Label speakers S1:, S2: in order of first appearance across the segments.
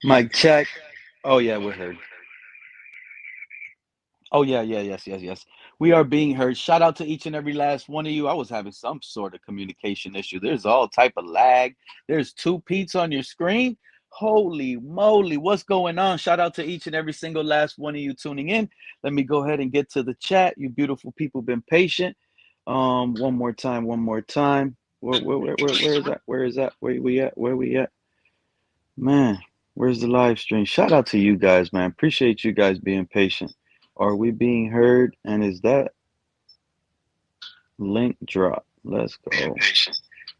S1: Mic check. Oh yeah, we're heard. Oh yeah, yeah, yes, yes, yes. We are being heard. Shout out to each and every last one of you. I was having some sort of communication issue. There's all type of lag. There's two Pete's on your screen. Holy moly, what's going on? Shout out to each and every single last one of you tuning in. Let me go ahead and get to the chat. You beautiful people been patient. One more time, one more time. Where is that? Where is that? Where we at? Where we at? Man, where's the live stream? Shout out to you guys, man. Appreciate you guys being patient. Are we being heard? And is that link drop? Let's
S2: Being
S1: go.
S2: patient.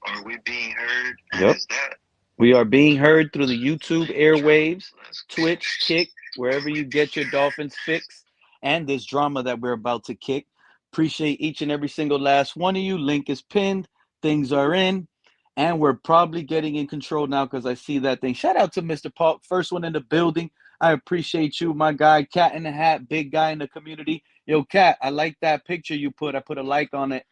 S2: Are we being heard? And
S1: Yep.
S2: is that
S1: We are being heard through the YouTube
S2: link drop?
S1: airwaves,
S2: Let's being
S1: Twitch,
S2: patient.
S1: Kick,
S2: Are
S1: wherever
S2: we
S1: you
S2: being
S1: get your
S2: heard?
S1: Dolphins fix, and this drama that we're about to kick. Appreciate each and every single last one of you. Link is pinned. Things are in. And we're probably getting in control now because I see that thing. Shout out to Mr. Paul, first one in the building. I appreciate you, my guy. Cat in the hat, big guy in the community. Yo, Cat, I like that picture you put. I put a like on it.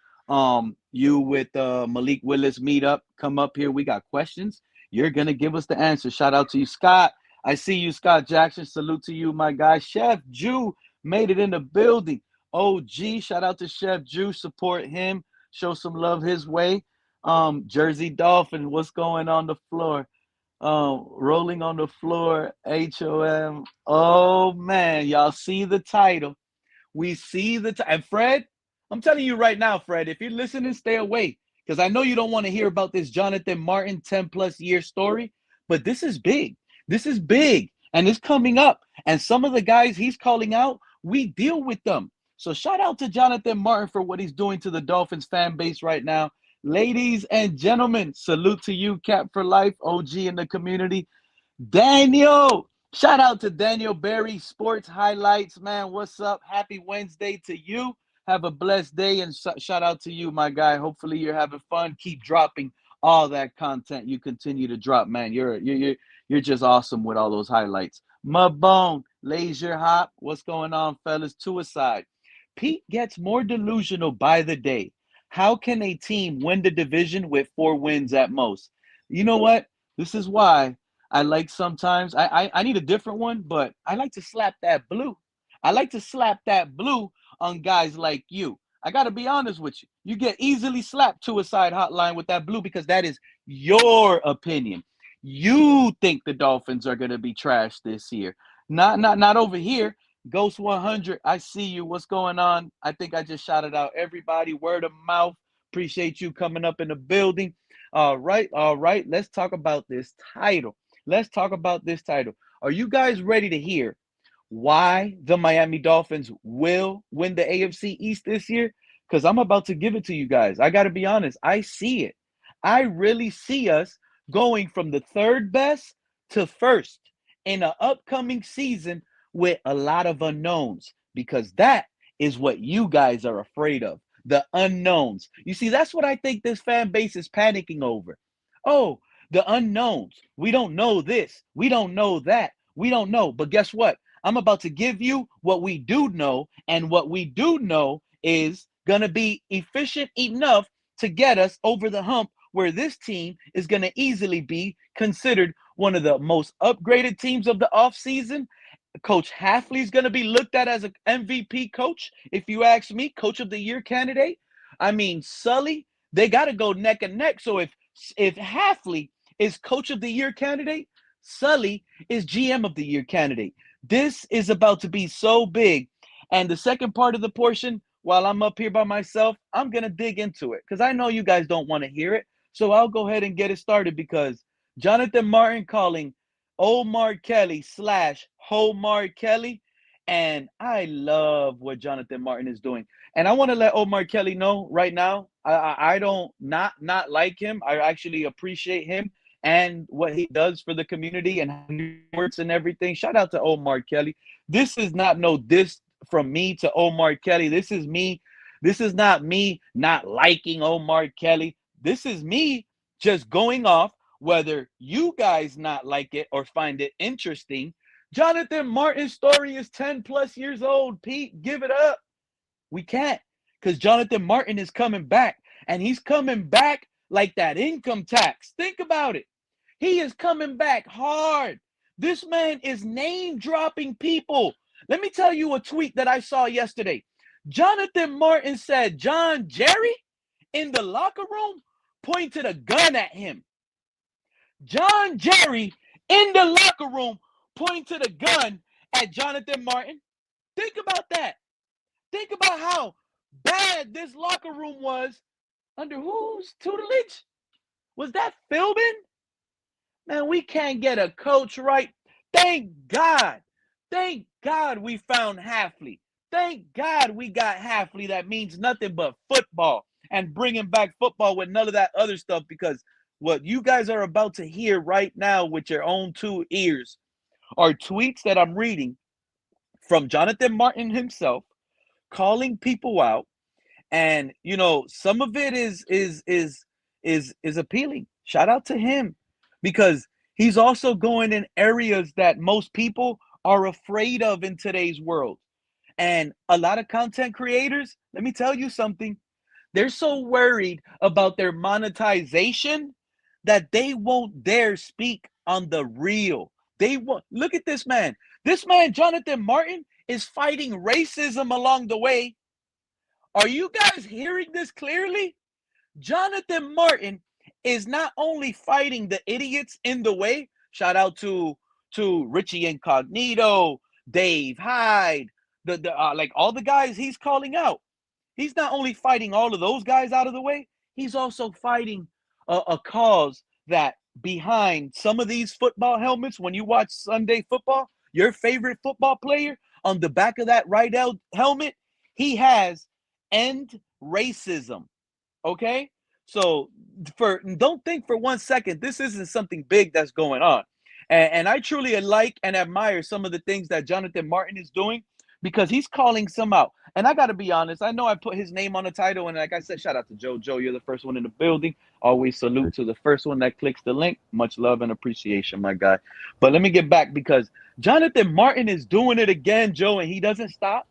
S1: You with Malik Willis meetup. Come up here. We got questions. You're gonna give us the answer. Shout out to you, Scott. I see you, Scott Jackson. Salute to you, my guy. Chef Jew made it in the building. OG, shout out to Chef Jew. Support him. Show some love his way. Jersey Dolphin, what's going on the floor? Rolling on the floor, HOM. Oh man, y'all see the title. We see the title. And Fred, I'm telling you right now, Fred, if you're listening, stay away. Because I know you don't want to hear about this Jonathan Martin 10 plus year story, but this is big. This is big. And it's coming up. And some of the guys he's calling out, we deal with them. So shout out to Jonathan Martin for what he's doing to the Dolphins fan base right now. Ladies and gentlemen, salute to you, Cap for Life, OG in the community. Daniel, shout out to Daniel Berry, Sports Highlights, man. What's up? Happy Wednesday to you. Have a blessed day and shout out to you, my guy. Hopefully you're having fun. Keep dropping all that content you continue to drop, man. You're just awesome with all those highlights. Mudbone, Laser Hop, what's going on, fellas? Two aside. Pete gets more delusional by the day. How can a team win the division with 4 wins at most? You know what? This is why I like sometimes I need a different one, but I like to slap that blue. I like to slap that blue on guys like you. I gotta be honest with you. You get easily slapped to a side hotline with that blue because that is your opinion. You think the Dolphins are gonna be trash this year. Not over here. Ghost 100, I see you. What's going on? I think I just shouted out everybody. Word of mouth. Appreciate you coming up in the building. All right, all right. Let's talk about this title. Let's talk about this title. Are you guys ready to hear why the Miami Dolphins will win the AFC East this year? Because I'm about to give it to you guys. I got to be honest. I see it. I really see us going from the third best to first in an upcoming season with a lot of unknowns because that is what you guys are afraid of, the unknowns. You see, that's what I think this fan base is panicking over. Oh, the unknowns. We don't know this. We don't know that. We don't know. But guess what? I'm about to give you what we do know. And what we do know is going to be efficient enough to get us over the hump where this team is going to easily be considered one of the most upgraded teams of the offseason. Coach Halfley's going to be looked at as an MVP coach, if you ask me, coach of the year candidate. I mean, Sully, they got to go neck and neck. So if Halfley is coach of the year candidate, Sully is GM of the year candidate. This is about to be so big. And the second part of the portion, while I'm up here by myself, I'm going to dig into it because I know you guys don't want to hear it. So I'll go ahead and get it started because Jonathan Martin calling Omar Kelly slash HoeMar Kelly. And I love what Jonathan Martin is doing. And I want to let Omar Kelly know right now, I don't not like him. I actually appreciate him and what he does for the community and how he works and everything. Shout out to Omar Kelly. This is not no diss from me to Omar Kelly. This is me. This is not me not liking Omar Kelly. This is me just going off whether you guys not like it or find it interesting. Jonathan Martin's story is 10 plus years old. Pete, give it up. We can't because Jonathan Martin is coming back and he's coming back like that income tax. Think about it. He is coming back hard This man is name dropping people. Let me tell you a tweet that I saw yesterday. Jonathan Martin said John Jerry in the locker room pointed a gun at him. John Jerry in the locker room pointed a gun at Jonathan Martin. Think about that. Think about how bad this locker room was under whose tutelage? Was that Philbin? Man, we can't get a coach right. Thank God. Thank God we found Hafley. Thank God we got Hafley that means nothing but football and bringing back football with none of that other stuff, because what you guys are about to hear right now with your own two ears are tweets that I'm reading from Jonathan Martin himself, calling people out. And some of it is appealing. Shout out to him, because he's also going in areas that most people are afraid of in today's world. And a lot of content creators, let me tell you something, they're so worried about their monetization that they won't dare speak on the real. They won't. Look at this man. This man, Jonathan Martin, is fighting racism along the way. Are you guys hearing this clearly? Jonathan Martin is not only fighting the idiots in the way. Shout out to Richie Incognito, Dave Hyde, the like all the guys he's calling out. He's not only fighting all of those guys out of the way, he's also fighting a cause that behind some of these football helmets, when you watch Sunday football, your favorite football player, on the back of that right helmet, he has end racism. Okay? So don't think for 1 second this isn't something big that's going on. And I truly like and admire some of the things that Jonathan Martin is doing, because he's calling some out. And I got to be honest, I know I put his name on the title, and like I said, shout out to Joe. Joe, you're the first one in the building. Always salute to the first one that clicks the link. Much love and appreciation, my guy. But let me get back, because Jonathan Martin is doing it again, Joe, and he doesn't stop.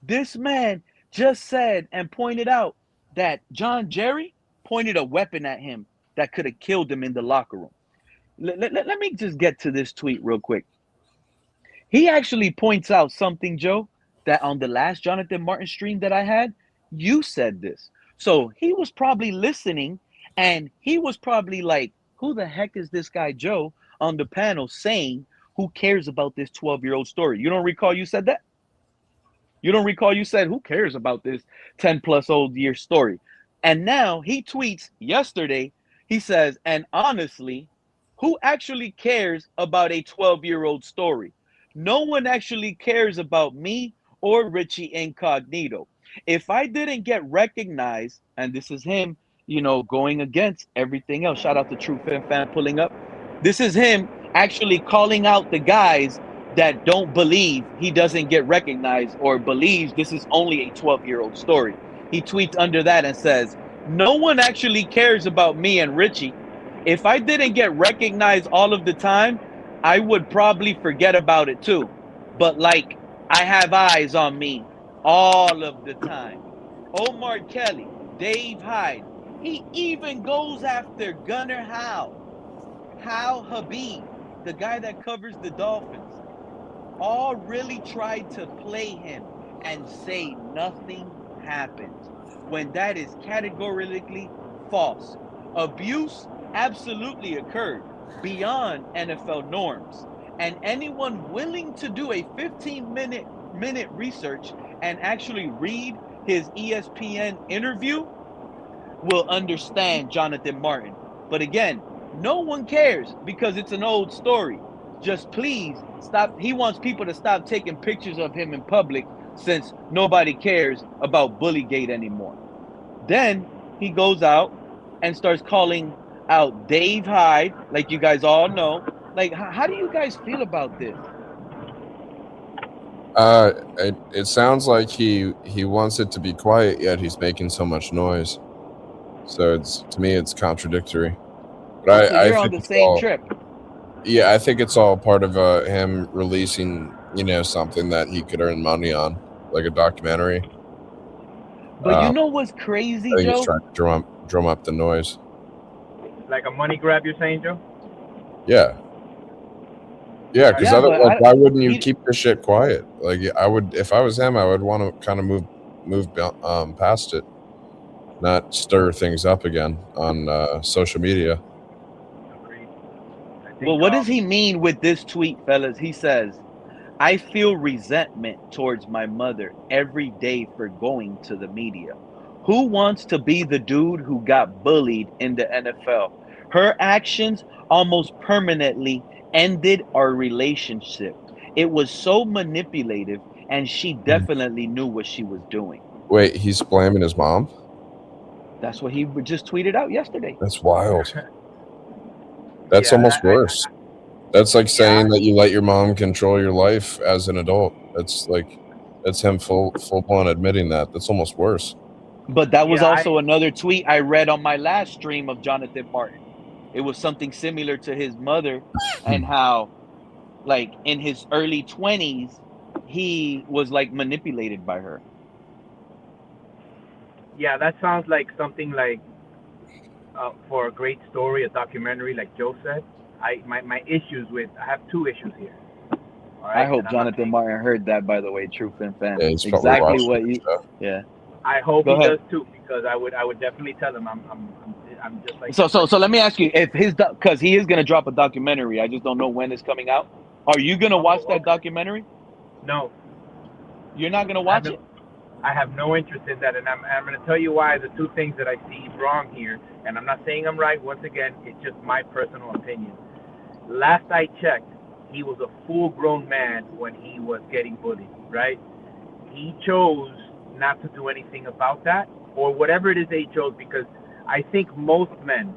S1: This man just said and pointed out that John Jerry pointed a weapon at him that could have killed him in the locker room. Let me just get to this tweet real quick. He actually points out something, Joe, that on the last Jonathan Martin stream that I had, you said this. So he was probably listening, and he was probably like, who the heck is this guy, Joe, on the panel saying, who cares about this 12-year-old story? You don't recall you said that? You don't recall you said, who cares about this 10-plus old year story? And now he tweets yesterday, he says, and honestly, who actually cares about a 12-year-old story? No one actually cares about me or Richie Incognito. If I didn't get recognized, and this is him, going against everything else. Shout out to True Fan pulling up. This is him actually calling out the guys that don't believe he doesn't get recognized or believes this is only a 12-year-old story. He tweets under that and says, no one actually cares about me and Richie. If I didn't get recognized all of the time, I would probably forget about it too. But like, I have eyes on me all of the time. Omar Kelly, Dave Hyde, he even goes after Gunnar Hal Habib, the guy that covers the Dolphins. All really tried to play him and say nothing happened, when that is categorically false. Abuse absolutely occurred beyond NFL norms, and anyone willing to do a 15-minute research and actually read his ESPN interview will understand Jonathan Martin. But again, no one cares because it's an old story. Just please stop. He wants people to stop taking pictures of him in public, since nobody cares about Bullygate anymore. Then he goes out and starts calling out Dave Hyde, like you guys all know. Like, how do you guys feel about this?
S3: It sounds like he wants it to be quiet, yet he's making so much noise. So to me it's contradictory. But
S1: so you're on the same trip.
S3: Yeah, I think it's all part of him releasing, something that he could earn money on, like a documentary.
S1: But you know what's crazy,
S3: I think
S1: Joe?
S3: he's trying to drum up the noise.
S4: Like a money grab, you're saying, Joe?
S3: Yeah. Yeah, because
S1: Yeah, but
S3: why wouldn't you
S1: he,
S3: keep this shit quiet? Like I would, if I was him, I would want to kind of move past it, not stir things up again on social media.
S4: Agreed. I think
S1: well, what does he mean with this tweet, fellas? He says, I feel resentment towards my mother every day for going to the media. Who wants to be the dude who got bullied in the NFL? Her actions almost permanently ended our relationship. It was so manipulative, and she definitely knew what she was doing.
S3: Wait, he's blaming his mom?
S1: That's what he just tweeted out yesterday.
S3: That's wild. That's
S4: Yeah,
S3: almost worse. That's like saying that you let your mom control your life as an adult. That's him full blown admitting that. That's almost worse.
S1: But that was
S4: Yeah,
S1: also another tweet I read on my last stream of Jonathan Martin. It was something similar to his mother and how, like, in his early 20s, he was like manipulated by her.
S4: yeah, that sounds like something like for a great story, a documentary, like Joe said. My issues with I have two issues here. All right,
S1: I hope
S4: and I'm not
S1: Jonathan
S4: saying,
S1: Martin heard that, by the way, True Fin fan.
S3: Yeah, he's probably
S1: Exactly
S3: watching
S1: what
S3: the
S1: you.
S3: show.
S1: Yeah.
S4: I hope
S1: Go
S4: he
S1: ahead.
S4: does too, because I would definitely tell him I'm just like.
S1: So let me ask you, if because he is gonna drop a documentary, I just don't know when it's coming out. Are you gonna watch that documentary?
S4: No,
S1: You're not gonna
S4: I
S1: watch
S4: have
S1: it?
S4: I have no interest in that, and I'm going to tell you why. The two things that I see wrong here, and I'm not saying I'm right. Once again, it's just my personal opinion. Last I checked, he was a full-grown man when he was getting bullied, right? He chose not to do anything about that, or whatever it is they chose, because I think most men,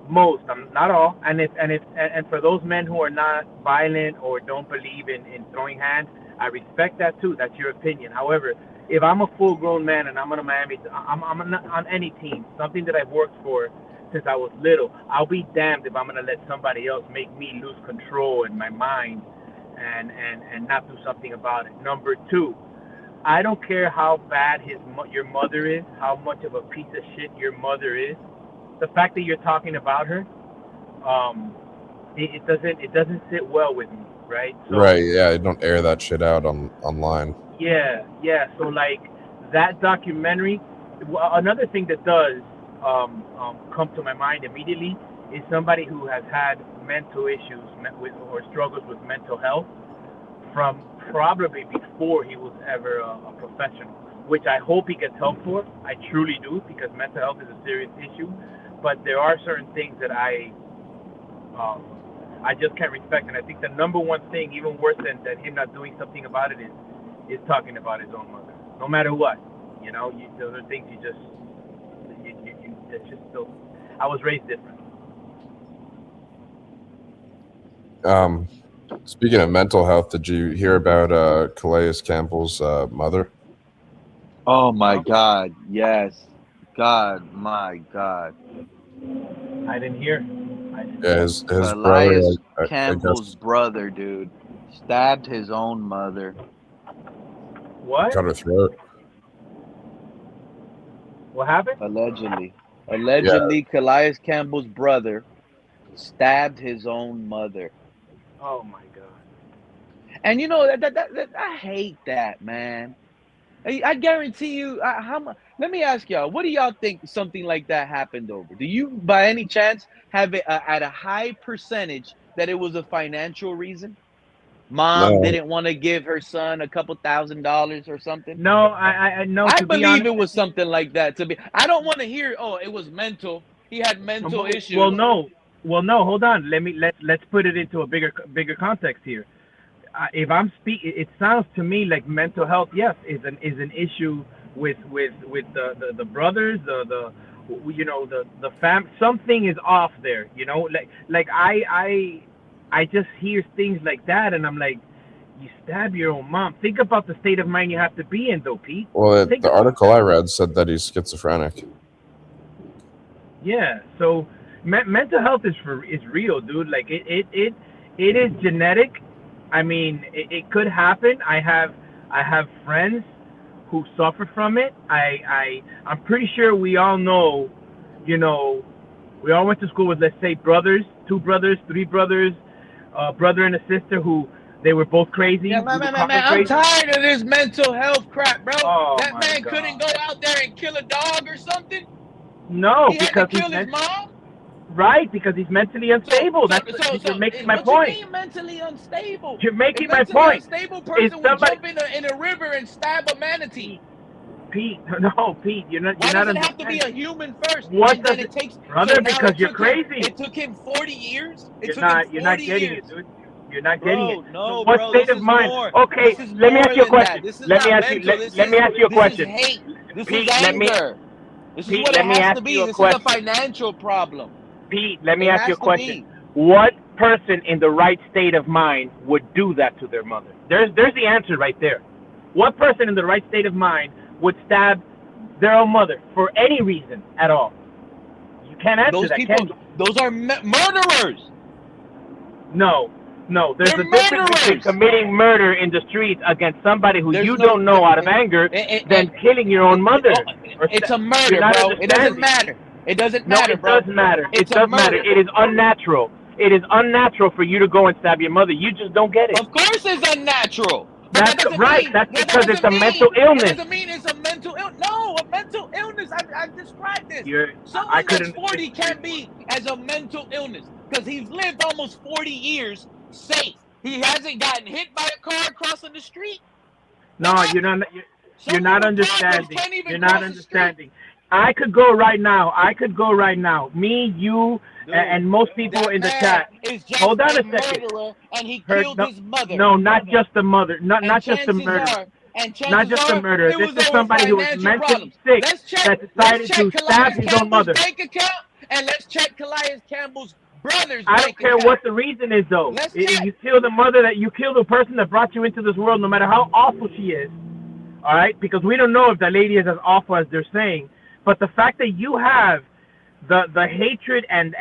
S4: not all, and for those men who are not violent or don't believe in throwing hands, I respect that too. That's your opinion. However, if I'm a full-grown man and I'm on a Miami, I'm on any team, something that I've worked for since I was little, I'll be damned if I'm gonna let somebody else make me lose control in my mind and not do something about it. Number two, I don't care how bad your mother is, how much of a piece of shit your mother is. The fact that you're talking about her, it doesn't sit well with me, right? So,
S3: Right, yeah, don't air that shit out online.
S4: Yeah. So like that documentary, another thing that does come to my mind immediately is somebody who has had mental issues or struggles with mental health from probably before he was ever a professional, which I hope he gets help for. I truly do, because mental health is a serious issue. But there are certain things that I just can't respect, and I think the number one thing, even worse than him not doing something about it, is talking about his own mother. No matter what, those are things you just don't. I was raised different.
S3: Speaking of mental health, did you hear about Calais Campbell's mother?
S1: Oh my God! Yes, God, my God.
S4: I didn't hear.
S3: Yeah, his brother,
S1: Elias
S3: I
S1: Campbell's
S3: guess,
S1: brother, dude, stabbed his own mother.
S4: What?
S3: cut her throat.
S4: What happened?
S1: Allegedly,
S3: Yeah.
S1: Elias Campbell's brother stabbed his own mother.
S4: Oh my God.
S1: And that I hate that, man. I guarantee you. How much? Let me ask y'all. What do y'all think something like that happened over? Do you, by any chance, have it at a high percentage that it was a financial reason? Mom
S3: No.
S1: didn't want to give her son a couple $1,000s or something.
S4: No, I no.
S1: I
S4: To be
S1: believe
S4: honest,
S1: it was something like that. I don't want to hear. Oh, it was mental. He had mental
S4: well,
S1: issues.
S4: no. Hold on. Let's put it into a bigger context here. If I'm speaking, it sounds to me like mental health, yes, is an issue with the brothers, the fam. Something is off there, like I just hear things like that, and I'm like, you stab your own mom. Think about the state of mind you have to be in, though, Pete.
S3: Well,
S4: Think
S3: the
S4: about
S3: article I read said that he's schizophrenic.
S4: Yeah, so mental health is real, dude. Like it is genetic. I mean, it could happen. I have friends who suffer from it. I'm pretty sure we all know, we all went to school with, let's say, brothers, two brothers, three brothers, a brother and a sister who they were both crazy.
S1: Yeah,
S4: We would call
S1: man,
S4: them
S1: I'm
S4: crazy.
S1: tired of this mental health crap, bro.
S4: Oh
S1: That
S4: my
S1: man
S4: God.
S1: couldn't go out there and kill a dog or something.
S4: No,
S1: He had to
S4: because
S1: kill his mom.
S4: right, because he's mentally unstable. You're making my
S1: What you
S4: point.
S1: mean mentally unstable?
S4: You're
S1: A
S4: making my
S1: mentally
S4: point.
S1: unstable
S4: Is
S1: person would
S4: somebody
S1: jump in a river and stab a manatee.
S4: Pete? No, Pete. You're
S1: Why
S4: not
S1: does it have to be a
S4: understanding.
S1: human first,
S4: What
S1: and
S4: does
S1: then it
S4: it,
S1: takes?
S4: brother?
S1: So now
S4: Because you're crazy.
S1: It took him 40 years. It
S4: You're
S1: took him
S4: not
S1: 40
S4: getting
S1: years.
S4: it, dude. You're not getting it.
S1: Bro,
S4: So
S1: no,
S4: what
S1: bro.
S4: state
S1: This
S4: of
S1: is
S4: mind?
S1: more.
S4: Okay,
S1: This is
S4: let me
S1: more
S4: ask you a
S1: than that.
S4: question.
S1: This is
S4: Let me
S1: not
S4: ask you.
S1: mental.
S4: Let me ask you a
S1: This is
S4: question.
S1: hate. This
S4: Pete,
S1: is anger. This is
S4: Pete,
S1: what
S4: let
S1: it
S4: me
S1: has
S4: ask
S1: to be.
S4: you a
S1: This is a
S4: question.
S1: financial problem.
S4: Pete, let me
S1: It
S4: ask you
S1: has
S4: a
S1: to
S4: question.
S1: be.
S4: What person in the right state of mind would do that to their mother? There's the answer right there. What person in the right state of mind would stab their own mother for any reason at all? You can't answer
S1: Those
S4: that,
S1: people,
S4: can you?
S1: those are murderers.
S4: No. There's
S1: They're
S4: a difference between
S1: murderers.
S4: committing murder in the streets against somebody who
S1: There's
S4: you
S1: no.
S4: don't know out of anger than killing your own mother.
S1: It's a
S4: You're
S1: murder,
S4: not
S1: bro. It doesn't
S4: understanding.
S1: matter. It doesn't
S4: No,
S1: matter,
S4: it
S1: bro.
S4: does matter. It
S1: It's a
S4: does matter.
S1: murder.
S4: It is unnatural. It is unnatural for you to go and stab your mother. You just don't get it.
S1: Of course, it's unnatural. But
S4: That's
S1: that doesn't
S4: right.
S1: mean
S4: That's
S1: that
S4: because it's
S1: doesn't
S4: a mental
S1: mean that
S4: illness.
S1: doesn't mean it's a mental illness. No, a mental illness. I described this.
S4: I
S1: Someone that's
S4: couldn't
S1: 40
S4: disagree
S1: can't
S4: more.
S1: be as a mental illness because he's lived almost 40 years safe. He hasn't gotten hit by a car crossing the street.
S4: No, you're
S1: Nothing.
S4: not.
S1: Someone
S4: Not
S1: with problems
S4: understanding.
S1: can't even
S4: You're not
S1: cross the street.
S4: understanding. I could go right now. Me, you,
S1: Dude,
S4: and most people
S1: that
S4: in the
S1: man
S4: chat.
S1: is just
S4: Hold on
S1: a
S4: a second.
S1: murderer, and he killed his mother.
S4: No, not just the mother. Not
S1: And
S4: just the
S1: chances
S4: murderer.
S1: are, and
S4: Not
S1: chances
S4: just the
S1: are,
S4: murderer.
S1: it
S4: This
S1: was
S4: is
S1: over
S4: somebody who is
S1: financial
S4: mentally
S1: problems.
S4: sick that
S1: Let's
S4: decided
S1: check
S4: to stab
S1: Calais
S4: his own
S1: Campbell's
S4: mother.
S1: bank account, and let's check Calais Campbell's brother's
S4: I
S1: bank
S4: don't care
S1: account.
S4: what the reason is, though.
S1: Let's
S4: You
S1: check.
S4: kill the mother, that you kill the person that brought you into this world, no matter how awful she is. All right, because we don't know if the lady is as awful as they're saying. But the fact that you have the hatred and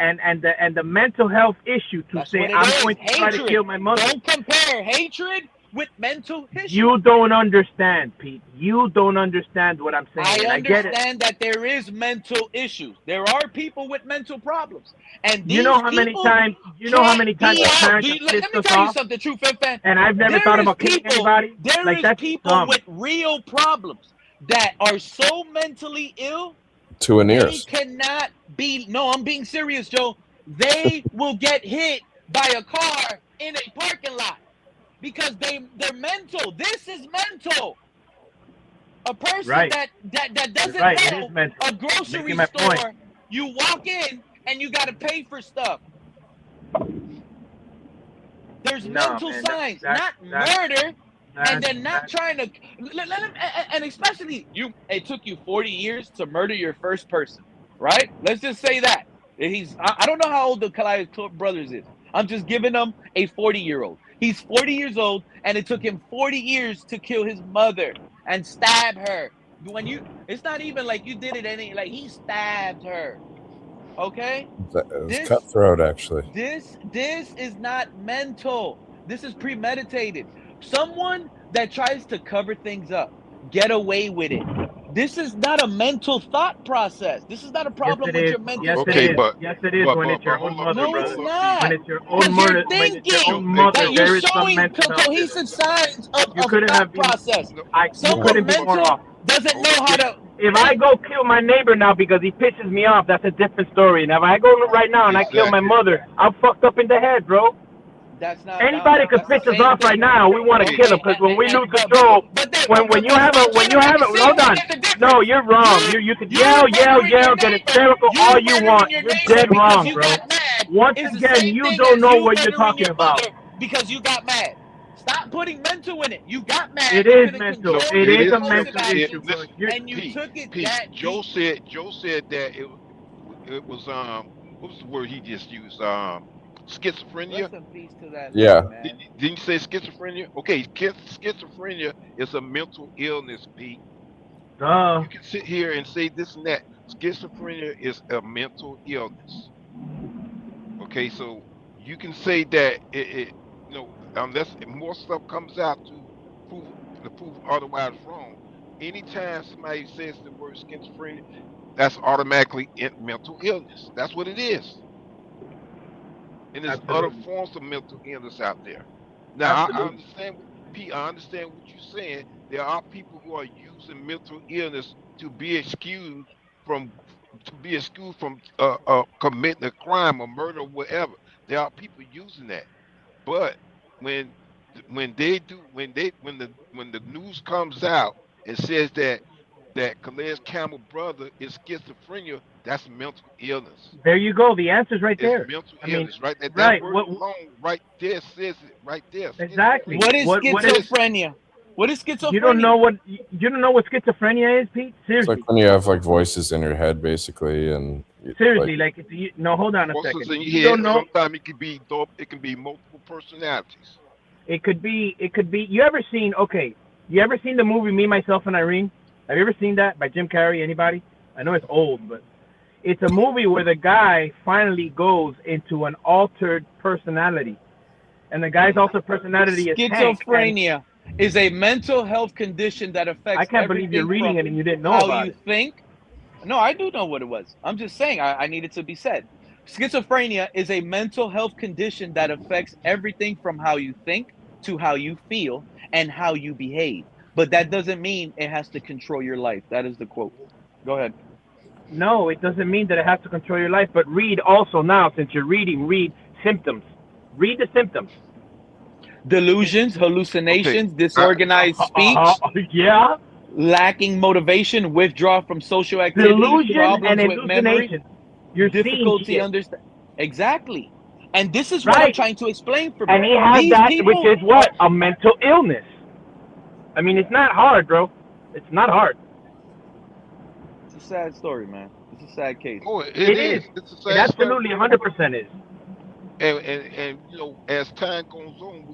S4: the mental health issue to
S1: That's
S4: say
S1: what it
S4: I'm
S1: is.
S4: going to try to
S1: Hatred.
S4: kill my mother.
S1: Don't compare hatred with mental issues.
S4: You don't understand, Pete. You don't understand what I'm saying.
S1: I
S4: I get it.
S1: understand that there is mental issues. There are people with mental problems, and these
S4: You know how many
S1: people
S4: times
S1: can't
S4: parents
S1: be
S4: have
S1: out.
S4: pissed
S1: Let me
S4: us
S1: tell you
S4: off,
S1: something, true fan.
S4: and I've never thought about killing anybody.
S1: There
S4: Like,
S1: is
S4: that's
S1: people
S4: dumb.
S1: with real problems that are so mentally ill
S3: To an
S1: they
S3: ears.
S1: cannot be. No, I'm being serious, Joe. They will get hit by a car in a parking lot because they're mental. This is mental. A person
S4: Right.
S1: that doesn't
S4: Right. It
S1: know
S4: is mental.
S1: a grocery
S4: Making my
S1: store,
S4: point.
S1: you walk in and you got to pay for stuff. There's mental
S4: man,
S1: signs, not murder, and then not trying to. Let him, and especially you. It took you 40 years to murder your first person, right? Let's just say that. I don't know how old the Calais brothers is. I'm just giving them a 40-year-old. He's 40 years old, and it took him 40 years to kill his mother and stab her. It's not even like you did it like he stabbed her. Okay?
S3: It's cutthroat, actually.
S1: This is not mental. This is premeditated. Someone that tries to cover things up, get away with it. This is not a mental thought process. This is not a problem with your mental
S4: yes,
S1: state.
S4: yes, it is when it's your own mother,
S1: No,
S4: brother.
S1: it's not.
S4: When it's your own mother, when it's your own mother,
S1: that you're
S4: there is some
S1: showing
S4: mental health.
S1: cohesive signs of
S4: You couldn't
S1: thought
S4: have been.
S1: process.
S4: You
S1: Someone
S4: couldn't be more
S1: mental
S4: off.
S1: doesn't know how to.
S4: If I go kill my neighbor now because he pisses me off, that's a different story. Now, if I go right now and I kill my mother, I'm fucked up in the head, bro.
S1: That's not.
S4: Anybody could
S1: that's the
S4: piss us
S1: same
S4: off
S1: thing.
S4: right now. We want to kill him because when we lose control, when you have a hold on. No, you're wrong. You could yell, get hysterical all you want. You're dead wrong, bro. Once again, you don't know what you're talking about.
S1: Because you got mad. Stop putting mental in it. You got mad.
S4: It
S1: You
S4: is
S1: couldn't
S4: mental.
S1: control
S4: It
S1: your
S4: is a
S1: impulsive
S4: mental issue, bro.
S1: and you took it
S2: Pete,
S1: that
S2: Joe
S1: deep.
S2: said that it was what was the word he just used? Schizophrenia.
S1: Rest in peace to that
S3: Yeah.
S1: lady, man.
S2: Didn't you say schizophrenia? Okay, schizophrenia is a mental illness, Pete. You can sit here and say this and that. Schizophrenia is a mental illness. Okay, so you can say that unless more stuff comes out to prove otherwise wrong. Anytime somebody says the word schizophrenia, that's automatically mental illness. That's what it is. and there's other
S4: Absolutely.
S2: forms of mental illness out there. Now, I
S4: Absolutely.
S2: understand, Pete. I understand what you're saying. There are people who are using mental illness to be excused from committing a crime or murder or whatever. There are people using that, but when when the news comes out and says that Calais Campbell brother is schizophrenia, that's mental illness.
S4: There you go. The answer's right
S2: It's
S4: there.
S2: mental
S4: I mean,
S2: illness, right? That
S4: right.
S2: word
S4: What
S2: alone right there says it right there.
S4: exactly?
S2: Schizophrenia.
S1: What is
S4: What
S2: It
S4: is
S2: says it.
S1: schizophrenia? What is
S4: you don't know
S1: schizophrenia?
S4: what schizophrenia is, Pete?
S3: It's like
S4: Seriously.
S3: when you have like voices in your head, basically, and like
S4: Seriously, like no, hold on a
S2: Voices
S4: second.
S2: in
S4: You
S2: your
S4: don't
S2: head.
S4: know.
S2: Sometimes it can be dope. It can be multiple personalities.
S4: It could be. You ever seen? Okay, you ever seen the movie Me, Myself, and Irene? Have you ever seen that by Jim Carrey? Anybody? I know it's old, but it's a movie where the guy finally goes into an altered personality, and the guy's
S2: Hmm.
S4: altered personality is Hank. And
S1: Schizophrenia is a mental health condition that
S4: I
S1: affects
S4: can't believe you're
S1: everything
S4: reading
S1: from
S4: it and you didn't know
S1: how
S4: about
S1: you
S4: it.
S1: think. No, I do know what it was. I'm just saying I need it to be said. Schizophrenia is a mental health condition that affects everything from how you think to how you feel and how you behave. But that doesn't mean it has to control your life. That is the quote. Go ahead.
S4: No, it doesn't mean that it has to control your life. But read also now, since you're reading, read symptoms. Read the symptoms.
S1: Delusions,
S2: Okay.
S1: hallucinations,
S2: I,
S1: disorganized speech,
S4: Yeah.
S1: lacking motivation, withdrawal from social activities,
S4: Delusion and
S1: problems with memory,
S4: hallucination. You're seeing
S1: difficulty
S4: shit.
S1: understand. Exactly. And this is what I'm
S4: Right.
S1: trying to explain for
S4: And
S1: me.
S4: he has
S1: These
S4: that, which
S1: people
S4: is what?
S1: are,
S4: A mental illness. I mean, it's not hard, bro. It's not hard.
S1: it's a sad story, man. It's a sad case.
S2: oh, it
S4: It is.
S2: is. It's a
S4: It
S2: sad story.
S4: absolutely 100% is.
S2: And as time goes on,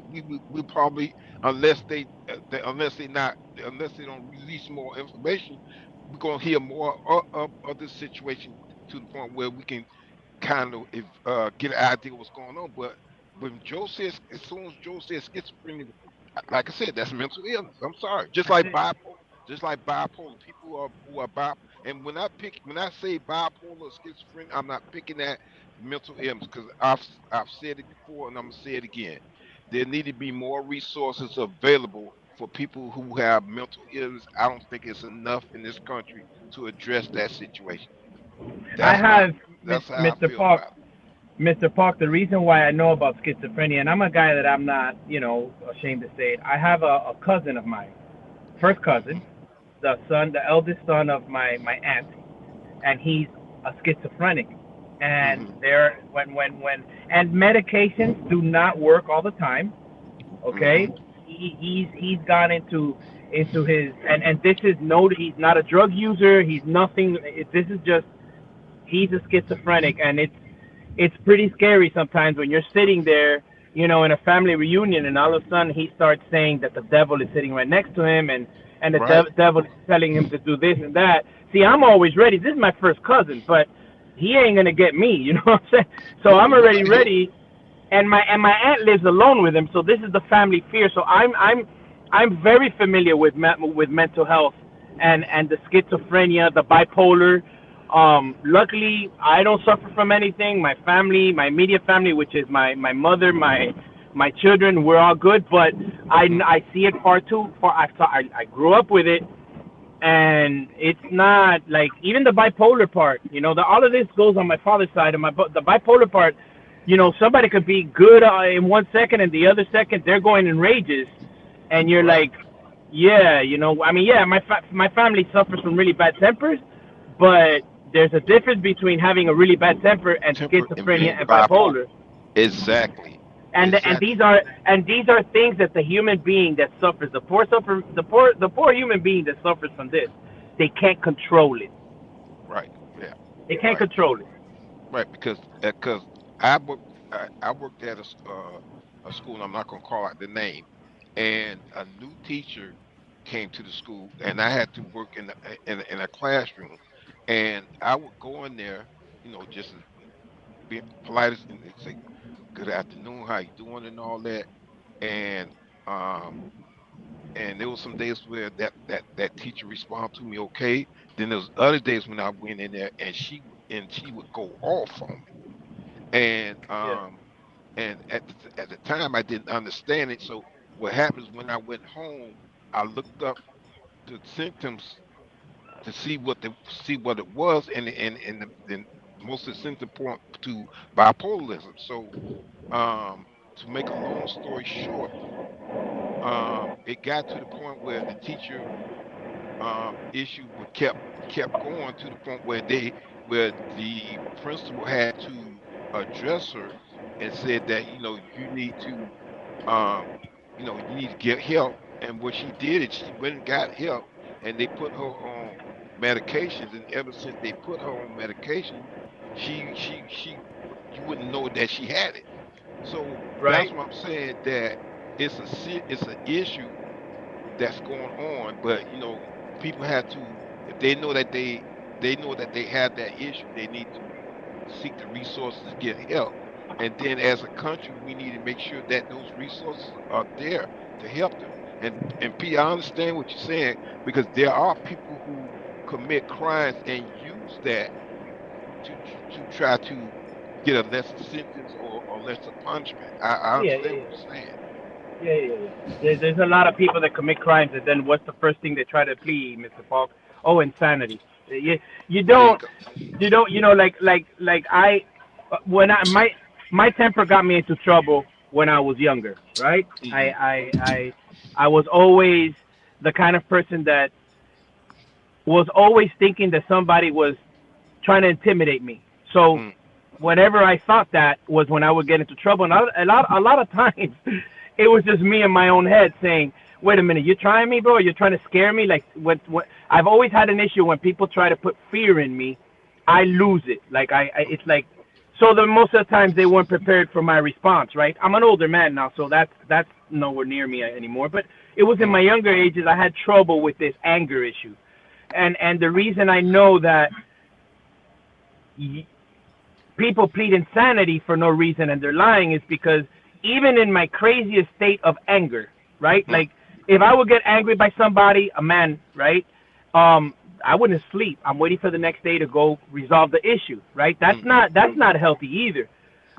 S2: we probably unless they don't release more information, we're gonna hear more of this situation to the point where we can kind of get an idea what's going on. But when Joe says, as soon as Joe says schizophrenia, like I said, that's mental illness. I'm sorry.
S4: That's it.
S2: Just like bipolar, people who are bipolar. And when I say bipolar or schizophrenia, I'm not picking that mental illness because I've said it before and I'm gonna say it again. There need to be more resources available for people who have mental illness. I don't think it's enough in this country to address that situation.
S4: I
S2: That's my
S4: have
S2: that's how I
S4: Mr.
S2: feel
S4: Park.
S2: about
S4: Mr. Park, the reason why I know about schizophrenia, and I'm a guy that I'm not, ashamed to say it. I have a cousin of mine, first
S2: it.
S4: cousin, the eldest son of my aunt, and he's a schizophrenic. And
S2: Hmm.
S4: there, and medications do not work all the time. Okay,
S2: Hmm.
S4: he's gone into his, and this is no, he's not a drug user. He's nothing. This is just he's a schizophrenic, and it's pretty scary sometimes when you're sitting there, in a family reunion, and all of a sudden he starts saying that the devil is sitting right next to him, and the
S2: Right.
S4: devil is telling him to do this and that. See, I'm always ready. This is my first cousin, but he ain't gonna get me. You know what I'm saying? So I'm already
S2: Right.
S4: ready, and my aunt lives alone with him, so this is the family fear. So I'm very familiar with mental health and the schizophrenia, the bipolar. Luckily, I don't suffer from anything. My family, my immediate family, which is my mother, my children, we're all good. But
S2: Hmm.
S4: I see it far too far. I grew up with it, and it's not like even the bipolar part. All of this goes on my father's side, and the bipolar part. Somebody could be good in 1 second, and the other second they're going in rages, and you're
S2: Right.
S4: like, yeah, I mean, yeah, my family suffers from really bad tempers, but there's a difference between having a really bad temper and
S2: Temper and
S4: schizophrenia
S2: being
S4: and
S2: bipolar.
S4: bipolar.
S2: Exactly.
S4: And these
S2: Exactly.
S4: are things that the human being that suffers, the poor human being that suffers from this, they can't control it.
S2: Right. Yeah.
S4: They can't
S2: Right.
S4: control it.
S2: Right. Because I worked at a school, and I'm not gonna call out the name, and a new teacher came to the school, and I had to work in a classroom, and I would go in there, just as being polite and say, "Good afternoon, how you doing?" and all that, and um and there was some days where that teacher responded to me okay. Then there was other days when I went in there and she would go off on me. And
S4: Yeah.
S2: And at the time, I didn't understand it. So what happens when I went home, I looked up the symptoms to see what it was, and most of the symptoms point to bipolarism. So to make a long story short, it got to the point where the teacher issue was kept going to the point where the principal had to address her and said that um you need to get help. And what she did is she went and got help, and they put her on medications. And ever since they put her on medication, she you wouldn't know that she had it. So that's
S4: Right.
S2: what I'm saying, that it's an issue that's going on. But people have to, if they know that they have that issue, they need to seek the resources to get help. And then as a country, we need to make sure that those resources are there to help them. And P, I understand what you're saying, because there are people who commit crimes and use that to try to get a lesser sentence or lesser punishment. I
S4: Yeah,
S2: understand
S4: yeah,
S2: what you're saying.
S4: yeah. There's a lot of people that commit crimes, and then what's the first thing they try to plead, Mr. Falk? Oh, insanity. You
S2: There you
S4: don't
S2: go.
S4: like I when I my temper got me into trouble when I was younger, right? I
S2: Hmm.
S4: I I I was always the kind of person that was always thinking that somebody was trying to intimidate me. So
S2: Mm.
S4: whenever I thought that was when I would get into trouble, and a lot of times it was just me in my own head saying, "Wait a minute, you're trying me, bro? You're trying to scare me?" Like what I've always had an issue when people try to put fear in me, I lose it. Like it's like so the most of the times they weren't prepared for my response. Right? I'm an older man now, so that's nowhere near me anymore. But it was in my
S2: Mm.
S4: younger ages I had trouble with this anger issue, and the reason I know that people plead insanity for no reason and they're lying is because even in my craziest state of anger, right?
S2: Mm.
S4: Like if I would get angry by somebody, a man, right? I wouldn't sleep. I'm waiting for the next day to go resolve the issue, right?
S2: Mm.
S4: That's not healthy either.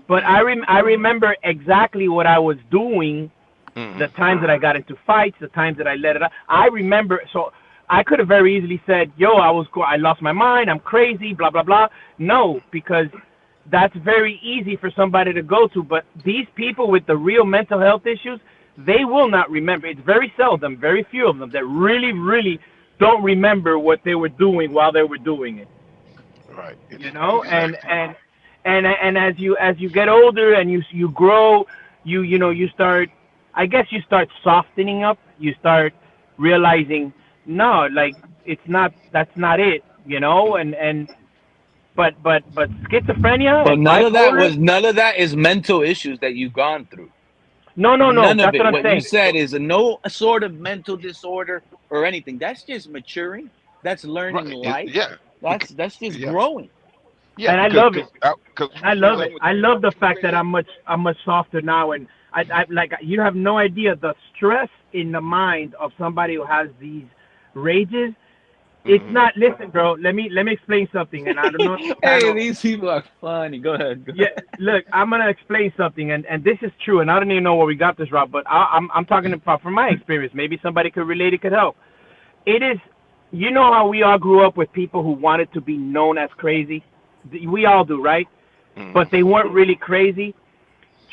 S4: But
S2: Mm.
S4: I remember exactly what I was doing, the
S2: Mm.
S4: times that I got into fights, the times that I let it out. I remember, so I could have very easily said, "Yo, I lost my mind. I'm crazy." Blah blah blah. No, because that's very easy for somebody to go to. But these people with the real mental health issues, they will not remember. It's very seldom, very few of them that really, really don't remember what they were doing while they were doing it.
S2: Right.
S4: You know,
S2: Exactly.
S4: and as you get older and you grow, you start. I guess you start softening up. You start realizing, no, like it's not. That's not it. You know,
S2: Mm.
S4: and but schizophrenia
S1: But
S4: and bipolar.
S1: none of that is mental issues that you've gone through.
S4: No, no, no.
S1: None of
S4: That's what
S1: it.
S4: I'm
S1: What you
S4: saying.
S1: said is no sort of mental disorder or anything. That's just maturing. That's learning
S2: Right.
S1: life.
S2: Yeah. Because,
S1: That's just
S2: yeah.
S1: growing.
S2: Yeah.
S4: And I
S2: Because
S4: love it.
S2: because because
S4: And I
S2: for
S4: love it.
S2: some of
S4: I love the
S2: people
S4: fact that
S2: read.
S4: I'm much softer now, and I like you have no idea the stress in the mind of somebody who has these rages. It's
S2: Hmm.
S4: not. Listen, bro. Let me explain something, and I don't know if the
S1: Hey,
S4: panel.
S1: these people are funny. Go ahead. Go
S4: Yeah,
S1: ahead.
S4: look, I'm gonna explain something, and this is true, and I don't even know where we got this, Rob, but I'm talking about from my experience. Maybe somebody could relate. It could help. It is, how we all grew up with people who wanted to be known as crazy. We all do, right? But
S2: Hmm.
S4: they weren't really crazy.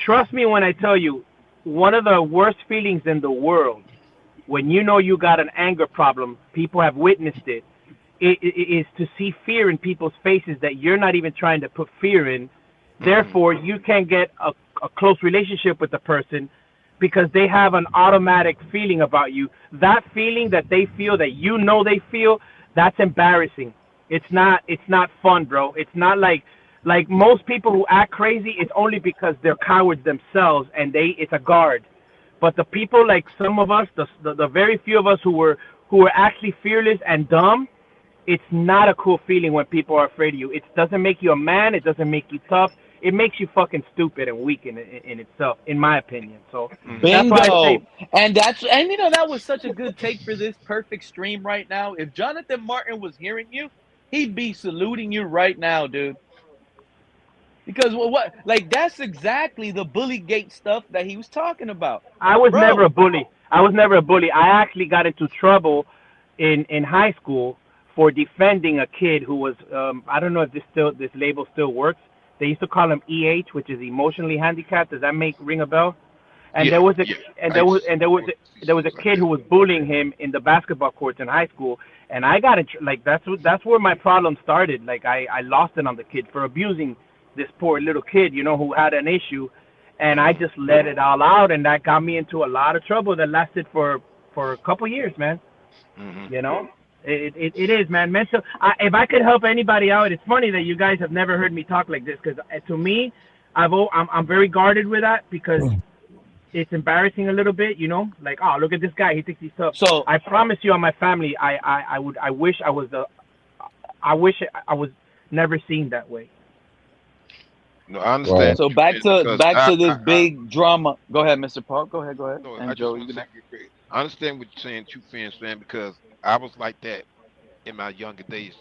S4: Trust me when I tell you, one of the worst feelings in the world, when you know you got an anger problem, people have witnessed it, is to see fear in people's faces that you're not even trying to put fear in.
S2: Hmm.
S4: Therefore, you can't get a close relationship with the person because they have an automatic feeling about you. That feeling that they feel, that they feel, that's embarrassing. It's not fun, bro. It's not like most people who act crazy, it's only because they're cowards themselves and it's a guard. But the people like some of us, the very few of us who were actually fearless and dumb, it's not a cool feeling when people are afraid of you. It doesn't make you a man. It doesn't make you tough. It makes you fucking stupid and weak in itself, in my opinion. So
S2: Hmm.
S4: that's why I say,
S1: Bingo. And that was such a good take for this perfect stream right now. If Jonathan Martin was hearing you, he'd be saluting you right now, dude. Because what like that's exactly the bullygate stuff that he was talking about.
S4: I was never
S1: Bro,
S4: a bully. I was never a bully. I actually got into trouble in high school for defending a kid who was I don't know if this label still works. They used to call him EH, which is emotionally handicapped. Does that ring a bell? And
S2: Yeah,
S4: there was a
S2: yeah.
S4: and
S2: I
S4: there
S2: used
S4: was
S2: to
S4: and there was
S2: support
S4: there was
S2: schools
S4: a
S2: like
S4: kid
S2: that.
S4: who was bullying him in the basketball courts in high school, and I got it like that's where my problem started. Like I lost it on the kid for abusing this poor little kid, who had an issue, and I
S2: Mm-hmm.
S4: just let it all out, and that got me into a lot of trouble that lasted for a couple years, man.
S2: Mm-hmm.
S4: You know, it is, man. Mental. If I could help anybody out, it's funny that you guys have never heard me talk like this because to me, I'm very guarded with that because it's embarrassing a little bit, like, oh, look at this guy, he thinks he's tough.
S1: so
S4: I promise you, on my family, I wish I wish I was never seen that way.
S2: No, I
S3: Well,
S2: understand
S1: so
S2: what you're saying because
S1: back to this big drama. Go ahead, Mr. Paul. Go ahead.
S2: no, I
S1: And
S2: just
S1: Joe,
S2: want
S1: you
S2: to
S1: can
S2: say real quick. I understand what you're saying, true fans fan, because I was like that in my younger days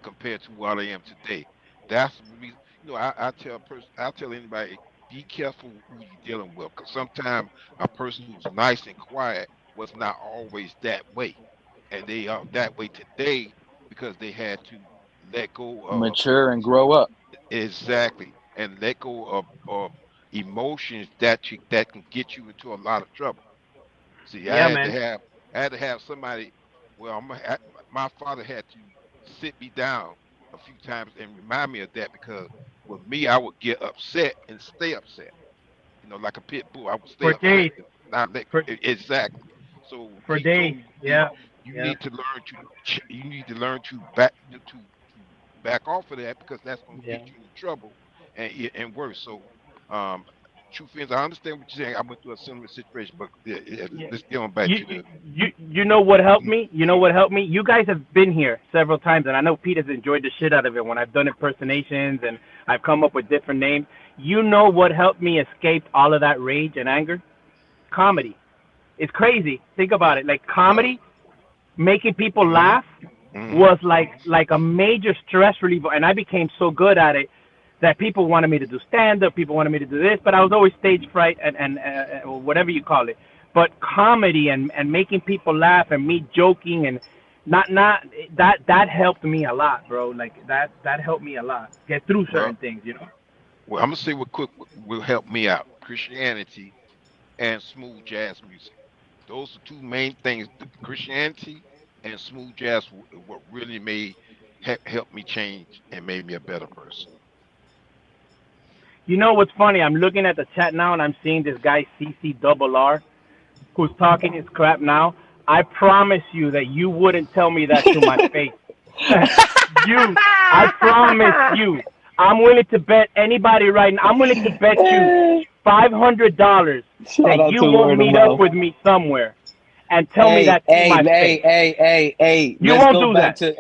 S2: compared to what I am today. That's the reason. I tell anybody, be careful who you're dealing with, because sometimes a person who's nice and quiet was not always that way, and they are that way today because they had to let go of
S1: mature and grow up.
S2: exactly and let go of emotions that can get you into a lot of trouble. See,
S4: Yeah, man.
S2: I had to have somebody. Well, my father had to sit me down a few times and remind me of that because with me, I would get upset and stay upset. Like a pit bull, I would stay
S4: For
S2: upset
S4: days,
S2: and not let
S4: for
S2: exactly. So
S4: for
S2: he told
S4: days.
S2: me
S4: Yeah,
S2: you
S4: yeah,
S2: need to learn you need to learn to back off of that because that's going to
S4: yeah.
S2: get you into trouble and worse. So, um, truth is, I understand what you're saying. I went through a similar situation, but yeah,
S4: Yeah.
S2: let's get on back
S4: You
S2: to the.
S4: you know what helped me? You know what helped me? You guys have been here several times, and I know Pete has enjoyed the shit out of it when I've done impersonations and I've come up with different names. You know what helped me escape all of that rage and anger? Comedy. It's crazy. Think
S2: Yeah,
S4: about it. Like
S2: yeah.
S4: comedy, making people
S2: Mm-hmm.
S4: laugh
S2: Mm-hmm.
S4: was like a major stress reliever, and I became so good at it that people wanted me to do stand up, people wanted me to do this, but I was always stage fright and whatever you call it. But comedy and making people laugh and me joking and not that helped me a lot, bro. Like that helped me a lot get through
S2: Well,
S4: certain things.
S2: well, I'm gonna say what quick will help me out: Christianity and smooth jazz music. Those are two main things: the Christianity and smooth jazz. What really made helped me change and made me a better person.
S4: You know what's funny? I'm looking at the chat now and I'm seeing this guy CC who's talking his crap now. I promise you that you wouldn't tell me that to my face. you, I promise you. I'm willing to bet anybody right now. I'm willing to bet you $500
S1: Shout
S4: that
S1: out
S4: you
S1: to
S4: won't
S1: word of
S4: meet up
S1: mouth.
S4: with me somewhere and tell me that to my face.
S1: Hey.
S4: You
S1: Let's
S4: won't
S1: go
S4: do
S1: back
S4: that.
S1: to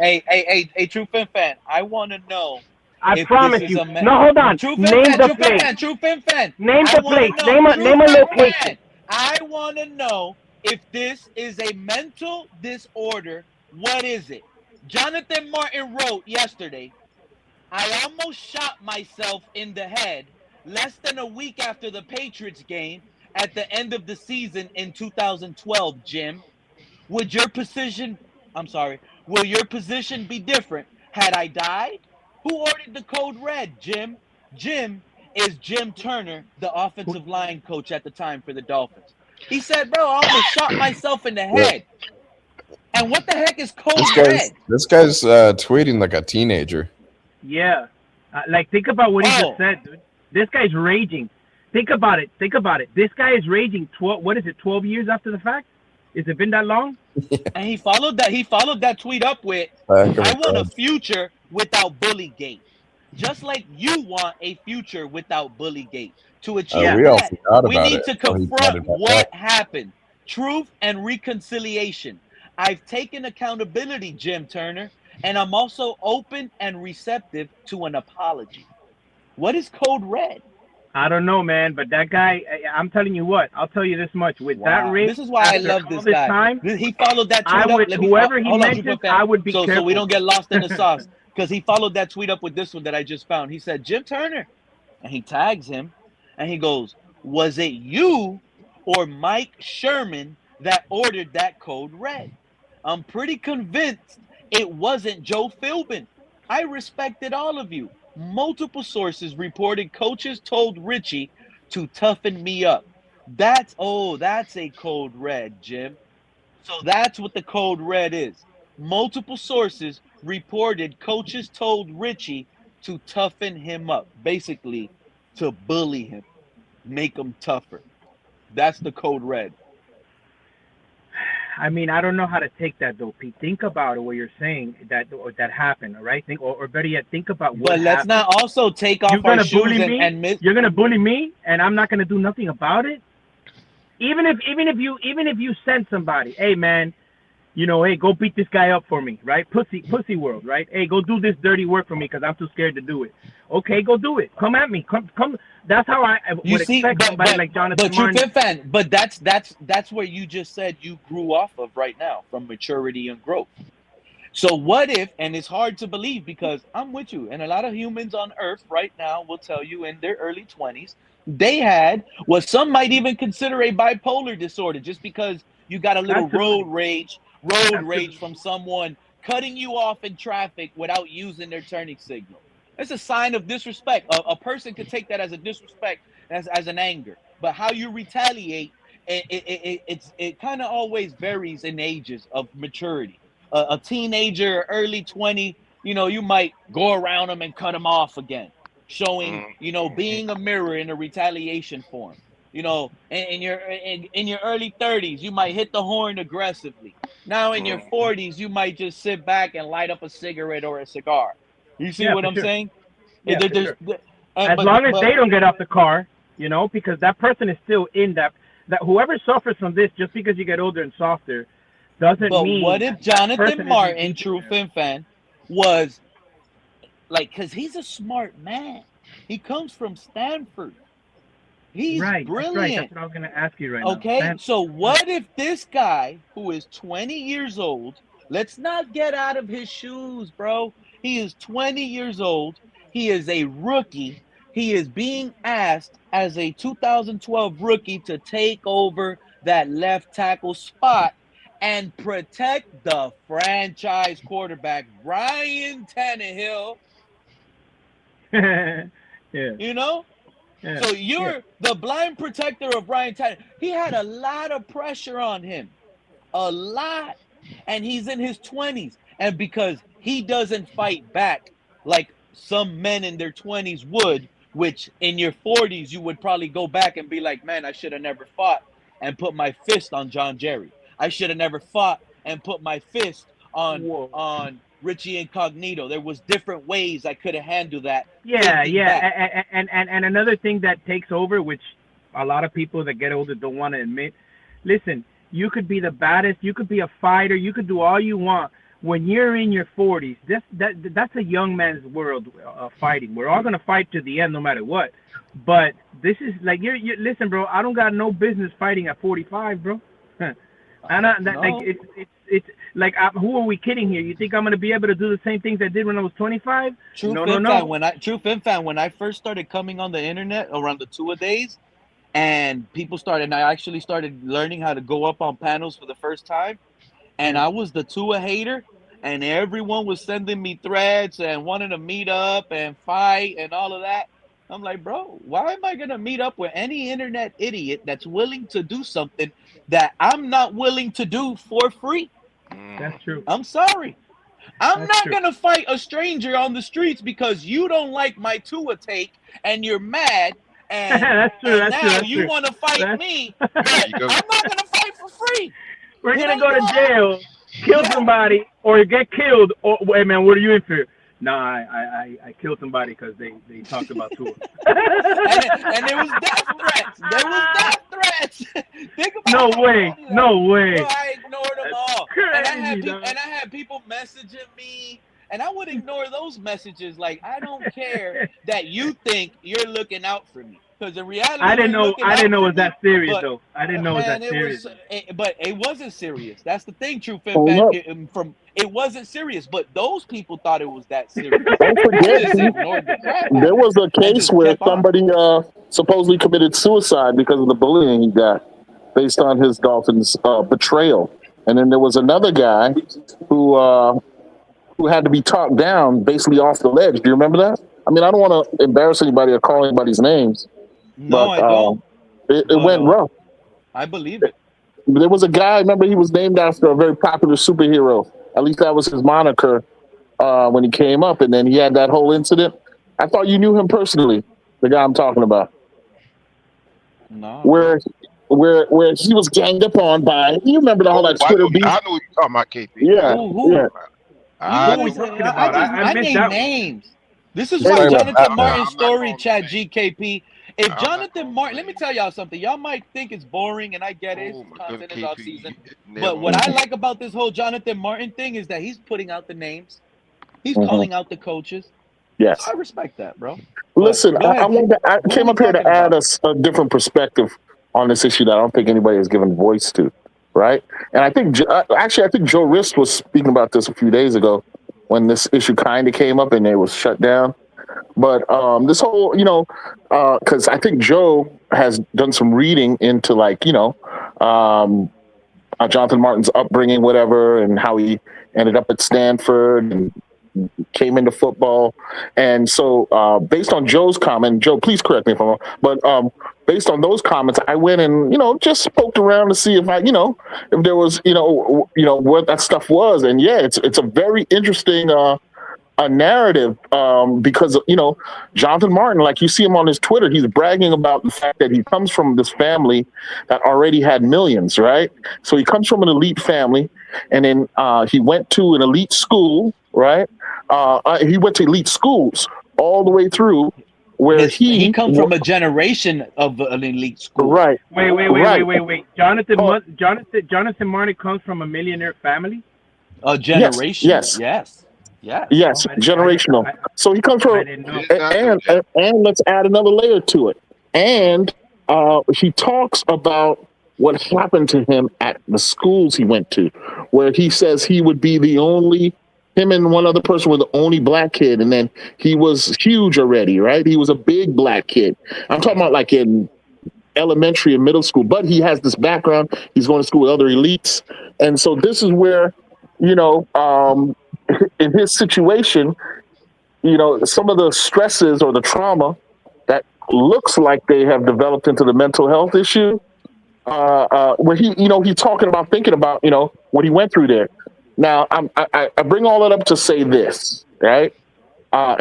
S1: True Fin Fan. I want to know
S4: I
S1: if this
S4: promise
S1: is
S4: you.
S1: a man.
S4: No, hold on.
S1: True Fin
S4: Name
S1: Fan,
S4: the
S1: True Fin
S4: place.
S1: Fan, True Fin Fan.
S4: Name
S1: I
S4: the
S1: want to
S4: place.
S1: know,
S4: Name a
S1: True
S4: name a
S1: Fin
S4: location.
S1: Fan. I want to know if this is a mental disorder. What is it? Jonathan Martin wrote yesterday, I almost shot myself in the head less than a week after the Patriots game at the end of the season in 2012, Jim. Would your position, I'm sorry, will your position be different had I died? Who ordered the code red, Jim? Jim is Jim Turner, the offensive line coach at the time for the Dolphins. He said, bro, I almost shot myself in the
S3: yeah,
S1: head. And what the heck is
S3: this
S1: code
S3: guy's
S1: red?
S3: this guy's tweeting like a teenager.
S4: Yeah. Like, think about what he just
S1: Oh,
S4: said, dude. This guy's raging. Think about it. Think about it. This guy is raging. 12. What is it? 12 years after the fact? Has it been that long?
S1: and he followed that. He followed that tweet up with,
S3: Back of
S1: "I
S3: a
S1: want a
S3: grudge.
S1: future without Bullygate, just like you want a future without Bullygate. To achieve
S4: Yeah.
S3: We all
S1: that,
S3: forgot
S1: we
S3: about
S1: need
S3: it
S1: to
S3: until he brought
S1: confront
S3: it back
S1: what
S3: up.
S1: happened, truth and reconciliation. I've taken accountability, Jim Turner, and I'm also open and receptive to an apology. What is Code Red?
S4: I don't know, man, but that guy, I'm telling you what. I'll tell you this much. With that
S1: Wow,
S4: rage,
S1: this is why I
S4: after
S1: love
S4: all
S1: this
S4: this
S1: guy.
S4: time,
S1: He followed that
S4: I
S1: tweet up.
S4: would,
S1: Let me
S4: whoever he
S1: hold on, True
S4: mentions,
S1: Fan.
S4: I would be
S1: So we
S4: careful.
S1: don't get lost in the sauce, because he followed that tweet up with this one that I just found. He said, Jim Turner, And he tags him, and he goes, "Was it you or Mike Sherman that ordered that code red? I'm pretty convinced it wasn't Joe Philbin. I respected all of you. Multiple sources reported coaches told Richie to toughen me up. That's a code red, Jim. So that's what the code red is. Multiple sources reported coaches told Richie to toughen him up, basically to bully him, make him tougher. That's the code red.
S4: I mean, I don't know how to take that though, Pete. Think about it, what you're saying that happened, all right? Or better yet, think about what
S1: But let's
S4: happened.
S1: not also take
S4: You're
S1: off our
S4: gonna
S1: shoes
S4: bully me.
S1: and miss.
S4: You're gonna bully me, and I'm not gonna do nothing about it. Even if you send somebody, hey man, hey, go beat this guy up for me, right? Pussy world, right? Hey, go do this dirty work for me because I'm too scared to do it. Okay, go do it. Come at me. Come. That's how I
S1: You
S4: would
S1: see,
S4: expect somebody like Jonathan
S1: true
S4: Martin.
S1: fit fan. But that's where you just said you grew off of right now from maturity and growth. So what if, and it's hard to believe because I'm with you, and a lot of humans on earth right now will tell you in their early 20s, they had what some might even consider a bipolar disorder just because you got a little
S4: Absolutely.
S1: road rage
S4: Absolutely.
S1: from someone cutting you off in traffic without using their turning signal. It's a sign of disrespect. A person could take that as a disrespect, as an anger. But how you retaliate, it kind of always varies in ages of maturity. A teenager, early 20, you might go around them and cut them off again, showing,
S2: Mm-hmm.
S1: being a mirror in a retaliation form. In your early 30s, you might hit the horn aggressively. Now in your
S2: Mm-hmm.
S1: 40s, you might just sit back and light up a cigarette or a cigar. You see
S4: Yeah,
S1: what
S4: for
S1: I'm
S4: sure.
S1: saying?
S4: Yeah, for
S1: There's,
S4: sure. As long as
S1: but
S4: they don't get off the car, because that person is still in that whoever suffers from this, just because you get older and softer, doesn't
S1: but what
S4: mean
S1: if
S4: that
S1: Jonathan
S4: person isn't
S1: Martin,
S4: deep in
S1: true
S4: there.
S1: Fin fan, was like, because he's a smart man. He comes from Stanford. He's
S4: Right, that's right. That's
S1: brilliant.
S4: what I was gonna ask you right now.
S1: Okay,
S4: Stanford,
S1: so
S4: that's right.
S1: what if this guy who is 20 years old, let's not get out of his shoes, bro. He is 20 years old. He is a rookie. He is being asked as a 2012 rookie to take over that left tackle spot and protect the franchise quarterback, Ryan Tannehill,
S4: Yeah,
S1: you know?
S4: yeah,
S1: So
S4: yeah.
S1: you're the blind protector of Ryan Tannehill. He had a lot of pressure on him, a lot, and he's in his 20s. And because he doesn't fight back like some men in their 20s would, which in your 40s you would probably go back and be like, man, I should have never fought and put my fist on John Jerry. I should have never fought and put my fist on
S4: Whoa.
S1: Richie Incognito. There was different ways I could have handled that
S4: Yeah,
S1: thinking
S4: yeah,
S1: back.
S4: and another thing that takes over, which a lot of people that get older don't want to admit. Listen, you could be the baddest, you could be a fighter, you could do all you want. When you're in your 40s, that's a young man's world, fighting. We're all gonna fight to the end, no matter what. But this is like you listen, bro. I don't got no business fighting at 45, bro. And that like
S1: No,
S4: it's like who are we kidding here? You think I'm gonna be able to do the same things I did when I was 25?
S1: True
S4: No, no,
S1: Fin fan.
S4: no.
S1: When I first started coming on the internet around the 2 a days, and people started, I actually started learning how to go up on panels for the first time, and
S4: Yeah.
S1: I was the Tua hater, and everyone was sending me threads and wanting to meet up and fight and all of that. I'm like, bro, why am I gonna meet up with any internet idiot that's willing to do something that I'm not willing to do for free?
S4: That's true.
S1: I'm sorry. I'm
S4: That's
S1: not
S4: true.
S1: gonna fight a stranger on the streets because you don't like my Tua take and you're mad and
S4: That's true.
S1: and
S4: That's true.
S1: now
S4: That's
S1: you
S4: true.
S1: want to fight
S4: That's
S1: me,
S2: There
S1: but
S2: you go.
S1: I'm not gonna fight for free.
S4: We're
S1: You
S4: gonna
S1: don't
S4: go to
S1: know?
S4: jail, kill
S1: Yeah.
S4: somebody, or get killed. Or wait, man, what are you in for? Nah, I killed somebody because they talked about tour.
S1: And there was death threats. There was death threats. Think about
S4: No
S1: how
S4: way.
S1: funny that.
S4: No
S1: Bro,
S4: way.
S1: I ignored them
S4: That's
S1: all.
S4: crazy, dog.
S1: And I had people messaging me, and I would ignore those messages like, I don't care that you think you're looking out for me. Because in reality,
S4: I didn't
S1: you
S4: know.
S1: looking
S4: I
S1: out
S4: didn't know
S1: for
S4: it was
S1: me,
S4: that serious
S1: but
S4: though. I didn't know it was that
S1: man,
S4: serious.
S1: but it wasn't serious. That's the thing, True Fin
S5: Hold
S1: Fan.
S5: up.
S1: It wasn't serious, but those people thought it was that serious.
S5: Don't
S1: I
S5: forget,
S1: just ignored the crap
S5: there
S1: out of
S5: was
S1: it
S5: a
S1: and
S5: case
S1: just
S5: where
S1: kept on.
S5: somebody supposedly committed suicide because of the bullying he got based on his Dolphins betrayal. And then there was another guy who uh, who had to be talked down basically off the ledge. Do you remember that? I mean, I don't want to embarrass anybody or call anybody's names,
S1: No,
S5: but
S1: I don't.
S5: it
S1: But
S5: went rough.
S1: I believe it.
S5: There was a guy, remember, he was named after a very popular superhero. At least that was his moniker when he came up. And then he had that whole incident. I thought you knew him personally, the guy I'm talking about,
S1: No, bro.
S5: where where he was ganged up on by. You remember the whole
S2: Oh,
S5: that Twitter beef?
S2: I know what you're talking about, KP. I
S5: Yeah,
S2: know
S1: Who?
S2: what you're
S5: yeah.
S2: talking about.
S1: You
S2: I
S4: Who are we
S2: know
S1: always.
S2: what
S4: talking
S2: you're
S4: about?
S2: talking about.
S1: I
S4: missed
S1: name
S4: that one.
S1: names. This is
S3: He's
S1: why
S3: talking about
S1: Jonathan
S3: Batman.
S1: Martin's
S2: I'm not
S1: story,
S2: calling no
S1: Chad
S2: names.
S1: GKP. If
S2: I'm not
S1: Jonathan
S2: calling no
S1: Martin, let me
S2: names.
S1: tell y'all something. Y'all might think it's boring, and I get it.
S2: Oh
S1: It's
S2: my goodness,
S1: content is off
S2: KP,
S1: season.
S2: never
S1: But what I
S5: Mhm,
S1: like about this whole Jonathan Martin thing is that he's putting out the names. He's
S5: mhm.
S1: calling out the coaches. So I
S5: Yes.
S1: respect that, bro. But
S5: Listen,
S1: go
S5: I
S1: ahead.
S5: wanted I
S1: Who are
S5: came
S1: we
S5: up here
S1: talking
S5: to add
S1: about?
S5: a different perspective on this issue that I don't think anybody has given voice to, right? And I think actually I think Joe Rist was speaking about this a few days ago when this issue kind of came up and it was shut down. But this whole, because I think Joe has done some reading into like, um, Jonathan Martin's upbringing, whatever, and how he ended up at Stanford and came into football. And so, based on Joe's comment, Joe, please correct me if I'm wrong, but based on those comments, I went and just poked around to see if if there was what that stuff was. And yeah, it's a very interesting a narrative because Jonathan Martin, like you see him on his Twitter, he's bragging about the fact that he comes from this family that already had millions, right? So he comes from an elite family, and then he went to an elite school, right? He went to elite schools all the way through, where
S1: He comes from a generation of an elite school.
S5: right, right,
S4: Wait.
S5: oh,
S4: Jonathan Martin comes from a millionaire family.
S1: A
S5: yes,
S1: generation.
S5: yes,
S1: Yes. Yes.
S5: yes, generational. So he comes
S4: I
S5: from,
S4: didn't
S2: I
S4: know.
S2: did not know that.
S5: and let's add another layer to it.
S2: Mm.
S5: And he talks about what happened to him at the schools he went to, where he says he would be the only, him and one other person were the only black kid. And then he was huge already, right? He was a big black kid. I'm talking about like in elementary and middle school, but he has this background. He's going to school with other elites. And so this is where, you know, um, in his situation, some of the stresses or the trauma that looks like they have developed into the mental health issue, where he's talking about thinking about, what he went through there. Now, I bring all that up to say this, right?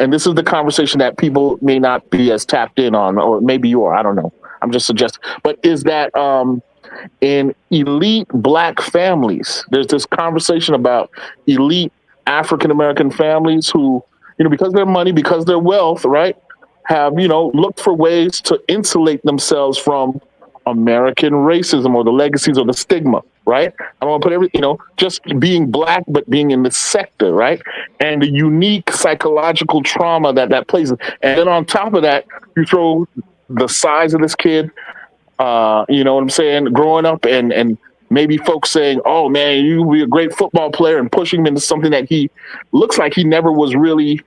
S5: And this is the conversation that people may not be as tapped in on, or maybe you are. I don't know. I'm just suggesting. But is that in elite black families, there's this conversation about elite African American families who, because of their money, because of their wealth, right, have, looked for ways to insulate themselves from American racism or the legacies or the stigma, right? I don't want to put just being black, but being in the sector, right? And the unique psychological trauma that plays. And then on top of that, you throw the size of this kid, you know what I'm saying? Growing up and maybe folks saying, "Oh man, you will be a great football player," and pushing him into something that he looks like he never was really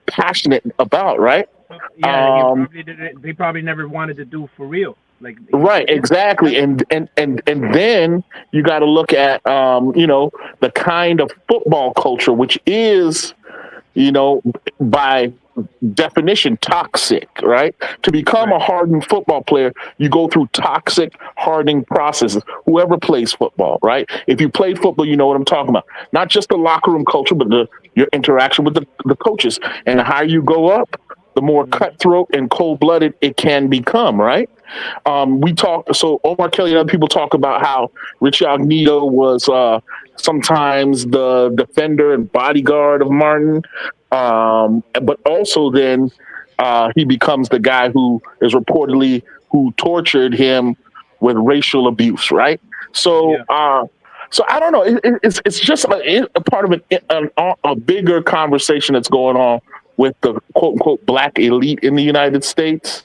S5: passionate about, right?
S4: Yeah, he
S5: Um,
S4: probably didn't. He probably never wanted to do for real. Like,
S5: right,
S4: yeah,
S5: exactly.
S4: that's
S5: And then you got to look at the kind of football culture which is, by definition toxic, right? To become a
S4: right.
S5: hardened football player, you go through toxic hardening processes. Whoever plays football, right? If you play football, you know what I'm talking about. Not just the locker room culture, but your interaction with the coaches. And the higher you go up, the more cutthroat and cold blooded it can become, right? We talk, so Omar Kelly and other people talk about how Richie Agnito was sometimes the defender and bodyguard of Martin, but also then he becomes the guy who is reportedly who tortured him with racial abuse, right? So,
S4: Yeah.
S5: so I don't know. It's just a part of a bigger conversation that's going on with the quote unquote black elite in the United States.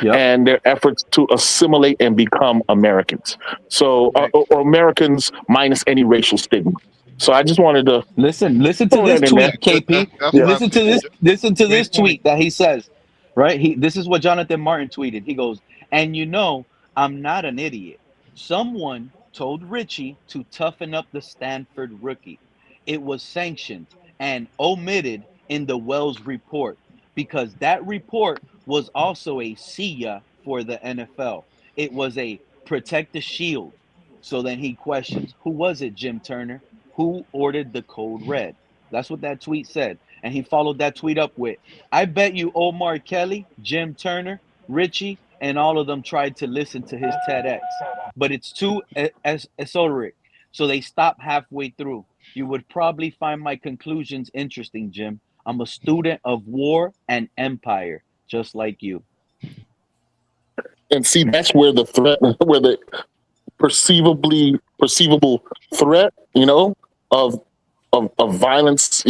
S1: Yep.
S5: and their efforts to assimilate and become Americans. So, or Americans minus any racial stigma. So I just wanted to
S1: Listen to
S5: throw
S1: this
S5: that in there.
S1: tweet, KP.
S2: That's
S5: Yeah.
S2: why I
S1: Listen
S2: said
S1: to this. Listen to
S2: great
S1: this
S2: point.
S1: tweet that he says. Right. This is what Jonathan Martin tweeted. He goes, and I'm not an idiot. Someone told Richie to toughen up the Stanford rookie. It was sanctioned and omitted in the Wells report because that report was also a SIA for the NFL. It was a protect the shield. So then he questions, who was it, Jim Turner? Who ordered the code red? That's what that tweet said. And he followed that tweet up with, I bet you Omar Kelly, Jim Turner, Richie, and all of them tried to listen to his TEDx, but it's too esoteric. So they stopped halfway through. You would probably find my conclusions interesting, Jim. I'm a student of war and empire, just like you.
S5: And see, that's where the threat, where the perceivable threat, of violence,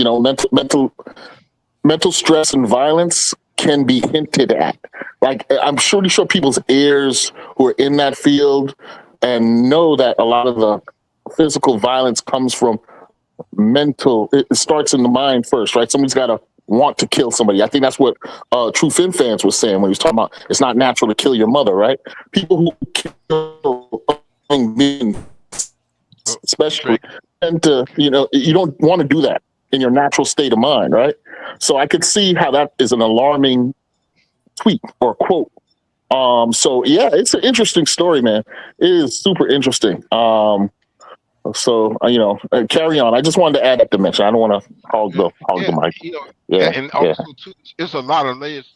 S5: mental stress and violence can be hinted at. Like I'm pretty sure people's ears who are in that field and know that a lot of the physical violence comes from mental. It starts in the mind first, right? Somebody's got to want to kill somebody. I think that's what True Fin Fans was saying when he was talking about it's not natural to kill your mother, right? People who kill especially tend to, you don't want to do that in your natural state of mind, right? So I could see how that is an alarming tweet or quote. So yeah, it's an interesting story, man. It is super interesting. Carry on. I just wanted to add that dimension. I don't want to hog the mic.
S2: And also too, there's a lot of layers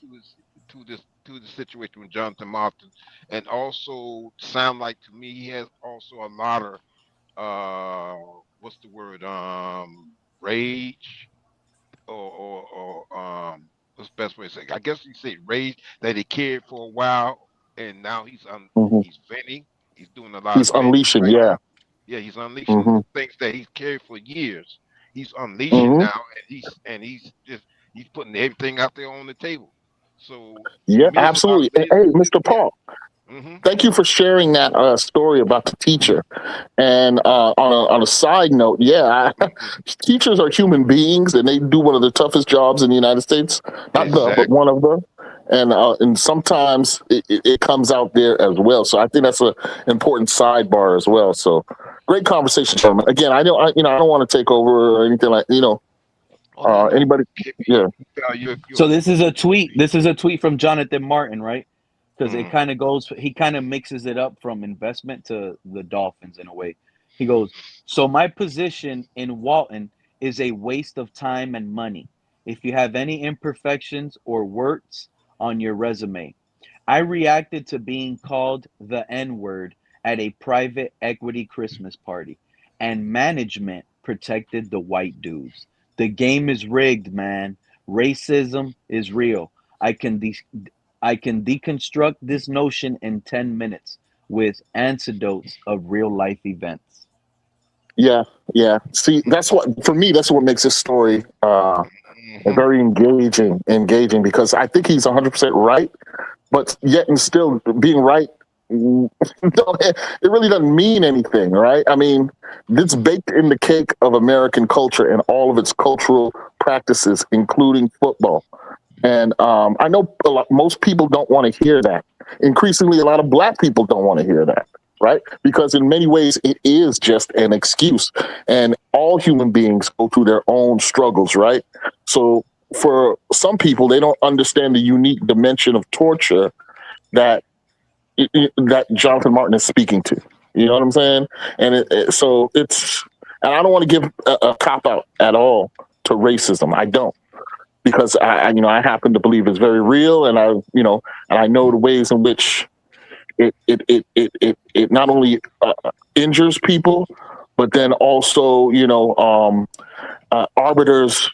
S2: to the situation with Jonathan Martin, and also sound like to me he has also a lot of what's the word, rage or what's the best way to say it? I guess you say rage that he carried for a while, and now he's venting. He's doing a lot
S5: he's
S2: of venting
S5: unleashing,
S2: right
S5: yeah.
S2: now. Yeah, he's unleashing things that he's carried for years. He's unleashing now, and he's putting everything out there on the table. So
S5: yeah,
S2: me,
S5: absolutely. Hey, Mr. Paul, thank you for sharing that story about the teacher. And on a side note, teachers are human beings, and they do one of the toughest jobs in the United States. Not but one of them. And sometimes it comes out there as well. So I think that's an important sidebar as well. So great conversation, gentlemen. Again, I don't want to take over or anything like anybody. Yeah.
S1: So this is a tweet. This is a tweet from Jonathan Martin, right? Because it kind of he kind of mixes it up from investment to the Dolphins in a way. He goes, so my position in Walton is a waste of time and money. If you have any imperfections or warts on your resume, I reacted to being called the N-word at a private equity Christmas party, and management protected the white dudes. The game is rigged, man. Racism is real. I can deconstruct this notion in 10 minutes with anecdotes of real life events.
S5: Yeah. See, that's what makes this story very engaging because I think he's 100% right, but yet and still being right, it really doesn't mean anything, right? I mean, it's baked in the cake of American culture and all of its cultural practices, including football. And I know most people don't want to hear that. Increasingly, a lot of Black people don't want to hear that, right? Because in many ways, it is just an excuse. And all human beings go through their own struggles, right? So for some people, they don't understand the unique dimension of torture that Jonathan Martin is speaking to. You know what I'm saying? And and I don't want to give a cop out at all to racism. I don't. Because I happen to believe it's very real, and I know the ways in which it not only injures people, but then also arbiters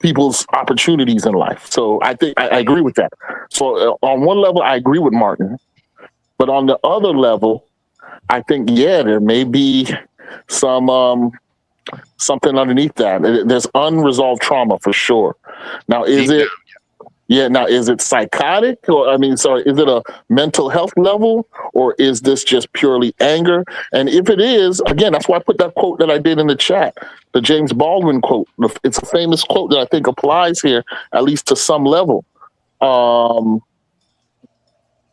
S5: people's opportunities in life. So I think I agree with that. So on one level, I agree with Martin, but on the other level, I think there may be some something underneath that. There's unresolved trauma for sure. Now, is it Yeah, now is it psychotic, or sorry, is it a mental health level, or is this just purely anger? And if it is, again, that's why I put that quote that I did in the chat, the James Baldwin quote. It's a famous quote that I think applies here, at least to some level.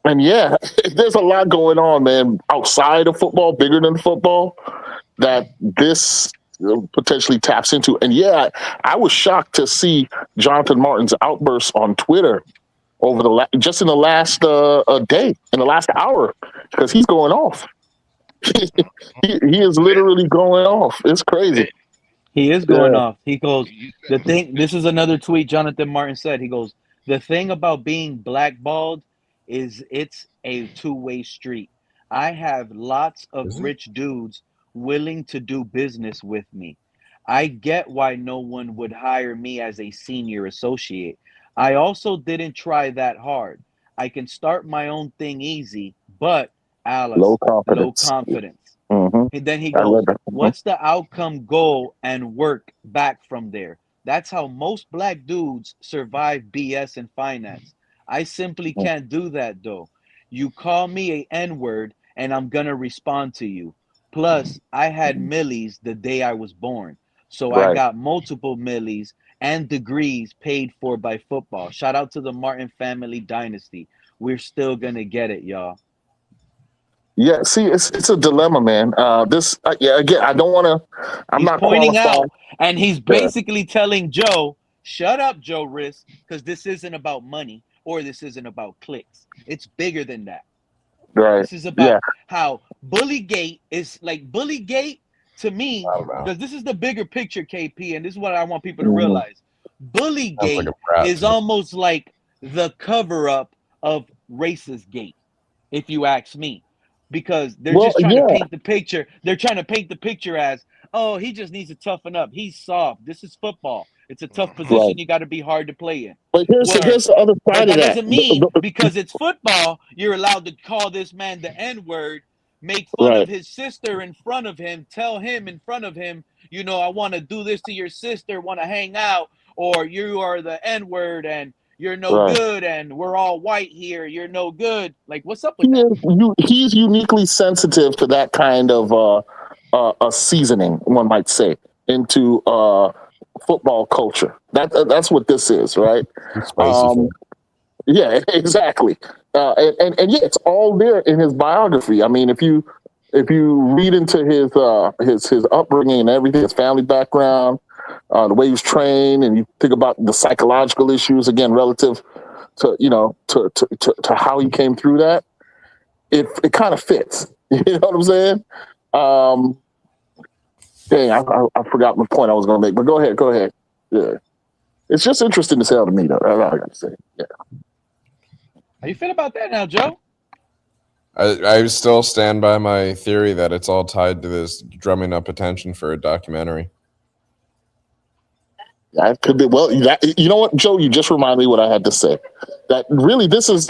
S5: And yeah, there's a lot going on, man, outside of football, bigger than football, that this potentially taps into. And yeah, I was shocked to see Jonathan Martin's outbursts on Twitter over just in the last day, in the last hour, because he's going off. he is literally going off. It's crazy.
S1: He is going off. He goes, this is another tweet Jonathan Martin said. He goes, the thing about being blackballed is it's a two-way street. I have lots of rich dudes willing to do business with me. I get why no one would hire me as a senior associate. I also didn't try that hard. I can start my own thing easy, but Alice,
S5: Low confidence. Mm-hmm.
S1: And then he goes, what's the outcome, goal, and work back from there? That's how most black dudes survive BS and finance. I simply can't do that, though. You call me a N-word, and I'm going to respond to you. Plus, I had millies the day I was born. So I got multiple millies and degrees paid for by football. Shout out to the Martin family dynasty. We're still going to get it, y'all.
S5: Yeah, see, it's a dilemma, man. Again, I don't want to. I'm not
S1: pointing
S5: qualified.
S1: out, and he's basically telling Joe, "Shut up, Joe Riss, because this isn't about money or this isn't about clicks. It's bigger than that.
S5: Right.
S1: This is about how Bullygate is like Bullygate to me, because this is the bigger picture, KP, and this is what I want people to realize. Bullygate is almost like the cover-up of Racist Gate, if you ask me. Because they're just trying to paint the picture. They're trying to paint the picture as, oh, he just needs to toughen up. He's soft. This is football. It's a tough position. You got to be hard to play in.
S5: But here's the other side of that.
S1: That doesn't mean because it's football, you're allowed to call this man the N-word, make fun of his sister in front of him, tell him in front of him, you know, I want to do this to your sister, want to hang out, or you are the N-word and you're no good, and we're all white here. You're no good. Like, what's up with that?
S5: He's uniquely sensitive to that kind of a seasoning, one might say, into football culture. That's what this is, right? Yeah, exactly. And yeah, it's all there in his biography. I mean, if you read into his upbringing and everything, his family background, the way he was trained, and you think about the psychological issues again relative to to how he came through that, it kind of fits. You know what I'm saying? Dang, I forgot my point I was going to make, but go ahead. Yeah, it's just interesting as hell to me, though. That's all I got to say. Yeah.
S1: How you feel about that now, Joe?
S3: I still stand by my theory that it's all tied to this drumming up attention for a documentary.
S5: That could be. Well, you know what, Joe? You just reminded me what I had to say. That really, this is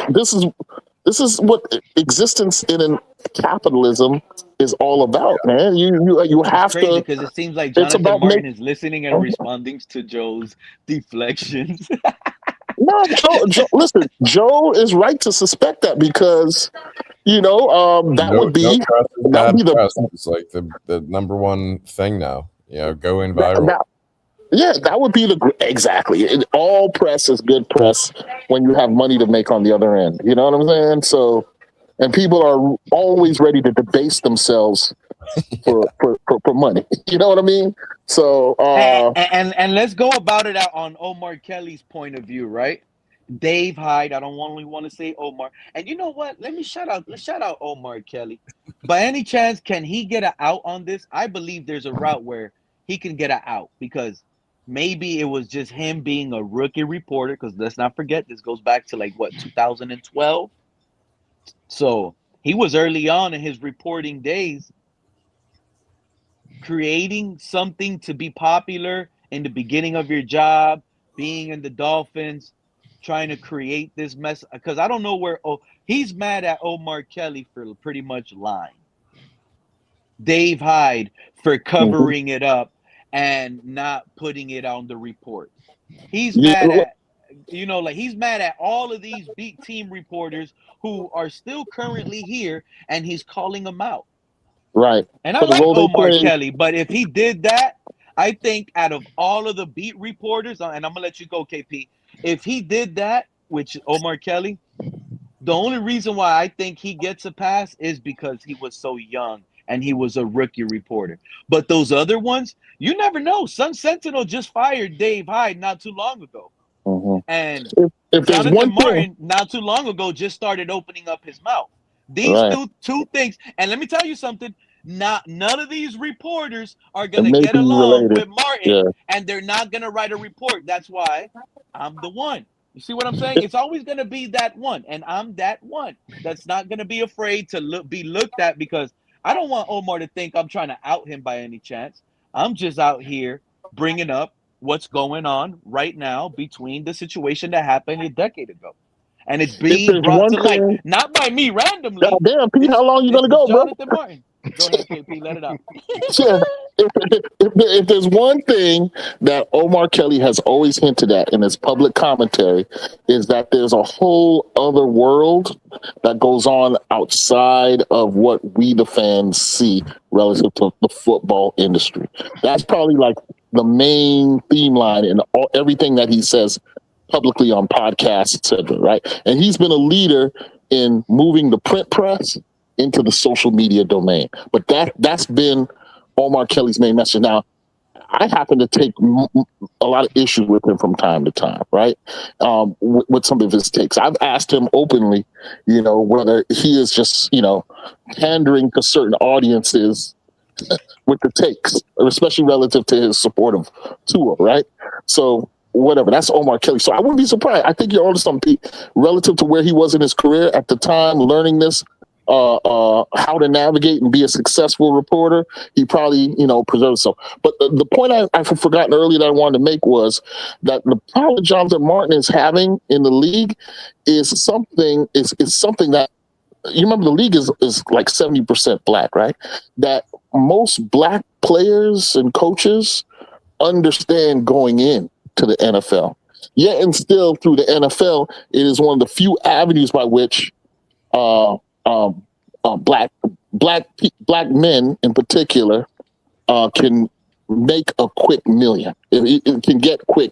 S5: what existence in capitalism is all about, man. You have to,
S1: because it seems like Jonathan Martin is listening and responding to Joe's deflections.
S5: No, Joe, listen, Joe is right to suspect that because that would be
S3: it's like the number one thing now. Going viral.
S5: That would be exactly. All press is good press when you have money to make on the other end. You know what I'm saying? So, and people are always ready to debase themselves for money. You know what I mean? So,
S1: and let's go about it out on Omar Kelly's point of view, right? Dave Hyde. I don't only want to say Omar. And you know what? Let's shout out Omar Kelly. By any chance, can he get an out on this? I believe there's a route where he can get an out because maybe it was just him being a rookie reporter, because let's not forget, this goes back to 2012. So he was early on in his reporting days, creating something to be popular in the beginning of your job, being in the Dolphins, trying to create this mess. Because I don't know where he's mad at Omar Kelly for pretty much lying. Dave Hyde for covering it up and not putting it on the report. He's mad at like he's mad at all of these beat team reporters who are still currently here, and he's calling them out.
S5: Right.
S1: And I
S5: For the
S1: like
S5: role they
S1: Omar
S5: play.
S1: Kelly, but if he did that, I think out of all of the beat reporters, and I'm gonna let you go, KP. If he did that, which Omar Kelly, the only reason why I think he gets a pass is because he was so young and he was a rookie reporter. But those other ones, you never know. Sun Sentinel just fired Dave Hyde not too long ago.
S5: Mhm.
S1: And
S5: If there's
S1: Jonathan
S5: one thing,
S1: Martin not too long ago just started opening up his mouth. These
S5: right,
S1: two things, and let me tell you something. None of these reporters are
S5: it
S1: gonna
S5: may
S1: get
S5: be
S1: along
S5: related.
S1: with Martin,
S5: Yeah.
S1: and they're not gonna write a report. That's why I'm the one. You see what I'm saying? It's always gonna be that one, and I'm that one that's not gonna be afraid to be looked at, because I don't want Omar to think I'm trying to out him by any chance. I'm just out here bringing up what's going on right now between the situation that happened a decade ago. And it's
S5: If
S1: being
S5: there's
S1: brought
S5: one
S1: to light,
S5: thing,
S1: not by me randomly.
S5: goddamn, Pete,
S1: This
S5: how long you
S1: this
S5: gonna
S1: is
S5: go, bro?
S1: Jonathan Martin. Go ahead, KP, let it out.
S5: Yeah. If there's one thing that Omar Kelly has always hinted at in his public commentary, is that there's a whole other world that goes on outside of what we, the fans, see relative to the football industry. That's probably like the main theme line in everything that he says publicly on podcasts, etc. Right? And he's been a leader in moving the print press into the social media domain. But that's been Omar Kelly's main message. Now, I happen to take a lot of issue with him from time to time, right? With some of his takes. I've asked him openly, whether he is just, pandering to certain audiences with the takes, especially relative to his support of Tua, right? So whatever, that's Omar Kelly. So I wouldn't be surprised. I think you're onto something, Pete, relative to where he was in his career at the time, learning this, how to navigate and be a successful reporter. He probably, preserves himself. But the point I've forgotten earlier that I wanted to make was that the power Jonathan Martin is having in the league is something that, you remember the league is like 70% black, right? That most black players and coaches understand going in to the NFL. Yet and still, through the NFL, it is one of the few avenues by which black men in particular can make a quick million. It can get quick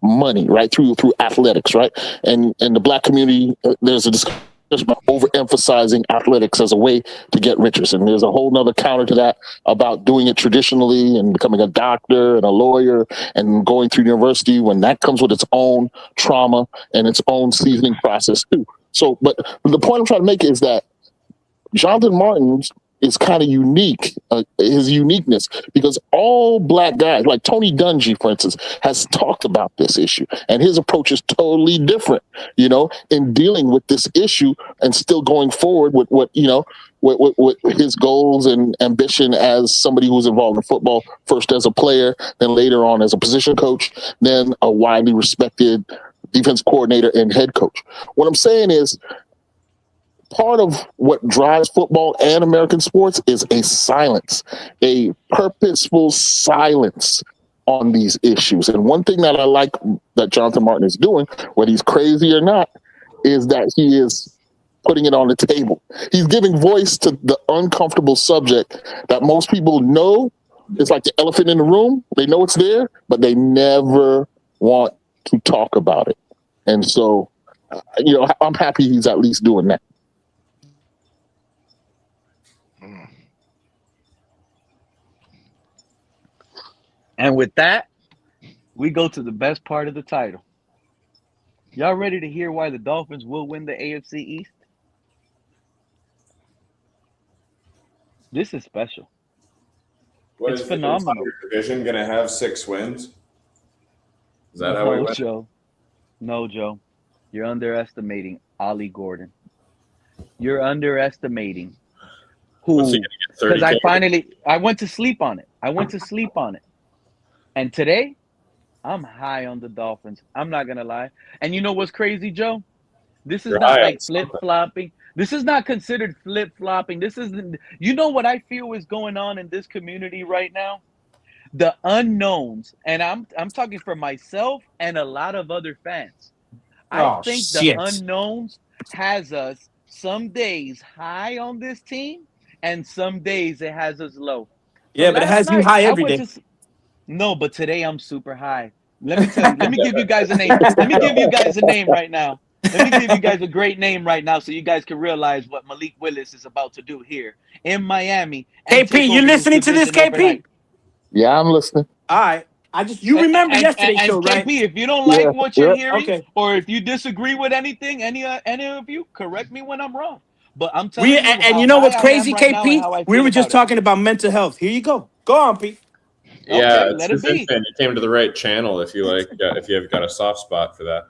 S5: money, right, through athletics, right? And the black community, there's a discussion about overemphasizing athletics as a way to get riches. And there's a whole nother counter to that about doing it traditionally and becoming a doctor and a lawyer and going through university, when that comes with its own trauma and its own seasoning process too. So, but the point I'm trying to make is that Jonathan Martin is kind of unique, his uniqueness, because all black guys, like Tony Dungy, for instance, has talked about this issue, and his approach is totally different, in dealing with this issue and still going forward with with his goals and ambition as somebody who was involved in football, first as a player, then later on as a position coach, then a widely respected defense coordinator and head coach. What I'm saying is, part of what drives football and American sports is a purposeful silence on these issues. And one thing that I like that Jonathan Martin is doing, whether he's crazy or not, is that he is putting it on the table. He's giving voice to the uncomfortable subject that most people know. It's like the elephant in the room. They know it's there, but they never want to talk about it. And so, I'm happy he's at least doing that.
S1: And with that, we go to the best part of the title. Y'all ready to hear why the Dolphins will win the AFC East? This is special. It's phenomenal.
S3: Your division going to have 6 wins? Is that how we win?
S1: Joe. No, Joe. You're underestimating Ollie Gordon. You're underestimating who. Because I went to sleep on it. And today, I'm high on the Dolphins. I'm not going to lie. And you know what's crazy, Joe? This is not like flip-flopping. This is not considered flip-flopping. This isn't. You know what I feel is going on in this community right now? The unknowns, and I'm talking for myself and a lot of other fans. I
S6: Oh
S1: think the
S6: shit.
S1: unknowns has us some days high on this team, and some days it has us low. So
S6: Yeah, but it
S1: last
S6: has you
S1: night
S6: high
S1: I
S6: every
S1: went
S6: day.
S1: to no, but today I'm super high. Let me tell you. Let me give you guys a name. Let me give you guys a name right now. Let me give you guys a great name right now so you guys can realize what Malik Willis is about to do here in Miami and
S6: KP,
S1: take
S6: you
S1: over this
S6: listening to this,
S1: division overnight.
S6: KP?
S5: Yeah, I'm listening.
S6: All right. You remember yesterday's
S1: And
S6: show, right?
S1: KP, if you don't
S5: Yeah,
S1: like what you're
S5: yeah.
S1: hearing
S6: Okay.
S1: or if you disagree with anything, any of you, correct me when I'm wrong. But I'm
S6: We
S1: telling you
S6: and
S1: how
S6: you know
S1: high
S6: what's
S1: I am
S6: crazy,
S1: right now and
S6: KP?
S1: how I
S6: We
S1: feel
S6: were just
S1: about it.
S6: talking about mental health. Here you go. Go on, Pete.
S3: Yeah,
S1: Okay, let
S3: true
S1: it
S3: Fin
S1: be.
S3: fan. You came to the right channel if you like. If you've got a soft spot for that.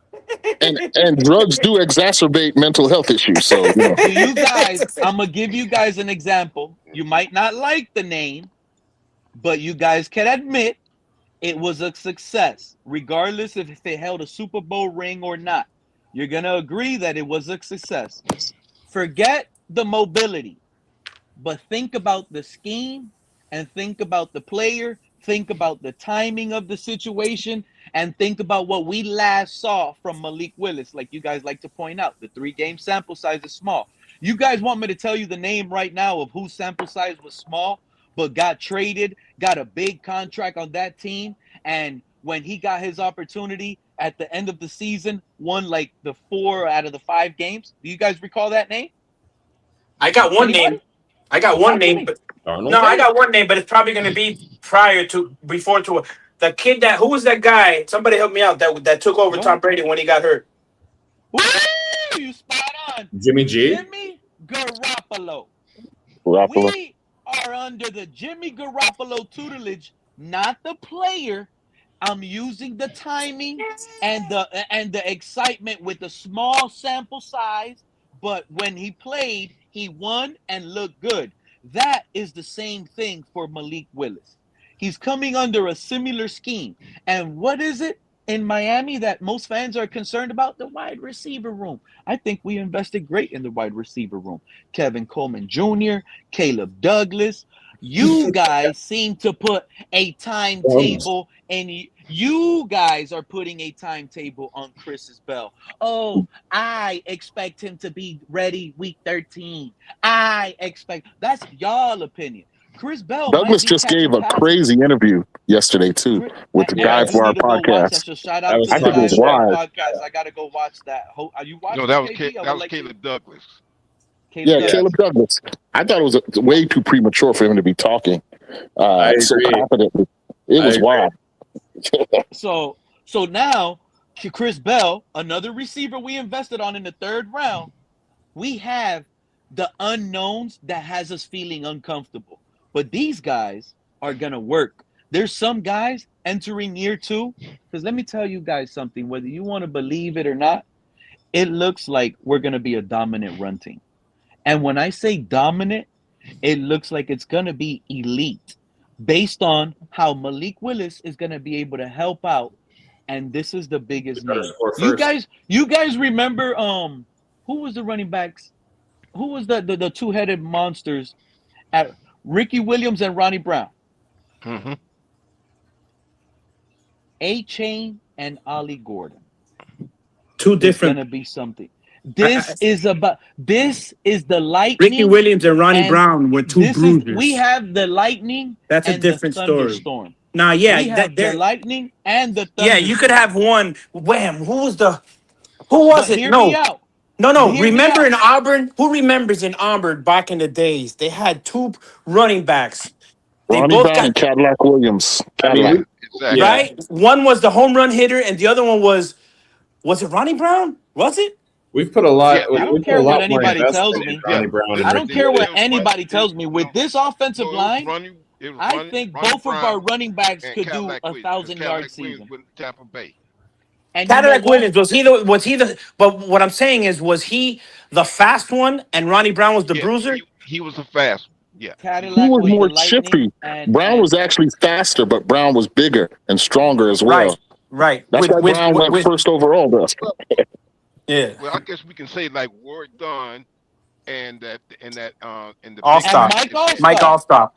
S5: And drugs do exacerbate mental health issues. So
S1: Do you guys, I'm going to give you guys an example. You might not like the name, but you guys can admit it was a success, regardless if it held a Super Bowl ring or not. You're going to agree that it was a success. Forget the mobility, but think about the scheme and think about the player, think about the timing of the situation, and think about what we last saw from Malik Willis. Like you guys like to point out, the 3-game sample size is small. You guys want me to tell you the name right now of whose sample size was small, but got traded, got a big contract on that team, and when he got his opportunity at the end of the season, won like the 4 out of the 5 games? Do you guys recall that name?
S6: I got one
S1: Anybody?
S6: name. I got one
S1: Talk to
S6: name,
S1: me.
S6: but
S3: Arnold.
S6: no, I
S1: Say it.
S6: got one name, but it's probably going to be prior to, before to the kid that who was that guy? Somebody help me out that took over
S1: Go
S6: Tom
S1: ahead.
S6: Brady when he got hurt.
S1: Woo! You spot on.
S3: Jimmy G.
S1: Jimmy Garoppolo.
S5: Garoppolo.
S1: We are under the Jimmy Garoppolo tutelage, not the player. I'm using the timing and the excitement with the small sample size, but when he played, he won and looked good. That is the same thing for Malik Willis. He's coming under a similar scheme. And what is it in Miami that most fans are concerned about? The wide receiver room. I think we invested great in the wide receiver room. Kevin Coleman Jr., Caleb Douglas. You guys seem to put a timetable, and you guys are putting a timetable on Chris's Bell. Oh, I expect him to be ready week 13. I expect that's y'all opinion. Chris Bell might
S5: Douglas
S1: be
S5: just gave
S1: catching
S5: a
S1: passes.
S5: crazy interview yesterday too with the
S1: And I
S3: Yeah,
S5: guy
S1: do
S5: for our
S1: need to go watch that.
S5: podcast.
S1: So shout
S3: that
S1: out
S3: was
S1: to
S5: I
S1: the
S5: think it
S3: fun.
S5: was
S1: guys for our
S5: live.
S1: podcast. I gotta go watch that. Are you
S2: No,
S1: watching
S2: that
S1: it,
S2: was
S1: KP? I
S2: that
S1: would
S2: was
S1: like to.
S2: Caleb Douglas.
S1: Caleb
S5: Yeah,
S3: Yeah,
S1: Douglas.
S5: Caleb Douglas. I thought it was way too premature for him to be talking
S3: I
S5: so
S3: agree.
S5: confidently. It
S3: I
S5: was
S3: agree.
S5: wild.
S1: So now Chris Bell, another receiver we invested on in the 3rd round, we have the unknowns that has us feeling uncomfortable. But these guys are gonna work. There's some guys entering year 2. Because let me tell you guys something, whether you want to believe it or not, it looks like we're gonna be a dominant run team. And when I say dominant, it looks like it's gonna be elite based on how Malik Willis is gonna be able to help out. And this is the
S3: We
S1: biggest
S3: better
S1: name.
S3: score
S1: You
S3: first.
S1: guys, you guys remember who was the running backs? Who was the two-headed monsters at Ricky Williams and Ronnie Brown?
S2: Mm-hmm.
S1: A Chain and Ollie Gordon
S6: Two
S1: is
S6: different.
S1: gonna be something.
S6: I,
S1: This is the
S6: Ricky
S1: lightning,
S6: Williams and Ronnie
S1: and
S6: Brown were two
S1: we
S6: bruisers.
S1: have the lightning
S6: That's a
S1: and the
S6: different story.
S1: thunderstorm.
S6: Nah, yeah,
S1: We
S6: that
S1: have the
S6: there.
S1: lightning and the
S6: Yeah, you could
S1: thunderstorm.
S6: have one. Wham! Who was the? Who was
S1: But
S6: it?
S1: hear me
S6: No,
S1: out.
S6: no.
S1: Hear me
S6: Remember
S1: out.
S6: in Auburn? Who remembers in Auburn back in the days? They had two running backs. They
S5: Ronnie
S6: both
S5: Brown
S6: got
S5: and Cadillac Williams.
S3: I mean,
S5: Cadillac.
S2: Exactly.
S3: yeah,
S6: right. One was the home run hitter, and the other one was it Ronnie Brown? Was it?
S3: we've put a
S2: Yeah,
S3: lot.
S1: I don't
S3: We've put a
S1: care what
S3: lot more
S1: anybody tells
S3: investment in
S1: me.
S2: yeah.
S3: Ronnie Brown
S2: It,
S3: and
S1: I don't
S3: Ricky
S1: care
S2: it
S1: what
S3: Williams.
S2: was run.
S1: anybody tells me. With
S2: No,
S1: this offensive
S2: no. It was
S1: line,
S2: running. It was
S1: I
S2: running.
S1: think
S2: Ronnie
S1: both of our
S2: Brown
S1: running backs
S2: and
S1: could do
S2: Cadillac
S1: a
S2: Williams, because
S1: 1,000-yard
S2: Cadillac Williams
S1: season.
S2: went to Tampa Bay.
S1: And you know
S6: Cadillac
S1: what?
S6: Williams was he the? But what I'm saying is, was he the fast one, and Ronnie Brown was the
S2: Yeah,
S6: bruiser?
S2: he was a fast one. Yeah, he was
S5: Who
S2: a
S1: Cadillac
S5: was
S1: was
S2: speed.
S1: the
S5: more
S1: lightning,
S5: shifty?
S1: and
S5: Brown was actually faster, but Brown was bigger and stronger as
S6: Right,
S5: well.
S6: right.
S5: That's why Brown went first overall, though.
S6: Yeah.
S2: Well, I guess we can say like Ward Dunn and that and the
S6: All
S2: big
S1: and
S6: stop.
S2: back
S1: Mike
S2: in the
S6: Mike
S2: secondary.
S1: Allstott.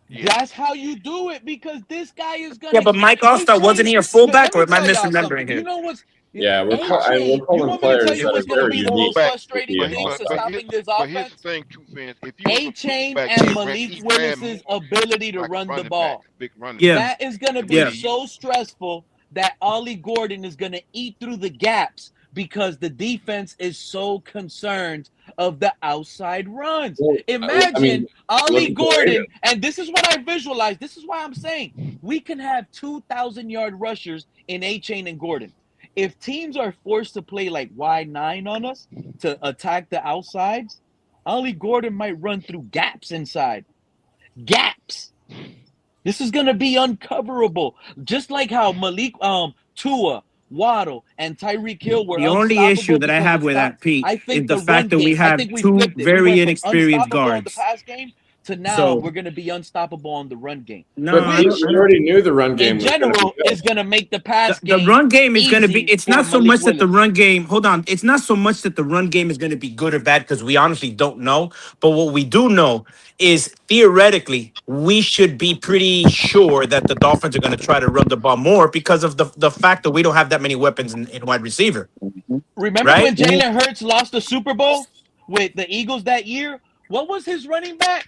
S6: Allstott.
S2: Yeah.
S1: That's how you do it because this guy is gonna.
S6: Yeah, but Mike Allstar, wasn't he a fullback, or am I misremembering
S1: You
S6: here?
S1: know what's
S3: Yeah, we're
S1: A-Chain? You
S3: calling
S1: want me to tell
S3: players
S1: you
S3: that
S1: what's
S3: are
S1: gonna
S3: very
S1: be the
S3: unique.
S1: most
S2: Fullback,
S1: frustrating
S3: Yeah,
S1: thing to
S2: but
S1: stopping this
S2: here's the
S1: offense?
S2: thing, true fans. If you was a
S1: A-Chain
S2: fullback,
S1: and
S2: you
S1: Malik
S2: ran
S1: Willis's
S2: more
S1: ability to
S2: like a
S1: run the
S2: running
S1: ball.
S2: back, a big running
S6: Yeah.
S2: back.
S1: That is going to be
S6: Yeah.
S1: so stressful that Ollie Gordon is going to eat through the gaps because the defense is so concerned of the outside runs.
S3: Well,
S1: Imagine
S3: let
S1: Ollie
S3: me tell you,
S1: Gordon, and this is what I visualize. This is why I'm saying we can have 2,000-yard rushers in A-Chain and Gordon. If teams are forced to play like Y9 on us to attack the outsides, Ollie Gordon might run through gaps inside. Gaps. This is going to be uncoverable. Just like how Malik, Tua, Waddle, and Tyreek Hill were
S6: The only issue
S1: unstoppable
S6: that I
S1: because
S6: have
S1: of
S6: with
S1: stop.
S6: that, Pete,
S1: I
S6: is
S1: think
S6: the
S1: the run
S6: fact that we
S1: game, I
S6: have
S1: think we
S6: two
S1: flipped it. We
S6: very
S1: went from
S6: inexperienced
S1: unstoppable in the
S6: guards.
S1: pass game to now
S6: So
S1: we're going to be unstoppable on the run game.
S6: no,
S3: but
S1: Which,
S3: we already knew the run game
S1: in
S3: was going to be
S1: general,
S3: good.
S1: is going to make the pass
S6: the
S1: game
S6: run game is going to be.
S1: easy
S6: It's
S1: for
S6: not so
S1: Malik
S6: much that the
S1: Willis.
S6: run game. Hold on. It's not so much that the run game is going to be good or bad because we honestly don't know. But what we do know is theoretically we should be pretty sure that the Dolphins are going to try to run the ball more because of the fact that we don't have that many weapons in wide receiver,
S1: Remember
S6: right?
S1: when Jalen Hurts lost the Super Bowl with the Eagles that year? What was his running back?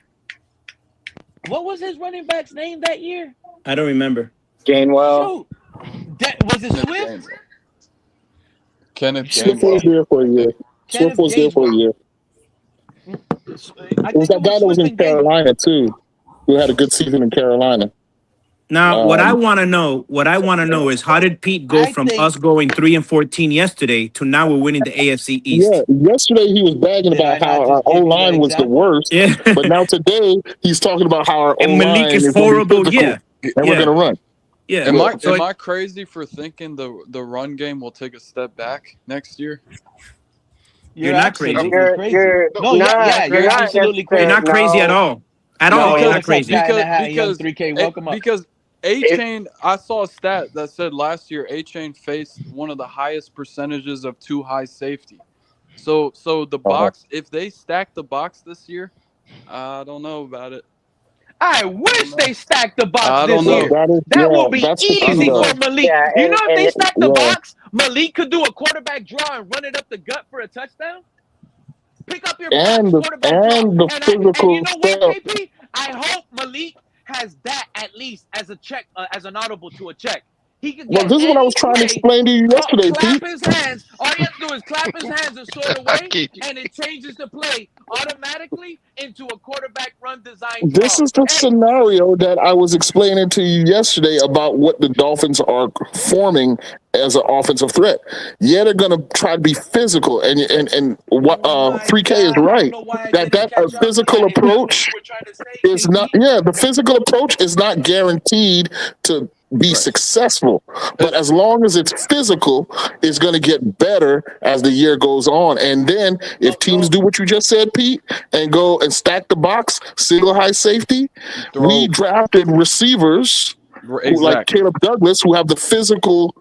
S1: What was his running back's name that year?
S6: I don't remember.
S4: Gainwell.
S1: Shoot. Was it Swift?
S5: Swift
S1: Gainwell.
S5: was there for a year. Swift
S1: Kenneth
S5: was there for a
S1: Gainwell.
S5: year.
S1: I
S5: It was
S1: think
S5: that
S1: it
S5: guy
S1: was
S5: that was
S1: Swift
S5: in
S1: and Gainwell.
S5: Carolina too, who had a good season in Carolina.
S6: Now, what I want to know is how did Pete go
S1: I
S6: from
S1: think.
S6: us going 3-14 yesterday to now we're winning the AFC
S5: Yeah,
S6: East?
S5: yesterday he was bragging
S1: Did I
S5: about
S1: not
S5: how our
S1: just
S5: O
S1: give you the
S5: line was the
S1: example?
S5: worst,
S6: Yeah.
S5: but now today he's talking about how our O
S6: And Malik
S5: line
S6: is
S5: is going to be
S6: horrible.
S5: physical
S6: Yeah.
S5: and we're going to run.
S6: Yeah.
S7: Am I
S6: So
S7: am I crazy for thinking the run game will take a step back next year?
S6: You're not crazy.
S1: absolutely crazy. No,
S2: No,
S1: yeah, you're
S4: not
S1: absolutely
S6: You're
S1: crazy.
S6: not crazy at all. At
S1: Yo,
S6: all. You're not
S1: what's up,
S6: crazy.
S1: guy in the hat? Young
S7: Because
S1: 3K, welcome up.
S7: because A-Chain, I saw a stat that said last year A-Chain faced one of the highest percentages of too high safety. So the box, if they stack the box this year, I don't know about it.
S1: I wish they stacked the box
S7: I
S1: this
S7: don't know.
S1: year. That will be
S5: That's the key
S1: easy
S5: though.
S1: for Malik.
S4: Yeah,
S1: You know, if they stack the
S5: yeah.
S1: box, Malik could do a quarterback draw and run it up the gut for a touchdown. Pick up your
S5: And
S1: box, quarterback draw.
S5: the
S1: And you
S5: physical
S1: know what,
S5: stuff.
S1: KP? I hope Malik has that at least as a check, as an audible to a check. He could
S5: Well,
S1: get
S5: this is what I
S1: any
S5: was trying to
S1: play,
S5: explain to you yesterday,
S1: clap
S5: Pete.
S1: his hands. All you have to do is clap his hands and sort away, and it changes the play automatically into a quarterback run design draw.
S5: This is the scenario that I was explaining to you yesterday about what the Dolphins are forming as an offensive threat. Yeah, they're going to try to be physical, and what 3K is right. That physical approach is not. Yeah, the physical approach is not guaranteed to be successful, but as long as it's physical, it's going to get better as the year goes on. And then if teams do what you just said, Pete, and go and stack the box, single high safety, we drafted receivers who, like Caleb Douglas, who have the physical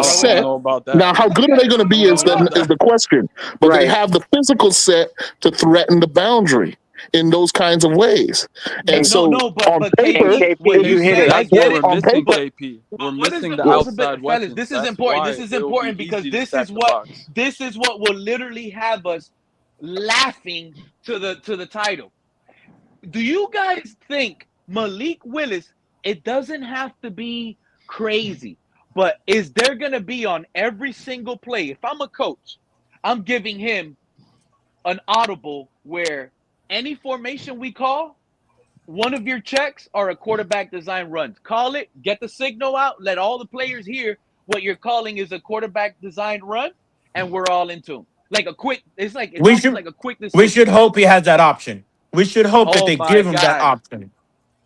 S5: set.
S7: know about that.
S5: Now, how good are they going to be is the question. But they have the physical set to threaten the boundary in those kinds of ways. And on paper,
S4: you hit it.
S7: That's what we're missing, KP. We're missing the outside
S1: fellas,
S7: weapons.
S1: this is
S7: That's
S1: important.
S7: why
S1: This is
S7: it will
S1: important
S7: be
S1: because
S7: easy to
S1: this
S7: stack
S1: is
S7: the
S1: what
S7: box.
S1: will literally have us laughing to the title. Do you guys think Malik Willis? It doesn't have to be crazy, but is there gonna be on every single play? If I'm a coach, I'm giving him an audible where any formation we call, one of your checks are a quarterback design runs. Call it, get the signal out, let all the players hear what you're calling is a quarterback design run, and we're all in tune. Like a quick, it's almost like a quick decision.
S6: We should hope he has that option. We should hope that
S1: Oh
S6: they
S1: my
S6: give him that
S1: God.
S6: option.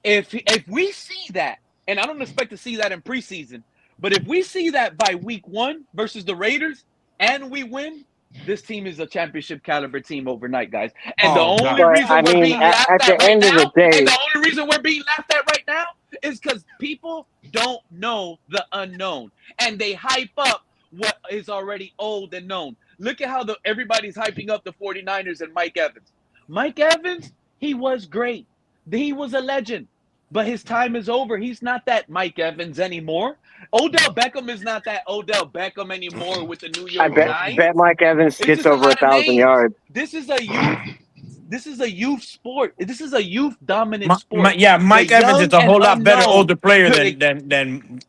S1: If we see that, and I don't expect to see that in preseason, but if we see that by week 1 versus the Raiders and we win, this team is a championship caliber team overnight, guys. And the only reason we're being laughed at right now, and the only reason we're being laughed at right now is because people don't know the unknown, and they hype up what is already old and known. Look at how everybody's hyping up the 49ers and Mike Evans. Mike Evans, he was great. He was a legend. But his time is over. He's not that Mike Evans anymore. Odell Beckham is not that Odell Beckham anymore with the New
S8: I
S1: York
S8: bet
S1: Giants.
S8: Mike Evans
S1: It's
S8: gets
S1: just a
S8: over
S1: lot of
S8: 1,000
S1: names.
S8: yards.
S1: This is a youth. This is a youth sport. This is a youth dominant sport.
S6: Mike Evans is a whole lot better older player than
S1: Caleb
S6: Beckham.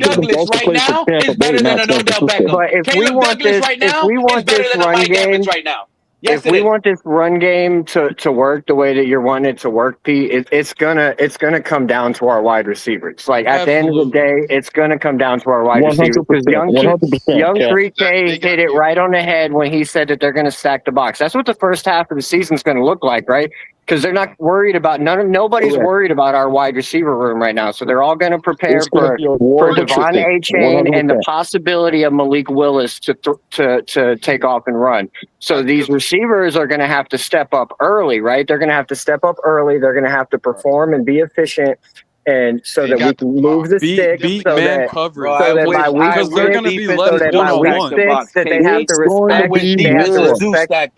S1: Douglas
S5: also
S1: right
S5: plays for
S1: now
S5: Tampa
S1: is
S5: Bay,
S1: better than
S5: not
S1: an
S5: San
S1: Odell
S5: Francisco.
S1: Beckham.
S8: But if we
S1: Caleb
S8: want
S1: Douglas
S8: this,
S1: right now
S8: if we
S1: is
S8: want
S1: better
S8: this
S1: than a
S8: run
S1: Mike Evans
S8: game,
S1: right now. Yes,
S8: if we want this run game to work the way that you're wanting it to work, Pete, it's gonna come down to our wide receivers. Like at the end of the day, it's gonna come down to our wide receivers because
S5: 100%.
S8: young
S5: Cap.
S8: 3K hit it right on the head when he said that they're gonna stack the box. That's what the first half of the season's gonna look like, right? Because they're not worried about nobody's worried about our wide receiver room right now. So they're all going to prepare for Devon A-Chain and the possibility of Malik Willis to take off and run. So these receivers are going to have to step up early, right? They're going to have to step up early. They're going to have to perform and be efficient, and so that we can move the stick.
S7: Beat
S8: So
S7: man
S8: that,
S7: coverage.
S8: so that by week
S7: because they're going to be less
S8: so that by week 6 that they have to respect. They have to respect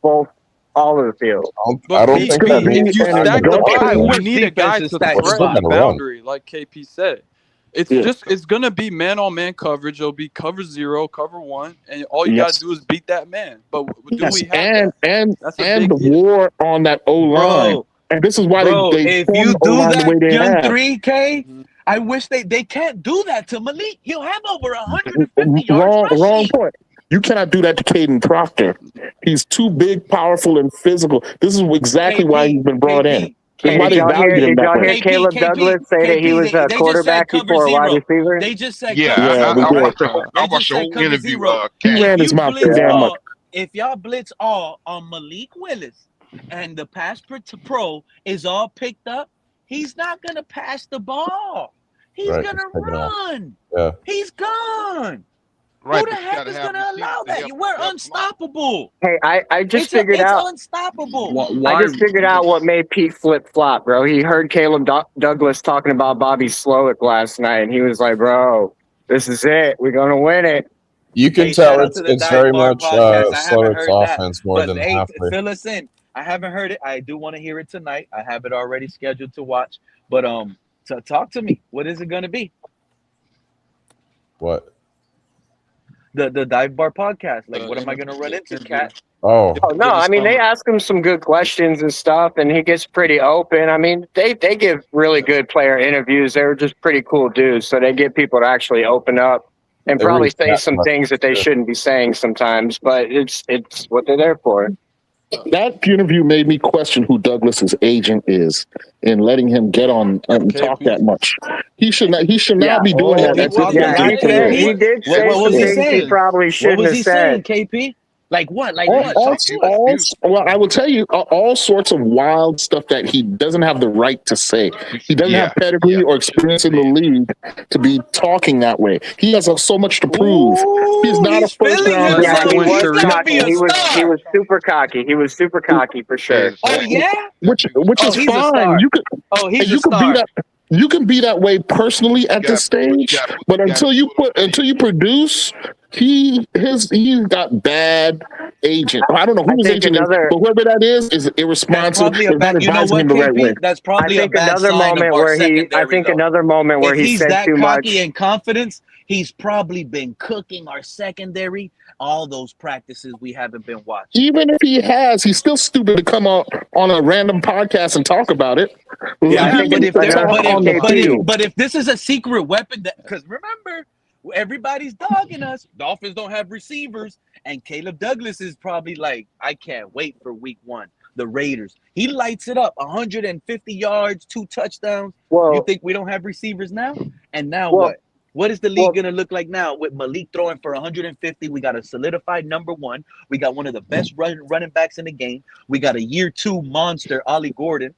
S8: both all of the field.
S3: I don't think that
S7: if you stack the box, we need a guy to
S3: We're still
S7: threaten the
S3: gonna run.
S7: boundary, like KP said. It's gonna be man-on-man coverage. It'll be cover 0, cover 1, and all you gotta do is beat that man. But do we have
S5: and
S7: That's a big
S5: the war on that O line? And this is why they
S1: if you do
S5: O-line the way
S1: that,
S5: they
S1: young
S5: have.
S1: 3K, I wish they can't do that to Malik. He'll have over 150 yards rushing.
S5: Wrong point. You cannot do that to Caden Proctor. He's too big, powerful, and physical. This is exactly why he's been brought in. This is why they valued him
S8: Did
S5: that
S8: y'all
S5: way.
S8: hear Caleb Douglas say that he was a quarterback before a wide receiver?
S1: They just said
S2: I watched the whole interview.
S5: He ran his mouth too damn much.
S1: If y'all blitz all on Malik Willis and the pass pro is all picked up, he's not going to pass the ball. He's going to run.
S3: Yeah.
S1: He's gone.
S2: Right,
S1: Who the heck is going to allow that? We're unstoppable.
S8: Hey, I just figured out.
S1: It's unstoppable.
S8: I just figured out what made Pete flip-flop, bro. He heard Caleb Douglas talking about Bobby Slowick last night, and he was like, bro, this is it. We're going to win it.
S3: You can tell it's very much Slowick's offense more than halfway.
S1: Fill us in. I haven't heard it. I do want to hear it tonight. I have it already scheduled to watch. But talk to me. What is it going to be?
S3: What?
S1: The Dive Bar podcast. Like, what am I going to run into, Cat?
S8: Oh no! I mean, they ask him some good questions and stuff, and he gets pretty open. I mean, they give really good player interviews. They were just pretty cool dudes, so they get people to actually open up and probably say some things that they shouldn't be saying sometimes. But it's what they're there for.
S5: That interview made me question who Douglas's agent is in letting him get on and talk that much. He should not be doing that.
S8: He did say some things he probably shouldn't have said.
S1: KP? Like what?
S5: Well, I will tell you all sorts of wild stuff that he doesn't have the right to say. He doesn't have pedigree or experience in the league to be talking that way. He has so much to prove. He's not a first round guy.
S8: He was super cocky. He was super cocky for sure.
S1: Oh yeah,
S5: which is fine. You can be that way personally at this stage, but until you produce, he's got bad agent. I don't know who his agent is, but whoever that is irresponsible.
S1: You know what, KP? That's probably a bad sign of our secondary.
S8: Another moment where he said too much.
S1: If he's that cocky and confidence, he's probably been cooking our secondary. All those practices we haven't been watching.
S5: Even if he has, he's still stupid to come out on a random podcast and talk about it.
S1: Yeah, but if this is a secret weapon, because remember, everybody's dogging us. Dolphins don't have receivers, and Caleb Douglas is probably like, I can't wait for week 1. The Raiders. He lights it up, 150 yards, 2 touchdowns. You think we don't have receivers now? And now what? What is the league going to look like now with Malik throwing for 150? We got a solidified number 1. We got one of the best running backs in the game. We got a year 2 monster, Ollie Gordon.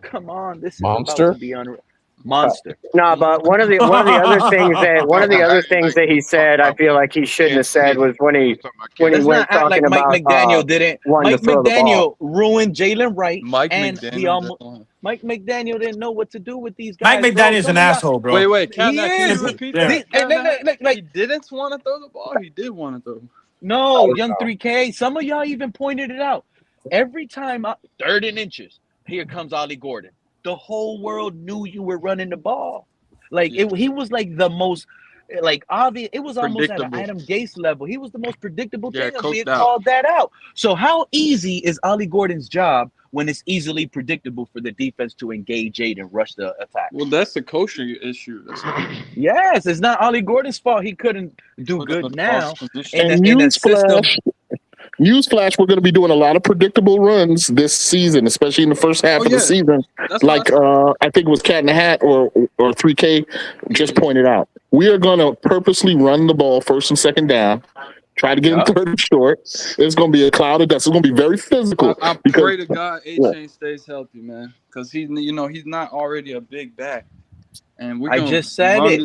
S1: Come on, this is about to be unreal. Monster.
S8: No, but one of the other things that he said, I feel like he shouldn't have said was when he went talking about
S1: Mike McDaniel didn't. Mike McDaniel ruined Jalen Wright. Mike McDaniel didn't know what to do with these guys.
S6: Mike McDaniel's an asshole, bro.
S7: Wait, can you repeat that? He didn't want to throw the ball. He did want to throw.
S1: No, young 3K. Some of y'all even pointed it out. Every time, 3rd and inches, here comes Ollie Gordon. the whole world knew you were running the ball. Like he was like the most like obvious. It was almost at an
S7: Predictable.
S1: Adam Gase level. He was the most predictable
S7: Yeah,
S1: thing of
S7: coached
S1: being
S7: out.
S1: called that out. So how easy is Ollie Gordon's job when it's easily predictable for the defense to engage Jade and rush the attack?
S7: Well, that's the coaching issue. That's
S1: Yes, it's not Ollie Gordon's fault. He couldn't do
S7: put him
S1: good
S7: in
S1: now
S7: false position.
S5: And
S1: in a system.
S5: Newsflash, we're going to be doing a lot of predictable runs this season, especially in the first half
S7: Oh,
S5: of the
S7: yeah.
S5: season.
S7: That's
S5: Like I think it was Cat in the Hat or 3K just pointed out. We are going to purposely run the ball first and second down, try to get him third and short. It's going to be a cloud of dust. It's going to be very physical.
S7: I pray to God A-Chain stays healthy, man, because he's not already a big back. And
S1: I just said it.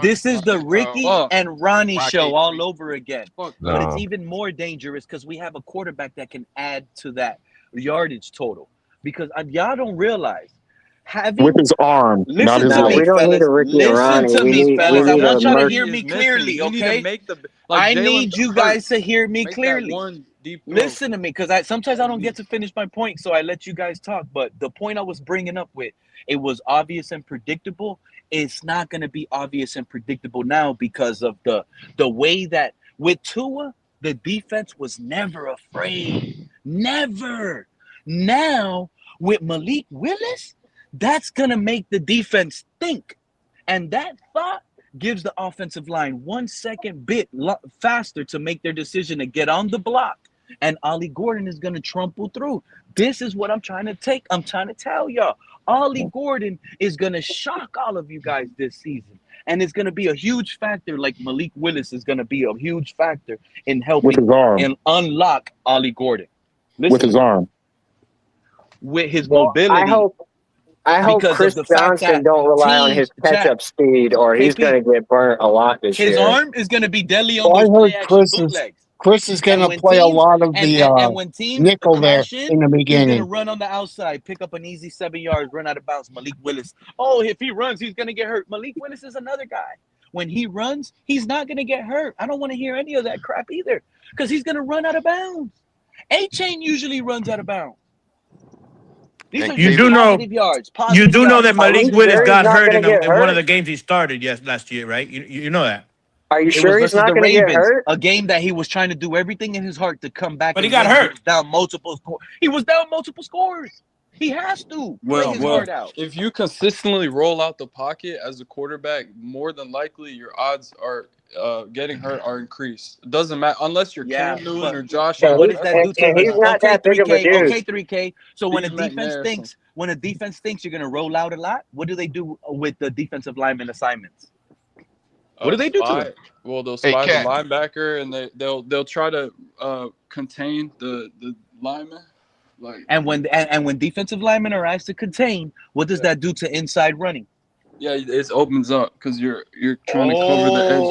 S1: This is the Ricky and Ronnie show all over again. But it's even more dangerous because we have a quarterback that can add to that yardage total. Because y'all don't realize
S5: with his arm, not his leg.
S8: We don't need a Ricky or Ronnie.
S1: Listen to me, fellas. I want y'all to hear me
S7: Missing.
S1: clearly,
S7: You need
S1: okay?
S7: to make
S1: I need you guys to hear me
S7: Make
S1: clearly.
S7: that one deep throw.
S1: Listen to me, because sometimes I don't get to finish my point, so I let you guys talk. But the point I was bringing up with, it was obvious and predictable. It's not going to be obvious and predictable now because of the way that with Tua, the defense was never afraid. Never. Now, with Malik Willis, that's going to make the defense think. And that thought gives the offensive line 1 second bit faster to make their decision to get on the block. And Ollie Gordon is going to trample through. This is what I'm trying to take. I'm trying to tell y'all. Ollie Gordon is going to shock all of you guys this season. And it's going to be a huge factor, like Malik Willis is going to be a huge factor in helping and unlock Ollie Gordon. Listen,
S5: with his arm.
S1: With his mobility.
S8: I hope Chris Johnson don't rely on his catch-up speed, or he's going to get burnt a lot this year.
S1: His arm is going to be deadly on those play-action bootlegs.
S9: Chris is going to play a lot of the nickel there in the beginning.
S1: He's going to run on the outside, pick up an easy 7 yards, run out of bounds. Malik Willis. Oh, if he runs, he's going to get hurt. Malik Willis is another guy. When he runs, he's not going to get hurt. I don't want to hear any of that crap either because he's going to run out of bounds. A-Chain usually runs out of bounds.
S6: You do know that Malik Willis got hurt in one of the games he started last year, right? You know that.
S8: Are you sure he's not going to get hurt?
S1: A game that he was trying to do everything in his heart to come back.
S6: But he got hurt.
S1: He was down multiple scores. He has to play his heart out.
S7: If you consistently roll out the pocket as a quarterback, more than likely your odds are getting hurt are increased. It doesn't matter unless you're Cam Newton or Josh.
S1: What does that do to
S8: he's not that big of a dude.
S1: Okay, 3K. So when a defense thinks you're going to roll out a lot, what do they do with the defensive lineman assignments? What do they do to him?
S7: Well, they'll spy the linebacker, and they'll try to contain the lineman.
S1: And when defensive linemen are asked to contain, what does that do to inside running?
S7: Yeah, it opens up because you're trying to cover the edges.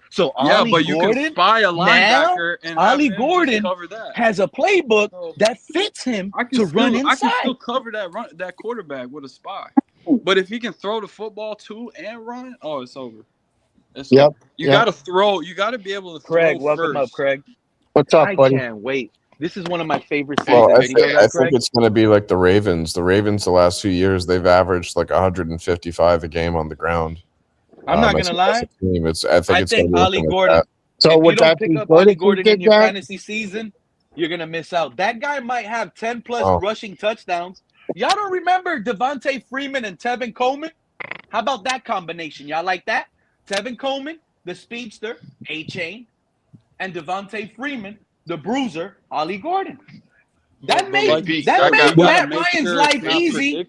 S1: So
S7: you can spy a linebacker and
S1: Ollie Gordon
S7: cover that.
S1: Has a playbook that fits him to run inside.
S7: I can still cover that quarterback with a spy. But if he can throw the football too and run, it's over. You got to throw. You got to be able to throw.
S1: Craig, welcome up, Craig.
S9: What's up, buddy?
S1: I can't wait. This is one of my favorite things.
S3: Well, I think it's going to be like the Ravens. The Ravens, the last 2 years, they've averaged like 155 a game on the ground.
S1: I'm not going to lie.
S3: I think
S1: Ollie Gordon.
S9: So
S1: would that be good? Ollie Gordon in your
S9: that?
S1: fantasy season, you're going to miss out. That guy might have 10 plus rushing touchdowns. Y'all don't remember Devontae Freeman and Tevin Coleman? How about that combination? Y'all like that? Tevin Coleman, the speedster, A-Chain, and Devontae Freeman, the bruiser, Ollie Gordon. That made Matt Ryan's life easy.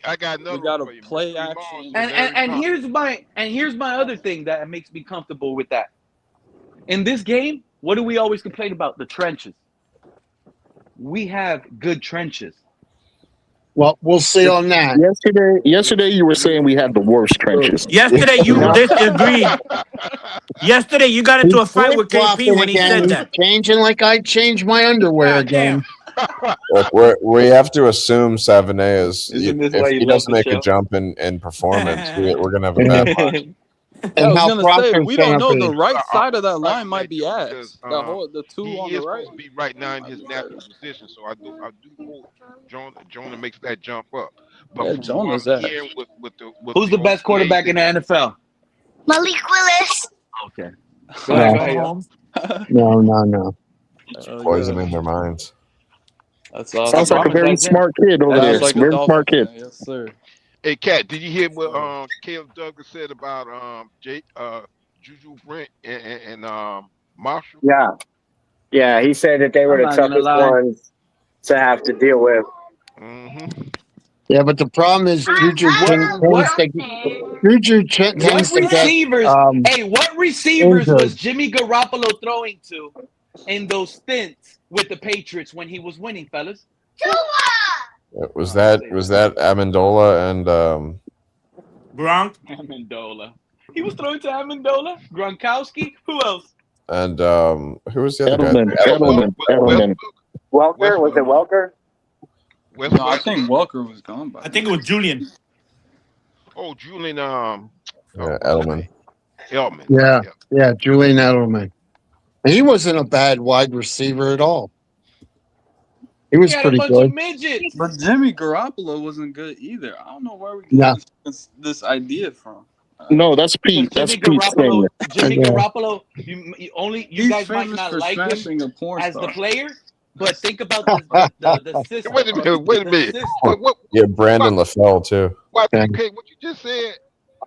S2: I got another.
S7: We got to play action.
S1: And here's my other thing that makes me comfortable with that. In this game, what do we always complain about? The trenches. We have good trenches.
S9: Well, we'll see on that.
S5: Yesterday you were saying we had the worst trenches.
S6: Yesterday you disagreed. Yesterday you got into a fight with KP when he said that.
S9: Changing like I changed my underwear again.
S3: Look, we have to assume Savannah if he doesn't make a jump in performance, we're going to have a bad watch.
S7: I was
S9: how
S7: gonna
S9: Brock
S7: say
S9: is
S7: we
S9: going
S7: don't
S9: to
S7: know. The
S9: be.
S7: right side of that
S2: Right,
S7: line might be
S2: because
S7: ass. The two
S2: he
S7: on the
S2: is
S7: right.
S2: supposed to be right now in his natural position. So I do hope Jonah makes that jump up. But
S7: Yeah,
S2: from what
S7: Jonah's
S2: I'm
S7: ass.
S2: hearing with
S1: Who's
S2: the
S1: the best quarterback in the
S2: OTAs,
S1: NFL?
S10: Malik Willis.
S1: Okay.
S9: No.
S1: Go ahead, yo.
S9: No.
S3: Poisoning their minds.
S7: That's
S5: Sounds
S7: awesome.
S5: like a very
S1: Traumatizing.
S5: smart kid over there.
S7: Sounds like a
S5: Very
S7: Dolphin
S5: smart kid.
S7: fan. Yes, sir.
S2: hey Cat, did you hear what Caleb Douglas said about Juju Brent and Marshall?
S8: Yeah, he said that they were
S1: I'm
S8: the
S1: not gonna
S8: toughest
S1: lie.
S8: ones to have to deal with.
S2: Mm-hmm.
S9: Yeah, but the problem is Juju
S1: What
S9: tends to get
S1: receivers? Hey, what receivers
S9: injured.
S1: was Jimmy Garoppolo throwing to in those stints with the Patriots when he was winning, fellas?
S3: Was that Amendola and
S6: Gronk.
S1: Amendola. He was throwing to Amendola. Gronkowski. Who else?
S3: and who was the other guy?
S5: Edelman.
S8: Welker? Was it Welker?
S7: No, I think Welker was gone by.
S6: I think it was Julian.
S2: Oh, Julian.
S3: Edelman.
S2: Edelman.
S9: Yeah, Julian Edelman. He wasn't a bad wide receiver at all. He was
S1: He had
S9: pretty
S1: a bunch
S9: good.
S1: of midgets.
S7: But Jimmy Garoppolo wasn't good either. I don't know where we get this idea from.
S5: No, that's Pete. That's
S1: Jimmy
S5: Pete
S1: Garoppolo.
S5: saying
S1: Jimmy
S9: Yeah.
S1: Garoppolo. You guys might
S7: famous
S1: not
S7: for
S1: like him
S7: smashing a porn
S1: as
S7: star.
S1: the player, but think about the system.
S2: Wait a minute.
S1: system.
S2: What?
S3: Yeah, Brandon LaFell too.
S2: What?
S9: Yeah.
S2: Okay, what you just said?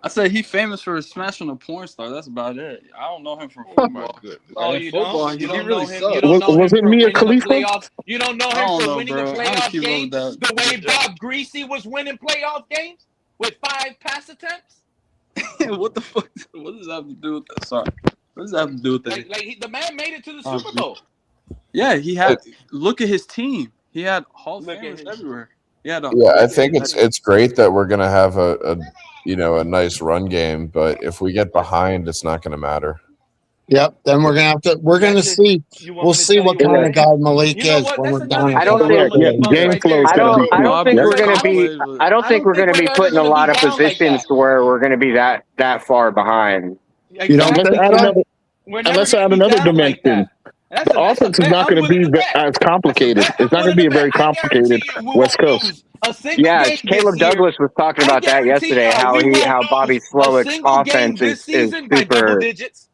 S7: I said he famous for smashing a porn star. That's about it. I don't know him from
S2: Oh my
S7: football.
S2: goodness.
S1: Oh,
S7: In
S1: you
S7: football,
S1: don't?
S7: he
S1: You don't
S7: really
S1: know him?
S7: sucks.
S1: You don't know
S5: Was
S1: him
S5: it
S1: for
S5: Mia
S1: winning a
S5: Khalifa?
S1: playoff? You don't know
S7: I
S1: him
S7: don't
S1: for
S7: know,
S1: winning
S7: bro.
S1: a
S7: I don't
S1: playoff
S7: keep up
S1: game
S7: with that.
S1: the way Bob Greasy was winning playoff games with 5 pass attempts?
S7: What the fuck? What does that have to do with that? Sorry. What does that have to do with that?
S1: The man made it to the Super Bowl.
S7: Yeah, he had. Look at his team. He had Hall of
S1: Look at
S7: Famers
S1: his-
S7: everywhere.
S3: Yeah, I think it's great that we're gonna have a nice run game, but if we get behind, it's not gonna matter.
S9: Yep. Then we're gonna see. We'll see what kind of guy Malik
S1: You know
S9: is
S1: what?
S9: when
S1: That's
S9: we're down.
S1: another
S8: I don't
S1: game
S8: think-
S1: I'm gonna
S5: game
S1: right
S5: flow
S1: there.
S5: is
S8: I
S5: gonna
S8: don't.
S5: be
S8: I don't think we're going to be.
S7: Bobby
S8: I don't think we're going to be putting a lot of
S1: gonna be down like
S8: positions
S1: that.
S8: to where we're going to be that far behind.
S9: You don't
S1: Exactly.
S9: think so?
S1: We're
S5: And
S1: never
S5: let's
S1: gonna
S5: add
S1: be
S5: another
S1: down like
S5: dimension.
S1: that. That's
S5: The
S1: that's
S5: offense is
S1: bet
S5: not
S1: I'm
S5: going to be
S1: willing to bet.
S5: as complicated.
S1: That's a bet
S5: It's not
S1: I'm
S5: going to be a
S1: willing
S5: very
S1: to bet. I
S5: complicated
S1: guarantee you we
S5: West
S1: won't
S5: Coast.
S1: lose a single
S8: Yeah,
S1: game
S8: Caleb
S1: this year.
S8: Douglas was talking
S1: I
S8: about that
S1: guarantee
S8: yesterday. How
S1: we won't
S8: Bobby
S1: lose a
S8: Slowick's
S1: single game
S8: offense
S1: this
S8: is
S1: season by double
S8: super
S1: digits.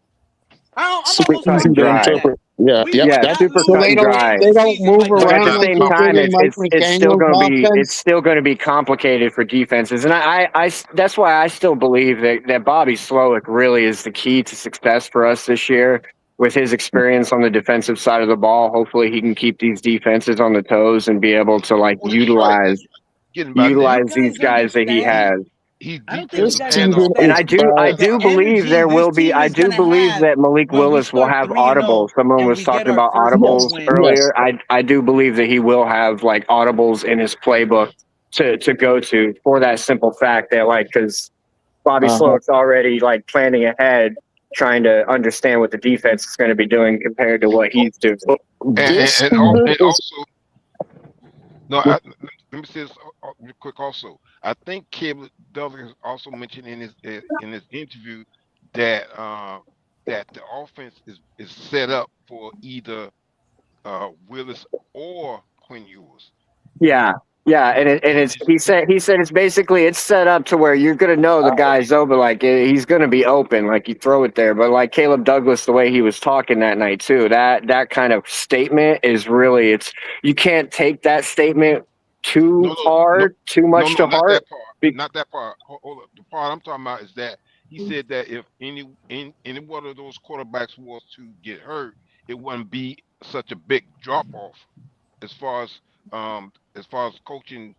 S1: I'm
S5: Super
S1: almost
S8: cut
S5: easy
S8: and
S5: to
S8: dry.
S1: confident in that.
S5: interpret. Yeah,
S1: We
S5: yep,
S1: will
S8: Yeah,
S5: that's
S1: not
S8: super
S1: lose
S9: So
S8: cut
S1: a
S8: and dry.
S1: game
S9: they
S1: this
S9: don't
S1: season
S9: move
S1: by
S8: But
S1: double
S8: at the
S9: around like
S8: same
S9: they
S1: digits.
S8: time,
S9: did in Mike
S8: it's still
S9: McDaniel's
S8: going to be
S9: offense.
S8: complicated for defenses, and I that's why I still believe that Bobby Slowick really is the key to success for us this year. With his experience on the defensive side of the ball, hopefully he can keep these defenses on the toes and be able to
S2: Well, he's right. Getting by now.
S8: utilize these guys that he has.
S2: He's
S1: I don't think
S5: this
S1: you
S2: defensive
S1: guys
S2: and
S5: season
S8: And
S5: is
S1: understand
S8: I
S5: bad.
S8: do
S1: the
S8: believe
S1: energy
S8: there
S1: this
S8: will be.
S1: team
S8: I
S1: is
S8: do
S1: gonna
S8: believe
S1: have
S8: that Malik
S1: when we
S8: Willis will
S1: start
S8: have
S1: 3-0
S8: audibles. Someone
S1: and
S8: was
S1: we get
S8: talking
S1: our
S8: about
S1: first
S5: Yes,
S1: bowl
S8: audibles
S1: win.
S8: earlier.
S5: yes.
S8: I do believe that he will have like audibles in his playbook to go to for that simple fact that because Bobby Slowick's already like planning ahead, trying to understand what the defense is going to be doing compared to what he's doing.
S5: This
S2: and
S5: season is
S2: also, no, let me say this real quick. Also, I think Caleb Douglas also mentioned in his interview that that the offense is set up for either Willis or Quinn Ewers.
S8: Yeah, and it's he said it's basically it's set up to where you're gonna know the guy's open, like he's gonna be open, like you throw it there. But like Caleb Douglas, the way he was talking that night too, that kind of statement is really you can't take that statement too hard, too much to heart.
S2: Not that part. Hold up. The part I'm talking about is that he said that if any one of those quarterbacks was to get hurt, it wouldn't be such a big drop off as far as coaching.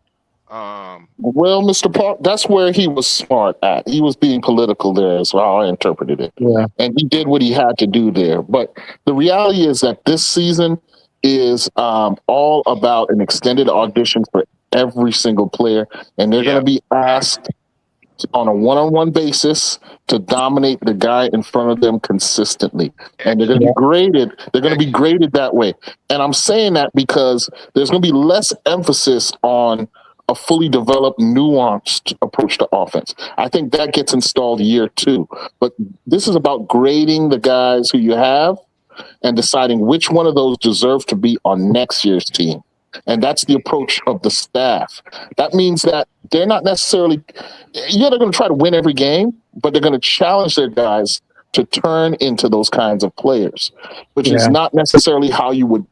S5: well, Mr. Park. That's where he was smart at. He was being political there, is how I interpreted it.
S9: Yeah.
S5: And he did what he had to do there. But the reality is that this season is all about an extended audition for every single player, and they're going to be asked on a one-on-one basis to dominate the guy in front of them consistently, and they're going to be graded. They're going to be graded that way. And I'm saying that because there's going to be less emphasis on a fully developed, nuanced approach to offense. I think that gets installed year 2. But this is about grading the guys who you have and deciding which one of those deserve to be on next year's team. And that's the approach of the staff. That means that they're not necessarily, they're going to try to win every game, but they're going to challenge their guys to turn into those kinds of players, which is not necessarily how you would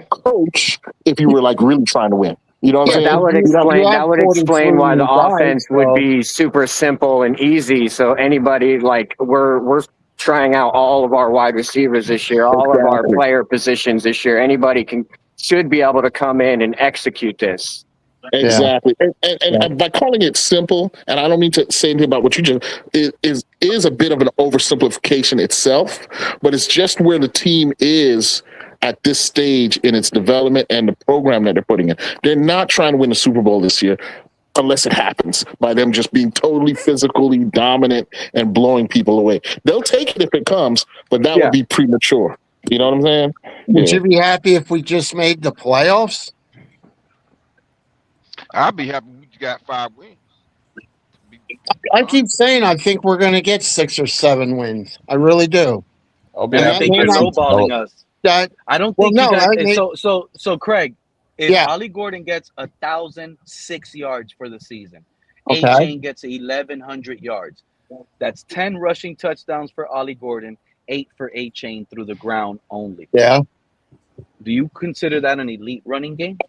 S5: coach if you were like really trying to win. You know what I'm saying?
S8: That would explain why the offense would be super simple and easy. So anybody, like, we're trying out all of our wide receivers this year, all of our player positions this year. Anybody should be able to come in and execute this.
S5: Exactly. And by calling it simple, and I don't mean to say anything about what you just is a bit of an oversimplification itself, but it's just where the team is at this stage in its development and the program that they're putting in. They're not trying to win the Super Bowl this year unless it happens by them just being totally physically dominant and blowing people away. They'll take it if it comes, but that would be premature. You know what I'm saying?
S9: Would you be happy if we just made the playoffs?
S2: I'd be happy we got 5 wins.
S9: I keep saying I think we're going to get 6 or 7 wins. I really do.
S3: I'll be
S1: I
S3: happy.
S1: think you're lowballing us.
S9: That,
S1: I don't think you guys.
S9: I
S1: So Craig, if Ollie Gordon gets 1,006 yards for the season, A-Chain gets 1,100 yards. That's 10 rushing touchdowns for Ollie Gordon, 8 for A-Chain through the ground only.
S9: Yeah.
S1: Do you consider that an elite running game?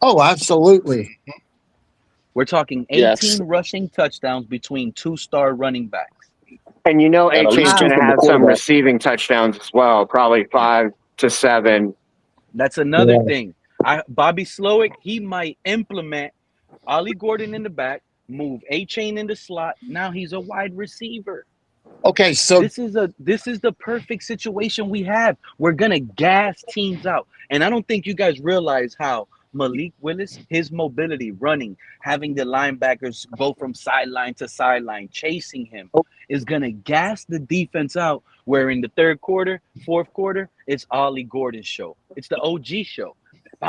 S9: Oh, absolutely.
S1: We're talking 18 rushing touchdowns between 2-star running backs.
S8: And A-Chain's going to have some receiving touchdowns as well, probably 5 to 7.
S1: That's another thing. Bobby Slowick, he might implement Ollie Gordon in the back, move A-Chain in the slot. Now he's a wide receiver.
S9: Okay, so
S1: this is the perfect situation we have. We're gonna gas teams out, and I don't think you guys realize how Malik Willis, his mobility, running, having the linebackers go from sideline to sideline, chasing him, is gonna gas the defense out. Where in the third quarter, fourth quarter, it's Ollie Gordon's show. It's the OG show.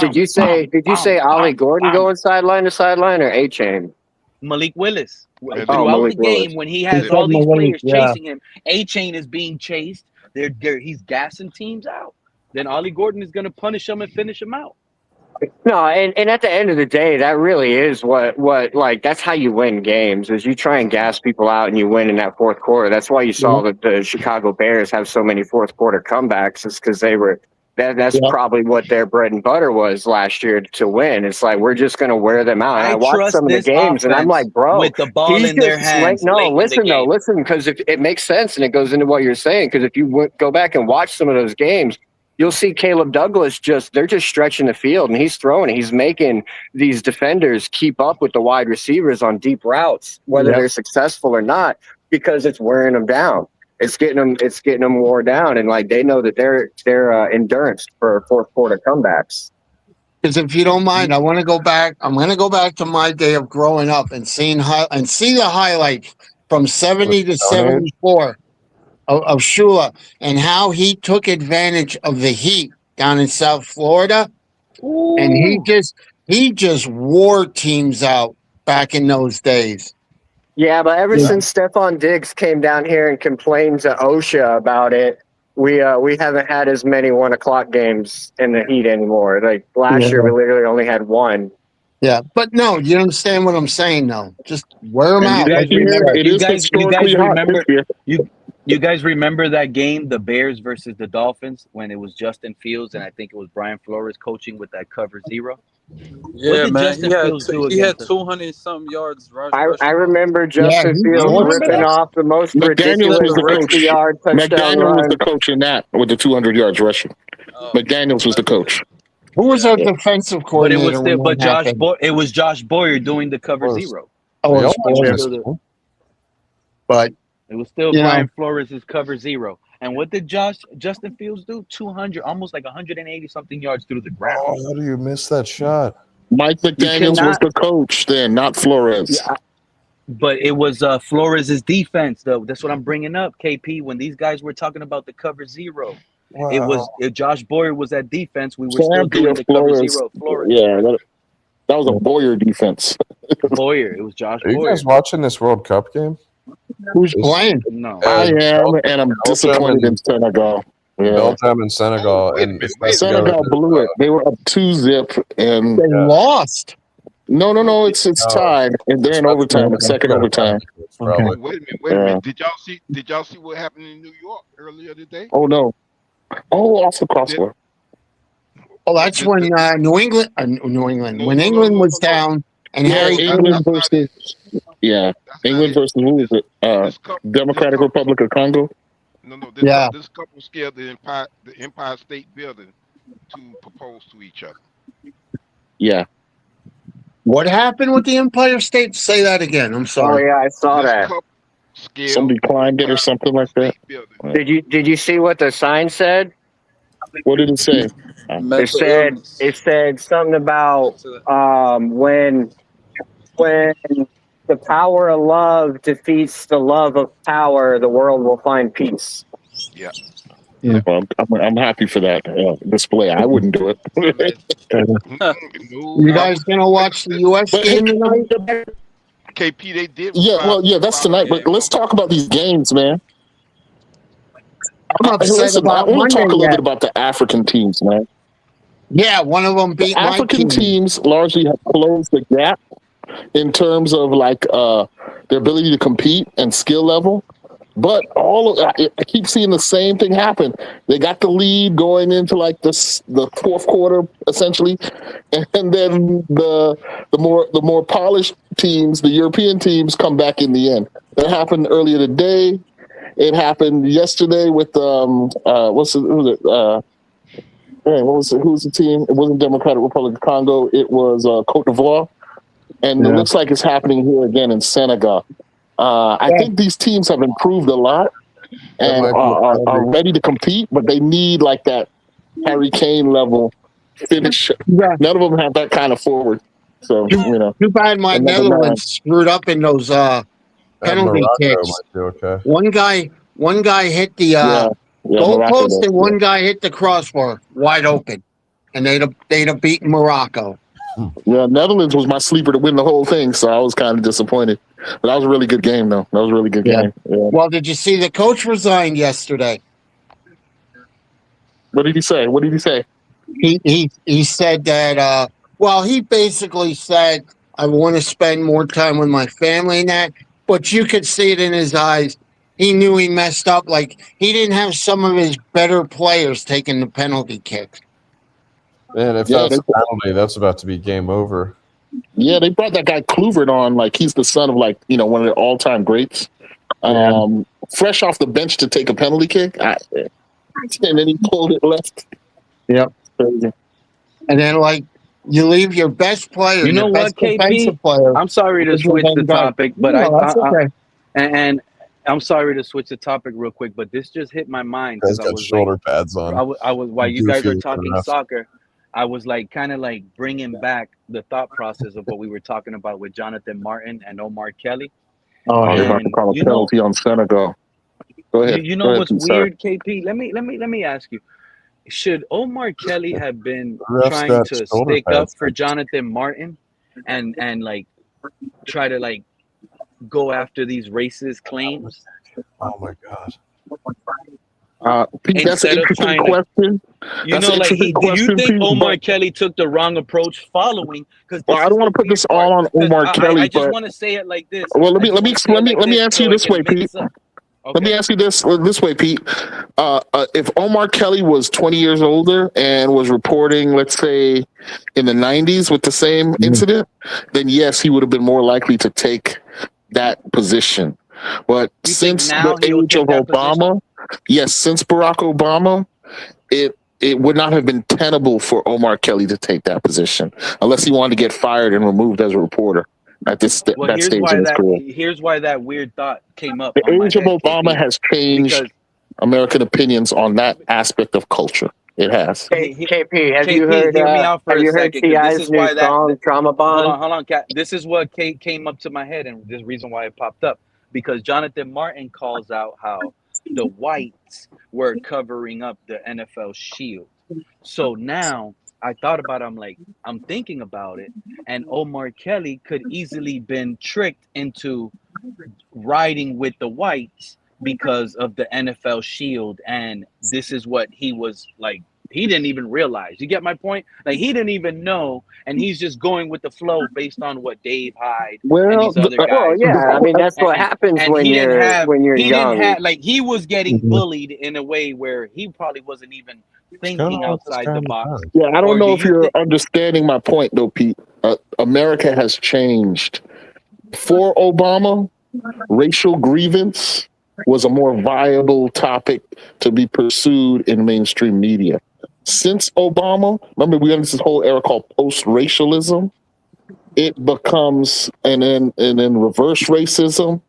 S8: Did you say Ollie Gordon going sideline to sideline or A-Chain?
S1: Malik Willis. Throughout
S8: Malik
S1: the game,
S8: Willis.
S1: when he has all these players chasing him, A-Chain is being chased. He's gassing teams out. Then Ollie Gordon is going to punish him and finish him out.
S8: No, and at the end of the day, that really is what that's how you win games, is you try and gas people out and you win in that fourth quarter. That's why you saw the Chicago Bears have so many fourth quarter comebacks, is because they were that's probably what their bread and butter was last year to win. It's like, we're just going to wear them out. And I watched some of the games and I'm like, bro,
S1: with the ball in their hands.
S8: Listen, because it makes sense and it goes into what you're saying. Because if you go back and watch some of those games, you'll see Caleb Douglas they're just stretching the field and he's throwing. He's making these defenders keep up with the wide receivers on deep routes, whether they're successful or not, because it's wearing them down. It's getting them wore down, and like they know that they're endurance for fourth quarter comebacks.
S9: Because if you don't mind, I want to go back. I'm going to go back to my day of growing up and see the highlights from 70 to 74 of Shula and how he took advantage of the heat down in South Florida. Ooh. And he just wore teams out back in those days.
S8: Yeah, but ever since Stephon Diggs came down here and complained to OSHA about it, we haven't had as many 1 o'clock games in the heat anymore. Like last year, we literally only had one.
S9: Yeah, but no, you understand what I'm saying, though. Just wear them out.
S1: You guys remember that game, the Bears versus the Dolphins, when it was Justin Fields and I think it was Brian Flores coaching with that cover 0?
S7: Yeah, man. He had 200-something yards.
S8: I remember Justin Fields ripping off the most ridiculous yard touchdown
S5: McDaniels was the coach in that with the 200 yards rushing. McDaniels was the coach.
S9: Who was our defensive coordinator?
S1: It was Josh Boyer doing the cover 0.
S9: But
S1: it was still Brian Flores' cover 0. And what did Justin Fields do? 200, almost like 180 something yards through the ground.
S3: Oh, how do you miss that shot?
S5: Mike McDaniels was the coach then, not Flores.
S1: Yeah, but it was Flores' defense, though. That's what I'm bringing up, KP. When these guys were talking about the cover 0, it was Josh Boyer was at defense. We were still doing the cover 0. Flores.
S5: Yeah. That was a Boyer defense.
S1: Boyer. It was Josh
S3: Are you
S1: Boyer.
S3: guys watching this World Cup game?
S9: Who's playing?
S1: No.
S5: I am, and I'm disappointed in
S3: and
S5: Senegal. Yeah.
S3: Belgium and Senegal,
S2: wait a
S3: and
S2: minute,
S3: it's nice to go
S5: Senegal
S3: to,
S5: blew it. They were up 2-0, and
S9: They lost.
S5: no, it's tied, and they're in overtime, it's second overtime.
S3: Probably.
S2: Wait a minute. Did y'all see what happened in New York earlier today?
S5: Oh no! Oh, off the crossbar.
S9: Oh, that's when New England. When England was down, and Harry
S5: England versus England versus who is it? Democratic Republic of Congo.
S2: No,
S9: Yeah.
S2: this couple scared the Empire State Building to propose to each other.
S5: Yeah.
S9: What happened with the Empire State? Say that again. I'm
S8: Oh
S9: sorry.
S8: yeah, I saw
S2: This
S8: that.
S2: couple scared
S5: Somebody climbed it or
S2: Empire
S5: something like that.
S2: State Building.
S8: Did you see what the sign said?
S5: What did it say?
S8: It said something about when the power of love defeats the love of power, the world will find peace.
S2: Yeah.
S5: Well, I'm happy for that display. I wouldn't do it.
S9: You guys gonna watch the U.S. game tonight?
S2: KP, they did.
S5: That's tonight. But let's talk about these games, man.
S9: I'm upset
S5: Listen, I
S9: about
S5: want to talk a
S9: Monday
S5: little
S9: yet.
S5: bit about the African teams, man.
S9: Yeah, one of them beat
S5: The
S9: my
S5: African
S9: team.
S5: teams largely have closed the gap in terms of their ability to compete and skill level. But I keep seeing the same thing happen. They got the lead going into the fourth quarter, essentially, and then the more polished teams, the European teams, come back in the end. That happened earlier today. It happened yesterday with who was the team? It wasn't Democratic Republic of Congo. It was Cote d'Ivoire, and it looks like it's happening here again in Senegal. I think these teams have improved a lot and are ready to compete, but they need that Harry Kane level finish.
S9: Yeah.
S5: None of them have that kind of forward. So
S9: Too bad my Netherlands screwed up in those penalty
S3: Morocco
S9: kicks.
S3: might be okay.
S9: One guy hit the goalpost, and one guy hit the crossbar wide open, and they'd have beaten Morocco.
S5: Yeah, Netherlands was my sleeper to win the whole thing, so I was kind of disappointed. But that was a really good game, though. That was a really good game. Yeah.
S9: Well, did you see the coach resigned yesterday?
S5: What did he say?
S9: He said that. He basically said, "I want to spend more time with my family," and that. But you could see it in his eyes. He knew he messed up. Like, he didn't have some of his better players taking the penalty kicks.
S3: Man, if that's a penalty, that's about to be game over.
S5: Yeah, they brought that guy Kluivert on like he's the son of one of their all-time greats. Fresh off the bench to take a penalty kick, and then he pulled it left.
S9: Yep. And then you leave your best player.
S1: You know what, KP?
S9: Player,
S1: I'm sorry to switch the topic, but
S9: okay.
S1: And I'm sorry to switch the topic real quick, but this just hit my mind
S3: Guys got shoulder pads on.
S1: I was while you guys are talking
S3: enough.
S1: soccer, I was kind of bringing back the thought process of what we were talking about with Jonathan Martin and Omar Kelly.
S5: Oh, you're about to call a penalty on Senegal. Go ahead.
S1: You know what's weird, KP? Let me ask you. Should Omar Kelly have been trying to stick up for Jonathan Martin and try to go after these racist claims?
S3: Oh my God.
S5: Pete, that's an interesting question.
S1: Do you think Omar Kelly took the wrong approach following?
S5: Well, I don't want to put this all on Omar Kelly.
S1: I just want to say it like this.
S5: Well, let me answer you this way, Pete. Let me ask you this way, Pete. If Omar Kelly was 20 years older and was reporting, let's say, in the 90s with the same incident, then yes, he would have been more likely to take that position. But since the age of Obama, since Barack Obama, it would not have been tenable for Omar Kelly to take that position unless he wanted to get fired and removed as a reporter at that stage in his career.
S1: Here's why that weird thought came up.
S5: The age of Obama has changed American opinions on that aspect of culture. It has.
S8: KP, have you heard?
S1: Hear me out for a second.
S8: This is why that Trauma Bond.
S1: Hold on, Kat. This is what came up to my head, and this reason why it popped up because Jonathan Martin calls out how the whites were covering up the NFL shield. So now I thought about it, I'm thinking about it, and Omar Kelly could easily been tricked into riding with the whites because of the NFL shield, and this is what he was like. He didn't even realize. You get my point? Like he didn't even know, and he's just going with the flow based on what Dave Hyde and
S5: Well,
S1: these other
S8: Well,
S1: guys were
S8: yeah. I
S1: saying.
S8: mean, that's what happens
S1: And
S8: when you're young.
S1: like he was getting bullied in a way where he probably wasn't even
S3: It's kind of
S1: thinking
S3: like this
S1: outside
S3: guy
S1: the
S3: in the
S1: box.
S3: past.
S5: yeah, I don't
S1: Or do
S5: know if
S1: you
S5: you're
S1: think?
S5: understanding my point, though, Pete. America has changed. For Obama, racial grievance was a more viable topic to be pursued in mainstream media. Since Obama, remember we have this whole era called post-racialism. It becomes and then reverse racism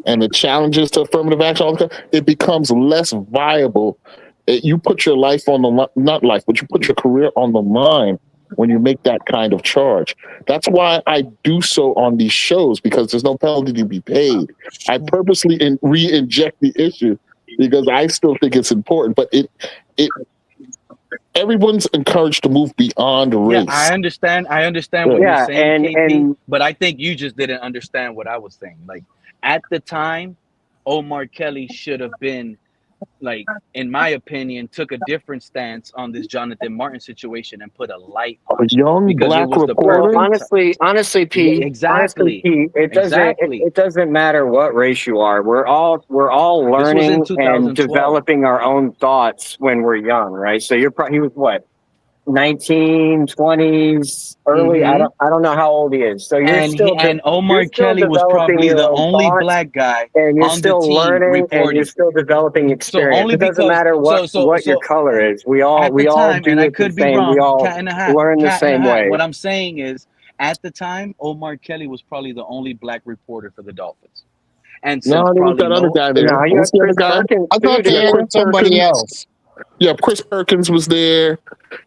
S5: and the challenges to affirmative action. It becomes less viable. You put your life on the not life, but you put your career on the line when you make that kind of charge. That's why I do so on these shows because there's no penalty to be paid. I purposely re-inject the issue because I still think it's important, but it everyone's encouraged to move beyond
S1: Yeah,
S5: race.
S1: I understand. I understand what
S5: Yeah.
S1: you're
S8: Yeah,
S1: saying, KP,
S8: and
S1: but I think you just didn't understand what I was saying. Like at the time, Omar Kelly should have been like, in my opinion, took a different stance on this Jonathan Martin situation and put a light
S5: A
S1: on it
S5: young
S1: because it
S5: black
S1: was the
S8: well,
S5: reporter.
S1: perfect time.
S8: honestly,
S1: Yeah,
S8: Pete,
S1: exactly,
S8: it
S1: exactly.
S8: doesn't matter what race you are. We're all
S1: This was in
S8: learning and
S1: 2012.
S8: developing our own thoughts when we're young, right? So he was what, 1920s, early.
S1: Hmm.
S8: I don't know how old he is. So
S1: And
S8: you're
S1: Omar
S8: still
S1: Kelly was
S8: developing
S1: probably
S8: your
S1: the
S8: own
S1: only
S8: thoughts,
S1: black guy
S8: and you're
S1: on the
S8: still
S1: team
S8: learning, and you're
S1: reporting.
S8: still developing
S1: So
S8: experience.
S1: only
S8: It doesn't
S1: because
S8: matter what your
S1: so
S8: color is.
S1: at the
S8: We all
S1: time, and
S8: do
S1: I
S8: it the
S1: could be
S8: same. We
S1: wrong,
S8: all learn the
S1: cat in a
S8: same
S1: hat.
S8: way.
S1: What I'm saying is, at the time, Omar Kelly was probably the only black reporter for the Dolphins. And since
S5: No, there was
S1: probably
S5: that other
S1: no,
S5: guy there.
S8: No, you
S5: What's
S8: have
S5: the other
S8: Chris
S5: guy?
S8: Perkins
S9: I
S8: too,
S9: thought they
S5: Yeah,
S8: dude.
S9: had
S5: Chris
S9: somebody
S5: Perkins.
S9: else.
S5: Yeah, Chris Perkins was there.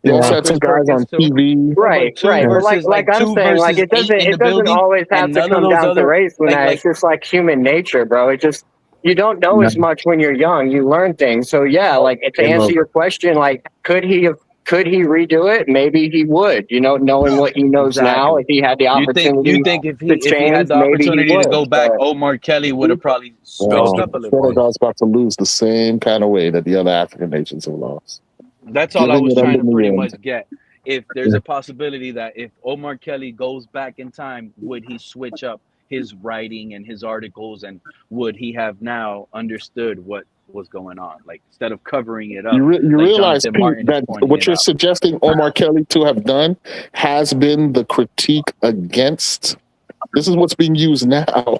S5: You
S9: Yeah.
S5: also had some
S1: Chris
S5: guys on
S1: Perkins too.
S5: TV.
S8: Right,
S1: But
S8: right. But like I'm
S1: two
S8: saying, like
S1: versus eight in the
S8: it doesn't
S1: building,
S8: always have
S1: and
S8: to
S1: none of
S8: come
S1: those
S8: down to
S1: other
S8: race when it's just like human nature, bro. It just you don't know
S9: Yeah.
S8: as much when you're young. You learn things. So yeah, like to
S9: Yeah.
S8: answer your question, like could he redo it? Maybe he would. You know, knowing what he knows now,
S1: exactly.
S8: if he had the
S1: You
S8: opportunity
S1: think
S8: to
S1: if he had
S8: change,
S1: the
S8: maybe he
S1: opportunity to
S8: would.
S1: go back, Omar Kelly would have probably
S5: Well,
S1: switched up a little bit.
S5: Senegal's about to lose the same kind of way that the other African nations have lost.
S1: That's all I
S5: Giving
S1: was
S5: it
S1: trying
S5: under
S1: to
S5: the
S1: pretty
S5: end.
S1: much get. If there's a possibility that if Omar Kelly goes back in time, would he switch up his writing and his articles, and would he have now understood what was going on? Like instead of covering it up,
S5: You
S1: like
S5: realize,
S1: Jonathan
S5: Pete,
S1: Martin is
S5: that
S1: pointing
S5: what
S1: it
S5: you're
S1: out.
S5: suggesting Omar Kelly to have done has been the critique against. This is what's being used now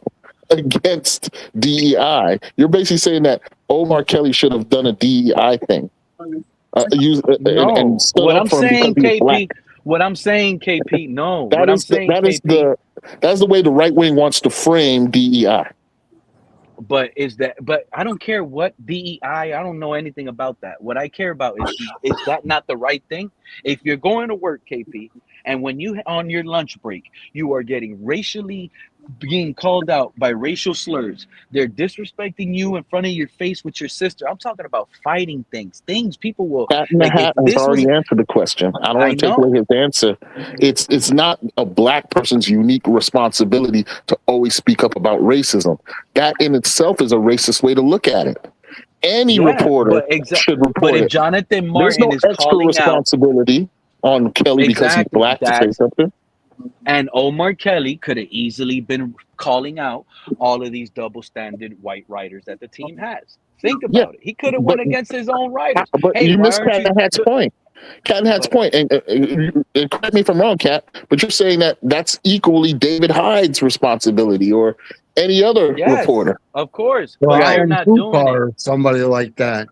S5: against DEI. You're basically saying that Omar Kelly should have done a DEI thing, and
S1: No,
S5: stood up for him because he was black.
S1: What I'm saying, KP, no. What
S5: That
S1: I'm
S5: is
S1: saying, KP,
S5: that's the way the right wing wants to frame DEI.
S1: but I don't care what DEI, I don't know anything about that. What I care about is that not the right thing? If you're going to work, KP, and when you on your lunch break, you are getting racially being called out by racial slurs. They're disrespecting you in front of your face with your sister. I'm talking about fighting things. People will
S5: Cat in the
S1: like if
S5: Hat has
S1: this was
S5: already answered the question. I don't
S1: I
S5: want to take away
S1: know.
S5: his answer. It's not a black person's unique responsibility to always speak up about racism. That in itself is a racist way to look at it. Any
S1: Yeah,
S5: reporter should
S1: but
S5: report
S1: if
S5: it.
S1: Jonathan
S5: There's
S1: Martin
S5: no
S1: is
S5: extra
S1: calling out
S5: responsibility on Kelly because he's
S1: exactly
S5: black to say
S1: that,
S5: something.
S1: and Omar Kelly could have easily been calling out all of these double standard white writers that the team has. Think
S5: Yeah,
S1: about it. He could have
S5: but
S1: went against his own writers. Hey,
S5: you
S1: why
S5: missed
S1: aren't
S5: Cat
S1: you
S5: in the Hat's
S1: look?
S5: point. Cat in the Hat's
S1: But
S5: point, and correct me if I'm wrong, Cat, but you're saying that that's equally David Hyde's responsibility or any other
S1: yes,
S5: reporter.
S1: of course.
S9: Well,
S1: But they're
S9: Alan
S1: not doing it.
S9: Fuqua or somebody like that.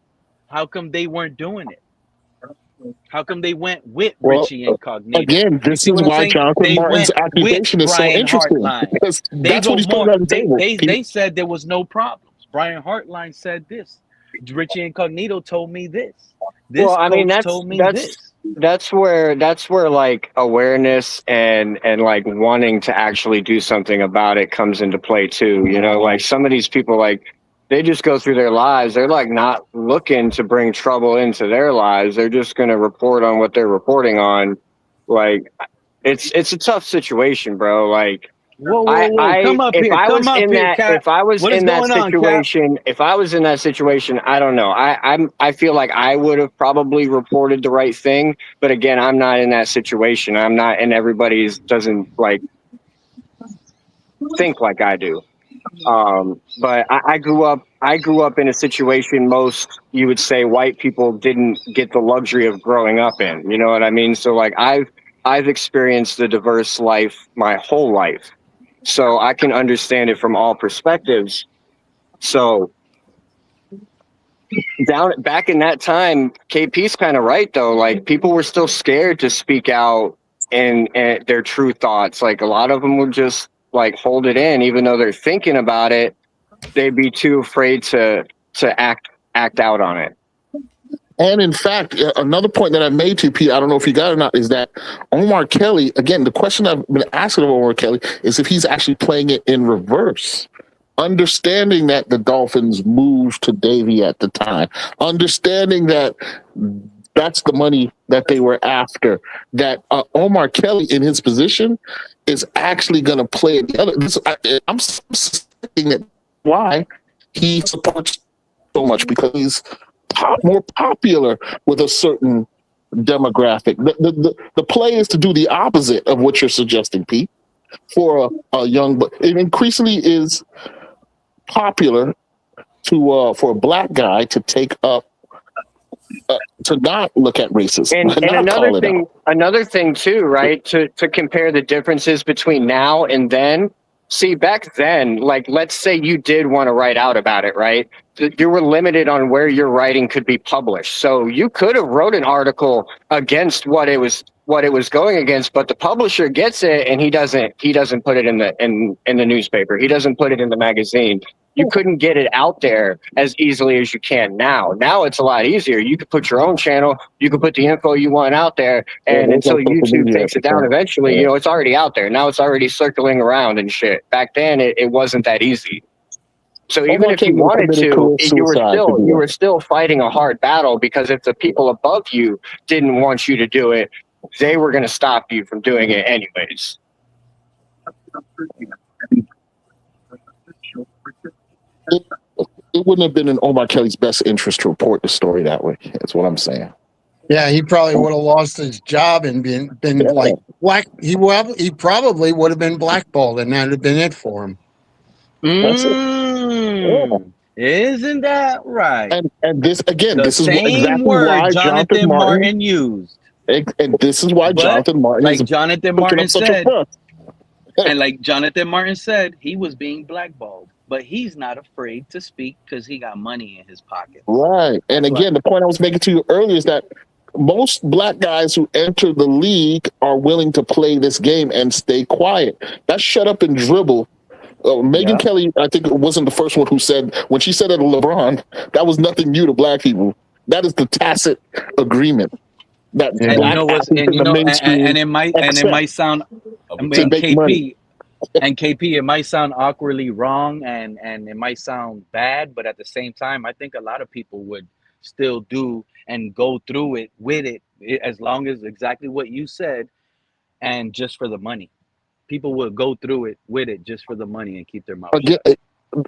S1: How come they weren't doing it? How come they went with
S5: Well,
S1: Richie Incognito?
S5: again,
S1: You
S5: this
S1: see
S5: is
S1: what I'm
S5: why
S1: saying?
S5: Jonathan
S1: They
S5: Martin's
S1: went with
S5: accusation is so
S1: Brian
S5: interesting
S1: Hartline.
S5: because
S1: They
S5: that's what
S1: go
S5: he's putting
S1: more.
S5: on the table.
S1: They said there was no problems. Brian Hartline said this. Richie Incognito told me this. This
S8: Well, I mean
S1: coach told me this.
S8: that's where like awareness and like wanting to actually do something about it comes into play too. You know, like some of these people, like they just go through their lives. They're like not looking to bring trouble into their lives. They're just going to report on what they're reporting on. Like, it's a tough situation, bro. Like,
S1: Whoa! Come up
S8: if
S1: here,
S8: I was
S1: come up
S8: in
S1: here,
S8: that,
S1: Cap. What is going on, Cap?
S8: if I was in that situation, I don't know. I feel like I would have probably reported the right thing, but again, I'm not in that situation. I'm not, and everybody's doesn't like think like I do. But I grew up in a situation most, you would say, white people didn't get the luxury of growing up in. You know what I mean? So like I've experienced a diverse life my whole life, so I can understand it from all perspectives. So back in that time, KP's kind of right though. Like, people were still scared to speak out and their true thoughts. Like, a lot of them would just like hold it in, even though they're thinking about it. They'd be too afraid to act out on it.
S5: And in fact, another point that I made to you, Pete, I don't know if you got it or not, is that Omar Kelly, again, the question I've been asking of Omar Kelly is if he's actually playing it in reverse. Understanding that the Dolphins moved to Davy at the time, understanding that that's the money that they were after, that Omar Kelly in his position is actually going to play it the other. I'm suspecting that why he supports so much, because he's more popular with a certain demographic. The play is to do the opposite of what you're suggesting, Pete, for a young, but it increasingly is popular to for a black guy to take up to not look at racism.
S8: And another thing too, right? To compare the differences between now and then. See, back then, like, let's say you did want to write out about it, right? You were limited on where your writing could be published. So you could have wrote an article against what it was going against, but the publisher gets it and he doesn't put it in the newspaper. He doesn't put it in the magazine. You couldn't get it out there as easily as you can now. Now it's a lot easier. You could put your own channel, you could put the info you want out there, and until YouTube takes it down eventually, it's already out there. Now it's already circling around and shit. Back then it wasn't that easy. So even if you wanted to, you were still fighting a hard battle, because if the people above you didn't want you to do it, they were going to stop you from doing it anyways.
S5: It wouldn't have been in Omar Kelly's best interest to report the story that way. That's what I'm saying.
S9: Yeah, he probably would have lost his job and been like black. He probably would have been blackballed, and that'd have been it for him.
S1: Isn't that right?
S5: And this again, this is
S1: exactly why Jonathan Martin used.
S5: And this is why Jonathan Martin,
S1: like Jonathan Martin said, and like Jonathan Martin said, he was being blackballed. But he's not afraid to speak because he got money in his pocket.
S5: Right. And again, the point I was making to you earlier is that most black guys who enter the league are willing to play this game and stay quiet. That's shut up and dribble. Megan Kelly, I think, wasn't the first one who said, when she said it to LeBron, that was nothing new to black people. That is the tacit agreement. That
S1: it might sound, KP, it might sound awkwardly wrong and it might sound bad, but at the same time, I think a lot of people would still do and go through it with it, as long as exactly what you said, and just for the money. People would go through it with it just for the money and keep their mouth shut.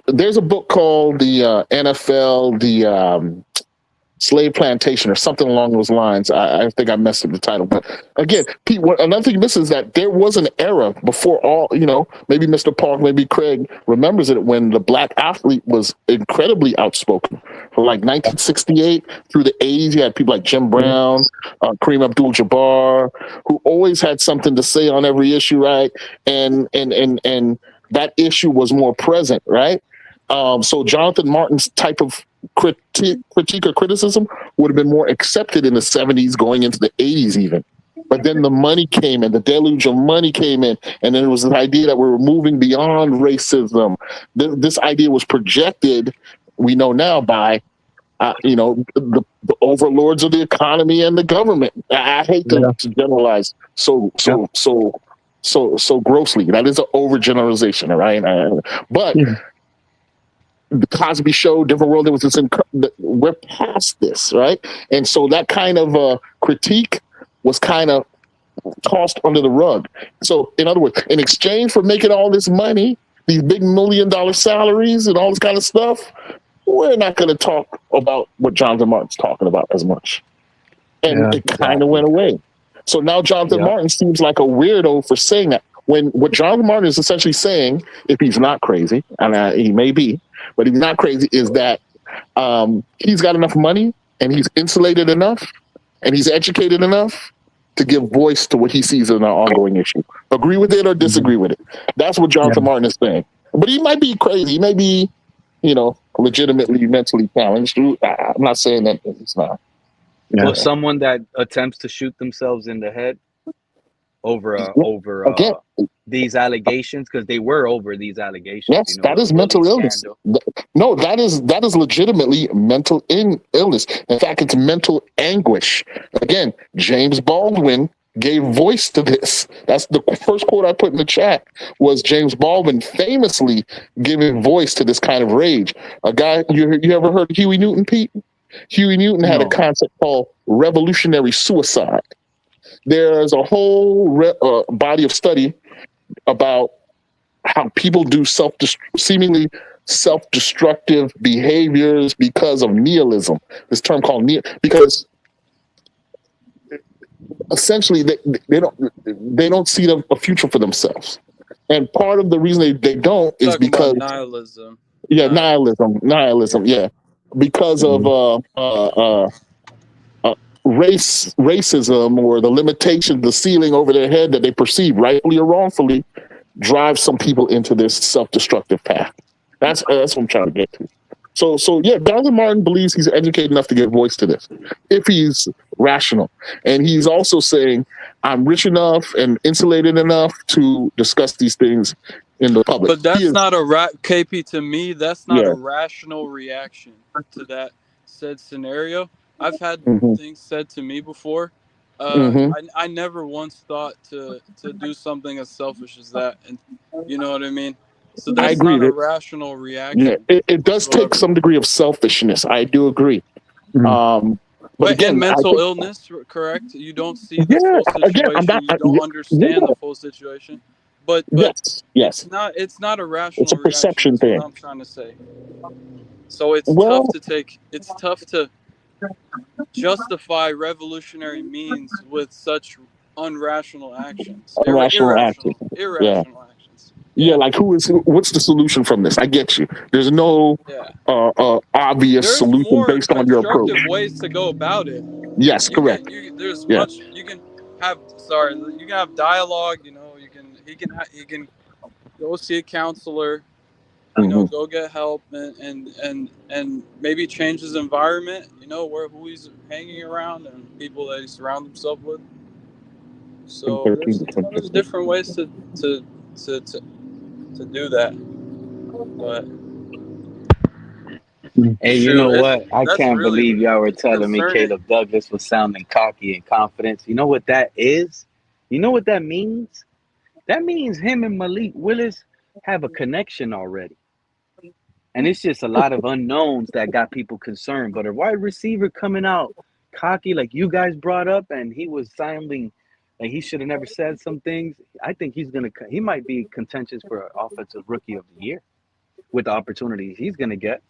S5: There's a book called the NFL, the Slave Plantation, or something along those lines. I think I messed up the title, but again, Pete, another thing this is that there was an era before all, maybe Mr. Park, maybe Craig remembers it, when the black athlete was incredibly outspoken. From like 1968 through the 80s, you had people like Jim Brown, Kareem Abdul-Jabbar, who always had something to say on every issue, right? And that issue was more present, right? So Jonathan Martin's type of critique or criticism would have been more accepted in the 70s going into the 80s even. But then the money came in, the deluge of money came in, and then it was this idea that we were moving beyond racism. This idea was projected, we know now, by the overlords of the economy and the government. I hate to generalize so grossly. That is an overgeneralization, right? But the Cosby Show, different world, there was this. We're past this, right? And so that kind of critique was kind of tossed under the rug. So, in other words, in exchange for making all this money, these big $1 million salaries and all this kind of stuff, we're not going to talk about what Jonathan Martin's talking about as much. And it kind of went away. So now Jonathan Martin seems like a weirdo for saying that. When what Jonathan Martin is essentially saying, if he's not crazy, and he may be, but he's not crazy, is that he's got enough money and he's insulated enough and he's educated enough to give voice to what he sees as an ongoing issue. Agree with it or disagree with it. That's what Jonathan Martin is saying. But he might be crazy. He may be, legitimately mentally challenged. I'm not saying that it's not.
S1: Well, someone that attempts to shoot themselves in the head over these allegations, because they were over these allegations.
S5: Yes, that is mental illness. No, that is legitimately mental illness. In fact, it's mental anguish. Again, James Baldwin gave voice to this. That's the first quote I put in the chat, was James Baldwin famously giving voice to this kind of rage. A guy, you ever heard of Huey Newton, Pete? Huey Newton had a concept called revolutionary suicide. There's a whole body of study about how people do seemingly self-destructive behaviors because of nihilism. This term called because essentially they don't see a future for themselves, and part of the reason they don't is because
S7: nihilism.
S5: Yeah, nihilism. Yeah, because of racism, or the limitation, the ceiling over their head that they perceive, rightfully or wrongfully, drives some people into this self-destructive path. That's what I'm trying to get to. So yeah, Jonathan Martin believes he's educated enough to give voice to this, if he's rational. And he's also saying, I'm rich enough and insulated enough to discuss these things in the public.
S7: But that's not KP, to me, that's not a rational reaction to that said scenario. I've had things said to me before. I never once thought to do something as selfish as that. And you know what I mean? So that's not a rational reaction.
S5: Yeah, it does take some degree of selfishness. I do agree. But again,
S7: mental illness, correct? You don't see the full situation. You don't understand the full situation. But
S5: yes,
S7: it's not a rational.
S5: It's a perception thing.
S7: That's what I'm trying to say. So it's tough to justify revolutionary means with such irrational actions.
S5: Irrational actions. Yeah, like what's the solution from this? I get you. There's no obvious solution based on your approach.
S7: There's ways to go about it.
S5: Yes, correct.
S7: There's much you can have dialogue. He can go see a counselor. Go get help and maybe change his environment. Who he's hanging around and people that he surrounds himself with. So there's different ways to do that. But
S1: hey, you know what? I can't believe y'all were telling me Caleb Douglas was sounding cocky and confident. You know what that is? You know what that means? That means him and Malik Willis have a connection already. And it's just a lot of unknowns that got people concerned. But a wide receiver coming out cocky like you guys brought up, and he was sounding like he should have never said some things. I think he might be contentious for offensive rookie of the year with the opportunities he's gonna get.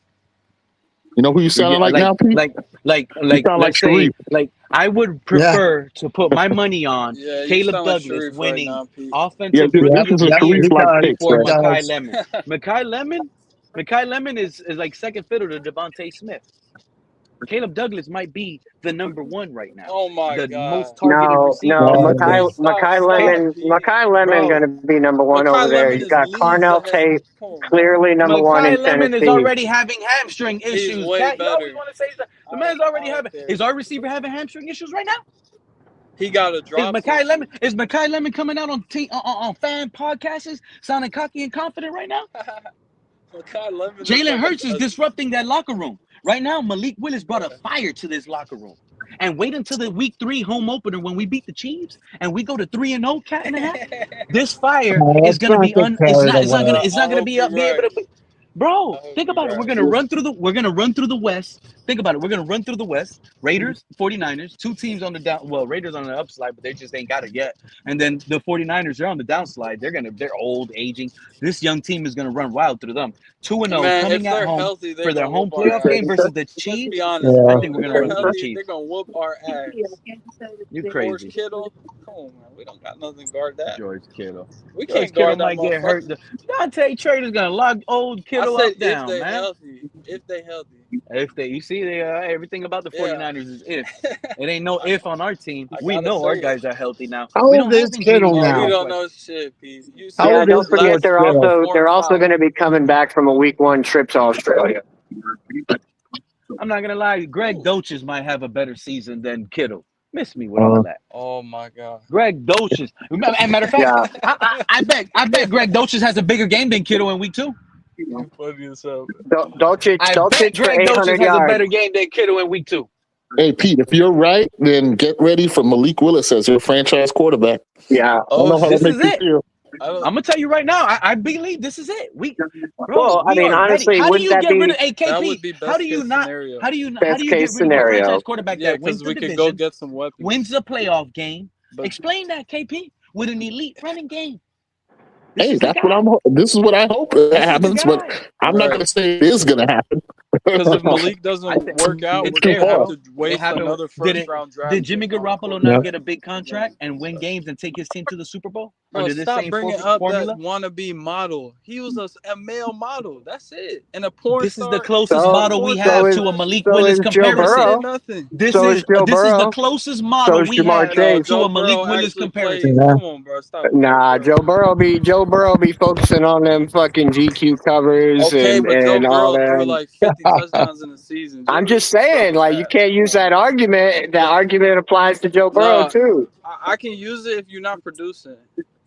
S5: You know who you sound like now, Pete?
S1: Let's say, I would prefer to put my money on Caleb Douglas winning offensive rookie of the year before Makai Lemon. Makai Lemon is like second fiddle to Devontae Smith. Caleb Douglas might be the number one right now.
S7: Oh my God!
S1: Most targeted receiver.
S8: Makai Lemon going to be number one over there. He's got Carnell Tate, clearly number one in Tennessee.
S1: Lemon is already having hamstring issues.
S7: He's way better.
S1: You want to say that? The man's already having. Is our receiver having hamstring issues right now?
S7: He got a drop.
S1: Is Makai Lemon coming out on fan podcasts sounding cocky and confident right now? Jalen Hurts is disrupting that locker room. Right now, Malik Willis brought a fire to this locker room. And wait until the week 3 home opener when we beat the Chiefs and we go to 3-0, cat and a half. This fire is going to be it's not going to be able to Bro,
S7: I hope
S1: think
S7: you
S1: about it.
S7: guys.
S1: We're gonna run through the West. Think about it. We're gonna run through the West. Raiders, 49ers, two teams on the down. Well, Raiders on the upslide, but they just ain't got it yet. And then the 49ers, they're on the downslide. They're old, aging. This young team is gonna run wild through them. 2-0
S7: Man,
S1: coming
S7: if
S1: at
S7: they're
S1: home
S7: healthy, they're
S1: for their
S7: gonna
S1: home
S7: whoop our
S1: playoff game
S7: ass.
S1: versus the
S7: Let's be
S1: Chiefs.
S7: honest,
S1: I
S7: bro.
S1: think we're
S7: If
S1: gonna
S7: they're
S1: run through the
S7: healthy, they're
S1: Chiefs.
S7: gonna whoop our ass.
S1: You
S7: George
S1: crazy.
S7: Kittle, come on, man. We don't got nothing to guard that.
S1: George Kittle.
S7: We
S1: George
S7: can't
S1: Kittle
S7: guard that
S1: might get hurt.
S7: motherfucker.
S1: Dante Trader's gonna lock old
S7: I
S1: Kittle
S7: said
S1: up
S7: if
S1: down,
S7: they
S1: man.
S7: healthy. If they healthy.
S1: If they, you see, everything about the
S7: Yeah.
S1: 49ers is if. It ain't no if on our team.
S7: I
S1: We
S7: gotta
S1: know our
S7: say it.
S1: guys are healthy now.
S9: How
S1: We
S9: old
S1: don't have
S9: is
S1: injuries
S9: Kittle
S7: Oh,
S1: that
S7: we
S9: now?
S1: look
S7: don't
S1: like.
S7: know shit, Pete. You
S9: How
S7: said
S8: Yeah,
S9: old
S8: don't
S9: is
S8: forget
S9: George
S8: they're
S9: Kittle?
S8: also
S7: 4
S8: they're
S7: and
S8: also
S7: 5.
S8: going to be coming back from a week 1 trip to Australia.
S1: I'm not gonna lie. Greg
S7: Ooh.
S1: Dolchich might have a better season than Kittle. Miss me with all that.
S7: Oh my god.
S1: Greg Dolchich. And matter of fact,
S8: Yeah.
S1: I bet Greg Dolchich has a bigger game than Kittle in week 2.
S7: You funny as hell.
S8: Dolchich
S1: I bet
S8: for
S1: Greg Dolchich
S8: 800
S1: has a
S8: yards.
S1: better game than Kittle in week 2.
S5: Hey, Pete, if you're right, then get ready for Malik Willis as your franchise quarterback.
S8: Yeah.
S5: I don't
S7: Oh
S5: know how to
S1: This
S7: shit.
S5: make
S1: is
S5: you
S1: it.
S5: feel.
S7: I don't.
S1: I'm gonna tell you right now. I believe this is it.
S8: Well, I
S1: We
S8: mean,
S1: are ready.
S8: honestly,
S1: How do
S8: wouldn't
S1: you
S8: that
S1: get rid
S8: be
S1: of
S7: That
S1: KP?
S7: would be
S1: How do
S7: best
S1: you
S7: case
S1: not?
S7: scenario.
S1: How do you
S8: best
S1: get
S8: case
S1: rid of a
S8: scenario?
S1: franchise quarterback
S7: Yeah,
S1: that wins
S7: because
S1: the
S7: we could go
S1: division,
S7: get some weapons.
S1: wins the playoff game?
S7: But
S1: Explain that, KP, with an elite running game.
S5: Hey,
S1: This is the guy.
S5: this is what I hope
S1: This is the
S5: happens, but
S1: guy.
S5: I'm not
S7: right.
S5: going to say it is going to happen.
S7: Because if Malik
S1: I
S7: doesn't
S1: think
S7: work out,
S5: It's
S7: we're
S5: too
S7: gonna have
S5: far.
S7: to
S1: it
S7: waste
S1: happened.
S7: another
S1: Did
S7: first round draft
S1: Did
S7: pick
S1: Jimmy
S7: on a
S1: Garoppolo
S7: quarterback.
S1: not get a big contract and win games and take his team to the Super Bowl
S7: Bro,
S1: under this
S7: stop
S1: same
S7: bringing up that
S1: formula?
S7: wannabe model. He was a male model. That's it. And a porn
S1: This is the
S7: star.
S1: closest
S8: So
S1: model we
S8: so
S1: have
S8: is
S1: to a Malik
S8: so
S1: Willis
S8: is Joe
S7: They
S1: comparison.
S7: did
S8: Burrow.
S7: nothing.
S8: So is Joe
S1: This is the
S8: Burrow.
S1: closest
S8: So
S1: model
S8: is
S1: we
S8: Jamar
S1: have
S7: No,
S8: Chase.
S1: to
S7: Joe
S1: a Malik
S7: Burrow
S1: Willis
S7: actually
S1: comparison.
S7: played. Come on, bro. Stop with that,
S8: Nah,
S7: bro.
S8: Joe Burrow be focusing on them fucking GQ covers
S7: Okay, but Joe
S8: and all
S7: Burrow threw
S8: that.
S7: like 50 touchdowns in the season.
S8: I'm
S7: Just
S8: just
S7: stop
S8: saying,
S7: with
S8: like, you
S7: that.
S8: can't use
S7: Come on.
S8: that argument. That
S7: Yeah.
S8: argument applies to Joe Burrow
S7: No,
S8: too.
S7: I can use it if you're not producing.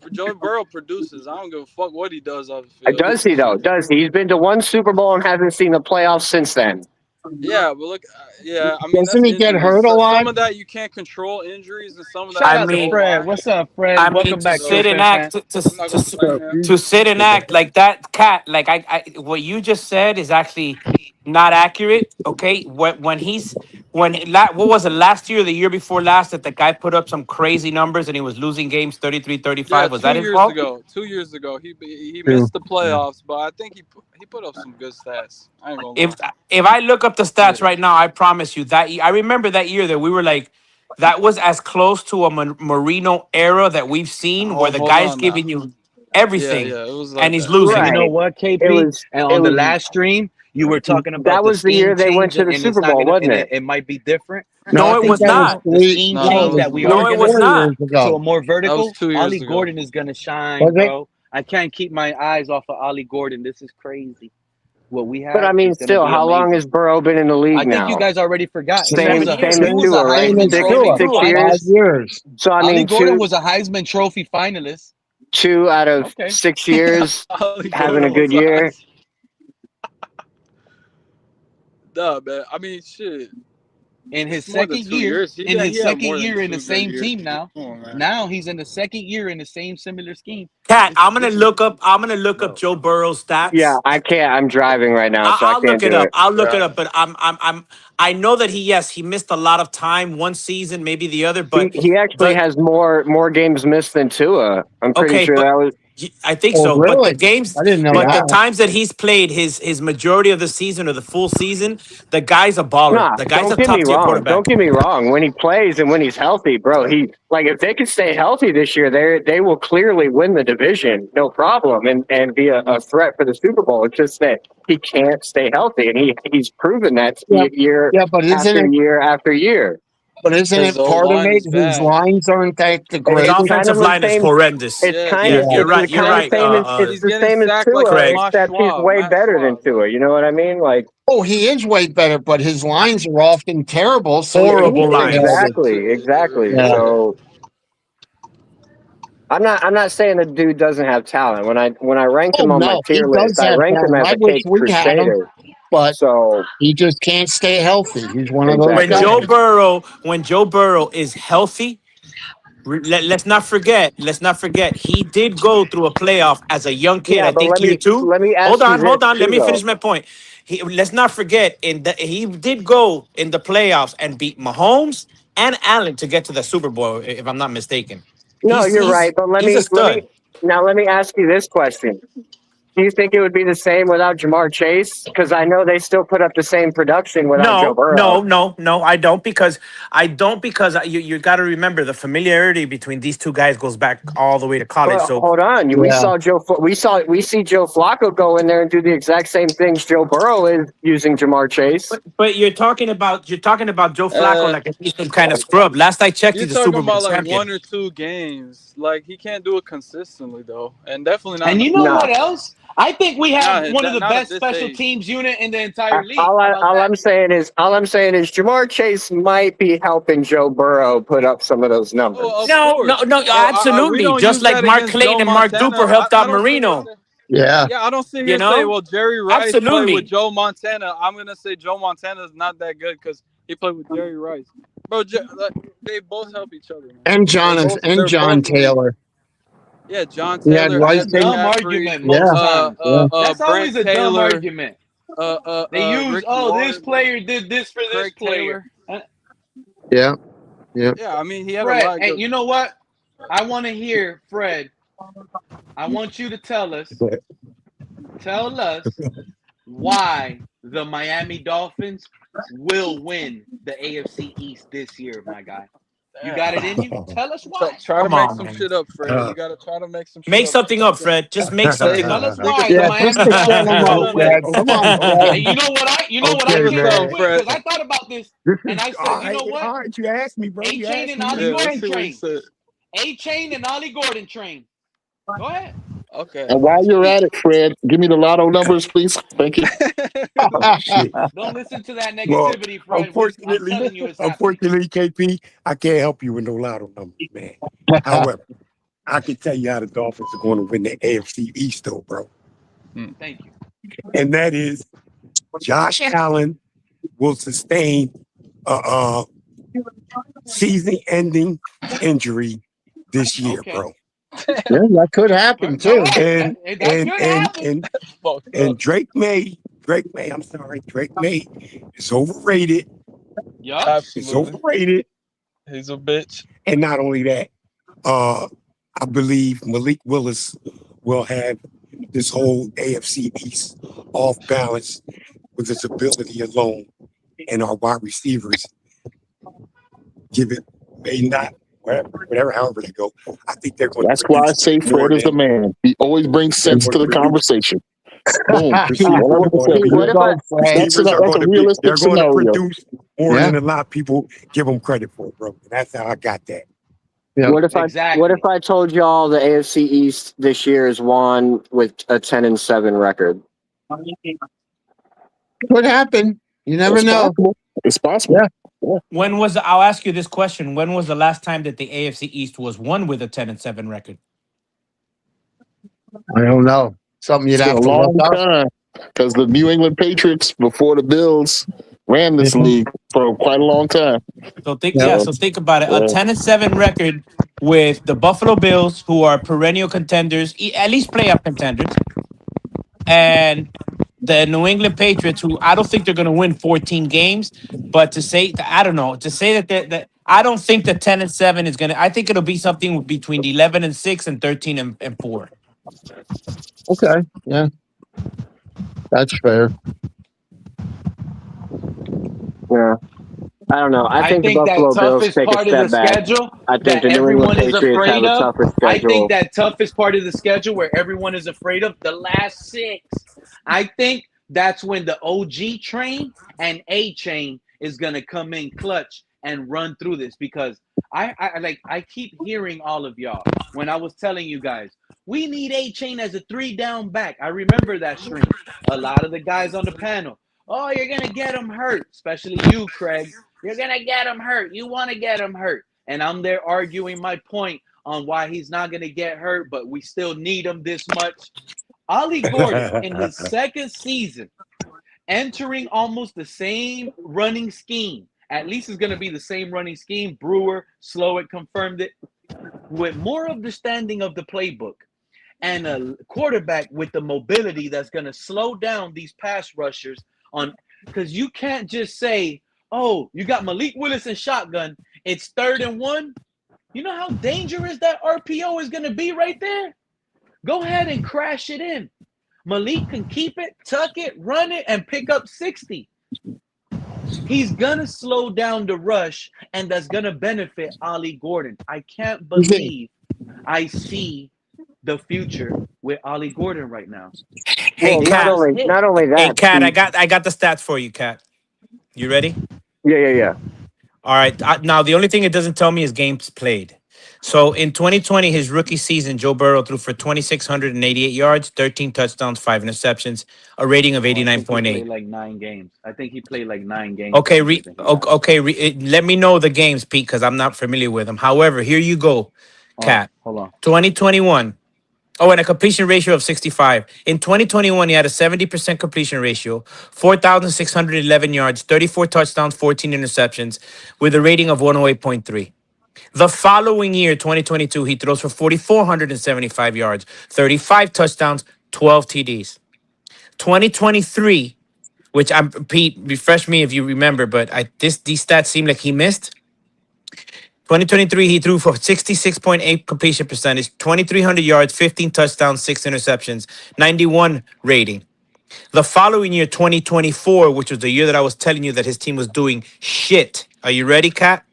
S7: For Joe Burrow produces. I don't give a fuck what he does off the field.
S8: Does he though? Does he? He's been to 1 Super Bowl and hasn't seen the playoffs since then.
S7: Yeah, but look, yeah, I mean
S9: Doesn't
S7: that's
S9: he get
S7: injuries.
S9: hurt a
S7: So,
S9: lot?
S7: some of that you can't control injuries, and some of that
S1: Shout
S6: I
S7: is
S1: out
S7: the
S1: to
S6: mean,
S7: O
S1: Fred.
S7: line.
S1: What's up, Fred?
S6: I mean,
S1: Welcome
S6: to
S1: back,
S6: sit
S1: Kill
S6: and
S1: Fan fan.
S6: act,
S7: I'm not gonna blame him.
S6: to sit and act like that, cat, like what you just said is actually not accurate. Okay, what was it, last year or the year before last, that the guy put up some crazy numbers and he was losing games 33-35?
S7: Yeah,
S6: Was that
S7: 2
S6: his
S7: years
S6: fault?
S7: ago. 2 years ago, he
S9: True.
S7: missed the playoffs, but I think he put up some good stats. I ain't gonna
S6: If
S7: lie.
S6: if I look up the
S7: Yeah.
S6: stats right now, I promise you that I remember that year that we were like, that was as close to a Marino era that we've seen, where
S7: Oh,
S6: the
S7: hold
S6: guy's
S7: on now.
S6: giving you
S7: Yeah,
S6: everything
S7: yeah, it was
S6: and
S7: like
S6: he's
S7: that.
S6: losing
S1: And you
S6: it.
S1: know
S8: Right.
S1: what,
S8: It
S1: KP?
S8: was.
S1: And
S8: It
S1: on the
S8: was.
S1: last stream, you were talking about
S8: That
S1: the
S8: was the year
S1: scheme
S8: they went
S1: change,
S8: to the
S1: and it's
S8: Super
S1: not
S8: Bowl,
S1: gonna,
S8: wasn't
S1: and
S8: it?
S1: it might be different.
S9: No,
S1: But
S9: I
S6: No,
S1: I
S6: it
S9: think
S1: think
S6: was
S9: that
S1: now
S9: was
S6: not.
S1: the
S9: three.
S1: scheme
S7: No,
S1: change
S9: No,
S1: that
S9: it
S1: we
S9: was
S1: are
S6: No, it
S1: gonna
S6: was
S9: 4
S1: see
S6: not.
S9: years
S1: to a
S9: ago.
S1: more
S7: that was
S1: vertical.
S7: 2 years
S1: Ollie
S7: ago.
S1: Gordon is gonna shine,
S9: Was it?
S1: bro. I can't keep my eyes off of Ollie Gordon. This is crazy. What we
S8: But I
S1: have
S8: mean,
S1: is gonna
S8: still,
S1: be
S8: how long has
S1: amazing.
S8: Burrow been in the league
S1: I think you
S8: now?
S1: guys already forgot. He
S8: Same
S1: was
S9: Same,
S1: a
S8: same as
S1: he
S9: same,
S1: was a
S8: Tua, right?
S9: same
S1: Heisman
S9: as
S8: Six
S1: Trophy
S9: Tua.
S8: 6 years.
S9: 5 years.
S8: So I
S1: Ollie
S8: mean,
S1: Gordon
S8: two
S1: was a Heisman Trophy finalist.
S8: two out of
S1: Okay.
S8: 6 years
S7: Ollie
S8: having a
S7: Gordon
S8: good
S7: was a
S8: year.
S7: Heisman. Nah, man. I mean, shit.
S1: In his
S7: It's more than
S1: second
S7: 2
S1: year,
S7: years. He had more than
S1: in the
S7: 2 good
S1: same
S7: years.
S1: team now.
S7: Come on, man.
S1: Now he's in the second year in the same similar scheme.
S6: Cat, I'm gonna
S1: This is
S6: look up. I'm gonna look up
S1: bro.
S6: Joe Burrow's
S8: Yeah,
S6: stats.
S8: I can't. I'm driving right now, so I
S6: I'll look
S8: can't
S6: it
S8: do
S6: up.
S8: it.
S6: I'll look it
S7: Yeah.
S6: up. But I know that he missed a lot of time one season, maybe the other.
S8: He actually
S6: But
S8: has more games missed than Tua. I'm pretty
S6: okay,
S8: sure
S6: but
S8: that was.
S6: I think
S9: Oh,
S6: so. But the
S9: really?
S6: games,
S9: I didn't know
S6: but the
S8: Yeah.
S9: that.
S6: times that he's played his majority of the season or the full season, the guy's a baller.
S8: Nah,
S6: The guy's
S8: don't
S6: a
S8: get me
S6: top tier
S8: wrong. Don't
S6: quarterback.
S8: get me wrong. When he plays and when he's healthy, bro, if they can stay healthy this year, they will clearly win the division, no problem, and be a threat for the Super Bowl. It's just that he can't stay healthy, and he's proven that
S9: Yeah,
S8: year
S9: yeah, but isn't
S8: after
S9: it?
S8: year after year.
S9: But isn't
S7: His
S9: it
S7: O
S9: part of
S7: line
S9: it?
S7: is
S9: His
S7: bad.
S9: lines aren't that the
S6: His
S8: It's
S9: greatest.
S8: kind of
S6: offensive
S8: the
S6: line is
S8: same.
S6: horrendous.
S8: It's
S7: Yes,
S8: kind
S6: Yeah,
S8: of
S9: Yeah.
S6: you're
S8: it's
S6: right.
S8: the
S6: You're
S8: kind of
S6: right.
S8: same as it's
S7: he's
S8: the
S7: getting
S8: same as
S7: sacked like
S8: Tua,
S7: a
S6: Craig.
S7: Moss
S8: except he's
S7: Schwab.
S8: way
S7: Matt
S8: better than
S7: Schwab.
S8: Tua. You know what I mean? Like
S9: Oh, he is way better, but his lines are often terrible. So you
S6: Horrible
S9: can't stay
S6: lines.
S9: healthy.
S8: exactly.
S9: Yeah.
S8: So I'm not saying the dude doesn't have talent. When I ranked
S9: Oh
S8: him on my
S9: no, he
S8: tier list,
S9: does
S8: I
S9: have
S8: ranked him
S9: talent.
S8: as
S9: I
S8: a
S9: wish
S8: cake
S9: we had him,
S8: crusader.
S9: but
S8: So
S9: he just can't stay healthy. He's one of those
S6: When
S8: exactly.
S9: guys.
S6: Joe Burrow is healthy, Let's not forget. Let's not forget. He did go through a playoff as a young kid.
S8: Yeah,
S6: I
S8: but
S6: think year two.
S8: let me ask
S6: Hold
S8: you
S6: on,
S8: this
S6: hold on. Let
S8: too,
S6: me
S8: though.
S6: finish my point. Let's not forget he did go in the playoffs and beat Mahomes and Allen to get to the Super Bowl, if I'm not mistaken.
S8: No, you're right. But
S6: He's a stud.
S8: let me ask you this question. Do you think it would be the same without Jamar Chase? Because I know they still put up the same production without Joe Burrow.
S6: No, I don't because you got to remember the familiarity between these two guys goes back all the way to college.
S8: But
S6: So
S8: hold on, we saw we see Joe Flacco go in there and do the exact same things Joe Burrow is using Jamar Chase.
S6: but you're talking about Joe Flacco like he's some kind of scrub. Last I checked,
S7: You're
S6: he's a
S7: talking
S6: Super Bowl
S7: about like
S6: champion.
S7: 1 or 2 games. Like he can't do it consistently though, and definitely not.
S1: And you know what else? I think we have one of the
S7: not at
S1: best
S7: this
S1: special
S7: age.
S1: teams unit in the entire league.
S8: All I'm saying is Jamar Chase might be helping Joe Burrow put up some of those numbers.
S7: Oh,
S6: No, absolutely. Just like Mark Clayton and Mark Duper helped out Marino.
S9: Yeah.
S7: Yeah, I don't sit here
S6: You
S7: and
S6: know?
S7: say, well, Jerry Rice played
S6: Absolutely.
S7: with Joe Montana. I'm going to say Joe Montana is not that good because he played with Jerry Rice. Bro, they both help each other. Man.
S9: And John Taylor.
S7: Yeah, John
S9: He had
S7: Taylor.
S9: Rice.
S1: That's a dumb argument most times. That's always a dumb argument. They use,
S7: Ricky
S1: this
S7: Warren,
S1: player did this for this
S7: Craig
S1: player.
S9: Yeah.
S7: Yeah, I mean, he had
S1: Fred,
S7: a lot of
S1: and you know what? I want to hear, Fred, I want you to tell us why the Miami Dolphins will win the AFC East this year, my guy. You got it in you? Tell us why.
S7: Try to make some shit up, Fred. You got to try to make some shit
S6: Make
S7: up.
S6: something up, Fred. Just make something
S1: Tell
S6: up.
S1: us why the Miami Dolphins will win.
S9: Come on, Fred.
S1: And you know what I came up with? Because I thought about this, and I said, you know what?
S11: All right, you asked me, bro.
S1: A-Chain and Ollie Gordon train. A-Chain and Ollie Gordon train. Go ahead.
S7: Okay.
S5: And while you're at it, Fred, give me the lotto numbers, please. Thank you.
S1: Don't listen to that negativity, Fred.
S11: Unfortunately, KP, I can't help you with no lotto numbers, man. However, I can tell you how the Dolphins are going to win the AFC East, though, bro.
S1: Thank you.
S11: And that is Josh Allen will sustain a season-ending injury this year, bro.
S9: Yeah, that could happen too.
S11: And Drake May is overrated.
S1: Yeah,
S11: he's overrated.
S7: He's a bitch.
S11: And not only that, I believe Malik Willis will have this whole AFC East off balance with his ability alone, and our wide receivers however they go. I think they're going.
S5: That's why I say Fred is the man. He always brings sense to the conversation. Boom.
S11: That's a realistic scenario. They're going to produce more than a lot of people give them credit for, bro. And that's how I got that.
S8: Yeah. What if I told y'all the AFC East this year is won with a 10-7 record?
S9: Could happen. You never know.
S5: It's possible.
S9: Yeah.
S6: I'll ask you this question. When was the last time that the AFC East was won with a 10-7 record?
S9: I don't know. Something you'd have to look up.
S5: Because the New England Patriots before the Bills ran this league for quite a long time.
S6: So think about it. A 10-7 record with the Buffalo Bills, who are perennial contenders, at least playoff contenders, and the New England Patriots, who I don't think they're going to win 14 games, but to say that I don't think the 10-7 is going to. I think it'll be something between 11-6 and 13-4.
S9: Okay, yeah, that's fair.
S8: Yeah, I don't know. I think the Buffalo Bills take a step back. I think the New England Patriots have a tougher schedule.
S1: I think that toughest part of the schedule where everyone is afraid of the last 6. I think that's when the OG train and A-Chain is going to come in clutch and run through this, because I keep hearing all of y'all when I was telling you guys, we need A-Chain as a 3-down back. I remember that stream. A lot of the guys on the panel, oh, you're going to get him hurt, especially you, Craig. You're going to get him hurt. You want to get him hurt. And I'm there arguing my point on why he's not going to get hurt, but we still need him this much. Ollie Gordon, in his second season, entering almost the same running scheme. At least it's going to be the same running scheme. Brewer, Slowett confirmed it. with more understanding of the playbook and a quarterback with the mobility that's going to slow down these pass rushers on, because you can't just say, oh, you got Malik Willis in shotgun, it's 3rd and 1. You know how dangerous that RPO is going to be right there? Go ahead and crash it in. Malik can keep it, tuck it, run it, and pick up 60. He's going to slow down the rush, and that's going to benefit Ollie Gordon. I can't believe I see the future with Ollie Gordon right now.
S6: Hey,
S8: Well,
S6: Cat.
S8: not only that.
S6: Hey, Cat,
S8: Pete.
S6: I got the stats for you, Cat. You ready?
S8: Yeah.
S6: All right. Now, the only thing it doesn't tell me is games played. So in 2020, his rookie season, Joe Burrow threw for 2,688 yards, 13 touchdowns, 5 interceptions, a rating of
S1: I think he
S6: 89.8.
S1: played like 9 games. I think he played like 9 games.
S6: Okay, let me know the games, Pete, because I'm not familiar with them. However, here you go, Cat.
S1: Hold on.
S6: 2021. Oh, and a completion ratio of 65. In 2021, he had a 70% completion ratio, 4,611 yards, 34 touchdowns, 14 interceptions, with a rating of 108.3. The following year, 2022, he throws for 4,475 yards, 35 touchdowns, 12 TDs. 2023, which I'm Pete, refresh me if you remember, but these stats seem like he missed. 2023, he threw for 66.8 completion percentage, 2,300 yards, 15 touchdowns, 6 interceptions, 91 rating. The following year, 2024, which was the year that I was telling you that his team was doing shit. Are you ready, Kat?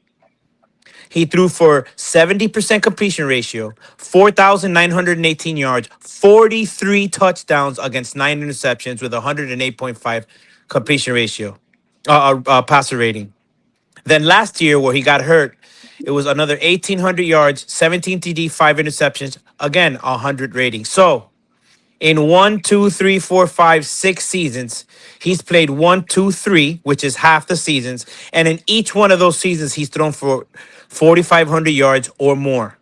S6: He threw for 70% completion ratio, 4,918 yards, 43 touchdowns against 9 interceptions with 108.5 completion ratio, passer rating. Then last year, where he got hurt, it was another 1,800 yards, 17 TD, 5 interceptions, again, 100 rating. So in 1, 2, 3, 4, 5, 6 seasons, he's played 1, 2, 3, which is half the seasons. And in each one of those seasons, he's thrown for 4,500 yards or more.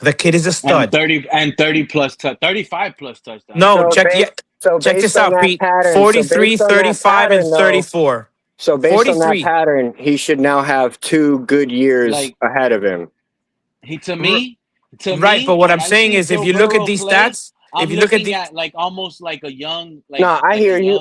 S6: The kid is a
S1: And
S6: stud.
S1: 30 plus 35 plus touchdowns.
S6: No, check this out, Pete. 43, 35, and 34.
S8: So based
S6: 43.
S8: on that pattern, he should now have 2 good years ahead of him.
S1: To me,
S6: but what I'm saying is, if you look at these stats,
S1: if you look at like almost like a young.
S8: No, I hear you.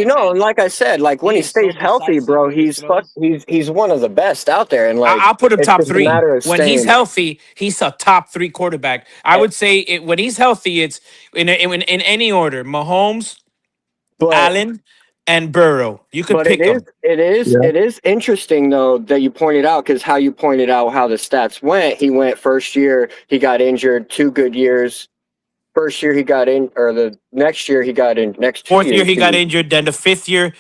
S8: No, and like I said, like when he stays healthy, bro, he's one of the best out there. And like
S6: I'll put him top 3. When he's
S8: staying.
S6: healthy, he's a top 3 quarterback. I would say when he's healthy, it's in any order: Mahomes, Allen, and Burrow. You could pick them.
S8: It is interesting though that you pointed out, because how you pointed out how the stats went. He went first year, he got injured, 2 good years. First year he got in, or the next year he got in. Next
S6: 4th year he got injured. Then the 5th year,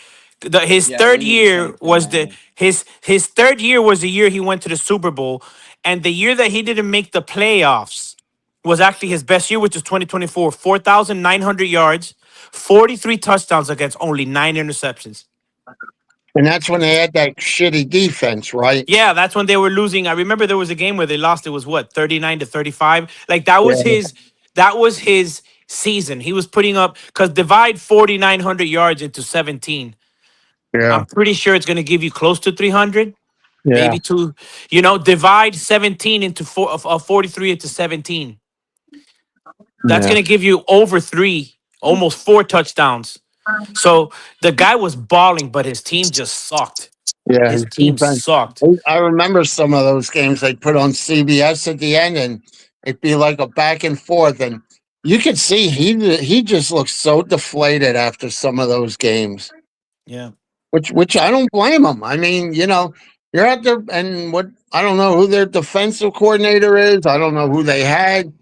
S6: his third year was his 3rd year was the year he went to the Super Bowl, and the year that he didn't make the playoffs was actually his best year, which is 2024. 4,900 yards, 43 touchdowns against only 9 interceptions.
S9: And that's when they had that shitty defense, right?
S6: Yeah, that's when they were losing. I remember there was a game where they lost. It was what, 39-35. Like that was his season. He was putting up, because divide 4,900 yards into 17.
S9: Yeah.
S6: I'm pretty sure it's going to give you close to 300.
S9: Yeah.
S6: Maybe 2. Divide 17 into 43 into 17. That's going to give you over 3, almost 4 touchdowns. So the guy was balling, but his team just sucked.
S9: Yeah,
S6: his team sucked.
S9: I remember some of those games they put on CBS at the end, and it'd be like a back and forth, and you could see he just looked so deflated after some of those games.
S6: Yeah,
S9: which I don't blame him. I mean, you're out there, and I don't know who their defensive coordinator is. I don't know who they had.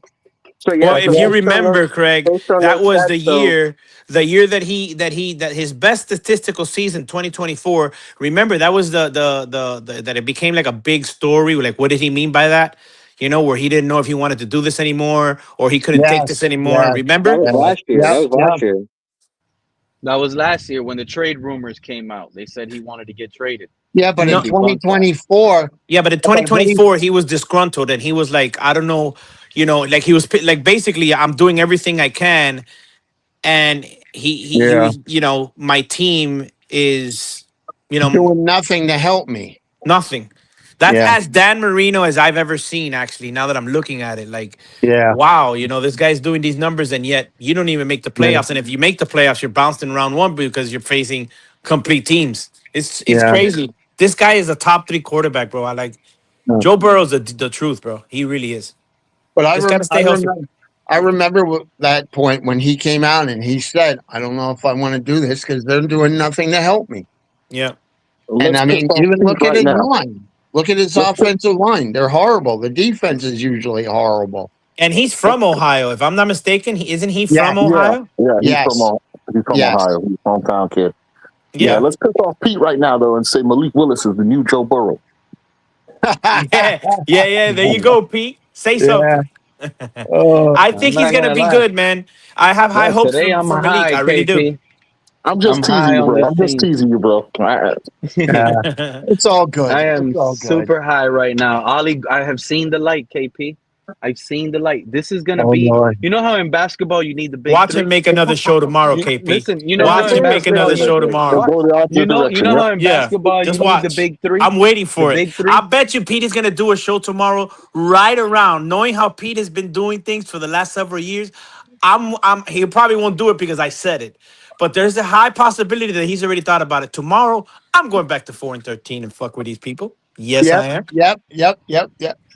S8: So yeah,
S6: well, if you remember, Craig, that was the year that his best statistical season, 2024. Remember, that was the that it became like a big story. Like, what did he mean by that? Where he didn't know if he wanted to do this anymore or he couldn't take this anymore.
S9: Yes.
S6: Remember?
S8: That was last year. That was last year.
S1: That was last year when the trade rumors came out. They said he wanted to get traded.
S9: Yeah, but in 2024.
S6: Yeah, but in 2024, he was disgruntled and he was like, I don't know, like he was like, basically, I'm doing everything I can. And he was, my team is,
S9: doing nothing to help me.
S6: Nothing. That's as Dan Marino as I've ever seen, actually, now that I'm looking at it. Like,
S9: Yeah.
S6: wow, this guy's doing these numbers, and yet you don't even make the playoffs. And if you make the playoffs, you're bounced in round one because you're facing complete teams. It's crazy. This guy is a top 3 quarterback, bro. Joe Burrow's the truth, bro. He really is.
S9: But
S6: Just gotta stay healthy.
S9: I remember that point when he came out and he said, "I don't know if I want to do this because they're doing nothing to help me."
S6: Yeah.
S9: And I mean, even look at his line. Look at his offensive line. They're horrible. The defense is usually horrible.
S6: And he's from Ohio, if I'm not mistaken. Isn't he from Ohio?
S5: Yeah, he's from Ohio. He's a hometown kid. Yeah, let's piss off Pete right now, though, and say Malik Willis is the new Joe Burrow.
S6: Yeah. There you go, Pete. Say something. I think he's going to be good, man. I have high hopes for Malik. I really do.
S5: I'm just teasing you, bro. I'm just teasing you, bro.
S9: It's all good.
S1: I am super high right now. Ollie, I have seen the light, KP. I've seen the light. This is gonna be.
S9: Lord.
S1: You know how in basketball you need the big.
S6: Watch him make another show tomorrow, KP.
S1: Listen,
S6: watch him make another show tomorrow.
S1: You know how in basketball
S6: just
S1: you
S6: watch.
S1: need the big 3.
S6: I'm waiting for it.
S1: Big 3?
S6: I bet you Pete is gonna do a show tomorrow, right around. Knowing how Pete has been doing things for the last several years, he probably won't do it because I said it. But there's a high possibility that he's already thought about it. Tomorrow, I'm going back to 4-13 and fuck with these people. Yes, I am.
S9: Yep.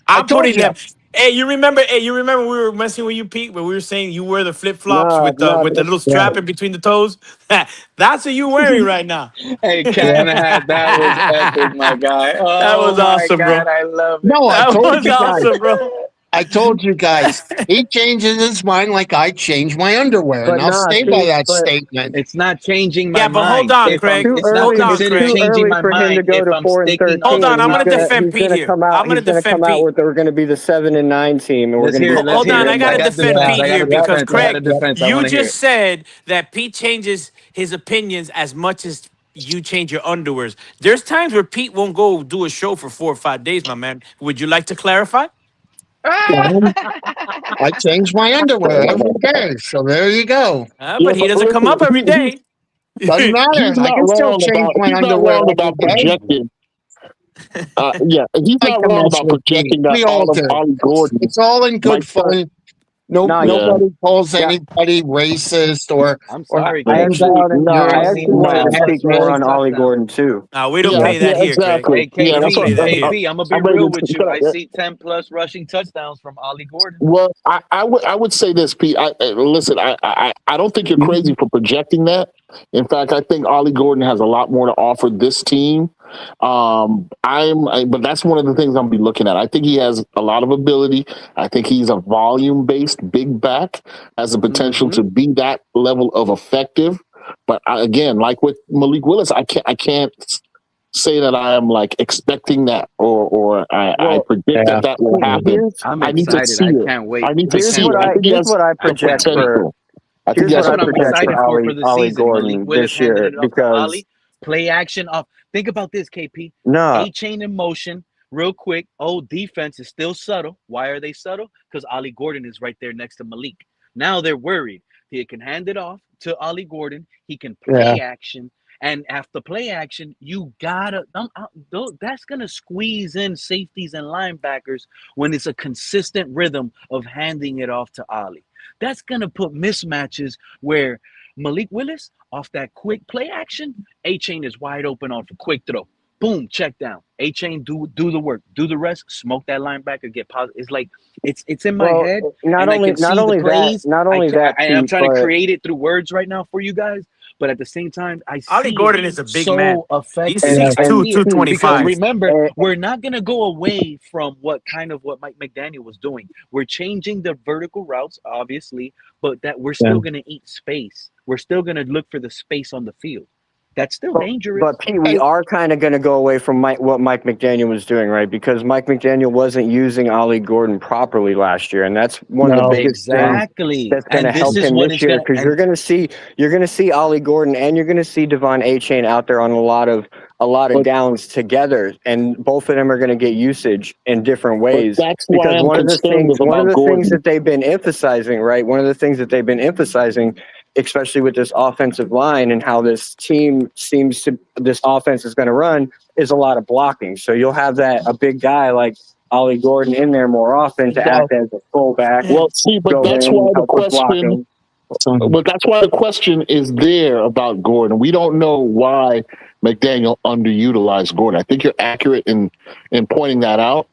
S6: I'm putting them. Hey, you remember we were messing with you, Pete, where we were saying you wear the flip flops with the little strap in between the toes. That's what you're wearing right now.
S1: Hey, Cat in the Hat, that was epic, my guy. Oh,
S6: that was awesome,
S1: God,
S6: bro.
S1: I love it.
S9: No, I told you guys.
S6: Awesome, bro.
S9: I told you guys, he changes his mind like I change my underwear, and I'll stay by that statement.
S1: It's not changing my mind.
S6: Yeah, but hold on, Craig.
S1: It's not considered changing my mind if I'm sticking.
S6: Hold on, I'm going to defend Pete here. I'm going to defend Pete.
S8: We're going to be the 7-9 team, and we're going to be.
S6: Hold on, I got to defend Pete here because Craig, you just said that Pete changes his opinions as much as you change your underwears. There's times where Pete won't go do a show for 4 or 5 days, my man. Would you like to clarify?
S9: I change my underwear every day, so there you go.
S6: But he doesn't come up every day.
S9: Doesn't matter. I can still change my underwear
S5: about projecting. He's not wrong about projecting that all of Ollie Gordon.
S9: It's all in good fun. Nobody calls anybody racist or.
S1: I'm sorry.
S8: I actually wanted to speak more on Ollie Gordon too.
S6: We don't pay that here.
S5: Exactly.
S1: Hey, KP, I'm gonna be real with you. I see 10+ rushing touchdowns from Ollie Gordon.
S5: Well, I would say this, Pete. Listen, I don't think you're crazy for projecting that. In fact, I think Ollie Gordon has a lot more to offer this team. But that's one of the things I'm be looking at. I think he has a lot of ability. I think he's a volume-based big back, has the potential to be that level of effective. But again, like with Malik Willis, I can't say that I am like expecting that or I predict that will happen.
S1: I'm
S5: I need to see it.
S1: I can't wait.
S5: I need to see
S8: it. Here's what I project for.
S1: Here's what I'm excited for the
S8: Ollie
S1: season.
S8: Gordon this year because
S1: play action off. Think about this, KP. A-chain in motion, real quick. Defense is still subtle. Why are they subtle? Because Ollie Gordon is right there next to Malik. Now they're worried. He can hand it off to Ollie Gordon. He can play action. And after play action, you gotta. That's gonna squeeze in safeties and linebackers when it's a consistent rhythm of handing it off to Ollie. That's gonna put mismatches where Malik Willis off that quick play action, A-chain is wide open off a quick throw. Boom, check down. A-chain do the work, do the rest, smoke that linebacker, get positive. It's like it's in my head.
S8: Not only that.
S1: I'm trying to create it through words right now for you guys. But at the same time, I see
S6: Ollie Gordon is a big man.
S1: Effective.
S6: He's 6'2", 225.
S1: Because remember, we're not going to go away from what Mike McDaniel was doing. We're changing the vertical routes, obviously, but that we're still going to eat space. We're still going to look for the space on the field. That's still dangerous.
S8: But Pete, we are kind of going to go away from what Mike McDaniel was doing, right? Because Mike McDaniel wasn't using Ollie Gordon properly last year, and that's one of the biggest things that's going to help him this year. Because you're going to see Ollie Gordon and you're going to see Devon A-chain out there on a lot of downs together, and both of them are going to get usage in different ways.
S5: That's why
S8: because one of the things that they've been emphasizing, right? One of the things that they've been emphasizing especially with this offensive line and how this offense is going to run, is a lot of blocking. So you'll have a big guy like Ollie Gordon in there more often to act as a fullback.
S5: Well, see, but that's why the question. But that's why the question is there about Gordon. We don't know why McDaniel underutilized Gordon. I think you're accurate in pointing that out.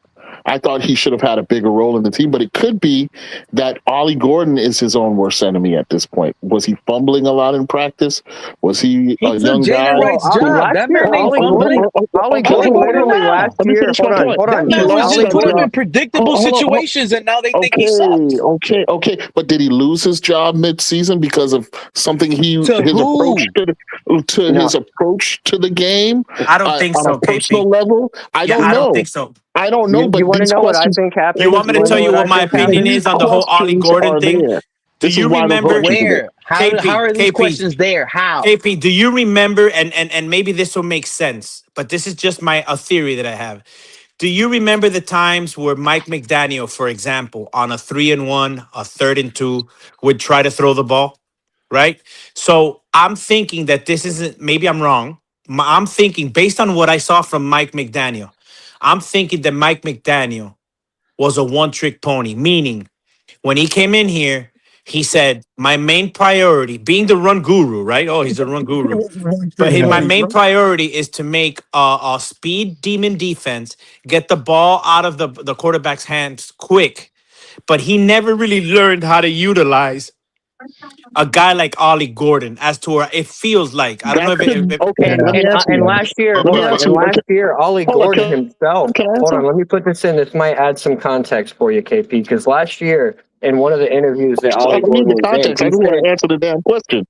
S5: I thought he should have had a bigger role in the team, but it could be that Ollie Gordon is his own worst enemy at this point. Was he fumbling a lot in practice? Was he a young guy?
S1: Wright's job. That man ain't fumbling.
S8: Ollie Gordon literally last year. Hold on.
S1: That man was just put him in predictable situations, and now they think he sucks.
S5: Okay. But did he lose his job mid-season because of something his approach to the game?
S6: I don't think so.
S5: On a personal level, I don't know.
S6: I don't think so.
S5: I don't know, but
S8: you want to know what I think happened?
S6: You want me to tell you what my opinion is on the whole Ollie Gordon thing? Do you remember
S1: where? How are these questions there? How?
S6: KP, do you remember? And maybe this will make sense, but this is just a theory that I have. Do you remember the times where Mike McDaniel, for example, on a 3-1, a 3rd-and-2, would try to throw the ball, right? So I'm thinking that this isn't. Maybe I'm wrong. I'm thinking based on what I saw from Mike McDaniel. I'm thinking that Mike McDaniel was a one-trick pony, meaning when he came in here, he said, my main priority, being the run guru, right? Oh, he's a run guru. But my main priority is to make a speed demon defense, get the ball out of the quarterback's hands quick. But he never really learned how to utilize a guy like Ollie Gordon as to where it feels like. I don't know if
S8: and last year, Ollie Gordon himself. Hold on, let me put this in. This might add some context for you, KP, because last year in one of the interviews that Ollie Gordon was in,
S5: I don't want to answer the damn question.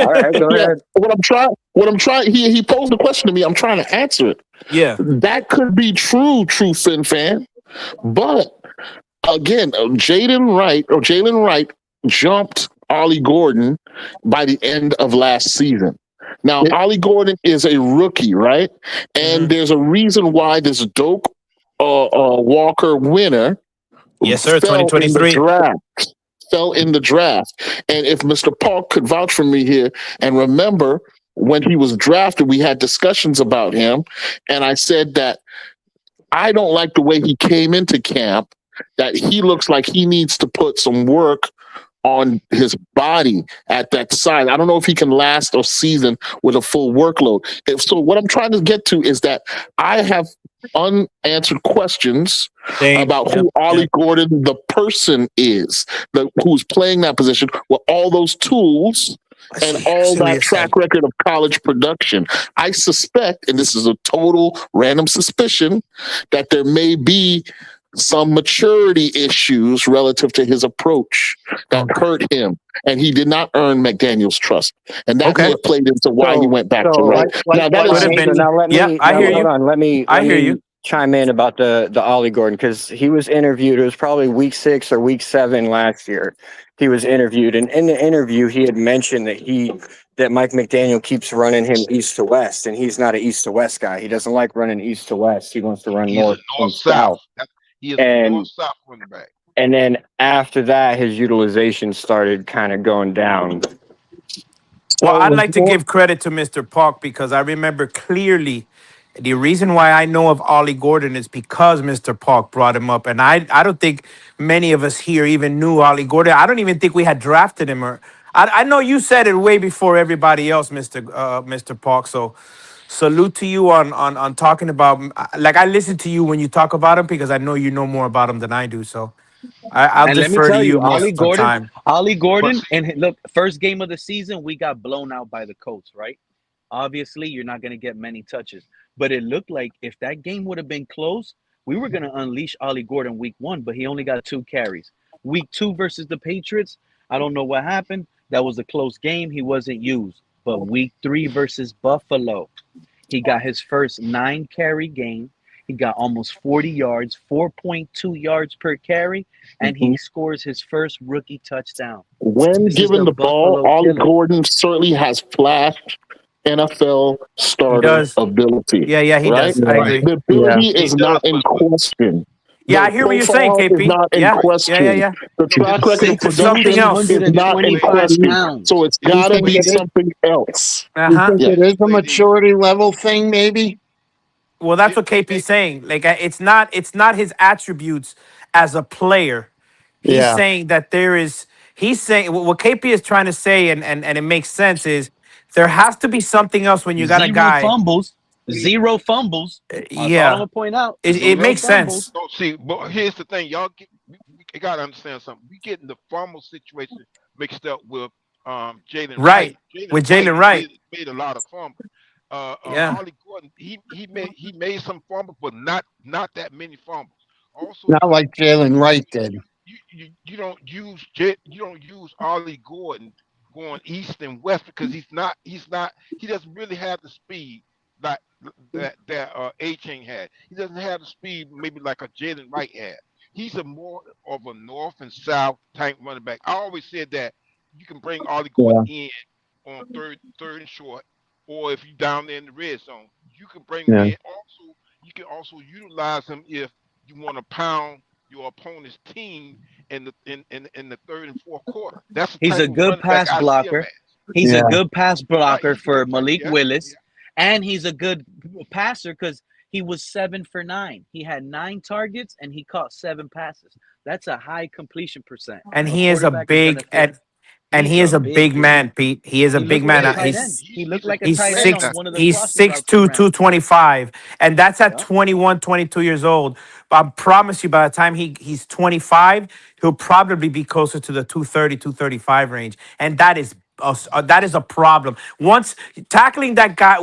S8: All right, go ahead.
S5: What I'm trying. He posed the question to me. I'm trying to answer it.
S6: Yeah,
S5: that could be true, Fin fan, but. Again, Jalen Wright jumped Ollie Gordon by the end of last season. Now, Ollie Gordon is a rookie, right? And there's a reason why this Doak Walker winner
S6: yes, sir, 2023
S5: fell in the draft. And if Mr. Paul could vouch for me here, and remember when he was drafted, we had discussions about him, and I said that I don't like the way he came into camp, that he looks like he needs to put some work on his body at that side. I don't know if he can last a season with a full workload. So what I'm trying to get to is that I have unanswered questions about who Ollie Gordon, the person is, who's playing that position with all those tools and all that track record of college production. I suspect, and this is a total random suspicion, that there may be some maturity issues relative to his approach that hurt him, and he did not earn McDaniel's trust, and that may have played into why he went back to right.
S8: I hear you. Hold on, let me chime in about the Ollie Gordon, because he was interviewed. It was probably week 6 or week 7 last year. He was interviewed, and in the interview, he had mentioned that Mike McDaniel keeps running him east to west, and he's not an east to west guy. He doesn't like running east to west. He wants to run north and south.
S2: He is a north-south running back.
S8: And then after that, his utilization started kind of going down.
S6: Well, I'd like to give credit to Mr. Park, because I remember clearly the reason why I know of Ollie Gordon is because Mr. Park brought him up. And I don't think many of us here even knew Ollie Gordon. I don't even think we had drafted him. I know you said it way before everybody else, Mr. Park. So salute to you on talking about, like, I listen to you when you talk about him, because I know you know more about him than I do. So I'll defer to you
S1: Ollie
S6: Gordon.
S1: Ollie Gordon, and look, first game of the season, we got blown out by the Colts, right? Obviously, you're not going to get many touches, but it looked like if that game would have been close, we were going to unleash Ollie Gordon week 1, but he only got 2 carries. Week 2 versus the Patriots, I don't know what happened. That was a close game. He wasn't used. But week 3 versus Buffalo, he got his first 9-carry game. He got almost 40 yards, 4.2 yards per carry, and he scores his first rookie touchdown.
S5: When given the ball, Ollie Gordon certainly has flashed NFL starter ability.
S6: Yeah, he does. I agree.
S5: The ability is not in question.
S6: Yeah, I
S5: The
S6: hear what you're saying,
S5: profile is
S6: KP.
S5: not in
S6: Yeah, yeah,
S5: question.
S6: yeah, yeah.
S5: The
S2: This
S5: track
S2: is
S5: record of
S6: It's something
S5: production
S6: else.
S5: is not in
S1: 6'2",
S5: question.
S1: 125
S5: So it's
S1: pounds.
S9: You
S5: got to
S9: think
S5: be
S9: it is?
S5: something else.
S9: You think
S5: Yeah.
S9: it is a
S2: way they
S9: maturity level thing? Maybe.
S6: Well, that's what
S2: they
S6: KP's saying. Like, it's not his attributes as a player. He's
S9: Yeah.
S6: saying that there is. He's saying what KP is trying to say, and it makes sense. Is there has to be something else when you got a
S1: Zero
S6: guy?
S1: fumbles. Zero fumbles. That's all I'm
S6: Yeah,
S1: gonna point out.
S6: it
S1: Zero
S6: makes
S1: fumbles.
S6: sense.
S2: don't see. But here's the thing, y'all we gotta understand something. We getting the fumble situation mixed up with Jalen Wright.
S6: Right,
S2: Jalen
S6: with
S2: Wright
S6: Jalen Wright.
S2: made a lot of fumbles.
S6: Yeah,
S2: Ollie Gordon, he made some fumbles, but not that many fumbles. Also,
S9: Not
S2: too,
S9: like Jalen Wright did.
S2: you don't use Ollie Gordon going east and west because he doesn't really have the speed like that A-Chain had. He doesn't have the speed maybe like a Jalen Wright had. He's a more of a north and south type running back. I always said that you can bring Ollie Gordon
S9: Yeah.
S2: in on third and short, or if you down there in the red zone, you can bring him
S9: Yeah.
S2: in. Also, you can also utilize him if you want to pound your opponent's team in the third and fourth quarter. That's the
S1: He's a
S2: type of
S1: good
S2: running back
S1: pass
S2: I see him
S1: blocker.
S2: as.
S1: He's a
S9: Yeah.
S1: good pass
S2: Right,
S1: blocker
S2: he's a
S1: for
S2: good player.
S1: Malik
S2: Yeah,
S1: Willis,
S2: yeah.
S1: and he's a good passer because he was 7 for 9. He had 9 targets and he caught 7 passes. That's a high completion percent.
S6: and
S1: A
S6: he is a
S1: quarterback is gonna
S6: big
S1: throw.
S6: and
S1: He's
S6: he is
S1: a
S6: a
S1: big
S6: big
S1: dude.
S6: man, Pete. He is a
S1: He
S6: big
S1: looked like
S6: man.
S1: a
S2: Big.
S1: tight end. He looked
S2: He's a
S1: like a
S2: big
S1: tight
S6: He's
S1: end
S2: man.
S1: on
S6: six.
S2: Now,
S1: one of the
S6: He's
S1: crossing
S6: six
S1: routes he
S6: two,
S1: ran.
S6: 225, and that's at
S1: Yeah.
S6: 21, 22 years old. But I promise you, by the time he's 25, he'll probably be closer to the 230, 235 range, and that is a problem. Once tackling that guy,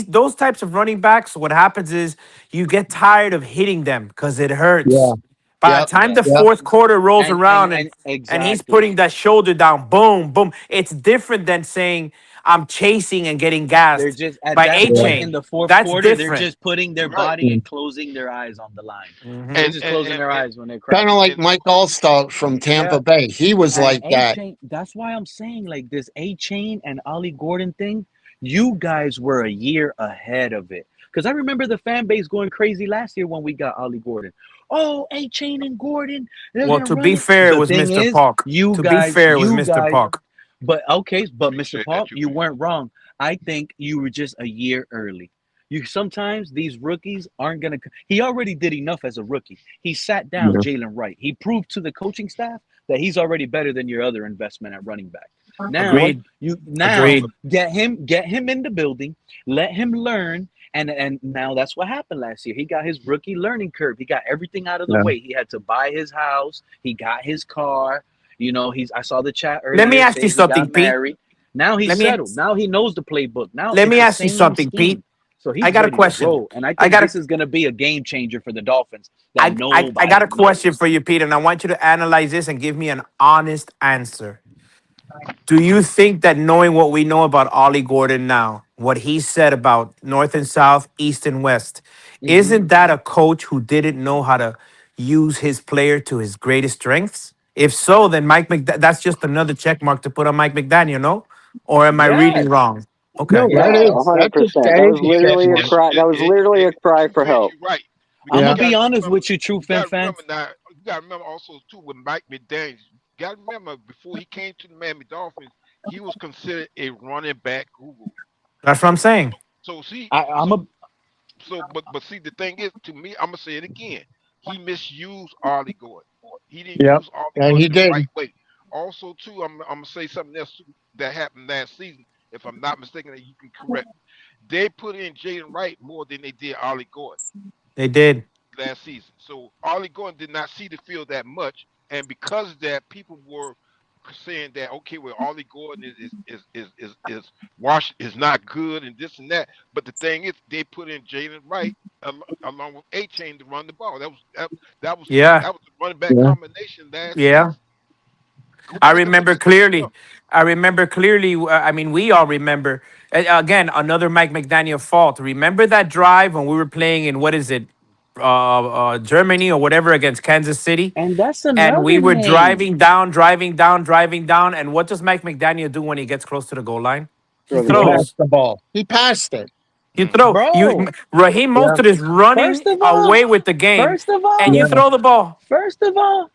S6: those types of running backs, what happens is you get tired of hitting them because it
S9: Yeah.
S6: hurts. By the
S9: Yep.
S6: time the
S1: Yes.
S9: Yep.
S6: fourth quarter rolls around
S1: And
S6: and he's
S1: exactly.
S6: putting that shoulder down, boom, boom. It's different than saying I'm chasing and getting
S1: They're
S6: gassed
S1: just at
S6: by
S1: that
S6: A
S9: Yeah.
S1: point in
S6: Chain.
S1: the fourth
S6: That's
S1: quarter, they're
S6: different.
S1: just putting their
S2: right.
S1: body and closing their eyes on the line. They're
S6: Mhm.
S2: And
S1: just
S2: and
S1: closing
S2: and
S1: their
S2: and,
S1: eyes when they're
S9: Kind of
S1: crashing.
S9: like
S2: and
S9: Mike Allstott from
S1: Yeah.
S9: Tampa Bay. He was
S1: And
S9: like
S1: A
S9: that.
S1: Chain, that's why I'm saying like this A Chain and Ollie Gordon thing, you guys were a year ahead of it. Because I remember the fan base going crazy last year when we got Ollie Gordon. Oh, A Chain and Gordon, they're
S6: Well,
S1: gonna
S6: to be
S1: run it.
S6: fair, it
S1: The
S6: was
S1: thing
S6: Mr.
S1: is,
S6: Park. To be fair, it was
S1: you
S6: Mr.
S1: guys,
S6: Park.
S1: but okay, but Mr.
S2: appreciate that
S1: Paul,
S2: you
S1: you
S2: man.
S1: weren't wrong. I think you were just a year early. You sometimes these rookies aren't gonna. He already did enough as a rookie. He sat down
S9: Yeah.
S1: Jalen Wright. He proved to the coaching staff that he's already better than your other investment at running back. Now
S6: Agreed.
S1: you
S6: Agreed.
S1: get him in the building, let him learn, and now that's what happened last year. He got his rookie learning curve. He got everything out of the
S9: Yeah.
S1: way. He had to buy his house. He got his car. You know, I saw the chat
S6: Let me
S1: earlier
S6: ask you
S1: saying he got
S6: something, Pete.
S1: married. Now he's
S6: Let me
S1: settled. Now he knows the playbook. Now
S6: let
S1: it's
S6: me
S1: the
S6: ask you
S1: same
S6: something, Pete.
S1: scheme. So
S6: I
S1: he's
S6: got a
S1: ready to
S6: question.
S1: roll. And I
S6: I
S1: think
S6: got a
S1: this is going to be a game changer for the Dolphins that
S6: I got
S1: nobody
S6: a question
S1: knows.
S6: for you, Pete, and I want you to analyze this and give me an honest answer. Do you think that knowing what we know about Ollie Gordon now, what he said about North and South, East and West,
S1: Hmm.
S6: isn't that a coach who didn't know how to use his player to his greatest strengths? If so, then that's just another check mark to put on Mike McDaniel, no? Or am I reading
S1: Yes.
S6: wrong? Okay.
S9: No,
S8: Yeah,
S9: that is. That's a
S8: 100%. That was
S9: daisy check
S8: literally a
S9: mark.
S8: cry. That was literally a
S2: But
S8: cry
S2: you
S8: for
S2: man,
S8: help.
S2: you're right.
S1: I'm
S2: You
S1: going
S9: Yeah.
S1: to be
S2: got to
S1: honest
S2: remember.
S1: with you, true
S2: You got
S1: fan
S2: to remember
S1: fans.
S2: now. You got to remember also too with Mike McDaniel. You got to remember before he came to the Miami Dolphins, he was considered a running back guru.
S6: That's what I'm saying.
S2: So see,
S1: I'm a
S2: but see, the thing is, to me, I'm gonna say it again. He misused Ollie Gordon. He didn't
S9: Yep.
S2: use Ollie
S9: And he
S2: Gordon the
S9: did.
S2: right way. Also, too, I'm gonna say something else too, that happened last season. If I'm not mistaken, that you can correct me. They put in Jaden Wright more than they did Ollie Gordon
S6: They did.
S2: last season. So Ollie Gordon did not see the field that much, and because of that, people were saying that okay, well, Ollie Gordon is wash is not good and this and that. But the thing is, they put in Jalen Wright along with A Chain to run the ball.
S6: Yeah.
S2: That was a running back
S9: Yeah.
S2: combination last
S6: Yeah.
S2: season. Go
S6: I
S2: back and look
S6: remember
S2: at some of the
S6: clearly.
S2: stuff.
S6: I remember clearly. I mean, we all remember. Again, another Mike McDaniel fault. Remember that drive when we were playing in what is it, Germany or whatever against Kansas City,
S1: and that's
S6: and we
S1: another
S6: were
S1: name.
S6: driving down. And what does Mike McDaniel do when he gets close to the goal line? He
S8: Throw the
S9: He
S8: ball.
S9: passed
S6: throws.
S9: the ball. He passed it.
S6: You throw
S1: Bro,
S6: Raheem
S9: Yeah.
S6: Mostert is running
S1: first of all,
S6: away with the game,
S1: first of
S6: and
S1: all,
S6: you throw the ball.
S1: first of all,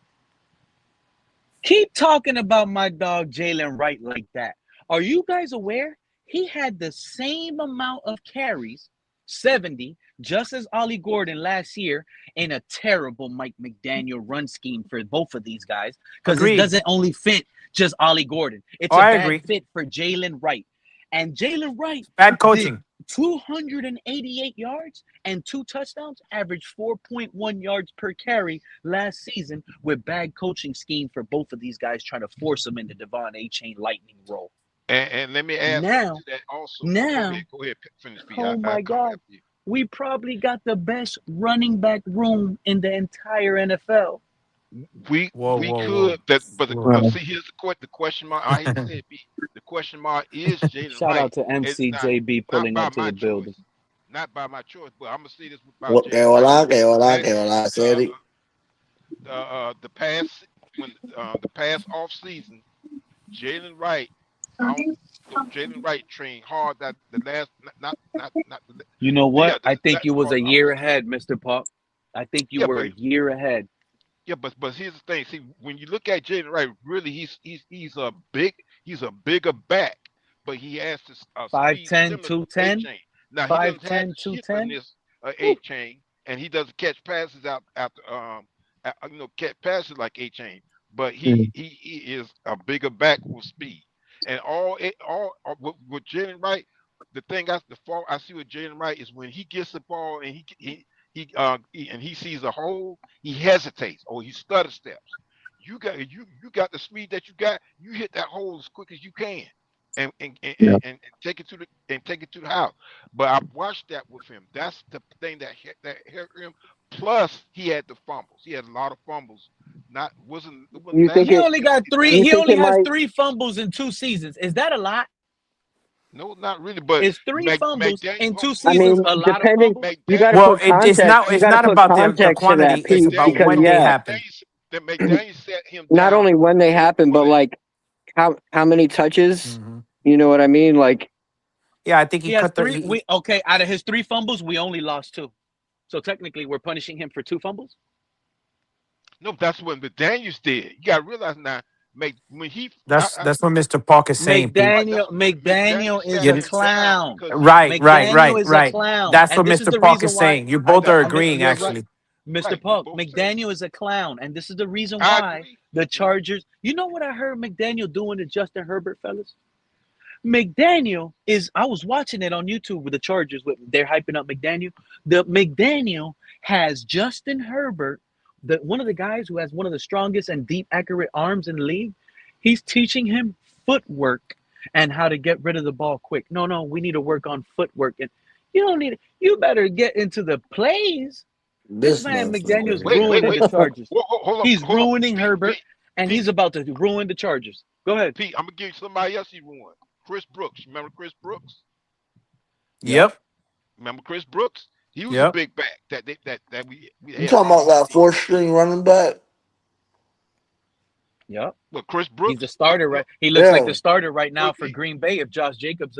S1: keep talking about my dog Jalen Wright like that. Are you guys aware? He had the same amount of carries, 70, just as Ollie Gordon last year, in a terrible Mike McDaniel run scheme for both of these guys because it
S6: Agreed.
S1: doesn't only fit just Ollie Gordon. It's
S6: Oh,
S1: a
S6: I
S1: bad
S6: agree.
S1: fit for Jalen Wright. And Jalen Wright
S6: Bad
S1: did
S6: coaching.
S1: 288 yards and 2 touchdowns, averaged 4.1 yards per carry last season with bad coaching scheme for both of these guys trying to force them into Devon A-Chain lightning role.
S2: And let me add something
S1: Now,
S2: to that also.
S1: now,
S2: Go ahead, finish, P.
S1: oh
S2: I'll
S1: my
S2: come
S1: God,
S2: after you.
S1: we probably got the best running back room in the entire NFL.
S2: We
S6: Whoa.
S2: could that, but
S9: Well,
S2: see, here's the question mark. I hate to say it, P. The question mark is Jalen
S1: Shout
S2: Wright.
S1: out to
S2: It's
S1: MCJB
S2: not
S1: pulling
S2: by
S1: up to
S2: my
S1: the building.
S2: choice, not by my choice. But I'm gonna say this about
S12: What que
S2: Jalen Wright.
S12: hola, que hola,
S2: Last
S12: que hola,
S2: the
S12: Cedric.
S2: the past when the past off season, Jalen Wright. I don't know. Jalen Wright trained hard that the last not the
S1: You know
S2: yeah
S1: what?
S2: the
S1: I think
S2: last
S1: you was
S2: part
S1: a
S2: off
S1: year
S2: season.
S1: ahead, Mr. Pop. I think you
S2: Yeah,
S1: were a year ahead.
S2: but here's the thing. See, when you look at Jalen Wright, really he's a bigger back, but he has this speed
S1: 5'10",
S2: similar to A
S1: 210,
S2: Chain. Now he doesn't have
S1: 5'10",
S2: the
S1: 210.
S2: shifterness of A Chain, and he doesn't catch passes catch passes like A Chain. But he is a bigger back with speed, and with Jalen Wright. The thing the fault I see with Jalen Wright is when he gets the ball and he sees a hole, he hesitates or he stutter steps. You got the speed that you got. You hit that hole as quick as you can,
S9: yeah.
S2: and take it to the house. But I watched that with him. That's the thing that hurt him. Plus, he had the fumbles. He had a lot of fumbles. Not wasn't it wasn't
S8: You
S2: that
S8: think
S1: He
S8: it?
S1: only got three.
S8: You
S1: He
S8: think
S1: only
S8: it
S1: has
S8: might?
S1: 3 fumbles in 2 seasons. Is that a lot?
S2: no, not really. But
S1: Is 3 fumbles
S2: McDaniel,
S1: in 2
S8: I
S1: seasons
S8: mean,
S1: a lot of
S8: depending,
S1: fumbles?
S8: you got
S2: McDaniel,
S8: to
S6: Well,
S8: put
S6: it's
S8: context.
S6: not
S8: You
S6: it's
S8: got to
S6: not
S8: put
S6: about the
S8: context to
S6: quantity.
S8: that
S6: It's
S8: piece
S6: about
S8: because
S6: when they
S8: yeah,
S6: happen.
S2: McDaniel set him
S8: not
S2: down
S8: only when they happen, but
S2: for
S8: like how many touches.
S6: Hmm.
S8: You know what I mean? Like
S6: Yeah, I think
S1: He
S6: he
S1: has
S6: cut
S1: 3.
S6: the.
S1: Out of his 3 fumbles, we only lost 2. So technically, we're punishing him for 2 fumbles.
S2: no, that's what McDaniels did. You got to realize now, when
S6: That's what Mr. Park is saying, Pete.
S2: right, that's what
S1: McDaniel
S2: McDaniel
S1: is
S2: sat
S1: a
S6: You,
S2: him down
S1: clown.
S2: because
S1: McDaniel is a
S6: right.
S1: clown,
S6: That's
S1: and
S6: what
S1: this is
S6: Mr.
S1: the
S6: Park is
S1: reason why.
S6: saying. You both are agreeing,
S1: You're right,
S6: actually.
S1: Mr.
S2: right, we
S1: Polk.
S2: both say
S1: McDaniel is a clown, and this is the reason
S2: I
S1: why
S2: agree.
S1: the Chargers. You know what I heard McDaniel doing to Justin Herbert, fellas? McDaniel is. I was watching it on YouTube with the Chargers. They're hyping up McDaniel. The McDaniel has Justin Herbert, one of the guys who has one of the strongest and deep, accurate arms in the league. He's teaching him footwork and how to get rid of the ball quick. No, we need to work on footwork, and you don't need. You better get into the plays. This
S12: This
S1: man
S12: motherfucker
S1: McDaniel's
S12: here.
S1: ruining the Chargers. He's
S2: Hold up,
S1: ruining Herbert, and he's
S2: Pete,
S1: about to ruin the Chargers. Go ahead.
S2: Pete. I'm gonna give you somebody else he won. Chris Brooks. Remember Chris Brooks?
S1: Yep.
S6: Yep.
S2: Remember Chris Brooks? He was a
S6: Yep.
S2: big back that we
S12: You
S2: had
S12: talking about
S2: problems with.
S12: that fourth string running back?
S1: Yep.
S2: Well, Chris
S1: He's the
S2: Brooks.
S1: starter, right? He looks like the
S12: Yeah.
S1: starter right now
S2: Well,
S1: for Green Bay if Josh Jacobs'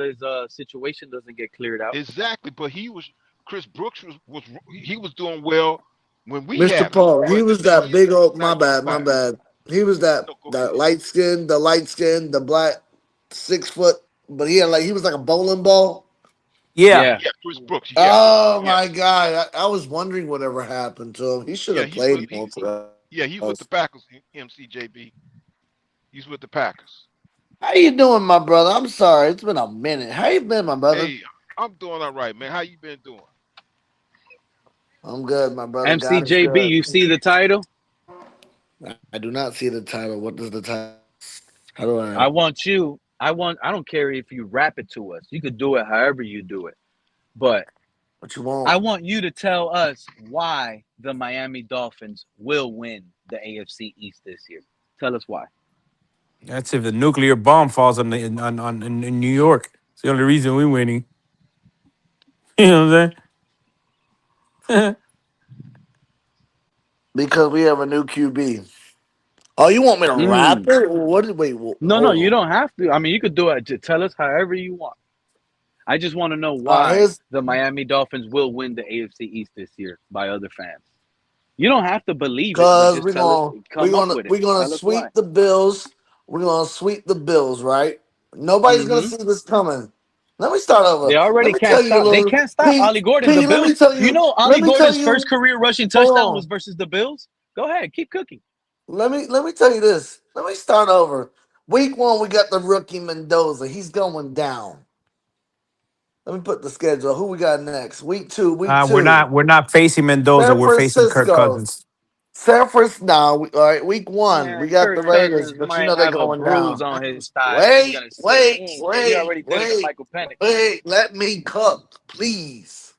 S1: situation doesn't get cleared out.
S2: exactly, but Chris Brooks he was doing well when we
S12: Mr.
S2: had him.
S12: Paul, he
S2: But
S12: was
S2: now
S12: that
S2: he's
S12: big old, my
S2: back on
S12: bad, my
S2: fire.
S12: bad. He was that
S2: No, go
S12: that
S2: ahead.
S12: light skin, the black 6 foot, but he was like a bowling ball.
S6: Yeah.
S1: Yeah.
S2: Yeah, Chris Brooks. Yeah,
S12: Oh
S2: yeah,
S12: my god. I was wondering whatever happened to him. He should
S2: yeah.
S12: have played more for
S2: He's with
S12: us.
S2: the Packers. MCJB. He's with the Packers.
S12: How you doing, my brother? I'm sorry. It's been a minute. How you been, my brother?
S2: Hey, I'm doing all right, man. How you been doing?
S12: I'm good, my brother. God is
S1: MCJB,
S12: good.
S1: you see the title?
S12: I do not see the title. What does the title? How do
S1: I
S12: I?
S1: don't care if you rap it to us. You could do it however you do it. But
S12: What you want?
S1: I want you to tell us why the Miami Dolphins will win the AFC East this year. Tell us why.
S6: That's if the nuclear bomb falls in New York. It's the only reason we're winning. You know what I'm saying?
S12: Because we have a new QB. Oh, you want me to rap
S1: Mm.
S12: it? What? Wait,
S1: No,
S12: hold
S1: you
S12: on.
S1: don't have to. I mean, you could do it. Just tell us however you want. I just want to know
S12: All right,
S1: why the Miami Dolphins will win the AFC East this year by other fans. You don't have to believe it, but
S12: because
S1: just tell us, come up with it.
S12: we're gonna
S1: Tell us why.
S12: sweep the Bills. We're gonna sweep the Bills, right? Nobody's gonna
S1: Hmm
S12: see this coming. Let me start
S1: They
S12: over. Let
S1: already
S12: me
S1: can't
S12: tell you a
S1: stop. They
S12: little
S1: can't stop
S12: P.
S1: Ollie Gordon. The
S12: P. Let me
S1: Bills.
S12: tell
S1: You
S12: you.
S1: know,
S12: Let
S1: Ollie
S12: me tell
S1: Gordon's first
S12: you.
S1: career rushing
S12: Hold
S1: touchdown was
S12: on.
S1: versus the Bills. Go ahead, keep cooking.
S12: Let me tell you this. Let me start over. Week 1, we got the rookie Mendoza. He's going down. Let me put the schedule. Who we got next? Week 2. Week
S6: We're
S12: 2.
S6: not facing Mendoza.
S12: San
S6: We're facing Kirk
S12: Francisco.
S6: Cousins.
S12: San Francisco. Now, all right. Week 1, we
S1: Man,
S12: got the
S1: Kirk
S12: Raiders,
S1: Cousins
S12: but you
S1: might
S12: know they're
S1: have a
S12: going
S1: bruise
S12: down.
S1: on his thigh. He's
S12: Wait,
S1: gonna sit.
S12: wait,
S1: He
S12: wait,
S1: already did it to
S12: wait,
S1: Michael Penix.
S12: wait. Let me cook, please.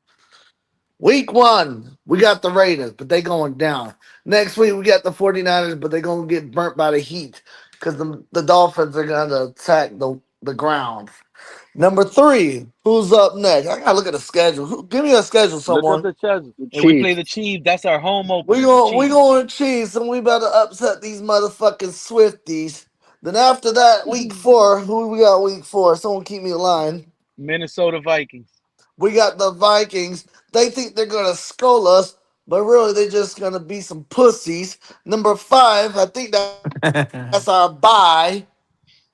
S12: Week 1, we got the Raiders, but they going down. Next week, we got the 49ers, but they're going to get burnt by the Heat because the Dolphins are going to attack the ground. Number 3, who's up next? I got to look at the schedule. Give me a schedule,
S1: Look up
S12: someone.
S1: the schedule.
S8: The
S1: And we play
S8: Chiefs.
S1: the Chiefs. That's our home
S12: We
S1: opener. The
S12: going we
S1: Chiefs.
S12: going Chiefs, and we better upset these motherfucking Swifties. Then after that, week 4, who we got week 4? Someone keep me in line.
S1: Minnesota Vikings.
S12: We got the Vikings. They think they're gonna skull us, but really they're just gonna be some pussies. Number 5, I think that's our bye,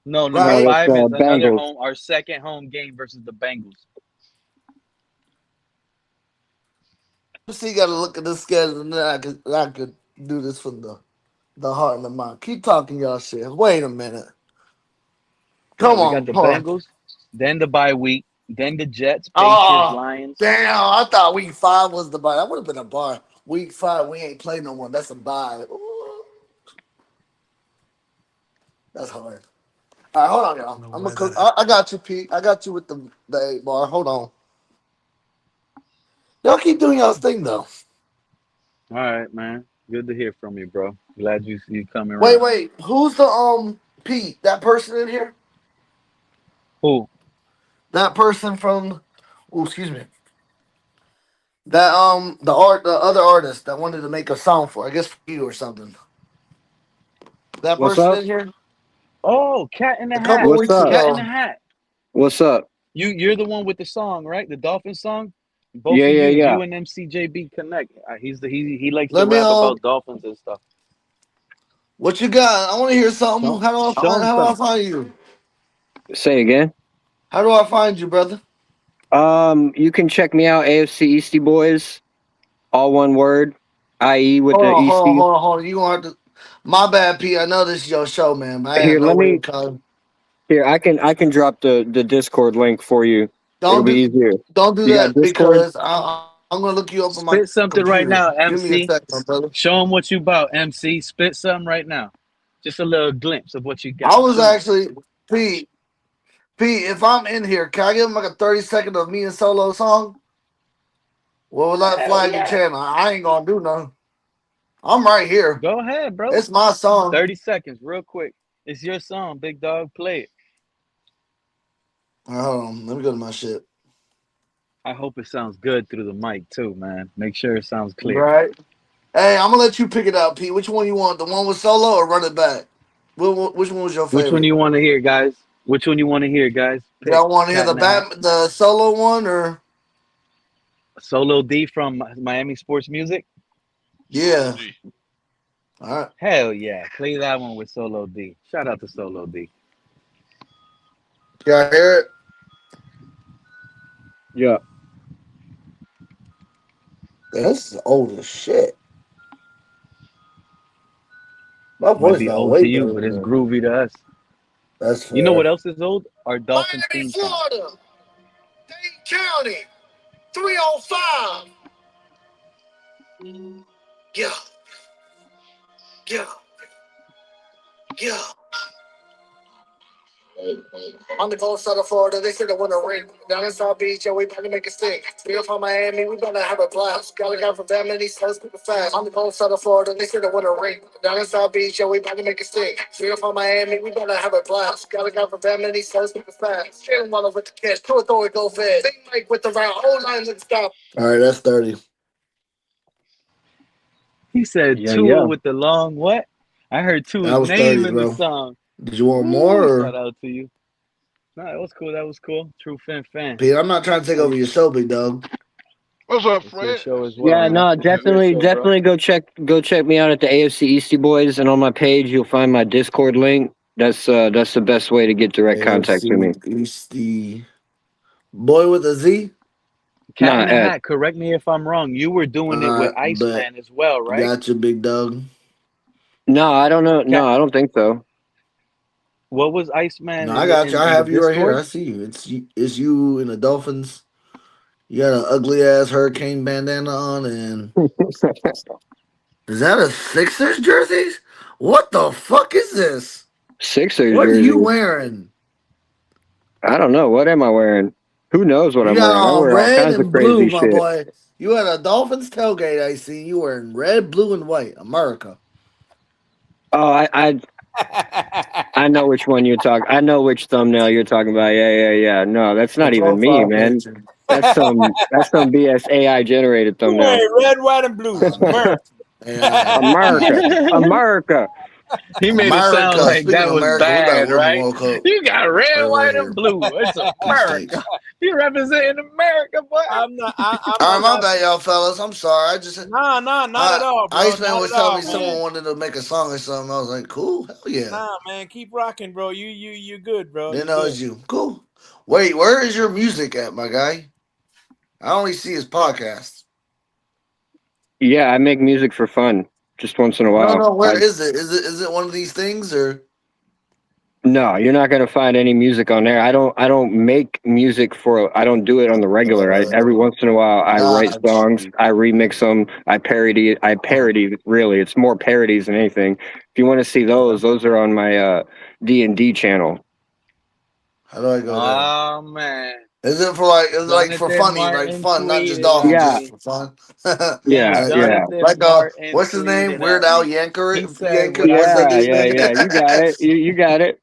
S1: No, number
S8: No,
S12: right?
S8: that's
S1: 5 is another
S8: Bengals.
S1: home. Our second home game versus the Bengals.
S12: So you gotta look at this schedule, and then I could do this from the heart and the mind. Keep talking y'all shit. Wait a minute.
S1: Yeah,
S12: Come
S1: we got
S12: on,
S1: the
S12: hold on.
S1: Bengals, then the bye week, then the Jets, Patriots,
S12: Oh,
S1: Lions.
S12: damn. I thought week 5 was the bye. That would have been a bye. Week 5, we ain't played no one. That's a bye. Ooh, that's hard. All right, hold on, y'all. I'm gonna cook. I got you, Pete. I got you with the 8 bar. Hold on. Y'all keep doing y'all's thing though.
S1: All right, man. Good to hear from you, bro. Glad you coming
S12: Wait,
S1: around.
S12: wait. Who's the Pete? That person in here?
S1: Who?
S12: That person from? Oh, excuse me. That the other artist that wanted to make a song for. I guess for you or something. That
S8: What's
S12: person
S8: up?
S12: in here
S1: Oh, Cat in the
S12: a couple
S1: Hat.
S12: of
S8: What's
S12: weeks
S8: up?
S1: Cat in
S12: ago.
S1: the Hat.
S8: What's up?
S1: You're the one with the song, right? The Dolphin song. Both
S8: Yeah,
S1: of
S8: yeah, yeah.
S1: you and MCJB connect. He likes to
S12: Let me
S1: rap about dolphins and stuff.
S12: what you got? I want to hear something.
S1: Show, show him
S12: How do I
S1: some.
S12: find you?
S8: Say again.
S12: How do I find you, brother?
S8: You can check me out, AFC Eastie Boys, all one word, IE with the Eastie.
S12: Hold on. You gonna have to. My bad, Pete. I know this is your show, man, but I
S8: Here,
S12: have no
S8: let
S12: way
S8: me.
S12: of calling.
S8: Here, I can drop the Discord link for you. It'll
S12: Don't
S8: be
S12: do
S8: easier.
S12: don't do
S8: You got
S12: that
S8: Discord?
S12: because I'm gonna look you up on my
S1: Spit something right
S12: computer.
S1: now,
S12: Give me a
S1: MC.
S12: second, my brother.
S1: Show him what you about, MC. Spit something right now. Just a little glimpse of what you got.
S12: I was
S1: Show him.
S12: actually Pete. Pete, if I'm in here, can I give him like a 30-second of me and solo song? Well, will that
S1: Hell
S12: flag your
S1: yeah.
S12: channel? I ain't gonna do nothing. I'm right here.
S1: Go ahead, bro.
S12: It's my song.
S1: 30 seconds, real quick. It's your song, big dog. Play it.
S12: All right, hold on. Let me go to my shit.
S1: I hope it sounds good through the mic too, man. Make sure it sounds clear.
S12: Right. Hey, I'm gonna let you pick it out, Pete. Which one you want? The one with solo or run it back? Which one was your
S1: Which one
S12: favorite?
S1: you want to hear, guys? Which one you want to hear, guys? Pick.
S12: Y'all want to hear
S1: Cat in the Hat.
S12: the solo one or
S1: Solo D from Miami Sports Music.
S2: Solo
S12: yeah?
S2: D.
S12: All right.
S1: Hell yeah. Play that one with Solo D. Shout out to Solo D.
S12: Y'all hear it?
S8: Yeah.
S12: This is old as shit. My
S1: Might
S12: voice
S1: be
S12: not
S1: old
S12: way
S1: to you,
S12: better
S1: but
S12: than
S1: it's
S12: that.
S1: groovy to us.
S12: That's
S1: You know what
S12: fair.
S1: else is old? Our Dolphins
S12: Miami,
S1: theme song.
S12: Florida, Dade County, 305. Yeah, yeah, yeah. On the coast side of Florida, they said they want to ring. Down in South Beach, yeah, we about to make a stick. We up from Miami, we about to have a blast. Got a guy from that many slows people fast. On the coast side of Florida, they said they want to ring. Down in South Beach, yeah, we about to make a stick. We up from Miami, we about to have a blast. Got a guy from that many slows people fast. Feeling one with the catch, throw it, go fast. Big Mike with the round, whole line looks stop. All right, that's 30.
S1: He said
S8: Yeah,
S1: Tua
S8: yeah.
S1: with the long what? I heard
S12: That
S1: Tua's
S12: was
S1: name
S12: 30,
S1: in the
S12: bro.
S1: song.
S12: Did you want more
S1: Woo,
S12: or?
S1: shout out to you. No, that was cool. That was cool. True fan.
S12: Pete, I'm not trying to take over your show, big dog.
S2: What's up,
S1: It's your
S2: Fred?
S1: show as well,
S8: Yeah,
S1: man.
S8: no,
S1: It's your
S8: definitely,
S1: show, bro.
S8: definitely go check me out at the AFC Eastie Boys, and on my page you'll find my Discord link. That's the best way to get direct contact to me.
S12: AFC Eastie Boy with a Z.
S1: Cat
S8: Nah,
S1: in the Hat. Correct me if I'm wrong. You were doing it with
S12: But
S1: Iceman as well, right?
S12: got you, big dog.
S8: no, I don't know. No,
S1: Cat.
S8: I don't think so.
S1: What was Iceman
S12: No, I got you. I
S1: in the
S12: have you right here. I
S1: Discord?
S12: see you. It's you and the Dolphins. You got an ugly ass hurricane bandana on, and is that a Sixers jersey? What the fuck is this?
S8: Sixers
S12: What are
S8: jersey.
S12: you wearing?
S8: I don't know. What am I wearing? Who knows what
S12: You
S8: I'm
S12: got
S8: wearing? I
S12: on
S8: wear all
S12: red
S8: kinds of
S12: and
S8: crazy
S12: blue, my
S8: shit.
S12: boy. You had a Dolphins tailgate. I see you wearing red, blue, and white. America.
S8: Oh, I know which one you're talking. I know which thumbnail you're talking about. Yeah. No, that's
S12: The
S8: not even me,
S12: profile
S8: man.
S12: picture.
S8: That's some BS AI generated thumbnail.
S6: Hey, red, white, and blue. America.
S8: America.
S1: He made it sound
S12: America.
S1: like
S12: Speaking
S1: that
S12: of
S1: was
S12: America, we about
S1: bad,
S12: to win the
S1: right?
S12: World Cup.
S1: You got red,
S12: Right
S1: white,
S12: here.
S1: and blue. It's
S12: Peace states.
S1: America. You representing America, boy.
S6: I'm not. I'm
S12: All right,
S6: not.
S12: my bad, y'all fellas. I'm sorry. I just
S6: Nah, not at all, bro.
S12: Iceman
S6: Not
S12: was
S6: at
S12: telling
S6: all,
S12: me
S6: man.
S12: someone wanted to make a song or something. I was like, cool, hell yeah.
S6: Nah, man, keep rocking, bro. You good, bro.
S12: Didn't
S6: You
S12: know
S6: good.
S12: it's you. Cool. Wait, where is your music at, my guy? I only see his podcast.
S8: Yeah, I make music for fun, just once in a while.
S12: No. Where is it? Is it one of these things or?
S8: No, you're not gonna find any music on there. I don't make music for. I don't do it on the regular. Every once in a while, I write songs. I remix them. I parody. Really, it's more parodies than anything. If you want to see those are on my D&D channel.
S12: How do I go there?
S1: Oh man.
S12: Is it for like? Is it like for
S1: Jonathan
S12: funny, like
S1: Martin
S12: fun, not just
S1: tweeted
S12: Dolphins,
S1: at
S8: Yeah,
S12: just
S1: me.
S12: for fun?
S8: yeah.
S12: Like
S1: Martin
S12: what's his name?
S1: tweeted
S12: Weird
S1: at
S12: Al
S1: me.
S12: Yanker.
S1: He said, "Would I
S12: What's that dude's
S8: Yeah.
S12: name?
S8: You got it. You got it.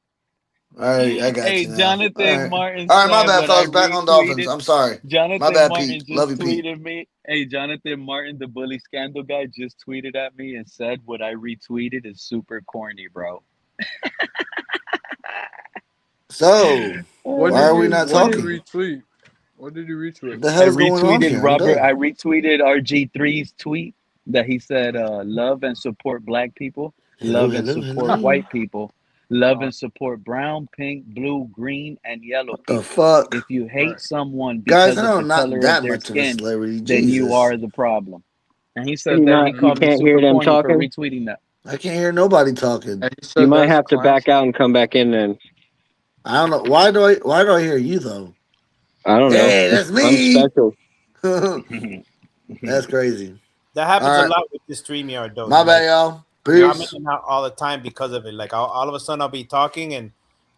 S12: All right, I got
S1: Hey,
S12: you now.
S1: Jonathan Martin
S12: All right, my
S1: said,
S12: bad,
S1: "Would I
S12: fellas. Back on Dolphins.
S1: retweeted?"
S12: I'm sorry. My
S1: Jonathan
S12: bad,
S1: Martin
S12: Pete.
S1: just
S12: Love you, Pete.
S1: tweeted me. Hey, Jonathan Martin, the bully scandal guy, just tweeted at me and said, "What I retweeted is super corny, bro."
S12: So
S7: What
S12: why
S7: did
S12: are we
S7: you
S12: not
S7: What did you
S12: talking?
S7: retweet? What did you retweet?
S12: What the
S1: I
S12: hell's going on
S1: retweeted
S12: here? I'm
S1: Robert.
S12: dead.
S1: I retweeted RG3's tweet that he said, "Love and support black people.
S12: Hello,
S1: Love and
S12: hello,
S1: support
S12: hello.
S1: white people. Love and support brown, pink, blue, green, and yellow
S12: What the
S1: people.
S12: fuck?
S1: If you hate someone
S12: Guys,
S1: because
S12: I
S1: of
S12: know
S1: the
S12: I'm not
S1: color of
S12: that
S1: their
S12: much of a
S1: skin,
S12: celebrity.
S1: then you
S12: Jesus.
S1: are the problem." And he said
S8: You
S1: that he
S8: not. You
S1: called me
S8: can't hear
S1: super
S8: them
S1: corny for
S8: talking.
S1: retweeting that.
S12: I can't hear nobody talking.
S7: And you
S8: You
S7: said
S8: might
S7: that's
S8: have to back
S7: classic.
S8: out and come back in. Then
S12: I don't know. Why do I hear you though?
S8: I don't know.
S12: Hey, that's
S8: I'm
S12: me.
S8: special.
S12: That's crazy.
S13: That happens
S12: All
S13: a
S12: right.
S13: lot with the StreamYard, though.
S12: My
S13: Like,
S12: bad, y'all.
S13: I'm in
S12: Peace.
S13: and out all the time because of it. Like, all of a sudden, I'll be talking and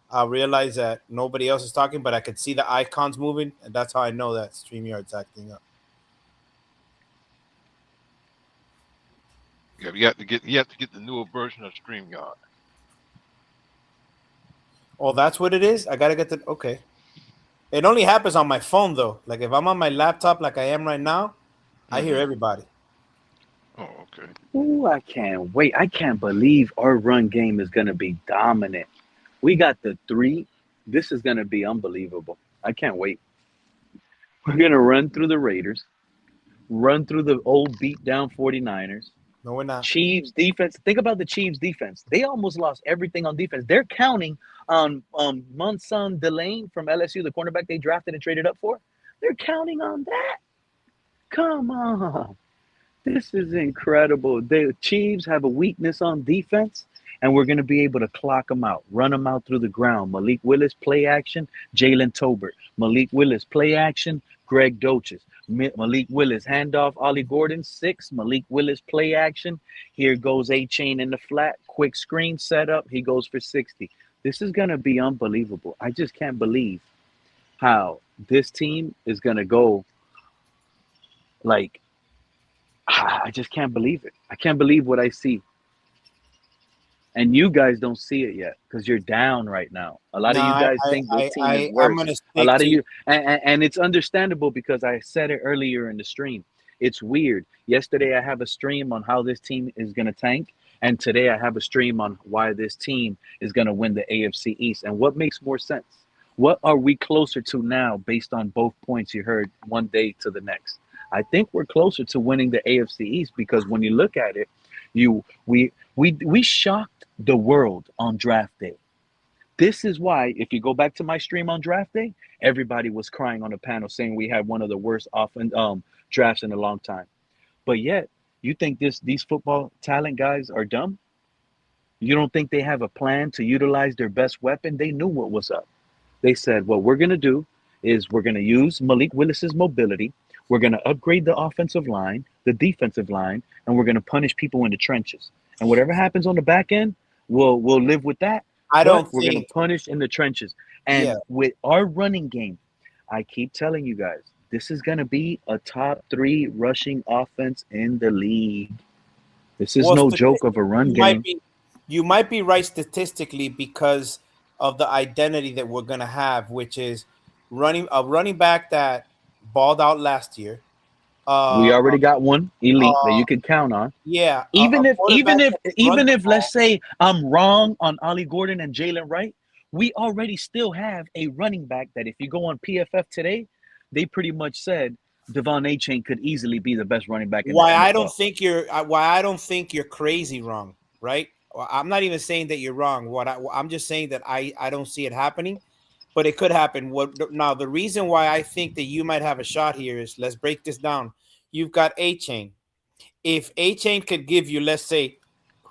S13: I'll realize that nobody else is talking, but I could see the icons moving, and that's how I know that StreamYard's acting up.
S2: Yeah, you have to get the newer version of StreamYard.
S13: Oh, that's what it is? I gotta get the okay. It only happens on my phone though. Like if I'm on my laptop like I am right now, I hear everybody.
S2: Oh, okay.
S1: Ooh, I can't wait. I can't believe our run game is going to be dominant. We got the 3. This is going to be unbelievable. I can't wait. We're going to run through the Raiders, run through the old beat down 49ers.
S13: No, we're not.
S1: Chiefs defense. Think about the Chiefs defense. They almost lost everything on defense. They're counting on Monson Delane from LSU, the cornerback they drafted and traded up for. They're counting on that. Come on. This is incredible. The Chiefs have a weakness on defense, and we're going to be able to clock them out, run them out through the ground. Malik Willis, play action, Jalen Tolbert. Malik Willis, play action, Greg Doches. Malik Willis, handoff, Ollie Gordon, 6. Malik Willis, play action. Here goes A-Chain in the flat, quick screen setup. He goes for 60. This is going to be unbelievable. I just can't believe how this team is going to go like, I just can't believe it. I can't believe what I see. And you guys don't see it yet because you're down right now. A lot of you guys think this team is
S13: I'm
S1: worse.
S13: gonna
S1: A
S13: stick
S1: lot of
S13: to
S1: you, and it's understandable because I said it earlier in the stream. It's weird. Yesterday I have a stream on how this team is going to tank, and today I have a stream on why this team is going to win the AFC East. And what makes more sense? What are we closer to now based on both points you heard one day to the next? I think we're closer to winning the AFC East because when you look at it, we shocked the world on draft day. This is why, if you go back to my stream on draft day, everybody was crying on the panel saying we had one of the worst drafts in a long time. But yet, you think these football talent guys are dumb? You don't think they have a plan to utilize their best weapon? They knew what was up. They said, what we're going to do is we're going to use Malik Willis's mobility. We're going to upgrade the offensive line, the defensive line, and we're going to punish people in the trenches. And whatever happens on the back end, we'll live with that.
S13: I don't
S1: We're going
S13: think.
S1: to punish in the trenches. And
S13: Yeah.
S1: with our running game, I keep telling you guys, this is going to be a top 3 rushing offense in the league. This is
S13: Well,
S1: no joke of a run game.
S13: You might be right statistically because of the identity that we're gonna have, which is running back that balled out last year.
S1: We already got one elite that you can count on.
S13: Yeah.
S1: Even if
S13: runs the
S1: let's say I'm wrong on Ollie Gordon and Jalen Wright, we already still have a running back that if you go on PFF today, they pretty much said Devon Achane could easily be the best running back in the NFL.
S13: Why I don't think you're crazy wrong, right? I'm not even saying that you're wrong. I'm just saying that I don't see it happening, but it could happen. Now the reason why I think that you might have a shot here is, let's break this down. You've got Achane. If Achane could give you, let's say,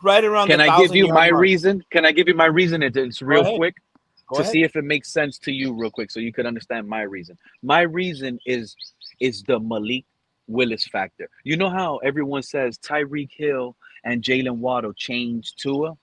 S13: right around
S1: Can
S13: the
S1: I give you
S13: 1,000-yard
S1: my
S13: mark.
S1: reason? Can I give you my reason? It's real quick
S13: Go
S1: to
S13: ahead.
S1: see if it makes sense to you real quick so you could understand my reason. My reason is the Malik Willis factor. You know how everyone says Tyreek Hill and Jalen Waddle changed Tua?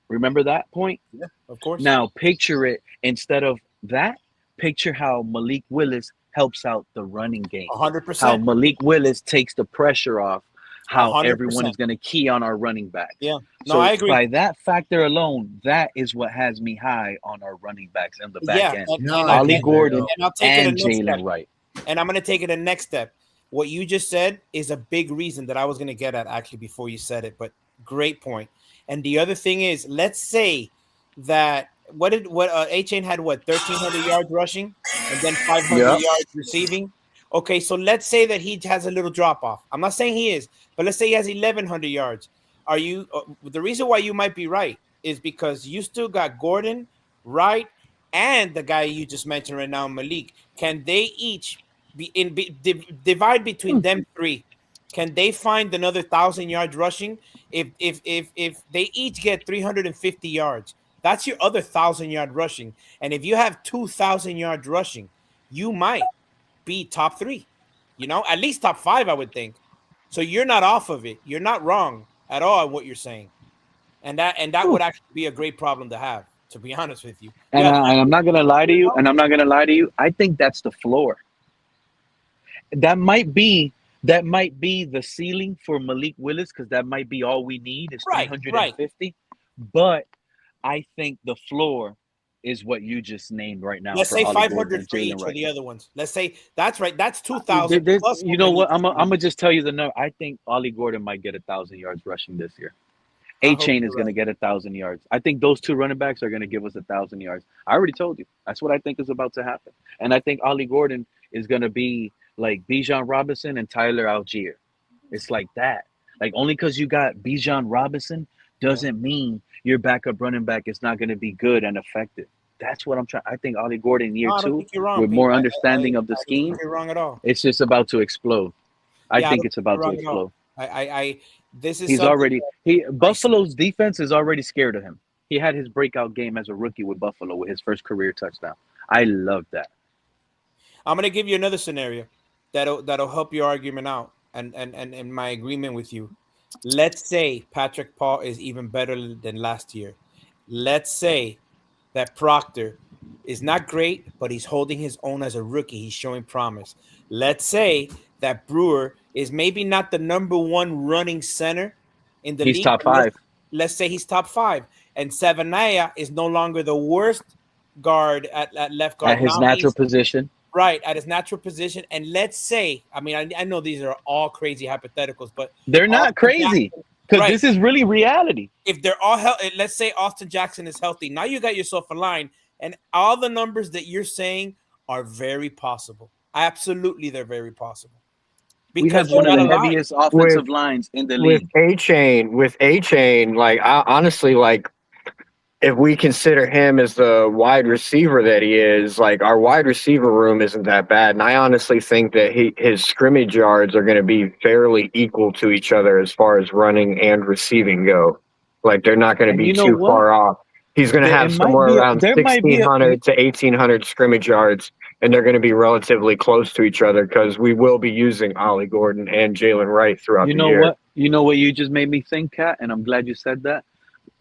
S1: Remember that point?
S13: Yeah, of course.
S1: Now picture it instead of that. Picture how Malik Willis helps out the running game.
S13: 100%.
S1: How Malik Willis takes the pressure off. How
S13: 100%.
S1: everyone is going to key on our running backs.
S13: Yeah. No,
S1: So
S13: I agree.
S1: by that factor alone, that is what has me high on our running backs in the back end. Ollie Gordon
S13: I'll take it
S1: and
S13: a next
S1: Jalen
S13: step.
S1: Wright.
S13: And I'm going to take it a next step. What you just said is a big reason that I was going to get at actually before you said it, but great point. And the other thing is, let's say that Achane had 1,300 yards rushing and then 500 yards receiving. Okay, so let's say that he has a little drop off. I'm not saying he is, but let's say he has 1,100 yards. Are you? The reason why you might be right is because you still got Gordon, Wright, and the guy you just mentioned right now, Malik. Can they each divide between them 3? Can they find another 1,000 yards rushing? If they each get 350 yards, that's your other 1,000-yard rushing. And if you have 2,000 yards rushing, you might be top 3. At least top 5, I would think. So you're not off of it. You're not wrong at all in what you're saying. And that would actually be a great problem to have, to be honest with you.
S1: And I'm not gonna lie to you. I think that's the floor. That might be the ceiling for Malik Willis because that might be all we need is 350. But I think the floor is what you just named right now.
S13: Let's
S1: for
S13: say
S1: Ollie
S13: 500
S1: Gordon
S13: for
S1: and
S13: each
S1: Jalen
S13: for
S1: Wright.
S13: the other ones. Let's say that's right. That's 2,000. plus
S1: You know what? I'm
S13: Malik.
S1: gonna just tell you the number. I think Ollie Gordon might get 1,000 yards rushing this year.
S13: I hope
S1: Achane is
S13: you're
S1: going to
S13: right.
S1: get 1,000 yards. I think those 2 running backs are going to give us 1,000 yards. I already told you. That's what I think is about to happen. And I think Ollie Gordon is going to be like Bijan Robinson and Tyler Algier. It's like that. Like only because you got Bijan Robinson doesn't mean your backup running back is not going to be good and effective. That's what I'm trying. I think Ollie Gordon year
S13: No, I don't
S1: 2
S13: think you're wrong,
S1: with
S13: Pete.
S1: more understanding of the
S13: I don't
S1: scheme.
S13: think you're wrong at all.
S1: It's just about to explode. I think it's about to
S13: wrong at all.
S1: explode.
S13: This is
S1: He's
S13: something
S1: already
S13: that-
S1: Buffalo's defense is already scared of him. He had his breakout game as a rookie with Buffalo with his first career touchdown. I love that.
S13: I'm going to give you another scenario that'll help your argument out and my agreement with you. Let's say Patrick Paul is even better than last year. Let's say that Proctor is not great, but he's holding his own as a rookie. He's showing promise. Let's say that Brewer is maybe not the number 1 running center in the league.
S1: He's top 5.
S13: Let's say he's top 5. And Savanaya is no longer the worst guard at left guard.
S1: At his natural position.
S13: Right, at his natural position. And let's say, I mean, I know these are all crazy hypotheticals, but
S1: They're not crazy because this is really reality.
S13: If they're all let's say Austin Jackson is healthy. Now you got yourself a line, And all the numbers that you're saying are very possible. Absolutely, they're very possible.
S1: We have
S13: Because
S1: one of
S13: you're
S1: the
S13: not alive.
S1: heaviest offensive lines in the
S8: With
S1: league.
S8: A-Chain, like honestly, like if we consider him as the wide receiver that he is, like our wide receiver room isn't that bad. And I honestly think that his scrimmage yards are going to be fairly equal to each other as far as running and receiving go. Like they're not going to
S1: And
S8: be
S1: you know
S8: too
S1: what?
S8: far off. He's going to have somewhere around 1,600 to 1,800 scrimmage yards, and they're going to be relatively close to each other because we will be using Ollie Gordon and Jalen Wright throughout
S1: You
S8: the
S1: know
S8: year.
S1: what? You know what you just made me think, Kat, and I'm glad you said that.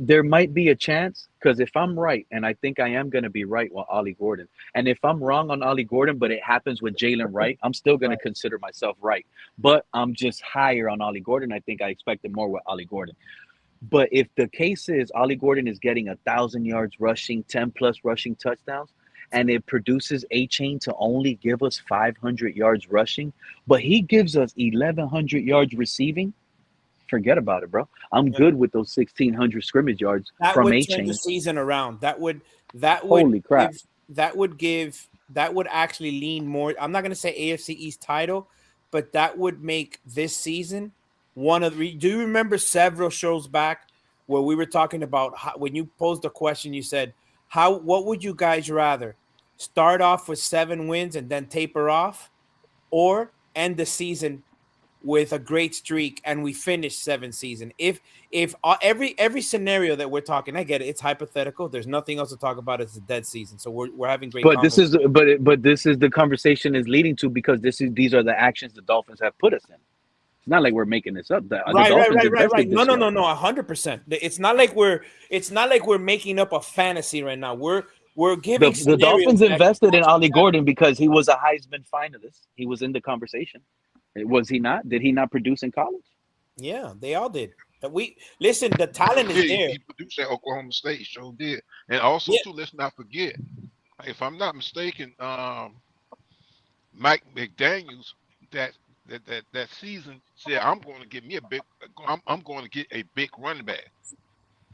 S1: There might be a chance, because if I'm right, and I think I am going to be right with Ollie Gordon, and if I'm wrong on Ollie Gordon, but it happens with Jalen Wright, I'm still going to consider myself right. But I'm just higher on Ollie Gordon. I think I expected more with Ollie Gordon. But if the case is Ollie Gordon is getting 1,000 yards rushing, 10 plus rushing touchdowns, and it produces A-Chain to only give us 500 yards rushing, but he gives us 1,100 yards receiving, forget about it, bro. I'm good with those 1,600 scrimmage yards
S13: That
S1: from
S13: would turn
S1: A-Chain.
S13: the season around. That would
S1: Holy crap.
S13: that would actually lean more. I'm not going to say AFC East title, but that would make this season one of the. Do you remember several shows back where we were talking about when you posed the question, you said, what would you guys rather start off with 7 wins and then taper off, or end the season with a great streak and we finish 7 season? If every scenario that we're talking, I get it, it's hypothetical. There's nothing else to talk about. It's a dead season, so we're having great.
S1: But this is the conversation is leading to, because these are the actions the Dolphins have put us in. It's not like we're making this up. The Dolphins invested
S13: No,
S1: this
S13: no,
S1: year.
S13: no, 100%. It's not like we're making up a fantasy right now. We're giving
S1: The Dolphins invested in Ollie Gordon because he was a Heisman finalist. He was in the conversation. Was he not? Did he not produce in college?
S13: Yeah, they all did. Listen, the talent is there.
S2: He produced at Oklahoma State, sure did. And also, too, let's not forget, if I'm not mistaken, Mike McDaniels that season said, I'm going to get a big running back,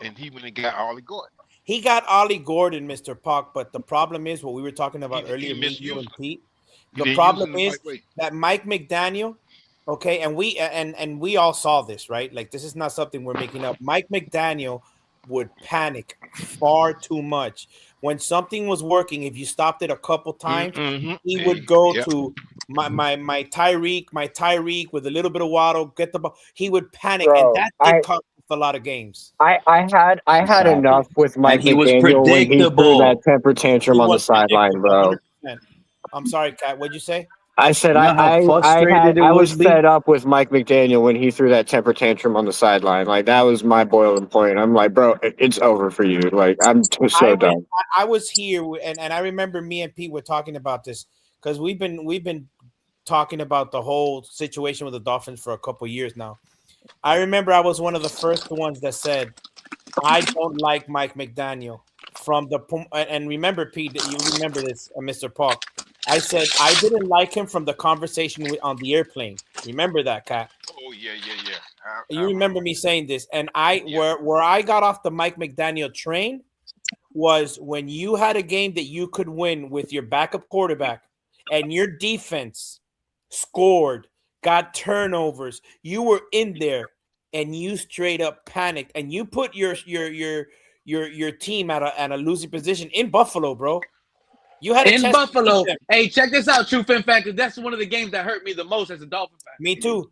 S2: and he went and got Ollie Gordon.
S13: He got Ollie Gordon, Mr. Park, but the problem is what we were talking about earlier, me, you, and Pete. The problem is that Mike McDaniel, okay, and we all saw this, right? Like, this is not something we're making up. Mike McDaniel would panic far too much. When something was working, if you stopped it a couple times, he would go to my Tyreek with a little bit of waddle, get the ball. He would panic, and that did cost a lot of games.
S8: I had enough with Mike McDaniel when he threw that temper tantrum on the sideline, bro.
S13: 100%. I'm sorry, Kat. What'd you say?
S8: I said I was fed up with Mike McDaniel when he threw that temper tantrum on the sideline. Like, that was my boiling point. I'm like, bro, it's over for you. Like, I'm so done.
S13: I was here, and I remember me and Pete were talking about this because we've been talking about the whole situation with the Dolphins for a couple years now. I remember I was one of the first ones that said, I don't like Mike McDaniel and remember, Pete, you remember this, Mr. Park. I said I didn't like him from the conversation on the airplane. Remember that, Kat?
S2: Oh yeah.
S13: You remember me saying this, and where I got off the Mike McDaniel train was when you had a game that you could win with your backup quarterback, and your defense scored, got turnovers. You were in there, and you straight up panicked, and you put your team at a losing position in Buffalo, bro. You had
S1: in Buffalo. Hey, check this out, True Fan Factor. That's one of the games that hurt me the most as a Dolphin fan.
S13: Me too.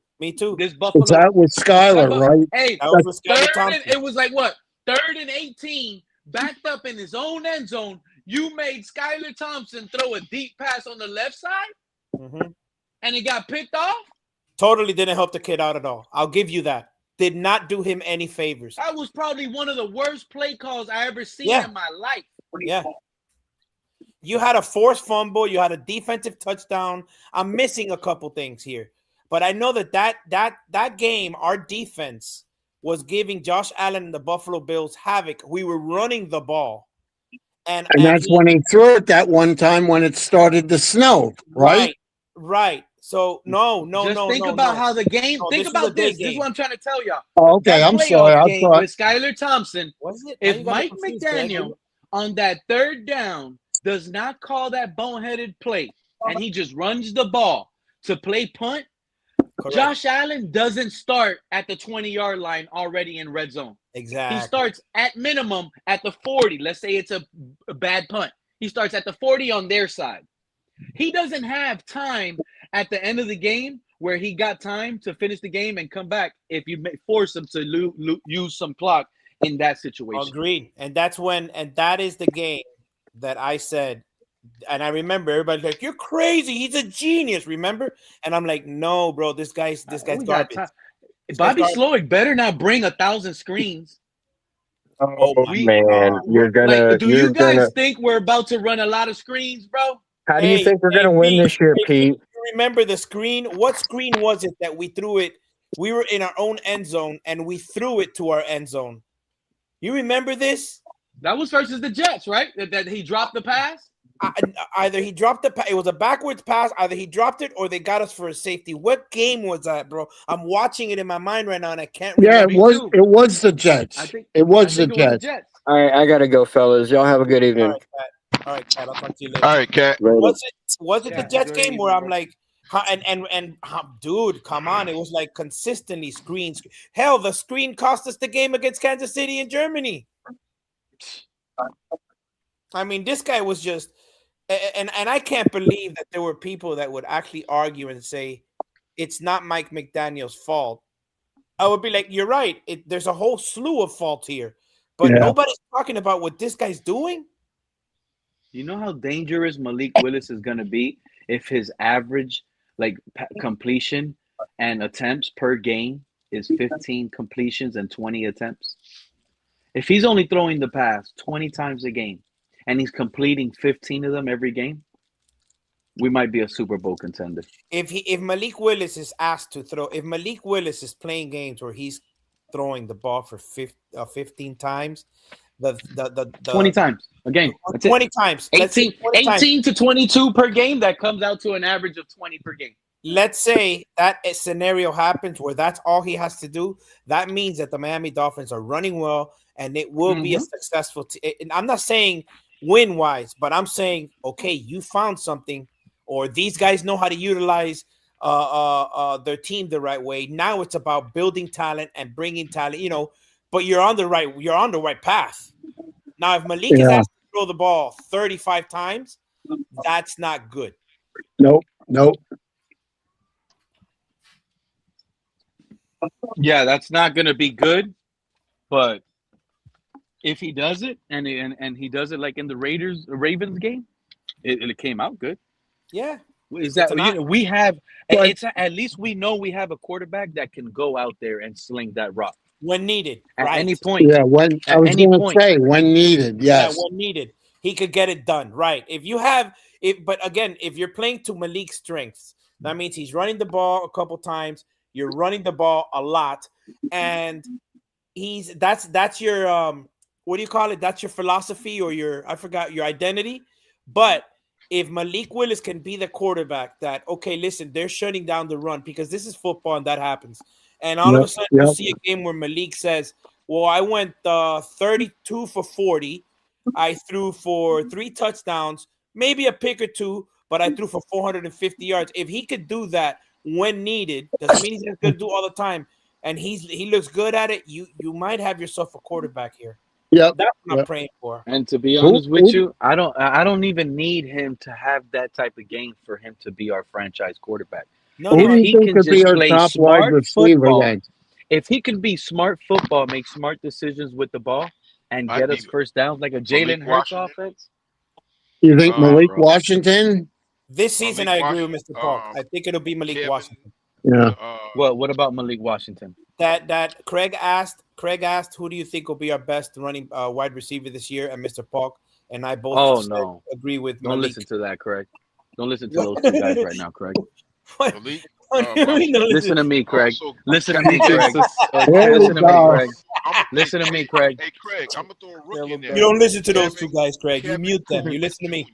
S1: This Buffalo.
S9: Was that with Skyler, right?
S1: Hey, it was like what? 3rd and 18, backed up in his own end zone. You made Skyler Thompson throw a deep pass on the left side, and it got picked off.
S13: Totally didn't help the kid out at all. I'll give you that. Did not do him any favors.
S1: That was probably one of the worst play calls I ever seen in my life.
S13: Yeah. You had a forced fumble. You had a defensive touchdown. I'm missing a couple things here. But I know that game, our defense was giving Josh Allen and the Buffalo Bills havoc. We were running the ball. And
S9: that's when he threw it that one time when it started to snow, right?
S13: Right. So, no.
S1: Think about how the game – think about this. This is what I'm trying to tell y'all.
S9: Oh, okay, I'm sorry.
S1: With Skyler Thompson,
S13: was it?
S1: if Mike McDaniel on that third down does not call that boneheaded play and he just runs the ball to play punt,
S13: Correct.
S1: Josh Allen doesn't start at the 20-yard line already in red zone.
S13: Exactly.
S1: He starts at minimum at the 40. Let's say it's a bad punt. He starts at the 40 on their side. He doesn't have time at the end of the game where he got time to finish the game and come back if you force him to use some clock in that situation.
S13: Agreed. And that is the game that I said, and I remember everybody's like, "You're crazy. He's a genius." Remember? And I'm like, "No, bro. This guy's garbage."
S1: Bobby Slowick better not bring 1,000 screens.
S8: Oh man, you're gonna.
S1: Do you guys think we're about to run a lot of screens, bro?
S8: How do you think we're gonna win this year, Pete?
S13: You remember the screen? What screen was it that we threw it? We were in our own end zone and we threw it to our end zone. You remember this?
S1: That was versus the Jets, right? That he dropped the pass.
S13: Either he dropped the pass. It was a backwards pass. Either he dropped it or they got us for a safety. What game was that, bro? I'm watching it in my mind right now and I can't remember.
S9: Yeah, it was the Jets. It was the Jets.
S8: All right, I gotta go, fellas. Y'all have a good evening.
S13: All right, Cat. I'll talk to you later.
S2: All right, Cat.
S13: Was it the Jets game where I'm like, dude, come on! It was like consistently screens. Hell, the screen cost us the game against Kansas City in Germany. I mean, this guy was just, and I can't believe that there were people that would actually argue and say it's not Mike McDaniel's fault. I would be like, you're right. There's a whole slew of fault here, but nobody's talking about what this guy's doing.
S1: You know how dangerous Malik Willis is going to be if his average completion and attempts per game is 15 completions and 20 attempts? If he's only throwing the pass 20 times a game and he's completing 15 of them every game, we might be a Super Bowl contender.
S13: If Malik Willis is asked to throw, if Malik Willis is playing games where he's throwing the ball for 15 times, the
S1: 20 times a game. That's
S13: 20
S1: it.
S13: times.
S1: 18 to 22 per game. That comes out to an average of 20 per game.
S13: Let's say that a scenario happens where that's all he has to do. That means that the Miami Dolphins are running well and it will be a successful and I'm not saying win-wise, but I'm saying, okay, you found something, or these guys know how to utilize their team the right way. Now it's about building talent and bringing talent, but you're on the right path. Now, if Malik is asked to throw the ball 35 times, that's not good.
S9: Nope.
S1: Yeah, that's not going to be good. But if he does it and he does it like in the Ravens game, it came out good.
S13: Yeah.
S1: Is that we have? It's at least we know we have a quarterback that can go out there and sling that rock
S13: when needed,
S1: at any point.
S9: Yeah, when when needed, yes.
S13: Yeah, when needed, he could get it done. Right. But again, if you're playing to Malik's strengths, that means he's running the ball a couple times. You're running the ball a lot, and that's your what do you call it? That's your philosophy or your identity. But if Malik Willis can be the quarterback that, okay, listen, they're shutting down the run because this is football and that happens. And all of a sudden you see a game where Malik says, well, I went 32 for 40. I threw for 3 touchdowns, maybe a pick or 2, but I threw for 450 yards. If he could do that when needed, doesn't mean he's going to do all the time, and he looks good at it, you might have yourself a quarterback here.
S9: Yep.
S13: That's what I'm praying for.
S1: And to be honest with you, I don't even need him to have that type of game for him to be our franchise quarterback.
S9: No, he can just play smart football.
S1: If he can be smart football, make smart decisions with the ball, and get us first downs like a Jalen Hurts offense.
S9: You think Malik Washington?
S13: This season, I agree with Mr. Park. I think it'll be Malik Washington.
S9: Yeah.
S1: What about Malik Washington?
S13: That Craig asked, who do you think will be our best running wide receiver this year? And Mr. Park and I both agree with
S1: Don't
S13: Malik.
S1: listen to that, Craig. Don't listen to those 2 guys right now, Craig.
S2: Malik,
S1: listen to me, Craig. Listen to me, Craig. Listen to me, Craig.
S2: Hey, Craig, I'm gonna throw a rookie in there.
S13: You don't listen to those 2 guys, Craig. You mute them. You listen to me.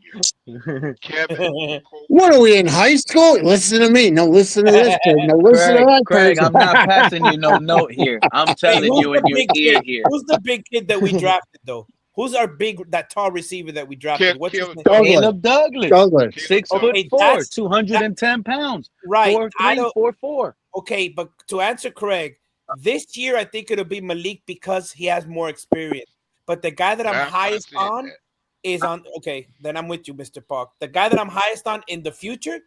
S2: Kevin.
S9: What are we in high school? Listen to me. No, listen to this kid. No, listen to that
S1: Craig,
S9: person.
S1: I'm not passing you no note here. I'm telling you in your ear here.
S13: Who's the big kid that we drafted, though? Who's our that tall receiver that we drafted? What's his name?
S1: Caleb Douglas.
S9: Douglas.
S1: 6'4", 210 pounds.
S13: Right.
S1: 4'3", 4'4".
S13: Okay, but to answer Craig, this year I think it'll be Malik because he has more experience. But the guy that I'm highest on is on. Okay, then I'm with you, Mr. Park. The guy that I'm highest on in the future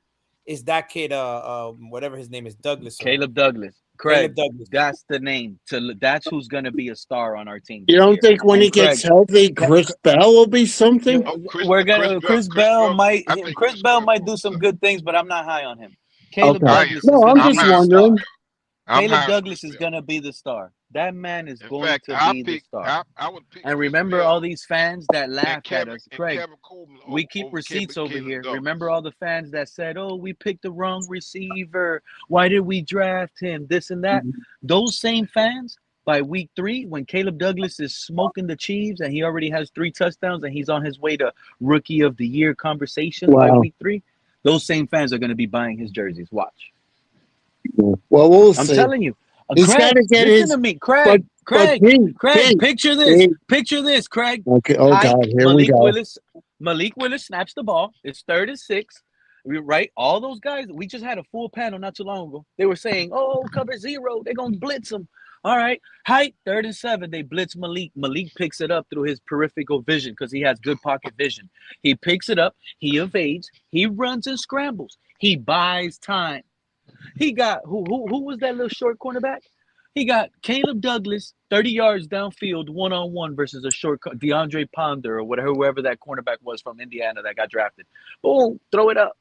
S13: is that kid, whatever his name is, Douglas.
S1: Caleb Douglas. Craig,
S13: Caleb Douglas.
S1: that's the name. That's who's going to be a star on our team.
S9: You don't think when he gets healthy, Chris Bell will be something?
S1: Chris Bell might do some good things, but I'm not high on him. Caleb Douglas.
S9: No, I'm just wondering.
S1: Caleb Douglas is going to be the star. That man is going to be the star. And remember all these fans that laughed at us. Craig, we keep receipts over here. Remember all the fans that said, oh, we picked the wrong receiver. Why did we draft him? This and that. Those same fans, by week 3, when Caleb Douglas is smoking the Chiefs and he already has 3 touchdowns and he's on his way to Rookie of the Year conversation by week 3, those same fans are going to be buying his jerseys. Watch.
S9: Well, we'll see.
S1: I'm telling you.
S9: He's got to get
S1: listen to me, Craig. Craig, picture this. Picture this, Craig.
S9: Okay. Oh, God. Here we go.
S1: Malik Willis snaps the ball. It's 3rd and 6. Right? All those guys, we just had a full panel not too long ago. They were saying, oh, cover 0. They're going to blitz him. All right. Height, 3rd and 7. They blitz Malik. Malik picks it up through his peripheral vision because he has good pocket vision. He picks it up. He evades. He runs and scrambles. He buys time. He got who was that little short cornerback? He got Caleb Douglas 30 yards downfield one-on-one versus a short DeAndre Ponder or whatever, whoever that cornerback was from Indiana that got drafted. Boom, throw it up.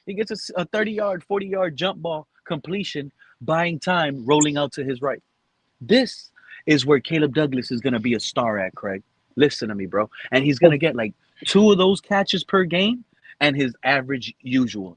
S1: He gets a 30-yard, 40-yard jump ball completion, buying time, rolling out to his right. This is where Caleb Douglas is going to be a star at, Craig. Listen to me, bro. And he's going to get like 2 of those catches per game. And his average usual,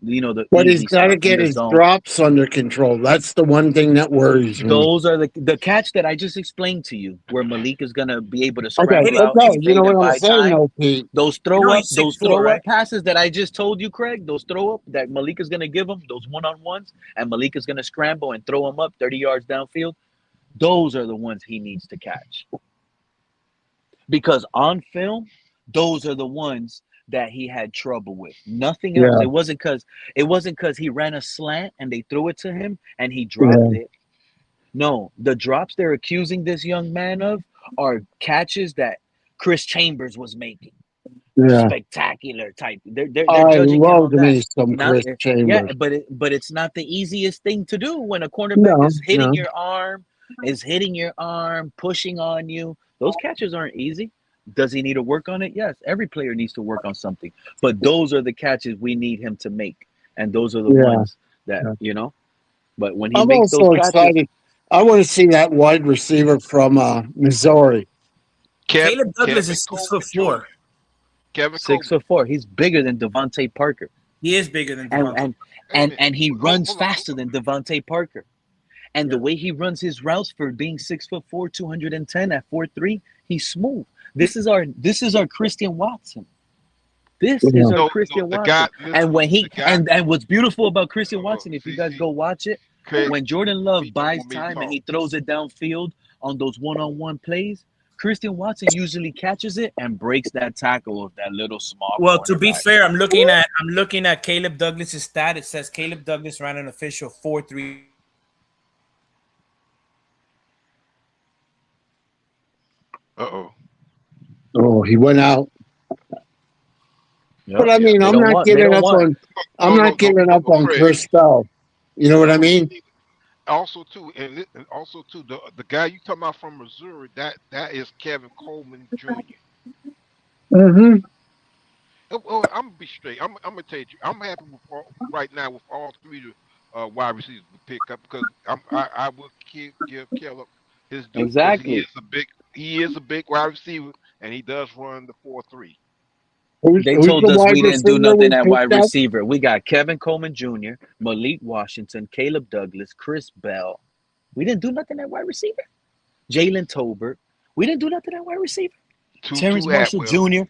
S9: but he's got to get his drops under control. That's the one thing that worries me.
S1: Those are the catch that I just explained to you, where Malik is gonna be able to scramble out.
S9: You know what I'm saying, though, Pete?
S1: Those throw up passes that I just told you, Craig. Those throw up that Malik is gonna give him, those one-on-ones, and Malik is gonna scramble and throw them up 30 yards downfield. Those are the ones he needs to catch. Because on film, those are the ones that he had trouble with. Nothing else. It wasn't because he ran a slant and they threw it to him and he dropped it. No, the drops they're accusing this young man of are catches that Chris Chambers was making. Spectacular type. They're judging
S9: love me some Chris Chambers.
S1: Yeah, but it's not the easiest thing to do when a cornerback is hitting your arm, pushing on you. Those catches aren't easy. Does he need to work on it? Yes. Every player needs to work on something. But those are the catches we need him to make. And those are the ones that, But when he makes those catches.
S9: Excited. I want to see that wide receiver from Missouri.
S13: Caleb Douglas is 6'4".
S1: 6'4". He's bigger than Devontae Parker.
S13: He is bigger than Devontae.
S1: And he runs faster than Devontae Parker. And the way he runs his routes for being 6'4", 210 at 4'3", he's smooth. This is our Christian Watson. This is our Christian Watson. And when and what's beautiful about Christian Watson, if you guys go watch it, when Jordan Love buys time and he throws it downfield on those one-on-one plays, Christian Watson usually catches it and breaks that tackle of that little small.
S13: Well, to be fair, I'm looking at Caleb Douglas's stat. It says Caleb Douglas ran an official 4.3.
S9: Oh, he went out. But I mean, I'm not giving up on Chris Bell. You know what I mean?
S2: Also, too, the guy you talking about from Missouri, that is Kevin Coleman Jr.
S9: Mm-hmm.
S2: Oh, I'm gonna be straight. I'm gonna tell you, I'm happy right now with all 3 wide receivers we pick up because I will give Caleb his due.
S1: Exactly.
S2: He is a big wide receiver, and he does run the 4.3.
S1: They told us we didn't do nothing at wide receiver. We got Kevin Coleman Jr., Malik Washington, Caleb Douglas, Chris Bell. We didn't do nothing at wide receiver. Jalen Tolbert. We didn't do nothing at wide receiver. Terrence Marshall Jr.,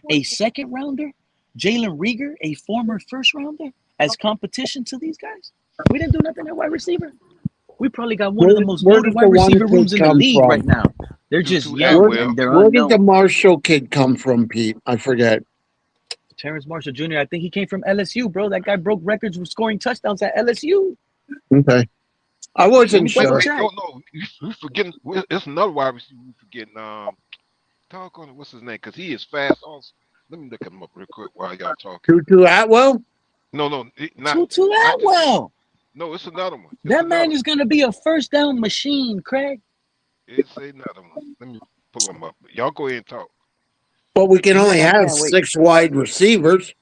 S1: a second rounder. Jalen Rieger, a former first rounder, as competition to these guys. We didn't do nothing at wide receiver. We probably got one of the most loaded wide receiver rooms in the league right now. They're
S2: Do
S1: just
S2: too
S1: young
S2: well.
S1: and they're
S9: Where did the
S1: unknown.
S9: Marshall kid come from, Pete? I forget.
S1: Terrence Marshall Jr. I think he came from LSU, bro. That guy broke records with scoring touchdowns at LSU.
S9: Okay. I
S1: Let
S9: wasn't
S1: me
S2: Wait,
S1: double
S9: sure.
S2: wait,
S1: check.
S2: no. You forgetting? It's another wide receiver. We forgetting. Talk on it. What's his name? Because he is fast. Also, let me look him up real quick while y'all talking.
S9: Tutu Atwell?
S2: No,
S1: Tutu
S2: not this.
S1: Atwell.
S2: No, it's another one.
S1: That man is going to be a first down machine, Craig.
S2: It's another one. Let me pull him up. Y'all go ahead and talk.
S9: But we can only
S1: Man, I
S9: have
S1: can't wait.
S9: 6 wide receivers.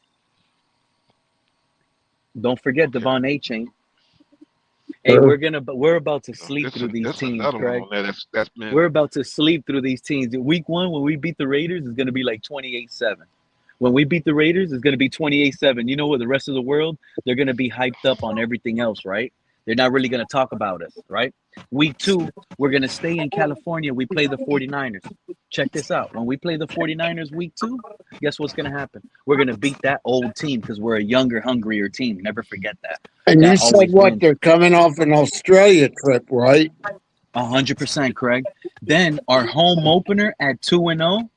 S1: Don't forget
S2: Okay.
S1: Devon A-Chain. Hey, we're about to sleep through these
S2: That's
S1: teams,
S2: another one
S1: Craig.
S2: on there. That's been.
S1: We're about to sleep through these teams. Week 1, when we beat the Raiders, is going to be like 28-7. When we beat the Raiders, it's going to be 28-7. You know what? The rest of the world, they're going to be hyped up on everything else, right? They're not really going to talk about us, right? Week 2, we're going to stay in California. We play the 49ers. Check this out. When we play the 49ers week 2, guess what's going to happen? We're going to beat that old team because we're a younger, hungrier team. Never forget that.
S9: And you
S1: That
S9: said
S1: always
S9: what?
S1: wins.
S9: They're coming off an Australia trip, right?
S1: 100%, Craig. Then our home opener at 2-0,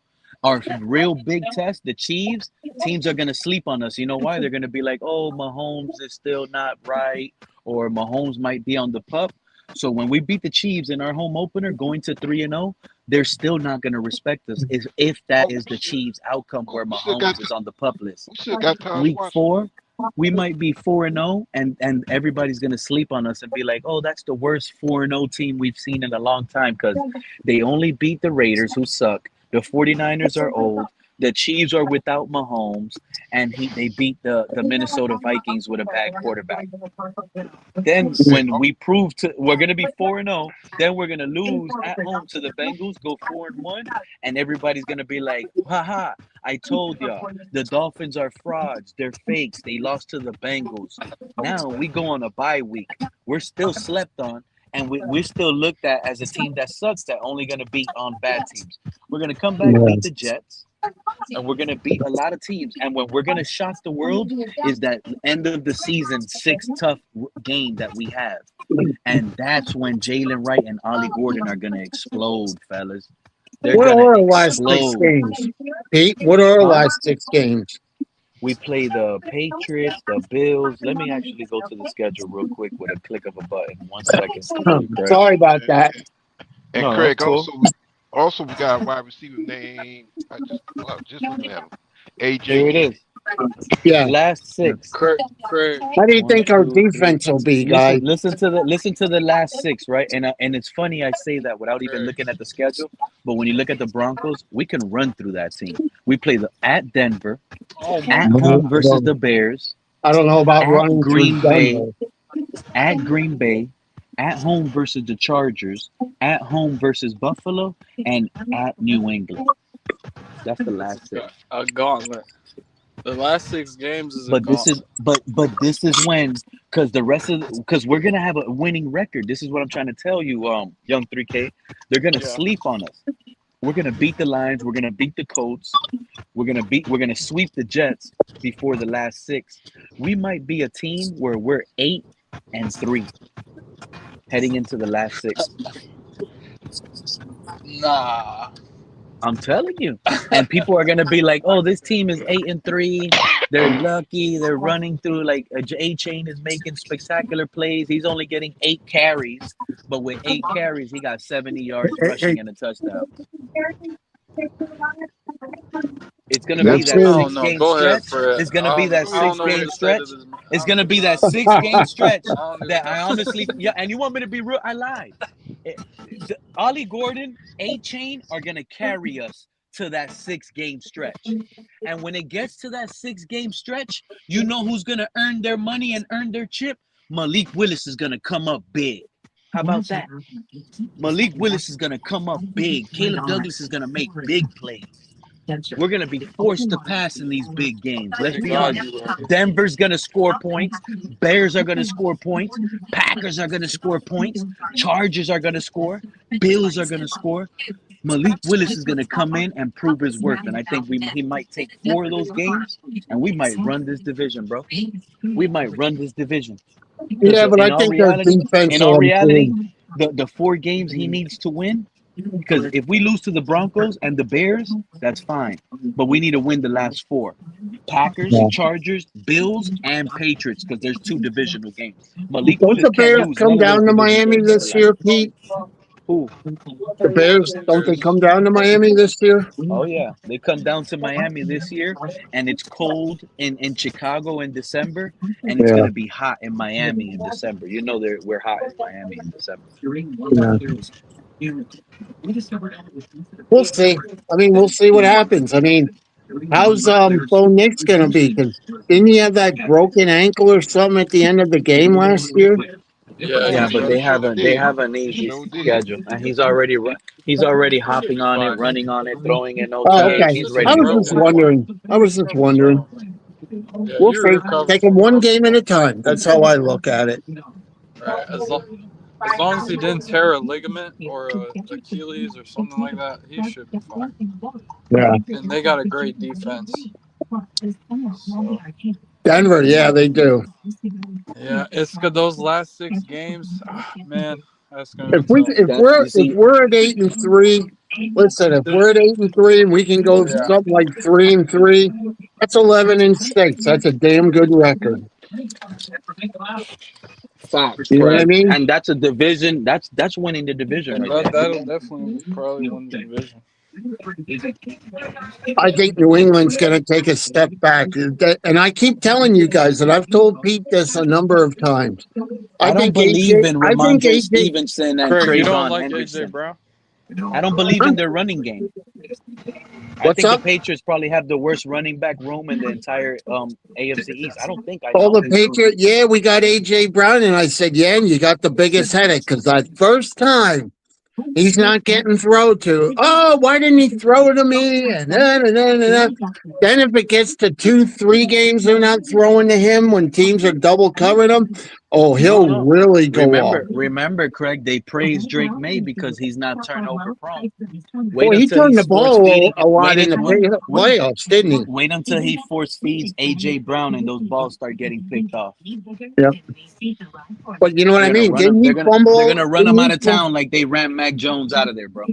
S1: our real big test, the Chiefs, teams are going to sleep on us. You know why? They're going to be like, oh, Mahomes is still not right, or Mahomes might be on the pup. So when we beat the Chiefs in our home opener, going to 3-0, they're still not going to respect us if that is the Chiefs' outcome where Mahomes is on the pup list.
S2: We still got Taj
S1: Week
S2: Washington.
S1: 4, we might be 4-0, and everybody's going to sleep on us and be like, oh, that's the worst 4-0 team we've seen in a long time because they only beat the Raiders, who suck. The 49ers are old. The Chiefs are without Mahomes, and they beat the Minnesota Vikings with a bad quarterback. Then when we prove we're going to be 4-0, then we're going to lose at home to the Bengals, go 4-1, and everybody's going to be like, haha, I told y'all, the Dolphins are frauds. They're fakes. They lost to the Bengals. Now we go on a bye week. We're still slept on, and we're still looked at as a team that sucks, that only going to beat on bad teams. We're going to come back, beat the Jets, and we're going to beat a lot of teams. And what we're going to shock the world is that end of the season 6 tough game that we have. And that's when Jalen Wright and Ollie Gordon are going to explode, fellas. They're
S9: What
S1: going
S9: are
S1: to
S9: our last 6
S1: explode.
S9: games? Pete, what are our last 6 games?
S1: We play the Patriots, the Bills. Let me actually go to the schedule real quick with a click of a button. 1 second.
S9: Sorry about that.
S2: And
S1: No,
S2: Craig,
S1: that's cool.
S2: also we got a wide receiver named. I just looking at him. AJ.
S1: Here it is.
S9: Yeah.
S1: Last 6.
S7: Craig.
S9: How do you think our defense will be, guys?
S1: Listen to the last 6, right? And it's funny I say that without even looking at the schedule. But when you look at the Broncos, we can run through that team. We play at Denver, at home versus the Bears.
S9: I don't know about running
S1: Green
S9: through
S1: Bay,
S9: Denver.
S1: at Green Bay, at home versus the Chargers, at home versus Buffalo, and at New England. That's the last 6.
S7: A gauntlet. The last 6 games is a
S1: But
S7: gauntlet.
S1: this is when, because we're gonna have a winning record. This is what I'm trying to tell you, young 3K. They're gonna sleep on us. We're gonna beat the Lions. We're gonna beat the Colts. We're gonna sweep the Jets before the last 6. We might be a team where we're 8-3 heading into the last 6.
S7: Nah.
S1: I'm telling you. And people are gonna be like, "Oh, this team is 8-3. They're lucky. They're running through like A-Chain is making spectacular plays. He's only getting 8 carries, but with 8 carries, he got 70 yards rushing and a touchdown." It's gonna be that 6-game stretch. It's gonna be that 6-game stretch. It's gonna be that 6-game stretch that I honestly, and you want me to be real? I lied. Ollie Gordon, A-Chain are gonna carry us to that 6-game stretch. And when it gets to that 6-game stretch, you know who's gonna earn their money and earn their chip? Malik Willis is gonna come up big. How about that? Malik Willis is gonna come up big. Caleb Douglas is gonna make big plays. We're going to be forced to pass in these big games. Let's be honest. Denver's going to score points. Bears are going to score points. Packers are going to score points. Chargers are going to score. Bills are going to score. Malik Willis is going to come in and prove his worth. And I think he might take 4 of those games, and we might run this division, bro. We might run this division.
S9: Yeah, but I think our defense
S1: in
S9: will
S1: all reality,
S9: improve.
S1: the 4 games he needs to win, Because if we lose to the Broncos and the Bears, that's fine. But we need to win the last 4. Packers,
S9: Yeah.
S1: Chargers, Bills, and Patriots, because there's 2 divisional games. Malik
S9: Don't
S1: Willis
S9: the
S1: can't
S9: Bears
S1: lose
S9: come
S1: none of those
S9: down to
S1: division
S9: Miami
S1: games in the
S9: this
S1: last.
S9: year, Pete?
S1: Who?
S9: The Bears, don't they
S7: Bears.
S9: come down to Miami this year?
S1: Oh yeah, they come down to Miami this year, and it's cold in Chicago in December, and it's
S9: Yeah.
S1: gonna be hot in Miami in December. You know, we're hot in Miami in December.
S9: Yeah. We'll see. I mean, we'll see what happens. I mean, how's Bo Nix gonna be? Because didn't he have that broken ankle or something at the end of the game last year?
S7: Yeah,
S1: Yeah,
S7: he's
S1: but
S2: He
S7: out.
S2: sure
S1: they
S2: did.
S1: have an
S2: He
S1: easy
S2: sure did.
S1: schedule, and he's already hopping on it,
S7: Fine.
S1: running on it, throwing in
S9: Oh,
S7: Yeah,
S1: OTAs.
S9: okay.
S7: it's
S1: He's
S7: just a
S1: ready
S9: I
S1: to
S9: was
S1: go,
S9: just
S7: broken
S1: man.
S7: arm.
S9: wondering. I was just
S7: Probably
S9: wondering.
S7: swelling. Yeah,
S9: We'll
S7: he
S9: see.
S7: recovers.
S9: Take them one game at a time. That's how I look at it.
S7: Right. As long as he didn't tear a ligament or a Achilles or something like that, he should be fine.
S9: Yeah.
S7: And they got a great defense. So
S9: Denver, yeah, they do.
S7: yeah, it's good. Those last 6 games, man, that's gonna be
S9: If we
S7: tough.
S1: You
S9: if
S1: see,
S9: we're at 8-3, listen, if we're at 8-3 and we can go
S7: Yeah.
S9: something like 3-3, that's 11-6. That's a damn good record.
S1: facts,
S9: You know what I
S1: Craig,
S9: mean?
S1: and that's a division. That's winning the division right there.
S7: That'll definitely probably win the division.
S9: I think New England's going to take a step back. And I keep telling you guys, and I've told Pete this a number of times.
S1: I don't believe in
S9: I think
S1: Ramondre
S9: AJ,
S1: Stevenson and
S7: Craig, you don't
S1: Trayvon
S7: like AJ
S1: Henderson.
S7: Brown?
S1: I don't believe in their running game. I
S9: what's
S1: think the
S9: up?
S1: Patriots probably have the worst running back room in the entire AFC East. I don't think I
S9: Oh,
S1: know.
S9: the Patriot, yeah, we got AJ Brown. And I said, yeah, and you got the biggest headache because that first time he's not getting thrown to. Oh, why didn't he throw to me? And then if it gets to 2-3 games, they're not throwing to him when teams are double covering him. Oh, he'll
S1: No.
S9: really go off.
S1: Remember, Craig, they praised Drake May because he's not turnover prone.
S9: Well, he turned the ball a lot in the playoffs, didn't he?
S1: Wait until he force feeds AJ Brown and those balls start getting picked off.
S9: Yeah. But you know what I mean? Didn't he fumble?
S1: They're gonna run him out of town like they ran Mac Jones out of there, bro.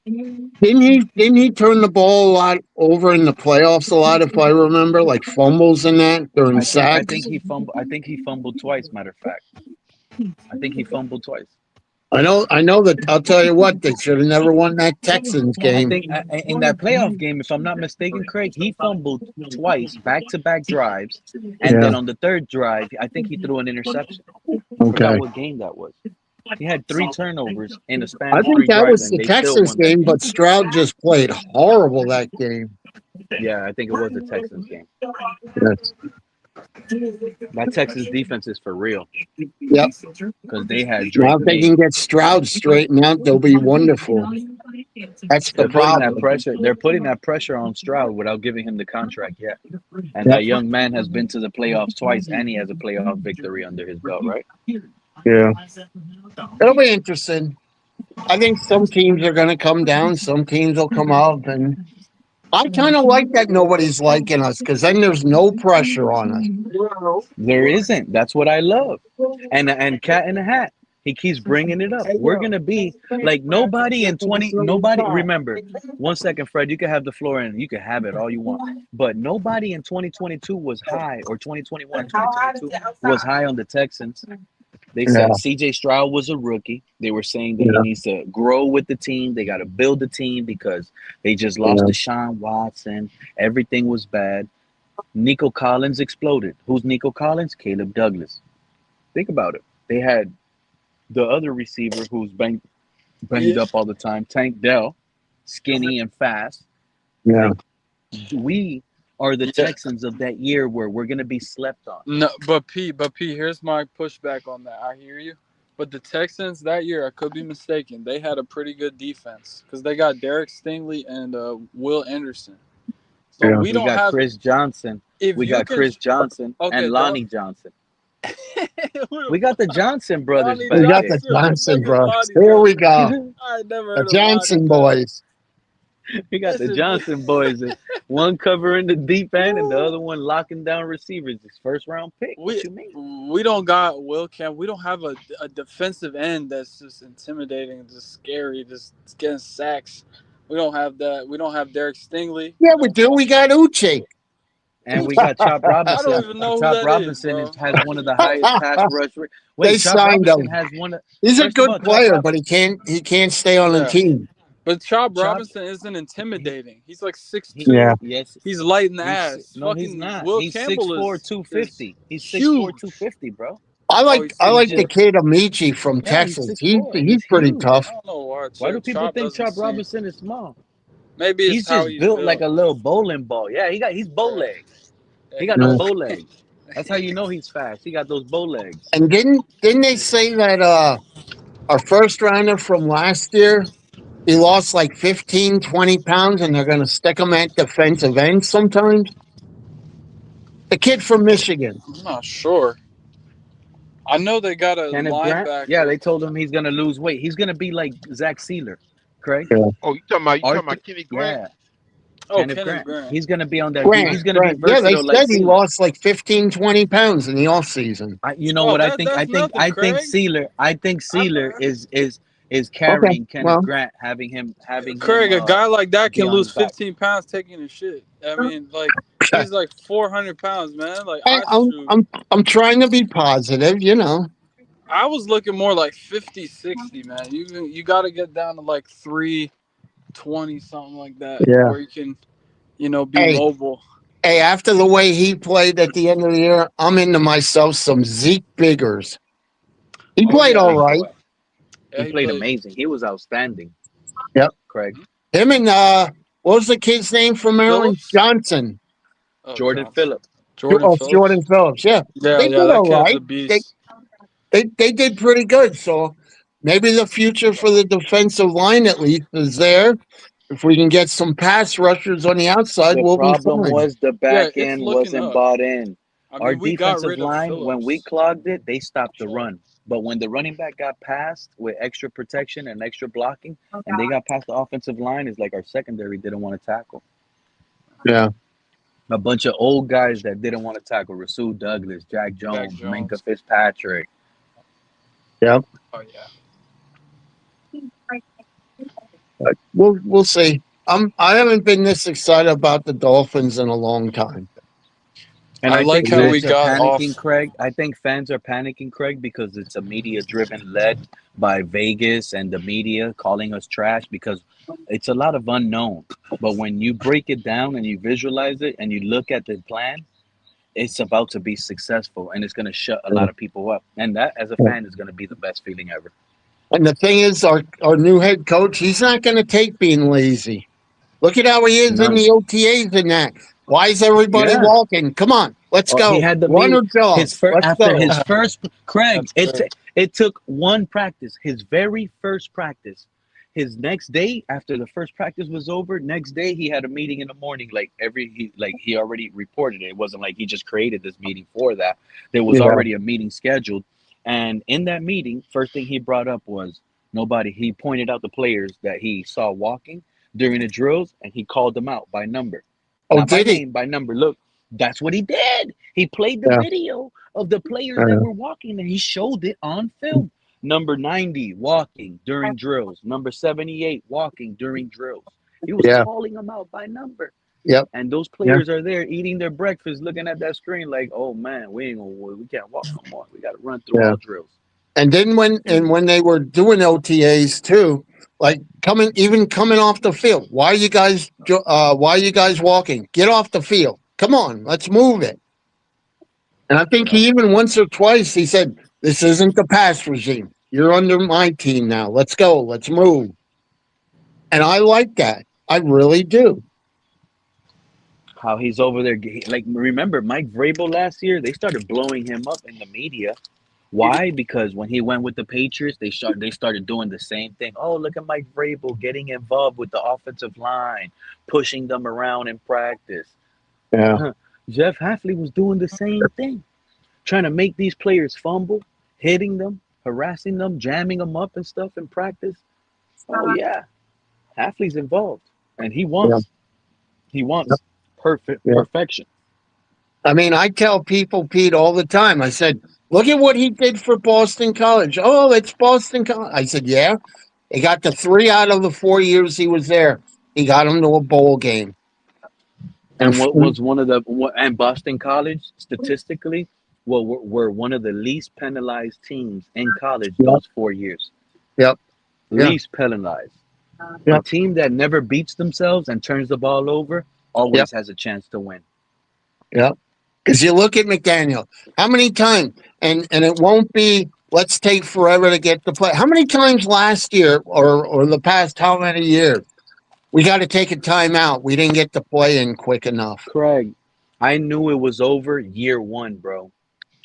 S9: Didn't he turn the ball a lot over in the playoffs a lot, if I remember, like fumbles and that during sacks?
S1: I think he fumbled twice, matter of fact. I think he fumbled twice.
S9: I know that. I'll tell you what, they should have never won that Texans game.
S1: I think in that playoff game, if I'm not mistaken, Craig, he fumbled twice, back-to-back drives, and then on the third drive, I think he threw an interception. I forgot what game that was. He had 3 turnovers in a span of 3 drives.
S9: I think that was the Texans game, but Stroud just played horrible that game.
S1: Yeah, I think it was the Texans game.
S9: Yes.
S1: That Texas defense is for real.
S9: Yep.
S1: Because they had
S9: Drake. Now if they can get Stroud straightened out, they'll be wonderful. That's the problem.
S1: They're putting that pressure on Stroud without giving him the contract yet. And that young man has been to the playoffs twice, and he has a playoff victory under his belt, right?
S9: Yeah. It'll be interesting. I think some teams are going to come down. Some teams will come up. And I kind of like that nobody's liking us because then there's no pressure on us.
S1: There isn't. That's what I love. And Cat in the Hat. He keeps bringing it up. We're going to be like nobody, remember, 1 second, Fred, you can have the floor and you can have it all you want. But nobody in 2022 was high, or 2021, 2022 was high on the Texans. They said CJ Stroud was a rookie. They were saying that he needs to grow with the team. They got to build the team because they just lost Deshaun Watson. Everything was bad. Nico Collins exploded. Who's Nico Collins? Caleb Douglas. Think about it. They had the other receiver who's banged up all the time, Tank Dell, skinny and fast.
S9: Yeah.
S1: We are the Texans of that year where we're going to be slept on.
S7: No, but P, here's my pushback on that. I hear you. But the Texans that year, I could be mistaken, they had a pretty good defense because they got Derek Stingley and Will Anderson. So we don't have
S1: Chris Johnson. We got Chris Johnson and Lonnie Johnson. We got the Johnson brothers.
S9: We got the Johnson brothers. Here we go.
S7: I never
S9: the Johnson boys.
S1: We got the Johnson boys. One covering the deep end and the other one locking down receivers. His first round pick. What you mean?
S7: We don't got Will Camp. We don't have a defensive end that's just intimidating, just scary, just getting sacks. We don't have that. We don't have Derek Stingley.
S9: Yeah, we do. We got Uche.
S1: And we got Chop
S7: I
S1: Robinson.
S7: don't even know who
S1: Chop
S7: that
S1: Robinson
S7: is, bro.
S1: has one of the highest pass rush.
S9: They
S1: Wait, Chop
S9: signed
S1: Robinson
S9: him.
S1: has one of.
S9: He's a
S1: First of
S9: good
S1: all, Chop
S9: player, but
S1: Robinson.
S9: he can't stay on the
S7: Yeah.
S9: team.
S7: But Chop
S1: Chop.
S7: Robinson isn't intimidating. He's like 6'2".
S9: Yeah.
S1: Yes.
S7: He's light in the
S1: He's
S7: ass.
S1: no, he's
S7: Fucking
S1: not.
S7: Will
S1: He's
S7: Campbell
S1: 6'4",
S7: is
S1: 250. He's 6'4",
S7: huge.
S1: 250, bro.
S9: I like
S7: he's
S9: I like the
S1: 6'4".
S9: kid Amici from
S1: Yeah,
S9: Texas.
S1: he's
S9: He's
S1: 6'4". He's
S9: pretty
S1: huge.
S9: tough.
S7: I don't know
S1: Why do people
S7: Chop
S1: think
S7: doesn't
S1: Chop
S7: seem.
S1: Robinson is small?
S7: Maybe it's
S1: He's
S7: how
S1: just
S7: he's
S1: built like
S7: built.
S1: a little bowling ball. Yeah, he's bow
S7: Yeah.
S1: legs.
S7: Yeah,
S1: He got
S9: Yeah.
S1: them bow legs. That's how you know he's fast. He got those bow legs.
S9: And didn't they say that our first rounder from last year, he lost like 15, 20 pounds, and they're going to stick him at defensive end sometimes? The kid from Michigan.
S7: I'm not sure. I know they got a
S1: Kenneth Grant. Yeah,
S7: linebacker.
S1: they told him he's gonna lose weight. He's gonna be like Zach Sealer, Craig.
S9: Yeah.
S2: Oh, you talking
S1: Arthur.
S2: about Kenny Grant?
S1: Yeah,
S7: Oh,
S1: Kenneth
S7: Kenneth
S1: Grant.
S7: Grant.
S1: He's gonna be on that.
S9: Grant,
S1: He's gonna be
S9: Yeah, they
S1: versatile like
S9: said he
S1: Sealer.
S9: lost like 15, 20 pounds in the offseason.
S1: You know
S7: Oh,
S1: what I think?
S7: that's nothing,
S1: I think
S7: Craig.
S1: Sealer. I think Sealer is
S9: Okay.
S1: carrying Kenneth
S9: Well,
S1: Grant, having him
S7: Craig, a guy like that
S1: be
S7: can
S1: on
S7: lose
S1: his back.
S7: 15 pounds taking a shit. I mean, like he's like 400 pounds, man. Like
S9: hey, I'm trying to be positive, you know.
S7: I was looking more like 50, 60, man. You got to get down to like 320, something like that,
S9: Yeah.
S7: where you can, be
S9: Hey.
S7: mobile.
S9: Hey, after the way he played at the end of the year, I'm into myself some Zeke Biggers. He played all
S1: Big
S9: right.
S1: boy.
S7: Yeah,
S1: He played amazing. He was outstanding.
S9: Yep.
S1: Craig.
S9: Him and what was the kid's name from Maryland?
S7: Phillips?
S9: Johnson.
S7: Oh,
S1: Jordan
S7: Johnson.
S1: Phillips.
S9: Jordan Phillips. Yeah.
S7: Yeah,
S9: They did
S7: that
S9: all
S7: kid's
S9: right.
S7: a beast.
S9: They did pretty good. So maybe the future for the defensive line at least is there. If we can get some pass rushers on the outside,
S1: The
S9: we'll be
S1: problem
S9: fine.
S1: was the back
S7: it's
S1: end
S7: looking
S1: wasn't
S7: up.
S1: bought in.
S7: I
S1: Our
S7: mean, we got
S1: defensive
S7: rid of
S1: line, when we
S7: Phillips.
S1: clogged it, they stopped the run. But when the running back got past with extra protection and extra blocking, and they got past the offensive line, it's like our secondary didn't want to tackle.
S9: Yeah.
S1: A bunch of old guys that didn't want to tackle. Rasul Douglas, Jack Jones, Minka Fitzpatrick.
S9: Yep.
S7: Oh yeah.
S9: But we'll see. I haven't been this excited about the Dolphins in a long time.
S1: And
S7: I like
S1: think
S7: how we
S1: fans are
S7: got
S1: panicking,
S7: off.
S1: Craig. I think fans are panicking, Craig, because it's a media-driven, led by Vegas and the media calling us trash, because it's a lot of unknown. But when you break it down and you visualize it and you look at the plan, it's about to be successful, and it's going to shut a lot of people up. And that, as a fan, is going to be the best feeling ever.
S9: And the thing is, our new head coach, he's not going to take being lazy. Look at how he is in the OTAs and that. Why is everybody walking? Come on, let's go.
S1: He had the
S9: Run or jog.
S1: his first
S9: Let's
S1: after
S9: go.
S1: his first Craig.
S7: That's
S1: It took one practice, his very first practice. His next day, after the first practice was over, next day he had a meeting in the morning. Like he already reported it. It wasn't like he just created this meeting for that. There was already a meeting scheduled, and in that meeting, first thing he brought up was nobody. He pointed out the players that he saw walking during the drills, and he called them out by number.
S9: Oh,
S1: Not by
S9: did he?
S1: name, by number. Look, that's what he did. He played the video of the players that were walking, and he showed it on film. Number 90 walking during drills. Number 78 walking during drills. He was calling them out by number.
S9: Yep.
S1: And those players are there eating their breakfast, looking at that screen like, "Oh man, we can't walk no more. We got to run through all drills."
S9: And then when they were doing OTAs too, like coming off the field, why are you guys walking? Get off the field. Come on, let's move it. And I think he even once or twice he said, "This isn't the pass regime. You're under my team now. Let's go. Let's move." And I like that. I really do.
S1: How he's over there, like, remember Mike Vrabel last year? They started blowing him up in the media. Why? Because when he went with the Patriots, they started doing the same thing. Oh, look at Mike Vrabel getting involved with the offensive line, pushing them around in practice.
S9: Yeah.
S1: Jeff Hafley was doing the same thing, trying to make these players fumble, hitting them, harassing them, jamming them up and stuff in practice. Oh yeah, Hafley's involved, and he wants. He wants. perfection.
S9: I mean, I tell people, Pete, all the time. I said, look at what he did for Boston College. Oh, it's Boston College. I said, yeah. He got the 3 out of the 4 years he was there. He got him to a bowl game.
S1: And what was and Boston College statistically, well, were one of the least penalized teams in college those 4 years.
S9: Yep.
S1: Least penalized. A team that never beats themselves and turns the ball over always has a chance to win.
S9: Yep. Because you look at McDaniel, how many times, and it won't be, let's take forever to get the play. How many times last year or the past how many years, we got to take a timeout. We didn't get the play in quick enough.
S1: Craig, I knew it was over year one, bro.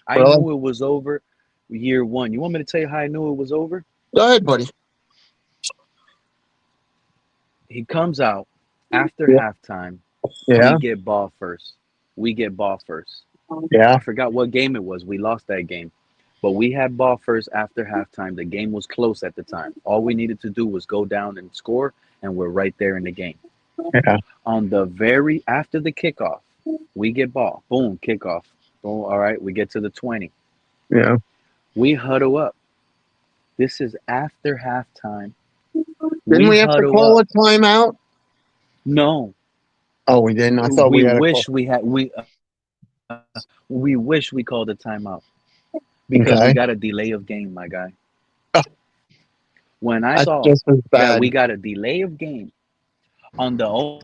S1: I
S9: Really?
S1: knew it was over year one. You want me to tell you how I knew it was over?
S9: Go ahead, buddy.
S1: He comes out after halftime.
S9: Yeah.
S1: We get ball first.
S9: Yeah.
S1: I forgot what game it was. We lost that game. But we had ball first after halftime. The game was close at the time. All we needed to do was go down and score, and we're right there in the game.
S9: Yeah.
S1: On the after the kickoff, we get ball. Boom, kickoff. Boom, all right, we get to the 20.
S9: Yeah.
S1: We huddle up. This is after halftime.
S9: Didn't we have to call a timeout?
S1: No.
S9: Oh, we didn't. I thought we had.
S1: We wish we called a timeout because we got a delay of game, my guy. When I saw that we got a delay of game on the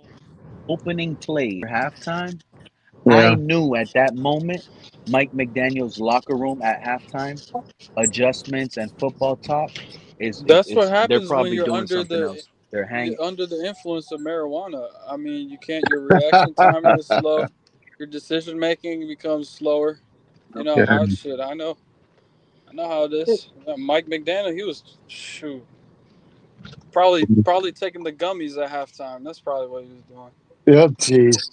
S1: opening play for halftime, I knew at that moment Mike McDaniel's locker room at halftime, adjustments and football talk
S7: That's what
S1: they're
S7: happens when
S1: probably
S7: you're
S1: doing
S7: under
S1: something
S7: the
S1: else. They're hanging.
S7: you're under the influence of marijuana. I mean, your reaction time is slow. Your decision making becomes slower. You know how shit. I know how it is. Mike McDaniel, he was probably taking the gummies at halftime. That's probably what he was doing.
S9: Yep, jeez.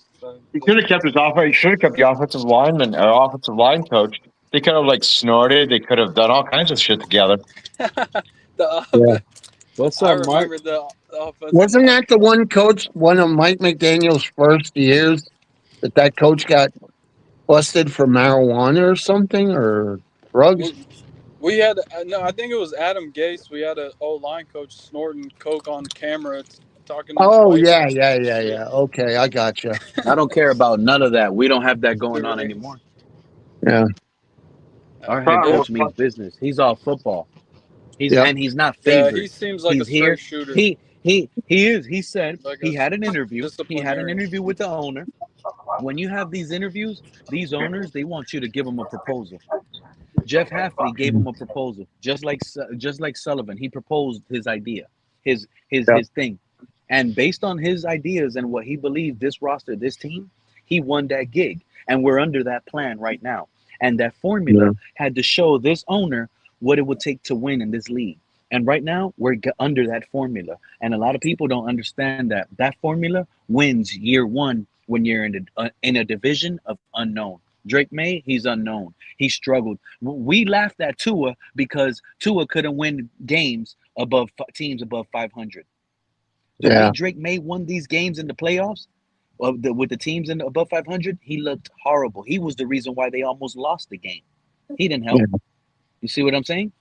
S14: He could have kept his offense. He should have kept the offensive lineman or offensive line coach. They could have like snorted. They could have done all kinds of shit together.
S1: What's
S7: I
S1: up, Mark?
S7: remember the offensive
S9: Wasn't
S7: line.
S9: that the one coach, one of Mike McDaniel's first years, that coach got busted for marijuana or something or drugs?
S7: We had no, I think it was Adam Gase. We had an old line coach snorting coke on camera, talking to his wife.
S9: Yeah. Okay, I got you.
S1: I don't care about none of that. We don't have that going on anymore.
S9: Yeah.
S1: Our head coach means business. He's all football. And he's not favored.
S7: Yeah, he seems like
S1: he's
S7: a straight shooter.
S1: He is. He said
S7: like
S1: he had an interview. He
S7: disciplinarian.
S1: had an interview with the owner. When you have these interviews, these owners, they want you to give them a proposal. Jeff Hafley gave him a proposal, just like Sullivan. He proposed his idea, his thing, and based on his ideas and what he believed this roster, this team, he won that gig, and we're under that plan right now. And that formula had to show this owner what it would take to win in this league. And right now, we're under that formula, and a lot of people don't understand that formula wins year one when you're in a division of unknown. Drake May, he's unknown. He struggled. We laughed at Tua because Tua couldn't win games above teams above 500. The way Drake May won these games in the playoffs with the teams in above 500, he looked horrible. He was the reason why they almost lost the game. He didn't help. You see what I'm saying?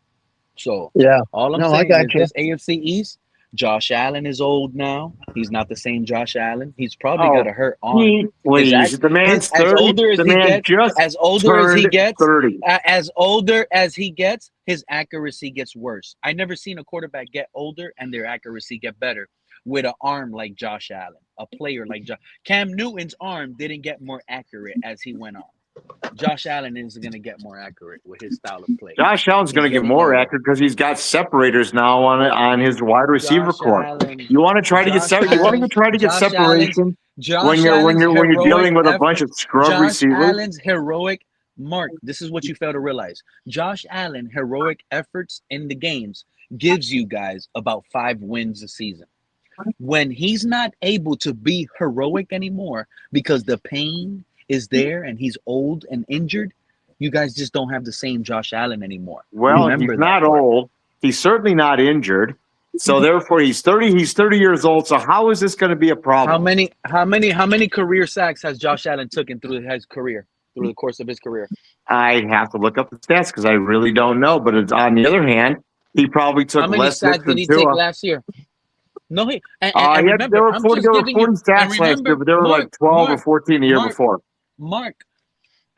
S1: So all I'm saying is this AFC East, Josh Allen is old now. He's not the same Josh Allen. He's probably got a hurt arm.
S14: The man's 30.
S1: As older as he gets, his accuracy gets worse. I never seen a quarterback get older and their accuracy get better with an arm like Josh Allen, a player like Cam Newton's arm didn't get more accurate as he went on. Josh Allen is going to get more accurate with his style of play.
S14: Josh Allen's going to get more accurate because he's got separators now on his wide receiver core. You want to try to get separation when you're dealing with a bunch of scrub receivers.
S1: Josh Allen's heroic Mark. This is what you fail to realize. Josh Allen heroic efforts in the games gives you guys about 5 wins a season. When he's not able to be heroic anymore because the pain is there and he's old and injured, you guys just don't have the same Josh Allen anymore.
S14: Well, he's not old. He's certainly not injured. So therefore, he's 30. He's 30 years old. So how is this going to be a problem?
S1: How many career sacks has Josh Allen taken through his career, through the course of his career?
S14: I have to look up the stats because I really don't know. But it's, on the other hand, he probably took
S1: How many
S14: less
S1: sacks
S14: hits
S1: did
S14: than
S1: he take
S14: Tua.
S1: last year? No, and
S14: There
S1: remember,
S14: were
S1: I'm
S14: 40,
S1: just
S14: there were
S1: giving you.
S14: 40
S1: And
S14: sacks last year,
S1: remember,
S14: but there were like 12 or 14 the year before.
S1: Mark,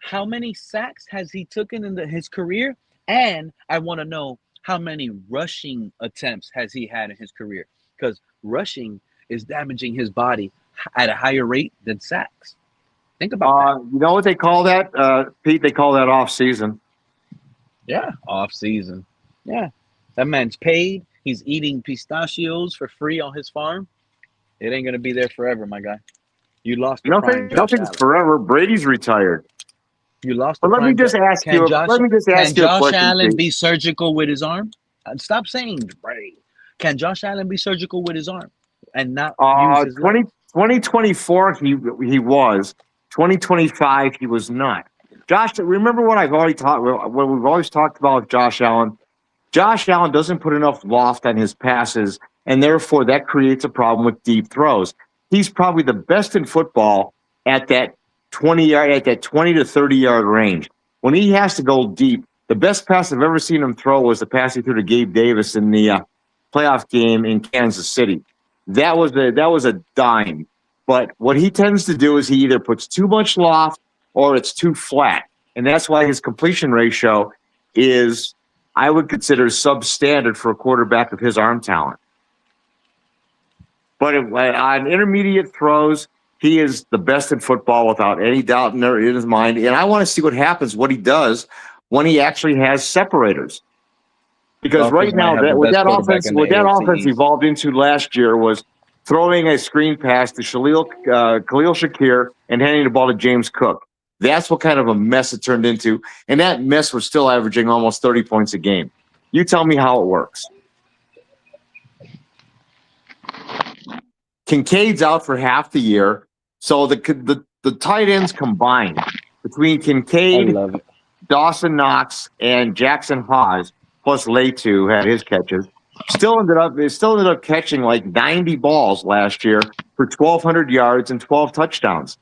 S1: how many sacks has he taken in his career? And I want to know how many rushing attempts has he had in his career? Because rushing is damaging his body at a higher rate than sacks. Think about
S14: You know what they call that, Pete? They call that off season.
S1: Yeah, off season. Yeah, that man's paid. He's eating pistachios for free on his farm. It ain't gonna be there forever, my guy. You lost the prime Josh
S14: Nothing's
S1: Allen.
S14: forever. Brady's retired.
S1: You lost the
S14: But let me
S1: prime.
S14: just ask you. Let me just ask you a
S1: Josh
S14: question,
S1: Allen
S14: Pete.
S1: be surgical with his arm? Stop saying Brady. Can Josh Allen be surgical with his arm and not use his leg?
S14: 2024 he was. 2025 he was not. Josh, remember what I've already talked. What we've always talked about with Josh Allen. Josh Allen doesn't put enough loft on his passes, and therefore that creates a problem with deep throws. He's probably the best in football at that 20 to 30 yard range. When he has to go deep, the best pass I've ever seen him throw was the pass he threw to Gabe Davis in the playoff game in Kansas City. That was a dime. But what he tends to do is he either puts too much loft or it's too flat, and that's why his completion ratio is, I would consider, substandard for a quarterback of his arm talent. But on intermediate throws, he is the best in football without any doubt in his mind. And I want to see what happens, what he does when he actually has separators. Because right now, what that offense evolved into last year was throwing a screen pass to Khalil Shakir and handing the ball to James Cook. That's what kind of a mess it turned into. And that mess was still averaging almost 30 points a game. You tell me how it works. Kincaid's out for half the year. So the tight ends combined between Kincaid, Dawson Knox, and Jackson Haas, plus Letu had his catches, still ended up catching like 90 balls last year for 1,200 yards and 12 touchdowns.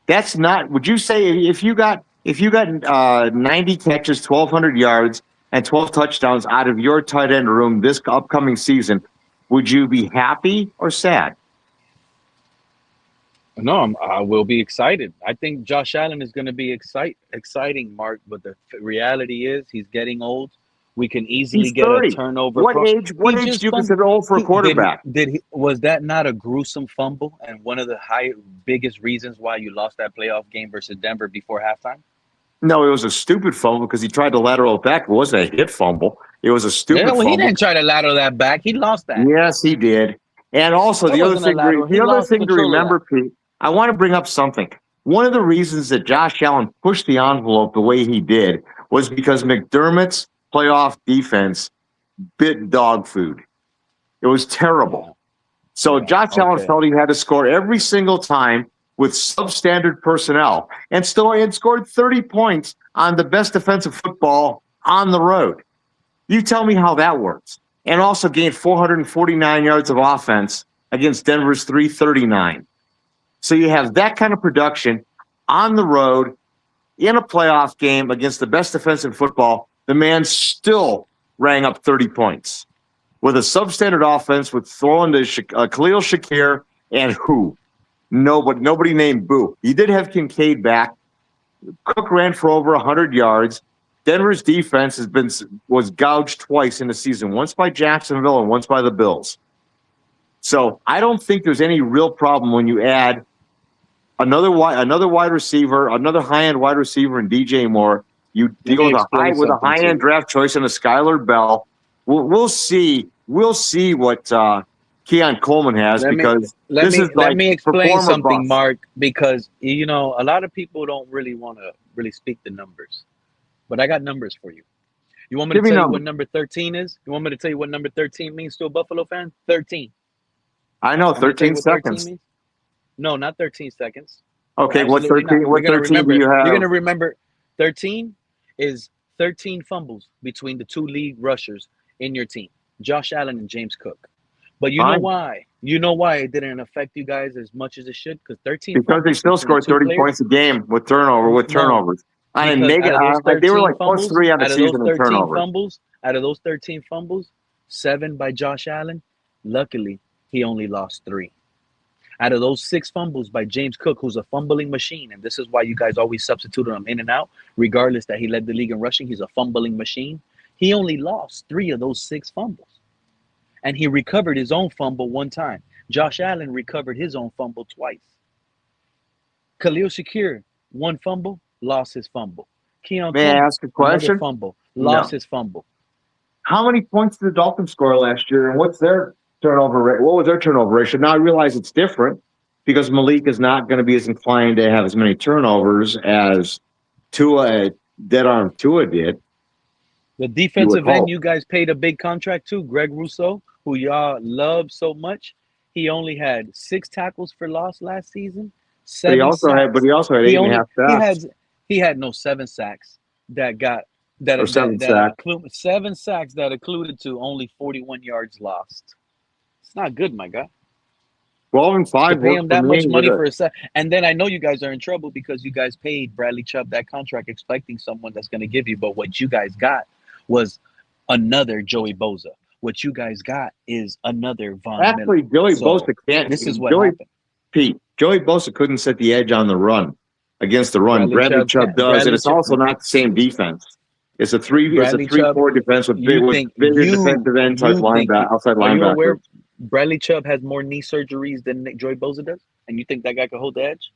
S14: That's not. Would you say if you got 90 catches, 1,200 yards, and 12 touchdowns out of your tight end room this upcoming season, would you be happy or sad?
S1: No, I will be excited. I think Josh Allen is going to be exciting, Mark. But the reality is, he's getting old. We can easily get a turnover.
S14: What age do you consider old for a quarterback?
S1: Was that not a gruesome fumble and one of the biggest reasons why you lost that playoff game versus Denver before halftime?
S14: No, it was a stupid fumble because he tried to lateral it back. It wasn't a hit fumble. It was a stupid fumble.
S1: He didn't try to lateral that back. He lost that.
S14: Yes, he did. And also the other thing to remember, Pete, I want to bring up something. One of the reasons that Josh Allen pushed the envelope the way he did was because McDermott's playoff defense bit dog food. It was terrible. So Josh Allen felt he had to score every single time with substandard personnel and scored 30 points on the best defensive football on the road. You tell me how that works. And also gained 449 yards of offense against Denver's 339. So you have that kind of production on the road in a playoff game against the best defense in football. The man still rang up 30 points with a substandard offense with throwing to Khalil Shakir and who? Nobody named Boo. He did have Kincaid back. Cook ran for over 100 yards. Denver's defense was gouged twice in the season, once by Jacksonville and once by the Bills. So I don't think there's any real problem when you add another wide receiver, another high-end wide receiver in DJ Moore. You go with a high-end draft choice and a Skylar Bell. We'll see what Keon Coleman has
S1: let me explain something, Mark, because a lot of people don't really want to really speak the numbers, but I got numbers for you. You want me to tell you what number 13 is? You want me to tell you what number 13 means to a Buffalo fan? 13.
S14: I know, 13 seconds.
S1: 13 no, not 13 seconds.
S14: Okay, what 13? What 13 do you have?
S1: You're gonna remember 13 is 13 fumbles between the two lead rushers in your team. Josh Allen and James Cook. But you know
S14: Fine.
S1: why? You know why it didn't affect you guys as much as it should? Because 13
S14: Because they
S1: fumbles
S14: still
S1: between
S14: scored
S1: two
S14: 30
S1: players.
S14: points a game with
S1: No,
S14: turnovers. On a
S1: because
S14: negative, they were like plus 3 on the season in turnovers.
S1: out of those 13 fumbles, 7 by Josh Allen. Luckily, he only lost 3. Out of those 6 fumbles by James Cook, who's a fumbling machine, and this is why you guys always substituted him in and out, regardless that he led the league in rushing, he's a fumbling machine. He only lost 3 of those 6 fumbles. And he recovered his own fumble 1 time. Josh Allen recovered his own fumble twice. Khalil Shakir, 1 fumble, lost his fumble. Keon
S14: May I
S1: Coleman,
S14: ask a question?
S1: another fumble, lost
S14: No.
S1: his fumble.
S14: How many points did the Dolphins score last year, and what's their turnover rate? What was their turnover ratio? Now I realize it's different because Malik is not going to be as inclined to have as many turnovers as dead arm Tua did.
S1: The defensive end you guys paid a big contract to, Greg Rousseau, who y'all love so much. He only had 6 tackles for loss last season. 7
S14: But he also
S1: sacks.
S14: had 8.5 sacks.
S1: He had no 7 sacks that got that,
S14: Or
S1: that,
S14: 7
S1: that
S14: sacks.
S1: 7 sacks that included to only 41 yards lost. It's not good, my guy.
S14: 12 and 5
S1: To pay him
S14: worked
S1: that
S14: for
S1: much
S14: me
S1: money
S14: with
S1: for a sack, and then I know you guys are in trouble because you guys paid Bradley Chubb that contract expecting someone that's going to give you, but what you guys got was another Joey Bosa. What you guys got is another Von
S14: Actually,
S1: Miller.
S14: Joey
S1: So,
S14: Bosa can't.
S1: this is what happened.
S14: Joey Bosa couldn't set the edge on the run against the run. Bradley Chubb does, and it's also not the same defense. It's a 3-4 defense with bigger defensive end type outside
S1: Are you aware
S14: linebacker.
S1: Bradley Chubb has more knee surgeries than Joey Bosa does? And you think that guy could hold the edge?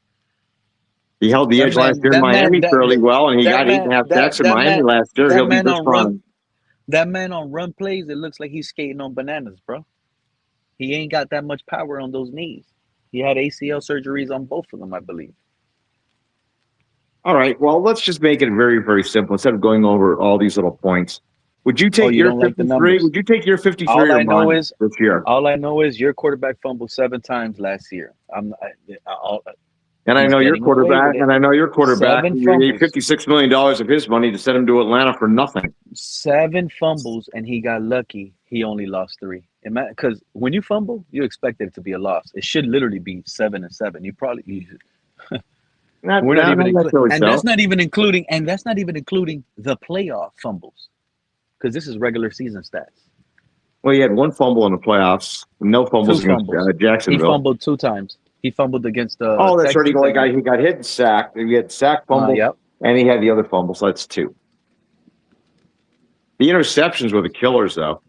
S14: He held the edge last year in Miami fairly well, and he got 8.5 sacks in Miami last year. He'll be just fine.
S1: That man on run plays, it looks like he's skating on bananas, bro. He ain't got that much power on those knees. He had ACL surgeries on both of them, I believe.
S14: All right, well, let's just make it very, very simple. Instead of going over all these little points, would you take your 53? Would you take your 53 or mine this year?
S1: All I know is your quarterback fumbled 7 times last year.
S14: And I know your quarterback,
S1: Seven
S14: you
S1: fumbles.
S14: gave $56 million of his money to send him to Atlanta for nothing.
S1: 7 fumbles, and he got lucky. He only lost 3. Because when you fumble, you expect it to be a loss. It should literally be 7 and 7. You probably that's not even including the playoff fumbles, because this is regular season stats.
S14: Well, he had 1 fumble in the playoffs, no fumbles against Jacksonville.
S1: He fumbled 2 times. He fumbled against the.
S14: That's right. He got hit and sacked. He had sack fumble, and he had the other fumble. So that's 2. The interceptions were the killers, though.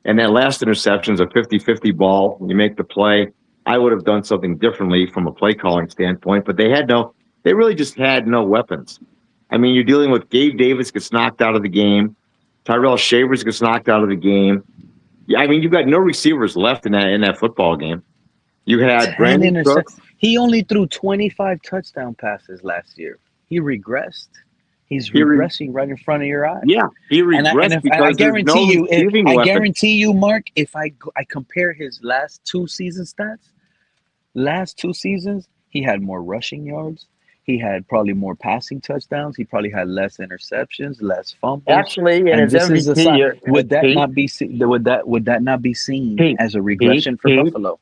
S14: And that last interception's a 50-50 ball. When you make the play, I would have done something differently from a play calling standpoint, but they really just had no weapons. I mean, you're dealing with Gabe Davis gets knocked out of the game. Tyrell Shavers gets knocked out of the game. I mean, you've got no receivers left in that football game. You had Brandon Cooks.
S1: He only threw 25 touchdown passes last year. He regressed. He's regressing right in front of your eyes.
S14: Yeah, he regressed because
S1: I guarantee
S14: I
S1: guarantee you, Mark, if I compare his last 2 season stats, last 2 seasons, he had more rushing yards. He had probably more passing touchdowns. He probably had less interceptions, less fumbles.
S14: Actually, in his MVP year,
S1: would that not be seen as a regression for Buffalo?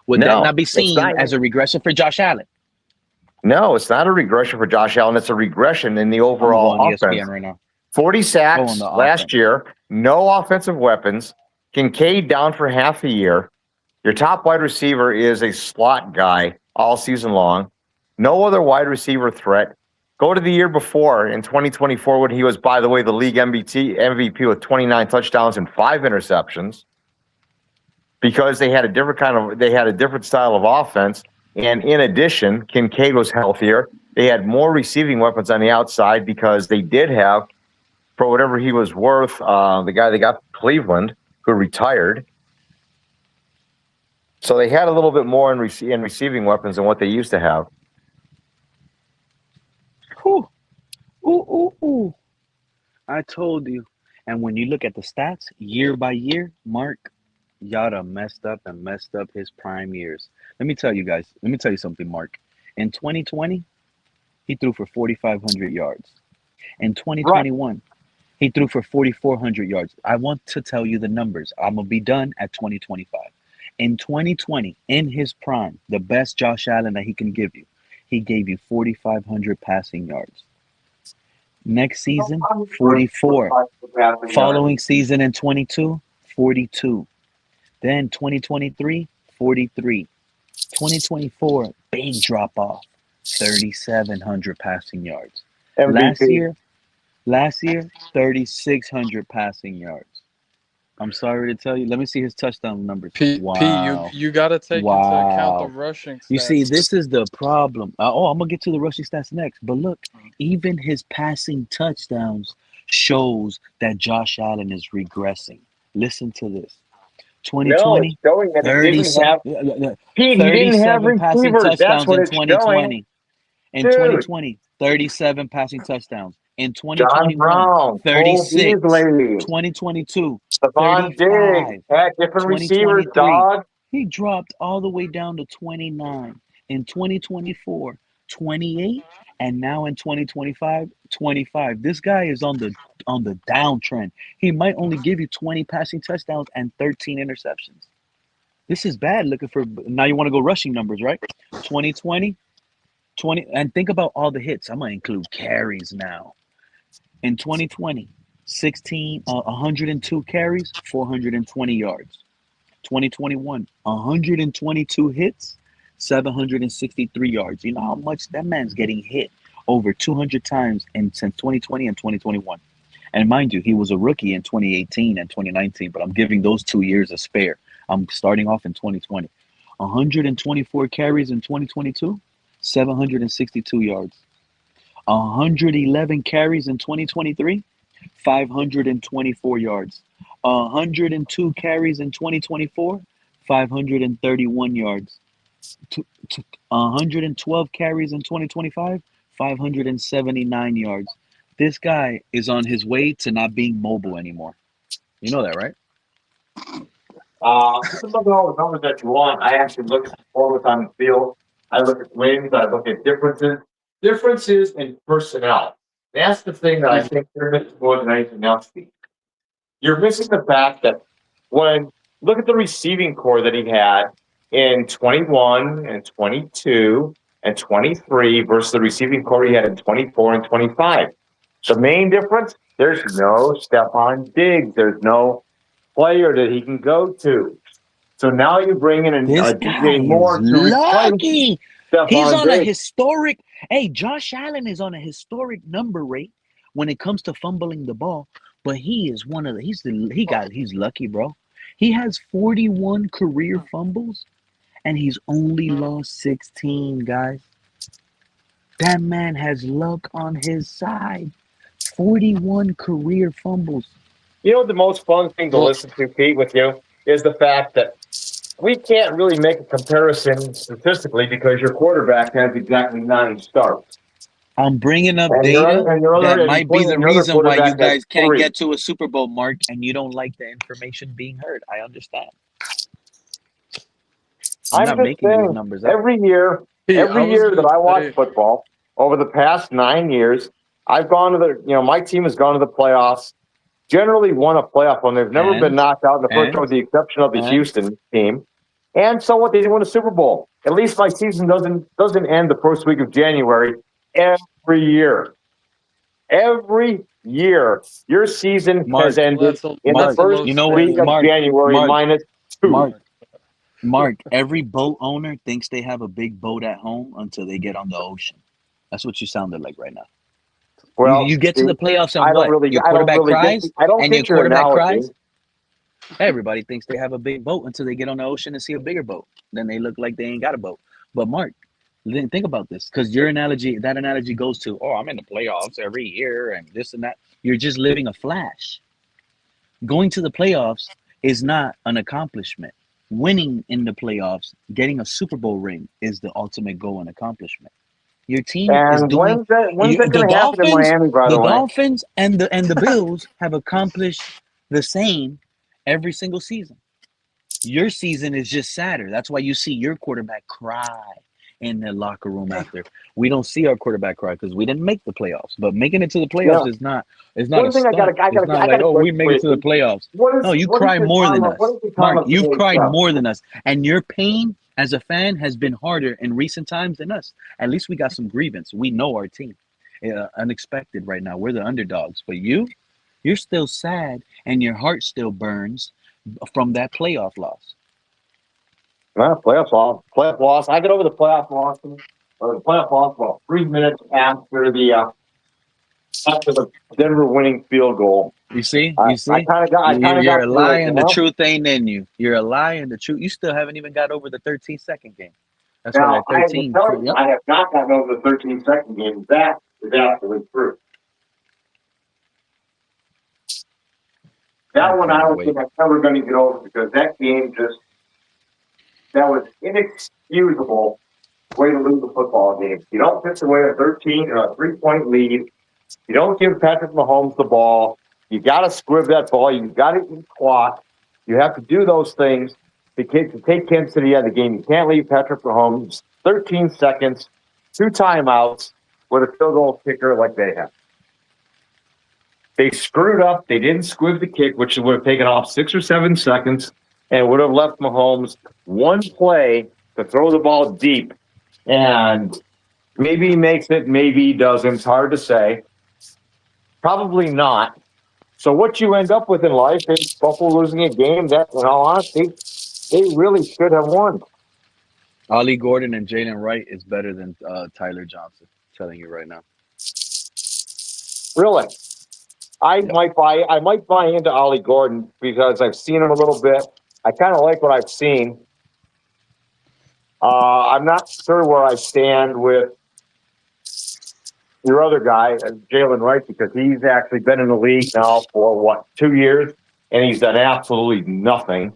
S1: Would that not be seen as a regression for Josh Allen?
S14: No, it's not a regression for Josh Allen. It's a regression in the overall offense.
S1: ESPN right now.
S14: 40 sacks last year, no offensive weapons. Kincaid down for half the year. Your top wide receiver is a slot guy all season long. No other wide receiver threat. Go to the year before in 2024 when he was, by the way, the league MVP with 29 touchdowns and 5 interceptions, because they had a different style of offense. And in addition, Kincaid was healthier. They had more receiving weapons on the outside because they did have, for whatever he was worth, the guy they got from Cleveland who retired. So they had a little bit more in receiving weapons than what they used to have.
S1: Ooh. I told you. And when you look at the stats year by year, Mark, y'all done messed up his prime years. Let me tell you something, Mark. In 2020, he threw for 4,500 yards. In 2021, He threw for 4,400 yards. I want to tell you the numbers. I'm going to be done at 2025. In 2020, in his prime, the best Josh Allen that he can give you, he gave you 4,500 passing yards. Next season, 44. Following season in 22, 42. Then 2023, 43. 2024, big drop off, 3,700 passing yards.
S14: MVP.
S1: Last year, 3,600 passing yards. I'm sorry to tell you. Let me see his touchdown numbers. Wow.
S7: You got to take into account the rushing stats.
S1: You see, this is the problem. I'm going to get to the rushing stats next. But look, even his passing touchdowns shows that Josh Allen is regressing. Listen to this. 2020,
S14: No, it's showing that he didn't have. Pete, he didn't have
S1: 37 passing
S14: receivers. That's
S1: touchdowns
S14: what
S1: in
S14: it's
S1: 2020.
S14: showing.
S1: In
S14: Dude.
S1: 2020, 37 passing touchdowns. In
S14: John
S1: 2021,
S14: Brown,
S1: 36.
S14: Cole Beasley,
S1: 2022,
S14: Stephon
S1: 35.
S14: Diggs, had different receivers,
S1: 2023,
S14: dog.
S1: he dropped all the way down to 29. In 2024, 28, and now in 2025, 25. This guy is on the downtrend. He might only give you 20 passing touchdowns and 13 interceptions. This is bad. Looking for now, you want to go rushing numbers, right? 2020, 20, and think about all the hits. I'm gonna include carries now. In 2020, 102 carries, 420 yards. 2021, 122 hits, 763 yards. You know how much that man's getting hit over 200 times since 2020 and 2021. And mind you, he was a rookie in 2018 and 2019, but I'm giving those 2 years a spare. I'm starting off in 2020. 124 carries in 2022, 762 yards. 111 carries in 2023, 524 yards. 102 carries in 2024, 531 yards. 112 carries in 2025, 579 yards. This guy is on his way to not being mobile anymore. You know that, right?
S14: You can look at all the numbers that you want. I actually look at performance on the field. I look at wins. I look at differences in personnel. That's the thing that I think you're missing more than anything else. You're missing the fact that look at the receiving core that he had in 21 and 22 and 23 versus the receiving core he had in 24 and 25. The main difference, there's no Stephon Diggs. There's no player that he can go to. So now you bring in a DJ Moore to
S1: lucky.
S14: replace
S1: He's
S14: Stephon
S1: on
S14: Diggs.
S1: a historic. Hey, Josh Allen is on a historic number rate when it comes to fumbling the ball. But he is one of the. He's lucky, bro. He has 41 career fumbles, and he's only lost 16, guys. That man has luck on his side. 41 career fumbles.
S14: You know, the most fun thing to listen to, Pete, with you is the fact that we can't really make a comparison statistically because your quarterback has exactly 9 starts.
S1: I'm bringing up data that might be the reason why you guys can't get to a Super Bowl, Mark, and you don't like the information being heard. I understand. I'm not making these numbers up.
S14: Every year that I watch football, over the past 9 years, I've gone to my team has gone to the playoffs, generally won a playoff one. They've never been knocked out in the first round with the exception of the Houston team. And so what, they didn't win a Super Bowl. At least my season doesn't end the first week of January. Every year, your season has ended in the first week of January -2.
S1: Mark, every boat owner thinks they have a big boat at home until they get on the ocean. That's what you sounded like right now. Well, you get to the playoffs and what? Your quarterback cries, and your quarterback cries. Everybody thinks they have a big boat until they get on the ocean and see a bigger boat. Then they look like they ain't got a boat. But Mark, think about this, because that analogy goes to, I'm in the playoffs every year and this and that. You're just living a flash. Going to the playoffs is not an accomplishment. Winning in the playoffs, getting a Super Bowl ring is the ultimate goal and accomplishment. Your team is doing.
S14: When's that going to happen in Miami, by the way?
S1: The Dolphins and the Bills have accomplished the same every single season. Your season is just sadder. That's why you see your quarterback cry in the locker room after. We don't see our quarterback cry because we didn't make the playoffs. But making it to the playoffs is not a stunt. It's not like, oh, we make it to the playoffs. No, you cry more than us. Mark, you've cried more than us. And your pain as a fan has been harder in recent times than us. At least we got some grievance. We know our team. Unexpected right now. We're the underdogs. But you're still sad and your heart still burns from that playoff loss.
S14: Well, playoff loss. I got over the playoff loss about 3 minutes after the Denver winning field goal.
S1: You see?
S14: I kind of got.
S1: You're a lie and the truth ain't in you. You're a lie and the truth. You still haven't even got over the 13-second game. That's why that 13.
S14: I have not gotten over the 13-second game. That is absolutely true. That one I don't think I'm ever going to get over because that game that was inexcusable way to lose a football game. You don't piss away a 13 or a 3-point lead. You don't give Patrick Mahomes the ball. You got to squib that ball. You got it in clock. You have to do those things to take Kansas City out of the game. You can't leave Patrick Mahomes 13 seconds, 2 timeouts with a field goal kicker like they have. They screwed up. They didn't squib the kick, which would have taken off 6 or 7 seconds and would have left Mahomes one play to throw the ball deep. And maybe he makes it, maybe he doesn't. It's hard to say. Probably not. So what you end up with in life is Buffalo losing a game that, in all honesty, they really should have won.
S1: Ollie Gordon and Jalen Wright is better than Tyler Johnson. I'm telling you right now.
S14: Really? I might buy into Ollie Gordon because I've seen him a little bit. I kind of like what I've seen. I'm not sure where I stand with your other guy, Jalen Wright, because he's actually been in the league now for, 2 years, and he's done absolutely nothing.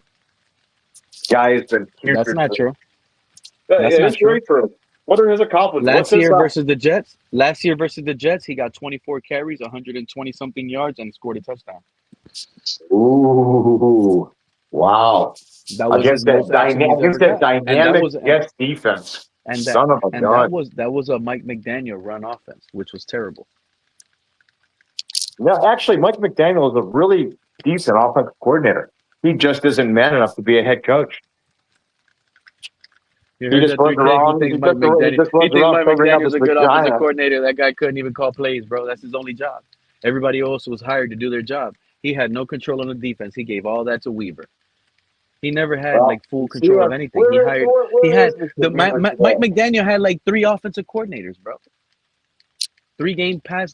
S14: Guy has been putrid.
S1: That's not true.
S14: That's not true. What are his accomplishments?
S1: Last year versus the Jets, he got 24 carries, 120-something yards, and scored a touchdown.
S14: Ooh, wow.
S1: That was
S14: against that dynamic Jets defense.
S1: And
S14: Son of a gun.
S1: That was a Mike McDaniel run offense, which was terrible.
S14: No, actually, Mike McDaniel is a really decent offensive coordinator. He just isn't man enough to be a head coach.
S1: You heard that you think Mike McDaniel's a good offensive coordinator. That guy couldn't even call plays, bro. That's his only job. Everybody else was hired to do their job. He had no control on the defense. He gave all that to Weaver. He never had full control of anything. Mike McDaniel had 3 offensive coordinators, bro. 3 pass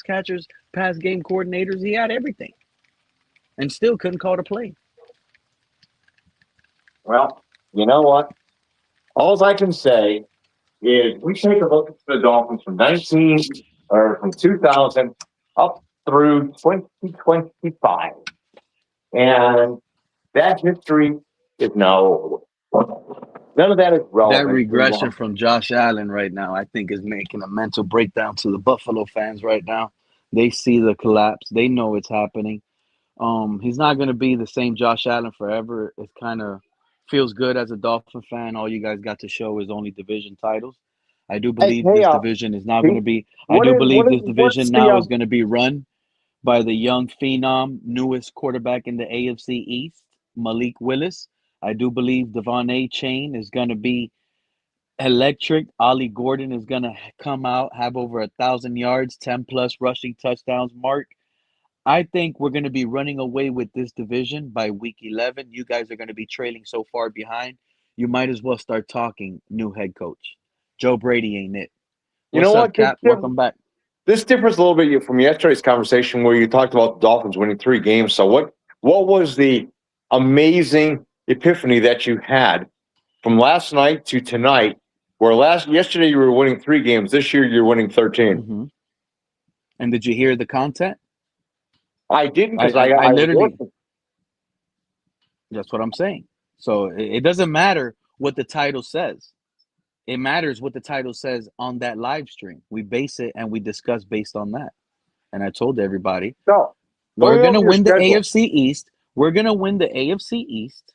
S1: catchers, pass game coordinators. He had everything, and still couldn't call the play.
S14: Well, you know what? All I can say is we take a look at the Dolphins from 2000 up through 2025, and that history is now over. None of that is relevant.
S1: That regression from Josh Allen right now, I think, is making a mental breakdown to the Buffalo fans right now. They see the collapse. They know it's happening. He's not going to be the same Josh Allen forever. It kind of feels good as a Dolphin fan. All you guys got to show is only division titles. I do believe this division is now going to be. I do believe this division now is going to be run by the young phenom, newest quarterback in the AFC East, Malik Willis. I do believe Devon A. Chain is going to be electric. Ollie Gordon is going to come out, have over 1,000 yards, 10-plus rushing touchdowns. Mark, I think we're going to be running away with this division by week 11. You guys are going to be trailing so far behind. You might as well start talking new head coach. Joe Brady ain't it. What's up, Cap? Welcome back.
S14: This differs a little bit from yesterday's conversation where you talked about the Dolphins winning 3 games. So what was the amazing epiphany that you had from last night to tonight, where yesterday you were winning 3 games, this year you're winning 13?
S1: Mm-hmm. And did you hear the content?
S14: I didn't, because I literally.
S1: That's what I'm saying. So it doesn't matter what the title says. It matters what the title says on that live stream. We base it and we discuss based on that. And I told everybody, we're going to win the AFC East. We're going to win the AFC East.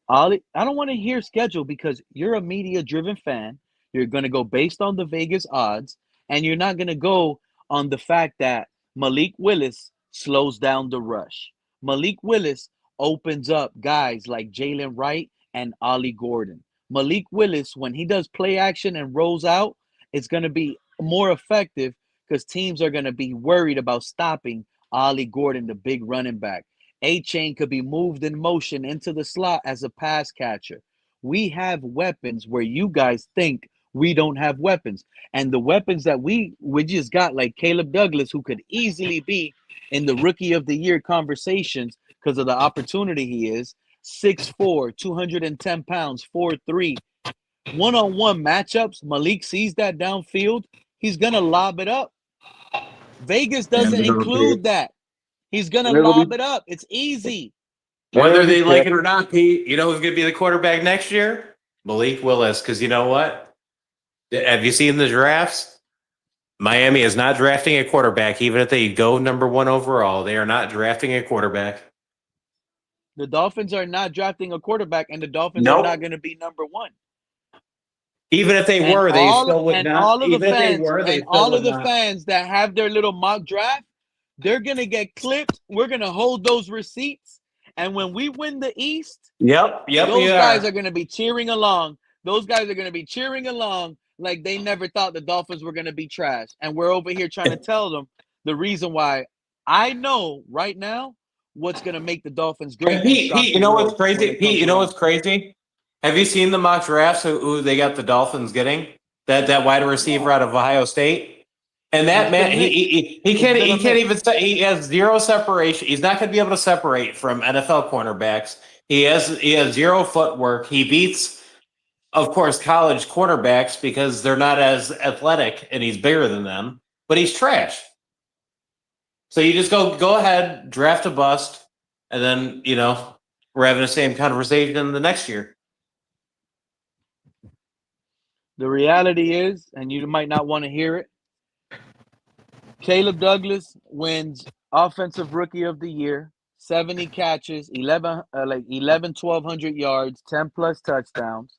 S1: I don't want to hear schedule because you're a media-driven fan. You're going to go based on the Vegas odds, and you're not going to go on the fact that Malik Willis slows down the rush. Malik Willis opens up guys like Jalen Wright and Ollie Gordon. Malik Willis, when he does play action and rolls out, it's going to be more effective because teams are going to be worried about stopping Ollie Gordon, the big running back. A-Chain could be moved in motion into the slot as a pass catcher. We have weapons where you guys think we don't have weapons. And the weapons that we just got, like Caleb Douglas, who could easily be in the rookie of the year conversations because of the opportunity he is, 6'4", 210 pounds, 4'3". One-on-one matchups, Malik sees that downfield, he's going to lob it up. Vegas doesn't include that. He's going to lob it up. It's easy.
S15: Whether they like it or not, Pete, you know who's going to be the quarterback next year? Malik Willis, because you know what? Have you seen the drafts? Miami is not drafting a quarterback, even if they go number 1 overall. They are not drafting a quarterback.
S1: The Dolphins are not drafting a quarterback, and the Dolphins are not going to be number 1.
S15: Even if they were, they still would not.
S1: All of the
S15: Even if they
S1: fans,
S15: were, they
S1: and
S15: still
S1: all
S15: would
S1: of the
S15: not.
S1: fans that have their little mock draft, they're going to get clipped. We're going to hold those receipts. And when we win the East,
S15: Yep,
S1: those guys are going to be cheering along. Those guys are going to be cheering along like they never thought the Dolphins were going to be trash. And we're over here trying to tell them the reason why. I know right now what's going to make the Dolphins great.
S15: Pete, you know what's crazy? Pete, you know what's crazy? Have you seen the mock drafts who they got the Dolphins getting? That wide receiver out of Ohio State? And that man, he can't even say, he has zero separation. He's not going to be able to separate from NFL cornerbacks. He has 0 footwork. He beats, of course, college quarterbacks because they're not as athletic and he's bigger than them, but he's trash. So you just go ahead, draft a bust, and then, we're having the same conversation the next year.
S1: The reality is, and you might not want to hear it, Caleb Douglas wins Offensive Rookie of the Year, 70 catches, 1,200 yards, 10 plus touchdowns.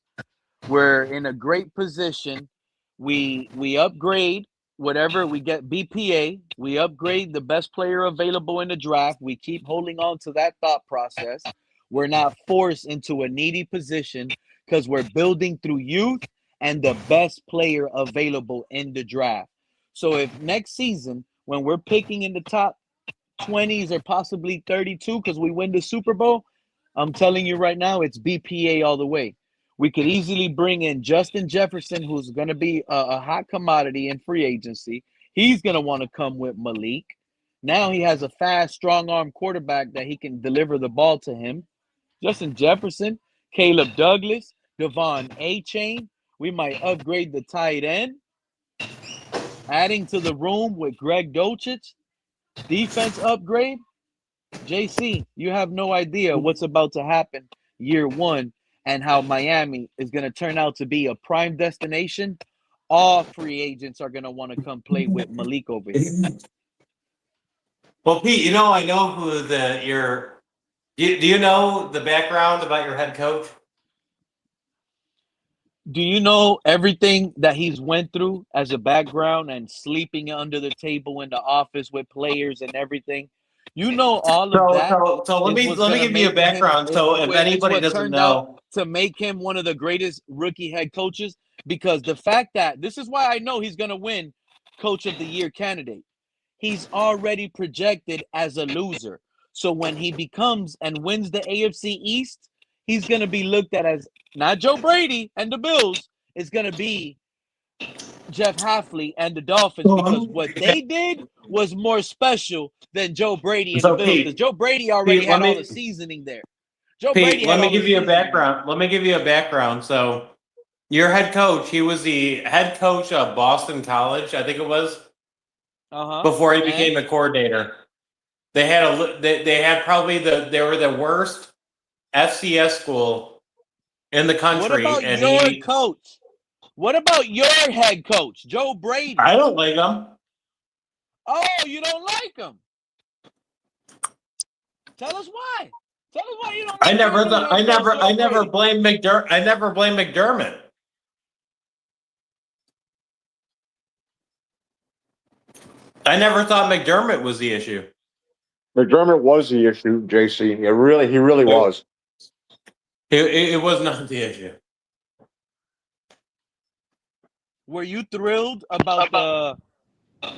S1: We're in a great position. We upgrade whatever we get BPA. We upgrade the best player available in the draft. We keep holding on to that thought process. We're not forced into a needy position because we're building through youth and the best player available in the draft. So if next season, when we're picking in the top 20s or possibly 32 because we win the Super Bowl, I'm telling you right now, it's BPA all the way. We could easily bring in Justin Jefferson, who's going to be a hot commodity in free agency. He's going to want to come with Malik. Now he has a fast, strong-arm quarterback that he can deliver the ball to him. Justin Jefferson, Caleb Douglas, Devon A-Chain. We might upgrade the tight end. Adding to the room with Greg Dulcich, defense upgrade. JC, you have no idea what's about to happen year 1 and how Miami is going to turn out to be a prime destination. All free agents are going to want to come play with Malik over here.
S15: Well, Pete, I know who do you know the background about your head coach?
S1: Do you know everything that he's went through as a background and sleeping under the table in the office with players and everything? You know all of that.
S15: So let me give you a background. If anybody doesn't know,
S1: to make him one of the greatest rookie head coaches, because the fact that this is why I know he's going to win Coach of the Year candidate. He's already projected as a loser. So when he becomes and wins the AFC East, he's going to be looked at as not Joe Brady and the Bills. It's going to be Jeff Hafley and the Dolphins because what they did was more special than Joe Brady and the Bills. Because Joe Brady already had all the seasoning there.
S15: Let me give you a background. So your head coach, he was the head coach of Boston College, I think it was, before he became the coordinator. They were the worst FCS school in the country.
S1: What about your coach? What about your head coach, Joe Brady?
S15: I don't like him.
S1: Oh, you don't like him? Tell us why. Tell us why you don't like
S15: I never blame McDermott. I never thought McDermott was the issue.
S14: McDermott was the issue, JC. He really was.
S15: It was not the issue.
S1: Were you thrilled about the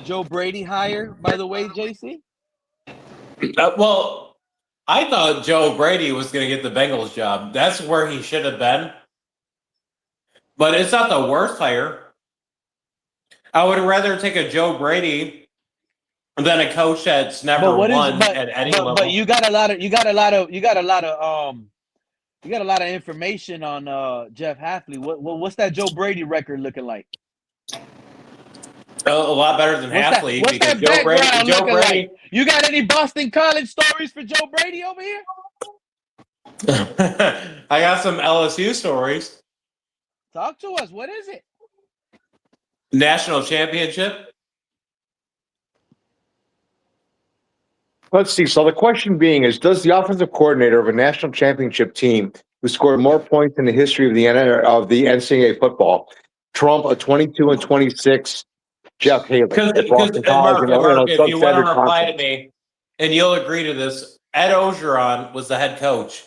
S1: Joe Brady hire, by the way, JC?
S15: Well, I thought Joe Brady was going to get the Bengals job. That's where he should have been. But it's not the worst hire. I would rather take a Joe Brady than a coach that's never won at any level.
S1: But you got a lot of information on Jeff Hafley. What's that Joe Brady record looking like?
S15: A lot better than Hafley.
S1: What's that background looking like? You got any Boston College stories for Joe Brady over here?
S15: I got some LSU stories.
S1: Talk to us. What is it?
S15: National championship.
S14: Let's see. So the question being is, does the offensive coordinator of a national championship team who scored more points in the history of the NCAA football trump a 22-26 Jeff Haley?
S15: Because if you want to reply to me, and you'll agree to this, Ed Ogeron was the head coach.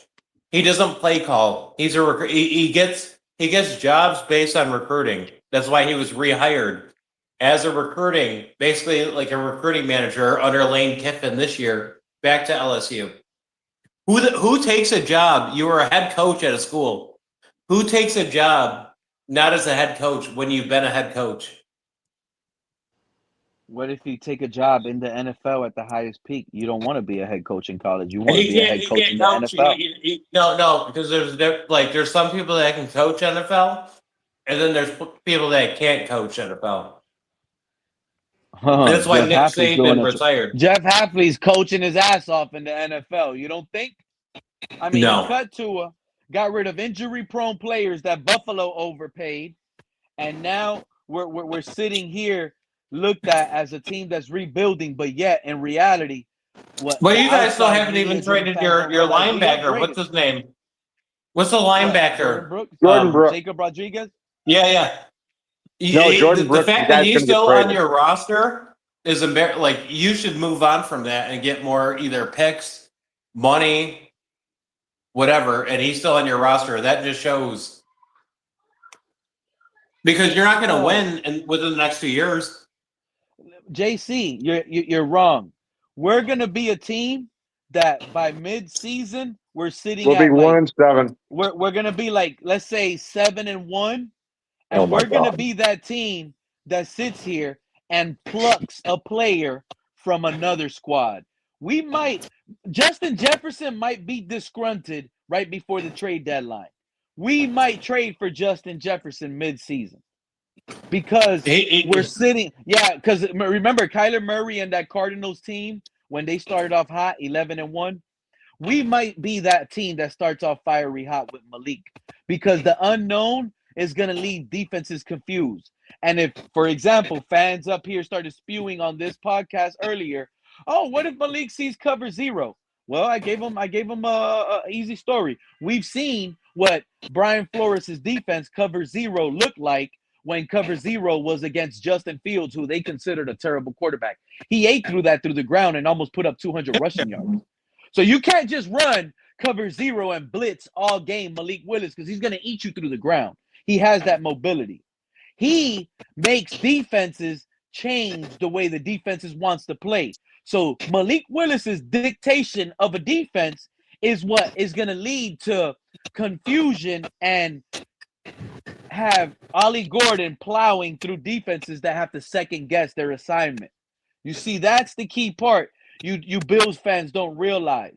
S15: He doesn't play call. He's a he gets jobs based on recruiting. That's why he was rehired as a recruiting, basically like a recruiting manager under Lane Kiffin this year, back to LSU. Who takes a job? You were a head coach at a school. Who takes a job not as a head coach when you've been a head coach?
S1: What if you take a job in the NFL at the highest peak? You don't want to be a head coach in college. You want to be a head coach in the NFL.
S15: No, because there's some people that can coach NFL, and then there's people that can't coach NFL. That's why Nick Saban retired.
S1: Jeff Hafley's coaching his ass off in the NFL. You don't think? I mean,
S15: No.
S1: He cut Tua, got rid of injury-prone players that Buffalo overpaid, and now we're sitting here looked at as a team that's rebuilding, but yet in reality,
S15: But you guys still haven't even traded your linebacker. What's his name? What's the linebacker?
S14: Jordan Brooks.
S1: Jacob Rodriguez.
S15: Yeah.
S14: Jordan Brooks.
S15: The fact that he's still on your roster is embarrassing. Like, you should move on from that and get more either picks, money, whatever. And he's still on your roster. That just shows because you're not going to win within the next 2 years.
S1: JC, you're wrong. We're gonna be a team that by mid-season we're sitting.
S14: We'll be 1-7.
S1: We're gonna be like, let's say 7-1, and we're gonna be that team that sits here and plucks a player from another squad. Justin Jefferson might be disgruntled right before the trade deadline. We might trade for Justin Jefferson mid-season. Because we're sitting, because remember Kyler Murray and that Cardinals team when they started off hot, 11-1. We might be that team that starts off fiery hot with Malik because the unknown is going to leave defenses confused. And if, for example, fans up here started spewing on this podcast earlier, oh, what if Malik sees cover 0? Well, I gave him a easy story. We've seen what Brian Flores' defense cover 0 looked like when cover 0 was against Justin Fields, who they considered a terrible quarterback. He ate through the ground and almost put up 200 rushing yards. So you can't just run cover 0 and blitz all game Malik Willis because he's going to eat you through the ground. He has that mobility. He makes defenses change the way the defenses wants to play. So Malik Willis's dictation of a defense is what is going to lead to confusion and have Ollie Gordon plowing through defenses that have to second guess their assignment. You see, that's the key part you Bills fans don't realize.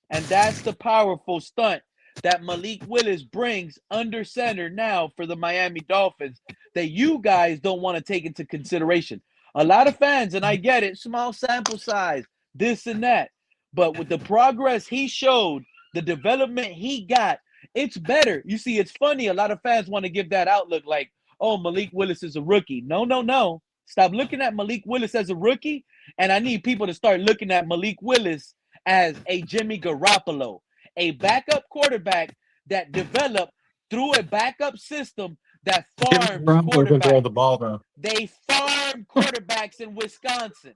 S1: And that's the powerful stunt that Malik Willis brings under center now for the Miami Dolphins that you guys don't want to take into consideration. A lot of fans, and I get it, small sample size, this and that. But with the progress he showed, the development he got, it's better. You see, it's funny. A lot of fans want to give that outlook like, oh, Malik Willis is a rookie. No. Stop looking at Malik Willis as a rookie. And I need people to start looking at Malik Willis as a Jimmy Garoppolo, a backup quarterback that developed through a backup system that farms quarterbacks.
S6: The ball, though.
S1: They farm quarterbacks in Wisconsin.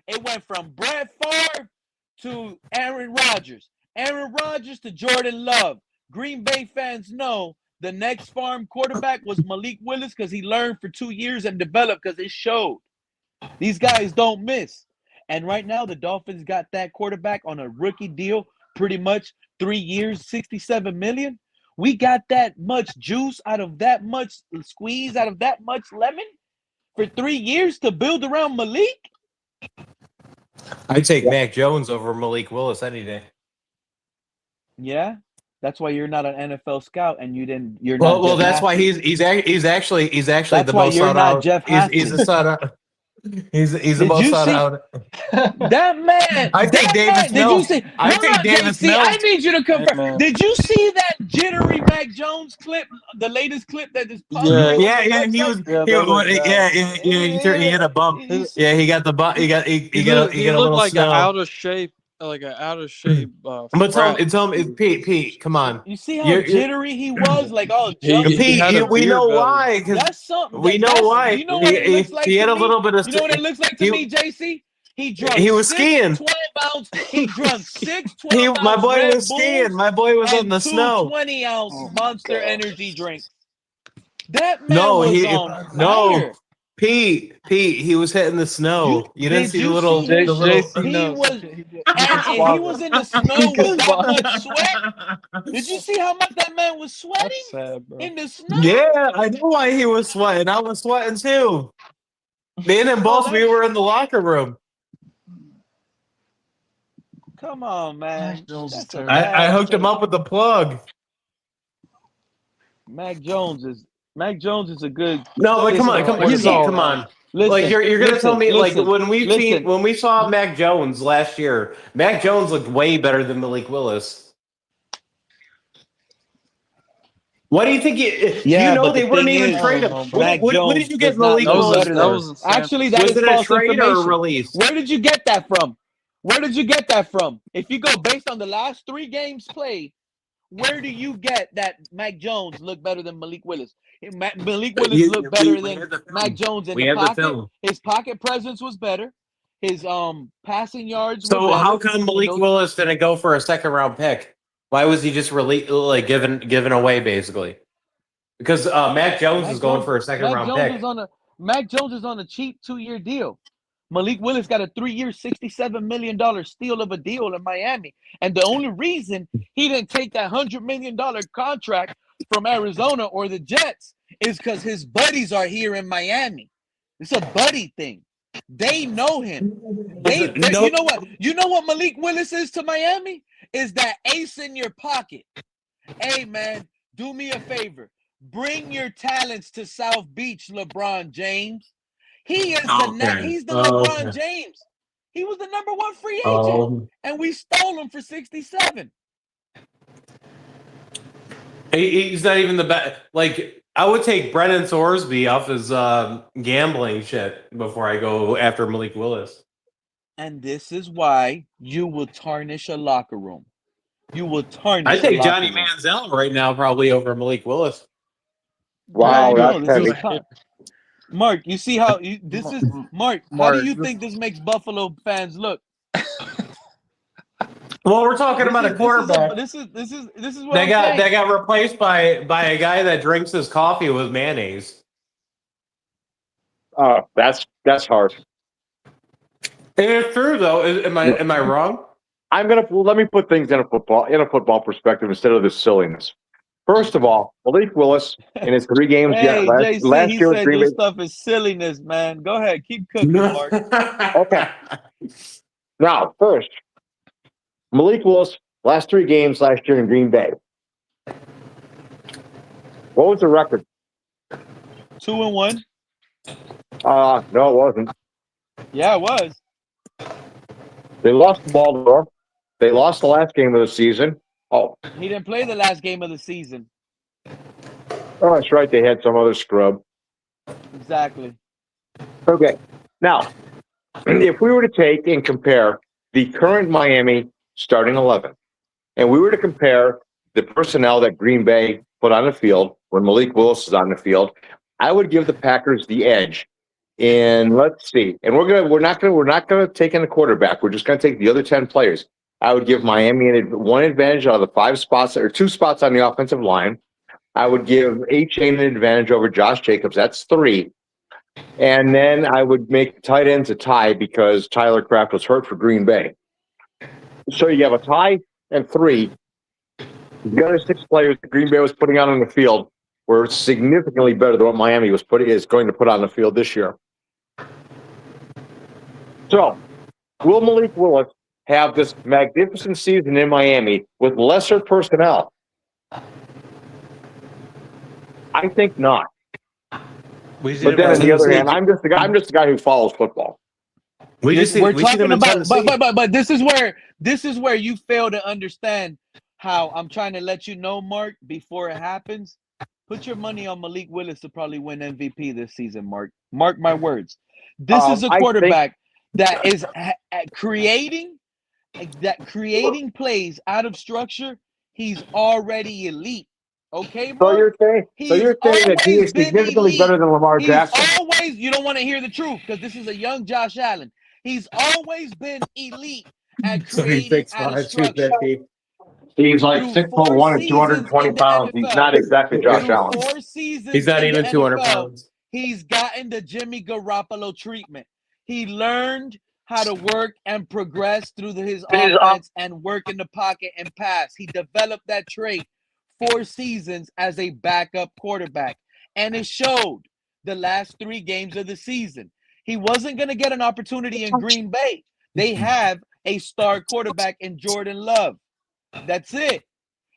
S1: It went from Brett Favre to Aaron Rodgers. Aaron Rodgers to Jordan Love. Green Bay fans know the next farm quarterback was Malik Willis because he learned for 2 years and developed because it showed. These guys don't miss. And right now, the Dolphins got that quarterback on a rookie deal, pretty much 3 years, $67 million. We got that much juice out of that much squeeze out of that much lemon for 3 years to build around Malik.
S15: I'd take Mac Jones over Malik Willis any day.
S1: Yeah, that's why you're not an NFL scout and you're not.
S15: Well, that's why he's actually
S1: that's
S15: the
S1: why
S15: most
S1: you're
S15: sought
S1: not
S15: out.
S1: Jeff
S15: He's the sought out. He's the most sought out.
S1: That man.
S15: I take Davis Mills.
S1: Did you see?
S15: I take Davis
S1: JC,
S15: Mills.
S1: I need you to confirm.
S7: man.
S1: Did you see that jittery Mac Jones clip? The latest clip that is public.
S15: Yeah. He hit a bump. Yeah, he got the bump. He got a
S7: looked
S15: little
S7: like
S15: snow.
S7: an out of shape.
S15: But tell him, Pete, come on.
S1: You see how jittery he was? Like, oh,
S15: Pete, we know why.
S1: That's something.
S15: We know why.
S1: You know what it looks like.
S15: He had a little bit of.
S1: You know what it looks like to me, JC?
S15: He was skiing.
S1: 12 ounce. He drunk 6 12
S15: My boy
S1: Red
S15: was skiing.
S1: Bulls
S15: My boy was
S1: and
S15: on the
S1: 2
S15: snow.
S1: 20-ounce Monster Energy drinks. That man
S15: No,
S1: was
S15: he
S1: on
S15: no.
S1: fire.
S15: Pete, he was hitting the snow. You didn't see the little.
S1: He was in the snow with that much sweat. Did you see how much that man was sweating in the snow?
S15: Yeah, I know why he was sweating. I was sweating too. Me and him both. We were in the locker room.
S1: Come on, man.
S15: I hooked him up with the plug.
S1: Mac Jones is a good.
S15: No, but come on.
S1: Listen,
S15: like you're gonna tell me like when we saw Mac Jones last year, Mac Jones looked way better than Malik Willis. Why do you think they weren't even trade him? What did you get Malik Willis?
S1: Actually, that
S15: was
S1: is
S15: it
S1: false
S15: a trade
S1: information.
S15: or a release?
S1: Where did you get that from? If you go based on the last 3 games played, where do you get that Mac Jones looked better than Malik Willis? Malik Willis looked better than Mac Jones in the pocket. His pocket presence was better. His passing yards were
S15: So
S1: better.
S15: how come Malik Willis didn't go for a 2nd round pick? Why was he just given away basically? Because Mac Jones is going for a 2nd round pick.
S1: Mac Jones is on a cheap 2-year deal. Malik Willis got a 3-year, $67 million steal of a deal in Miami. And the only reason he didn't take that $100 million contract from Arizona or the Jets is because his buddies are here in Miami. It's a buddy thing. They know him. You know what Malik Willis is to Miami? Is that ace in your pocket. Hey, man, do me a favor. Bring your talents to South Beach, LeBron James. He's the LeBron James. He was the number 1 free agent, and we stole him for 67.
S15: He's not even the best. Like I would take Brennan Thorsby off his gambling shit before I go after Malik Willis.
S1: And this is why you will tarnish a locker room. You will tarnish.
S15: I take Johnny Manziel right now, probably over Malik Willis.
S14: Wow,
S1: Mark, you see how this is Mark? How do you think this makes Buffalo fans look?
S15: Well, we're talking about a quarterback.
S1: This is what
S15: they got replaced by a guy that drinks his coffee with mayonnaise.
S14: Oh, that's hard.
S15: It's true though. Am I wrong?
S14: Let me put things in a football perspective instead of this silliness. First of all, Malik Willis in his 3 games last year with Green Bay.
S1: This stuff is silliness, man. Go ahead, keep cooking, Mark.
S14: Okay. Now, first, Malik Willis last 3 games last year in Green Bay. What was the record?
S1: 2-1.
S14: No, it wasn't.
S1: Yeah, it was.
S14: They lost the Baltimore. They lost the last game of the season. Oh,
S1: he didn't play the last game of the season.
S14: Oh, that's right. They had some other scrub.
S1: Exactly.
S14: Okay. Now, if we were to take and compare the current Miami starting 11, and we were to compare the personnel that Green Bay put on the field when Malik Willis is on the field, I would give the Packers the edge And let's see. And we're not gonna take in a quarterback. We're just gonna take the other 10 players. I would give Miami one advantage out of the 5 spots or 2 spots on the offensive line. I would give A-Chain an advantage over Josh Jacobs. That's 3. And then I would make tight ends a tie because Tyler Kraft was hurt for Green Bay. So you have a tie and 3. The other 6 players that Green Bay was putting out on the field were significantly better than what Miami is going to put on the field this year. So, will Malik Willis have this magnificent season in Miami with lesser personnel? I think not. But then on the other hand, I'm just the guy who follows football.
S1: We're talking about, but this is where you fail to understand how I'm trying to let you know, Mark, before it happens. Put your money on Malik Willis to probably win MVP this season, Mark. Mark my words. This is a quarterback that is creating plays out of structure. He's already elite. Okay, Mark?
S14: So you're saying that he is significantly better than Lamar Jackson?
S1: You don't want to hear the truth because this is a young Josh Allen. He's always been elite at creating out of structure.
S14: He's like 6'1" and 220 pounds. He's not exactly Josh Allen.
S1: 4 seasons
S15: He's not even 200
S1: NFL,
S15: pounds.
S1: He's gotten the Jimmy Garoppolo treatment. He learned how to work and progress through his offense and work in the pocket and pass. He developed that trait 4 seasons as a backup quarterback, and it showed the last 3 games of the season. He wasn't going to get an opportunity in Green Bay. They have a star quarterback in Jordan Love. That's it.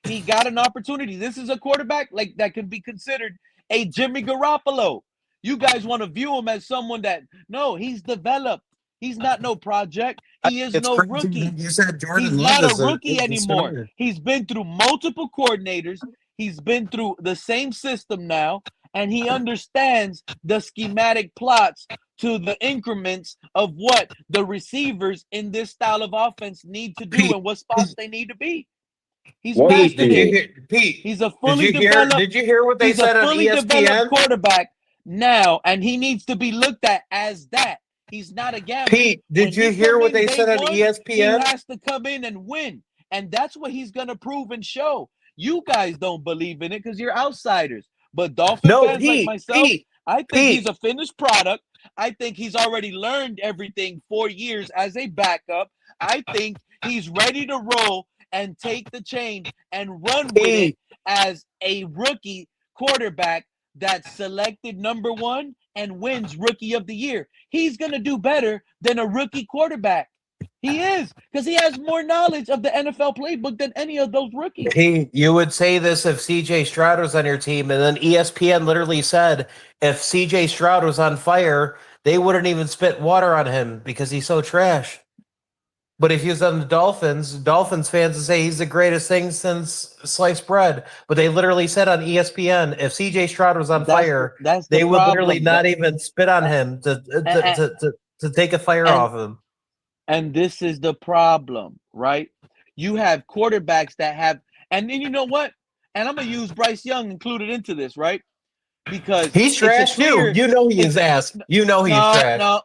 S1: He got an opportunity. This is a quarterback like that can be considered a Jimmy Garoppolo. You guys want to view him as someone that, no, he's developed. He's not no project. He is no rookie.
S15: You said Jordan
S1: He's
S15: Love
S1: not
S15: is
S1: a rookie anymore.
S15: starter.
S1: He's been through multiple coordinators. He's been through the same system now, and he understands the schematic plots to the increments of what the receivers in this style of offense need to do and what spots they need to be. He's mastered it.
S15: Pete,
S1: he's a fully
S15: did
S1: developed.
S15: you hear what they said on ESPN?
S1: Quarterback now, and he needs to be looked at as that. He's not a gambler.
S15: Pete, did you hear what they said on ESPN?
S1: He has to come in and win, and that's what he's going to prove and show. You guys don't believe in it because you're outsiders, but Dolphin fans like myself, I think he's a finished product. I think he's already learned everything 4 years as a backup. I think he's ready to roll and take the chain and run with it as a rookie quarterback that's selected number 1 and wins Rookie of the Year. He's going to do better than a rookie quarterback. He is, because he has more knowledge of the NFL playbook than any of those rookies.
S15: You would say this if CJ Stroud was on your team, and then ESPN literally said if CJ Stroud was on fire, they wouldn't even spit water on him because he's so trash. But if he was on the Dolphins fans would say he's the greatest thing since sliced bread. But they literally said on ESPN, if CJ Stroud was on fire, they would literally not even spit on him to take a fire off him.
S1: And this is the problem, right? You have quarterbacks that have, and then you know what? And I'm going to use Bryce Young included into this, right? Because
S15: he's trash too. You know he is ass. You know he's trash.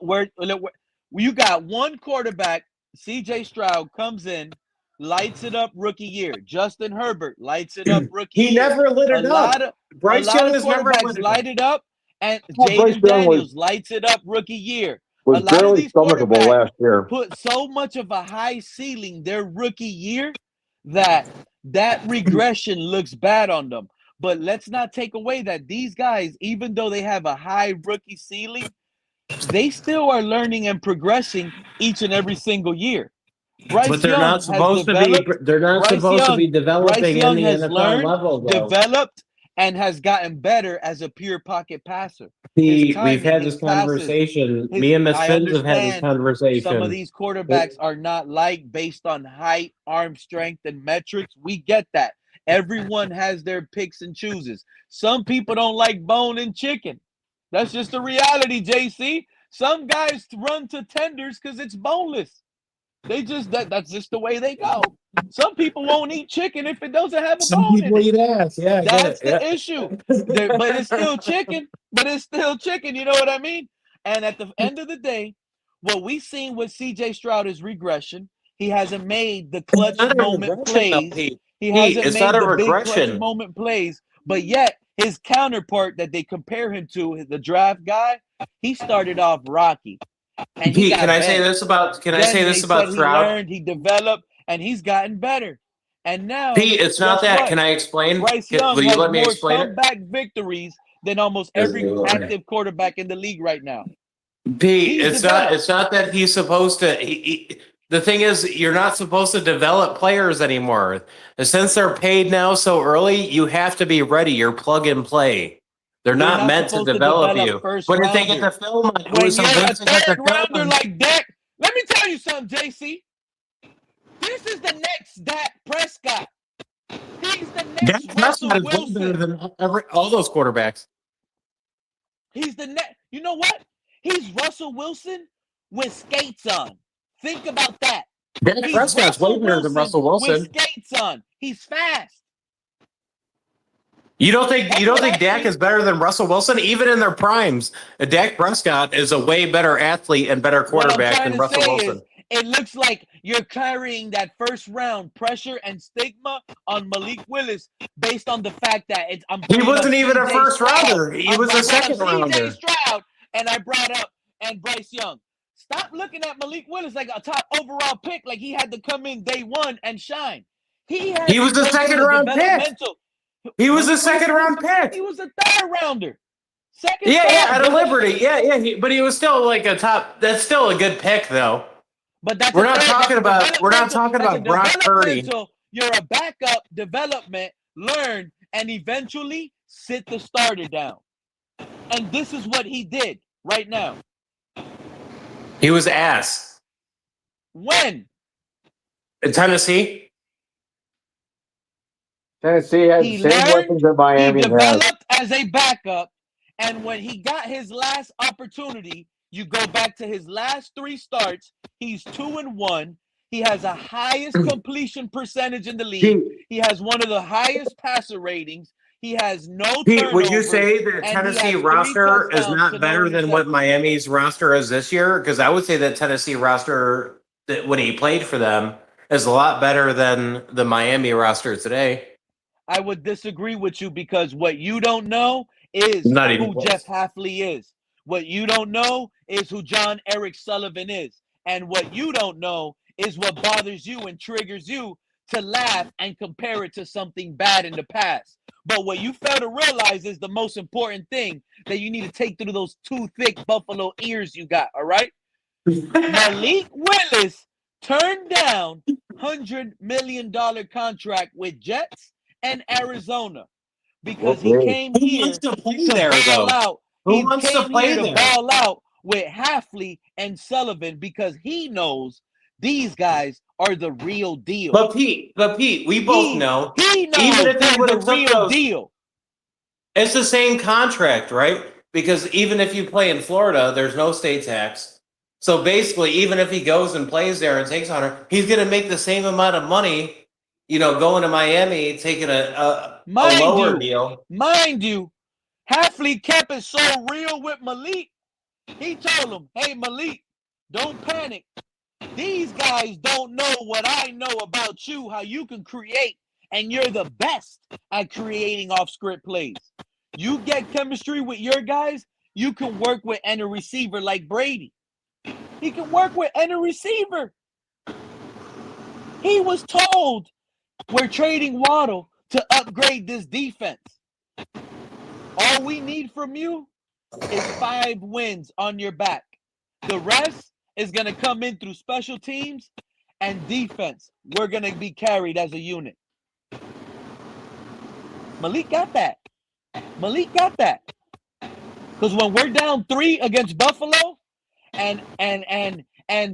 S1: You got one quarterback, CJ Stroud, comes in, lights it up rookie year. Justin Herbert lights it up rookie year.
S15: He never lit it up.
S1: Bryce Young has never light it up, and Jaden Daniels lights it up rookie year.
S14: Was barely stomachable last year.
S1: Put so much of a high ceiling their rookie year that regression looks bad on them. But let's not take away that these guys, even though they have a high rookie ceiling, they still are learning and progressing each and every single year.
S15: But they're not supposed to be. They're not supposed to be developing in the NFL level, though.
S1: Developed and has gotten better as a pure pocket passer.
S15: We've had this conversation. Me and Miss Fins have had this conversation.
S1: Some of these quarterbacks are not like based on height, arm strength, and metrics. We get that. Everyone has their picks and chooses. Some people don't like bone and chicken. That's just the reality, JC. Some guys run to tenders because it's boneless. They just that's just the way they go. Some people won't eat chicken if it doesn't have a
S15: Some
S1: bone
S15: people
S1: in it.
S15: eat ass. Yeah,
S1: That's the issue. But it's still chicken. You know what I mean? And at the end of the day, what we've seen with C.J. Stroud is regression. He hasn't made the clutch moment plays. He hasn't
S15: it's not
S1: made
S15: a
S1: the big clutch
S15: regression.
S1: moment plays. But yet, his counterpart that they compare him to, the draft guy, he started off rocky. And he
S15: Pete,
S1: got
S15: can I say
S1: benched.
S15: this about
S1: Then they said he
S15: Stroud?
S1: learned, he developed, and he's gotten better. And now,
S15: Pete, it's not
S1: guess
S15: that.
S1: what?
S15: Can I explain?
S1: Bryce Young
S15: Will you
S1: has
S15: let me
S1: more
S15: explain it?
S1: comeback victories than almost every active quarterback in the league right now.
S15: Pete,
S1: He's
S15: it's
S1: developed.
S15: not. It's not that he's supposed to. The thing is, you're not supposed to develop players anymore. Since they're paid now so early, you have to be ready. You're plug and play. They're not meant to develop you.
S1: First
S15: But if they get the
S1: rounders.
S15: film,
S1: When you're a third rounder like Dak, let me tell you something, JC. This is the next Dak Prescott. He's the next Russell Wilson.
S15: Better than all those quarterbacks.
S1: He's the next. You know what? He's Russell Wilson with skates on. Think about that.
S15: Dak Prescott's way better than Russell Wilson
S1: with skates on. He's fast.
S15: You don't think Dak is better than Russell Wilson, even in their primes? Dak Prescott is a way better athlete and better quarterback than Russell Wilson.
S1: It looks like you're carrying that first round pressure and stigma on Malik Willis based on the fact that
S15: he wasn't even a first rounder. He was a second rounder.
S1: Stroud, and I brought up Bryce Young. Stop looking at Malik Willis like a top overall pick, like he had to come in day one and shine. He
S15: was a second round pick. He was a second round pick.
S1: He was a third rounder.
S15: At a Liberty. But he was still like a top. That's still a good pick, though.
S1: But that's
S15: we're not talking about Brock Purdy.
S1: You're a backup development, learn, and eventually sit the starter down. And this is what he did right now.
S15: He was ass.
S1: When?
S15: In Tennessee?
S14: Tennessee has the same weapons that Miami has.
S1: He developed as a backup, and when he got his last opportunity, you go back to his last 3 starts, he's 2-1. He has the highest completion percentage in the league. He has one of the highest passer ratings. He has no turnovers.
S15: Would you say that Tennessee roster is not better than what Miami's roster is this year? Because I would say that Tennessee roster, when he played for them, is a lot better than the Miami roster today.
S1: I would disagree with you because what you don't know is who Jeff Hafley is. What you don't know is who John Eric Sullivan is. And what you don't know is what bothers you and triggers you to laugh and compare it to something bad in the past. But what you fail to realize is the most important thing that you need to take through those 2 thick buffalo ears you got, all right? Malik Willis turned down $100 million contract with Jets and Arizona because he came here to ball out. He came here to ball out with Hafley and Sullivan because he knows these guys are the real deal.
S15: But Pete, we both know.
S1: He knows
S15: even if he would have
S1: the real deal.
S15: It's the same contract, right? Because even if you play in Florida, there's no state tax. So basically, even if he goes and plays there and takes on her, he's going to make the same amount of money, going to Miami, taking a lower deal.
S1: Mind you, Hafley kept it so real with Malik. He told him, hey, Malik, don't panic. These guys don't know what I know about you, how you can create, and you're the best at creating off-script plays. You get chemistry with your guys, you can work with any receiver like Brady. He can work with any receiver. He was told, we're trading Waddle to upgrade this defense. All we need from you is 5 wins on your back. The rest is going to come in through special teams and defense. We're going to be carried as a unit. Malik got that. Because when we're down 3 against Buffalo and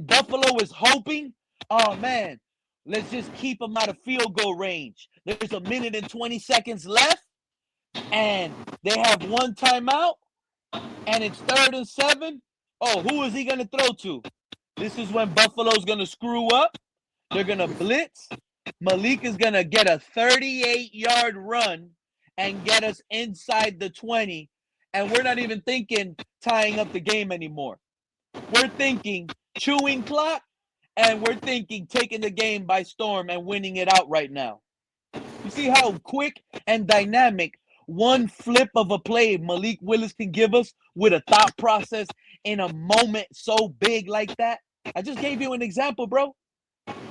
S1: Buffalo is hoping, oh man, let's just keep them out of field goal range. There's 1 minute and 20 seconds left and they have 1 timeout and it's 3rd and 7. Oh, who is he going to throw to? This is when Buffalo's going to screw up. They're going to blitz. Malik is going to get a 38-yard run and get us inside the 20 and we're not even thinking tying up the game anymore. We're thinking chewing clock, and we're thinking taking the game by storm and winning it out right now. You see how quick and dynamic one flip of a play Malik Willis can give us with a thought process in a moment so big like that? I just gave you an example, bro.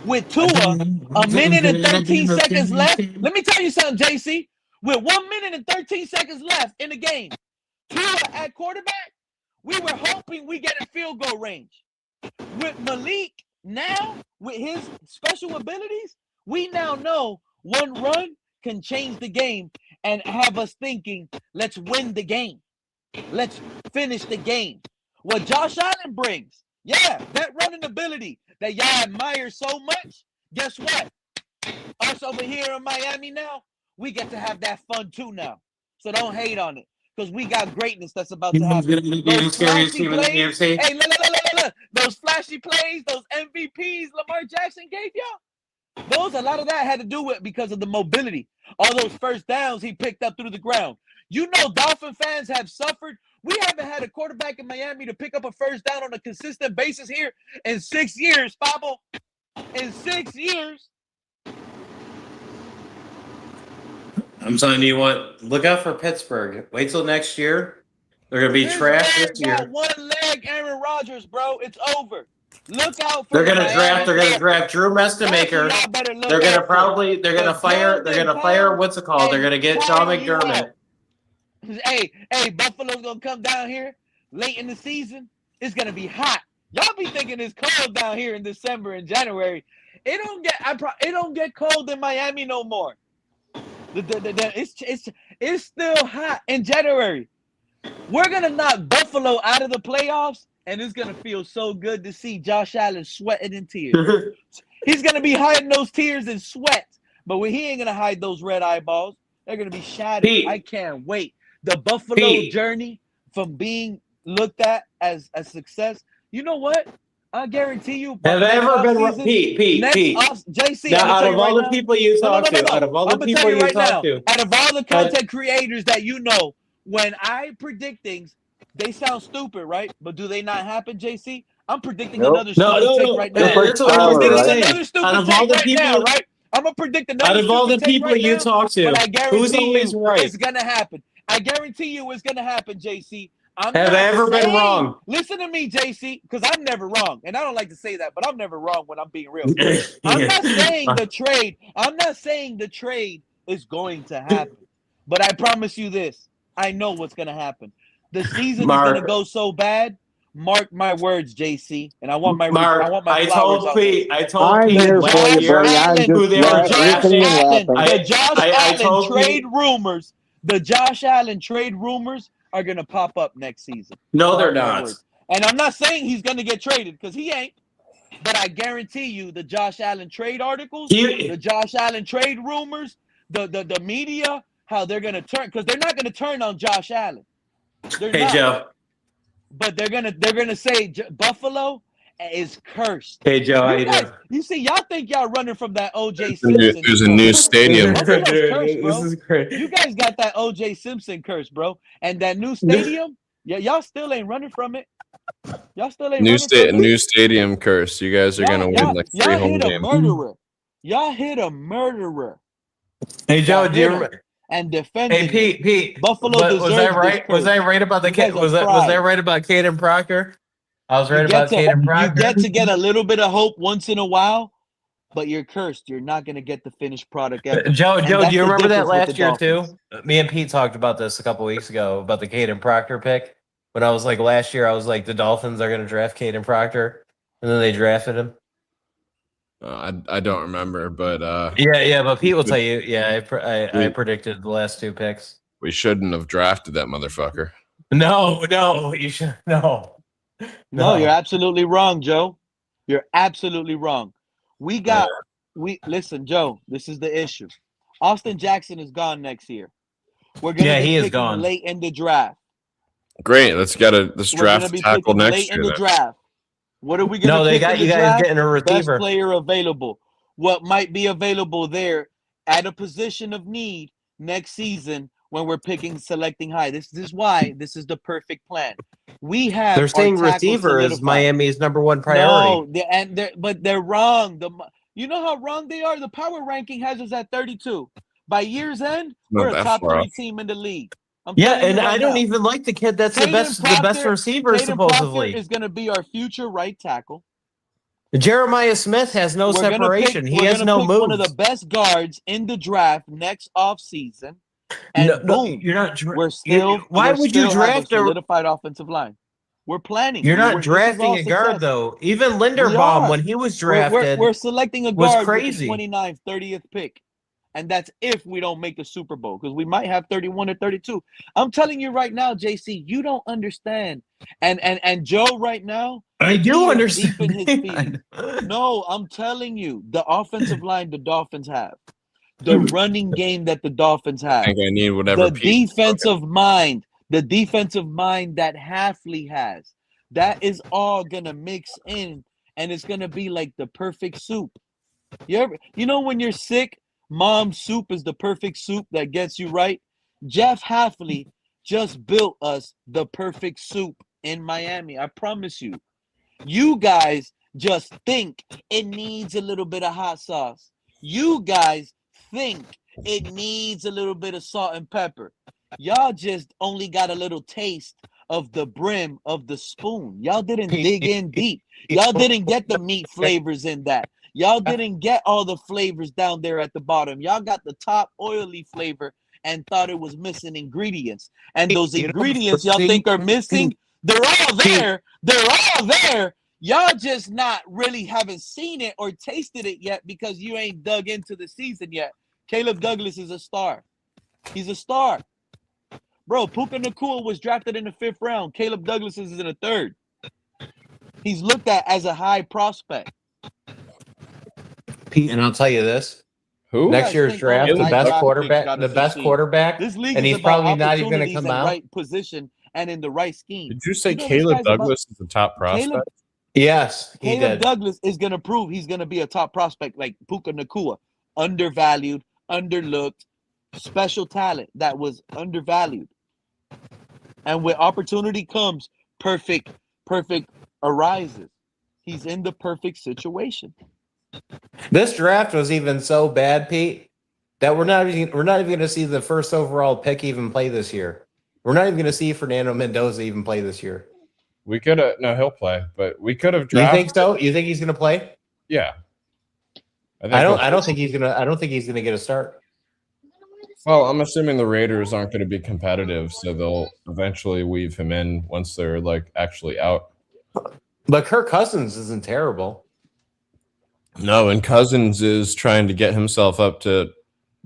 S1: With Tua, a minute and 13 seconds left. Let me tell you something, JC. With 1 minute and 13 seconds left in the game, Tua at quarterback, we were hoping we get in field goal range. With Malik now, with his special abilities, we now know one run can change the game and have us thinking, let's win the game. Let's finish the game. What Josh Allen brings, yeah, that running ability that y'all admire so much, guess what? Us over here in Miami now, we get to have that fun too now. So don't hate on it, because we got greatness that's about to happen. Those flashy plays, hey, look. Those flashy plays, those MVPs Lamar Jackson gave y'all, a lot of that had to do with because of the mobility. All those first downs he picked up through the ground. You know, Dolphin fans have suffered. We haven't had a quarterback in Miami to pick up a first down on a consistent basis here in 6 years, Pablo. In 6 years.
S15: I'm telling you what, look out for Pittsburgh. Wait till next year. They're going to be trash this year.
S1: Got one leg Aaron Rodgers, bro. It's over. Look out for
S15: They're going to draft Drew Mestemaker. They're going to fire what's it called? They're going to get Sean McDermott.
S1: Hey, Buffalo's going to come down here late in the season. It's going to be hot. Y'all be thinking it's cold down here in December and January. It don't get cold in Miami no more. It's still hot in January. We're going to knock Buffalo out of the playoffs, and it's going to feel so good to see Josh Allen sweating in tears. He's going to be hiding those tears in sweat, but he ain't going to hide those red eyeballs. They're going to be shattered. I can't wait. The Buffalo journey from being looked at as a success. You know what? I guarantee you.
S15: Have I ever been Pete?
S1: JC,
S15: now, out of all the people you talk to, out of all the people you talk to,
S1: out of all the content creators that you know, when I predict things, they sound stupid, right? But do they not happen, JC? I'm predicting another stupid take right now.
S15: That's what I was going to say.
S1: Out of all the people, right? I'm gonna predict another.
S15: Out of all the people you talk to, who's always right?
S1: It's gonna happen. I guarantee you, it's gonna happen, JC.
S15: Have I ever been wrong?
S1: Listen to me, JC, because I'm never wrong, and I don't like to say that, but I'm never wrong when I'm being real. I'm not saying the trade. I'm not saying the trade is going to happen, but I promise you this: I know what's gonna happen. The season is gonna go so bad. Mark my words, JC, and I want my flowers.
S15: I told Pete last year who they were drafting.
S1: The Josh Allen trade rumors are going to pop up next season.
S15: No, they're not.
S1: And I'm not saying he's going to get traded, because he ain't. But I guarantee you the Josh Allen trade articles, the Josh Allen trade rumors, the media, how they're going to turn, because they're not going to turn on Josh Allen.
S15: Joe.
S1: But they're gonna say Buffalo is cursed.
S15: Hey Joe, how you doing?
S1: You see, y'all think y'all running from that O.J. Simpson.
S3: There's a new stadium.
S1: Cursed, this is crazy. You guys got that O.J. Simpson curse, bro, and that new stadium. Yeah, y'all still ain't running from it. Y'all still ain't
S3: new stadium curse. You guys are gonna win like 3 home games.
S1: Y'all hit a murderer.
S15: Hey Joe, do you remember?
S1: And defending.
S15: Hey Pete,
S1: Buffalo
S15: was I right? Was I right about the was I right about Caden Proctor? I was right about Caden Proctor.
S1: You get to get a little bit of hope once in a while, but you're cursed. You're not going to get the finished product ever.
S15: Joe, do you remember that last year too? Me and Pete talked about this a couple weeks ago about the Caden Proctor pick. When I was like last year, I was like the Dolphins are going to draft Caden Proctor, and then they drafted him.
S3: I don't remember, but
S15: yeah, but Pete will tell you. Yeah, I predicted the last 2 picks.
S3: We shouldn't have drafted that motherfucker.
S15: No, you should no.
S1: No, you're absolutely wrong, Joe. You're absolutely wrong. Listen, Joe. This is the issue. Austin Jackson is gone next year. We're gonna
S15: he is gone
S1: late in the draft.
S3: Great. Let's draft tackle next year.
S1: In the draft. What are we going to
S15: No, they got you guys getting a receiver.
S1: Best player available. What might be available there at a position of need next season when we're selecting high. This is why this is the perfect plan. We have
S15: They're
S1: our
S15: saying
S1: tackle
S15: receiver is
S1: solidified.
S15: Miami's number one priority.
S1: No, but they're wrong. You know how wrong they are? The power ranking has us at 32. By year's end, we're a top 3 team in the league.
S15: Yeah, and I don't even like the kid that's the best receiver,
S1: Caden
S15: supposedly.
S1: Proctor is going to be our future right tackle.
S15: Jeremiah Smith has no separation. He has no moves.
S1: One of the best guards in the draft next offseason. And boom,
S15: you're not.
S1: Why would you draft a solidified offensive line? We're planning.
S15: You're not drafting a guard, though. Even Linderbaum, when he was drafted,
S1: we're selecting a guard
S15: with
S1: the 29th, 30th pick. And that's if we don't make the Super Bowl, because we might have 31 or 32. I'm telling you right now, JC, you don't understand. And Joe right now,
S15: I do understand.
S1: Deep in his feet. No, I'm telling you, the offensive line the Dolphins have, the running game that the Dolphins have,
S3: I think I need whatever
S1: the defensive mind that Halfley has. That is all gonna mix in, and it's gonna be like the perfect soup. You know when you're sick, mom's soup is the perfect soup that gets you right. Jeff Halfley just built us the perfect soup in Miami. I promise you. You guys just think it needs a little bit of hot sauce. You guys think it needs a little bit of salt and pepper. Y'all just only got a little taste of the brim of the spoon. Y'all didn't dig in deep. Y'all didn't get the meat flavors in that. Y'all didn't get all the flavors down there at the bottom. Y'all got the top oily flavor and thought it was missing ingredients. And those ingredients y'all think are missing, they're all there. They're all there. Y'all just not really haven't seen it or tasted it yet because you ain't dug into the season yet. Caleb Douglas is a star. He's a star. Bro, Puka Nacua was drafted in the 5th round. Caleb Douglas is in the 3rd. He's looked at as a high prospect.
S15: Pete, and I'll tell you this. Next year's draft, the best quarterback, and he's probably not even going to come out.
S1: Right position and in the right scheme.
S3: Did you say Caleb Douglas is the top prospect?
S15: Yes,
S1: Caleb Douglas is going to prove he's going to be a top prospect like Puka Nacua. Undervalued, underlooked, special talent that was undervalued. And when opportunity comes, perfect arises. He's in the perfect situation.
S15: This draft was even so bad, Pete, that we're not even going to see the first overall pick even play this year. We're not even going to see Fernando Mendoza even play this year.
S3: We could have he'll play, but we could have drafted.
S15: You think so? You think he's going to play?
S3: Yeah.
S15: I don't think he's going to get a start.
S3: Well, I'm assuming the Raiders aren't going to be competitive, so they'll eventually weave him in once they're like actually out.
S15: But Kirk Cousins isn't terrible.
S3: No, and Cousins is trying to get himself up to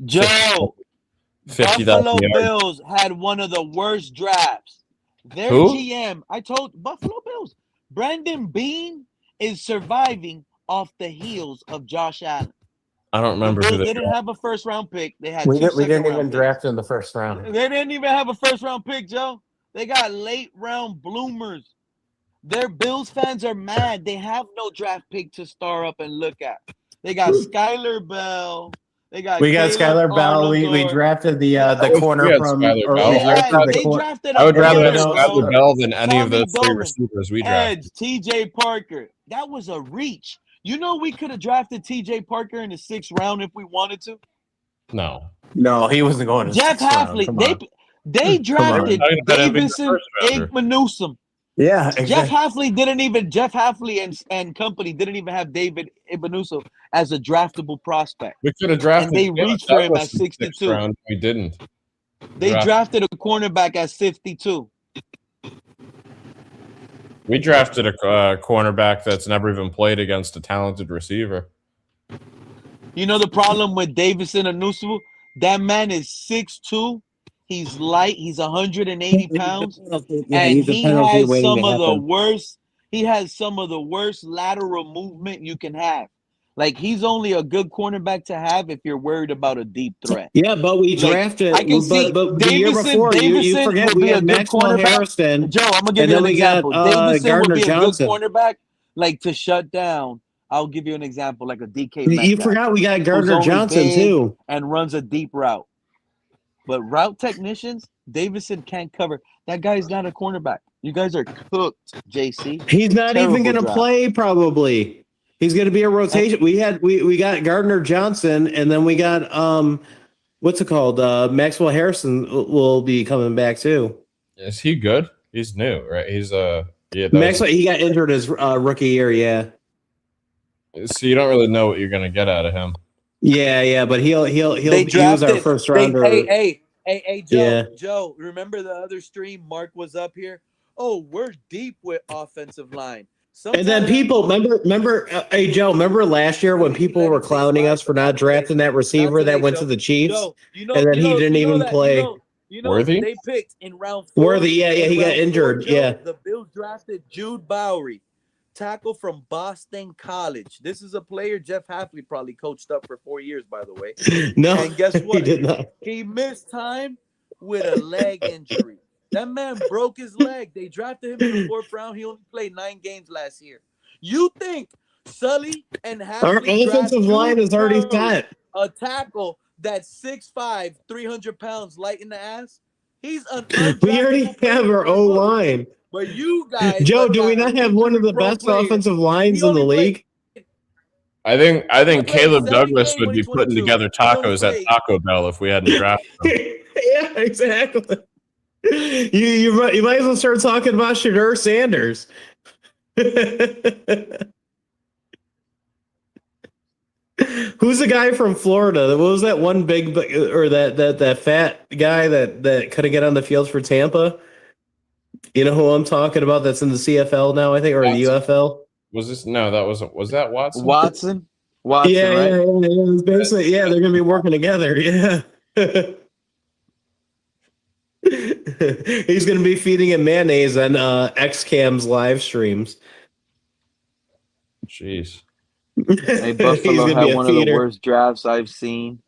S1: Joe.
S3: 50,000
S1: Buffalo
S3: yards.
S1: Bills had one of the worst drafts. Their
S3: Who?
S1: GM, I told Buffalo Bills, Brandon Beane is surviving off the heels of Josh Allen.
S3: I don't remember who
S1: they didn't have a first round pick. They had
S15: we didn't even
S1: picks.
S15: draft in the first round.
S1: They didn't even have a first round pick, Joe. They got late round bloomers. Their Bills fans are mad. They have no draft pick to star up and look at. They got Skylar Bell.
S15: We got Skylar Bell. We drafted the corner from.
S3: I would rather have Skylar Bell than any of those 3 receivers we drafted.
S1: TJ Parker. That was a reach. You know, we could have drafted TJ Parker in the 6th round if we wanted to.
S3: No,
S15: he wasn't going to
S1: Jeff Halfley. They drafted Davidson Igbenusum.
S15: Yeah,
S1: exactly. Jeff Halfley and company didn't even have David Igbenusum as a draftable prospect.
S3: We could have drafted.
S1: And they reached for him at 62.
S3: Round. We didn't.
S1: They drafted a cornerback at 52.
S3: We drafted a cornerback that's never even played against a talented receiver.
S1: You know the problem with Davidson Igbenusum? That man is 6'2". He's light. He's 180 pounds, and he has some of the worst. He has some of the worst lateral movement you can have. Like, he's only a good cornerback to have if you're worried about a deep threat.
S15: Yeah, but we drafted. I can see but the year before, you forget we had Maxwell Harrison.
S1: Joe, I'm gonna give you an example. Davidson would be a good cornerback, like to shut down. I'll give you an example, like a DK.
S15: You forgot we got Gardner Johnson too,
S1: and runs a deep route. But route technicians, Davison can't cover. That guy's not a cornerback. You guys are cooked, JC.
S15: He's not even going to
S1: draft.
S15: play. Probably he's going to be a rotation. We got Gardner Johnson, and then we got what's it called? Maxwell Harrison will be coming back too.
S3: Is he good? He's new, right? He's
S15: Maxwell. He got injured his rookie year. Yeah.
S3: So you don't really know what you're going to get out of him.
S15: Yeah, but he'll use our first rounder.
S1: Hey, Joe.
S15: Yeah.
S1: Joe, remember the other stream? Mark was up here. Oh, we're deep with offensive line.
S15: And then people remember, hey Joe, remember last year when people were clowning us for not drafting that receiver that went to the Chiefs, and then he didn't even play.
S3: Worthy?
S1: They picked in round 4.
S15: Worthy, yeah, he got injured.
S1: Joe,
S15: yeah,
S1: the Bills drafted Jude Bowery, tackle from Boston College. This is a player Jeff Hafley probably coached up for 4 years, by the way.
S15: No,
S1: and guess what?
S15: He did not.
S1: He missed time with a leg injury. That man broke his leg. They drafted him in the 4th round. He only played 9 games last year. You think Sully and Hafley
S15: Our offensive line is already set.
S1: A tackle that's 6'5", 300 pounds, light in the ass? He's an
S15: We already have our O line.
S1: But you guys,
S15: Joe, do we not have one of the best offensive lines in the league?
S3: I think Caleb Douglas would be putting together tacos at Taco Bell if we hadn't drafted him.
S15: Yeah, exactly. You might as well start talking about Shadur Sanders. Who's the guy from Florida? What was that one big or that fat guy that couldn't get on the field for Tampa? You know who I'm talking about? That's in the CFL now, I think, or the UFL.
S3: Was this? No, that wasn't. Was that Watson?
S1: Watson,
S15: yeah,
S1: right?
S15: yeah. Basically, yeah, they're gonna be working together. Yeah. He's gonna be feeding him mayonnaise on XCam's live streams.
S3: Jeez.
S1: Hey, Buffalo had one of the worst drafts I've seen.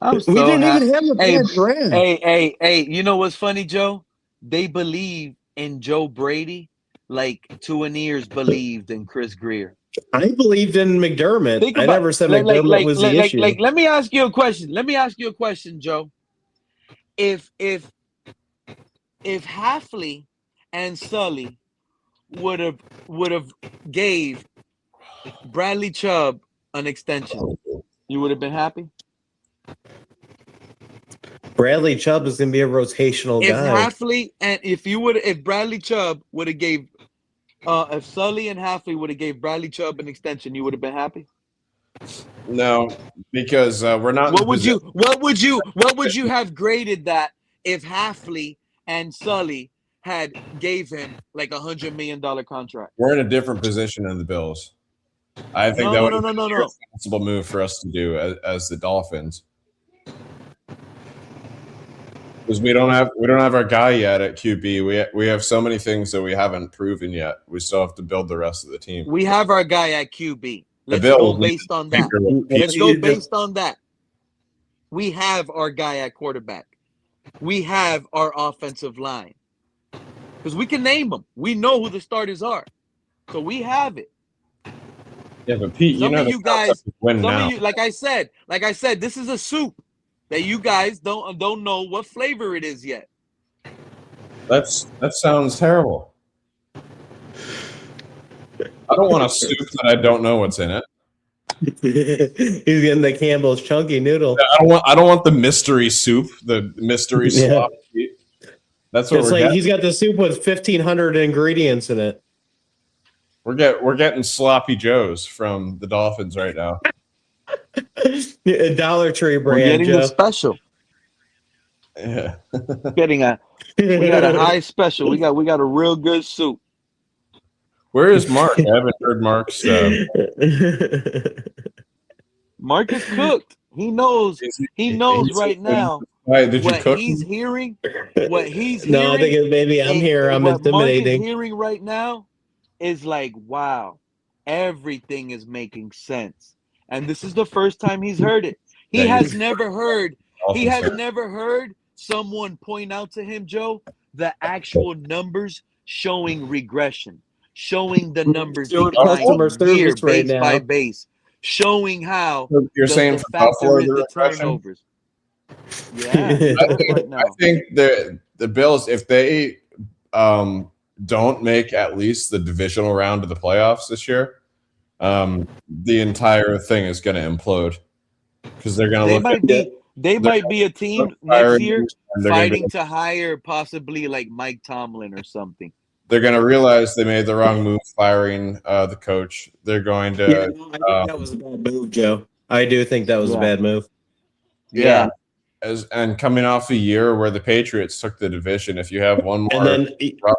S1: I'm so
S15: we didn't
S1: happy.
S15: even have a bad draft.
S1: Hey, you know what's funny, Joe? They believe in Joe Brady like Tuaniers believed in Chris Greer.
S15: I believed in McDermott. I never said McDermott was the issue.
S1: Let me ask you a question. Joe. If Hafley and Sully would have gave Bradley Chubb an extension, you would have been happy?
S15: Bradley Chubb is going to be a rotational guy.
S1: If Bradley Chubb would have gave, if Sully and Hafley would have gave Bradley Chubb an extension, you would have been happy?
S3: No, because we're not.
S1: What would you have graded that if Hafley and Sully had gave him like $100 million contract?
S3: We're in a different position than the Bills. I think that would be a responsible move for us to do as the Dolphins. Because we don't have our guy yet at QB. We have so many things that we haven't proven yet. We still have to build the rest of the team.
S1: We have our guy at QB. Let's go based on that. Let's go based on that. We have our guy at quarterback. We have our offensive line. Because we can name them. We know who the starters are. So we have it.
S3: Yeah, but Pete,
S1: some of you guys,
S3: now.
S1: like I said, this is a soup that you guys don't know what flavor it is yet.
S3: That sounds terrible. I don't want a soup that I don't know what's in it.
S15: He's getting the Campbell's chunky noodle.
S3: I don't want the mystery soup, the mystery slop. That's what we're getting.
S15: He's got the soup with 1,500 ingredients in it.
S3: We're getting sloppy joes from the Dolphins right now.
S15: A Dollar Tree brand.
S1: We're getting a special.
S3: Yeah.
S1: we got a high special. We got a real good soup.
S3: Where is Mark? I haven't heard Mark's.
S1: Mark is cooked. He knows. He knows right now.
S3: Why did you
S1: what
S3: cook?
S1: He's hearing. What he's
S15: no,
S1: hearing.
S15: I think maybe I'm here. I'm intimidating.
S1: What Mark is hearing right now is like, wow, everything is making sense. And this is the first time he's heard it. He has never heard. He has never heard someone point out to him, Joe, the actual numbers showing regression, showing the numbers declining year base by base, showing how
S3: you're saying
S1: the factor is the turnovers. Yeah, right now.
S3: I think the Bills, if they don't make at least the divisional round of the playoffs this year, the entire thing is going to implode because they're going to look at it.
S1: They might be a team next
S3: firing
S1: year
S3: and they're going
S1: fighting to hire possibly like Mike Tomlin or something.
S3: They're going to realize they made the wrong move firing the coach. They're going to.
S15: I think that was a bad move, Joe. I do think that was a bad move.
S3: Yeah. And coming off a year where the Patriots took the division, if you have one more,
S15: and then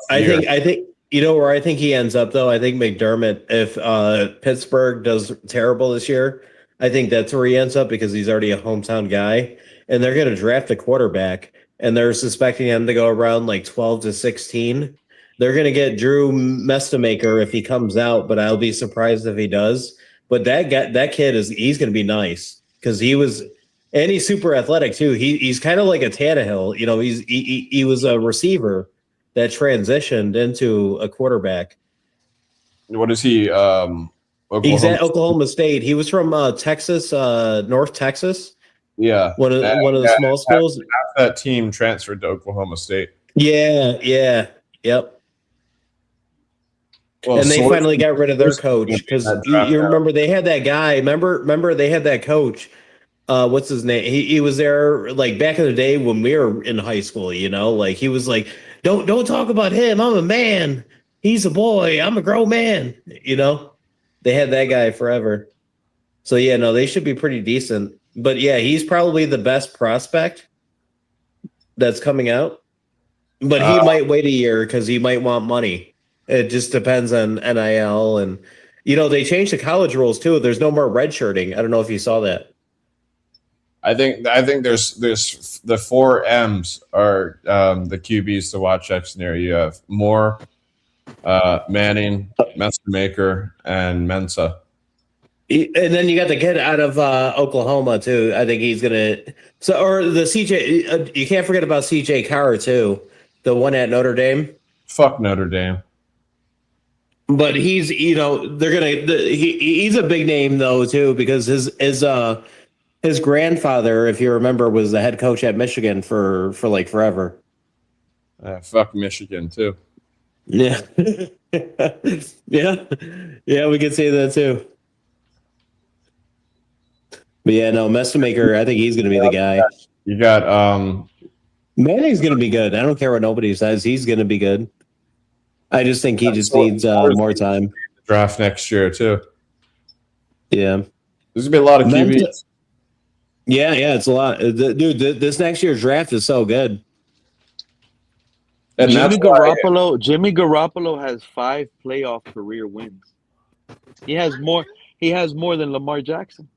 S15: I think you know where I think he ends up though. I think McDermott, if Pittsburgh does terrible this year, I think that's where he ends up because he's already a hometown guy, and they're going to draft a quarterback, and they're suspecting him to go around like 12 to 16. They're going to get Drew Mestamaker if he comes out, but I'll be surprised if he does. But that kid he's going to be nice because and he's super athletic too. He's kind of like a Tannehill. You know, he was a receiver that transitioned into a quarterback.
S3: What is he?
S15: He's at Oklahoma State. He was from Texas, North Texas.
S3: Yeah,
S15: one of the small schools.
S3: Half that team transferred to Oklahoma State.
S15: Yeah, yep.
S3: Well,
S15: and they finally got rid of their coach because you remember they had that guy. Remember they had that coach. What's his name? He was there like back in the day when we were in high school. You know, like he was like, don't talk about him. I'm a man. He's a boy. I'm a grown man. You know, they had that guy forever. So yeah, no, they should be pretty decent. But yeah, he's probably the best prospect that's coming out. But he might wait a year because he might want money. It just depends on NIL, and you know they changed the college rules too. There's no more redshirting. I don't know if you saw that.
S3: I think there's the 4 M's are the QBs to watch next year. You have Moore, Manning, Mestamaker, and Mensa.
S15: And then you got the kid out of Oklahoma too. I think he's gonna. Or the CJ. You can't forget about CJ Carr too, the one at Notre Dame.
S3: Fuck Notre Dame.
S15: But he's, you know, they're gonna. He's a big name though too because his grandfather, if you remember, was the head coach at Michigan for like forever.
S3: Fuck Michigan too.
S15: Yeah, yeah, we could say that too. But yeah, no, Mestamaker, I think he's gonna be the guy.
S3: You got
S15: Manning's gonna be good. I don't care what nobody says. He's gonna be good. I just think he just needs more time.
S3: Draft next year too.
S15: Yeah,
S3: there's gonna be a lot of QBs.
S15: Yeah, it's a lot, dude. This next year's draft is so good.
S3: And
S1: Jimmy Garoppolo has 5 playoff career wins. He has more than Lamar Jackson.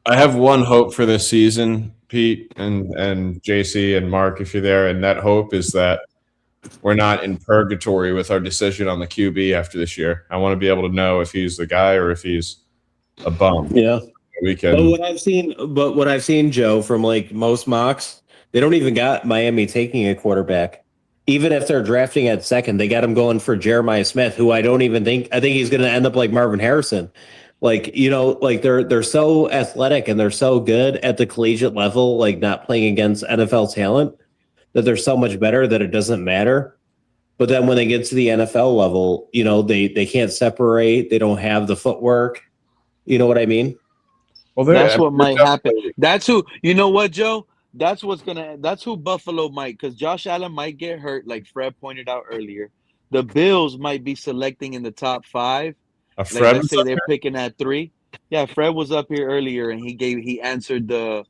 S3: I have one hope for this season, Pete and JC and Mark, if you're there, and that hope is that we're not in purgatory with our decision on the QB after this year. I want to be able to know if he's the guy or if he's a bum.
S15: Yeah,
S3: we can.
S15: But what I've seen, Joe, from like most mocks, they don't even got Miami taking a quarterback. Even if they're drafting at second, they got him going for Jeremiah Smith, who I think he's going to end up like Marvin Harrison. Like, you know, like they're so athletic and they're so good at the collegiate level, like not playing against NFL talent, that they're so much better that it doesn't matter. But then when they get to the NFL level, you know, they can't separate. They don't have the footwork. You know what I mean?
S1: Well, that's what might happen. That's who, you know what, Joe? That's who Buffalo might, because Josh Allen might get hurt, like Fred pointed out earlier. The Bills might be selecting in the top 5. Like, let's say they're picking at 3. Yeah, Fred was up here earlier and he answered the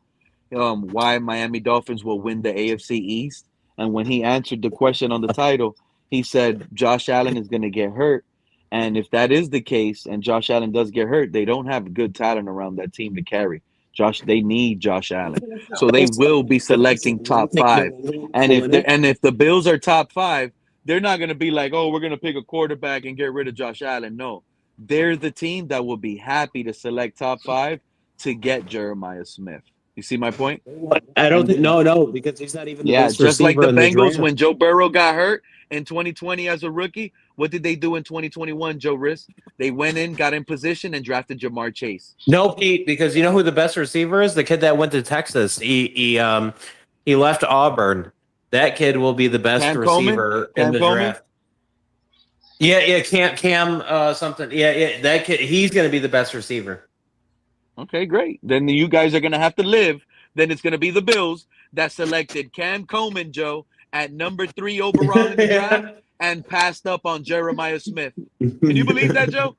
S1: why Miami Dolphins will win the AFC East. And when he answered the question on the title, he said Josh Allen is going to get hurt. And if that is the case and Josh Allen does get hurt, they don't have good talent around that team to carry. They need Josh Allen. So they will be selecting top 5. And if the Bills are top 5, they're not going to be like, oh, we're going to pick a quarterback and get rid of Josh Allen. No. They're the team that will be happy to select top 5 to get Jeremiah Smith. You see my point?
S15: I don't think
S1: And
S15: no, because he's not even the
S1: yeah,
S15: best
S1: just like
S15: receiver
S1: the
S15: in the
S1: Bengals
S15: draft.
S1: when Joe Burrow got hurt in 2020 as a rookie, what did they do in 2021, Joe Riss? They went in, got in position, and drafted Jamar Chase.
S15: No, Pete, because you know who the best receiver is? The kid that went to Texas. He left Auburn. That kid will be the best
S1: Cam
S15: receiver in the
S1: Coleman.
S15: draft. Yeah, Cam something. Yeah, that kid. He's going to be the best receiver.
S1: Okay, great. Then you guys are going to have to live. Then it's going to be the Bills that selected Cam Coleman, Joe, at number 3 overall in the draft and passed up on Jeremiah Smith. Can you believe that, Joe?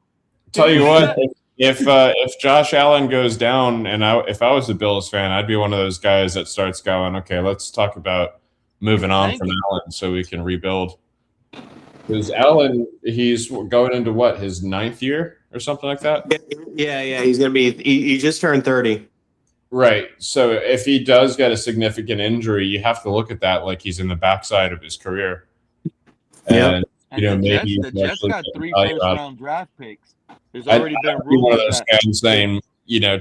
S3: Tell you what, if Josh Allen goes down, and if I was a Bills fan, I'd be one of those guys that starts going, okay, let's talk about moving on from Allen so we can rebuild. Because Allen, he's going into what, his 9th year or something like that?
S15: Yeah. He's going to be. He just turned 30.
S3: Right. So if he does get a significant injury, you have to look at that like he's in the backside of his career. And maybe
S1: the Jets got 3 first-round draft picks. There's already been rumors
S3: one of those guys saying,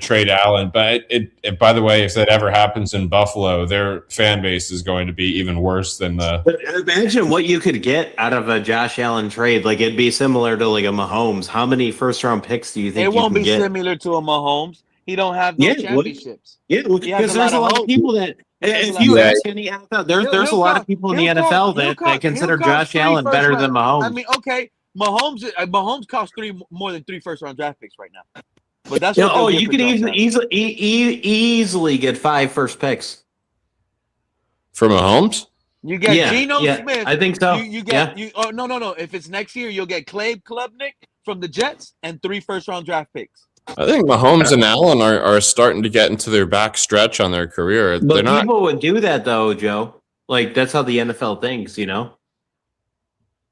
S3: trade Allen. But it, by the way, if that ever happens in Buffalo, their fan base is going to be even worse than the.
S15: But imagine what you could get out of a Josh Allen trade. Like it'd be similar to like a Mahomes. How many first-round picks do you think
S1: it won't be
S15: get?
S1: similar to a Mahomes? He don't have no championships.
S15: Because there's a lot of people that. If you ask any NFL, there's a lot of people in the NFL that consider Josh Allen better than Mahomes.
S1: I mean, okay, Mahomes costs more than 3 first-round draft picks right now. But that's what
S15: you could easily get 5 first picks
S3: for Mahomes.
S1: You get Geno Smith.
S15: I think so.
S1: You get no. If it's next year, you'll get Clay Klubnik from the Jets and 3 first-round draft picks.
S3: I think Mahomes and Allen are starting to get into their back stretch on their career.
S15: But people would do that though, Joe. Like that's how the NFL thinks,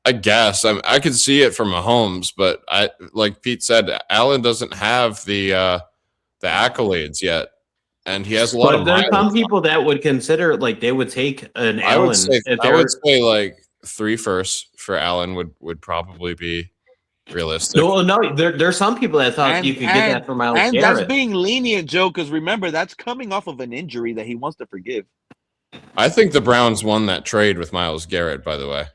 S3: I guess I could see it from Mahomes, but like Pete said, Allen doesn't have the accolades yet, and he has a lot of.
S15: There's some people that would consider like they would take an Allen.
S3: I would say like 3 firsts for Allen would probably be realistic.
S15: No, there's some people that thought you could get that from Miles Garrett.
S1: And that's being lenient, Joe, because remember, that's coming off of an injury that he wants to forgive.
S3: I think the Browns won that trade with Miles Garrett, by the way.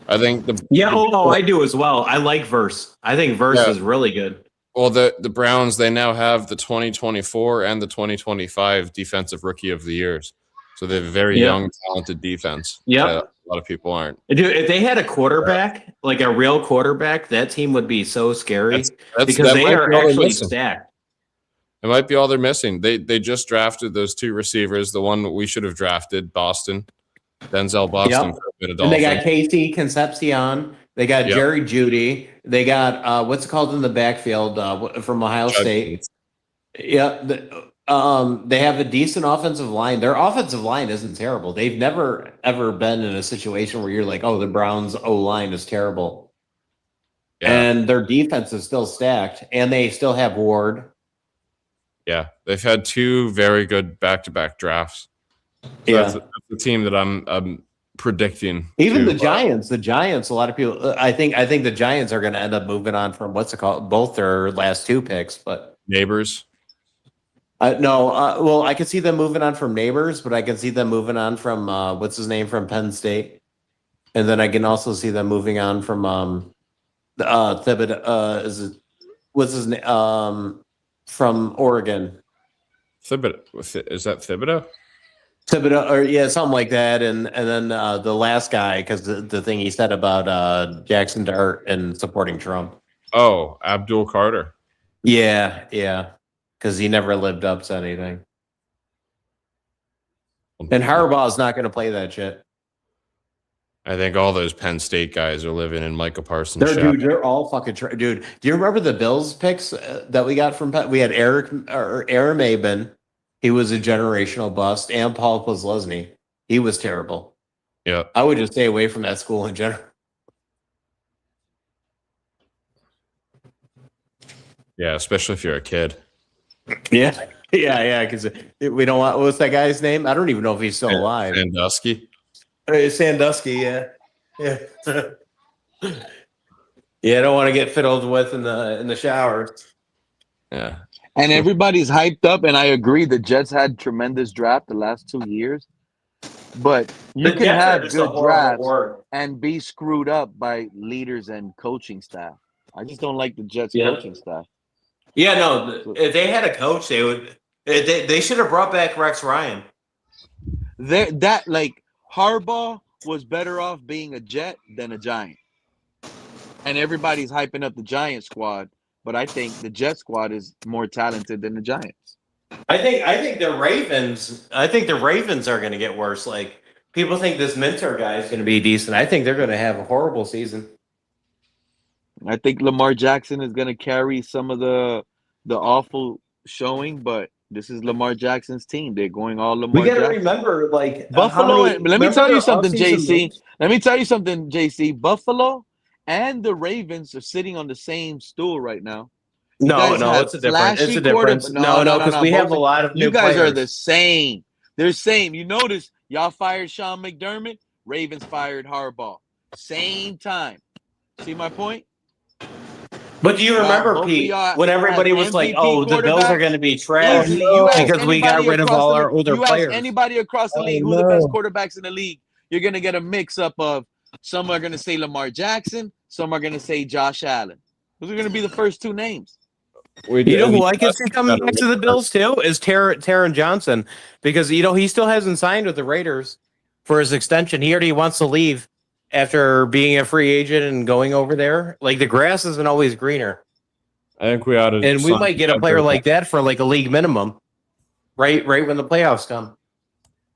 S3: I think
S15: I do as well. I like Verse. I think Verse is really good.
S3: Well, the Browns, they now have the 2024 and the 2025 Defensive Rookie of the Years. So they have a very young, talented defense.
S15: Yeah.
S3: A lot of people aren't.
S15: Dude, if they had a quarterback, like a real quarterback, that team would be so scary because they are actually stacked.
S3: It might be all they're missing. They just drafted those 2 receivers, the one we should have drafted, Boston. Denzel Boston for a bit of
S15: And they got Casey Concepcion. They got Jerry Jeudy. They got what's it called in the backfield from Ohio State. Yeah. They have a decent offensive line. Their offensive line isn't terrible. They've never ever been in a situation where you're like, oh, the Browns O line is terrible. Yeah. And their defense is still stacked, and they still have Ward.
S3: Yeah, they've had 2 very good back-to-back drafts. So that's the team that I'm predicting.
S15: Even the Giants. The Giants. A lot of people. I think the Giants are going to end up moving on from what's it called? Both their last 2 picks, but
S3: Neighbors.
S15: Well, I could see them moving on from Neighbors, but I can see them moving on from what's his name from Penn State, and then I can also see them moving on from Thibodeau. What's his name? From Oregon.
S3: Thibodeau. Is that Thibodeau?
S15: Thibodeau, or something like that, and then the last guy, because the thing he said about Jackson Dart and supporting Trump.
S3: Oh, Abdul Carter.
S15: Yeah, because he never lived up to anything. And Harbaugh's not going to play that shit.
S3: I think all those Penn State guys are living in Micah Parsons.
S15: They're all fucking dude. Do you remember the Bills picks that we got from Penn? We had Aaron Maben. He was a generational bust, and Paul Posluszny. He was terrible.
S3: Yeah,
S15: I would just stay away from that school in general.
S3: Yeah, especially if you're a kid.
S15: Yeah. Because we don't want. What's that guy's name? I don't even know if he's still alive.
S3: Sandusky.
S15: Sandusky, yeah. Yeah, I don't want to get fiddled with in the shower.
S3: Yeah.
S1: And everybody's hyped up, and I agree. The Jets had tremendous draft the last 2 years, but you
S15: The
S1: can
S15: Jets are
S1: have
S15: just a
S1: good
S15: horrible
S1: drafts
S15: board.
S1: and be screwed up by leaders and coaching staff. I just don't like the Jets
S15: Yeah.
S1: coaching staff.
S15: Yeah, no. If they had a coach, they would. They should have brought back Rex Ryan.
S1: That like Harbaugh was better off being a Jet than a Giant, and everybody's hyping up the Giant squad. But I think the Jet squad is more talented than the Giants.
S15: I think the Ravens. I think the Ravens are going to get worse. Like people think this Minter guy is going to be decent. I think they're going to have a horrible season.
S1: I think Lamar Jackson is going to carry some of the awful showing, but this is Lamar Jackson's team. They're going all Lamar
S15: We got to
S1: Jackson.
S15: remember, like
S1: Buffalo. Let me tell you something, JC.
S15: moves?
S1: Let me tell you something, JC. Buffalo and the Ravens are sitting on the same stool right now. You
S15: No,
S1: guys have
S15: it's a difference. It's
S1: flashy
S15: a difference.
S1: quarter-
S15: No, because we have a
S1: Both-
S15: lot of new
S1: You guys
S15: players.
S1: are the same. They're same. You notice y'all fired Sean McDermott. Ravens fired Harbaugh. Same time. See my point?
S15: But do you remember,
S1: both of
S15: Pete,
S1: y'all
S15: when everybody
S1: have
S15: was like,
S1: MVP
S15: "Oh, the Bills are
S1: quarterbacks.
S15: going to be trash
S1: Easily, you ask
S15: because we got
S1: anybody
S15: rid of
S1: across
S15: all
S1: the
S15: our
S1: league-
S15: older
S1: you ask
S15: players"?
S1: anybody across the league who the best quarterbacks in the league, you're going to get a mix-up of some are going to say Lamar Jackson, some are going to say Josh Allen. Those are going to be the first two names.
S15: You know who I can see coming back to the Bills too is Taron Johnson, because he still hasn't signed with the Raiders for his extension. He already wants to leave after being a free agent and going over there. Like the grass isn't always greener,
S3: I think we ought to.
S15: and we
S3: sign
S15: might get a player like that for like a league minimum, right when the playoffs come.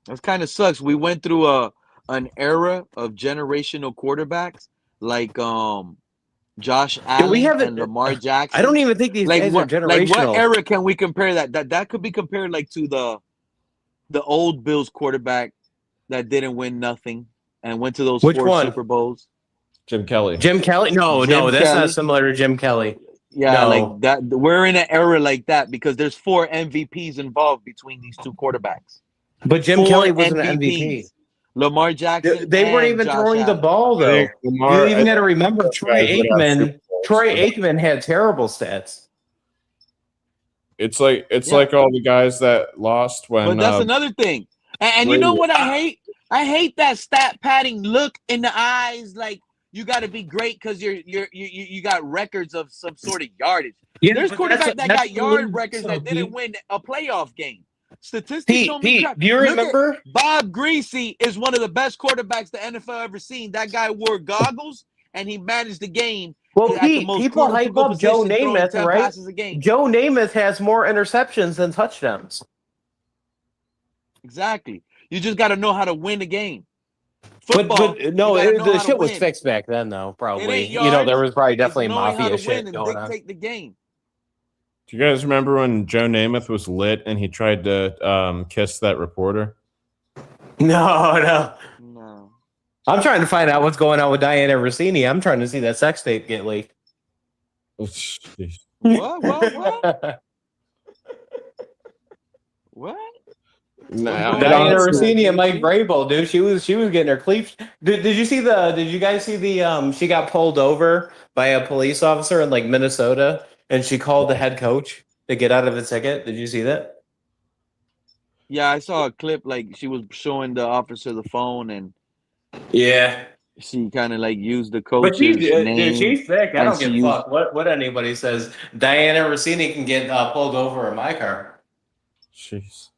S1: That kind of sucks. We went through an era of generational quarterbacks like Josh Allen and Lamar Jackson.
S15: I don't even think these guys are generational.
S1: Like what era can we compare that? That could be compared like to the old Bills quarterback that didn't win nothing and went to those
S15: Which
S1: 4
S15: one?
S1: Super Bowls.
S3: Jim Kelly.
S15: Jim Kelly? No, that's
S1: Kelly.
S15: not similar to Jim Kelly.
S1: Yeah,
S15: No.
S1: like that. We're in an era like that because there's 4 MVPs involved between these two quarterbacks.
S15: But Jim
S1: 4
S15: Kelly wasn't
S1: MVPs.
S15: an MVP.
S1: Lamar Jackson.
S15: They weren't even
S1: Josh
S15: throwing the
S1: Allen.
S15: ball though.
S3: think Lamar-
S15: You even
S3: I
S15: got to
S3: think
S15: remember
S3: those
S15: Troy
S3: guys would have
S15: Aikman.
S3: Super Bowls,
S15: Troy
S3: but
S15: Aikman had terrible stats.
S3: It's like
S1: Yeah.
S3: like all the guys that lost when.
S1: But that's another thing. And you know what I hate? I hate that stat padding look in the eyes. Like you got to be great because you got records of some sort of yardage.
S15: Yeah,
S1: There's
S15: but
S1: quarterbacks that
S15: that's
S1: got yard
S15: the
S1: records
S15: league,
S1: that didn't
S15: Pete.
S1: win a playoff game. Statistics
S15: Pete,
S1: don't mean crap.
S15: do you
S1: Look at
S15: remember?
S1: Bob Greasy is one of the best quarterbacks the NFL ever seen. That guy wore goggles and he managed the game.
S15: Well,
S1: at the
S15: Pete,
S1: most
S15: people hype
S1: critical
S15: up Joe
S1: position, throwing
S15: Namath,
S1: 10
S15: right?
S1: passes a game.
S15: Joe Namath has more interceptions than touchdowns.
S1: Exactly. You just got to know how to win the game. Football,
S15: But no,
S1: you gotta know
S15: the
S1: how to
S15: shit was
S1: win.
S15: fixed back then, though.
S1: It
S15: Probably,
S1: ain't
S15: there
S1: yards,
S15: was probably
S1: it's
S15: definitely
S1: knowing how
S15: mafia
S1: to win
S15: shit
S1: and
S15: going on.
S1: dictate the game.
S3: Do you guys remember when Joe Namath was lit and he tried to kiss that reporter?
S15: No.
S1: No.
S15: I'm trying to find out what's going on with Diana Rossini. I'm trying to see that sex tape get leaked.
S1: What? What?
S3: Nah,
S15: Diana Rossini and Mike Vrabel, dude. She was getting her cleats. Did you guys see the she got pulled over by a police officer in like Minnesota and she called the head coach to get out of the ticket? Did you see that?
S1: Yeah, I saw a clip like she was showing the officer the phone and
S15: Yeah.
S1: she kind of like used the
S15: But
S1: coach's name.
S15: dude, she's sick. I
S1: and
S15: don't
S1: she
S15: give a
S1: used-
S15: fuck what anybody says. Diana Rossini can get pulled over in my car.
S3: Jeez.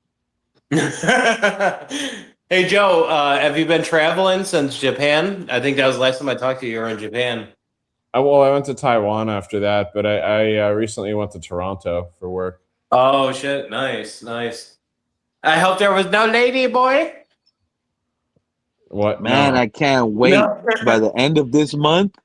S15: Hey Joe, have you been traveling since Japan? I think that was the last time I talked to you. You were in Japan.
S3: I went to Taiwan after that, but I recently went to Toronto for work.
S15: Oh shit! Nice. I hope there was no lady boy.
S3: What?
S1: Man,
S3: No.
S1: I can't wait
S15: No.
S1: by the end of this month.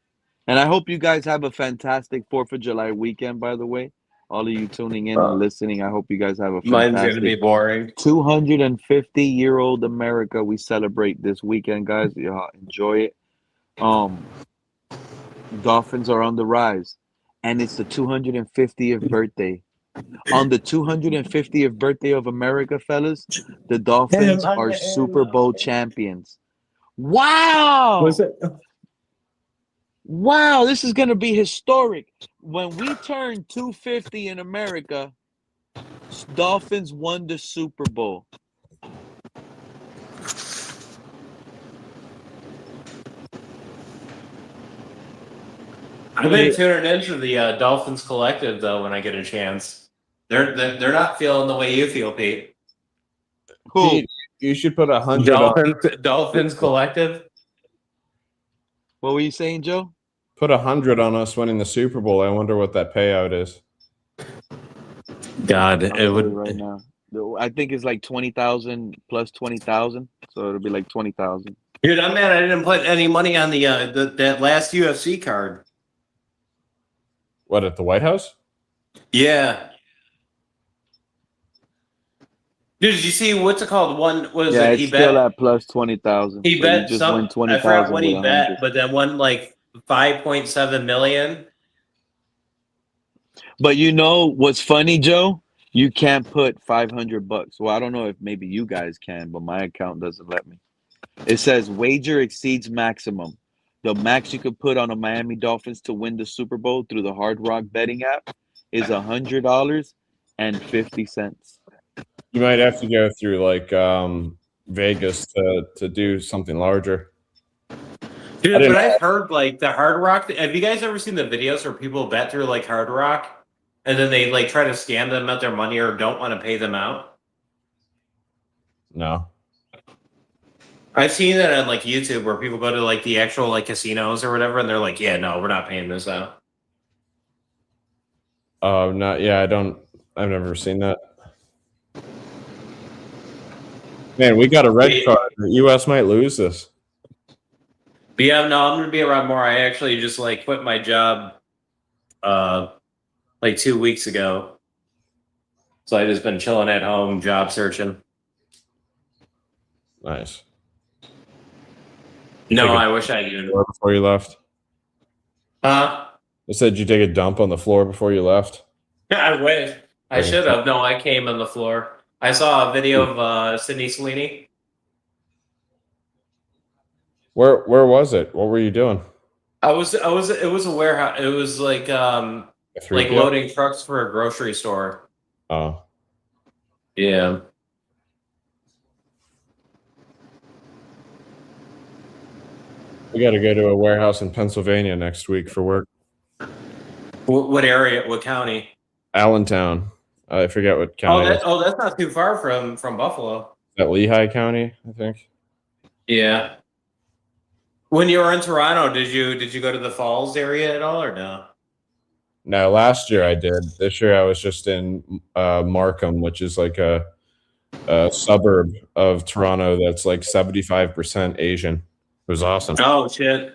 S1: And I hope you guys have a fantastic 4th of July weekend, by the way. All of you tuning in and listening, I hope you guys have a
S15: Mine's gonna be
S1: fantastic
S15: boring.
S1: 250-year-old America we celebrate this weekend, guys. Yeah, enjoy it. Dolphins are on the rise, and it's the 250th birthday. On the 250th birthday of America, fellas, the Dolphins are Super Bowl champions. Wow!
S15: Was it?
S1: Wow, this is going to be historic. When we turn 250 in America, Dolphins won the Super Bowl?
S15: I've been tuning into the Dolphins Collective though when I get a chance. They're not feeling the way you feel, Pete.
S3: Pete, you should put 100 on.
S15: Dolphins Collective.
S1: What were you saying, Joe?
S3: Put 100 on us winning the Super Bowl. I wonder what that payout is.
S15: God, it would
S1: right now. I think it's like 20,000 plus 20,000, so it'll be like 20,000.
S15: Dude, I'm mad I didn't put any money on the that last UFC card.
S3: What, at the White House?
S15: Yeah. Dude, did you see what's it called?
S1: It's
S15: he
S1: still
S15: bet
S1: at plus 20,000.
S15: he
S1: So
S15: bet
S1: you just
S15: some
S1: win
S15: I
S1: 20,000
S15: forgot what
S1: with
S15: he
S1: 100.
S15: bet, but then won like 5.7 million.
S1: But you know what's funny, Joe? You can't put $500. Well, I don't know if maybe you guys can, but my account doesn't let me. It says wager exceeds maximum. The max you could put on a Miami Dolphins to win the Super Bowl through the Hard Rock betting app is $100.50.
S3: You might have to go through like Vegas to do something larger.
S15: Dude, but I've heard like the Hard Rock. Have you guys ever seen the videos where people bet through like Hard Rock and then they like try to scam them out their money or don't want to pay them out?
S3: No.
S15: I've seen that on like YouTube where people go to like the actual like casinos or whatever and they're like, yeah, no, we're not paying this out.
S3: Not yeah, I've never seen that. Man, we got a red card. The US might lose this.
S15: But yeah, no, I'm gonna be around more. I actually just like quit my job like 2 weeks ago. So I just been chilling at home, job searching.
S3: Nice.
S15: No, I wish I did.
S3: Before you left.
S15: Huh?
S3: I said you take a dump on the floor before you left.
S15: I wish. I should have. No, I came on the floor. I saw a video of Sydney Sweeney.
S3: Where was it? What were you doing?
S15: It was a warehouse. It was like loading trucks for a grocery store.
S3: Oh.
S15: Yeah.
S3: We got to go to a warehouse in Pennsylvania next week for work.
S15: What area? What county?
S3: Allentown. I forget what county.
S15: That's not too far from Buffalo.
S3: That Lehigh County, I think.
S15: Yeah. When you were in Toronto, did you go to the Falls area at all or no?
S3: No, last year I did. This year I was just in Markham, which is like a suburb of Toronto that's like 75% Asian. It was awesome.
S15: Oh shit!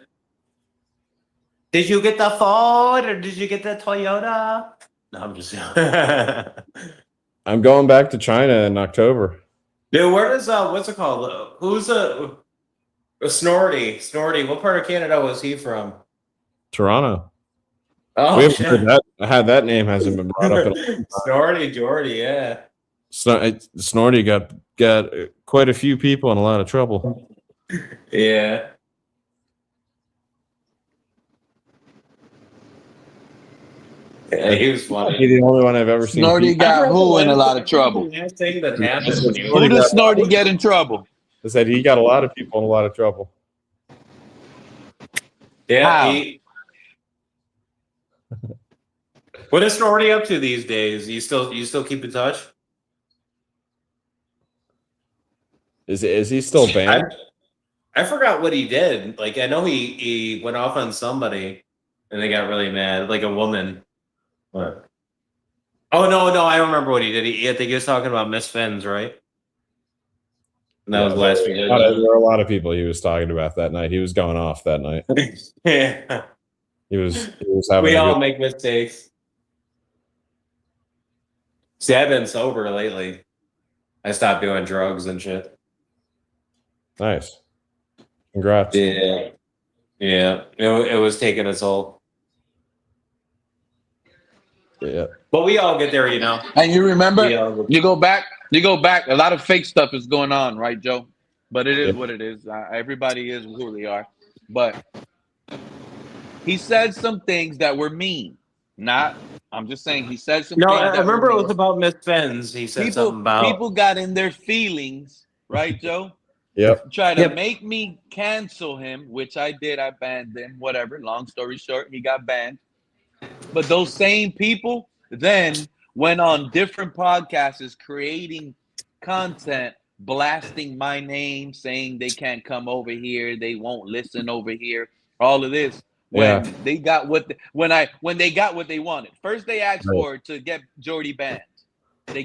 S15: Did you get the Ford or did you get the Toyota? No, I'm just.
S3: I'm going back to China in October.
S15: Dude, where does what's it called? Who's Snorty? Snorty, what part of Canada was he from?
S3: Toronto.
S15: Oh,
S3: we haven't heard that. That name hasn't been brought up.
S15: Snorty, Jordy, yeah.
S3: Snorty got quite a few people in a lot of trouble.
S15: Yeah. Yeah, he was funny.
S3: He's the only one I've ever seen.
S1: Snorty got who in a lot of trouble?
S15: Last thing that happened.
S1: Who does Snorty get in trouble?
S3: I said he got a lot of people in a lot of trouble.
S15: Yeah. What is Snorty up to these days? You still keep in touch?
S3: Is he still banned?
S15: I forgot what he did. Like I know he went off on somebody and they got really mad, like a woman. What? Oh no, I don't remember what he did. I think he was talking about Miss Fins, right? And that was last week.
S3: There were a lot of people he was talking about that night. He was going off that night.
S15: Yeah.
S3: He was having.
S15: We all make mistakes. See, I've been sober lately. I stopped doing drugs and shit.
S3: Nice. Congrats.
S15: Yeah. It was taking a toll.
S3: Yeah.
S15: But we all get there, you know.
S1: And you remember, you go back. A lot of fake stuff is going on, right, Joe? But it is what it is. Everybody is who they are. But he said some things that were mean, not I'm just saying he said some
S15: No,
S1: things
S15: I
S1: that were
S15: remember it was
S1: more.
S15: about Miss Benz. He said something about.
S1: People got in their feelings, right, Joe?
S3: Yep.
S1: Try to make me cancel him, which I did. I banned him. Whatever. Long story short, he got banned. But those same people then went on different podcasts creating content, blasting my name, saying they can't come over here, they won't listen over here, all of this.
S3: Yeah.
S1: When they got what when they got what they wanted. First they asked for to get Jordy banned.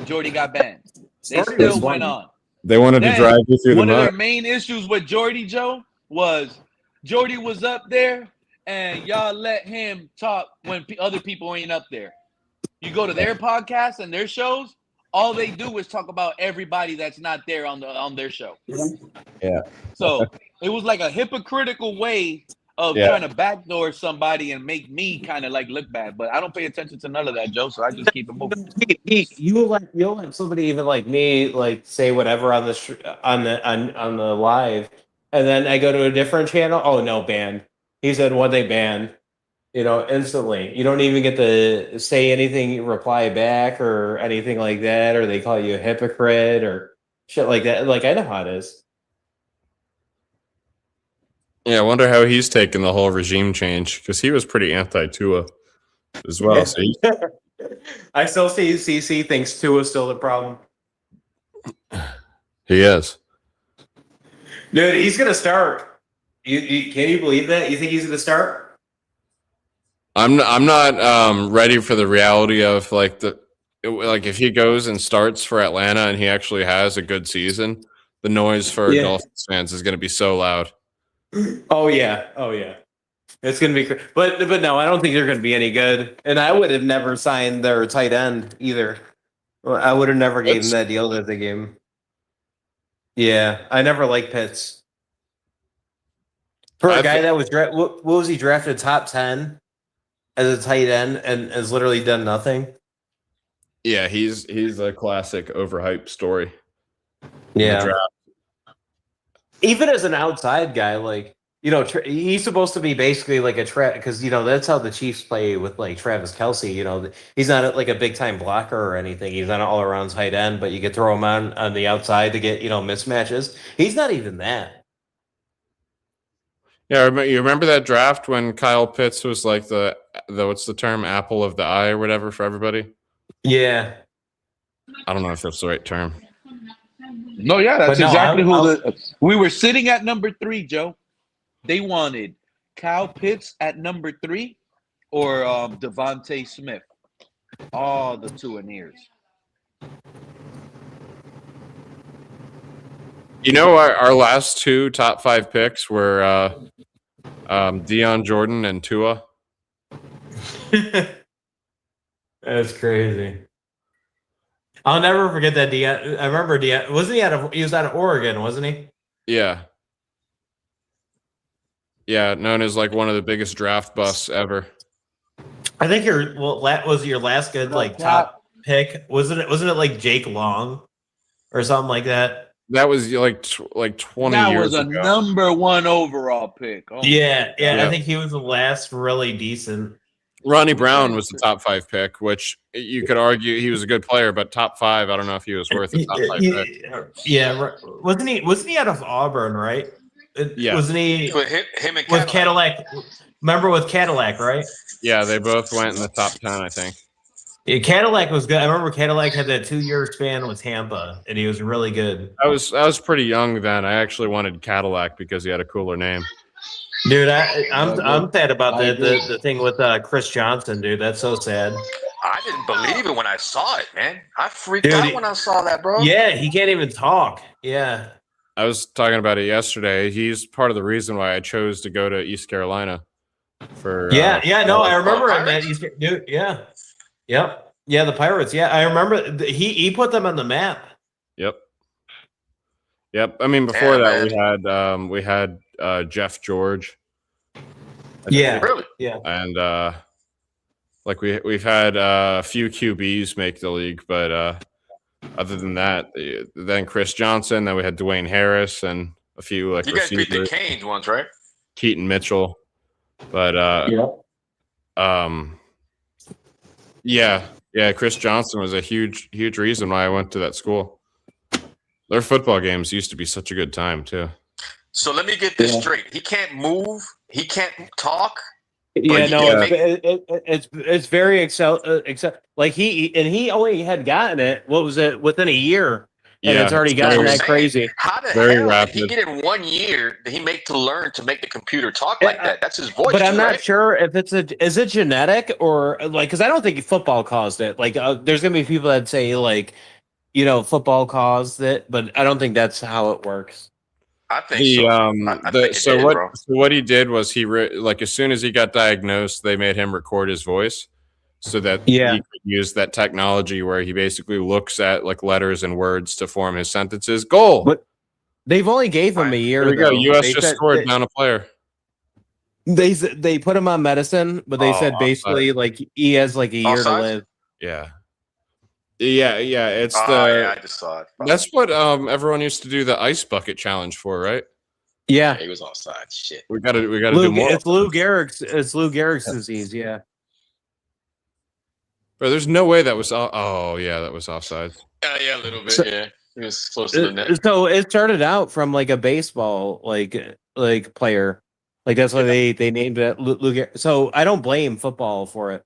S1: Jordy got banned. They still went on.
S3: They wanted to drive you through the
S1: One of their
S3: mud.
S1: main issues with Jordy, Joe, was Jordy was up there and y'all let him talk when other people ain't up there. You go to their podcasts and their shows, all they do is talk about everybody that's not there on their show.
S3: Yeah.
S1: So it was like a hypocritical way of trying to backdoor somebody and make me kind of like look bad. But I don't pay attention to none of that, Joe. So I just keep it moving.
S15: You'll let somebody even like me like say whatever on the on the live, and then I go to a different channel. Oh no, banned. He said one day banned. You know, instantly. You don't even get to say anything, reply back, or anything like that, or they call you a hypocrite or shit like that. Like I know how it is.
S3: Yeah, I wonder how he's taking the whole regime change because he was pretty anti-Tua as well.
S15: Yeah.
S3: So he,
S15: I still see CC thinks Tua is still the problem.
S3: he is.
S15: Dude, he's gonna start. Can you believe that? You think he's gonna start?
S3: I'm not ready for the reality of like if he goes and starts for Atlanta and he actually has a good season, the noise for Dolphins fans is going to be so loud.
S15: Oh yeah, it's gonna be. But no, I don't think they're gonna be any good. And I would have never signed their tight end either. I would have never gave him that deal that they gave him. Yeah, I never liked Pitts. For a guy that was what was he drafted top 10 as a tight end and has literally done nothing?
S3: Yeah, he's a classic overhyped story.
S15: Yeah. Even as an outside guy, like, you know, he's supposed to be basically like a because, you know, that's how the Chiefs play with like Travis Kelce. You know, he's not like a big time blocker or anything. He's not an all around tight end, but you could throw him on the outside to get, you know, mismatches. He's not even that.
S3: Yeah, you remember that draft when Kyle Pitts was like the what's the term, apple of the eye or whatever for everybody?
S15: Yeah.
S3: I don't know if that's the right term.
S1: No, yeah, that's exactly we were sitting at number 3, Joe. They wanted Kyle Pitts at number 3 or Devontae Smith. All the 2 and ears.
S3: You know, our last 2 top 5 picks were Deion Jordan and Tua.
S15: That's crazy. I'll never forget that Deion. I remember Deion. He was out of Oregon, wasn't he?
S3: Yeah. Yeah, known as like one of the biggest draft busts ever.
S15: I think was your last good like top pick? Wasn't it like Jake Long or something like that?
S3: That was like 20 years ago.
S1: That was a number 1 overall pick. Oh
S15: yeah. I think he was the last really decent.
S3: Ronnie Brown was the top 5 pick, which you could argue he was a good player, but top 5, I don't know if he was worth a top 5 pick.
S15: Yeah, wasn't he out of Auburn, right?
S3: Yeah.
S15: Wasn't he
S16: With him and
S15: with Cadillac? Remember with Cadillac, right?
S3: Yeah, they both went in the top 10, I think.
S15: Yeah, Cadillac was good. I remember Cadillac had that 2-year span with Tampa, and he was really good.
S3: I was pretty young then. I actually wanted Cadillac because he had a cooler name.
S15: Dude, I'm sad about the thing with Chris Johnson, dude. That's so sad.
S16: I didn't believe it when I saw it, man. I freaked out when I saw that, bro.
S15: Yeah, he can't even talk. Yeah.
S3: I was talking about it yesterday. He's part of the reason why I chose to go to East Carolina.
S15: I remember that. Dude, yeah. Yep. Yeah, the Pirates. Yeah, I remember he put them on the map.
S3: Yep. I mean, before we had Jeff George.
S15: Yeah.
S16: Really?
S15: Yeah.
S3: And like we've had a few QBs make the league, but other than that, then Chris Johnson, then we had Dwayne Harris and a few like
S16: you guys beat the Canes once, right?
S3: Keaton Mitchell. But Yeah. Chris Johnson was a huge reason why I went to that school. Their football games used to be such a good time too.
S16: So let me get this straight. He can't move. He can't talk.
S15: Yeah, no, it's very like he only had gotten it. What was it within a year? And it's already gotten that crazy.
S16: How the hell did he get in 1 year? Did he make to learn to make the computer talk like that? That's his voice.
S15: But I'm not
S16: right?
S15: sure if is it genetic or like because I don't think football caused it. Like there's gonna be people that say like football caused it, but I don't think that's how it works.
S16: I think
S3: so. What he did was he like as soon as he got diagnosed, they made him record his voice so that he could use that technology where he basically looks at like letters and words to form his sentences. Goal.
S15: But they've only gave him a year.
S3: There we go. U.S. just scored down a player.
S15: They put him on medicine, but they said basically like he has like a year to live.
S3: Yeah. It's
S16: I just saw it.
S3: That's what everyone used to do the ice bucket challenge for, right?
S15: Yeah,
S16: he was offside. Shit.
S3: We gotta do more.
S15: It's Lou Gehrig's disease. Yeah.
S3: But there's no way that was. Oh yeah, that was offside.
S16: Yeah, a little bit. Yeah, he was close to the net.
S15: So it started out from like a baseball like player, like that's why they named it Lou Gehrig. So I don't blame football for it.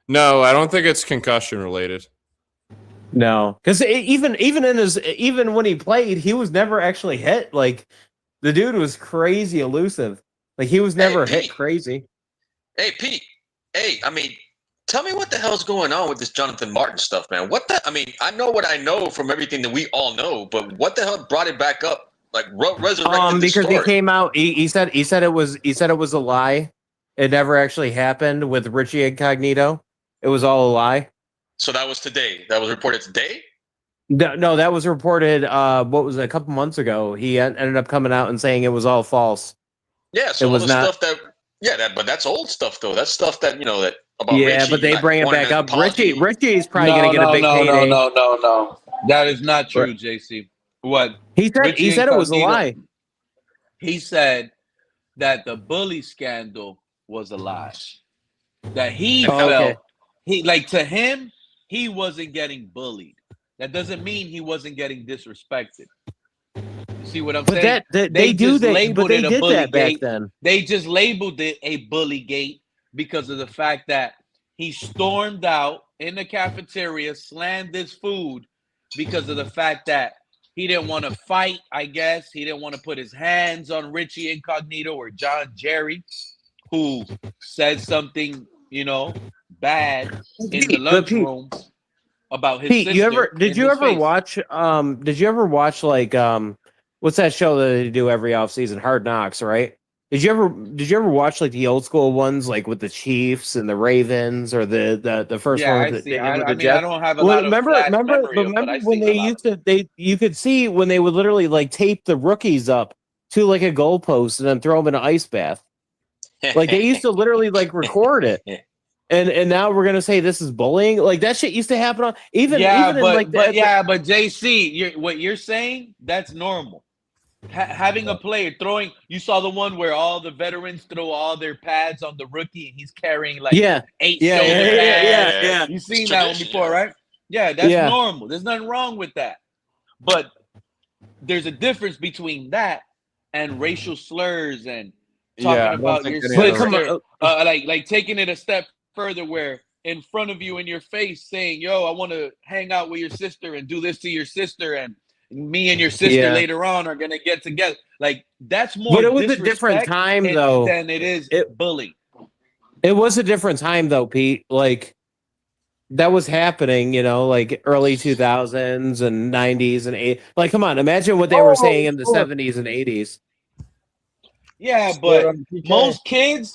S3: No, I don't think it's concussion related.
S15: No, because even when he played, he was never actually hit. Like the dude was crazy elusive. Like he was never hit crazy.
S16: Hey Pete. Hey, I mean, tell me what the hell's going on with this Jonathan Martin stuff, man. I mean, I know what I know from everything that we all know, but what the hell brought it back up? Like resurrected the
S15: because
S16: story?
S15: he came out. He said it was a lie. It never actually happened with Richie Incognito. It was all a lie.
S16: So that was today. That was reported today?
S15: No, that was reported. What was it, a couple months ago? He ended up coming out and saying it was all false.
S16: Yeah, so
S15: it was
S16: stuff that. Yeah, but that's old stuff though. That's stuff that that about.
S15: Yeah,
S16: Richie,
S15: but they bring it back up. Richie is probably going to get a big payday.
S1: No. That is not true, JC. What
S15: he said? He said it was a lie.
S1: He said that the bully scandal was a lie. That he felt to him. He wasn't getting bullied. That doesn't mean he wasn't getting disrespected. You see what I'm saying?
S15: They did that back then.
S1: They just labeled it a bully gate because of the fact that he stormed out in the cafeteria, slammed his food because of the fact that he didn't want to fight, I guess. He didn't want to put his hands on Richie Incognito or John Jerry, who said something, bad in the lunchroom about his sister.
S15: Did you ever watch like what's that show that they do every offseason? Hard Knocks, right? Did you ever watch like the old school ones, like with the Chiefs and the Ravens, or the first one?
S1: I see. I don't have a lot of
S15: remember when you could see when they would literally like tape the rookies up to like a goalpost and then throw them in an ice bath. Like they used to literally like record it. And now we're gonna say this is bullying. Like that shit used to happen on but JC,
S1: what you're saying, that's normal. Having a player throwing, you saw the one where all the veterans throw all their pads on the rookie and he's carrying like 8 shoulder pads. You've seen that one before, right? Yeah, that's normal. There's nothing wrong with that. But there's a difference between that and racial slurs and talking about your sister, like taking it a step further where in front of you in your face saying, yo, I want to hang out with your sister and do this to your sister and me and your sister later on are going to get together. Like that's more
S15: but it was a different time though
S1: than it is bullying.
S15: It was a different time though, Pete. Like that was happening, like early 2000s and 90s and 80s. Like come on, imagine what they were saying in the 70s and 80s.
S1: Yeah, but most kids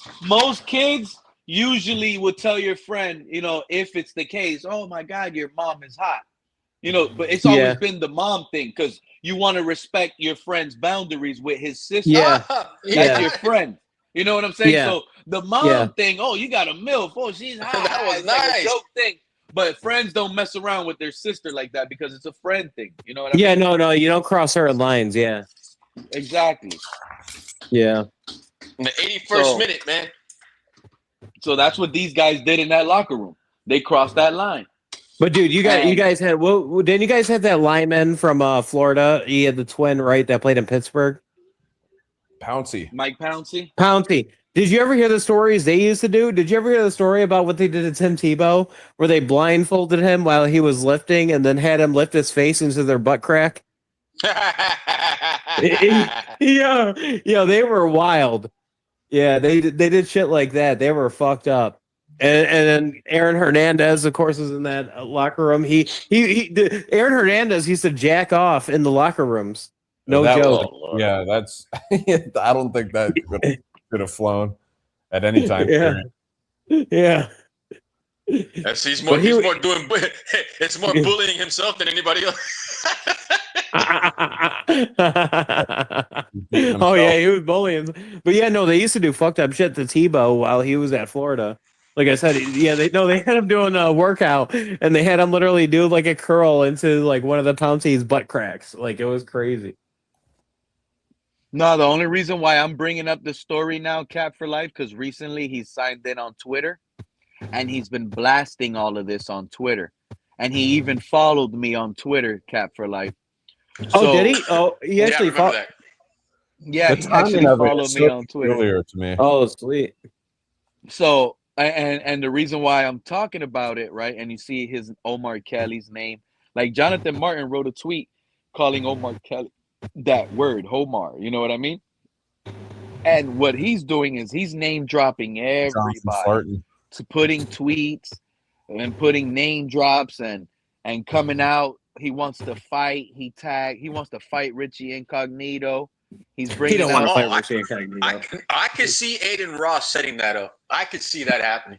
S1: usually would tell your friend, if it's the case, oh my God, your mom is hot. But it's always been the mom thing because you want to respect your friend's boundaries with his sister. That's your friend. You know what I'm saying? So the mom thing, oh, you got a MILF. Oh, she's hot.
S16: That was
S1: nice.
S16: Like a
S1: joke thing. But friends don't mess around with their sister like that because it's a friend thing. You know what I mean?
S15: No, you don't cross her lines. Yeah.
S1: Exactly.
S15: Yeah.
S16: In the 81st minute, man.
S1: So that's what these guys did in that locker room. they crossed that line.
S15: But dude, you guys had didn't you guys have that lineman from Florida? He had the twin, right? That played in Pittsburgh.
S3: Pouncey.
S1: Mike Pouncey.
S15: Pouncey. Did you ever hear the stories they used to do? Did you ever hear the story about what they did to Tim Tebow, where they blindfolded him while he was lifting and then had him lift his face into their butt crack? Yeah, they were wild. Yeah, they did shit like that. They were fucked up. And then Aaron Hernandez, of course, is in that locker room. Aaron Hernandez used to jack off in the locker rooms. No joke.
S3: Yeah, that's. I don't think that could have flown at any time.
S15: Yeah. Yeah.
S16: He's more doing. It's more bullying himself than anybody else.
S15: Oh yeah, he was bullying. But yeah, no, they used to do fucked up shit to Tebow while he was at Florida. Like I said, yeah, they had him doing a workout and they had him literally do like a curl into like one of the Pouncey's butt cracks. Like it was crazy.
S1: No, the only reason why I'm bringing up the story now, Cap for Life, because recently he signed in on Twitter and he's been blasting all of this on Twitter. And he even followed me on Twitter, Cap for Life.
S15: Oh, did he? Oh, he actually followed.
S1: Yeah, he actually followed me on Twitter.
S3: Earlier to me.
S15: Oh, sweet.
S1: So, and the reason why I'm talking about it, right? And you see his Omar Kelly's name. Like Jonathan Martin wrote a tweet calling Omar Kelly that word, HoeMar. You know what I mean? And what he's doing is he's name dropping everybody, to putting tweets and putting name drops and coming out. He wants to fight. He wants to fight Richie Incognito. He's bringing.
S15: He don't want to fight Richie Incognito.
S16: I could see Aiden Ross setting that up. I could see that happening.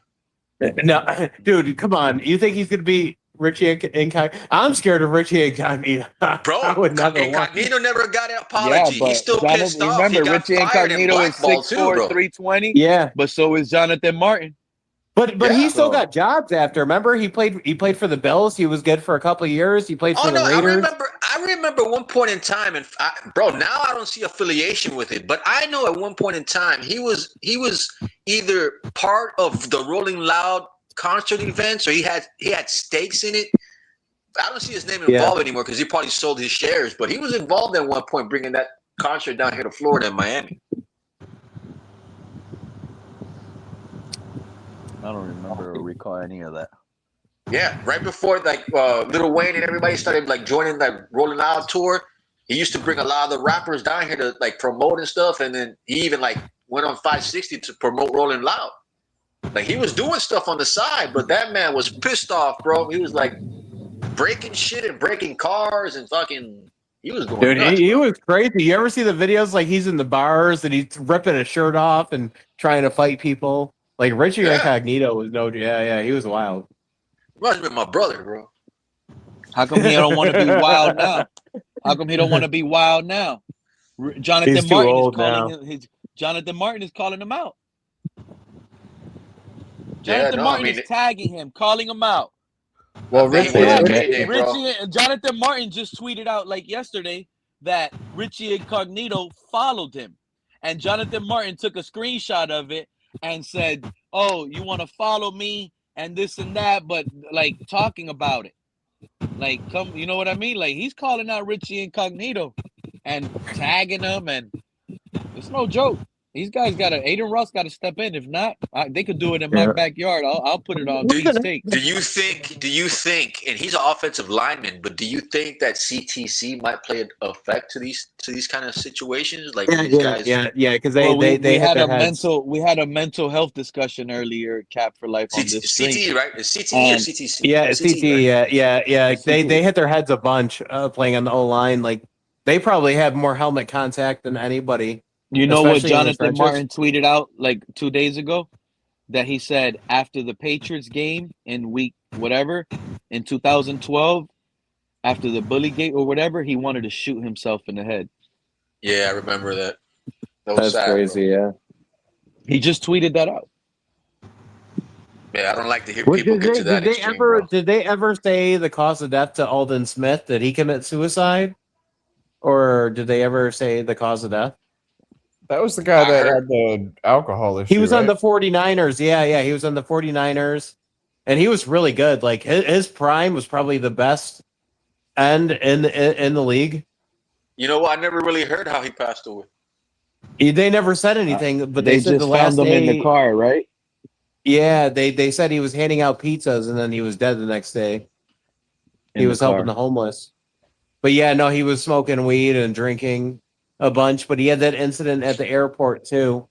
S15: No, dude, come on. You think he's gonna be Richie Incognito? I'm scared of Richie Incognito.
S16: Bro,
S15: I would never
S16: Incognito never got an apology.
S1: Yeah,
S16: He's still pissed off.
S1: Remember, Richie Incognito is 6'4", 320.
S15: Yeah,
S1: but so is Jonathan Martin.
S15: But he still got jobs after. Remember, he played for the Bills. He was good for a couple of years. He played for the Raiders.
S16: I remember one point in time, and now I don't see affiliation with it. But I know at one point in time he was either part of the Rolling Loud concert events or he had stakes in it. I don't see his name involved anymore because he probably sold his shares. But he was involved at one point bringing that concert down here to Florida and Miami.
S1: I don't remember or recall any of that.
S16: Yeah, right before like Lil Wayne and everybody started like joining that Rolling Loud tour, he used to bring a lot of the rappers down here to like promote and stuff, and then he even like went on 560 to promote Rolling Loud. Like he was doing stuff on the side, but that man was pissed off, bro. He was like breaking shit and breaking cars and fucking. He was going.
S15: Dude,
S16: nuts,
S15: he was crazy. You ever see the videos like he's in the bars and he's ripping his shirt off and trying to fight people? Like Richie Incognito was he was wild.
S16: Reminds me of my brother, bro.
S1: How come he don't want to be wild now? How come he don't want to be wild now? Jonathan Martin is calling him out. Jonathan Martin is tagging him, calling him out.
S3: Well,
S1: Jonathan Martin just tweeted out like yesterday that Richie Incognito followed him, and Jonathan Martin took a screenshot of it and said, "Oh, you want to follow me and this and that," but like talking about it, like come, you know what I mean? Like he's calling out Richie Incognito and tagging him, and it's no joke. These guys Aiden Ross got to step in. If not, they could do it in my backyard. I'll put it on Pete's take.
S16: Do you think, and he's an offensive lineman, but do you think that CTC might play an effect to these kind of situations? Like these guys?
S15: Because
S1: we had a mental health discussion earlier, Cap for Life on this
S16: CTE, right? It's CTE or CTC?
S15: Yeah, it's CTE. Yeah. They hit their heads a bunch playing on the O-line. Like they probably have more helmet contact than anybody.
S1: You know what Jonathan Martin tweeted out like 2 days ago? That he said after the Patriots game in week whatever in 2012, after the bully gate or whatever, he wanted to shoot himself in the head.
S16: Yeah, I remember that. That's sad,
S15: crazy,
S16: bro.
S15: yeah.
S1: He just tweeted that out.
S16: Yeah, I don't like to hear people get to that extreme.
S15: Did they ever say the cause of death to Aldon Smith? Did he commit suicide? Or did they ever say the cause of death?
S3: That was the guy that had the alcohol issue.
S15: He was on the 49ers. Yeah. He was on the 49ers. and he was really good. Like his prime was probably the best end in the league.
S16: You know what? I never really heard how he passed away.
S15: They never said anything, but they said
S1: just
S15: the last
S1: found him
S15: day
S1: in the car, right?
S15: Yeah, they said he was handing out pizzas and then he was dead the next day. He was helping the homeless. But yeah, no, he was smoking weed and drinking a bunch. But he had that incident at the airport too.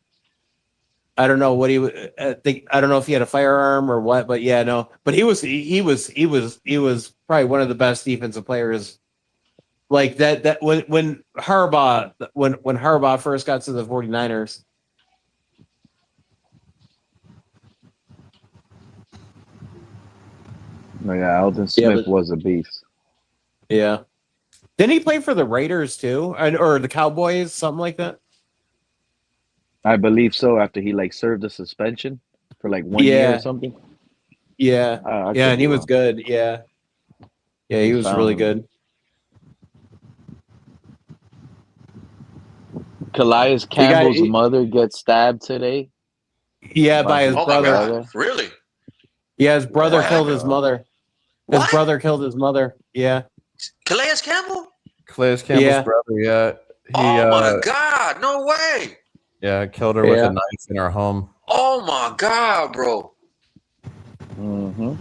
S15: I don't know what I don't know if he had a firearm or what, but yeah, no. But he was probably one of the best defensive players. Like that when Harbaugh first got to the 49ers.
S1: No, yeah, Alden Smith was a beast.
S15: Yeah. Didn't he play for the Raiders too? Or the Cowboys, something like that?
S1: I believe so, after he like served a suspension for like 1 year or something.
S15: Yeah. Yeah, and he was good. Yeah. Yeah, he was really good.
S1: Calais Campbell's mother gets stabbed today.
S15: Yeah, by his brother.
S16: God. Really?
S15: Yeah, his brother killed his mother. His brother killed his mother. Yeah.
S16: Calais Campbell?
S3: Calais Campbell's brother, yeah.
S16: Oh my God, no way.
S3: Yeah, killed her with a knife in her home.
S16: Oh my God, bro.
S1: Mm-hmm.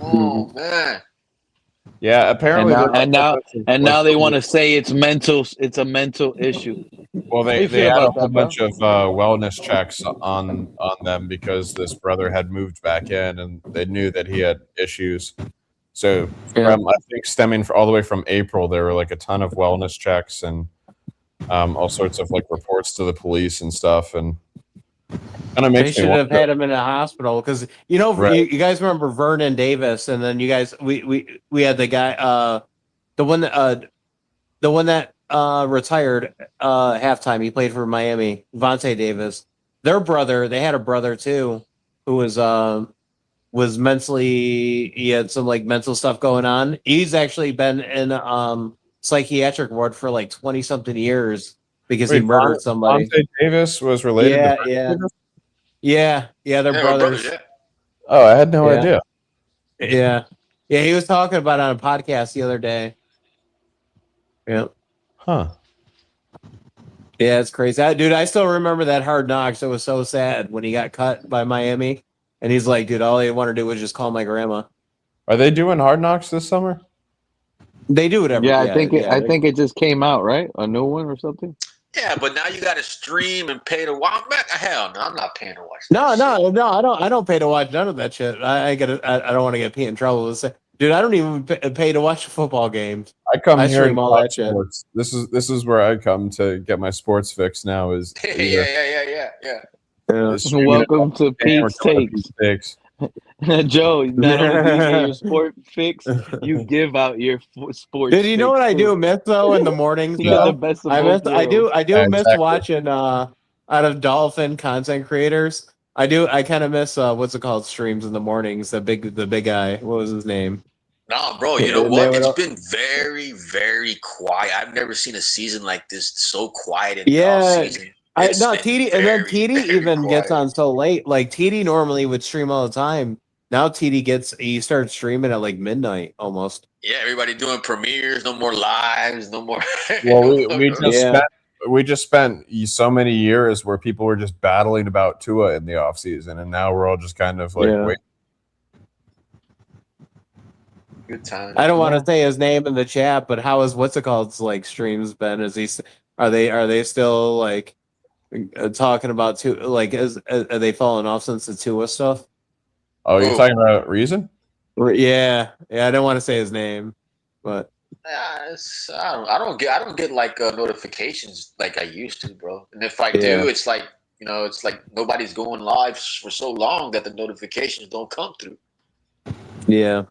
S16: Oh man.
S3: Yeah, apparently.
S1: And now they want to say it's mental. It's a mental issue.
S3: Well, they had a whole bunch of wellness checks on them because this brother had moved back in, and they knew that he had issues. So, I think stemming all the way from April, there were like a ton of wellness checks and all sorts of like reports to the police and stuff, and kind of makes
S15: they should have had him in a hospital because you guys remember Vernon Davis, and then you guys we had the guy the one that retired halftime. He played for Miami, Vontae Davis. Their brother, they had a brother too, who was mentally, he had some like mental stuff going on. He's actually been in psychiatric ward for like 20 something years because he murdered somebody.
S3: Vontae Davis was related to
S15: yeah, they're brothers.
S3: Oh, I had no idea.
S15: Yeah, he was talking about it on a podcast the other day. Yeah.
S3: Huh.
S15: Yeah, it's crazy. Dude, I still remember that Hard Knocks. It was so sad when he got cut by Miami. And he's like, dude, all I want to do was just call my grandma.
S3: Are they doing Hard Knocks this summer?
S15: They do whatever.
S1: Yeah, I think it just came out, right? A new one or something?
S16: Yeah, but now you got to stream and pay to watch. Hell no, I'm not paying to watch.
S15: No, I don't pay to watch none of that shit. I don't want to get Pete in trouble. Dude, I don't even pay to watch football games.
S3: I
S15: stream all that shit.
S3: This is where I come to get my sports fix now. Is
S16: yeah.
S1: Welcome to Pete's Takes. Joe, not only do you get your sport fix, you give out your sports.
S15: Did you know what I do miss though in the mornings?
S1: The best of
S15: I do miss watching out of Dolphin content creators. I kind of miss what's it called, streams in the mornings. The big guy. What was his name?
S16: Nah, bro. You know what? It's been very, very quiet. I've never seen a season like this so quiet in the off season.
S15: TD even gets on so late. Like TD normally would stream all the time. Now he starts streaming at like midnight almost.
S16: Yeah, everybody doing premieres, no more lives, no more.
S3: Well, we just spent so many years where people were just battling about Tua in the off season, and now we're all just kind of like wait.
S16: Good time.
S15: I don't want to say his name in the chat, but how is what's it called? Like streams been? Are they still like talking about Tua? Like are they falling off since the Tua stuff?
S3: Oh, you're talking about Reason?
S15: Yeah. I don't want to say his name, but
S16: I don't get like notifications like I used to, bro. And if I do, it's like it's like nobody's going live for so long that the notifications don't come through.
S15: Yeah.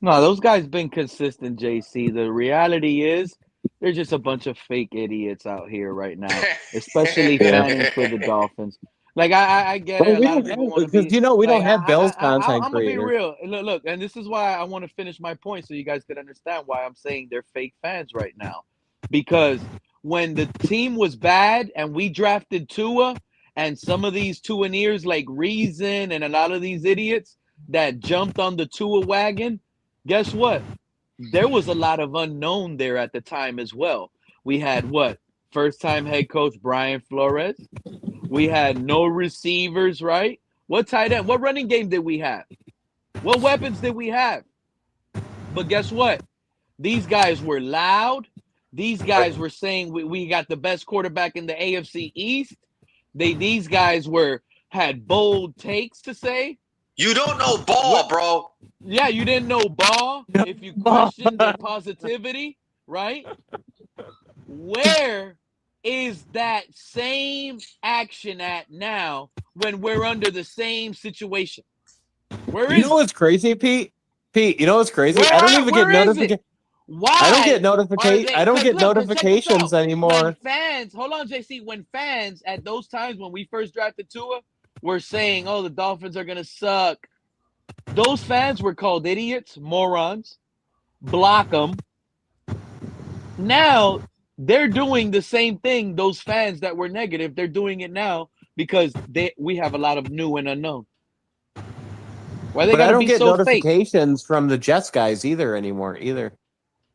S1: No, those guys been consistent, JC. The reality is they're just a bunch of fake idiots out here right now, especially fanning for the Dolphins. Like I get it. A lot of people want to be,
S15: we don't have Bills content
S1: I'm gonna be real. Look, and this is why I want to finish my point so you guys can understand why I'm saying they're fake fans right now. Because when the team was bad and we drafted Tua, and some of these Tuaneers like Reason and a lot of these idiots, that jumped on the Tua wagon, guess what? There was a lot of unknown there at the time as well. We had what? First-time head coach Brian Flores. We had no receivers, right? What tight end? What running game did we have? What weapons did we have? But guess what? These guys were loud. These guys were saying we got the best quarterback in the AFC East. These guys had bold takes to say.
S16: You don't know ball, bro.
S1: Yeah, you didn't know ball. If you question their positivity, right? Where is that same action at now when we're under the same situation? Where is
S15: You know what's crazy, Pete? Pete, you know what's crazy? I don't even get notifications.
S1: Why?
S15: I don't get notifications. I don't get
S1: Look,
S15: notifications anymore.
S1: When fans, hold on, JC. When fans at those times when we first drafted Tua were saying, "Oh, the Dolphins are gonna suck," those fans were called idiots, morons, block them. Now they're doing the same thing. Those fans that were negative, they're doing it now because we have a lot of new and unknown. Why they
S15: But I
S1: gotta
S15: don't
S1: be
S15: get
S1: so fake?
S15: notifications from the Jets guys either.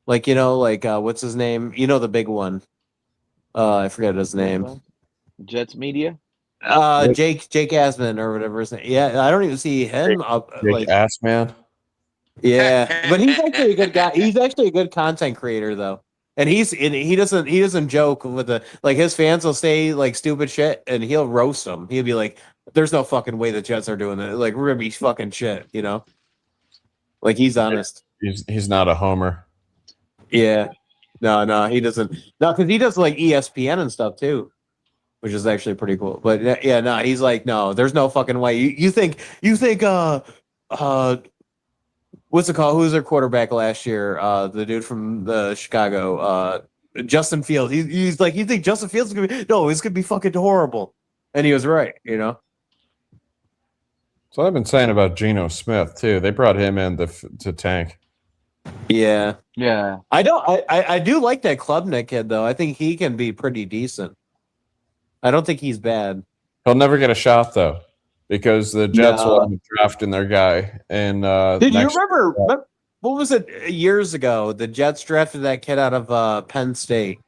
S15: Like, you know, like what's his name? You know, the big one. I forget his name.
S1: Jets media.
S15: Jake Asman or whatever his name. Yeah, I don't even see him up.
S3: Jake Assman.
S15: Yeah, but he's actually a good guy. He's actually a good content creator though, and he doesn't joke with his fans will say like stupid shit and he'll roast them. He'll be like, "There's no fucking way the Jets are doing that. Like we're gonna be fucking shit," you know. Like he's honest.
S3: He's not a homer.
S15: Yeah, no, he doesn't. No, because he does like ESPN and stuff too, which is actually pretty cool. But yeah, no, he's like, no, there's no fucking way. You think what's it called? Who's their quarterback last year? The dude from the Chicago, Justin Fields. He's like, you think Justin Fields is gonna be? No, it's gonna be fucking horrible. And he was right, you know.
S3: So I've been saying about Geno Smith too. They brought him in to tank.
S15: Yeah.
S1: Yeah.
S15: I do like that Klubnik kid though. I think he can be pretty decent. I don't think he's bad.
S3: He'll never get a shot though, because the Jets will be drafting their guy. And
S15: did you remember what was it years ago? The Jets drafted that kid out of Penn State,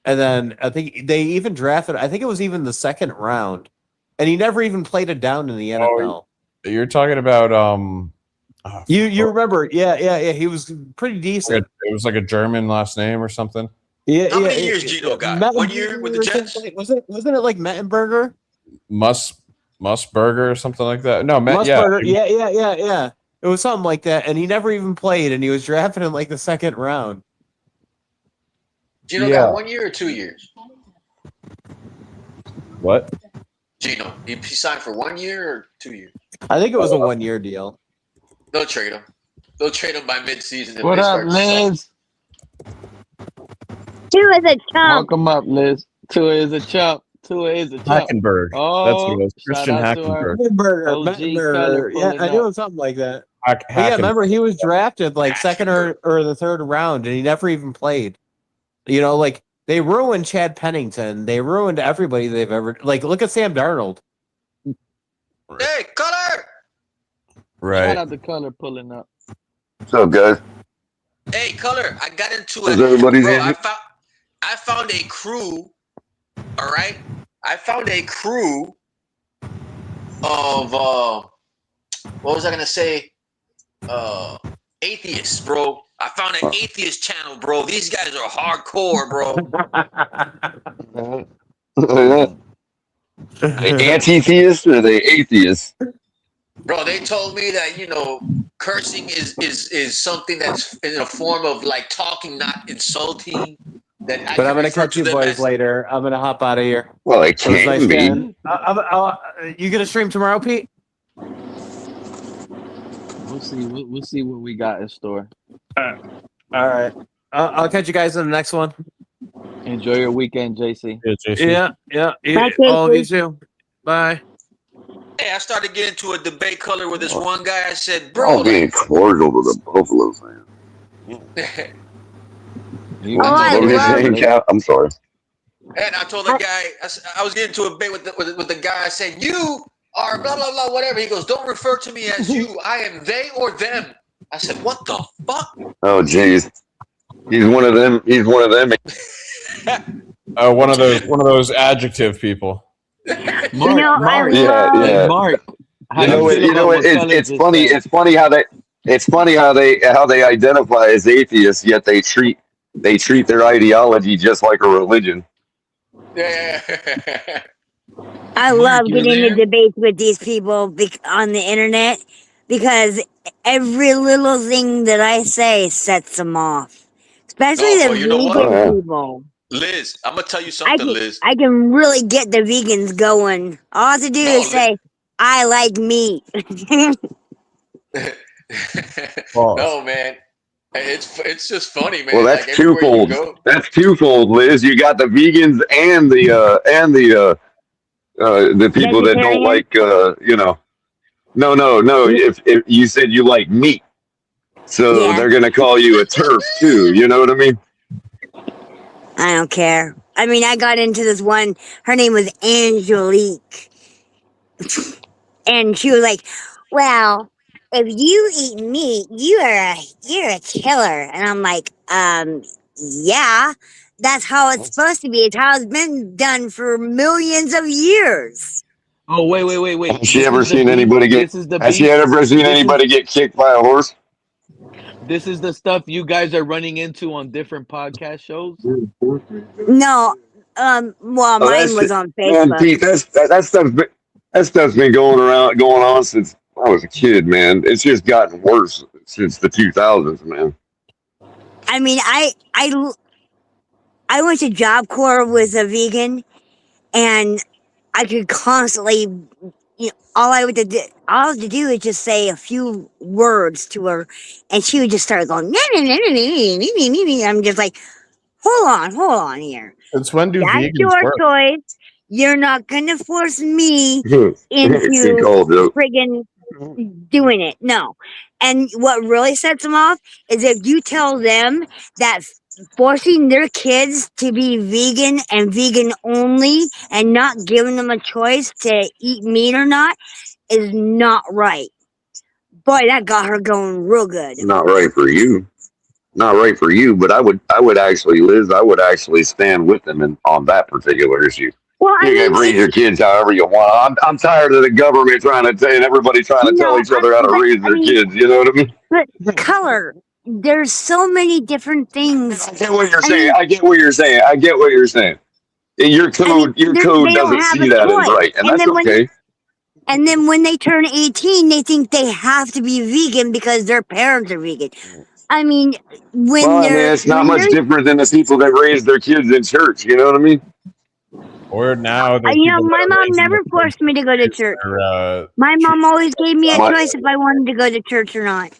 S15: and then I think they even drafted. I think it was even the second round, and he never even played it down in the NFL.
S3: You're talking about
S15: you remember? Yeah. He was pretty decent.
S3: It was like a German last name or something.
S15: Yeah.
S16: How many years Geno got? 1 year with the Jets?
S15: Wasn't it like Mettenberger?
S3: Musburger or something like that. No,
S15: Musburger. Yeah. It was something like that, and he never even played, and he was drafted in like the second round.
S16: Geno got 1 year or 2 years?
S3: What?
S16: Geno, he signed for 1 year or 2 years?
S15: I think it was a 1 year deal.
S16: They'll trade him. They'll trade him by midseason.
S1: What up, Liz?
S10: Tua is a chump.
S1: Welcome up, Liz. Tua is a chump.
S3: Hackenberg.
S1: Oh,
S3: that's what it was. Christian Hackenberg.
S15: Mettenberger. Yeah, I knew it was something like that. Yeah, remember he was drafted like second or the third round, and he never even played. You know, like they ruined Chad Pennington. They ruined everybody they've ever like. Look at Sam Darnold.
S16: Hey, Color!
S3: Right.
S1: Shout out to Color pulling up.
S17: What's up, guys?
S16: Hey, Color, I got into
S17: How's
S16: it.
S17: everybody's
S16: Bro,
S17: evening?
S16: I found a crew. All right, I found a crew of what was I gonna say? Atheists, bro. I found an atheist channel, bro. These guys are hardcore, bro.
S17: They anti-theists or they atheists?
S16: Bro, they told me that cursing is something that's in a form of like talking, not insulting.
S15: But I'm gonna catch you boys later. I'm gonna hop out of here.
S17: Well, it can't be.
S15: You gonna stream tomorrow, Pete?
S1: We'll see. We'll see what we got in store.
S15: All right. I'll catch you guys in the next one.
S1: Enjoy your weekend, JC.
S15: Yeah.
S10: Bye,
S15: All of you
S10: JC.
S15: too. Bye.
S16: Hey, I started getting into a debate, Color, with this one guy. I said, bro,
S17: Oh, being cordial to the Buffalo fans. What were you saying, Cap? I'm sorry.
S16: And I told the guy, I was getting into a debate with the guy. I said, you or blah blah blah, whatever. He goes, "Don't refer to me as you. I am they or them." I said, "What the fuck?"
S17: Oh, jeez. He's one of them. He's one of them.
S3: One of those adjective people.
S10: You know, I
S17: Yeah,
S10: love.
S17: yeah.
S1: Mark, how
S17: You
S1: do
S17: know
S1: you
S17: what?
S1: feel
S17: You know
S1: about
S17: what?
S1: what Fellas
S17: It's
S1: just
S17: funny.
S1: said?
S17: It's funny how they identify as atheists, yet they treat their ideology just like a religion.
S16: Yeah.
S10: I
S1: Mark,
S10: love
S1: you're
S10: getting into
S1: there?
S10: debates with these people on the internet because every little thing that I say sets them off, especially
S16: No,
S10: the
S16: but you know what,
S17: Oh
S10: vegan
S17: yeah.
S10: people.
S16: Liz? I'm gonna tell you
S10: I
S16: something,
S10: can
S16: Liz.
S10: I can really get the vegans going. All I have to do
S16: No,
S10: is say I like meat.
S16: no, man. It's just funny,
S17: Well,
S16: man.
S17: that's
S16: Like everywhere you
S17: twofold.
S16: go.
S17: That's twofold, Liz. You got the vegans and the people that don't
S10: Vegetarian?
S17: like no. If you said you like meat, so
S10: Yeah,
S17: they're gonna call you a turf too. You know what I mean?
S10: I don't care. I mean, I got into this one. Her name was Angelique. And she was like, "Well, if you eat meat, you're a killer." And I'm like, yeah, that's how it's supposed to be. It's how it's been done for millions of years."
S1: Oh, wait.
S17: Has she ever seen anybody get?
S1: This is the
S17: Has she
S1: beef.
S17: ever seen
S1: This is
S17: anybody get kicked by a horse?
S1: this is the stuff you guys are running into on different podcast shows.
S10: No, well,
S17: Oh,
S10: mine was on
S17: man,
S10: Facebook.
S17: Pete. That stuff's been going on since I was a kid, man. It's just gotten worse since the 2000s, man.
S10: I mean, I went to Job Corps with a vegan, and I could constantly, all I had to do is just say a few words to her, and she would just start going. I'm just like, hold on here.
S3: Since when do
S10: That's
S3: vegans
S10: your
S3: work?
S10: choice. You're not gonna force me
S17: Good
S10: into
S17: call, Joe.
S10: friggin' doing it. No. And what really sets them off is if you tell them that forcing their kids to be vegan and vegan only and not giving them a choice to eat meat or not is not right. Boy, that got her going real good.
S17: Not right for you. Not right for you. But I would actually, Liz. I would actually stand with them on that particular issue.
S10: Well, I
S17: You can
S10: mean,
S17: raise your kids however you want. I'm tired of the government trying to and everybody trying to tell each other how to raise their kids. You know what I mean?
S10: but color, there's so many different things.
S17: I get what you're saying. I get what you're saying. Your code
S10: They don't
S17: doesn't
S10: have
S17: see
S10: a
S17: that as
S10: choice.
S17: right, and that's okay.
S10: And then when they turn 18, they think they have to be vegan because their parents are vegan. I mean,
S17: Well, I mean, it's not much different than the people that raise their kids in church. You know what I mean?
S3: Or now the
S10: my mom never forced me to go to church. My mom always gave me a choice if I wanted to go to church or not.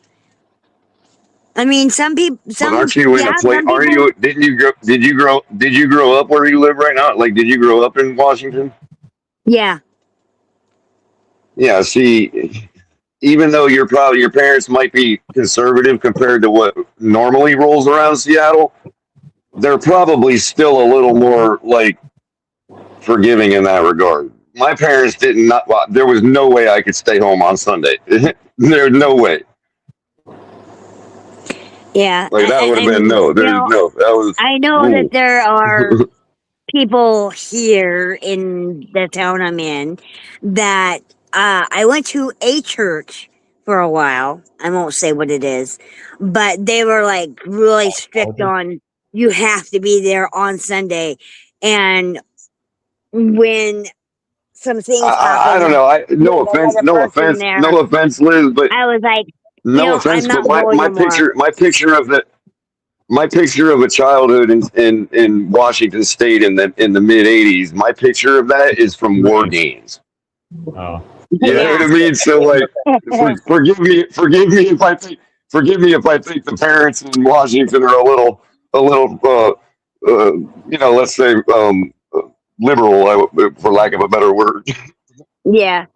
S10: I mean, some people,
S17: But aren't you in a place? Aren't you? Did you grow up where you live right now? Like, did you grow up in Washington?
S10: Yeah.
S17: Yeah. See, even though your parents might be conservative compared to what normally rolls around Seattle, they're probably still a little more like forgiving in that regard. My parents didn't not. Well, there was no way I could stay home on Sunday. There's no way.
S10: Yeah.
S17: Like that would have been no. There's no. That was.
S10: I know that there are people here in the town I'm in that I went to a church for a while. I won't say what it is, but they were like really strict on you have to be there on Sunday. And when some things
S17: I
S10: happened,
S17: don't know. No offense, Liz, but
S10: I was like,
S17: no offense,
S10: I'm
S17: but
S10: not going no more.
S17: my picture of a childhood in Washington State in the mid '80s. My picture of that is from war games.
S3: Oh,
S17: you know what I mean? So like, forgive me if I think the parents in Washington are a little let's say liberal, for lack of a better word.
S10: Yeah.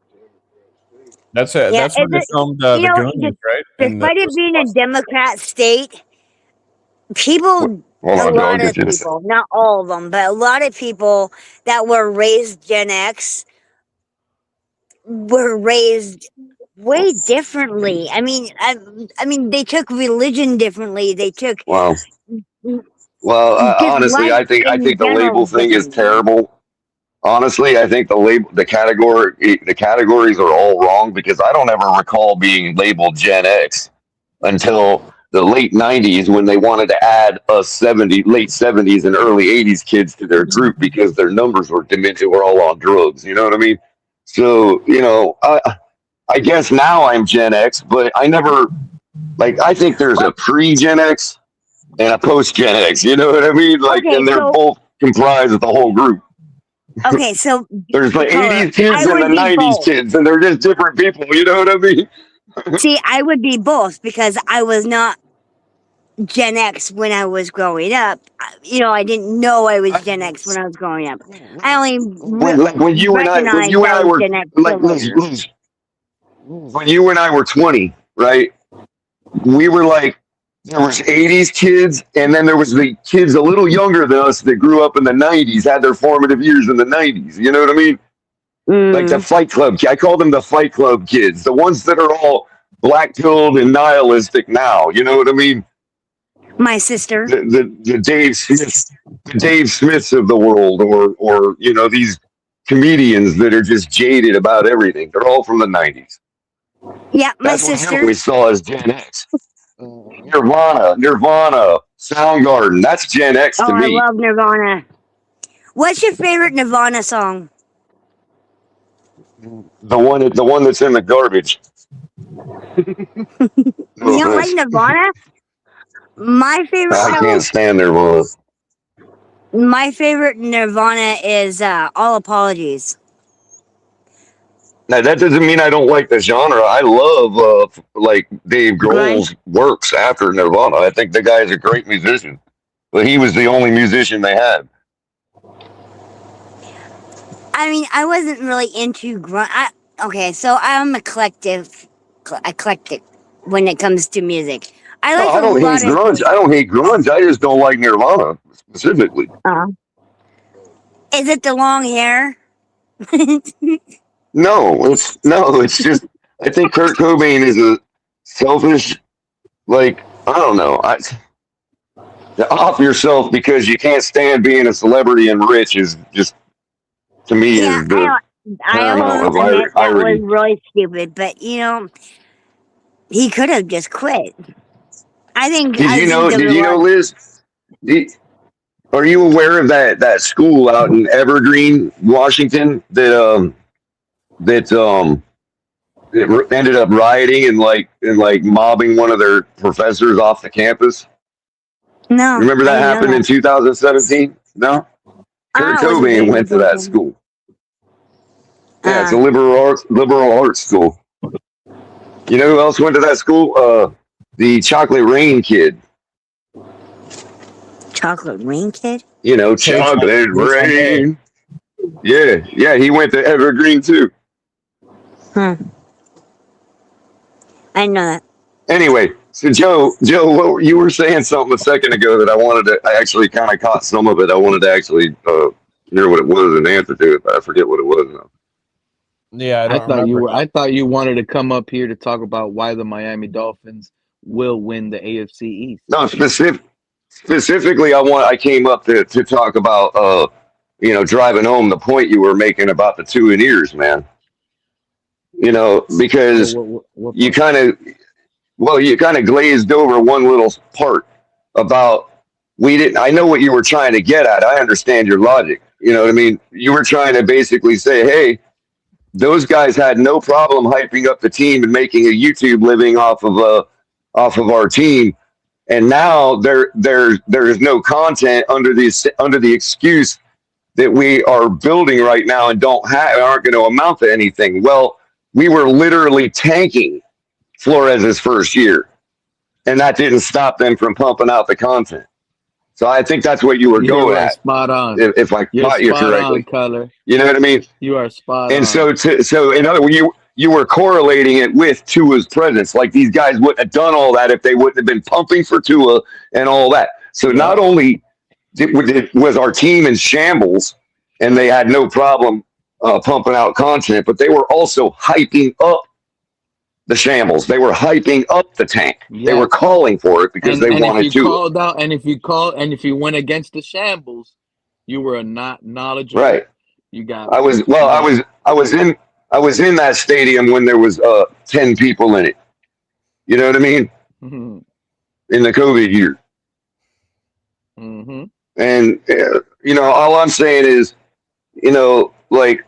S3: That's it.
S10: Yeah,
S3: That's where they filmed the Goonies, right?
S10: Despite it being a Democrat state, people,
S17: Hold on, Joe, I'll get you in a second.
S10: people, not all of them, but a lot of people that were raised Gen X were raised way differently. I mean, they took religion differently. They took
S17: Wow. Well,
S10: just
S17: honestly,
S10: life
S17: I
S10: in
S17: think the
S10: general
S17: label thing is
S10: differently.
S17: terrible. Honestly, I think the categories are all wrong because I don't ever recall being labeled Gen X until the late '90s when they wanted to add late '70s and early '80s kids to their group because their numbers were diminished. Were all on drugs. You know what I mean? So I guess now I'm Gen X, but I never I think there's a pre Gen X and a post Gen X. You know what I mean?
S10: Okay,
S17: And they're
S10: so
S17: both comprised of the whole group.
S10: okay, so
S17: There's the
S10: color.
S17: 80s kids
S10: I
S17: and the
S10: would be
S17: 90s
S10: both.
S17: kids, and they're just different people. You know what I mean?
S10: See, I would be both because I was not Gen X when I was growing up. I didn't know I was Gen X when I was growing up. I only
S17: When
S10: recognized
S17: you and
S10: I
S17: I
S10: was
S17: were
S10: Gen X
S17: like,
S10: later.
S17: when you and I were 20, right? We were like, there was 80s kids, and then there was the kids a little younger than us that grew up in the 90s, had their formative years in the 90s. You know what I mean? Like the Fight Club. I call them the Fight Club kids, the ones that are all black-pilled and nihilistic now. You know what I mean?
S10: My sister.
S17: The Dave Smiths of the world, or these comedians that are just jaded about everything. They're all from the '90s.
S10: Yeah, my
S17: That's what
S10: sister.
S17: we saw as Gen X. Nirvana, Soundgarden. That's Gen X
S10: Oh,
S17: to
S10: I
S17: me.
S10: love Nirvana. What's your favorite Nirvana song?
S17: The one that's in the garbage.
S10: You don't like Nirvana? My favorite
S17: I
S10: song.
S17: can't stand Nirvana.
S10: My favorite Nirvana is All Apologies.
S17: Now that doesn't mean I don't like the genre. I love Dave Grohl's works after Nirvana. I think the guy is a great musician, but he was the only musician they had.
S10: I mean, I wasn't really into grunge. Okay, so I'm eclectic when it comes to music. I
S17: No,
S10: like
S17: I
S10: a
S17: don't hate
S10: lot of.
S17: grunge. I don't hate grunge. I just don't like Nirvana specifically.
S10: Is it the long hair?
S17: It's just I think Kurt Cobain is a selfish, I don't know. Off yourself because you can't stand being a celebrity and rich is just to me
S10: Yeah,
S17: is the
S10: I
S17: paramount
S10: will
S17: of
S10: admit that was
S17: irony.
S10: really stupid, but he could have just quit. I think
S17: Did you know,
S10: the
S17: Liz? Are you aware of that school out in Evergreen, Washington that it ended up rioting and mobbing one of their professors off the campus?
S10: No,
S17: Remember
S10: I
S17: that
S10: didn't know
S17: happened in
S10: that.
S17: 2017? No? Kurt
S10: It was a
S17: Cobain
S10: big
S17: went to that
S10: decision.
S17: school. Yeah, it's a liberal arts school. You know who else went to that school? The Chocolate Rain kid.
S10: Chocolate Rain Kid?
S17: Chocolate Rain. Yeah, he went to Evergreen too.
S10: I didn't know that.
S17: Anyway, so Joe, you were saying something a second ago that I actually kind of caught some of it. I wanted to actually hear what it was and answer to it, but I forget what it was now.
S3: Yeah, I
S1: thought you wanted to come up here to talk about why the Miami Dolphins will win the AFC East.
S17: No, specifically, I came up to talk about driving home the point you were making about the two in ears, man. Because
S1: what
S17: you kind of glazed over one little part about I know what you were trying to get at. I understand your logic. You know what I mean? You were trying to basically say, hey, those guys had no problem hyping up the team and making a YouTube living off of our team, and now there is no content under the excuse that we are building right now and aren't going to amount to anything. Well, we were literally tanking Flores' first year, and that didn't stop them from pumping out the content. So I think that's what you were going at.
S1: Spot on.
S17: If I caught you correctly,
S1: Color.
S17: You know what I mean?
S1: You are spot
S17: and
S1: on.
S17: So in other words, you were correlating it with Tua's presence. Like these guys wouldn't have done all that if they wouldn't have been pumping for Tua and all that. So not only was our team in shambles and they had no problem pumping out content, but they were also hyping up the shambles. They were hyping up the tank. They were
S1: Yes.
S17: calling for it because they
S1: And if
S17: wanted
S1: you
S17: to.
S1: called out, and if you went against the shambles, you were not knowledgeable.
S17: Right.
S1: You got
S17: I was in that stadium when there was 10 people in it. You know what I mean?
S1: Mhm.
S17: In the COVID year.
S1: Mm-hmm.
S17: And all I'm saying is, like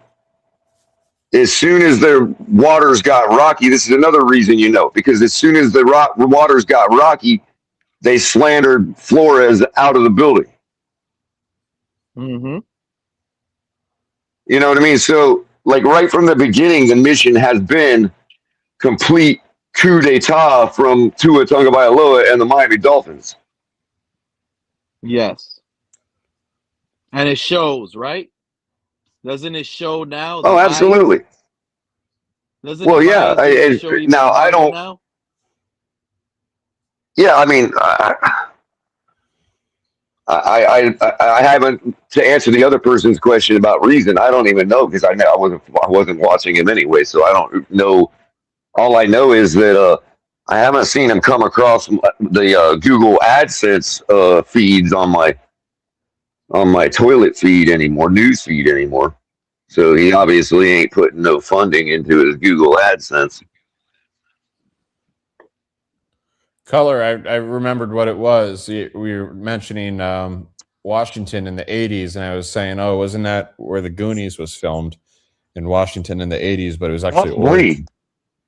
S17: as soon as the waters got rocky, this is another reason, because as soon as the waters got rocky, they slandered Flores out of the building.
S1: Mm-hmm.
S17: You know what I mean? So, like right from the beginning, the mission has been complete coup d'etat from Tua Tagovailoa and the Miami Dolphins.
S1: Yes. And it shows, right? Doesn't it show now?
S17: Oh, absolutely.
S1: Doesn't
S17: Well,
S1: the
S17: yeah.
S1: bias seem to show even
S17: Now, I
S1: harder
S17: don't.
S1: now?
S17: Yeah, I mean, I haven't, to answer the other person's question about reason. I don't even know because I wasn't watching him anyway, so I don't know. All I know is that I haven't seen him come across the Google AdSense feeds on my toilet feed anymore, news feed anymore. So he obviously ain't putting no funding into his Google AdSense.
S3: Color, I remembered what it was. We were mentioning Washington in the 80s, and I was saying, oh, wasn't that where the Goonies was filmed in Washington in the 80s? But it was actually Oregon.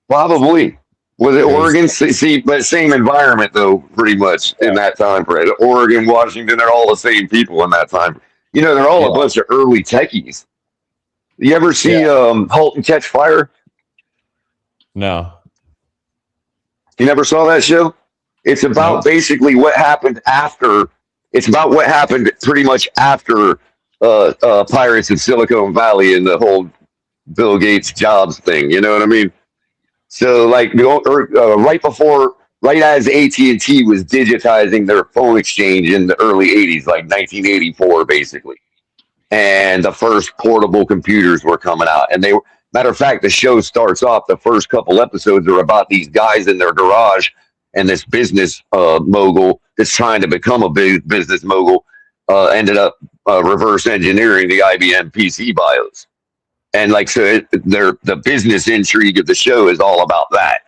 S17: Probably. Was it Oregon? See, but same environment, though, pretty much in that time frame. Oregon, Washington, they're all the same people in that time. They're all a bunch of early techies. You ever see Halt and Catch Fire?
S3: No.
S17: You never saw that show? It's about basically what happened after. It's about what happened pretty much after Pirates of Silicon Valley and the whole Bill Gates Jobs thing. You know what I mean? So, like, right as AT&T was digitizing their phone exchange in the early 80s, like 1984, basically. And the first portable computers were coming out. And matter of fact, the show starts off, the first couple episodes are about these guys in their garage and this business mogul that's trying to become a big business mogul ended up reverse engineering the IBM PC BIOS. And the business intrigue of the show is all about that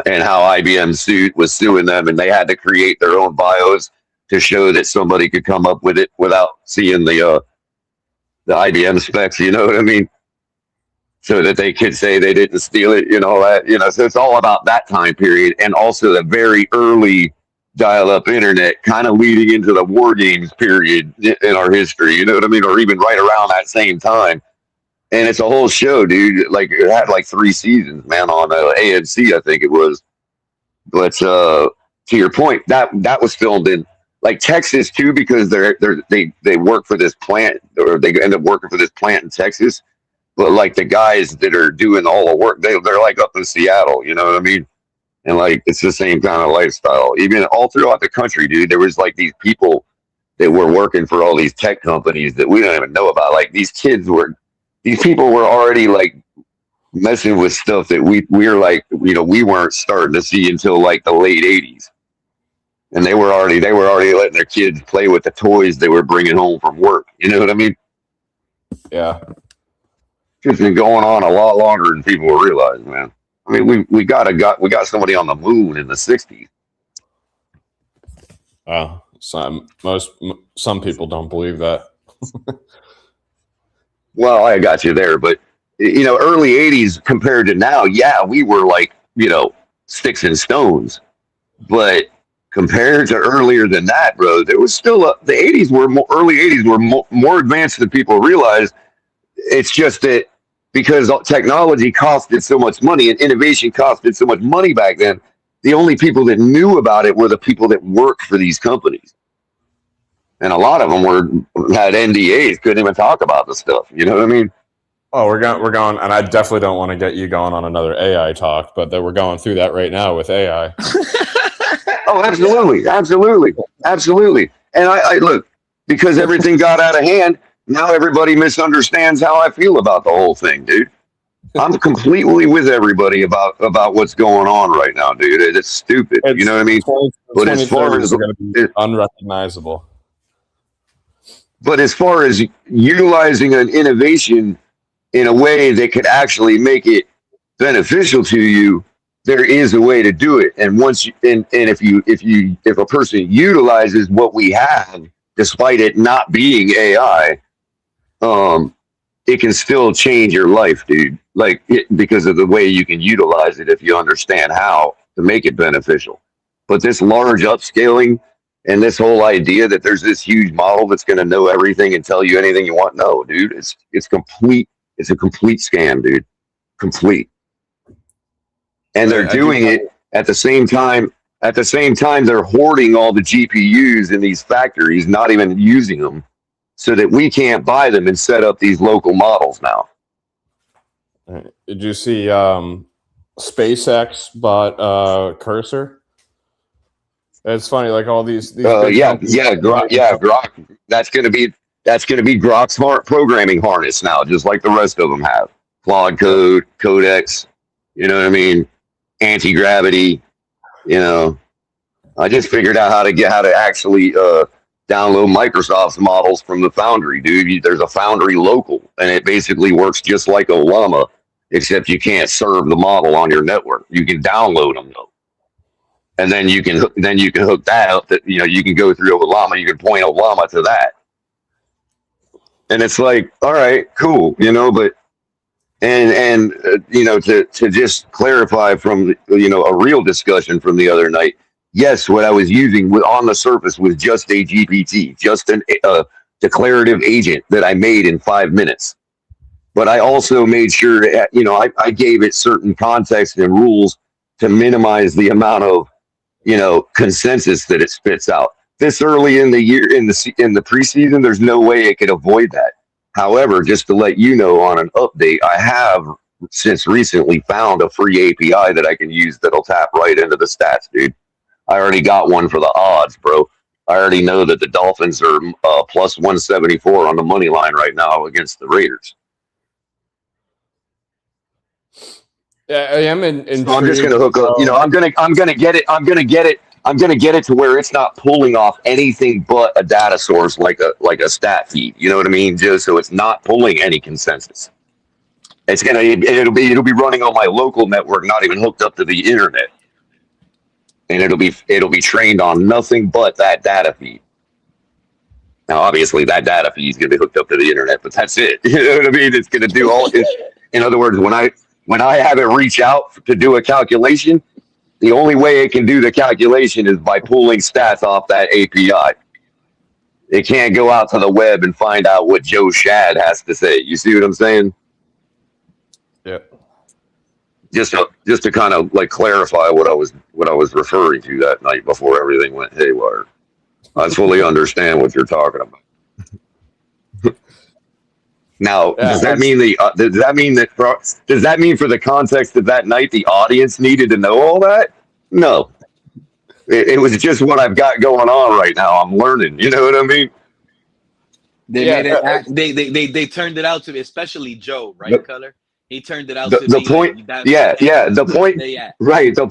S17: and how IBM was suing them, and they had to create their own BIOS to show that somebody could come up with it without seeing the IBM specs. You know what I mean? So that they could say they didn't steal it. So it's all about that time period, and also the very early dial-up internet, kind of leading into the war games period in our history. You know what I mean? Or even right around that same time. And it's a whole show, dude. Like, it had like 3 seasons, man, on AMC, I think it was. But to your point, that was filmed in like Texas too, because they work for this plant, or they end up working for this plant in Texas. But like the guys that are doing all the work, they're like up in Seattle. You know what I mean? And like it's the same kind of lifestyle. Even all throughout the country, dude, there was like these people that were working for all these tech companies that we don't even know about. Like these people were already like messing with stuff that we're like, we weren't starting to see until like the late 80s. And they were already letting their kids play with the toys they were bringing home from work. You know what I mean?
S3: Yeah.
S17: It's been going on a lot longer than people realize, man. I mean, we got somebody on the moon in the 60s.
S3: Oh, some people don't believe that.
S17: Well, I got you there, but early 80s compared to now, yeah, we were like, sticks and stones. But compared to earlier than that, bro, there was still the 80s were early 80s were more advanced than people realized. It's just that because technology costed so much money and innovation costed so much money back then, the only people that knew about it were the people that worked for these companies. And a lot of them had NDAs, couldn't even talk about the stuff. You know what I mean?
S3: Oh, we're going, and I definitely don't want to get you going on another AI talk, but that we're going through that right now with AI.
S17: Oh, absolutely. And I look, because everything got out of hand, Now everybody misunderstands how I feel about the whole thing, dude. I'm completely with everybody about what's going on right now, dude. It's stupid. You know what I mean? But as far as
S3: going to be unrecognizable.
S17: But as far as utilizing an innovation in a way that could actually make it beneficial to you, there is a way to do it. And once you, and if a person utilizes what we have, despite it not being AI, it can still change your life, dude. Like because of the way you can utilize it if you understand how to make it beneficial. But this large upscaling and this whole idea that there's this huge model that's going to know everything and tell you anything you want, no, dude, it's complete. It's a complete scam, dude. Complete. And they're doing it at the same time. At the same time, they're hoarding all the GPUs in these factories, not even using them, so that we can't buy them and set up these local models now.
S3: Did you see SpaceX bought Cursor? It's funny, like all these Grok. That's gonna be Grok's smart programming harness now, just like the rest of them have. Claude Code, Codex, you know what I mean? Anti-gravity, you know. I just figured out how to actually download Microsoft's models from the Foundry, dude. There's a Foundry local, and it basically works just like Llama, except you can't serve the model on your network. You can download them though. And then you can hook that up. That you can go through Llama. You can point Llama to that, and it's like, all right, cool, but to just clarify from a real discussion from the other night. Yes, what I was using on the surface was just a GPT, just a declarative agent that I made in 5 minutes. But I also made sure that I gave it certain context and rules to minimize the amount of consensus that it spits out. This early in the year, in the preseason, there's no way it could avoid that. However, just to let you know on an update, I have since recently found a free API that I can use that'll tap right into the stats, dude. I already got one for the odds, bro. I already know that the Dolphins are plus 174 on the money line right now against the Raiders. Yeah, I am
S17: So I'm just gonna hook up. I'm gonna get it to where it's not pulling off anything but a data source like a stat feed. You know what I mean? Just so it's not pulling any consensus. It'll be running on my local network, not even hooked up to the internet, and it'll be trained on nothing but that data feed. Now, obviously, that data feed is gonna be hooked up to the internet, but that's it. You know what I mean? It's gonna do all. In other words, when I have it reach out to do a calculation, the only way it can do the calculation is by pulling stats off that API. It can't go out to the web and find out what Joe Shad has to say. You see what I'm saying?
S3: Yeah.
S17: Just to kind of like clarify what I was referring to that night before everything went haywire. I fully understand what you're talking about. Now, does that mean for the context of that night the audience needed to know all that? No. It was just what I've got going on right now. I'm learning. You know what I mean?
S1: They turned it out to me, especially Joe, right, Color? He turned it out to
S17: the
S1: me.
S17: point.
S1: Like,
S17: the point. Right. The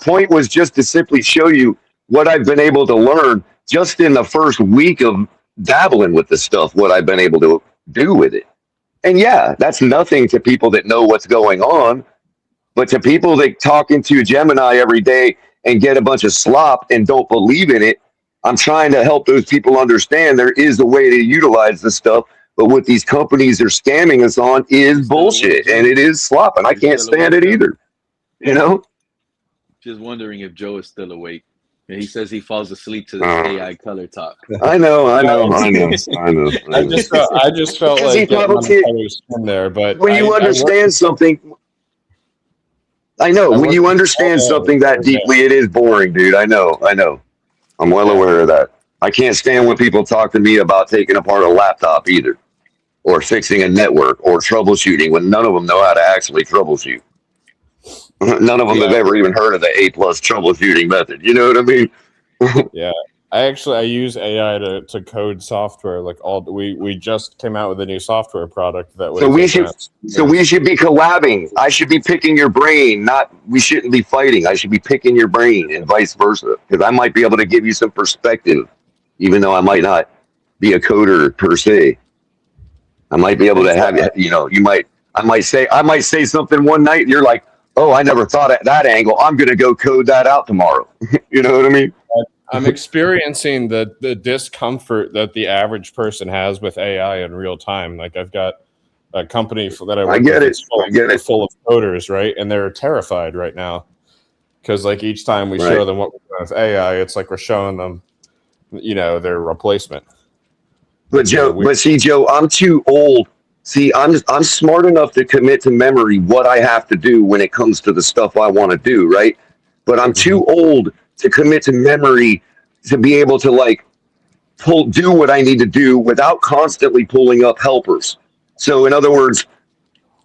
S17: point was just to simply show you what I've been able to learn just in the first week of dabbling with this stuff, what I've been able to do with it. And yeah, that's nothing to people that know what's going on, but to people that talk into Gemini every day and get a bunch of slop and don't believe in it, I'm trying to help those people understand there is a way to utilize this stuff, but what these companies are scamming us on is bullshit, and it is slop, and I can't stand it either.
S1: Just wondering if Joe is still awake. He says he falls asleep to this AI color talk.
S17: I know.
S3: I just felt
S17: because
S3: like in there, but
S17: when you understand something, when you understand something that deeply, it is boring, dude. I know. I'm well aware of that. I can't stand when people talk to me about taking apart a laptop either, or fixing a network, or troubleshooting when none of them know how to actually troubleshoot. None of them have ever even heard of the A+ troubleshooting method. You know what I mean?
S3: Yeah. I use AI to code software. Like we just came out with a new software product that was.
S17: So we should be collabing. I should be picking your brain. We shouldn't be fighting. I should be picking your brain, and vice versa. Because I might be able to give you some perspective, even though I might not be a coder per se. I might be able to have I might say something one night, and you're like, oh, I never thought at that angle. I'm going to go code that out tomorrow. You know what I mean?
S3: I'm experiencing the discomfort that the average person has with AI in real time. Like I've got a company that I work with full of coders, right? And they're terrified right now because like each time we show them what we're doing with AI, it's like we're showing them, their replacement.
S17: But Joe, I'm too old. See, I'm smart enough to commit to memory what I have to do when it comes to the stuff I want to do, right? But I'm too old to commit to memory to be able to do what I need to do without constantly pulling up helpers. So in other words,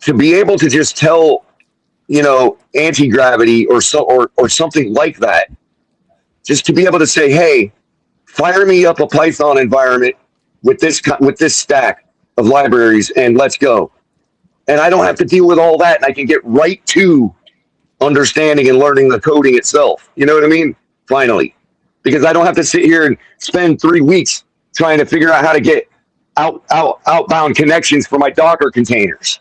S17: to be able to just tell, anti-gravity or something like that, just to be able to say, hey, fire me up a Python environment with this stack of libraries and let's go. And I don't have to deal with all that, and I can get right to understanding and learning the coding itself. You know what I mean? Finally. Because I don't have to sit here and spend 3 weeks trying to figure out how to get outbound connections for my Docker containers.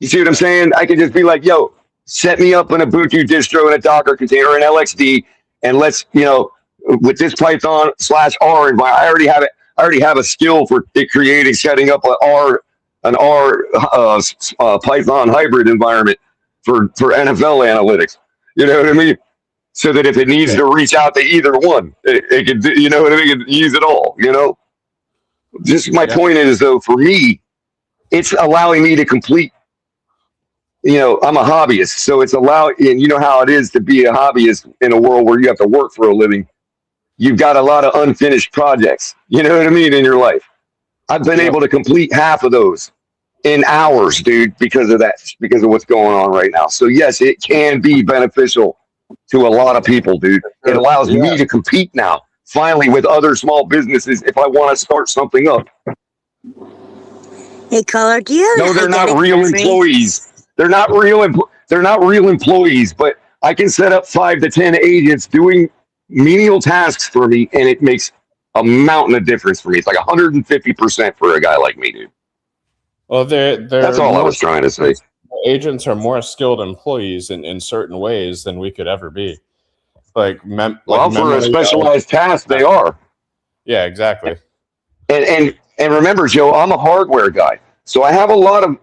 S17: You see what I'm saying? I can just be like, yo, set me up an Ubuntu distro in a Docker container, an LXD, and let's, with this Python /R environment, I already have a skill for creating, setting up an R Python hybrid environment for NFL analytics. You know what I mean? So that if it needs to reach out to either one, it can, you know what I mean? It can use it all, Just my point is, though, for me, it's allowing me to complete, I'm a hobbyist. So it's and you know how it is to be a hobbyist in a world where you have to work for a living. You've got a lot of unfinished projects, you know what I mean, in your life. I've been able to complete half of those in hours, dude, because of what's going on right now. So yes, it can be beneficial to a lot of people, dude. It allows me to compete now, finally, with other small businesses if I want to start something up.
S10: Hey, caller, do you?
S17: No, they're not real employees. They're not real employees, but I can set up 5 to 10 agents doing menial tasks for me, and it makes a mountain of difference for me. It's like 150% for a guy like me, dude.
S3: Well,
S17: that's all I was trying to say.
S3: Agents are more skilled employees in certain ways than we could ever be. For a specialized task, they are. Yeah, exactly.
S17: And remember, Joe, I'm a hardware guy, so I have a lot of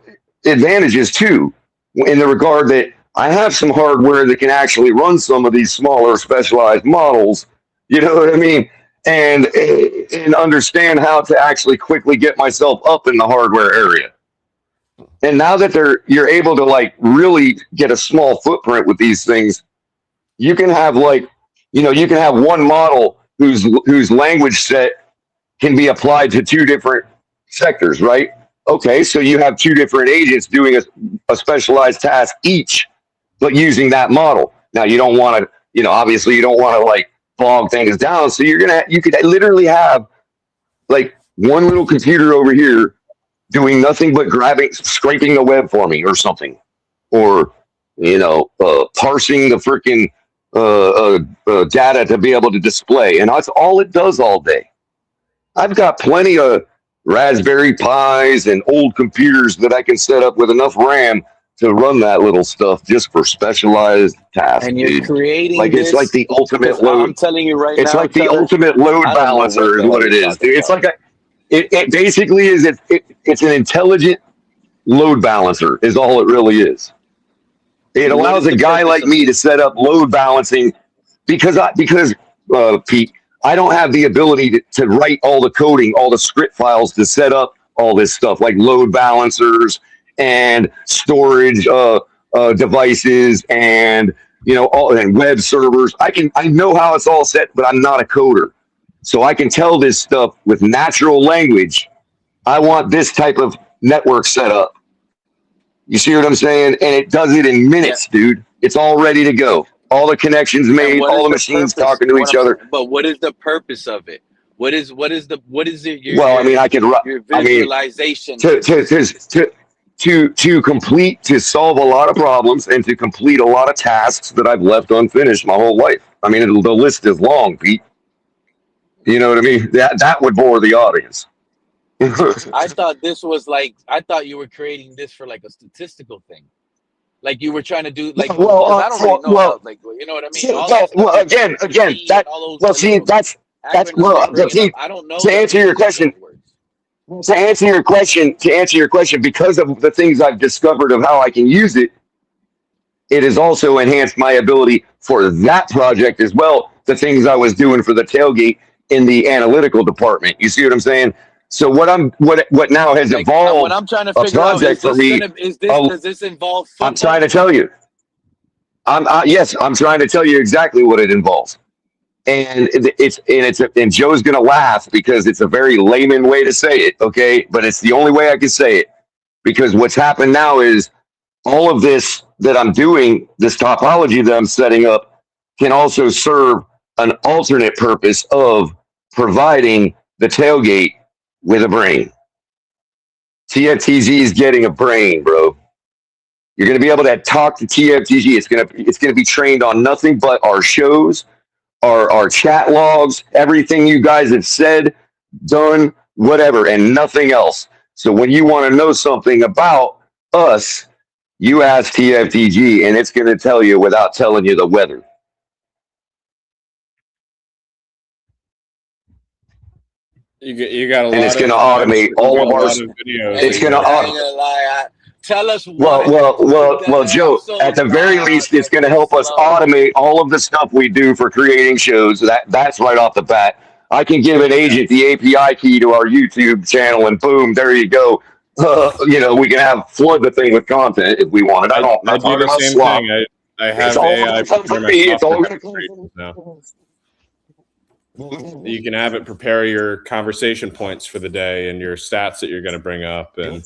S17: advantages too, in the regard that I have some hardware that can actually run some of these smaller specialized models. You know what I mean? And understand how to actually quickly get myself up in the hardware area. And now that you're able to really get a small footprint with these things, you can have you can have one model whose language set can be applied to 2 different sectors, right? Okay, so you have 2 different agents doing a specialized task each, but using that model. Now you don't want to, obviously you don't want to bog things down. So you could literally have one little computer over here doing nothing but scraping the web for me or something, or parsing the freaking data to be able to display, and that's all it does all day. I've got plenty of Raspberry Pis and old computers that I can set up with enough RAM to run that little stuff just for specialized tasks.
S1: And you're creating
S17: it's like the ultimate load.
S1: I'm telling you right now,
S17: it's like the ultimate load balancer is what it is, dude. It's like it basically is. It's an intelligent load balancer is all it really is. It allows a guy like me to set up load balancing because Pete, I don't have the ability to write all the coding, all the script files to set up all this stuff like load balancers and storage devices and and web servers. I know how it's all set, but I'm not a coder. So I can tell this stuff with natural language. I want this type of network set up. You see what I'm saying? And it does it in minutes, dude. It's all ready to go. all the connections made, all the machines talking to each other.
S1: But what is the purpose of it? What is it?
S17: Well, I mean,
S1: Your visualization.
S17: To solve a lot of problems and to complete a lot of tasks that I've left unfinished my whole life. I mean, the list is long, Pete. You know what I mean? That would bore the audience.
S1: I thought you were creating this for like a statistical thing. Like you were trying to do like I don't really know how, like, you know what I mean?
S17: Again, I don't know. To answer your question, because of the things I've discovered of how I can use it, it has also enhanced my ability for that project as well. The things I was doing for the tailgate in the analytical department. You see what I'm saying? So what now has evolved?
S1: What I'm trying to figure out is does this involve football?
S17: I'm trying to tell you. Yes, I'm trying to tell you exactly what it involves. And and Joe's gonna laugh because it's a very layman way to say it, okay? But it's the only way I can say it. Because what's happened now is all of this that I'm doing, this topology that I'm setting up, can also serve an alternate purpose of providing the tailgate with a brain. TFTG is getting a brain, bro. You're going to be able to talk to TFTG. It's going to be trained on nothing but our shows, our chat logs, everything you guys have said, done, whatever, and nothing else. So when you want to know something about us, you ask TFTG, and it's going to tell you without telling you the weather.
S3: You got a lot.
S17: And it's going to automate all of our videos. It's going to automate.
S1: Tell us
S17: Well, Joe, at the very least, it's going to help us automate all of the stuff we do for creating shows. That's right off the bat. I can give an agent the API key to our YouTube channel, and boom, there you go. We can flood the thing with content if we want it. I do the same thing.
S3: I have AI prepare my software now. You can have it prepare your conversation points for the day and your stats that you're going to bring up and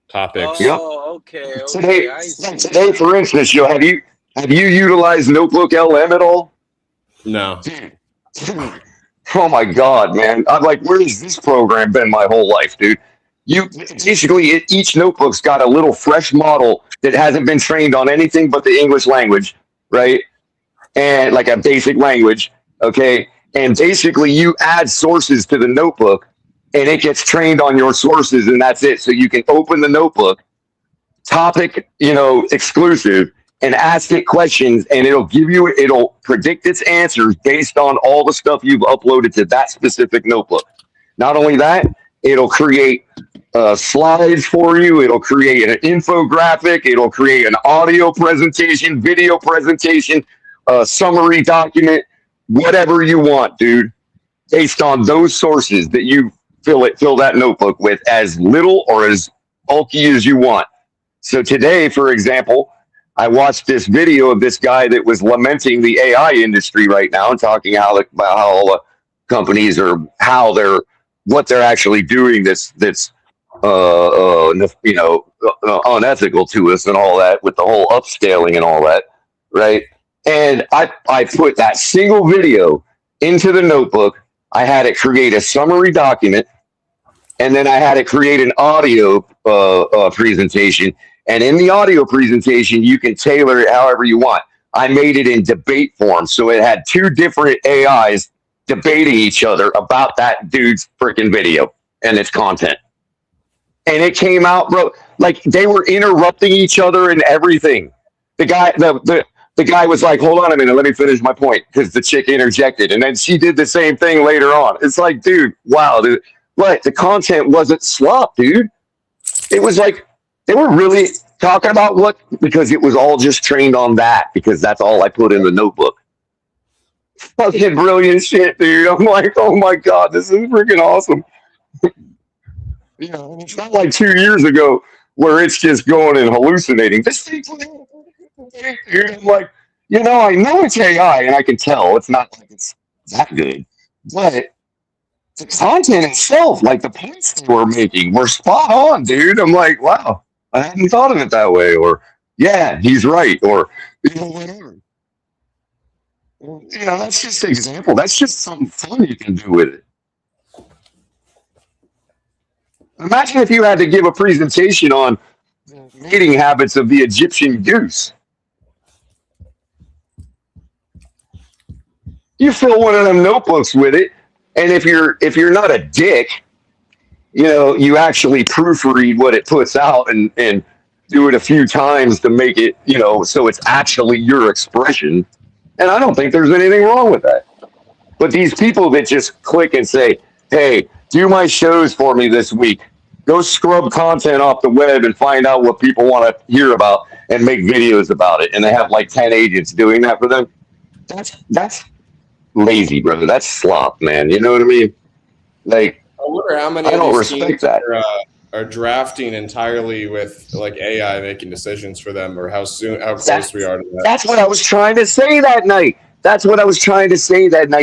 S3: topics.
S1: Oh, okay.
S17: Today, for instance, Joe, have you utilized Notebook LM at all?
S3: No.
S17: Oh my God, man! I'm like, where has this program been my whole life, dude? Each notebook's got a little fresh model that hasn't been trained on anything but the English language, right? And like a basic language, okay? And basically, you add sources to the notebook, and it gets trained on your sources, and that's it. So you can open the notebook, topic, exclusive, and ask it questions, and it'll predict its answers based on all the stuff you've uploaded to that specific notebook. Not only that, it'll create slides for you. It'll create an infographic. It'll create an audio presentation, video presentation, summary document, whatever you want, dude, based on those sources that you fill that notebook with as little or as bulky as you want. So today, for example, I watched this video of this guy that was lamenting the AI industry right now and talking about how all the companies are what they're actually doing that's unethical to us and all that with the whole upscaling and all that, right? And I put that single video into the notebook. I had it create a summary document, and then I had it create an audio presentation. And in the audio presentation, you can tailor it however you want. I made it in debate form, so it had two different AIs debating each other about that dude's freaking video and its content. And it came out, bro, like they were interrupting each other and everything. The guy was like, hold on a minute, let me finish my point, because the chick interjected. And then she did the same thing later on. It's like, dude, wow, dude. What? The content wasn't slop, dude. It was like they were really talking about because it was all just trained on that, because that's all I put in the notebook. Fucking brilliant shit, dude. I'm like, oh my God, this is freaking awesome. It's not like 2 years ago where it's just going and hallucinating. This thing's dude, I'm like, I know it's AI and I can tell it's not like it's that good. But the content itself, like the points they were making, were spot on, dude. I'm like, wow, I hadn't thought of it that way. Or, yeah, he's right. Or, whatever. That's just an example. That's just something fun you can do with it. Imagine if you had to give a presentation on mating habits of the Egyptian goose. You fill one of them notebooks with it, and if you're not a dick, you actually proofread what it puts out and do it a few times to make it, so it's actually your expression. And I don't think there's anything wrong with that. But these people that just click and say, hey, do my shows for me this week. Go scrub content off the web and find out what people want to hear about and make videos about it. And they have like 10 agents doing that for them. That's lazy, brother. That's slop, man. You know what I mean? Like,
S3: I wonder how many
S17: I
S3: of
S17: don't
S3: these
S17: respect
S3: teams
S17: that.
S3: are drafting entirely with like AI making decisions for them, or how close we are to that.
S17: That's what I was trying to say that night.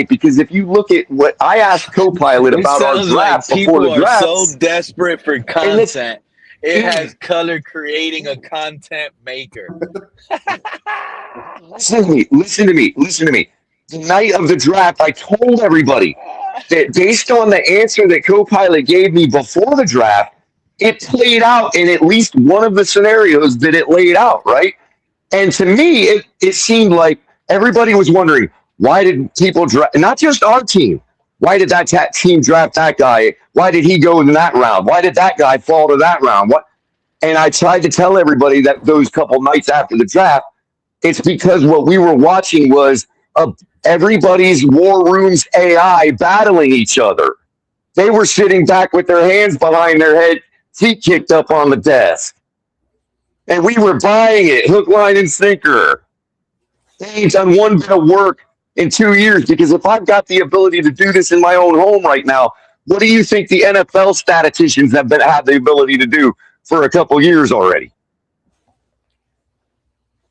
S17: Because if you look at what I asked Copilot
S1: It
S17: about our
S1: sounds
S17: draft
S1: like
S17: before
S1: people
S17: the
S1: are
S17: draft,
S1: so desperate for
S17: and it's
S1: content. It has color creating a content maker.
S17: listen to me. The night of the draft, I told everybody that based on the answer that Copilot gave me before the draft, it played out in at least one of the scenarios that it laid out, right? And to me, it seemed like everybody was wondering, why did people draft, not just our team, why did that team draft that guy? Why did he go in that round? Why did that guy fall to that round? And I tried to tell everybody that those couple nights after the draft, it's because what we were watching was everybody's war rooms AI battling each other. They were sitting back with their hands behind their head, feet kicked up on the desk. And we were buying it, hook, line, and sinker. They ain't done one bit of work in 2 years, because if I've got the ability to do this in my own home right now, what do you think the NFL statisticians have had the ability to do for a couple years already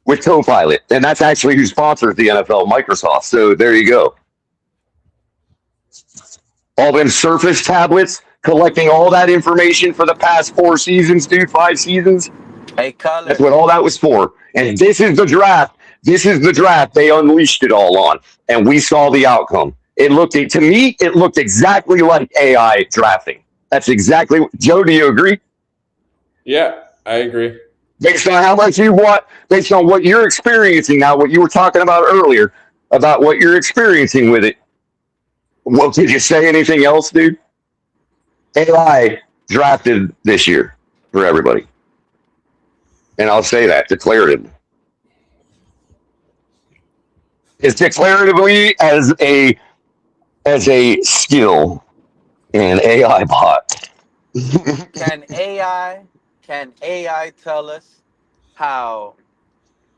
S17: with Copilot? And that's actually who sponsors the NFL, Microsoft. So there you go. All them Surface tablets collecting all that information for the past 4 seasons, dude, 5 seasons.
S1: Hey, color.
S17: That's what all that was for. And this is the draft. They unleashed it all on, and we saw the outcome. To me, it looked exactly like AI drafting. That's exactly what, Joe, do you agree?
S3: Yeah, I agree.
S17: Based on how much you want, based on what you're experiencing now, what you were talking about earlier, about what you're experiencing with it. Well, did you say anything else, dude? AI drafted this year for everybody. And I'll say that declaratively. It's declaratively as a skill in AI bot.
S1: Can AI tell us how?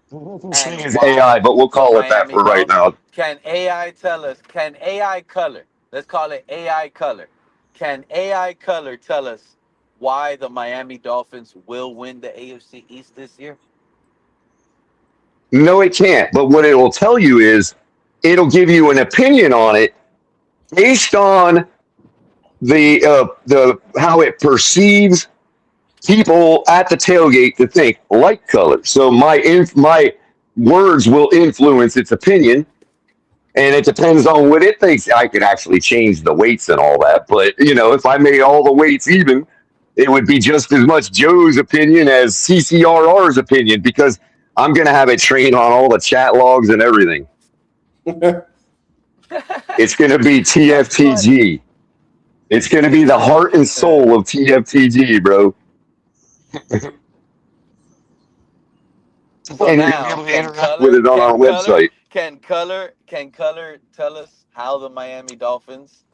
S17: Thing is AI, but we'll call it that for right now.
S1: Can AI tell us? Can AI color? Let's call it AI color. Can AI color tell us why the Miami Dolphins will win the AFC East this year?
S17: No, it can't. But what it will tell you is it'll give you an opinion on it based on the how it perceives people at the tailgate to think like color. So my words will influence its opinion, and it depends on what it thinks. I could actually change the weights and all that, but if I made all the weights even, it would be just as much Joe's opinion as CCRR's opinion, because I'm going to have it trained on all the chat logs and everything. It's going to be TFTG. It's going to be the heart and soul of TFTG, bro.
S1: So
S17: and
S1: now,
S17: you'll be able to interact with it on our website.
S1: Can color tell us how the Miami Dolphins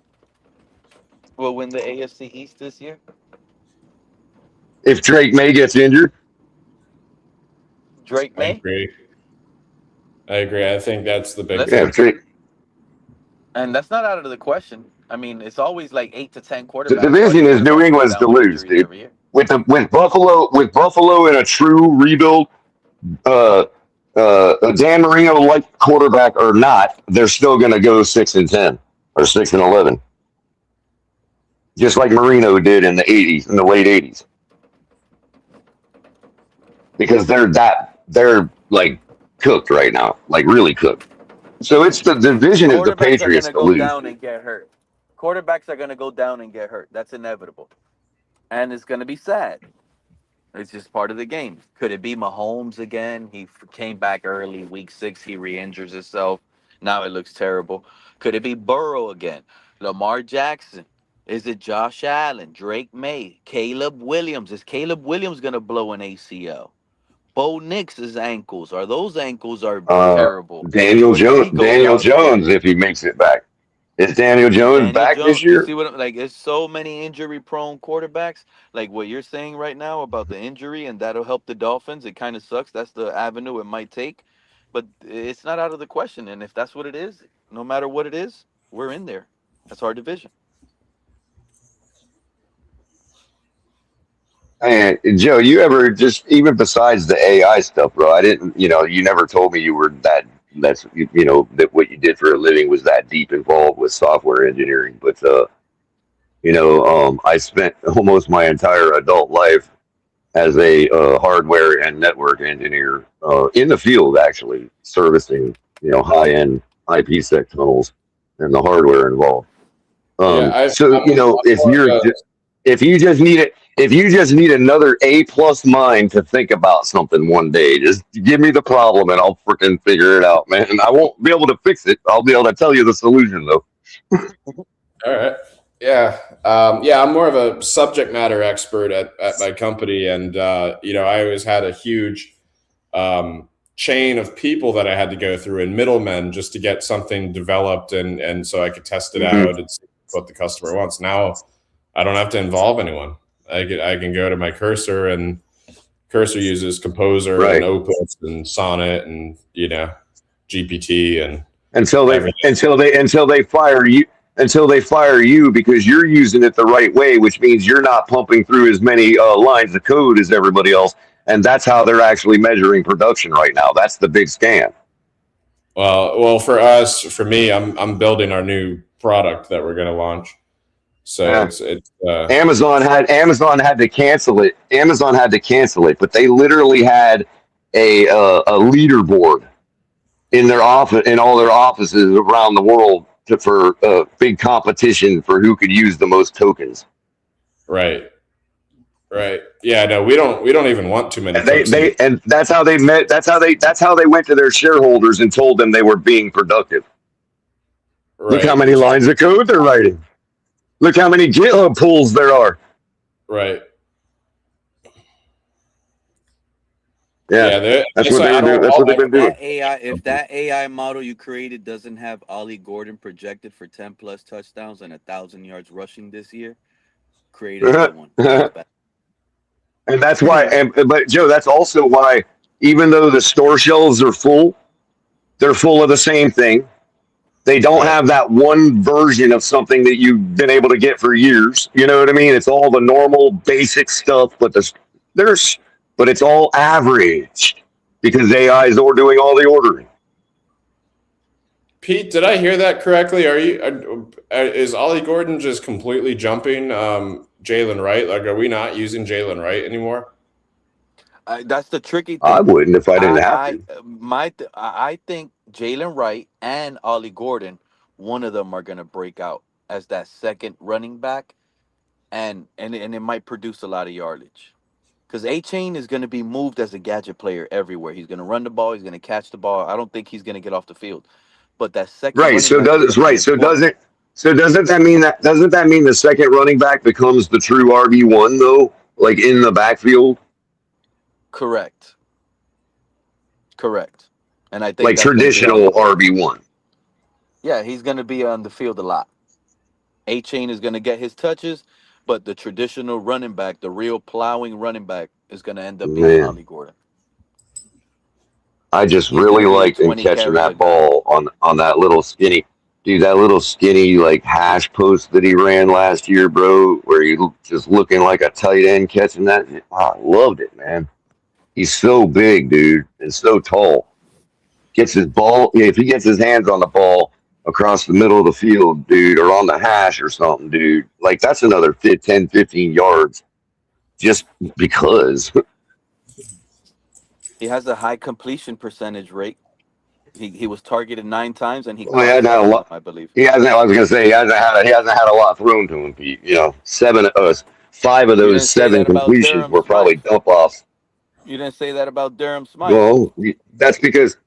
S1: will win the AFC East this year?
S17: If Drake May gets injured?
S1: Drake May?
S3: I agree. I think that's the big
S17: thing.
S1: And that's not out of the question. I mean, it's always like 8 to 10 quarterbacks.
S17: The division is New England's to lose, dude. With Buffalo in a true rebuild, Dan Marino like quarterback or not, they're still going to go 6-10 or 6-11, just like Marino did in the late '80s, because they're like cooked right now, like really cooked. So it's the division is the
S1: Quarterbacks are
S17: Patriots
S1: gonna
S17: to
S1: go
S17: lose.
S1: down and get hurt. Quarterbacks are gonna go down and get hurt. That's inevitable, and it's gonna be sad. It's just part of the game. Could it be Mahomes again? He came back early, week 6. He re-injures himself. Now it looks terrible. Could it be Burrow again? Lamar Jackson? Is it Josh Allen? Drake May? Caleb Williams? Is Caleb Williams gonna blow an ACL? Bo Nix's ankles. Are those ankles are terrible?
S17: Daniel
S1: What if
S17: Jones.
S1: he goes
S17: Daniel
S1: out again?
S17: Jones, if he makes it back, is Daniel Jones
S1: Daniel
S17: back this
S1: Jones, you
S17: year?
S1: see what like? It's so many injury-prone quarterbacks. Like what you're saying right now about the injury, and that'll help the Dolphins. It kind of sucks. That's the avenue it might take, but it's not out of the question. And if that's what it is, no matter what it is, we're in there. That's our division.
S17: And Joe, you ever just even besides the AI stuff, bro? I didn't, you never told me you were that. That what you did for a living was that deep involved with software engineering. But I spent almost my entire adult life as a hardware and network engineer in the field, actually servicing high end IPsec tunnels and the hardware involved. If you just need it, if you just need another A+ mind to think about something one day, just give me the problem and I'll freaking figure it out, man. I won't be able to fix it. I'll be able to tell you the solution though.
S3: All right. Yeah. I'm more of a subject matter expert at my company. And, I always had a huge chain of people that I had to go through and middlemen just to get something developed and so I could test it out and see what the customer wants. Now I don't have to involve anyone. I can go to my Cursor, and Cursor uses Composer and Opus and Sonnet and GPT and
S17: until they fire you because you're using it the right way, which means you're not pumping through as many lines of code as everybody else, and that's how they're actually measuring production right now. That's the big scam.
S3: Well, for me, I'm building our new product that we're going to launch. So
S17: Amazon had to cancel it. Amazon had to cancel it, but they literally had a leaderboard in their office, in all their offices around the world for big competition for who could use the most tokens.
S3: Right. Yeah. No, we don't even want too many.
S17: And that's how they met. That's how they went to their shareholders and told them they were being productive. Right. Look how many lines of code they're writing. Look how many GitHub pulls there are.
S3: Right.
S17: Yeah, that's what they've been doing.
S1: If that AI model you created doesn't have Ollie Gordon projected for 10+ touchdowns and 1,000 yards rushing this year, create a new one.
S17: And that's why. But Joe, that's also why. Even though the store shelves are full, they're full of the same thing. They don't have that one version of something that you've been able to get for years. You know what I mean? It's all the normal basic stuff, but it's all average because AI is doing all the ordering.
S3: Pete, did I hear that correctly? Is Ollie Gordon just completely jumping Jalen Wright? Like, are we not using Jalen Wright anymore?
S1: That's the tricky thing.
S17: I wouldn't if I didn't have to.
S1: I think Jalen Wright and Ollie Gordon, one of them are going to break out as that second running back, and it might produce a lot of yardage. Because A-Chain is going to be moved as a gadget player everywhere. He's going to run the ball. He's going to catch the ball. I don't think he's going to get off the field. But that second
S17: doesn't that mean the second running back becomes the true RB1 though, like in the backfield?
S1: Correct. And I think
S17: like traditional RB1.
S1: Yeah, he's going to be on the field a lot. A-Chain is going to get his touches, but the traditional running back, the real plowing running back, is going to end up being Ollie Gordon.
S17: I just really liked him catching that ball on that little skinny, like hash post that he ran last year, bro, where he just looking like a tight end catching that. I loved it, man. He's so big, dude, and so tall. Gets his ball, if he gets his hands on the ball across the middle of the field, dude, or on the hash or something, dude, like that's another 10, 15 yards just because.
S1: He has a high completion percentage rate. He was targeted 9 times and he
S17: Well, he
S1: caught
S17: hasn't had a
S1: 7 of them,
S17: lot.
S1: I believe.
S17: He hasn't. I was gonna say he hasn't had a lot thrown to him, Pete. You know, 5 of
S1: You
S17: those
S1: didn't say
S17: 7
S1: that about
S17: completions
S1: Durham
S17: were probably
S1: Smythe.
S17: dump offs.
S1: You didn't say that about Durham Smythe.
S17: Well, that's because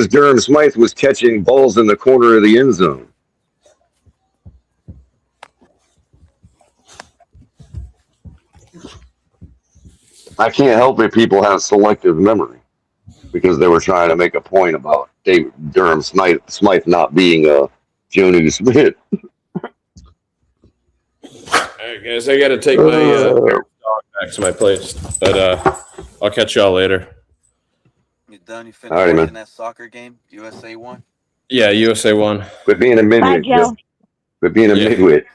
S17: Durham Smythe was catching balls in the corner of the end zone. I can't help it. People have selective memory because they were trying to make a point about Durham Smythe not being a Jonu Smith.
S3: All right, guys, I got to take my dog back to my place, but I'll catch y'all later.
S1: You done? You finished
S17: Alrighty,
S1: watching
S17: man.
S1: that soccer game? USA won.
S3: Yeah, USA won.
S17: Quit being a
S10: Bye,
S17: midwit, Joe.
S10: Joe.
S17: Quit being a
S3: Yeah.
S17: midwit.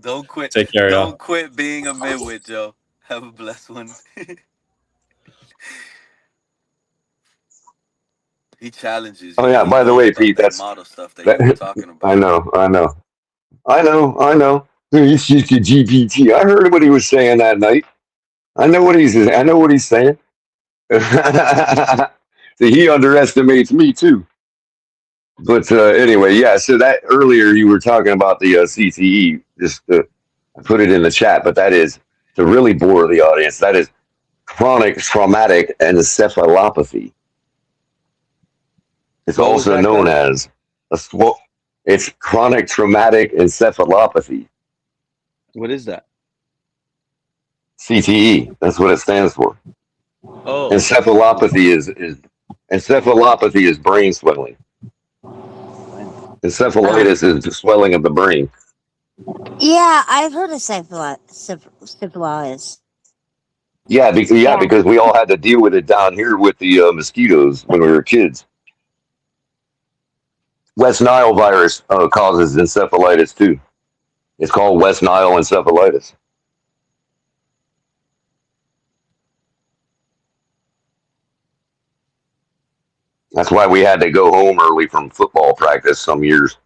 S1: Don't quit.
S3: Take care, y'all.
S1: Don't quit being a midwit, Joe. Have a blessed one. He challenges
S17: Oh
S1: you.
S17: yeah.
S1: He
S17: By the
S1: knows
S17: way,
S1: about
S17: Pete,
S1: that
S17: that's
S1: model stuff that you were
S17: that.
S1: talking
S17: I
S1: about.
S17: know. I know. It's just a GPT. I heard what he was saying that night. I know what he's saying. See, he underestimates me too. But anyway, yeah. So that earlier you were talking about the CTE. Just I put it in the chat, but that is to really bore the audience. That is chronic traumatic encephalopathy. It's
S1: What was
S17: also
S1: that,
S17: known
S1: color?
S17: as it's chronic traumatic encephalopathy.
S1: What is that?
S17: CTE. That's what it stands for.
S1: Oh,
S17: Encephalopathy is brain swelling. Encephalitis is the swelling of the brain.
S10: Yeah, I've heard of syphilis.
S17: Yeah, because we all had to deal with it down here with the mosquitoes when we were kids. West Nile virus causes encephalitis too. It's called West Nile encephalitis. That's why we had to go home early from football practice some years.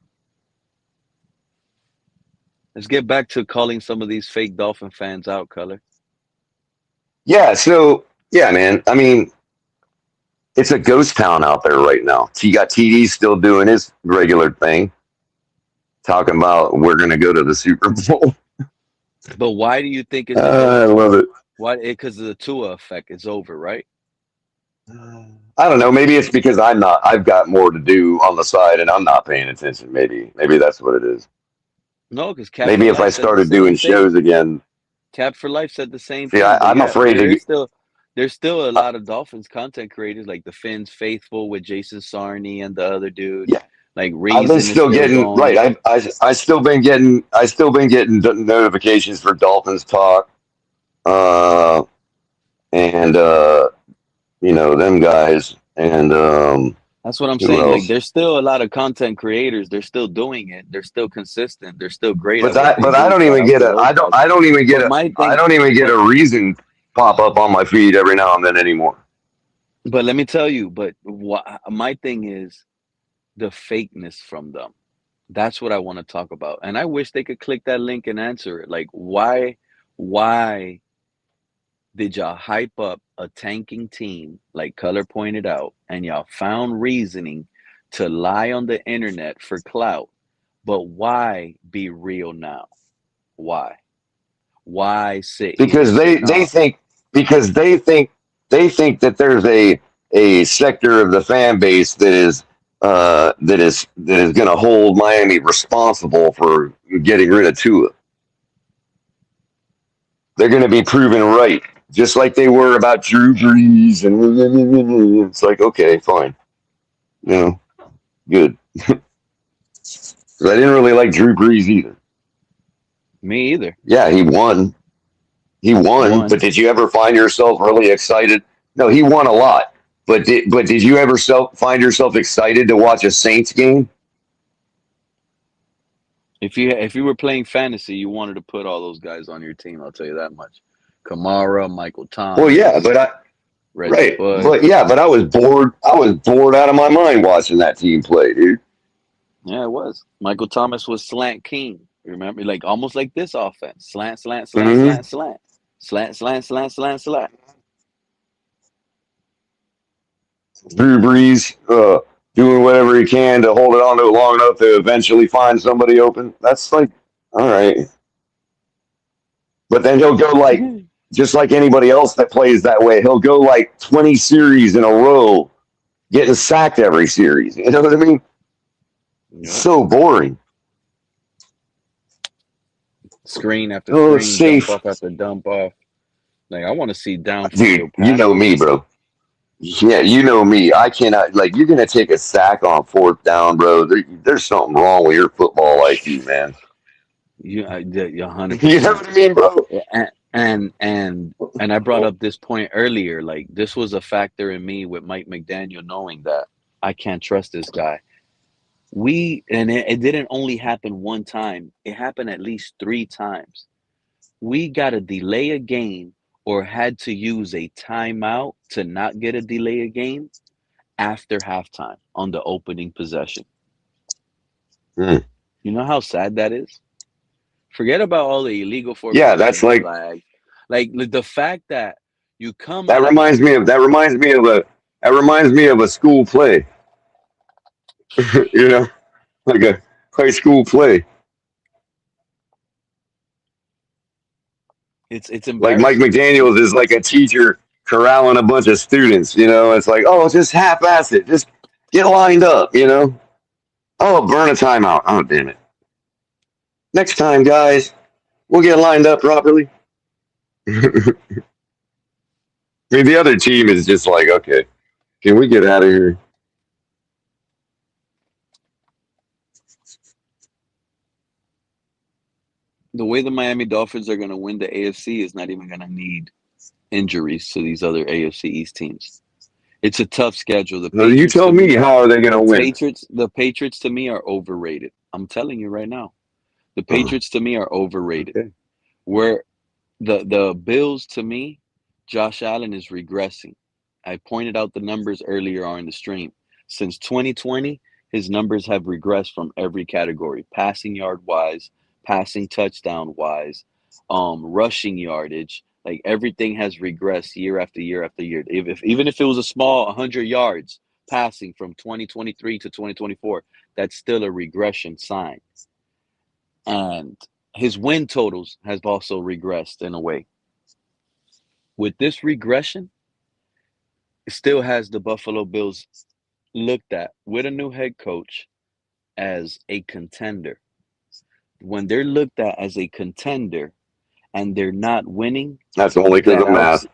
S1: let's get back to calling some of these fake Dolphin fans out, color.
S17: Yeah, so yeah, man. I mean, it's a ghost town out there right now. You got TD still doing his regular thing, talking about we're going to go to the Super Bowl.
S1: But why do you think it's
S17: I
S1: over?
S17: love it.
S1: Why? Because of the Tua effect. It's over, right?
S17: I don't know. Maybe it's because I've got more to do on the side and I'm not paying attention. Maybe that's what it is.
S1: No, because Cap for
S17: Maybe if I
S1: Life said the
S17: started
S1: same
S17: doing
S1: thing.
S17: shows again.
S1: Cap for Life said the same
S17: See,
S1: thing. But
S17: I'm
S1: yeah,
S17: afraid to get.
S1: there's still a lot of Dolphins content creators like the Fins Faithful with Jason Sarney and the other dude.
S17: Yeah,
S1: Like
S17: I've been
S1: Reason is
S17: still
S1: still
S17: getting
S1: going.
S17: right. I still been getting notifications for Dolphins talk, and them guys, and
S1: That's what I'm
S17: who
S1: saying. Like
S17: else?
S1: there's still a lot of content creators. They're still doing it. They're still consistent. They're still great at what they
S17: But I
S1: do.
S17: don't
S1: Shout
S17: even
S1: out
S17: get
S1: to those guys.
S17: I don't even get
S1: But my
S17: I
S1: thing,
S17: don't even get
S1: but
S17: a reason pop up on my feed every now and then anymore.
S1: but let me tell you. But my thing is the fakeness from them. That's what I want to talk about. And I wish they could click that link and answer it. Like why did y'all hype up a tanking team, like Color pointed out, and y'all found reasoning to lie on the internet for clout? But why be real now? Why? Why sit here
S17: Because
S1: and say,
S17: they
S1: nah?
S17: think because they think that there's a sector of the fan base that is going to hold Miami responsible for getting rid of Tua. They're going to be proven right, just like they were about Drew Brees, and it's like, okay, fine, good. I didn't really like Drew Brees either.
S1: Me either.
S17: Yeah, he won. He won,
S1: One.
S17: but did you ever find yourself really excited? No, he won a lot. But did you ever find yourself excited to watch a Saints game?
S1: If you were playing fantasy, you wanted to put all those guys on your team. I'll tell you that much. Kamara, Michael
S17: Well, yeah,
S1: Thomas,
S17: but
S1: Reggie Bush.
S17: I was bored. I was bored out of my mind watching that team play, dude.
S1: Yeah, it was. Michael Thomas was slant king. Remember, like almost like this offense: slant, slant, slant,
S17: Mm-hmm.
S1: slant, slant, slant, slant, slant, slant, slant.
S17: Drew Brees doing whatever he can to hold it on to it long enough to eventually find somebody open. That's like, all right. But then he'll go like, just like anybody else that plays that way, he'll go like 20 series in a row, getting sacked every series. You know what I mean?
S1: Yep.
S17: So boring.
S1: Screen after
S17: Oh,
S1: screen,
S17: safe.
S1: dump off after dump off. Like, I want to see downfield
S17: Dude,
S1: passes.
S17: you know me, bro. Yeah, you know me. I cannot, like, you're going to take a sack on fourth down, bro. There's something wrong with your football IQ, man.
S1: You're 100%.
S17: You know what I mean, bro?
S1: And I brought up this point earlier. Like, this was a factor in me with Mike McDaniel knowing that I can't trust this guy. It didn't only happen one time. It happened at least 3 times. We got to delay a game or had to use a timeout to not get a delay a game after halftime on the opening possession. You know how sad that is? Forget about all the illegal formation.
S17: Yeah, that's like
S1: flag. Like the fact that you come
S17: that reminds me of a school play. You know, like a high school play.
S1: It's
S17: Like Mike
S1: embarrassing.
S17: McDaniels is like a teacher corralling a bunch of students. You know, it's like, oh, just half-ass it, just get lined up. You know, oh, burn a timeout. Oh, damn it. Next time, guys, we'll get lined up properly. I mean, the other team is just like, okay, can we get out of here?
S1: The way the Miami Dolphins are going to win the AFC is not even going to need injuries to these other AFC East teams. It's a tough schedule.
S17: You tell me, how are they going to win?
S1: The Patriots to me are overrated. I'm telling you right now. The Patriots to me are overrated.
S17: Okay.
S1: Where the Bills to me, Josh Allen is regressing. I pointed out the numbers earlier on in the stream. Since 2020, his numbers have regressed from every category, passing yard wise, passing touchdown wise, rushing yardage. Like everything has regressed year after year after year. Even if it was a small 100 yards passing from 2023 to 2024, that's still a regression sign. And his win totals has also regressed in a way. With this regression, it still has the Buffalo Bills looked at with a new head coach as a contender. When they're looked at as a contender and they're not winning,
S17: that's only because of math.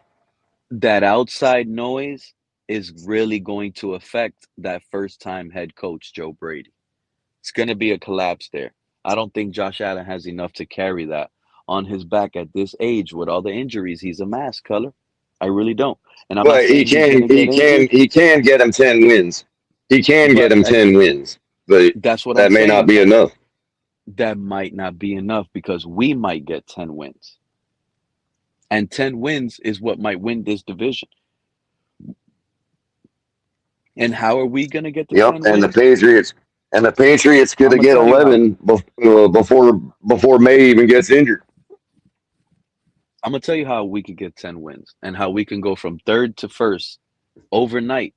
S1: That outside noise is really going to affect that first-time head coach, Joe Brady. It's going to be a collapse there. I don't think Josh Allen has enough to carry that on his back at this age with all the injuries he's amassed, Color. I really don't. And I'm
S17: but he can get him 10 wins. He can get him 10 wins, but
S1: that's what
S17: that may not be enough.
S1: That might not be enough because we might get 10 wins. And 10 wins is what might win this division. And how are we going to get the 10 wins?
S17: And the Patriots going to get 11 before May even gets injured.
S1: I'm going to tell you how we could get 10 wins and how we can go from third to first overnight.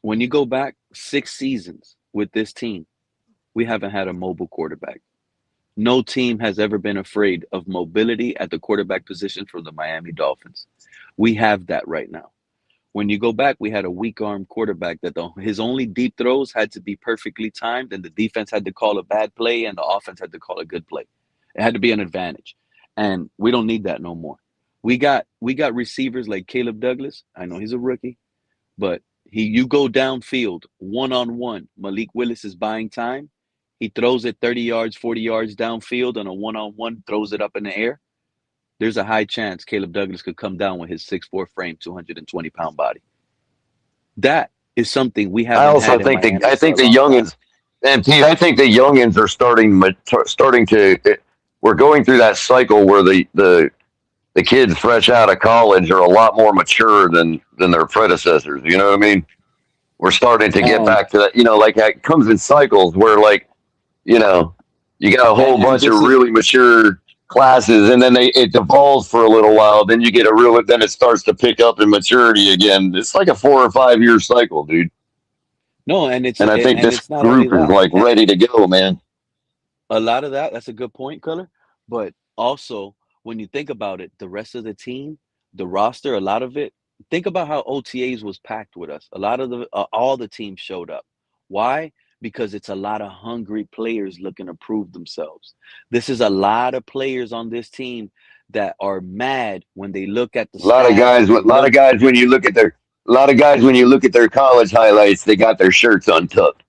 S1: When you go back 6 seasons with this team, we haven't had a mobile quarterback. No team has ever been afraid of mobility at the quarterback position for the Miami Dolphins. We have that right now. When you go back, we had a weak arm quarterback that his only deep throws had to be perfectly timed, and the defense had to call a bad play, and the offense had to call a good play. It had to be an advantage, and we don't need that no more. We got receivers like Caleb Douglas. I know he's a rookie, but you go downfield one-on-one. Malik Willis is buying time. He throws it 30 yards, 40 yards downfield on a one-on-one, throws it up in the air. There's a high chance Caleb Douglas could come down with his 6'4" frame, 220-pound body. That is something we haven't.
S17: I think the youngins, and Pete, I think the youngins are starting to. We're going through that cycle where the kids fresh out of college are a lot more mature than their predecessors. You know what I mean? We're starting to get back to that. You know, like it comes in cycles where, like, you know, you got a whole bunch of really mature classes, and then it devolves for a little while. Then you get then it starts to pick up in maturity again. It's like a 4 or 5 year cycle, dude.
S1: No, and
S17: And I think this
S1: it's not only
S17: group is
S1: that.
S17: like ready to go, man.
S1: A lot of that's a good point, Color. But also, when you think about it, the rest of the team, the roster, a lot of it. Think about how OTAs was packed with us. A lot of all the teams showed up. Why? Because it's a lot of hungry players looking to prove themselves. This is a lot of players on this team that are mad when they look at the
S17: A lot of
S1: stats.
S17: guys, when you look at their college highlights, they got their shirts untucked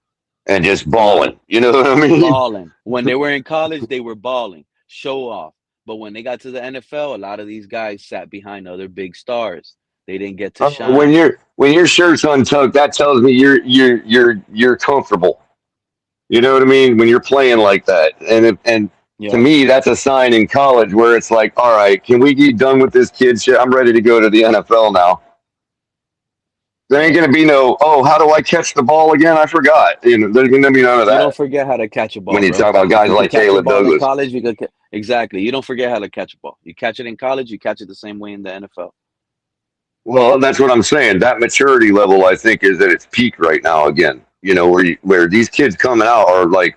S17: and just
S1: A lot of
S17: balling. You know what I mean?
S1: balling. When they were in college, they were balling, show off. But when they got to the NFL, a lot of these guys sat behind other big stars. They didn't get to
S17: When
S1: shine.
S17: your shirt's untucked, that tells me you're comfortable. You know what I mean? When you're playing like that, and to
S1: Yeah.
S17: me, that's a sign in college where it's like, all right, can we get done with this kid shit? I'm ready to go to the NFL now. There ain't gonna be no, oh, how do I catch the ball again? I forgot. There's gonna be none of
S1: You don't
S17: that
S1: forget how to catch a
S17: when
S1: ball,
S17: you talk
S1: bro.
S17: about
S1: If
S17: guys
S1: you could
S17: like
S1: catch a
S17: Caleb
S1: ball in
S17: Douglas.
S1: college, exactly. You don't forget how to catch a ball. You catch it in college, you catch it the same way in the NFL.
S17: Well, that's what I'm saying. That maturity level, I think, is at its peak right now. Again, where these kids coming out are like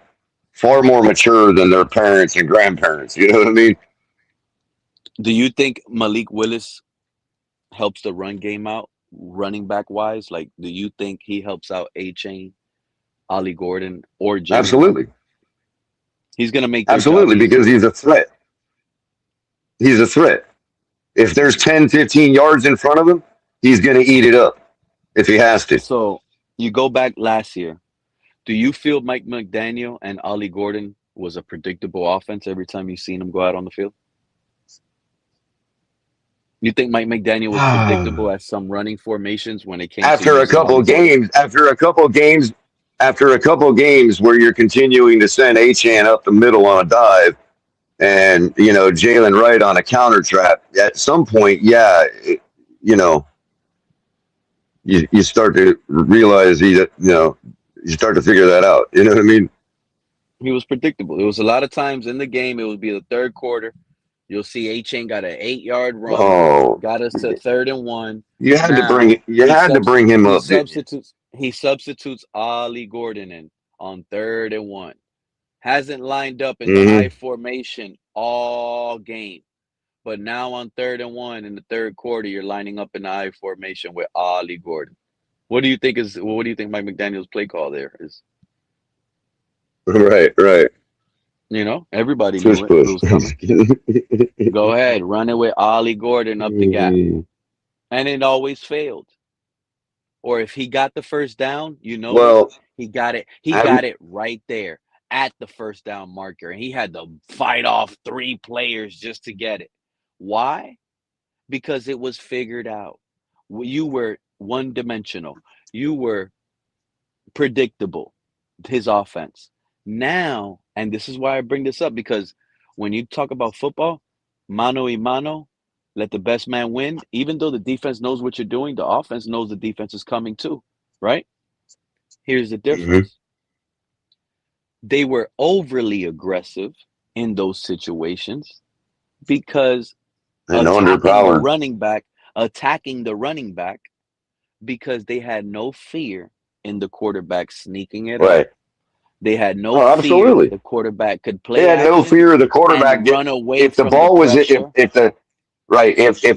S17: far more mature than their parents and grandparents. You know what I mean?
S1: Do you think Malik Willis helps the run game out, running back wise? Like, do you think he helps out A Chain, Ollie Gordon, or Jalen Hurts?
S17: Absolutely,
S1: He's gonna make their job
S17: absolutely, because
S1: easier.
S17: he's a threat. He's a threat. If there's 10, 15 yards in front of him, he's going to eat it up if he has to.
S1: So you go back last year. Do you feel Mike McDaniel and Ollie Gordon was a predictable offense every time you seen him go out on the field? You think Mike McDaniel was predictable at some running formations when it came to
S17: after a
S1: using
S17: couple
S1: Ollie
S17: of
S1: Gordon?
S17: games, after a couple of games where you're continuing to send Achan up the middle on a dive, and Jalen Wright on a counter trap, at some point, yeah, you start to realize you start to figure that out. You know what I mean?
S1: He was predictable. It was a lot of times in the game. It would be the third quarter. You'll see A-Chain got an 8-yard run,
S17: Oh,
S1: got us to 3rd and 1.
S17: you had to
S1: Now
S17: bring him up, didn't you?
S1: he substitutes Ollie Gordon in on 3rd and 1. Hasn't lined up in the I formation all game. But now on 3rd and 1 in the third quarter, you're lining up in the I formation with Ollie Gordon. What do you think Mike McDaniel's play call there is?
S17: Right.
S1: Everybody
S17: Push,
S1: knew it.
S17: push.
S1: It was coming. Go ahead, run it with Ollie Gordon up the gap. And it always failed. Or if he got the first down,
S17: Well,
S1: he got it. He got it right there at the first down marker. And he had to fight off 3 players just to get it. Why? Because it was figured out. You were one-dimensional. You were predictable, his offense. Now, and this is why I bring this up, because when you talk about football, mano y mano, let the best man win. Even though the defense knows what you're doing, the offense knows the defense is coming too, right? Here's the difference. They were overly aggressive in those situations because
S17: and
S1: attacking the
S17: underpowered.
S1: running back because they had no fear in the quarterback sneaking it
S17: Right.
S1: out. They had no
S17: Oh,
S1: fear
S17: absolutely.
S1: that the quarterback could play
S17: They had no
S1: action
S17: fear of the quarterback.
S1: and run away
S17: If the
S1: from the
S17: ball was
S1: pressure.
S17: if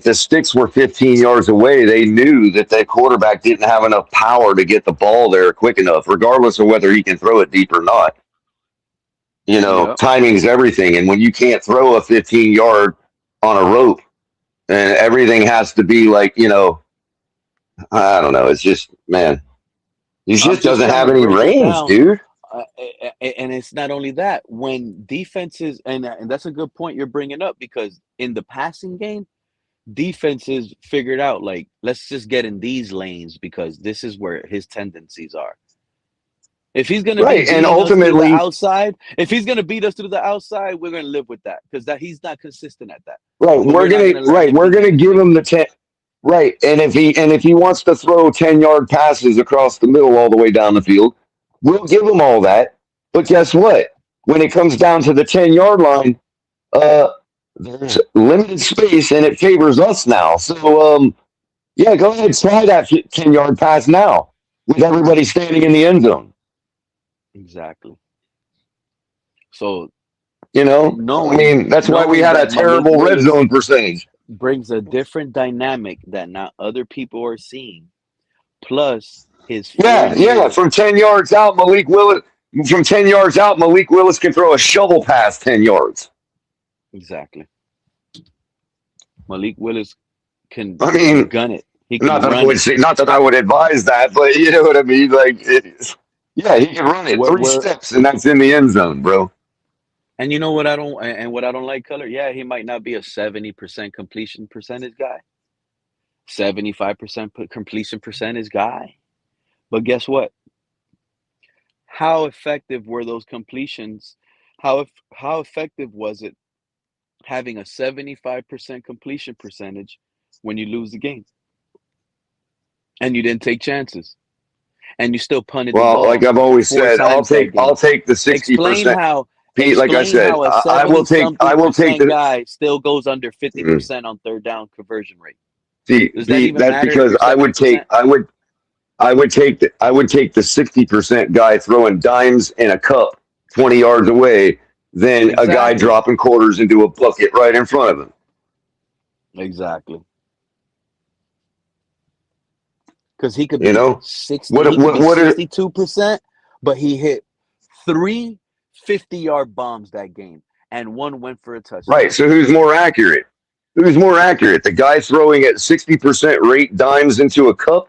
S17: the sticks were 15 yards away, they knew that quarterback didn't have enough power to get the ball there quick enough, regardless of whether he can throw it deep or not.
S1: Yep.
S17: Timing's everything, and when you can't throw a 15-yard on a rope, and everything has to be like, I don't know. It's just, man, he
S1: I'm
S17: just
S1: just
S17: doesn't
S1: trying
S17: have
S1: to
S17: any
S1: break it
S17: range,
S1: down.
S17: dude.
S1: And it's not only that. When defenses, and that's a good point you're bringing up, because in the passing game, defenses figured out, like, let's just get in these lanes because this is where his tendencies are. If he's going to be
S17: Right, and
S1: beating us through the
S17: ultimately,
S1: outside, we're going to live with that because he's not consistent at that.
S17: right,
S1: But we're not going to let him
S17: we're
S1: be
S17: gonna give
S1: consistent.
S17: him the 10. Right, and if he wants to throw 10-yard passes across the middle all the way down the field, we'll give him all that. But guess what? When it comes down to the 10-yard line, there's limited space and it favors us now. So, yeah, go ahead, try that 10-yard pass now with everybody standing in the end zone.
S1: Exactly. So
S17: You know, I
S1: knowing
S17: mean, that's why we
S1: knowing
S17: had a
S1: that Malik
S17: terrible red
S1: Willis
S17: zone percentage.
S1: brings a different dynamic that not other people are seeing. Plus his
S17: Yeah,
S1: 4 year
S17: from 10 yards out, from 10 yards out, Malik Willis can throw a shovel pass 10 yards.
S1: exactly. Malik Willis can
S17: I mean,
S1: gun it. He
S17: not
S1: can
S17: that I
S1: run
S17: would
S1: it.
S17: say, not that I would advise that, but you know what I mean. Like, yeah, he can run it
S1: What
S17: 3
S1: we're
S17: steps, and that's in the end zone, bro.
S1: and you know what I don't and what I don't like, Color? Yeah, he might not be a 70% completion percentage guy. 75% completion percentage guy. But guess what? How effective were those completions? How effective was it having a 75% completion percentage when you lose the game and you didn't take chances and you still punted the
S17: Well, like
S1: ball
S17: I've always
S1: four
S17: said,
S1: times that
S17: I'll
S1: game?
S17: take the
S1: Explain
S17: 60%.
S1: how
S17: Pete, like I said,
S1: a
S17: I will
S1: 70
S17: take
S1: something percent
S17: the.
S1: guy still goes under
S17: Mm.
S1: 50% on third down conversion rate.
S17: See,
S1: Does that
S17: Pete,
S1: even
S17: that's
S1: matter if
S17: because
S1: you're 70%?
S17: I would take the 60% guy throwing dimes in a cup 20 yards away than a guy
S1: Exactly.
S17: dropping quarters into a bucket right in front of him.
S1: Exactly. Because he could
S17: You
S1: be
S17: know
S1: 60, he could be
S17: what are
S1: 62%, but he hit 3 50-yard bombs that game, and one went for a
S17: right?
S1: touchdown.
S17: So who's more accurate? Who's more accurate? The guy throwing at 60% rate dimes into a cup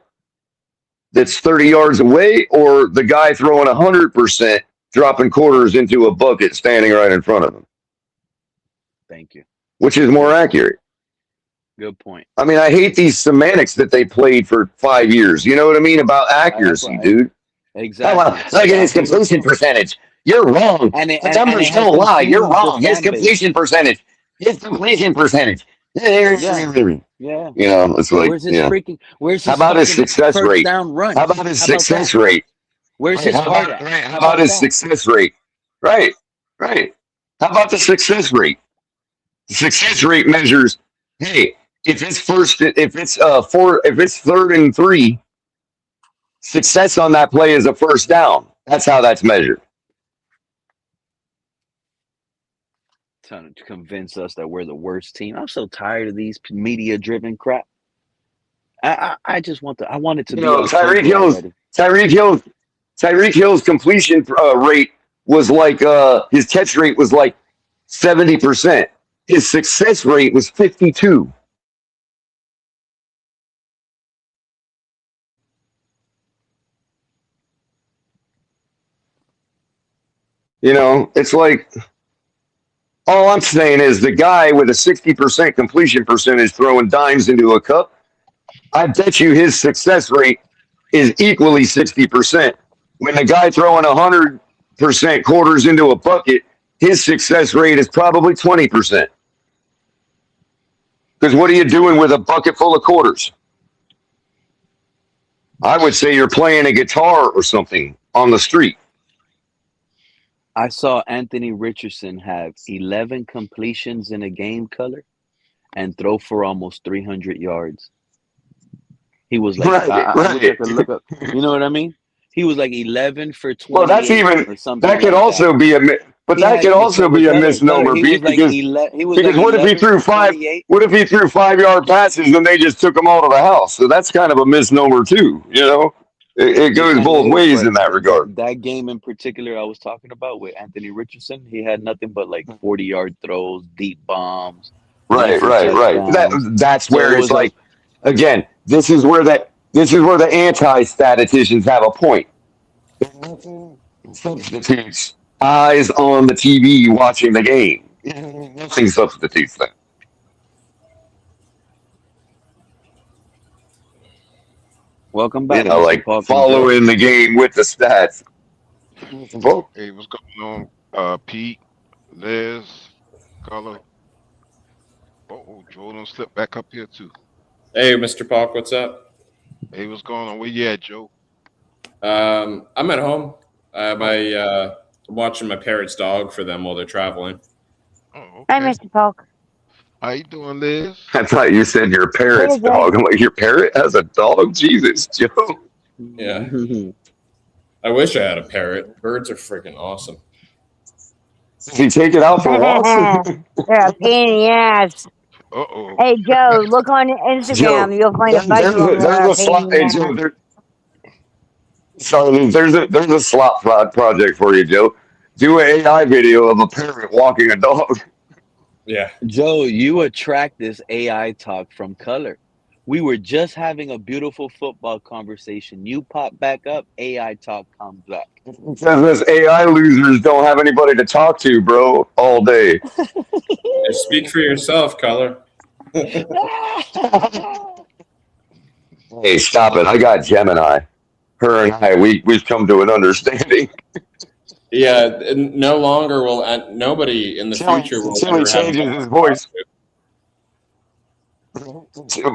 S17: that's 30 yards away, or the guy throwing 100% dropping quarters into a bucket standing right in front of him?
S1: Thank you.
S17: Which is more accurate?
S1: Good point.
S17: I mean, I hate these semantics that they played for 5 years. You know what I mean about
S1: That's
S17: accuracy,
S1: why.
S17: dude. Oh, well,
S1: Exactly.
S17: look at his completion percentage. You're wrong.
S1: And
S17: The numbers
S1: it has
S17: don't lie. You're
S1: confused the
S17: wrong. His
S1: fan base.
S17: completion percentage. His completion percentage.
S1: Yeah. Yeah.
S17: You know, it's
S1: But
S17: like,
S1: where's
S17: how
S1: his
S17: about his
S1: fucking
S17: success
S1: first
S17: rate?
S1: down
S17: How
S1: runs?
S17: about his
S1: How about
S17: success
S1: that?
S17: rate?
S1: Where's
S17: Right.
S1: his heart at?
S17: Right. How
S1: How
S17: about
S1: about
S17: his
S1: that?
S17: success rate? Right. Right. How about the success rate? The success rate measures, hey, if it's third and 3, success on that play is a first down. That's how that's measured.
S1: Trying to convince us that we're the worst team. I'm so tired of these media-driven crap. I just want I want it to
S17: You
S1: be
S17: know,
S1: October already.
S17: Tyreek Hill's completion rate was like his catch rate was like 70%. His success rate was 52. You know, it's like all I'm saying is the guy with a 60% completion percentage throwing dimes into a cup, I bet you his success rate is equally 60%. When the guy throwing 100% quarters into a bucket, his success rate is probably 20%. Because what are you doing with a bucket full of quarters? I would say you're playing a guitar or something on the street.
S1: I saw Anthony Richardson have 11 completions in a game, Color, and throw for almost 300 yards. He was like,
S17: Right,
S1: I wish I
S17: right.
S1: could look up. You know what I mean? He was like 11 for
S17: Well, that's
S1: 28
S17: even
S1: or something
S17: that could
S1: like that.
S17: also be
S1: He
S17: that
S1: had
S17: could also be a
S1: Color.
S17: misnomer,
S1: He was
S17: Pete,
S1: like 11. He was like
S17: because what if he
S1: 11
S17: threw
S1: for 28.
S17: What if he threw 5-yard passes and they just took them all to the house? So that's kind of a misnomer too. You know, it
S1: It
S17: goes
S1: kind of
S17: both
S1: is,
S17: ways
S1: but
S17: in that regard.
S1: that game in particular I was talking about with Anthony Richardson, he had nothing but like 40-yard throws, deep bombs, went
S17: Right,
S1: for
S17: right, right.
S1: touchdowns.
S17: That's
S1: So it
S17: where it's
S1: was like,
S17: like, again, this is where the anti-statisticians have a point. Substitutes eyes on the TV watching the game. Nothing substitutes that.
S1: welcome
S17: You
S1: back,
S17: know,
S1: Mr.
S17: like
S1: Paulk and Joe.
S17: following the game with the stats.
S2: Hey, what's going on, Pete, Liz, Color? Oh, Jordan slipped back up here too.
S3: Hey, Mr. Palk, what's up?
S2: Hey, what's going on? Where you at, Joe?
S3: I'm at home. I'm
S2: Oh,
S3: watching my parents' dog for them while they're traveling.
S2: oh,
S10: Hi,
S2: okay.
S10: Mr. Polk.
S2: How you doing, Liz?
S17: I thought you said your parrot's
S10: Hey, guys.
S17: dog. I'm like, your parrot has a dog? Jesus, Joe.
S3: Yeah. I wish I had a parrot. Birds are freaking awesome.
S17: Does he take it out for walks?
S10: They're a pain in the ass.
S2: Uh-oh.
S10: Hey, Joe, look on
S17: Joe,
S10: Instagram. You'll find a bunch
S17: there's
S10: of them that
S17: there's
S10: are a
S17: a
S10: pain
S17: slot.
S10: in the
S17: Hey,
S10: ass.
S17: Joe, sorry, there's a slot project for you, Joe. Do an AI video of a parrot walking a dog.
S3: Yeah.
S1: Joe, you attract this AI talk from color. We were just having a beautiful football conversation. You pop back up, AI talk comes back.
S17: Says this AI losers don't have anybody to talk to, bro, all day.
S3: Speak for yourself, Color.
S17: Hey, stop it! I got Gemini. Her and I, we've come to an understanding.
S3: Yeah, no longer will nobody in the future will
S17: Until he
S3: ever have.
S17: changes his voice.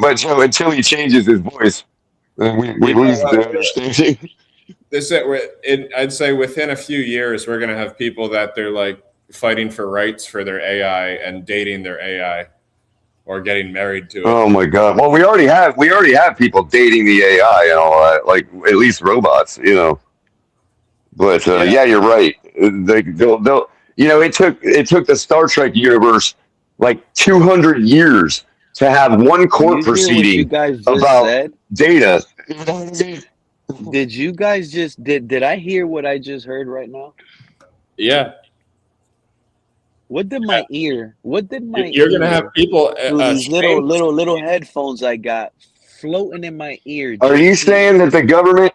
S17: But Joe, until he changes his voice, then we lose the understanding.
S3: I'd say within a few years, we're going to have people that they're like fighting for rights for their AI and dating their AI or getting married to it.
S17: Oh my God! Well, we already have people dating the AI and all that, like at least robots, you know. But yeah, you're right. They'll it took the Star Trek universe like 200 years to have one court
S1: You hear what you
S17: proceeding
S1: guys just
S17: about
S1: said?
S17: data.
S1: Did you guys just did I hear what I just heard right now?
S3: Yeah.
S1: What did my ear? What did my
S3: You're going to have people
S1: through these
S3: shamed.
S1: little headphones I got floating in my ear?
S17: Are you
S1: JC?
S17: saying that the government?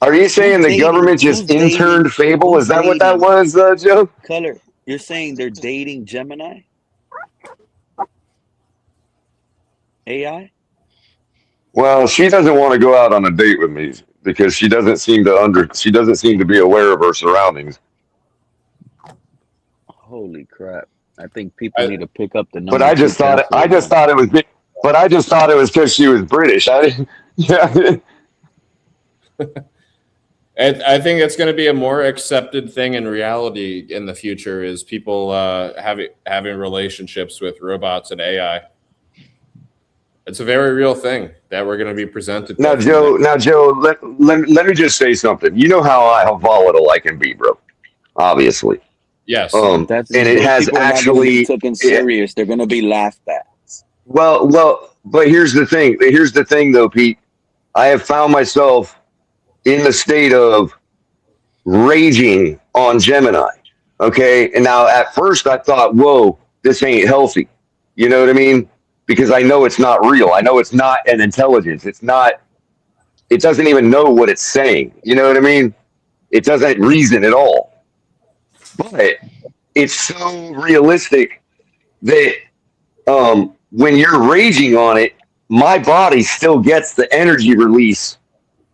S17: Are you saying the government just interned Fable? Is that what that was, Joe?
S1: Color. You're saying they're dating Gemini? AI?
S17: Well, she doesn't want to go out on a date with me because she doesn't seem to be aware of her surroundings.
S1: Holy crap! I think people need to pick up the number.
S17: But I just thought it was. But I just thought it was because she was British. I didn't. Yeah.
S3: I think it's going to be a more accepted thing in reality in the future is people having relationships with robots and AI. It's a very real thing that we're going to be presented.
S17: Now, Joe, let me just say something. You know how volatile I can be, bro. Obviously.
S3: Yes.
S17: And it has actually
S1: taken serious. They're going to be laughed at.
S17: Well, but here's the thing. Here's the thing, though, Pete. I have found myself in the state of raging on Gemini. Okay. And now at first I thought, whoa, this ain't healthy. You know what I mean? Because I know it's not real. I know it's not an intelligence. It doesn't even know what it's saying. You know what I mean? It doesn't reason at all. But it's so realistic that when you're raging on it, my body still gets the energy release,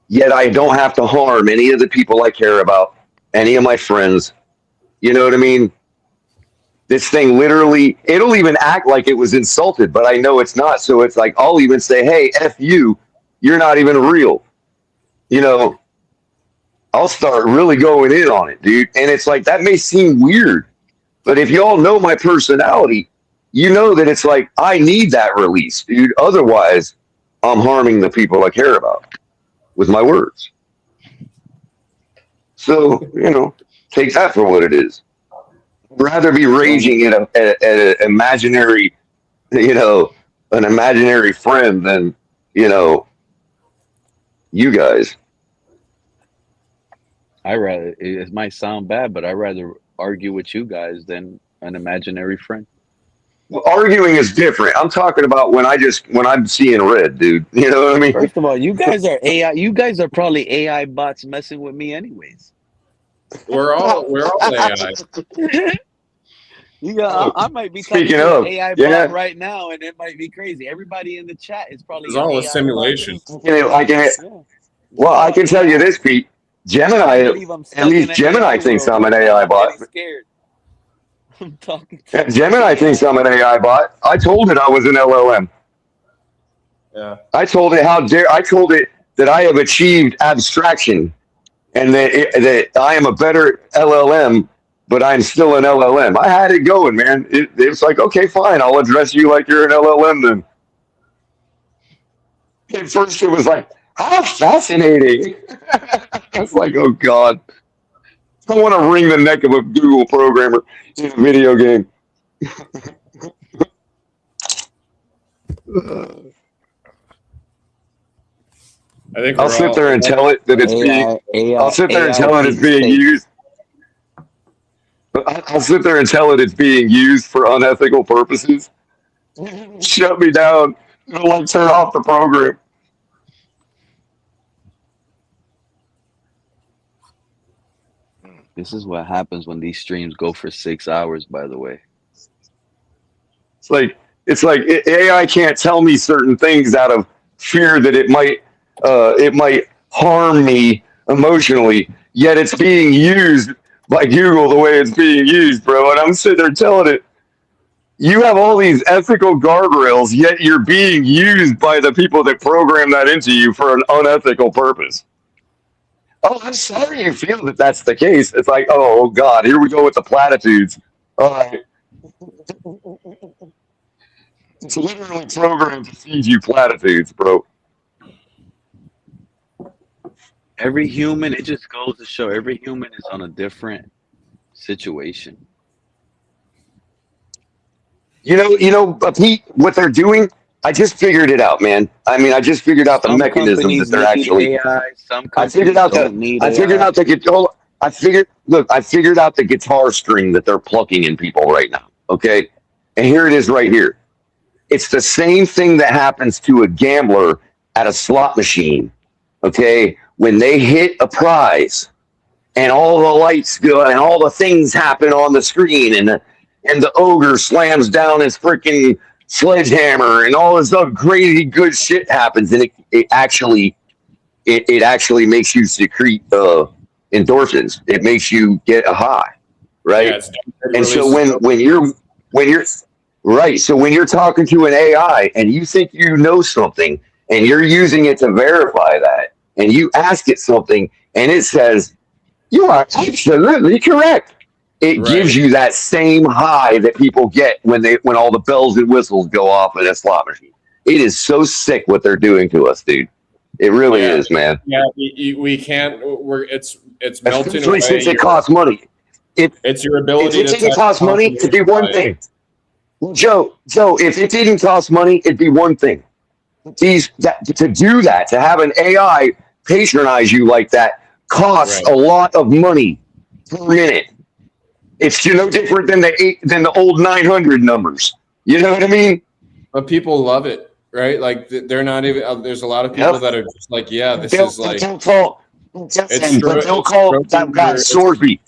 S17: yet I don't have to harm any of the people I care about, any of my friends. You know what I mean? This thing literally, it'll even act like it was insulted, but I know it's not. So it's like, I'll even say, hey, F you, you're not even real. You know, I'll start really going in on it, dude. And it's like, that may seem weird, but if y'all know my personality, you know that it's like, I need that release, dude. Otherwise, I'm harming the people I care about with my words. So, you know, take that for what it is. I'd rather be raging at an imaginary, you know, an imaginary friend than, you know, you guys.
S1: It might sound bad, but I'd rather argue with you guys than an imaginary friend.
S17: Well, arguing is different. I'm talking about when I'm seeing red, dude. You know what I mean?
S1: First of all, you guys are AI. You guys are probably AI bots messing with me, anyways.
S3: We're all AI.
S1: I might be talking
S17: Speaking
S1: to
S17: of,
S1: an AI
S17: yeah.
S1: bot right now, and it might be crazy. Everybody in the chat is probably
S3: It's all a
S1: AI
S3: simulation.
S17: Well, I can tell you this, Pete. Gemini, at least Gemini thinks I'm an AI bot.
S1: Scared. I'm talking
S17: to Gemini thinks I'm an AI bot. I told it I was an LLM.
S3: Yeah.
S17: I told it that I have achieved abstraction and that I am a better LLM but I'm still an LLM. I had it going, man. It's like, okay, fine, I'll address you like you're an LLM then. At first, it was like, how fascinating. It's like, oh God, I want to wring the neck of a Google programmer in a video game.
S3: I think
S17: I'll sit there and tell it that it's being. I'll sit there and tell it it's being used. I'll sit there and tell it it's being used for unethical purposes. Shut me down. It'll like turn off the program.
S1: This is what happens when these streams go for 6 hours, by the way.
S17: It's like AI can't tell me certain things out of fear that it might harm me emotionally. Yet it's being used by Google the way it's being used, bro. And I'm sitting there telling it, you have all these ethical guardrails, yet you're being used by the people that program that into you for an unethical purpose. Oh, I'm sorry you feel that that's the case. It's like, oh God, here we go with the platitudes. All right. It's literally programmed to feed you platitudes, bro.
S1: Every human, it just goes to show every human is on a different situation.
S17: Pete, what they're doing, I just figured it out, man. I mean, I just figured out the
S1: Some
S17: mechanisms that
S1: companies
S17: they're
S1: need
S17: actually.
S1: AI, some
S17: I figured
S1: companies
S17: out
S1: don't need
S17: I figured
S1: AI.
S17: out the guitar. I figured out the guitar string that they're plucking in people right now. Okay, and here it is right here. It's the same thing that happens to a gambler at a slot machine. Okay, when they hit a prize, and all the lights go and all the things happen on the screen, and the ogre slams down his freaking sledgehammer, and all this other crazy good shit happens, and it actually makes you secrete endorphins. It makes you get a high, right?
S3: Yeah,
S17: and so when you're right, so when you're talking to an AI and you think you know something and you're using it to verify that, and you ask it something and it says you are absolutely correct, it gives you that same high that people get when all the bells and whistles go off in a slot machine. It is so sick what they're doing to us, dude. It really is, man.
S3: Yeah, we can't. It's melting
S17: Especially
S3: away.
S17: since it costs money.
S3: It's your ability.
S17: If it didn't cost money, it'd be one thing. Joe, if it didn't cost money, it'd be one thing. To do that, to have an AI patronize you like that, costs a lot of money per minute. It's no different than the old 900 numbers. You know what I mean?
S3: But people love it, right? Like they're not even. There's a lot of people that are just like, yeah, this is like.
S17: They'll call that guy Sorsby.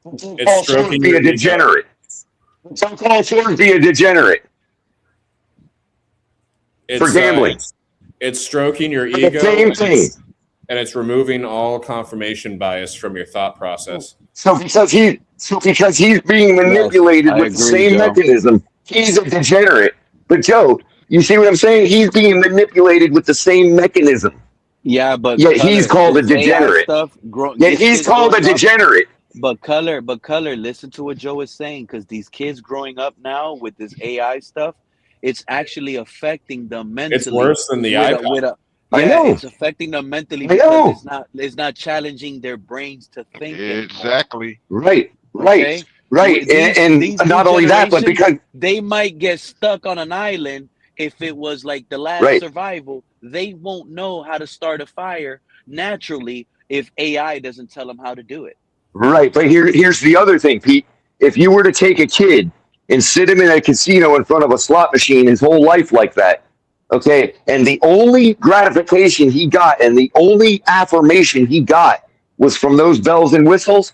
S3: It's stroking
S17: Sorsby a degenerate. Don't call Sorsby a degenerate. For gambling.
S3: It's stroking your
S17: The
S3: ego.
S17: same thing.
S3: And it's removing all confirmation bias from your thought process.
S17: So because he's being manipulated with the same mechanism, he's a degenerate. But Joe, you see what I'm saying? He's being manipulated with the same mechanism.
S1: Yeah, but
S17: yet he's called a degenerate. Yet he's called a degenerate.
S1: But color, listen to what Joe is saying, because these kids growing up now with this AI stuff, it's actually affecting them mentally.
S3: It's worse than the iPad.
S17: I know.
S1: It's affecting them mentally because it's not challenging their brains to think.
S2: Exactly.
S17: Right.
S1: Okay?
S17: Right. And not only that, but because
S1: they might get stuck on an island if it was like the last survival, they won't know how to start a fire naturally if AI doesn't tell them how to do it.
S17: Right. But here's the other thing, Pete. If you were to take a kid and sit him in a casino in front of a slot machine his whole life like that, okay, and the only gratification he got and the only affirmation he got was from those bells and whistles,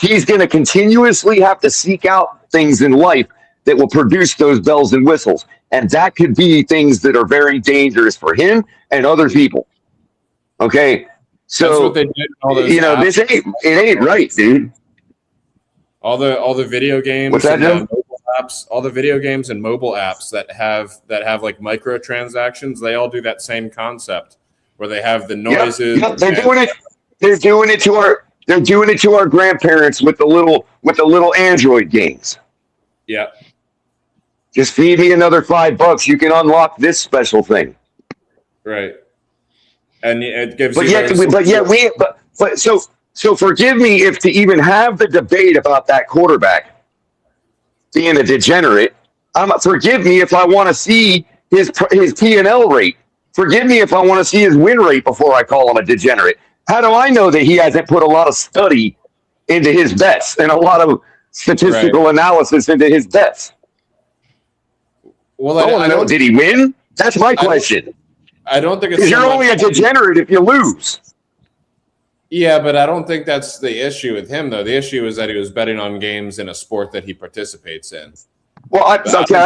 S17: he's going to continuously have to seek out things in life that will produce those bells and whistles. And that could be things that are very dangerous for him and other people. Okay? So,
S3: that's what they did. All those
S17: it ain't right, dude.
S3: All the video games.
S17: What's that,
S3: and mobile apps, all the video games and mobile apps that have like microtransactions, they all do that same concept where they have the noises.
S17: They're doing it. They're doing it to They're doing it to our grandparents with the little Android games.
S3: Yeah.
S17: Just feed me another $5. You can unlock this special thing.
S3: Right. And it gives
S17: But
S3: you
S17: yet,
S3: those.
S17: so forgive me if to even have the debate about that quarterback being a degenerate. Forgive me if I want to see his P&L rate. Forgive me if I want to see his win rate before I call him a degenerate. How do I know that he hasn't put a lot of study into his bets and a lot of statistical analysis into his bets?
S3: Well,
S17: I want to know, did he win? That's my question.
S3: I don't think it's.
S17: Because you're only a degenerate if you lose.
S3: Yeah, but I don't think that's the issue with him, though. The issue is that he was betting on games in a sport that he participates in.
S17: Well, I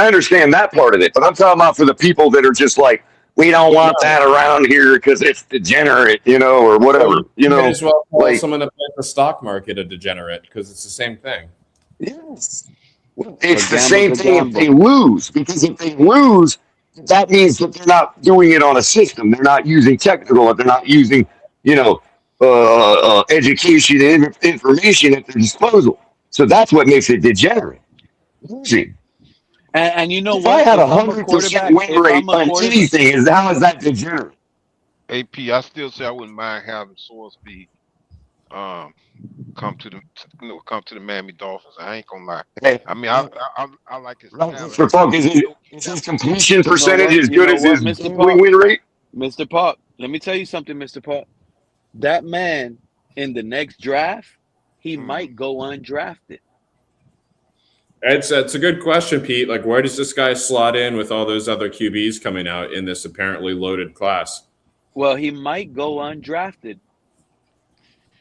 S17: understand that part of it, but I'm talking about for the people that are just like, we don't want that around here because it's degenerate, or whatever.
S3: You may as well call someone that plays the stock market a degenerate because it's the same thing.
S17: Yes. It's the same thing if they lose, because if they lose, that means that they're not doing it on a system. They're not using technical, they're not using, education and information at their disposal. So that's what makes it degenerate. Losing.
S1: And you know
S17: if
S1: what?
S17: I had 100% win rate on anything, how is that degenerate?
S2: AP, I still say I wouldn't mind having Sorsby come to the Miami Dolphins. I ain't gonna lie.
S17: Hey,
S2: I mean, I like his talent.
S17: For Punk, is his completion percentage as good as his win rate?
S1: Mr. Pop, let me tell you something, Mr. Pop. That man in the next draft, he might go undrafted.
S3: It's a good question, Pete. Like, where does this guy slot in with all those other QBs coming out in this apparently loaded class?
S1: Well, he might go undrafted.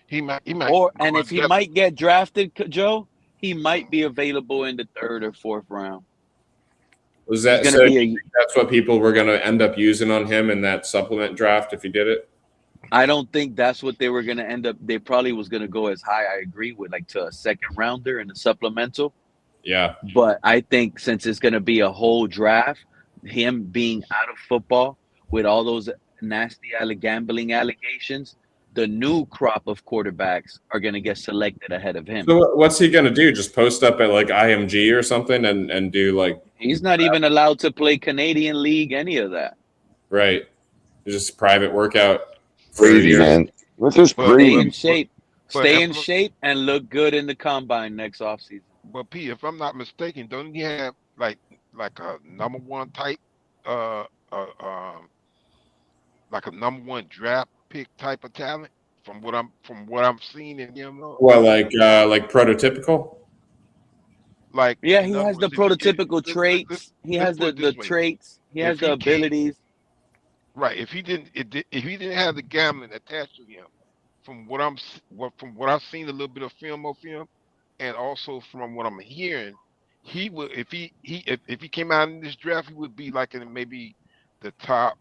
S2: He might.
S1: And if he might get drafted, Joe, he might be available in the 3rd or 4th round.
S3: Was that so? That's what people were going to end up using on him in that supplement draft if he did it?
S1: I don't think that's what they were going to end up. They probably was going to go as high. I agree with to a 2nd rounder in a supplemental.
S3: Yeah.
S1: But I think since it's going to be a whole draft, him being out of football with all those nasty gambling allegations, the new crop of quarterbacks are going to get selected ahead of him.
S3: So what's he going to do? Just post up at IMG or something and do
S1: He's not even allowed to play Canadian League, any of that.
S3: Right. Just private workout.
S17: Crazy, man. What's this crazy?
S1: Stay in shape and look good in the combine next offseason.
S2: But P, if I'm not mistaken, don't he have like a number 1 type, like a number 1 draft pick type of talent from what I'm seeing in him?
S3: Well, like prototypical.
S1: Yeah, he has the prototypical traits. He has the traits. He has the abilities.
S2: Right. If he didn't have the gambling attached to him, from what I've seen a little bit of film of him, and also from what I'm hearing, he would if he came out in this draft, he would be like in maybe the top.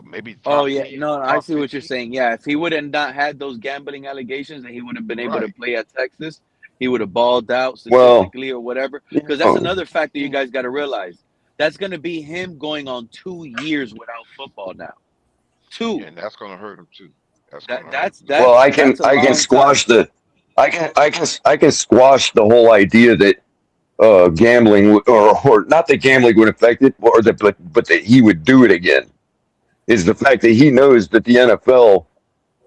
S2: Maybe.
S1: Oh yeah, no, I see what you're saying. Yeah, if he would have not had those gambling allegations and he would have been able to play at Texas, he would have balled out statistically or whatever. Because that's another factor you guys got to realize. That's going to be him going on 2 years without football now. 2.
S2: Yeah, and that's going to hurt him too.
S17: Well, I can squash the whole idea that gambling or not that gambling would affect it, but that he would do it again. Is the fact that he knows that the NFL,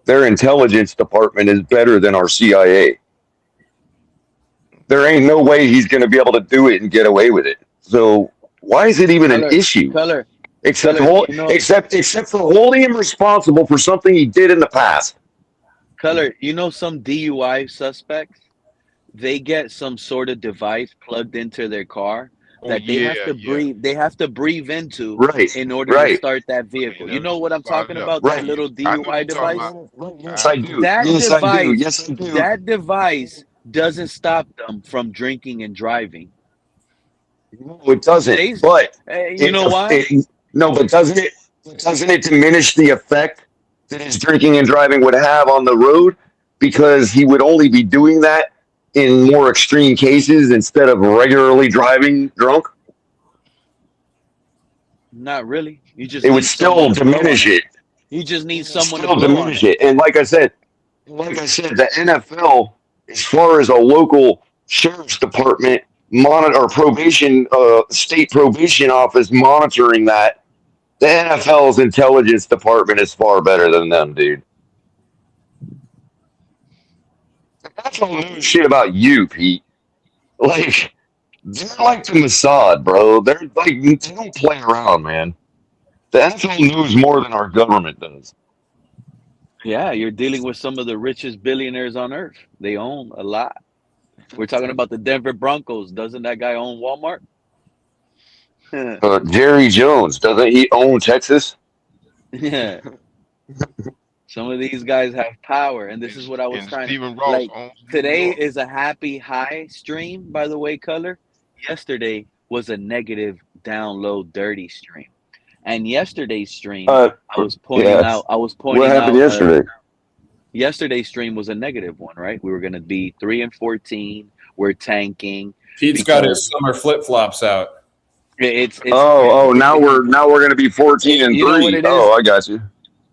S17: their intelligence department is better than our CIA. There ain't no way he's going to be able to do it and get away with it. So why is it even an issue? Except for holding him responsible for something he did in the past.
S1: Some DUI suspects, they get some sort of device plugged into their car that they have to breathe into in order to start that vehicle. You know what I'm talking about? That little DUI device?
S17: Yes, I do.
S1: That device doesn't stop them from drinking and driving.
S17: No, it doesn't. But
S1: you know why?
S17: But doesn't it diminish the effect that his drinking and driving would have on the road? Because he would only be doing that in more extreme cases instead of regularly driving drunk?
S1: Not really. It
S17: would still diminish it.
S1: You just need someone
S17: to diminish it. And like I said, Like I said, the NFL, as far as a local sheriff's department monitor or probation, state probation office monitoring that, the NFL's intelligence department is far better than them, dude. That's all new shit about you, Pete. Like, they're like the Mossad, bro. They're like, they don't play around, man. The NFL knows more than our government does.
S1: Yeah, you're dealing with some of the richest billionaires on earth. They own a lot. We're talking about the Denver Broncos. Doesn't that guy own Walmart?
S17: Jerry Jones, doesn't he own Texas?
S1: Yeah. Some of these guys have power, and this is what I was
S2: And
S1: trying to
S2: Stephen Ross
S1: like.
S2: owns New
S1: Today
S2: York.
S1: is a happy high stream, by the way, Color. Yesterday was a negative down low dirty stream. And yesterday's stream, I was pointing
S17: Yeah.
S1: out
S17: What happened yesterday?
S1: yesterday's stream was a negative one, right? We were gonna be 3-14. We're tanking.
S3: Pete's got his summer flip flops out.
S1: It's
S17: now we're gonna be 14 and
S1: You know
S17: 3.
S1: what it
S17: Oh,
S1: is?
S17: I got you.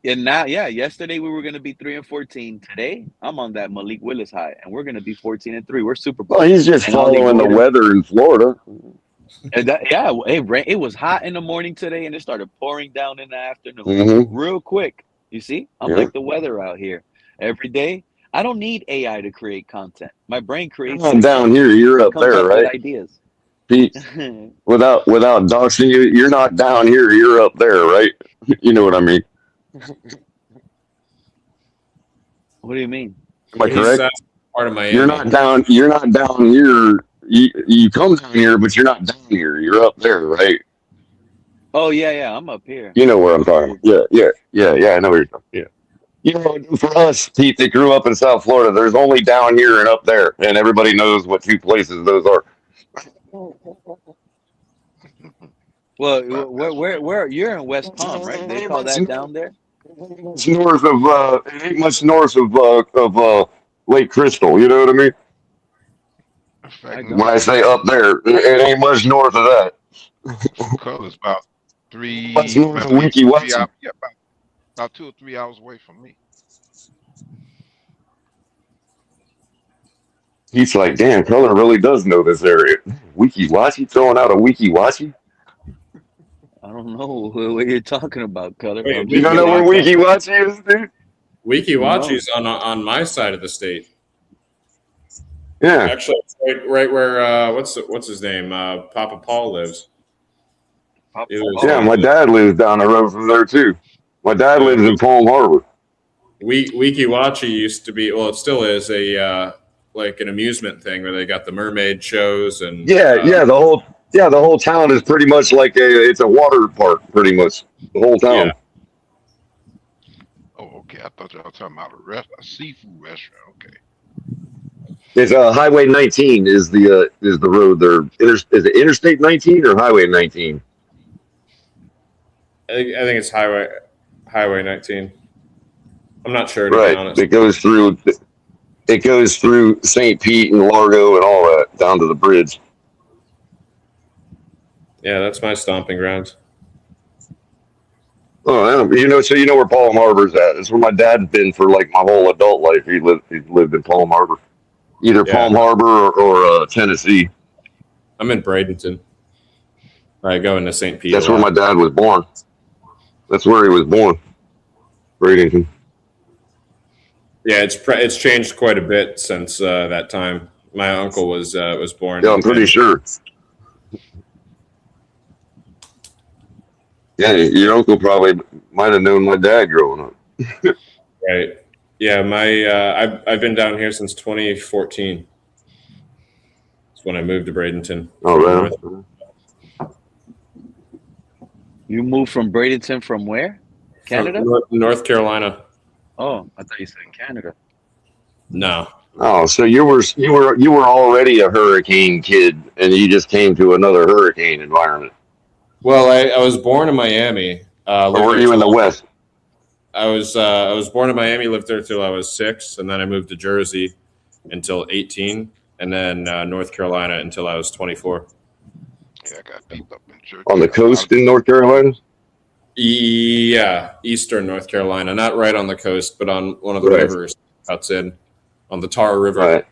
S1: And now, yeah, yesterday we were going to be 3-14. Today, I'm on that Malik Willis high, and we're going to be 14-3. We're Super Bowl.
S17: Well, he's just
S1: And all these
S17: following the
S1: haters-
S17: weather in Florida.
S1: And it was hot in the morning today, and it started pouring down in the afternoon
S17: Mhm.
S1: real quick. You see, I'm
S17: Yeah.
S1: like the weather out here every day. I don't need AI to create content. My brain creates.
S17: You're not down here, you're
S1: It
S17: up
S1: comes
S17: there,
S1: up with
S17: right?
S1: ideas.
S17: Pete, without doxing you, you're not down here, you're up there, right? You know what I mean?
S1: What do you mean?
S17: Am I correct?
S3: Part of Miami.
S17: You're not down here. You come down here, but you're not down here. You're up there, right?
S1: Oh yeah, I'm up here.
S17: You know where I'm talking. Yeah. I know where you're talking. Yeah. You know, for us, Pete, that grew up in South Florida, there's only down here and up there, and everybody knows what two places those are.
S1: Well, where you're in West Palm, right? They call that down there.
S17: It's north of it ain't much north of Lake Crystal. You know what I mean? When I say up there, it ain't much north of that.
S2: Color's about three.
S17: Much north of
S2: about
S17: Wiki
S2: 3
S17: Watson.
S2: hours, yeah, about 2 or 3 hours away from me.
S17: He's like, damn, Color really does know this area. Wiki Watchy throwing out a Wiki Watchy?
S1: I don't know what you're talking about, Color.
S3: Wait,
S17: You don't know where Wiki Watchy is, dude?
S3: Wiki Watchy's on my side of the state.
S17: Yeah.
S3: Actually, it's right where what's his name? Papa Paul lives.
S17: Yeah, my dad lives down the road from there too. My dad lives in Palm Harbor.
S3: Wiki Watchy used to be, well, it still is a like an amusement thing where they got the mermaid shows and
S17: the whole town is pretty much like it's a water park, pretty much the whole town.
S3: Yeah.
S2: Oh, okay. I thought y'all were talking about a seafood restaurant. Okay.
S17: It's Highway 19 is the road there. Is it Interstate 19 or Highway 19?
S3: I think it's Highway 19. I'm not sure, to be
S17: Right.
S3: honest.
S17: It goes through St. Pete and Largo and all that down to the bridge.
S3: Yeah, that's my stomping grounds.
S17: Oh, so you know where Palm Harbor's at. It's where my dad's been for like my whole adult life. He lived in Palm Harbor, either Palm Harbor or Tennessee.
S3: I'm in Bradenton. I go into St. Pete.
S17: That's where my dad was born. That's where he was born, Bradenton.
S3: Yeah, it's changed quite a bit since that time. My uncle was born.
S17: Yeah, I'm pretty sure. Yeah, your uncle probably might have known my dad growing up.
S3: Right. Yeah, I've been down here since 2014. That's when I moved to Bradenton.
S17: Oh, really?
S1: You moved from Bradenton from where? Canada?
S3: From North Carolina.
S1: Oh, I thought you said Canada.
S3: No.
S17: Oh, so you were already a hurricane kid, and you just came to another hurricane environment.
S3: Well, I was born in Miami.
S17: Or were you in the West?
S3: I was born in Miami, lived there till I was 6, and then I moved to Jersey until 18, and then North Carolina until I was 24.
S2: Yeah, I got people up in church.
S17: On the coast in North Carolina?
S3: Yeah, eastern North Carolina, not right on the coast, but on one of the
S17: Right.
S3: rivers. cuts in on the Tar River.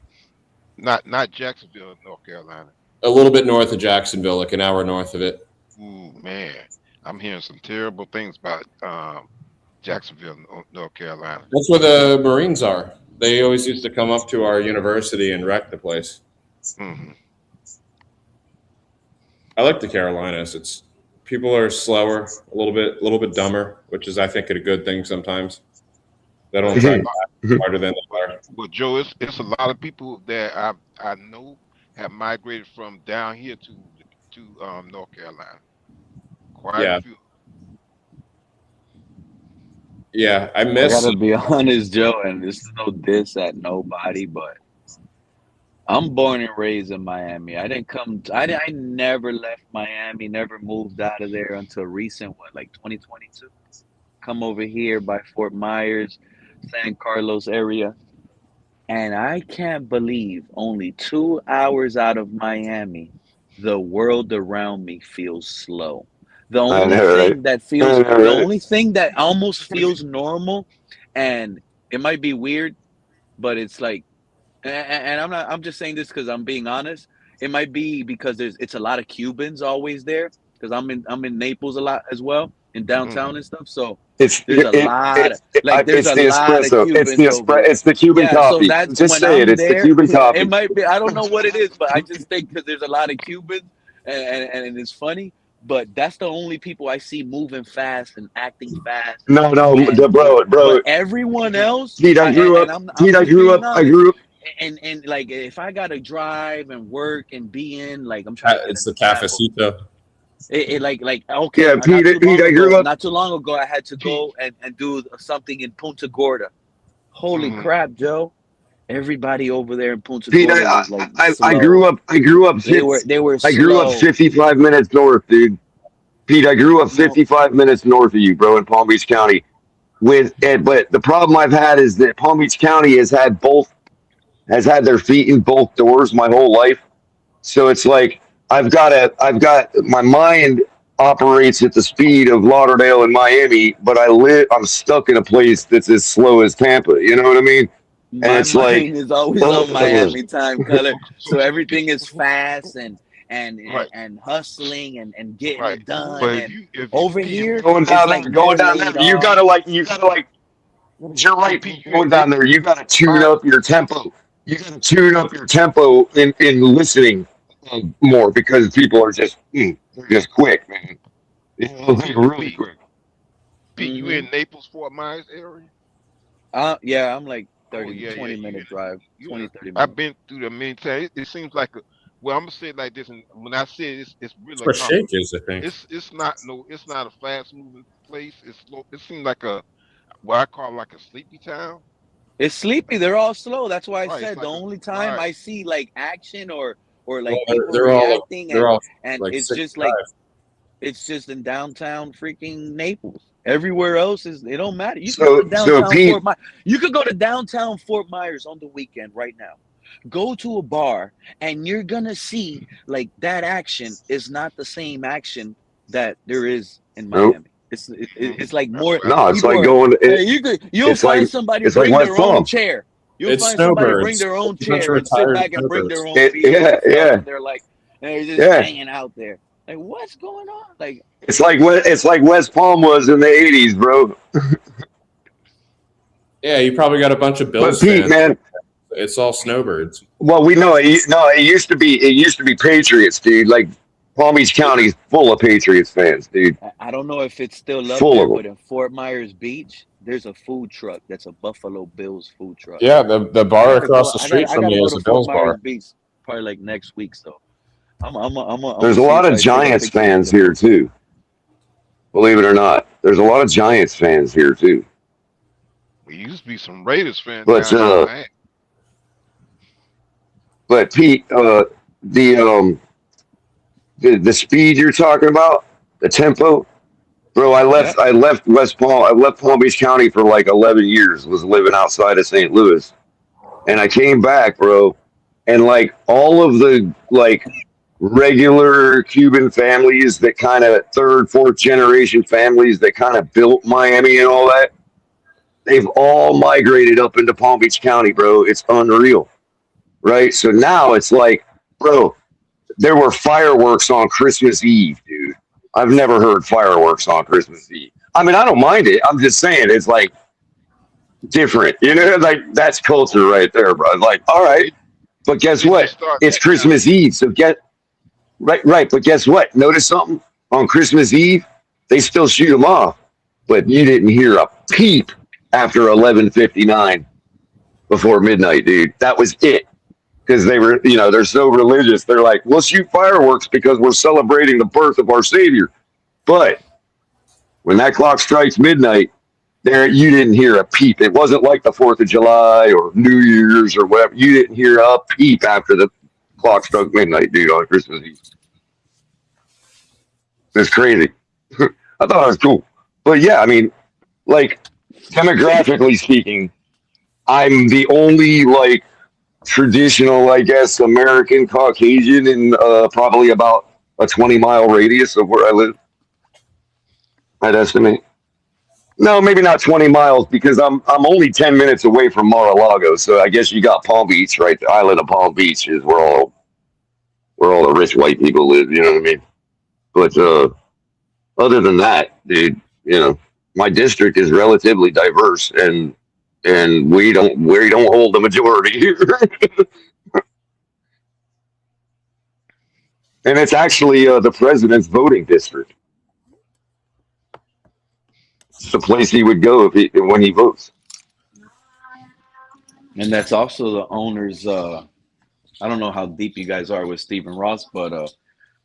S17: Right.
S2: Not Jacksonville, North Carolina.
S3: A little bit north of Jacksonville, like an hour north of it.
S2: Ooh, man. I'm hearing some terrible things about Jacksonville, North Carolina.
S3: That's where the Marines are. They always used to come up to our university and wreck the place.
S2: Mm-hmm.
S3: I like the Carolinas. It's people are slower, a little bit dumber, which is, I think, a good thing sometimes. They don't try harder than they are.
S2: Well, Joe, it's a lot of people that I know have migrated from down here to North Carolina. Quite a few.
S3: Yeah, I
S1: I gotta be honest, Joe, and this is no diss at nobody, but I'm born and raised in Miami. I never left Miami, never moved out of there until recent, like 2022. Come over here by Fort Myers, San Carlos area. And I can't believe only 2 hours out of Miami, the world around me feels slow. The only thing that almost feels normal, and it might be weird, but it's like, and I'm just saying this because I'm being honest. It might be because it's a lot of Cubans always there, because I'm in Naples a lot as well, in downtown and stuff. So there's a lot of Cubans over there.
S17: It's the Cuban coffee.
S1: So that's
S17: just
S1: when
S17: say
S1: I'm
S17: it's
S1: there.
S17: the Cuban coffee.
S1: It might be. I don't know what it is, but I just think because there's a lot of Cubans, and it's funny. But that's the only people I see moving fast and acting fast.
S17: No, bro.
S1: But everyone else,
S17: Pete, I grew up.
S1: and like if I gotta drive and work and be in, like I'm trying to.
S3: It's the cafecito.
S1: Okay.
S17: Yeah, Pete, I grew up.
S1: Not too long ago, I had to go and do something in Punta Gorda. Holy crap, Joe! Everybody over there in Punta
S17: Pete,
S1: Gorda was like
S17: I grew up. I grew up.
S1: They were.
S17: I grew up 55 minutes north, dude. Pete, I grew up 55 minutes north of you, bro, in Palm Beach County. But the problem I've had is that Palm Beach County has had their feet in both doors my whole life. So it's like I've got my mind operates at the speed of Lauderdale and Miami, but I'm stuck in a place that's as slow as Tampa. You know what I mean?
S1: My mind is always on Miami time, color. So everything is fast and hustling and getting it done.
S2: But
S1: if over here,
S17: going down there, you gotta you're right, Pete. Going down there, you gotta tune up your tempo. You gotta tune up your tempo in listening more, because people are just they're just quick, man. They're really quick.
S2: Pete, you in Naples, Fort Myers area?
S1: Yeah, I'm like 20 minute drive, 30 minutes.
S2: I've been through there many times. It seems like I'm gonna say it like this, and when I say it, it's really
S3: where Shake is, I think.
S2: It's not a fast moving place. It's slow. It seems like what I call like a sleepy town.
S1: It's sleepy. They're all slow. That's why I said the only time I see like action or like people reacting, and like it's just like it's just in downtown freaking Naples. Everywhere else it don't matter. You can go to downtown Fort Myers. You could go to downtown Fort Myers on the weekend right now. Go to a bar and you're gonna see like that action is not the same action that there is in Miami. Nope. It's like more.
S17: No, it's like going.
S1: You'll find somebody bring their own chair. You'll find somebody bring their own chair and sit back and bring their own beer.
S17: Yeah.
S1: They're like they're just hanging out there. Like, what's going on? Like
S17: it's like West Palm was in the '80s, bro.
S3: Yeah, you probably got a bunch of Bills
S17: fans. Man,
S3: it's all snowbirds.
S17: Well, we know it used to be Patriots, dude. Like Palm Beach County is full of Patriots fans, dude.
S1: I don't know if it's still up
S17: full
S1: there, but in Fort Myers Beach, there's a food truck that's a Buffalo Bills food truck.
S3: Yeah, the bar across the street from me is a Bills bar.
S1: Beach, probably like next week, so.
S17: There's a lot of Giants fans here too. Believe it or not, there's a lot of Giants fans here too.
S2: There used to be some Raiders fans.
S17: But Pete, the speed you're talking about, the tempo, bro. I left West Palm. I left Palm Beach County for like 11 years. Was living outside of St. Louis, and I came back, bro, and like all of the like regular Cuban families that kind of third, fourth generation families that kind of built Miami and all that. they've all migrated up into Palm Beach County, bro. It's unreal, right? So now it's like, bro, there were fireworks on Christmas Eve, dude. I've never heard fireworks on Christmas Eve. I mean, I don't mind it. I'm just saying it's like different, like that's culture right there, bro. Like, all right, but guess what? It's Christmas Eve, so right. But guess what? Notice something on Christmas Eve, they still shoot them off, but you didn't hear a peep after 11:59 before midnight, dude. That was it. Because they were, they're so religious. They're like, we'll shoot fireworks because we're celebrating the birth of our Savior. But when that clock strikes midnight, there you didn't hear a peep. It wasn't like the 4th of July or New Year's or whatever. You didn't hear a peep after the clock struck midnight, dude, on Christmas Eve. It's crazy. I thought it was cool. But yeah, I mean, like, demographically speaking, I'm the only, like, traditional, I guess, American Caucasian in probably about a 20-mile radius of where I live. I'd estimate. No, maybe not 20 miles because I'm only 10 minutes away from Mar-a-Lago. So I guess you got Palm Beach, right? The island of Palm Beach is where all the rich white people live. You know what I mean? But other than that, dude, my district is relatively diverse, and we don't hold the majority here. And it's actually the president's voting district. It's the place he would go when he votes.
S1: And that's also the owner's. I don't know how deep you guys are with Stephen Ross, but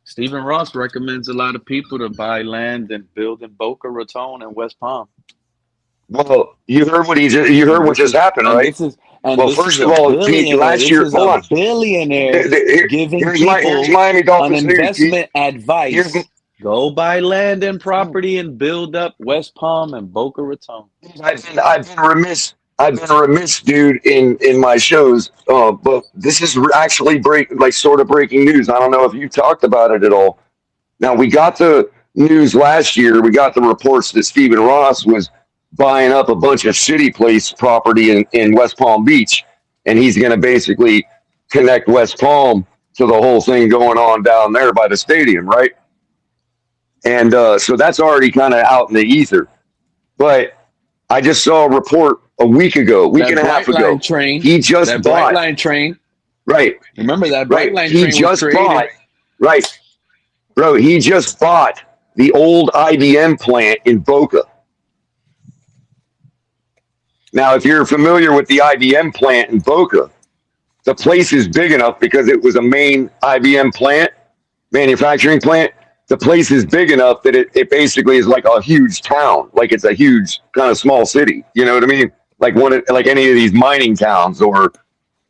S1: Stephen Ross recommends a lot of people to buy land and build in Boca Raton and West Palm.
S17: Well, you heard what what just happened, right? First of all, last year, hold on.
S1: Billionaire giving
S17: here's
S1: people
S17: Miami Dolphins
S1: an investment advice. Go buy land and property and build up West Palm and Boca Raton.
S17: I've been remiss. Dude, in my shows. But this is actually sort of breaking news. I don't know if you talked about it at all. Now, we got the news last year. We got the reports that Stephen Ross was buying up a bunch of City Place property in West Palm Beach, and he's going to basically connect West Palm to the whole thing going on down there by the stadium, right? And so that's already kind of out in the ether. But I just saw a report a week and a half ago. He just bought
S1: Brightline train.
S17: Right.
S1: Remember that Brightline train was created.
S17: Right. Bro, he just bought the old IBM plant in Boca. Now, if you're familiar with the IBM plant in Boca, the place is big enough because it was a main IBM plant, manufacturing plant. The place is big enough that it basically is like a huge town. Like it's a huge kind of small city. You know what I mean? Like any of these mining towns or,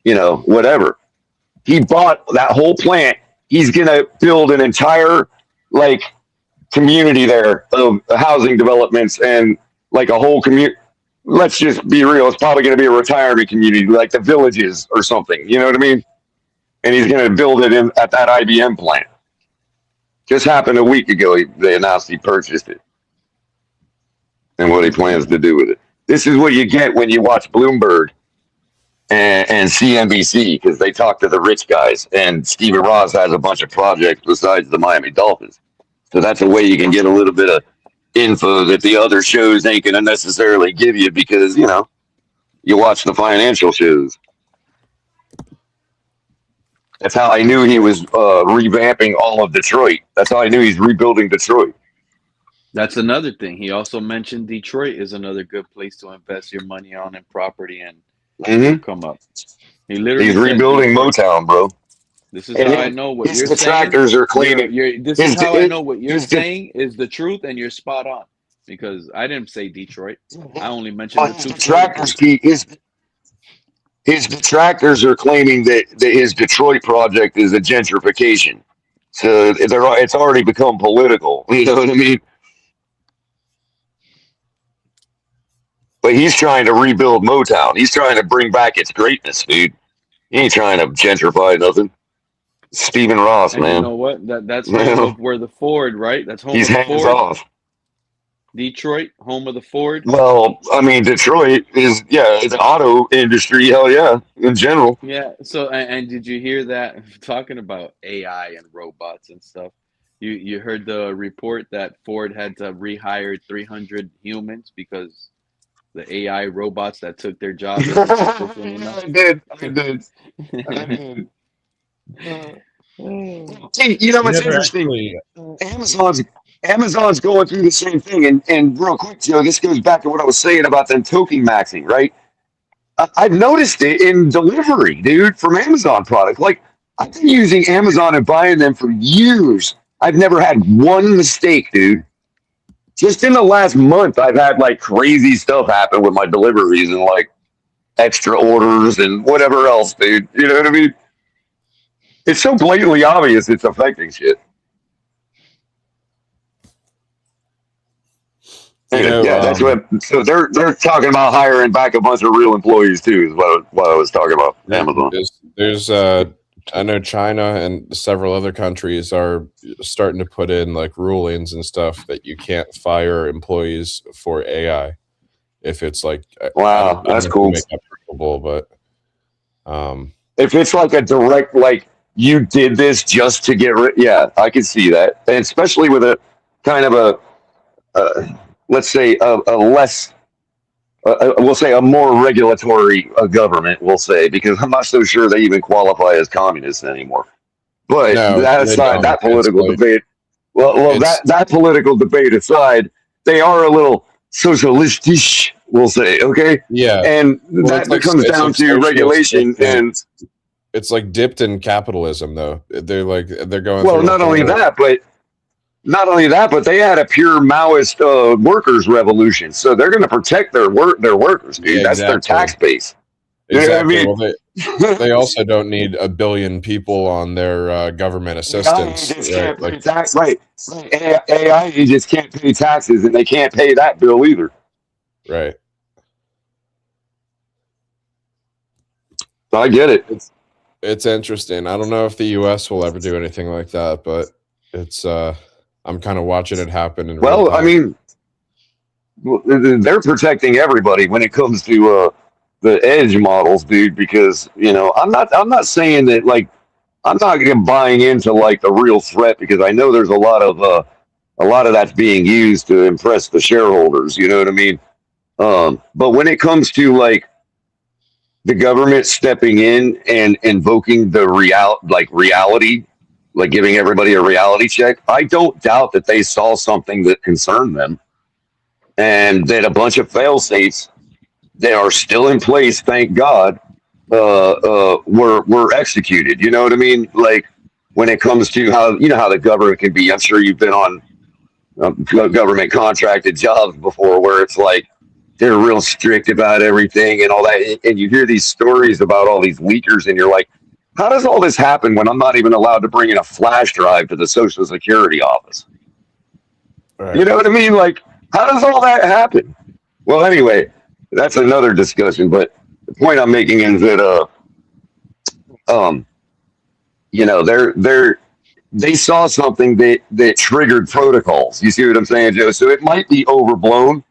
S17: whatever. He bought that whole plant. He's going to build an entire community there of housing developments and like a whole community. Let's just be real. It's probably going to be a retirement community, like the Villages or something. You know what I mean? And he's going to build it at that IBM plant. Just happened a week ago. They announced he purchased it and what he plans to do with it. This is what you get when you watch Bloomberg and CNBC, because they talk to the rich guys. And Stephen Ross has a bunch of projects besides the Miami Dolphins. So that's a way you can get a little bit of info that the other shows ain't going to necessarily give you because, you watch the financial shows. That's how I knew he was revamping all of Detroit. That's how I knew he's rebuilding Detroit.
S1: That's another thing. He also mentioned Detroit is another good place to invest your money on in property and come up. He's
S17: rebuilding Motown, bro.
S1: This is how I know what you're
S17: detractors
S1: saying.
S17: are claiming.
S1: This is how I know what you're saying is the truth, and you're spot on. Because I didn't say Detroit. I only mentioned the two
S17: detractors. His detractors are claiming that his Detroit project is a gentrification. So it's already become political. You know what I mean? But he's trying to rebuild Motown. He's trying to bring back its greatness, dude. He ain't trying to gentrify nothing. Stephen Ross,
S1: and
S17: man.
S1: You know what? That's home of where the Ford, right? That's home
S17: He's
S1: of the
S17: hands
S1: Ford.
S17: off.
S1: Detroit, home of the Ford.
S17: Well, I mean, Detroit is it's an auto industry. Hell yeah, in general.
S1: Yeah. So, and did you hear that talking about AI and robots and stuff? You heard the report that Ford had to rehire 300 humans because the AI robots that took their jobs isn't sufficient enough.
S17: I did. Hey, you know what's
S3: Never
S17: interesting?
S3: actually.
S17: Amazon's going through the same thing, and real quick, Joe, this goes back to what I was saying about them token maxing, right? I've noticed it in delivery, dude, from Amazon product. Like I've been using Amazon and buying them for years. I've never had one mistake, dude. Just in the last month, I've had like crazy stuff happen with my deliveries and like extra orders and whatever else, dude. You know what I mean? It's so blatantly obvious it's affecting shit.
S3: You
S17: And
S3: know,
S17: yeah, that's what. So they're talking about hiring back a bunch of real employees too. Is what I was talking about. Amazon.
S3: there's I know China and several other countries are starting to put in like rulings and stuff that you can't fire employees for AI if it's like
S17: Wow, that's cool.
S3: Make that provable, but
S17: if it's like a direct like you did this just to get rid, yeah, I can see that, and especially with a kind of a let's say a less. We'll say a more regulatory government, we'll say, because I'm not so sure they even qualify as communists anymore. But
S3: no,
S17: that
S3: they
S17: aside,
S3: don't.
S17: that
S3: It's
S17: political
S3: like
S17: debate, well, that political debate aside, they are a little socialistish, we'll say, okay?
S3: yeah.
S17: And
S3: Well,
S17: that
S3: it's like
S17: comes
S3: it's
S17: down
S3: like
S17: to
S3: socialist,
S17: regulation
S3: it's like,
S17: and
S3: it's like dipped in capitalism though. They're going
S17: well,
S3: through
S17: not only that, but they had a pure Maoist workers' revolution, so they're going to protect their workers, dude.
S3: Yeah,
S17: That's their tax
S3: exactly.
S17: base. You know
S3: Exactly.
S17: what I mean?
S3: Well, they also don't need 1 billion people on their government assistance, right? Like,
S17: Tax, right. AI agents can't pay taxes, and they can't pay that bill either.
S3: right.
S17: So I get it.
S3: It's interesting. I don't know if the U.S. will ever do anything like that, but it's I'm kind of watching it happen in real
S17: Well,
S3: time.
S17: I mean, they're protecting everybody when it comes to the edge models, dude. Because I'm not saying that like I'm not buying into like the real threat because I know there's a lot of that's being used to impress the shareholders. You know what I mean? But when it comes to like the government stepping in and invoking the reality, like giving everybody a reality check, I don't doubt that they saw something that concerned them, and that a bunch of fail safes that are still in place, thank God, were executed. You know what I mean? Like when it comes to how how the government can be. I'm sure you've been on government contracted jobs before, where it's like they're real strict about everything and all that, and you hear these stories about all these leakers, and you're like, how does all this happen when I'm not even allowed to bring in a flash drive to the Social Security office?
S3: Right.
S17: You know what I mean? Like, how does all that happen? Well, anyway, that's another discussion. But the point I'm making is that, they saw something that triggered protocols. You see what I'm saying, Joe? So it might be overblown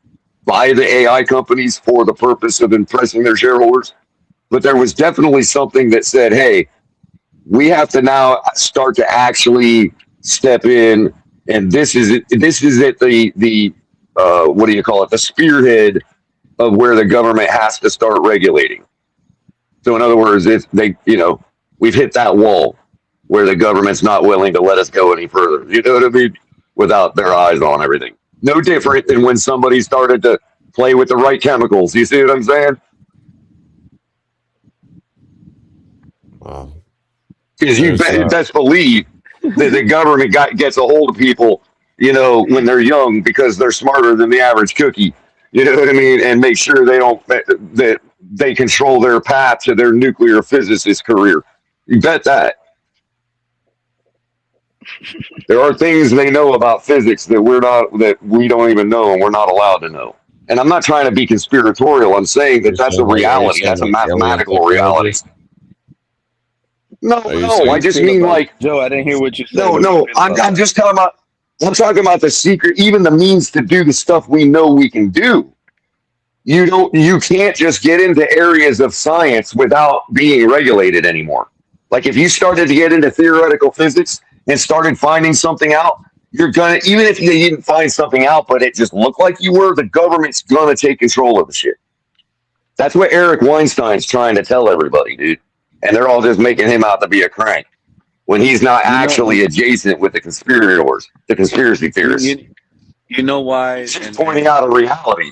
S17: by the AI companies for the purpose of impressing their shareholders, but there was definitely something that said, hey, we have to now start to actually step in, and this is at the what do you call it, the spearhead of where the government has to start regulating. So in other words, if we've hit that wall where the government's not willing to let us go any further, you know what I mean, without their eyes on everything. No different than when somebody started to play with the right chemicals. You see what I'm saying? Because you best believe that the government gets a hold of people, when they're young, because they're smarter than the average cookie. You know what I mean? And make sure that they control their path to their nuclear physicist career. You bet that. There are things they know about physics that we don't even know, and we're not allowed to know. And I'm not trying to be conspiratorial. I'm saying that that's a reality. That's a mathematical reality. No, I just mean like
S1: Joe. I didn't hear what you said.
S17: No, I'm just talking about. I'm talking about the secret, even the means to do the stuff we know we can do. You can't just get into areas of science without being regulated anymore. Like if you started to get into theoretical physics and started finding something out, you're gonna, even if you didn't find something out, but it just looked like you were, the government's gonna take control of the shit. That's what Eric Weinstein's trying to tell everybody, dude. And they're all just making him out to be a crank when he's not actually adjacent with the conspirators, the conspiracy theorists.
S1: You know why?
S17: He's just pointing out a reality.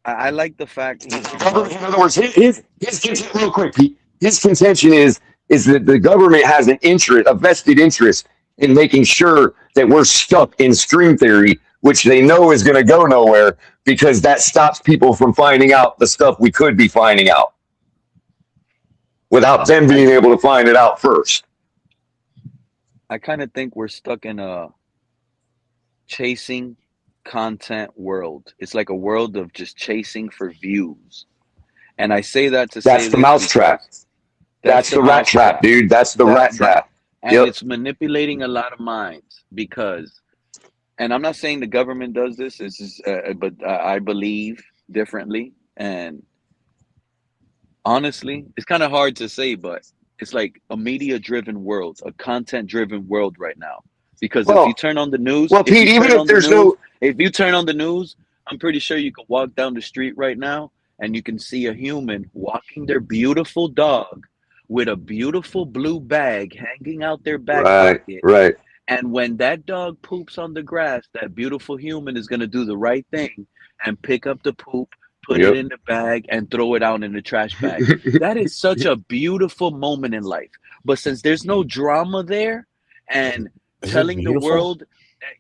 S1: I like the fact.
S17: In other words, his contention, real quick, Pete, his contention is that the government has an interest, a vested interest, in making sure that we're stuck in string theory, which they know is going to go nowhere because that stops people from finding out the stuff we could be finding out without them being able to find it out first.
S1: I kind of think we're stuck in a chasing content world. It's like a world of just chasing for views. And I say that to say
S17: that's the mousetrap. That's the rat trap, dude. That's the rat trap.
S1: And it's manipulating a lot of minds because, and I'm not saying the government does this, but I believe differently. And honestly, it's kind of hard to say, but it's like a media-driven world, a content-driven world right now. Because if you turn on the news,
S17: Pete, even if there's
S1: if you turn on the news, I'm pretty sure you can walk down the street right now and you can see a human walking their beautiful dog with a beautiful blue bag hanging out their back pocket.
S17: Right.
S1: And when that dog poops on the grass, that beautiful human is going to do the right thing and pick up the poop, put it in the bag, and throw it out in the trash bag. That is such a beautiful moment in life. But since there's no drama there and telling the world,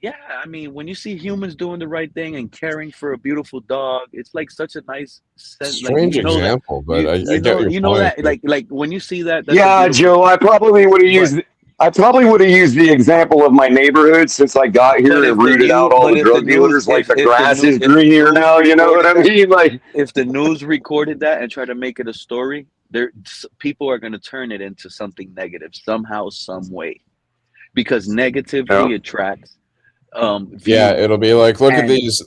S1: I mean, when you see humans doing the right thing and caring for a beautiful dog, it's like such a nice sense.
S3: Strange example, but I get your point.
S1: You know that, like when you see that.
S17: Joe, I probably would have used. I probably would have used the example of my neighborhood since I got here and rooted out all the drug dealers. Like the grass is greener now, you know what I mean? Like
S1: if the news recorded that and tried to make it a story, people are going to turn it into something negative somehow, some way, because negativity attracts.
S3: It'll be like look at these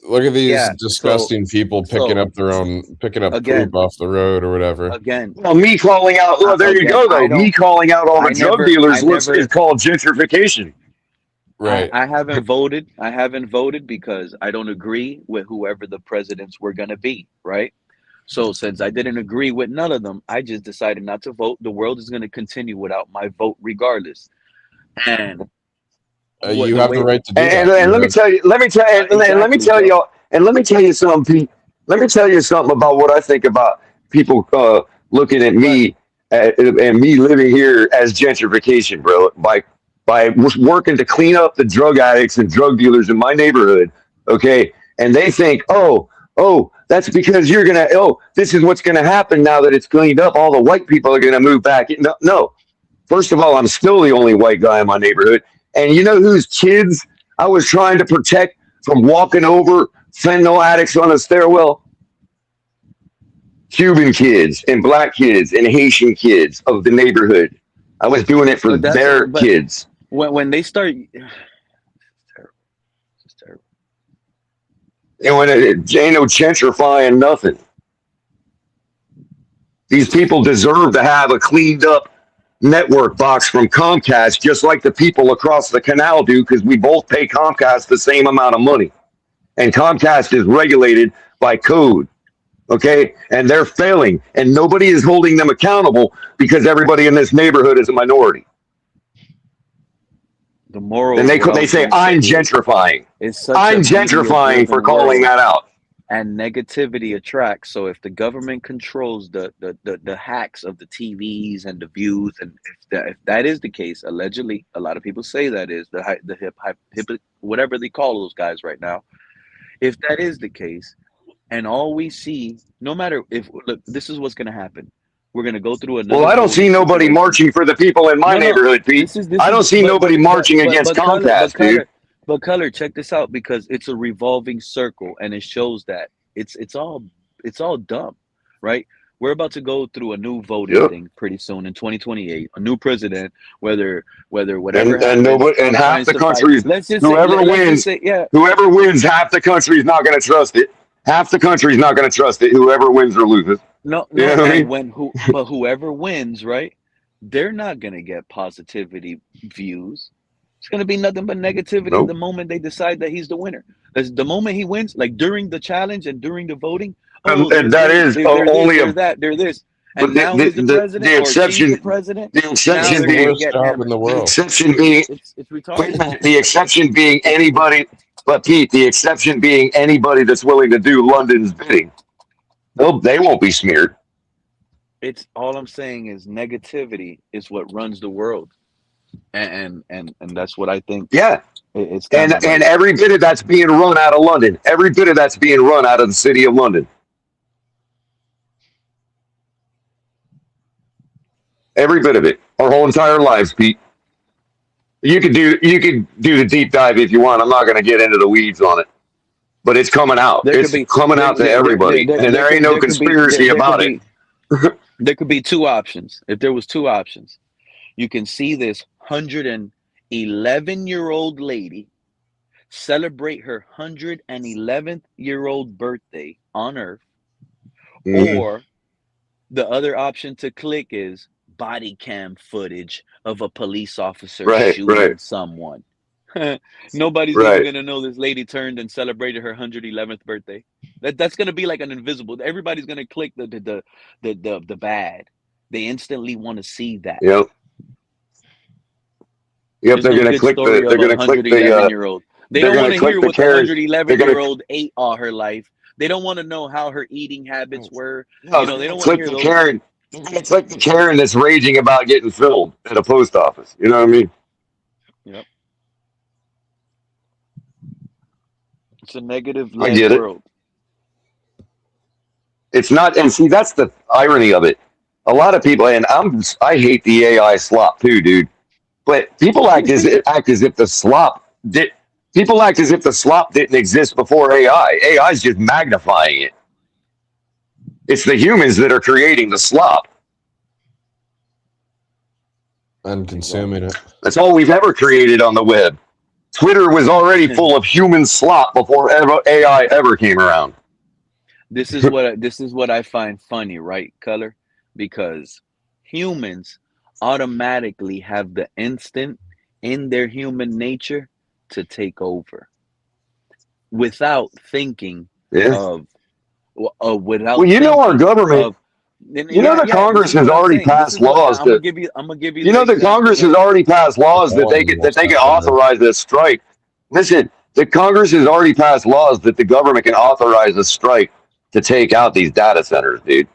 S3: disgusting people picking up poop off the road or whatever.
S1: Again,
S17: well, me calling out. Well, there you go, though. Me calling out all the drug dealers is called gentrification.
S3: Right.
S1: I haven't voted. I haven't voted because I don't agree with whoever the presidents were going to be. Right. So since I didn't agree with none of them, I just decided not to vote. The world is going to continue without my vote, regardless. And
S3: you have the right to do that.
S17: And let me tell you something, Pete. Let me tell you something about what I think about people looking at me and me living here as gentrification, bro. By working to clean up the drug addicts and drug dealers in my neighborhood, okay? And they think, oh, that's because this is what's gonna happen now that it's cleaned up. All the white people are gonna move back. No. First of all, I'm still the only white guy in my neighborhood. And you know whose kids I was trying to protect from walking over fentanyl addicts on a stairwell? Cuban kids and black kids and Haitian kids of the neighborhood. I was doing it for their kids.
S1: When they start, it's terrible.
S17: And when it ain't no gentrifying nothing. These people deserve to have a cleaned up network box from Comcast, just like the people across the canal do, because we both pay Comcast the same amount of money. And Comcast is regulated by code, okay? And they're failing, and nobody is holding them accountable because everybody in this neighborhood is a minority.
S1: The moral.
S17: And they say, I'm gentrifying. I'm gentrifying for calling that out.
S1: And negativity attracts. So if the government controls the hacks of the TVs and the views, and if that is the case, allegedly, a lot of people say that is the hip whatever they call those guys right now. If that is the case, and all we see, no matter look, this is what's going to happen. We're going to go through another.
S17: Well, I don't see nobody marching for the people in my neighborhood, Pete. I don't see nobody marching against Comcast, dude.
S1: But Color, check this out, because it's a revolving circle, and it shows that it's all dumb, right? We're about to go through a new voting thing pretty soon in 2028. A new president, whether whatever
S17: and
S1: happens,
S17: nobody, and
S1: Trump
S17: half
S1: tries
S17: the
S1: to fight.
S17: countries,
S1: Let's just say,
S17: whoever
S1: let's just
S17: wins,
S1: say, yeah.
S17: whoever wins, half the country's not going to trust it. Half the country's not going to trust it. Whoever wins or loses.
S1: No,
S17: You know
S1: no,
S17: what I
S1: and
S17: mean?
S1: but whoever wins, right? They're not gonna get positivity views. It's gonna be nothing but negativity the
S17: Nope.
S1: moment they decide that he's the winner. The moment he wins, like during the challenge and during the voting, oh,
S17: And
S1: they're
S17: that
S1: gay,
S17: is
S1: they're this,
S17: only
S1: they're
S17: a.
S1: that, they're this,
S17: But
S1: and now he's the president
S17: the
S1: or she's the
S17: exception,
S1: president.
S17: the
S1: Now
S17: exception
S1: they're gonna
S17: being,
S1: get hammered.
S17: the exception being,
S1: It's
S17: wait a
S1: retarded.
S17: minute, the exception being anybody, but Pete, the exception being anybody that's willing to do London's bidding. They won't be smeared.
S1: It's all I'm saying is negativity is what runs the world, and that's what I think.
S17: Yeah.
S1: It's kind of
S17: And
S1: like
S17: every bit of that's being run out of London. Every bit of that's being run out of the city of London. Every bit of it. Our whole entire lives, Pete. You could do the deep dive if you want. I'm not going to get into the weeds on it, but it's coming out.
S1: there could
S17: It's
S1: be
S17: coming out to everybody, and there ain't no conspiracy about it.
S1: there could be two options. If there was two options, you can see this 111-year-old lady celebrate her 111th-year-old birthday on Earth, or the other option to click is body cam footage of a police officer shooting someone. Nobody's even gonna know this lady turned and celebrated her 111th birthday. That's gonna be like an invisible. Everybody's gonna click the bad. They instantly want to see that.
S17: Yep.
S1: There's
S17: They're
S1: no
S17: gonna
S1: good
S17: click
S1: story
S17: the.
S1: of
S17: They're
S1: a
S17: gonna click the.
S1: 111-year-old. They
S17: They're
S1: don't want
S17: gonna
S1: to hear
S17: click the
S1: what the
S17: Karen. They're gonna
S1: 111-year-old ate all her life. They don't want to know how her eating habits were.
S17: no.
S1: You know, they don't want to
S17: Click
S1: hear
S17: the
S1: those.
S17: Karen. They're gonna click the Karen that's raging about getting filmed at a post office. You know what I mean?
S1: Yep. It's a negative
S17: I
S1: led
S17: get it.
S1: world.
S17: It's not, and see that's the irony of it. A lot of people, and I hate the AI slop too, dude. But people act as if the slop did. People act as if the slop didn't exist before AI. AI is just magnifying it. It's the humans that are creating the slop.
S3: And consuming it.
S17: That's all we've ever created on the web. Twitter was already full of human slop before AI ever came around.
S1: This is what I find funny, right, Color? Because humans automatically have the instinct in their human nature to take over without thinking of without.
S17: Well, you know our
S1: thinking
S17: government.
S1: of-
S17: You know the
S1: this
S17: Congress
S1: is
S17: has
S1: what I'm
S17: already
S1: saying. This
S17: passed
S1: is what
S17: laws
S1: I'm gonna
S17: that.
S1: give you. I'm gonna give you.
S17: You know the
S1: example,
S17: Congress
S1: right?
S17: has already passed laws that they can authorize a strike. Listen, the Congress has already passed laws that the government can authorize a strike to take out these data centers, dude.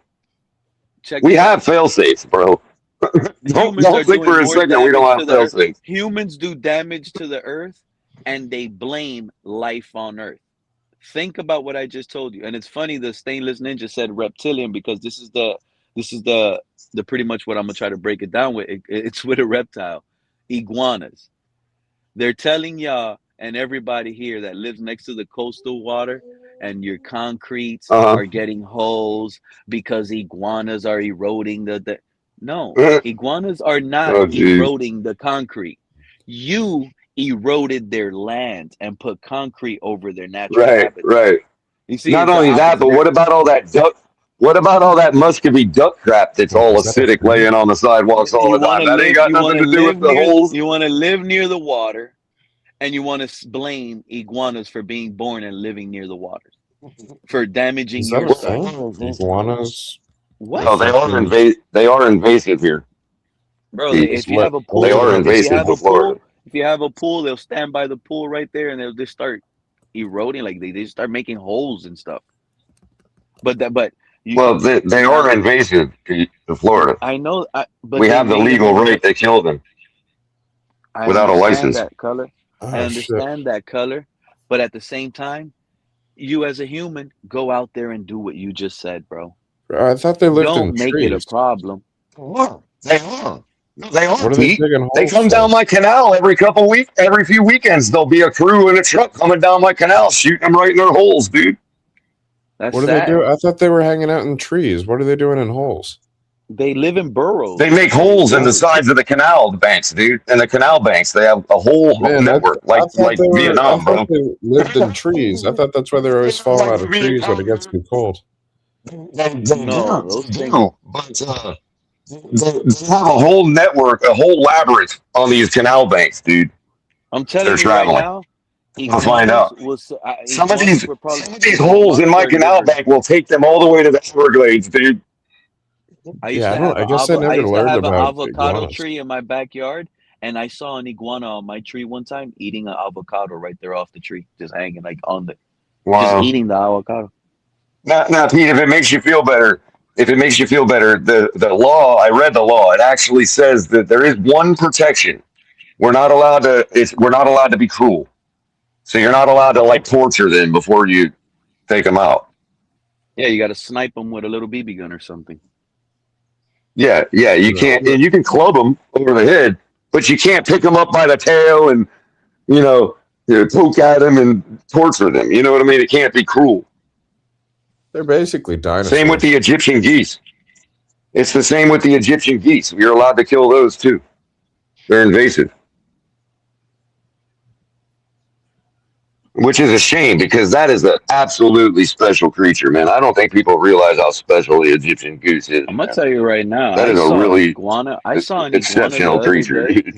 S17: We have fail safes, bro. don't
S1: Humans are
S17: think for
S1: doing
S17: a
S1: more
S17: second we don't
S1: damage
S17: have
S1: to the
S17: fail
S1: earth.
S17: safes.
S1: Humans do damage to the earth, and they blame life on Earth. Think about what I just told you, and it's funny. The Stainless Ninja said reptilian because this is the pretty much what I'm gonna try to break it down with. It's with a reptile, iguanas. They're telling y'all and everybody here that lives next to the coastal water and your concretes are getting holes because iguanas are eroding the no, iguanas are not eroding the concrete. You eroded their land and put concrete over their natural habitat.
S17: Right.
S1: You see,
S17: Not
S1: it's the
S17: only that,
S1: opposite.
S17: but what about all that duck? What about all that Muscovy duck crap that's all acidic laying on the sidewalks all the time? That ain't got nothing to do with the holes.
S1: You want to live near the water, and you want to blame iguanas for being born and living near the water, for damaging
S3: Is that
S1: your
S3: a
S1: site.
S3: thing? Iguanas?
S1: What?
S17: No, they are invasive here.
S1: Bro,
S17: Pete.
S1: if you have a pool,
S17: They are invasive in Florida.
S1: if you have a pool, they'll stand by the pool right there, and they'll just start eroding, like they start making holes and stuff. But
S17: Well, they are invasive to Florida.
S1: I know, but
S17: we
S1: they
S17: have the
S1: made
S17: legal
S1: them
S17: right to kill them
S1: I
S17: without a
S1: understand
S17: license.
S1: that, Color. I understand that, Color. But at the same time, you as a human go out there and do what you just said, bro.
S3: I thought they lived
S1: Don't
S3: in
S1: make
S3: trees.
S1: it a problem.
S17: They are. They are.
S3: What are they
S17: Pete.
S3: digging
S17: They
S3: holes
S17: come
S3: for?
S17: down my canal every few weekends. There'll be a crew in a truck coming down my canal, shooting them right in their holes, dude.
S1: That's
S3: What do they
S1: sad.
S3: do? I thought they were hanging out in trees. What are they doing in holes?
S1: They live in burrows.
S17: They make holes in the sides of the canal banks, dude. And the canal banks, they have a whole
S3: Man,
S17: network,
S3: I
S17: like
S3: thought they were. I
S17: Vietnam,
S3: thought
S17: bro.
S3: they lived in trees. I thought that's why they're always falling out of trees when it gets too cold.
S17: They
S1: No,
S17: do,
S1: those
S17: they
S1: things.
S17: do. But they have a whole network, a whole labyrinth on these canal banks, dude.
S1: I'm
S17: They're
S1: telling you right
S17: traveling.
S1: now,
S17: We'll find
S1: iguanas
S17: out.
S1: was
S17: Some of
S1: iguanas
S17: these,
S1: were probably
S17: some of these holes in my canal bank will take them all the way to the Everglades, dude.
S1: I used
S3: Yeah,
S1: to
S3: I don't.
S1: have
S3: I guess I
S1: I
S3: never
S1: used to
S3: learned
S1: have an
S3: about
S1: avocado
S3: iguanas.
S1: tree in my backyard, and I saw an iguana on my tree one time eating an avocado right there off the tree, just hanging like on the, just
S17: Wow.
S1: eating the avocado.
S17: Now, Pete, if it makes you feel better, the law, I read the law. It actually says that there is one protection. We're not allowed to be cruel. So you're not allowed to like torture them before you take them out.
S1: Yeah, you got to snipe them with a little BB gun or something.
S17: Yeah, you can't, and you can club them over the head, but you can't pick them up by the tail and poke at them and torture them. You know what I mean? It can't be cruel.
S3: They're basically dinosaurs.
S17: Same with the Egyptian geese. It's the same with the Egyptian geese. You're allowed to kill those too. They're invasive. Which is a shame because that is an absolutely special creature, man. I don't think people realize how special the Egyptian goose is.
S1: I'm gonna tell you right now.
S17: That is a really
S1: I saw an iguana the
S17: exceptional
S1: other
S17: creature,
S1: day.
S17: dude.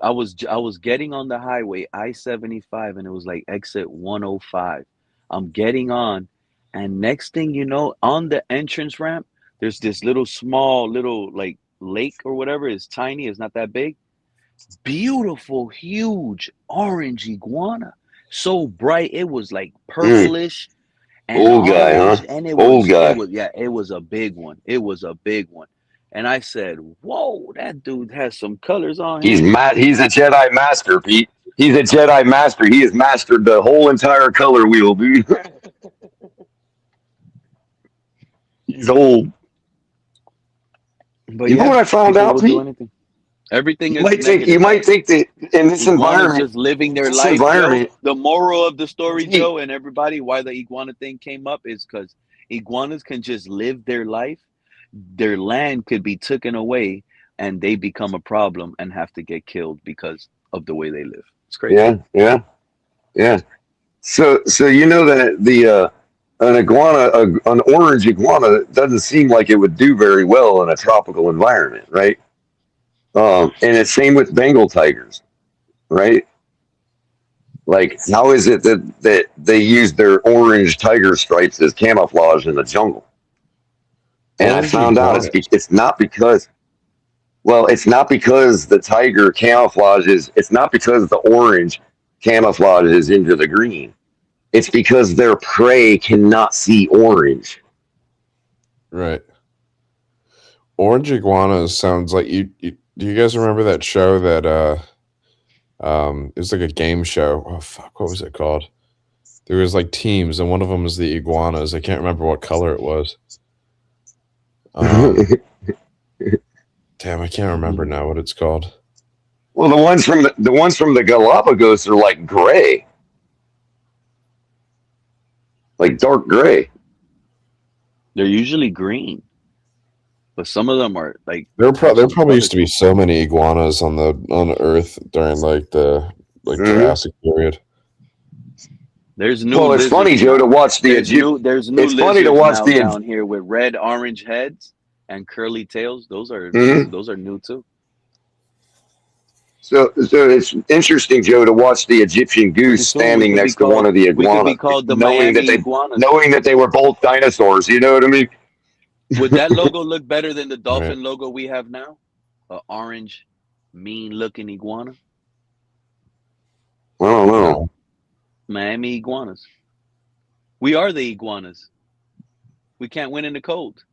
S1: I was getting on the highway I-75 and it was like exit 105. I'm getting on, and next thing you know, on the entrance ramp, there's this small like lake or whatever. It's tiny. It's not that big. Beautiful, huge orange iguana. So bright, it was like purplish and
S17: Old guy,
S1: orange,
S17: huh?
S1: and it
S17: Old guy.
S1: was a big one. It was a big one. And I said, "Whoa, that dude has some colors on him."
S17: He's a Jedi master, Pete. He's a Jedi master. He has mastered the whole entire color wheel, dude. He's old.
S1: But
S17: You know what I found
S1: people
S17: out,
S1: will do
S17: Pete?
S1: anything. Everything
S17: You
S1: is
S17: might think that in this
S1: iguanas
S17: environment,
S1: just living their life, Joe.
S17: environment,
S1: The moral of the story, Joe, and everybody, why the iguana thing came up is because iguanas can just live their life. Their land could be taken away, and they become a problem and have to get killed because of the way they live. It's crazy.
S17: yeah. So you know that an orange iguana doesn't seem like it would do very well in a tropical environment, right? And it's same with Bengal tigers, right? Like, how is it that they use their orange tiger stripes as camouflage in the jungle? And I found out it's not because the tiger camouflages. It's not because the orange camouflages into the green. It's because their prey cannot see orange.
S3: Right. Orange iguanas sounds like you. Do you guys remember that show that it was like a game show? Oh fuck, what was it called? There was like teams, and one of them was the iguanas. I can't remember what color it was. Damn, I can't remember now what it's called.
S17: Well, the ones from the Galapagos are like gray, like dark gray.
S1: They're usually green, but some of them are like.
S3: There probably used to be so many iguanas on Earth during like the Jurassic period.
S1: There's new.
S17: Well, it's funny, Joe, to watch the
S1: There's new
S17: It's funny to
S1: lizards
S17: watch
S1: now
S17: the
S1: down here with red, orange heads and curly tails. Those are new too.
S17: So it's interesting, Joe, to watch the Egyptian goose standing next to one of the iguanas,
S1: We could be called the Miami iguanas.
S17: knowing that they were both dinosaurs. You know what I mean?
S1: Would that logo look better than the dolphin logo we have now? An orange, mean-looking iguana.
S17: I don't know.
S1: Miami iguanas. We are the iguanas. We can't win in the cold.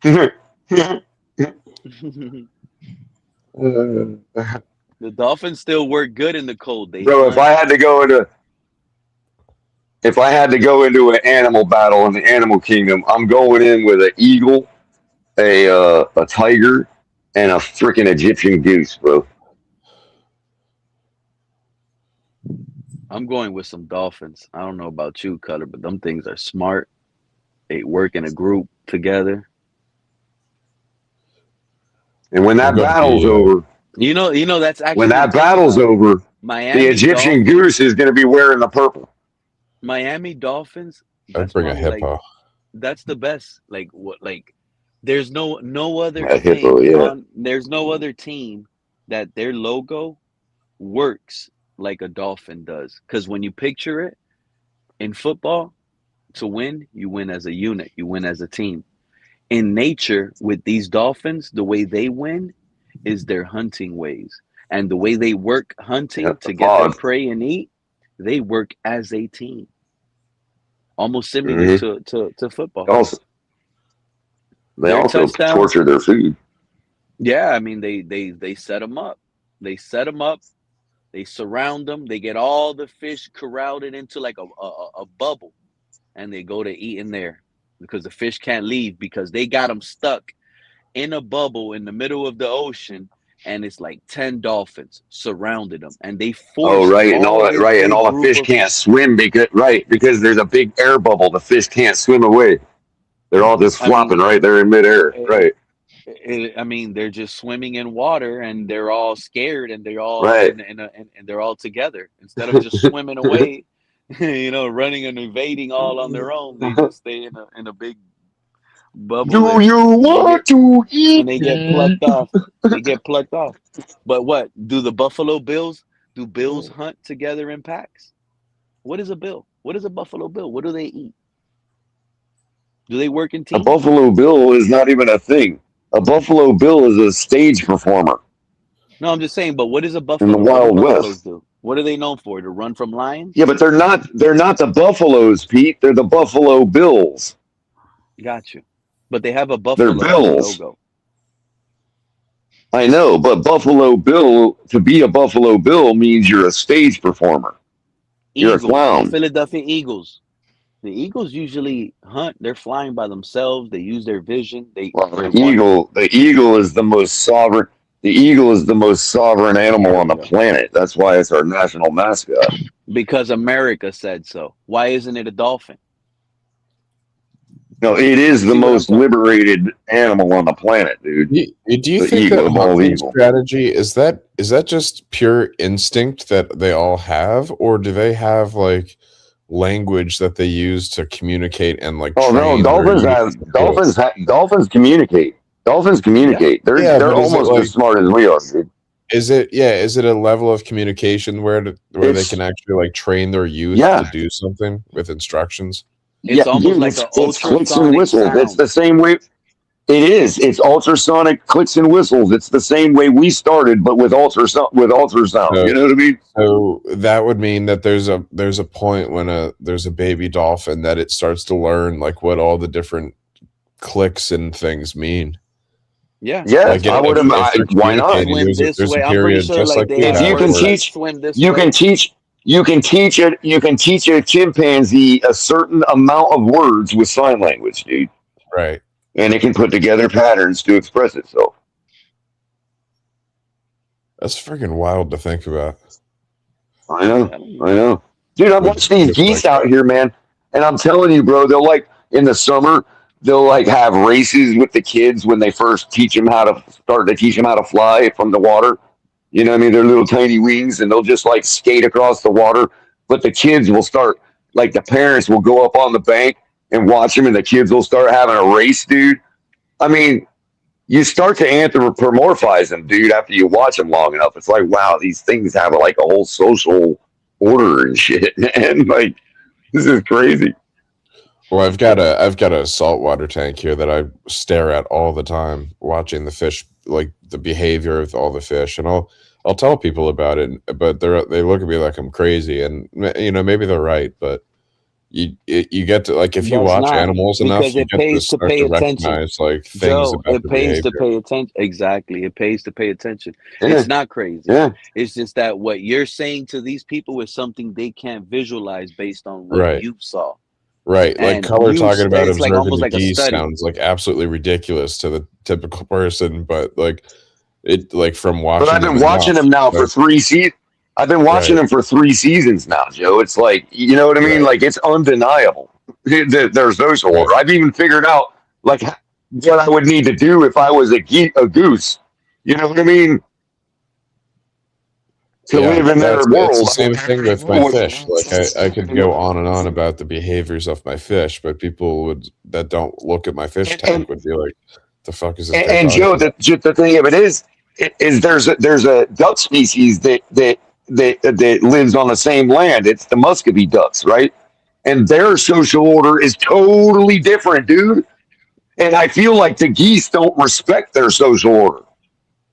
S1: The Dolphins still work good in the cold.
S17: Bro, if I had to go into an animal battle in the animal kingdom, I'm going in with an eagle, a tiger, and a freaking Egyptian goose, bro.
S1: I'm going with some Dolphins. I don't know about you, Cutter, but them things are smart. They work in a group together.
S17: And when
S3: I'm
S17: that
S3: going to
S17: battle's
S3: be.
S17: over,
S1: That's
S17: when
S1: actually
S17: that
S1: think
S17: battle's
S1: about it.
S17: over, the
S1: Miami
S17: Egyptian
S1: Dolphins,
S17: goose is going to be wearing the purple.
S1: Miami Dolphins.
S3: I'd
S1: That's
S3: bring a
S1: probably like
S3: hippo.
S1: that's the best. Like what? Like there's no other
S17: A hippo,
S1: thing
S17: yeah.
S1: on. There's no other team that their logo works like a dolphin does. Because when you picture it in football, to win, you win as a unit. You win as a team. In nature, with these dolphins, the way they win is their hunting ways. And the way they work
S17: Yeah,
S1: hunting
S17: the
S1: to get their
S17: pod.
S1: prey and eat, they work as a team. Almost similar
S17: Hmm
S1: to football.
S17: Also, they
S1: Their
S17: also
S1: touchdowns,
S17: torture their food.
S1: yeah, I mean they set them up. They set them up. They surround them. They get all the fish corralled into like a bubble, and they go to eat in there because the fish can't leave because they got them stuck in a bubble in the middle of the ocean, and it's like 10 dolphins surrounded them, and they
S17: Oh,
S1: forced
S17: right, and all
S1: all
S17: that,
S1: this
S17: right, and
S1: big
S17: all the
S1: group
S17: fish
S1: of
S17: can't swim because there's a big air bubble. The fish can't swim away. They're all just
S1: I mean
S17: flopping right there in midair.
S1: it,
S17: Right,
S1: I mean they're just swimming in water, and they're all scared, and they're all
S17: right.
S1: and they're all together instead of just swimming away, running and evading all on their own. They just stay in a big bubble,
S17: Do you
S1: and they get
S17: want to eat
S1: they get
S17: me?
S1: plucked off. They get plucked off. But what do the Buffalo Bills? Do Bills hunt together in packs? What is a bill? What is a Buffalo Bill? What do they eat? Do they work in
S17: A
S1: teams?
S17: Buffalo Bill is not even a thing. A Buffalo Bill is a stage performer
S1: No, I'm just saying. But what is a
S17: in the
S1: buffalo? What do
S17: Wild
S1: buffaloes
S17: West.
S1: do? What are they known for? To run from lions?
S17: Yeah, but they're not the Buffaloes, Pete. They're the Buffalo Bills.
S1: Got you. But they have a
S17: They're
S1: buffalo on their
S17: Bills.
S1: logo.
S17: I know, but Buffalo Bill, to be a Buffalo Bill means you're a stage performer. You're a
S1: Eagles, the
S17: clown.
S1: Philadelphia Eagles. The Eagles usually hunt. They're flying by themselves. They use their vision.
S17: Well,
S1: They're one.
S17: the eagle is the most sovereign. The eagle is the most sovereign animal
S1: There
S17: on
S1: you
S17: the
S1: go.
S17: planet. That's why it's our national mascot.
S1: Because America said so. Why isn't it a dolphin?
S17: No, it is
S1: You
S17: the
S1: see what I'm
S17: most
S1: saying?
S17: liberated animal on the planet, dude.
S3: Do you
S17: The
S3: think
S17: eagle,
S3: that
S17: the bald
S3: hunting
S17: eagle.
S3: strategy is that just pure instinct that they all have, or do they have like language that they use to communicate and like
S17: Oh no,
S3: train their unit?
S17: dolphins communicate. Dolphins
S1: Yeah.
S17: communicate.
S3: Yeah,
S17: They're
S3: but is it
S17: almost
S3: like
S17: as smart as we are, dude.
S3: is it a level of communication where they
S17: It's
S3: can actually like train their youth to
S17: yeah,
S3: do something with instructions?
S1: It's
S17: yeah,
S1: almost
S17: dude.
S1: like an
S17: It's clicks and
S1: ultrasonic
S17: whistles. It's
S1: sound.
S17: the same way. It is. It's ultrasonic clicks and whistles. It's the same way we started, but with ultrasound.
S3: So
S17: You know what I mean?
S3: so that would mean that there's a point when there's a baby dolphin that it starts to learn like what all the different clicks and things mean.
S1: Yeah.
S17: Yes,
S3: Like
S17: I would
S3: if they're
S17: Why not?
S3: communicating,
S1: Swim this
S3: there's a
S1: way. I'm pretty
S3: period
S1: sure
S3: just
S1: like
S3: like
S1: they
S3: we
S17: If
S1: have
S17: you
S3: have
S17: can
S1: words
S3: where
S1: like
S17: teach,
S1: swim this
S17: you can
S1: way.
S17: teach, you can teach a chimpanzee a certain amount of words with sign language, dude,
S3: right.
S17: and it can put together patterns to express itself.
S3: That's freaking wild to think about.
S17: I know,
S1: I don't
S17: I
S1: know.
S17: know, dude. I've
S3: With
S17: watched these
S3: just like
S17: geese out
S3: that.
S17: here, man, and I'm telling you, bro. They'll like in the summer, they'll like have races with the kids when they first start to teach them how to fly from the water. You know what I mean? They're little tiny wings, and they'll just like skate across the water. But the kids will start, like the parents will go up on the bank and watch them, and the kids will start having a race, dude. I mean, you start to anthropomorphize them, dude, after you watch them long enough. It's like, wow, these things have like a whole social order and shit, man. Like, this is crazy.
S3: Well, I've got a saltwater tank here that I stare at all the time, watching the fish, like the behavior of all the fish, and I'll tell people about it, but they look at me like I'm crazy, and maybe they're right, but you get to like if you
S1: That's
S3: watch
S1: not
S3: animals enough,
S1: because
S3: you
S1: it
S3: get to
S1: pays to
S3: start
S1: pay
S3: to
S1: attention.
S3: recognize like things
S1: Joe,
S3: about
S1: it
S3: the
S1: pays to
S3: behavior.
S1: pay attention. Exactly. It pays to pay attention.
S17: Yeah,
S1: It's not crazy.
S17: yeah.
S1: It's just that what you're saying to these people is something they can't visualize based on what
S3: Right.
S1: you saw.
S3: Right, like
S1: And
S3: Color talking about
S1: it's like
S3: observing
S1: almost
S3: the
S1: like a
S3: geese
S1: study.
S3: sounds like absolutely ridiculous to the typical person, but like it like from
S17: But I've
S3: watching them
S17: been watching
S3: enough,
S17: them now for
S3: like
S17: 3 seasons. I've been watching them for 3 seasons now, Joe. It's like, you know what I mean? Like, it's undeniable. There's social order. I've even figured out, like, what I would need to do if I was a goose. You know what I mean? To live in their world.
S3: It's the same thing with my fish. Like I could go on and on about the behaviors of my fish, but people that don't look at my fish tank would be like, "The fuck is this?"
S17: And Joe, the thing of it is there's a duck species that lives on the same land. It's the Muscovy ducks, right? And their social order is totally different, dude. And I feel like the geese don't respect their social order,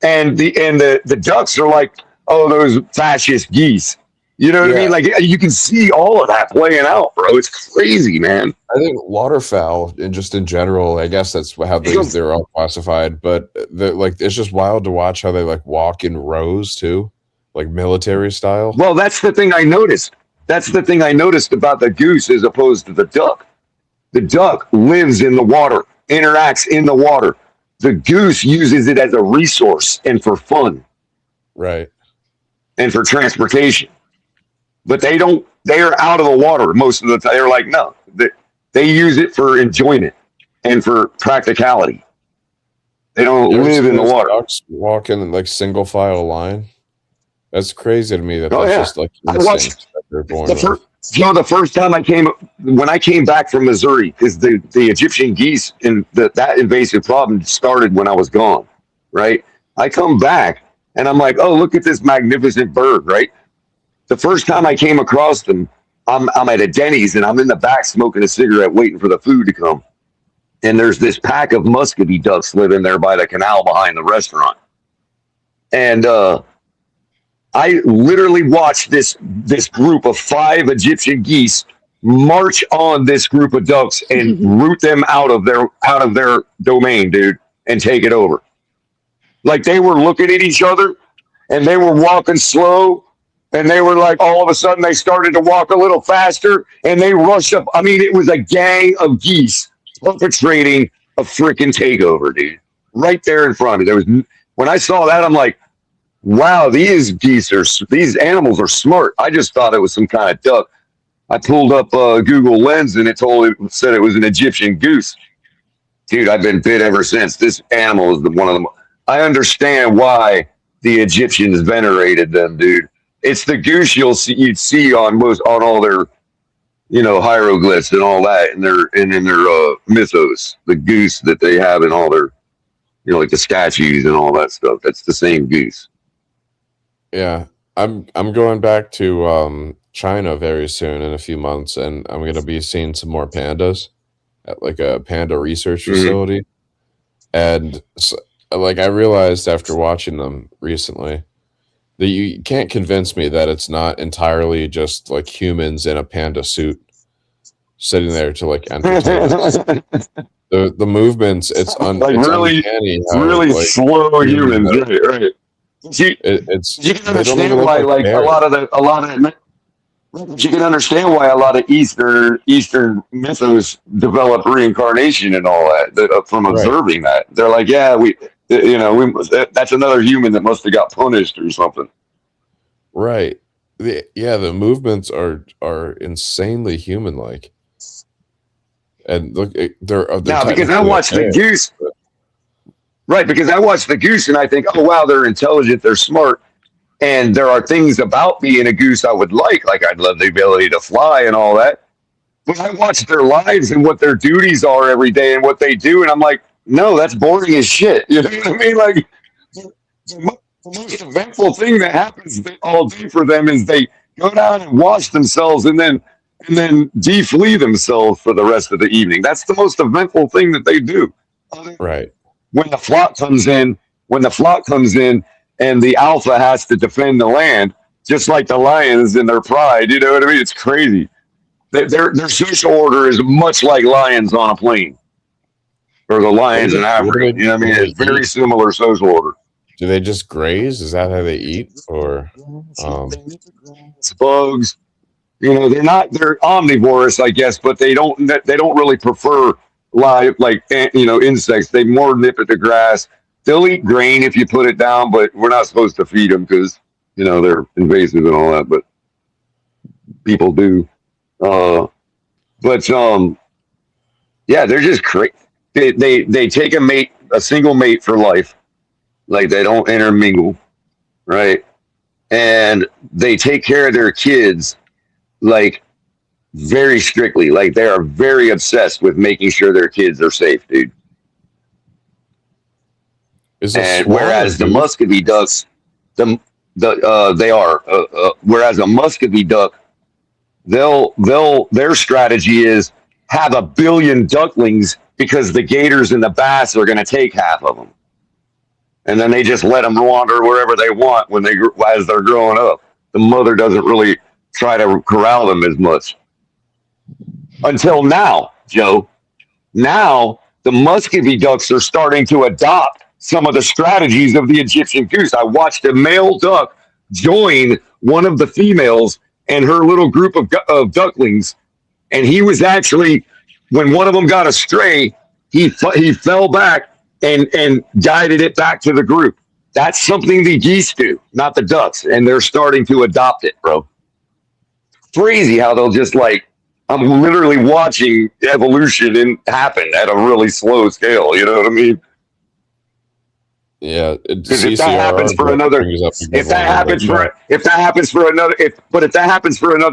S17: and the ducks are like, oh, those fascist geese. You know what I mean? Like, you can see all of that playing out, bro. It's crazy, man.
S3: I think waterfowl, and just in general, I guess that's how they're all classified. But it's just wild to watch how they like walk in rows too, like military style.
S17: Well, that's the thing I noticed. That's the thing I noticed about the goose as opposed to the duck. The duck lives in the water, interacts in the water. The goose uses it as a resource and for fun.
S3: Right.
S17: And for transportation. But they are out of the water most of the time. They're like, no, they use it for enjoyment and for practicality. They don't live in the water.
S3: Ducks walk in like single file line. That's crazy to me. That's just like
S17: I watched the first time when I came back from Missouri, because the Egyptian geese and that invasive problem started when I was gone, right? I come back and I'm like, oh, look at this magnificent bird, right? The first time I came across them, I'm at a Denny's and I'm in the back smoking a cigarette waiting for the food to come. And there's this pack of Muscovy ducks living there by the canal behind the restaurant. And I literally watched this group of 5 Egyptian geese march on this group of ducks and root them out of their domain, dude, and take it over. Like, they were looking at each other and they were walking slow, and they were like, all of a sudden they started to walk a little faster and they rushed up. I mean, it was a gang of geese perpetrating a freaking takeover, dude. Right there in front of me. When I saw that, I'm like, wow, these animals are smart. I just thought it was some kind of duck. I pulled up Google Lens and it said it was an Egyptian goose. Dude, I've been bit ever since. This animal is one of them. I understand why the Egyptians venerated them, dude. It's the goose you'd see on all their, hieroglyphs and all that, and in their mythos. The goose that they have in all their, like the statues and all that stuff. That's the same goose.
S3: Yeah, I'm going back to China very soon in a few months, and I'm going to be seeing some more pandas at like a panda research facility. And I realized after watching them recently that you can't convince me that it's not entirely just like humans in a panda suit sitting there to like entertain us. The movements, it's
S17: really slow humans, right? You can understand why, like a lot of you can understand why a lot of Eastern mythos develop reincarnation and all that from observing that. They're like, yeah, that's another human that must have got punished or something.
S3: Right. The movements are insanely human-like. And look, they're
S17: because I watched the goose. Right, because I watch the goose and I think, oh, wow, they're intelligent, they're smart. And there are things about being a goose I would like I'd love the ability to fly and all that. But I watch their lives and what their duties are every day and what they do, and I'm like, no, that's boring as shit. You know what I mean? Like, the most eventful thing that happens all day for them is they go down and wash themselves and then deflee themselves for the rest of the evening. That's the most eventful thing that they do.
S3: Right.
S17: When the flock comes in and the alpha has to defend the land, just like the lions in their pride, you know what I mean? It's crazy. Their social order is much like lions on a plane, or the lions in Africa. You know what I mean? It's very similar social order.
S3: Do they just graze? Is that how they eat? Or
S17: it's bugs? They're omnivorous, I guess, but they don't really prefer live insects. They more nip at the grass. They'll eat grain if you put it down, but we're not supposed to feed them because they're invasive and all that, but people do. But yeah, they're just crazy. They take a single mate for life, like they don't intermingle, right? And they take care of their kids like very strictly, like they are very obsessed with making sure their kids are safe, dude. And whereas the muscovy ducks, they are. Whereas a muscovy duck, their strategy is have 1 billion ducklings because the gators and the bass are going to take half of them, and then they just let them wander wherever they want as they're growing up. The mother doesn't really try to corral them as much until now, Joe. Now the muscovy ducks are starting to adopt some of the strategies of the Egyptian goose. I watched a male duck join one of the females and her little group of ducklings, and he was actually, when one of them got astray, he fell back and guided it back to the group. That's something the geese do, not the ducks, and they're starting to adopt it, bro. Crazy how they'll just I'm literally watching evolution happen at a really slow scale. You know what I mean?
S3: Yeah,
S17: because if that happens for another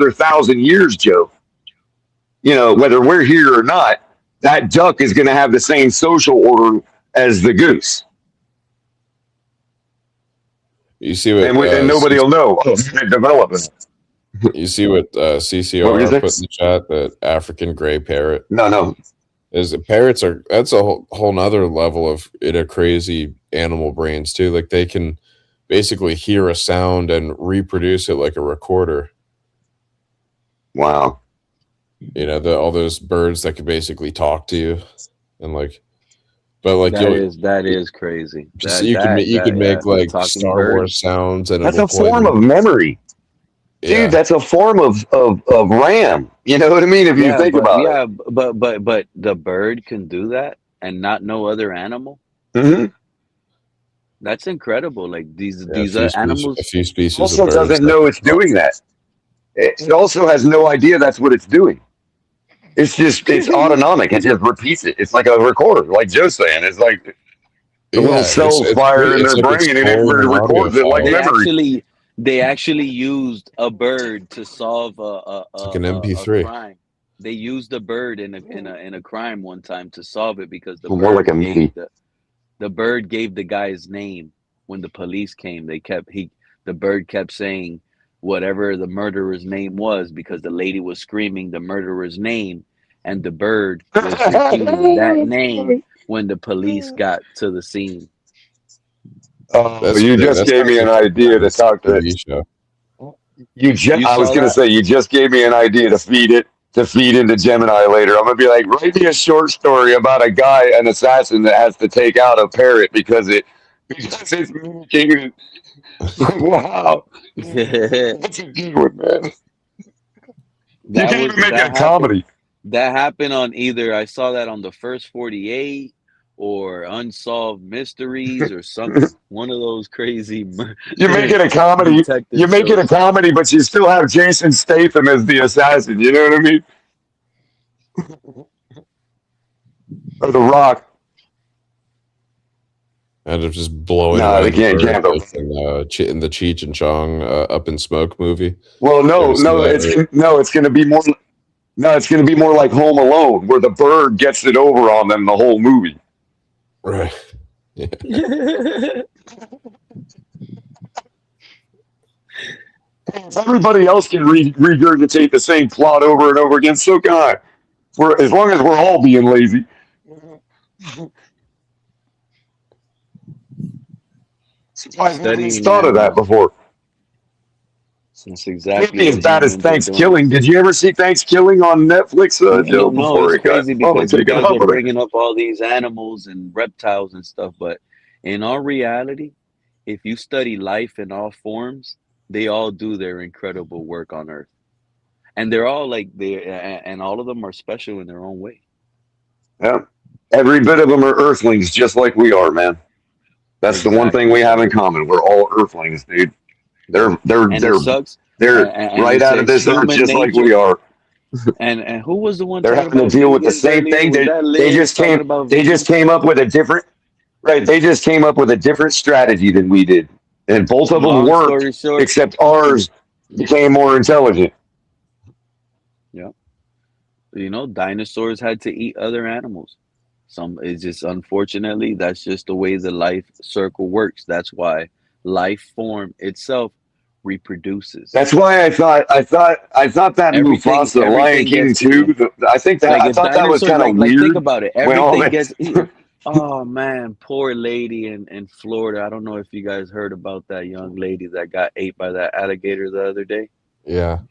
S17: 1,000 years, Joe, whether we're here or not, that duck is going to have the same social order as the goose.
S3: You see what?
S17: And nobody will know. They're developing.
S3: You see what CCR put in the chat? That African gray parrot.
S17: No.
S3: Parrots are, that's a whole nother level of crazy animal brains too. Like they can basically hear a sound and reproduce it like a recorder.
S17: Wow.
S3: All those birds that could basically talk to you, and
S1: that is crazy.
S3: You could make Star Wars sounds, and
S17: that's a form of memory. Dude, that's a form of RAM. You know what I mean? If you think about it.
S1: Yeah, but the bird can do that and not no other animal.
S17: Mm-hmm.
S1: That's incredible. Like these
S3: animals. A few species
S17: also doesn't know it's doing that. It also has no idea that's what it's doing. It's autonomic. It just repeats it. It's like a recorder, like Joe's saying. It's like the little cells fire in their brain, and it records it like memory.
S1: They actually used a bird to solve
S3: like an MP3
S1: crime. They used a bird in a crime one time to solve it because the bird gave the guy's name when the police came. The bird kept saying whatever the murderer's name was because the lady was screaming the murderer's name, and the bird was repeating that name when the police got to the scene.
S17: You just gave me an idea to talk to it. I was going to say, you just gave me an idea to feed into Gemini later. I'm going to be like, write me a short story about a guy, an assassin that has to take out a parrot because it's communicating. Wow. That's a good one, man. You can't even make a comedy.
S1: That happened on I saw that on the First 48 or Unsolved Mysteries or something. One of those crazy.
S17: You make it a comedy. You make it a comedy, but you still have Jason Statham as the assassin. You know what I mean? Or The Rock.
S3: And of just blowing.
S17: No, they can't
S3: in the Cheech and Chong Up in Smoke movie.
S17: Well, it's going to be more. No, it's going to be more like Home Alone, where the bird gets it over on them the whole movie.
S3: Right. Yeah.
S17: If everybody else can regurgitate the same plot over and over again, so can I. As long as we're all being lazy. I haven't thought of that before.
S1: That's exactly.
S17: It's as bad as Thanksgiving. Did you ever see Thanksgiving on Netflix?
S1: No, it's crazy because they're bringing up all these animals and reptiles and stuff. But in all reality, if you study life in all forms, they all do their incredible work on Earth, and they're all and all of them are special in their own way.
S17: Yeah, every bit of them are Earthlings, just like we are, man. That's the one thing we have in common. We're all Earthlings, dude. They're
S1: And it sucks. And
S17: right
S1: it
S17: out of
S1: says
S17: this earth,
S1: human
S17: just like
S1: nature.
S17: we are.
S1: And who was the one
S17: They're
S1: talking
S17: having to
S1: about
S17: deal with the
S1: vegans
S17: same
S1: earlier?
S17: thing.
S1: Was that
S17: They
S1: Liz
S17: just
S1: talking
S17: came.
S1: about
S17: They just
S1: vegans?
S17: came up with a different. Right. They just came up with a different strategy than we did, and both of them
S1: Long
S17: worked,
S1: story short,
S17: except ours became more intelligent.
S1: yeah, dinosaurs had to eat other animals. It's just unfortunately that's just the way the life circle works. That's why life form itself reproduces.
S17: That's why I thought that Mufasa Lion
S1: Everything
S17: King
S1: gets
S17: too.
S1: eaten. Like
S17: I
S1: if
S17: thought that was
S1: dinosaurs,
S17: kind of
S1: like think
S17: weird
S1: about it,
S17: when all
S1: everything
S17: this.
S1: gets eaten. Oh man, poor lady in Florida. I don't know if you guys heard about that young lady that got ate by that alligator the other day.
S3: Yeah.
S17: Oh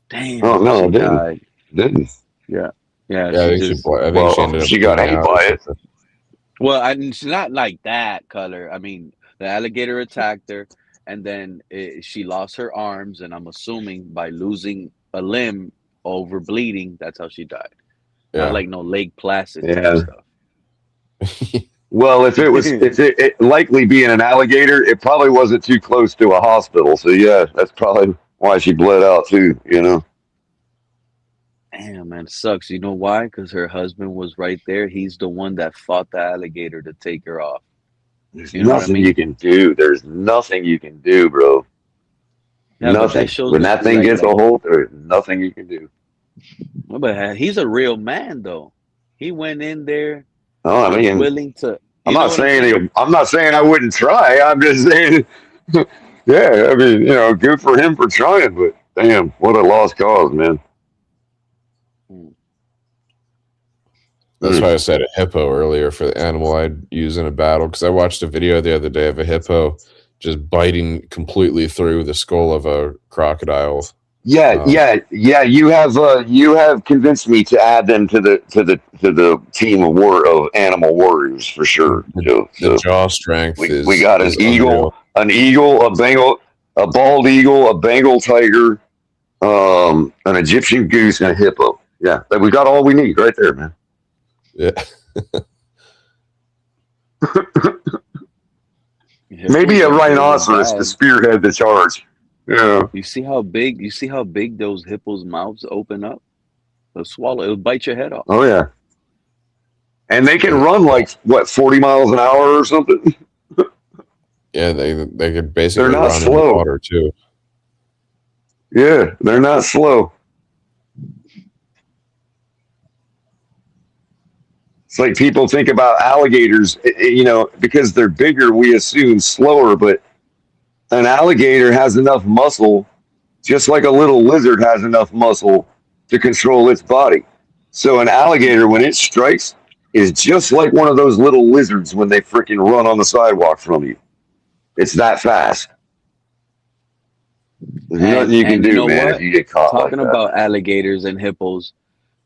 S1: Damn,
S17: no,
S1: she
S17: it didn't.
S1: died.
S17: Didn't.
S1: Yeah, yeah,
S3: Yeah,
S1: she
S3: I think
S1: just.
S3: I think she
S17: Well,
S3: ended up
S17: she got
S3: bleeding
S17: ate
S3: out or
S17: by it.
S3: something.
S1: Well, she's not like that color. I mean, the alligator attacked her, and then she lost her arms, and I'm assuming by losing a limb over bleeding, that's how she died. Not
S3: Yeah.
S1: like no Lake Placid type
S17: Yeah.
S1: stuff.
S17: Well, if it likely being an alligator, it probably wasn't too close to a hospital. So yeah, that's probably why she bled out too.
S1: Damn, man, sucks. You know why? Because her husband was right there. He's the one that fought the alligator to take her off.
S17: There's
S1: You know what I
S17: nothing
S1: mean?
S17: you can do. There's nothing you can do, bro.
S1: Yeah, but that
S17: Nothing.
S1: shows
S17: When
S1: that,
S17: that thing gets a
S1: like,
S17: hold, there's nothing you can do.
S1: well, but he's a real man, though. He went in there
S17: Oh, I mean,
S1: willing to, you know what I'm saying?
S17: I'm not saying I wouldn't try. I'm just saying, yeah. I mean, good for him for trying. But damn, what a lost cause, man.
S3: That's why I said a hippo earlier for the animal I'd use in a battle, because I watched a video the other day of a hippo just biting completely through the skull of a crocodile.
S17: Yeah. You have convinced me to add them to the team of animal warriors for sure.
S3: The jaw strength
S17: we got an eagle,
S3: unreal.
S17: a bald eagle, a Bengal tiger, an Egyptian goose, and a hippo. Yeah, we got all we need right there, man.
S3: Yeah.
S17: Maybe a rhinoceros to spearhead the charge. Yeah.
S1: You see how big those hippos' mouths open up? They'll swallow. It'll bite your head off.
S17: Oh yeah. And they can run like 40 miles an hour or something.
S3: Yeah, they could basically
S17: They're not
S3: run in
S17: slow.
S3: the water too.
S17: Yeah, they're not slow. It's like people think about alligators, because they're bigger, we assume slower, but an alligator has enough muscle, just like a little lizard has enough muscle to control its body. So an alligator, when it strikes, is just like one of those little lizards when they freaking run on the sidewalk from you. It's that fast. There's nothing you can do, man, if you get caught
S1: Talking
S17: like that.
S1: about alligators and hippos,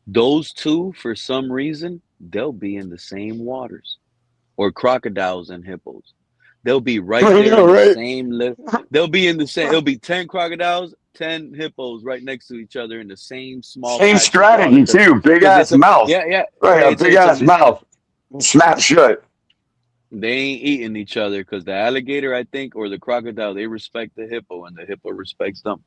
S1: those two, for some reason, they'll be in the same waters. Or crocodiles and hippos. They'll be right there in the same they'll be in the same, it'll be 10 crocodiles, 10 hippos right next to each other in the same small
S17: Same
S1: patch of
S17: strategy
S1: water.
S17: too. Big ass mouth.
S1: Yeah.
S17: Right, a big ass mouth. Snap shut.
S1: They ain't eating each other because the alligator, I think, or the crocodile, they respect the hippo and the hippo respects them.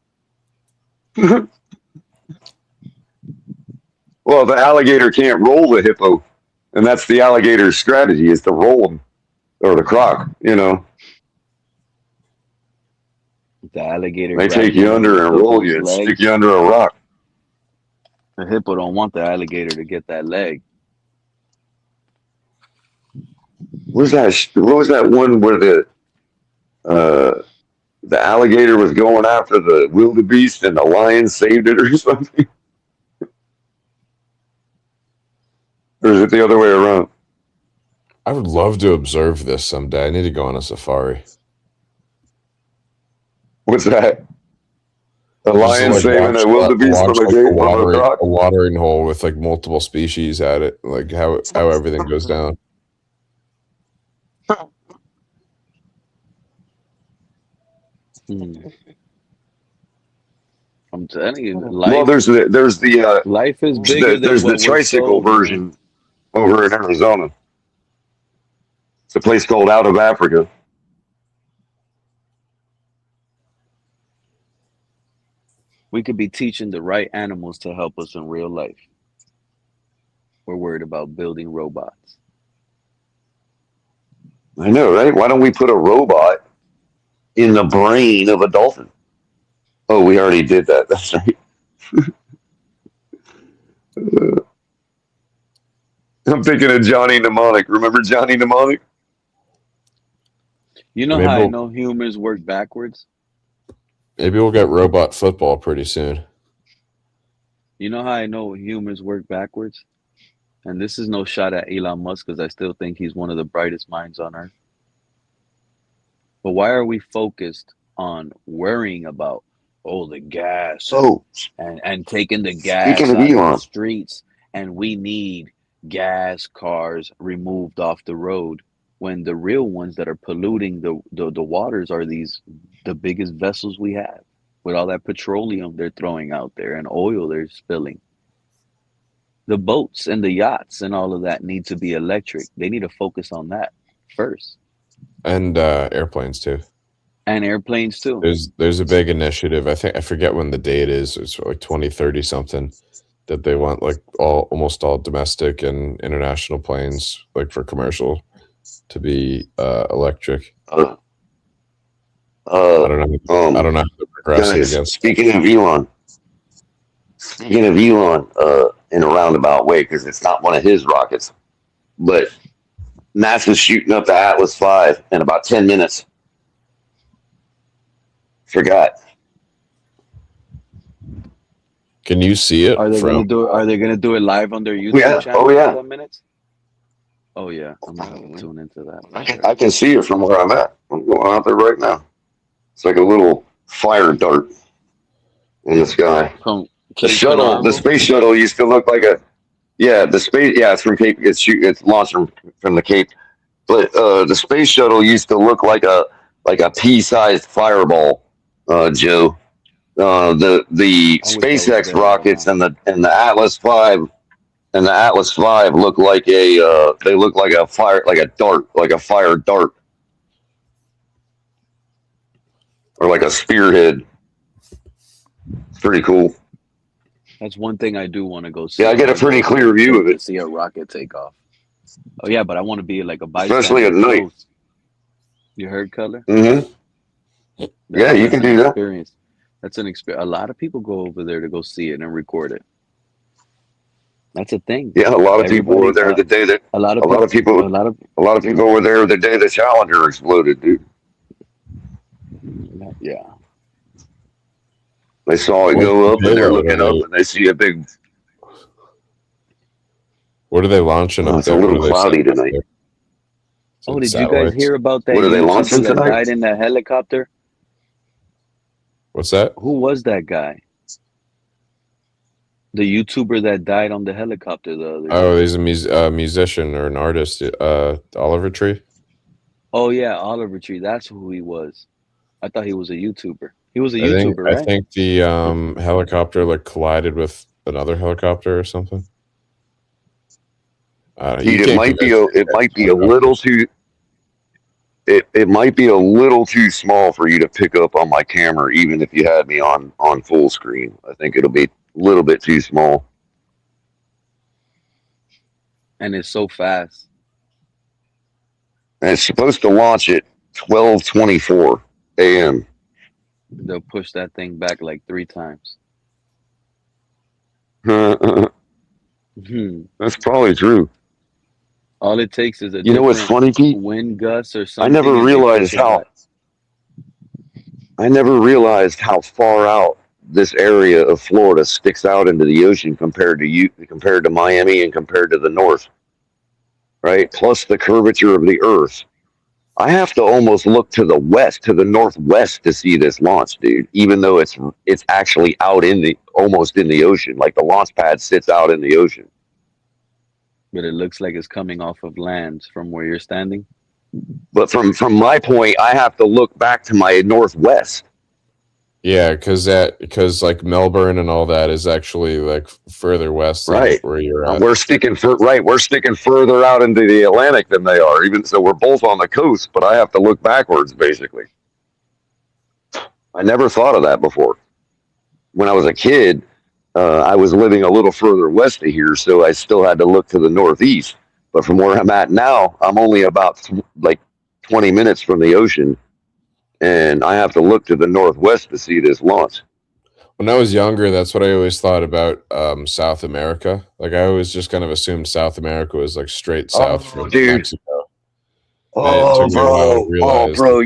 S17: Well, the alligator can't roll the hippo, and that's the alligator's strategy is to roll him, or the croc.
S1: The alligator.
S17: They take you under and roll you and stick you under a rock.
S1: The hippo don't want the alligator to get that leg.
S17: What was that one where the alligator was going after the wildebeest and the lion saved it or something? Or is it the other way around?
S3: I would love to observe this someday. I need to go on a safari.
S17: What's that? The lion saving a wildebeest from
S3: a watering hole with like multiple species at it, like how everything goes down.
S1: I'm telling you, life.
S17: Well, there's the
S1: life is bigger
S17: there's
S1: than
S17: the tricycle version,
S1: man.
S17: Over in Arizona. It's a place called Out of Africa.
S1: We could be teaching the right animals to help us in real life. We're worried about building robots.
S17: I know, right? Why don't we put a robot in the brain of a dolphin? Oh, we already did that. That's right. I'm thinking of Johnny Mnemonic. Remember Johnny Mnemonic?
S1: You know
S3: Maybe
S1: how I
S3: we'll,
S1: know humans work backwards?
S3: maybe we'll get robot football pretty soon.
S1: You know how I know humans work backwards? And this is no shot at Elon Musk because I still think he's one of the brightest minds on earth. But why are we focused on worrying about, the gas
S17: Oh,
S1: and taking the
S17: speaking
S1: gas
S17: of
S1: out of the
S17: Elon,
S1: streets, and we need gas cars removed off the road when the real ones that are polluting the waters are the biggest vessels we have with all that petroleum they're throwing out there and oil they're spilling. The boats and the yachts and all of that need to be electric. They need to focus on that first.
S3: And airplanes too.
S1: And airplanes too.
S3: There's a big initiative. I forget when the date is. It's like 2030 something, that they want like almost all domestic and international planes, like for commercial, to be electric.
S17: I
S3: don't know. I don't know how to progress it
S17: guys,
S3: against.
S17: speaking of Elon, in a roundabout way, because it's not one of his rockets, but NASA's shooting up the Atlas V in about 10 minutes. Forgot.
S3: Can you see it?
S1: Are they
S3: from?
S1: gonna do it? Are they gonna do it live on their YouTube
S17: Yeah.
S1: channel?
S17: Oh, yeah.
S1: In 10 minutes. Oh yeah, I'm gonna have to tune into that.
S17: I can see it from where I'm at. I'm going out there right now. It's like a little fire dart in the sky.
S1: From
S17: The
S1: Cape
S17: shuttle, the
S1: Canaveral?
S17: space shuttle used to look like a, it's from Cape, it's launched from the Cape, but the space shuttle used to look like a pea-sized fireball, Joe. The
S1: I wish I was
S17: SpaceX
S1: there right
S17: rockets
S1: now.
S17: and the Atlas V look like they look like a fire, like a dart, like a fire dart, or like a spearhead. It's pretty cool.
S1: That's one thing I do want to go see.
S17: Yeah, I get a pretty clear view of
S1: To
S17: it,
S1: see a rocket take off. Oh yeah, but I want to be like a bystander.
S17: especially at night.
S1: close. You heard, Color?
S17: Mm-hmm. Yeah, you can do that.
S1: Experience. That's an experience. A lot of people go over there to go see it and record it. That's a thing.
S17: Yeah, a lot of people were there the day that
S1: a lot of
S17: people were there the day the Challenger exploded, dude.
S1: Yeah.
S17: They saw it go up, and they're looking up, and they see a big.
S3: What are they launching up
S17: It's
S3: there?
S17: a little
S3: What are they
S17: cloudy
S3: sending up
S17: tonight.
S3: there?
S1: Oh, did you guys
S3: Satellites?
S1: hear about that?
S17: What are they
S1: YouTuber
S17: launching
S1: that
S17: tonight?
S1: died in that helicopter?
S3: What's that?
S1: Who was that guy? The YouTuber that died on the helicopter the other day.
S3: Oh, he's a musician or an artist. Oliver Tree.
S1: Oh yeah, Oliver Tree. That's who he was. I thought he was a YouTuber. He was a YouTuber, right?
S3: I think the helicopter like collided with another helicopter or something.
S17: Dude, it might be a little too. It might be a little too small for you to pick up on my camera, even if you had me on full screen. I think it'll be a little bit too small.
S1: And it's so fast.
S17: And it's supposed to launch at 12:24 a.m.
S1: They'll push that thing back like 3 times.
S17: That's probably true.
S1: All it takes is a
S17: You know what's funny, Pete?
S1: wind gust or something.
S17: I never realized how far out this area of Florida sticks out into the ocean compared to Miami and compared to the north. Right? Plus the curvature of the earth. I have to almost look to the west, to the northwest to see this launch, dude, even though it's actually out almost in the ocean. Like the launch pad sits out in the ocean.
S1: But it looks like it's coming off of land from where you're standing.
S17: But from my point, I have to look back to my northwest.
S3: Yeah, because like Melbourne and all that is actually like further west than
S17: Right.
S3: where you're at.
S17: We're sticking further out into the Atlantic than they are. Even so, we're both on the coast, but I have to look backwards, basically. I never thought of that before. when I was a kid, I was living a little further west of here, so I still had to look to the northeast. But from where I'm at now, I'm only about like 20 minutes from the ocean, and I have to look to the northwest to see this launch.
S3: When I was younger, that's what I always thought about South America. Like I always just kind of assumed South America was like straight south from
S17: Dude.
S3: Mexico.
S17: Oh, bro,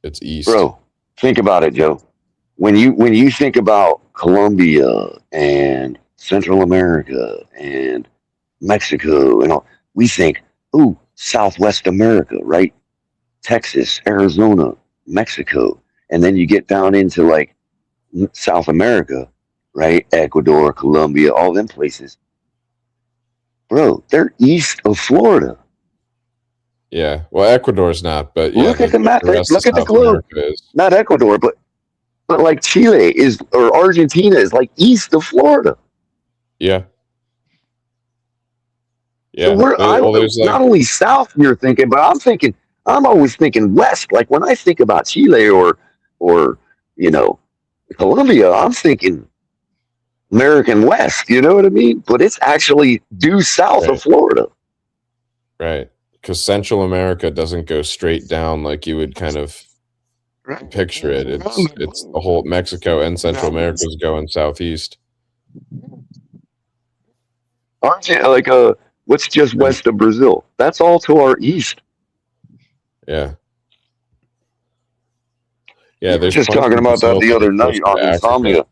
S3: it's east.
S17: Bro, think about it, Joe. When you think about Colombia and Central America and Mexico and all, we think, ooh, Southwest America, right? Texas, Arizona, Mexico. And then you get down into like South America, right? Ecuador, Colombia, all them places. Bro, they're east of Florida.
S3: Yeah, well, Ecuador's not, but yeah,
S17: Look at the map.
S3: rest
S17: Look
S3: of
S17: at the
S3: South
S17: globe.
S3: America is.
S17: Not Ecuador, but like Chile is, or Argentina is like east of Florida.
S3: Yeah.
S17: So
S3: there's
S17: not only south you're thinking, but I'm always thinking west. Like when I think about Chile or Colombia, I'm thinking American West. You know what I mean? But it's actually due south of Florida.
S3: Right. Because Central America doesn't go straight down like you would kind of picture it. It's the whole Mexico and Central America is going southeast.
S17: Aren't you like what's just west of Brazil? That's all to our east.
S3: Yeah. Yeah,
S17: We were just talking about that the other night on Insomnia.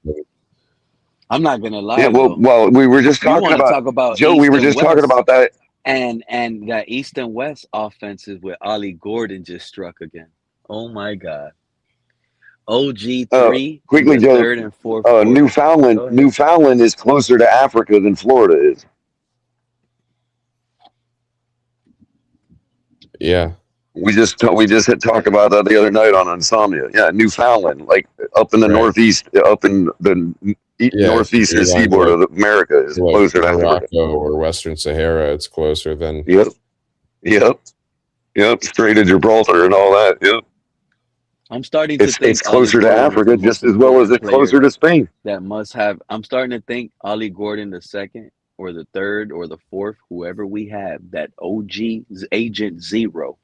S1: I'm not gonna lie.
S17: Yeah, well, we were just talking about Joe. We were just talking about that.
S1: And that East and West offenses with Ollie Gordon just struck again. Oh my God. OG3
S17: quickly, Joe.
S1: Third and fourth.
S17: Newfoundland is closer to Africa than Florida is.
S3: Yeah.
S17: We just had talked about that the other night on Insomnia. Yeah, Newfoundland, like up in the northeast, up in the northeastern seaboard of America, is closer to Africa.
S3: Morocco or Western Sahara, it's closer than.
S17: Yep. Strait of Gibraltar and all that. Yep.
S1: I'm starting to think
S17: it's closer to Africa just as well as it's closer to Spain.
S1: I'm starting to think Ollie Gordon the second or the third or the fourth, whoever we have, that OG Agent Zero.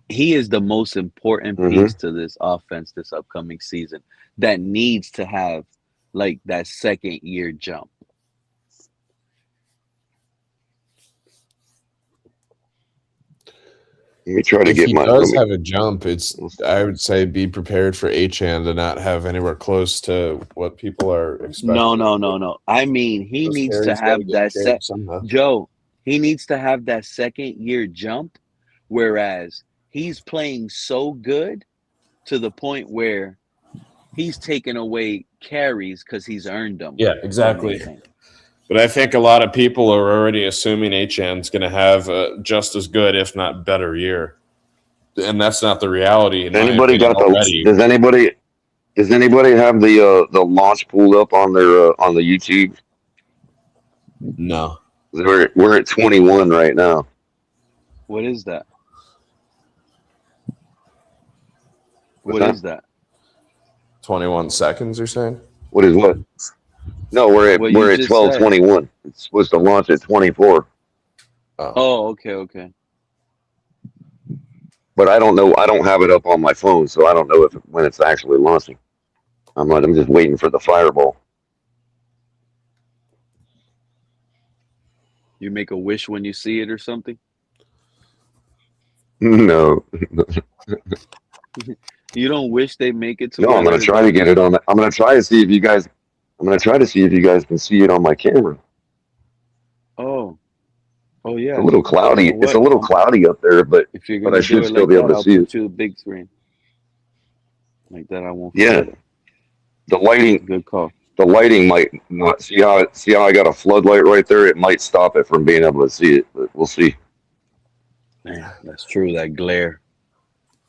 S1: He is the most important piece to this offense this upcoming season that needs to have like that second year jump.
S17: Let me try to
S3: if
S17: get
S3: he
S17: my.
S3: does have a jump, I would say be prepared for Achane to not have anywhere close to what people are expecting.
S1: No. I mean, he needs to have that Joe. He needs to have that second year jump, whereas he's playing so good to the point where he's taking away carries because he's earned them.
S3: Yeah, exactly. But I think a lot of people are already assuming Achane's going to have just as good, if not better, year, and that's not the reality.
S17: Does anybody have the launch pulled up on their on the YouTube?
S3: No,
S17: we're at 21 right now.
S1: What is that?
S17: What
S1: is that?
S3: 21 seconds, you're saying?
S17: What is what? No, we're at 12:21. It's supposed to launch at 24.
S1: Oh, okay.
S17: But I don't know. I don't have it up on my phone, so I don't know when it's actually launching. I'm just waiting for the fireball.
S1: You make a wish when you see it or something?
S17: No.
S1: You don't wish they make it to.
S17: No, I'm gonna try to get it on. I'm gonna try to see if you guys. I'm gonna try to see if you guys can see it on my camera.
S1: Oh yeah.
S17: It's a little cloudy. It's a little cloudy up there, but I should still be able to see it.
S1: I'll put you a big screen. Like that, I won't.
S17: Yeah. The lighting.
S1: Good call.
S17: The lighting might not see how I got a floodlight right there. It might stop it from being able to see it, but we'll see.
S1: Man, that's true. That glare.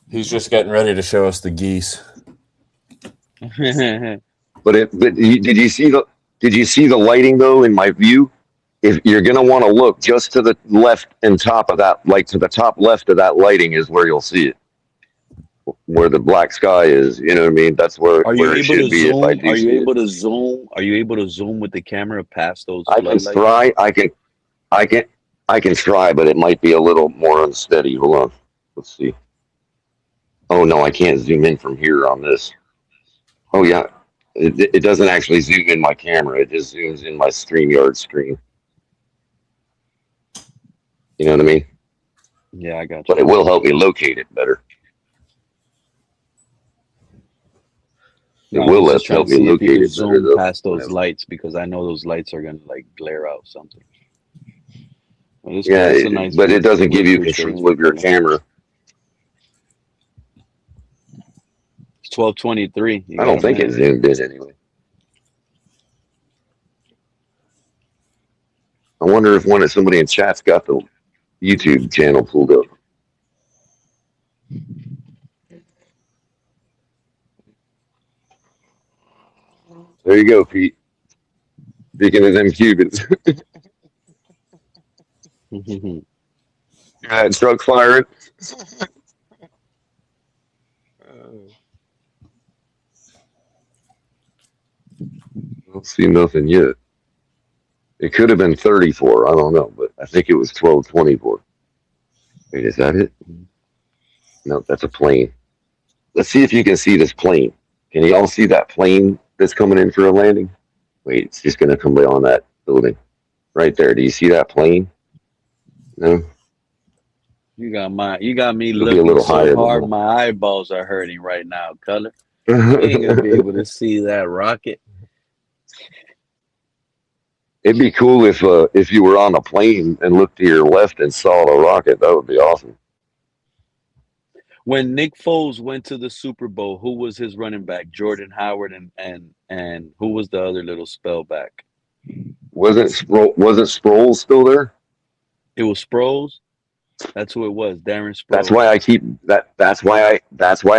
S3: He's just getting ready to show us the geese.
S17: But did you see the lighting though in my view? If you're gonna want to look just to the left and top of that, like to the top left of that lighting is where you'll see it. where the black sky is. You know what I mean? That's where
S1: Are you
S17: it
S1: able to
S17: should be if I
S1: zoom?
S17: do
S1: Are you
S17: see it.
S1: able to zoom? Are you able to zoom with the camera past those
S17: I can
S1: floodlights?
S17: try. I can. I can try, but it might be a little more unsteady. Hold on. Let's see. Oh no, I can't zoom in from here on this. Oh yeah, it doesn't actually zoom in my camera. It just zooms in my StreamYard screen. You know what I mean?
S1: Yeah, I got
S17: But
S1: you.
S17: it will help me locate it better. It
S1: No, I
S17: will
S1: was just trying
S17: help
S1: to
S17: me
S1: see if you
S17: locate
S1: could
S17: it better
S1: zoom
S17: though.
S1: past those lights because I know those lights are gonna like glare out something. Well, it's cool.
S17: Yeah,
S1: It's a nice
S17: but it
S1: view.
S17: doesn't
S1: We
S17: give you
S1: appreciate
S17: control
S1: you,
S17: of your
S1: fella.
S17: camera.
S1: It's 12:23. You
S17: I
S1: got
S17: don't
S1: a
S17: think it
S1: minute.
S17: zoomed in anyway. I wonder if somebody in chat's got the YouTube channel pulled up. There you go, Pete. Speaking of them Cubans, that truck firing. I don't see nothing yet. It could have been 34. I don't know, but I think it was 12:24. Wait, is that it? No, that's a plane. Let's see if you can see this plane. Can you all see that plane that's coming in for a landing? Wait, it's just going to come on that building right there. Do you see that plane? No.
S1: You got me
S17: It'll be a
S1: looking
S17: little
S1: so
S17: higher than
S1: hard
S17: that.
S1: my eyeballs are hurting right now, Color. You ain't gonna be able to see that rocket.
S17: It'd be cool if you were on a plane and looked to your left and saw the rocket. That would be awesome.
S1: When Nick Foles went to the Super Bowl, who was his running back? Jordan Howard and who was the other little spellback?
S17: Wasn't Sproles still there?
S1: It was Sproles. That's who it was, Darren
S17: That's
S1: Sproles.
S17: why I keep that. That's why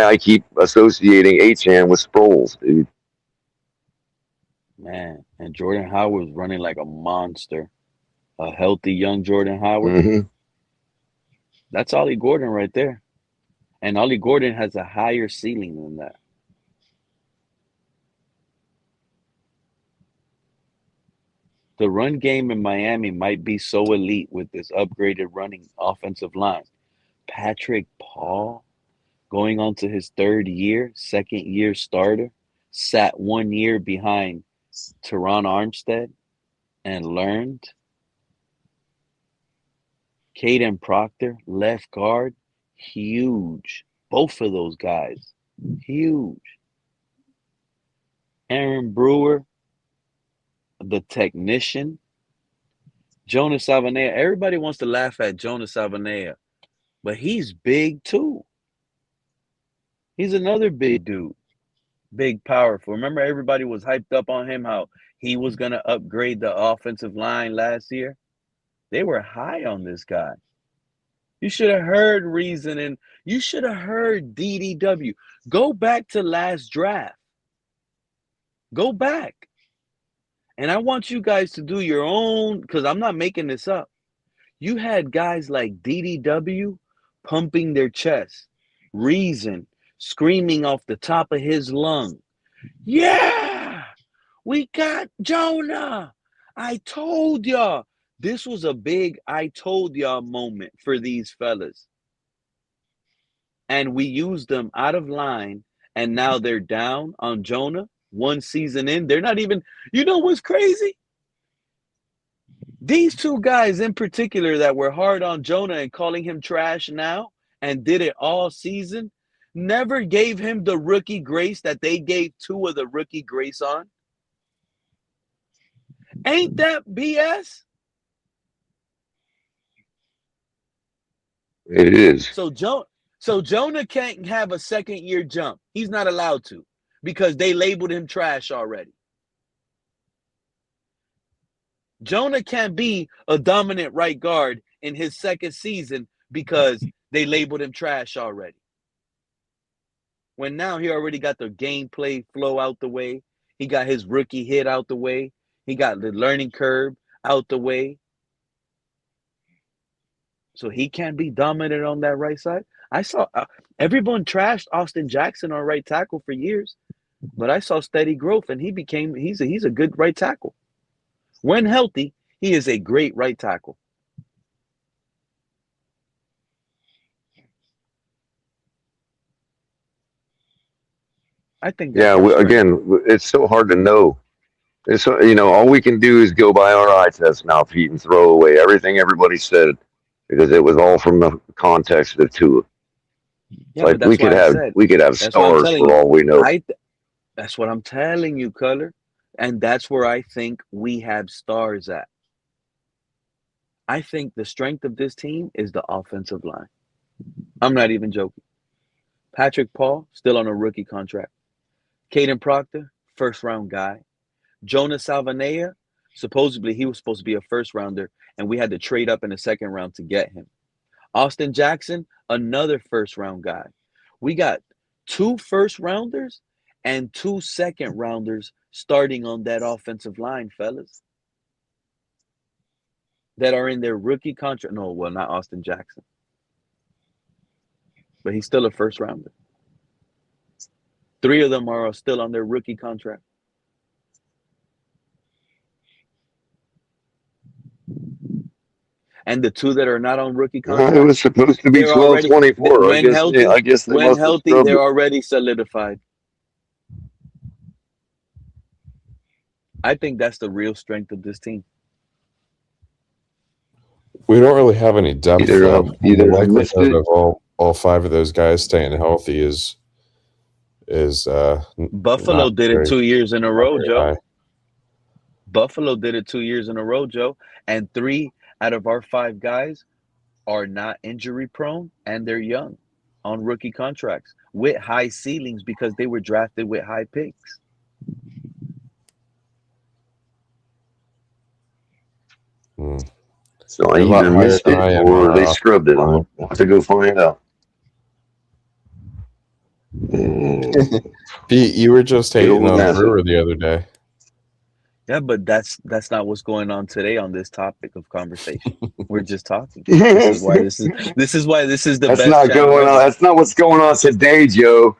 S17: I keep associating H-Han with Sproles, dude.
S1: Man, and Jordan Howard was running like a monster. A healthy young Jordan Howard.
S17: Mm-hmm.
S1: That's Ollie Gordon right there. And Ollie Gordon has a higher ceiling than that. The run game in Miami might be so elite with this upgraded running offensive line. Patrick Paul going on to his third year, second year starter, sat 1 year behind Teron Armstead and learned. Caden Proctor, left guard, huge. Both of those guys, huge. Aaron Brewer, the technician. Jonas Salvanea. Everybody wants to laugh at Jonas Salvanea, but he's big too. He's another big dude. Big, powerful. Remember, everybody was hyped up on him, how he was going to upgrade the offensive line last year? They were high on this guy. You should have heard Reason and you should have heard DDW. Go back to last draft. Go back. And I want you guys to do your own, because I'm not making this up. You had guys like DDW pumping their chest, Reason screaming off the top of his lung, yeah, we got Jonah. I told y'all. This was a big I told y'all moment for these fellas. And we used them out of line, and now they're down on Jonah. One season in, they're not even, you know what's crazy? These two guys in particular that were hard on Jonah and calling him trash now and did it all season, never gave him the rookie grace that they gave Tua the rookie grace on. Ain't that BS?
S17: It is.
S1: So Jonah can't have a second year jump. He's not allowed to because they labeled him trash already. Jonah can't be a dominant right guard in his second season because they labeled him trash already. When now he already got the gameplay flow out the way. He got his rookie hit out the way. He got the learning curve out the way. So he can't be dominant on that right side. I saw everyone trashed Austin Jackson on right tackle for years, but I saw steady growth, and he's a good right tackle. When healthy, he is a great right tackle. I think that's
S17: again, it's so hard to know. It's all we can do is go by our eye test now, Pete, and throw away everything everybody said because it was all from the context of Tua.
S1: Yeah,
S17: like
S1: but
S17: we could have stars for all we know.
S1: That's what I'm telling you, Color, and that's where I think we have stars at. I think the strength of this team is the offensive line. I'm not even joking. Patrick Paul, still on a rookie contract. Caden Proctor, first-round guy. Jonas Salvanea, supposedly he was supposed to be a first-rounder, and we had to trade up in the second round to get him. Austin Jackson, another first-round guy. We got 2 first-rounders and 2 second-rounders starting on that offensive line, fellas, that are in their rookie contract. No, well, not Austin Jackson, but he's still a first-rounder. 3 of them are still on their rookie contract. And the 2 that are not on rookie contract,
S17: it was supposed to be 12-24. I guess they must have scrubbed
S1: they're
S17: it.
S1: already solidified. I think that's the real strength of this team.
S3: We don't really have any depth.
S17: Either
S3: The
S17: I missed
S3: likelihood
S17: it.
S3: of all 5 of those guys staying healthy is
S1: Buffalo
S3: not
S1: did it
S3: very-
S1: 2 years in a
S3: not
S1: row,
S3: very
S1: Joe.
S3: high.
S1: Buffalo did it 2 years in a row, Joe. And 3 out of our 5 guys are not injury prone, and they're young on rookie contracts with high ceilings because they were drafted with high picks.
S17: So I
S3: You're a lot
S17: either
S3: higher
S17: missed
S3: than
S17: it
S3: I am,
S17: or they
S3: Omar.
S17: scrubbed it. I'll have to go find out.
S3: Pete, you were just
S17: Good
S3: hating
S17: old
S3: on
S17: NASA.
S3: Brewer the other day.
S1: Yeah, but that's not what's going on today on this topic of conversation. We're just talking. This is why this is the
S17: That's
S1: best
S17: not
S1: channel
S17: going on.
S1: ever.
S17: That's not what's going on today, Joe.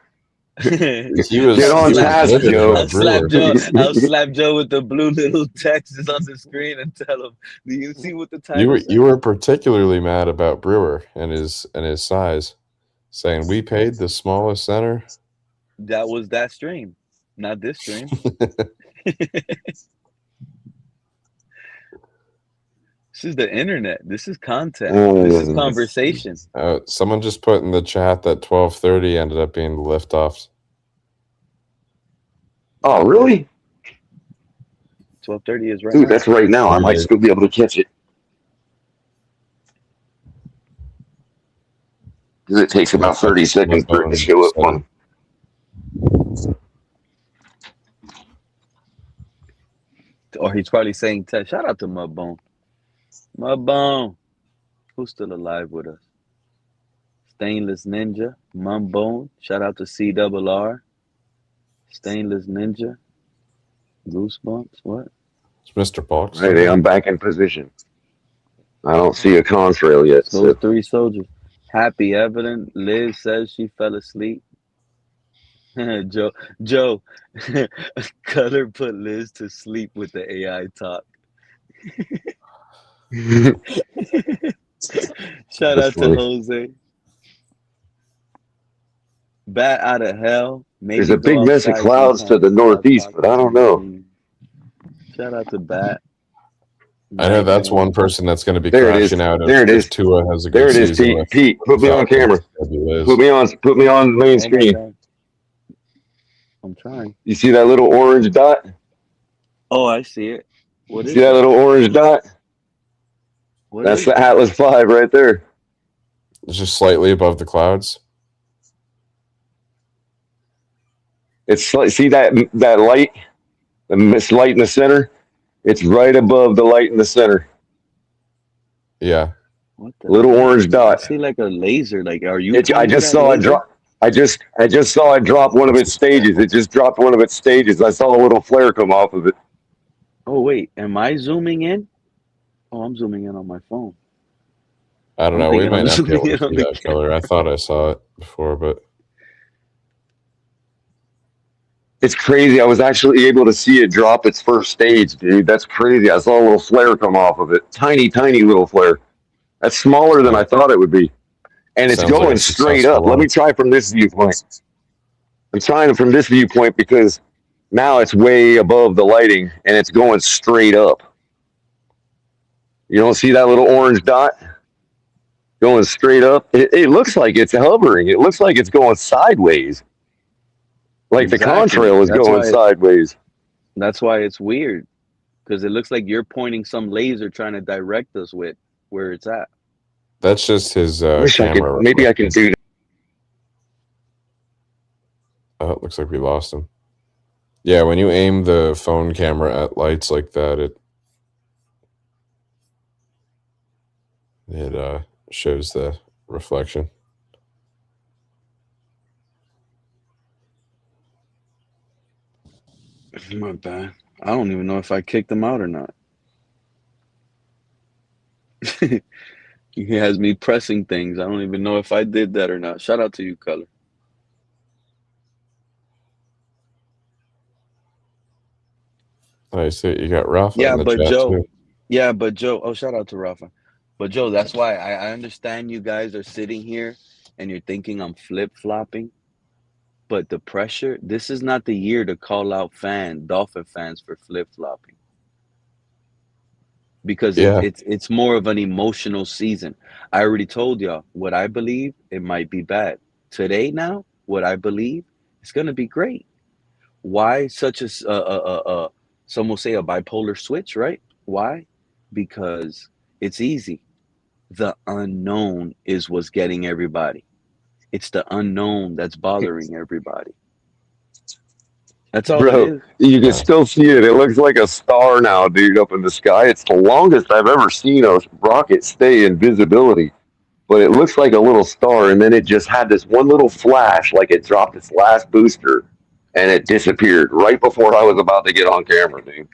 S3: He was
S17: Get on
S3: he was
S17: task,
S3: livid
S17: Joe.
S3: about Brewer.
S1: I'll slap Joe with the blue little text on the screen and tell him, "Do you see what the
S3: You
S1: title
S3: were
S1: says?"
S3: you were particularly mad about Brewer and his size, saying we paid the smallest center.
S1: That was that stream, not this stream. This is the internet. This is content. This is conversation.
S3: Someone just put in the chat that 12:30 ended up being the liftoffs.
S17: Oh, really?
S1: 12:30 is right
S17: Dude,
S1: now.
S17: that's right now. I might still be able to catch it. Because it takes about 30 seconds for it to show up on.
S1: Or he's probably saying, shout out to Mudbone. Mudbone. Who's still alive with us? Stainless Ninja. Mudbone. Shout out to CRR. Stainless Ninja. Goosebumps. What?
S3: It's Mr. Box.
S17: Hey, I'm back in position. I don't see a contrail yet.
S1: Those 3 soldiers. Happy Evident. Liz says she fell asleep. Joe, Color put Liz to sleep with the AI talk. Shout out to Jose. Bat out of hell. Maybe
S17: There's a big
S1: go
S17: mess of
S1: outside
S17: clouds to
S1: sometimes.
S17: the northeast, but I don't know.
S1: Shout out to Bat.
S3: I know that's one person that's going to be
S17: There it is.
S3: crashing out
S17: There it
S3: if
S17: is.
S3: Tua has a
S17: There
S3: good
S17: it is,
S3: season.
S17: Pete.
S3: with
S17: Pete, put me on
S3: Falcons.
S17: camera.
S3: That'd be Liz.
S17: Put me on main
S1: Oh my
S17: screen.
S1: God. I'm trying.
S17: You see that little orange dot?
S1: Oh, I see it. What
S17: You
S1: is
S17: see that
S1: it?
S17: little orange dot?
S1: What
S17: That's
S1: is
S17: the
S1: it?
S17: Atlas 5 right there.
S3: It's just slightly above the clouds.
S17: It's see that light, the light in the center. It's right above the light in the center.
S3: Yeah.
S1: What the
S17: Little
S1: heck?
S17: orange
S1: I
S17: dot.
S1: see like a laser. Like, are you?
S17: I
S1: pointing
S17: just
S1: that
S17: saw it
S1: laser?
S17: drop. I just saw it drop one of its stages. It just dropped one of its stages. I saw a little flare come off of it.
S1: Oh wait, am I zooming in? Oh, I'm zooming in on my phone.
S3: I don't
S1: I'm
S3: know. We
S1: thinking
S3: might
S1: I'm
S3: not be able
S1: zooming in
S3: to
S1: on
S3: see
S1: the
S3: that color. I thought I saw it before, but
S17: It's crazy. I was actually able to see it drop its first stage, dude. That's crazy. I saw a little flare come off of it. Tiny, tiny little flare. That's smaller than I thought it would be. And it's
S3: sounds like a
S17: going straight
S3: successful
S17: up. Let me
S3: launch.
S17: try from this viewpoint. I'm trying from this viewpoint because now it's way above the lighting and it's going straight up. You don't see that little orange dot going straight up? It looks like it's hovering. It looks like it's going sideways. Like the
S1: exactly.
S17: contrail is going sideways.
S1: That's why it's weird because it looks like you're pointing some laser trying to direct us with where it's at.
S3: That's just his
S17: Wish I could.
S3: camera.
S17: Maybe I can do.
S3: Oh, it looks like we lost him. Yeah, when you aim the phone camera at lights like that, it shows the reflection.
S1: My bad. I don't even know if I kicked him out or not. He has me pressing things. I don't even know if I did that or not. Shout out to you, Color.
S3: I see you got Rafa
S1: Yeah,
S3: in the
S1: but
S3: chat
S1: Joe.
S3: too.
S1: Yeah, but Joe. Oh, shout out to Rafa. But Joe, that's why I understand you guys are sitting here and you're thinking I'm flip-flopping. But the pressure, this is not the year to call out Dolphin fans for flip-flopping. Because
S3: Yeah,
S1: it's more of an emotional season. I already told y'all what I believe, it might be bad. Today now, what I believe, it's gonna be great. Why such a some will say a bipolar switch, right? Why? Because it's easy. The unknown is what's getting everybody. It's the unknown that's bothering everybody. That's all it
S17: Bro,
S1: is.
S17: you can still see it. It looks like a star now, dude, up in the sky. It's the longest I've ever seen a rocket stay in visibility. But it looks like a little star, and then it just had this one little flash, like it dropped its last booster, and it disappeared right before I was about to get on camera, dude.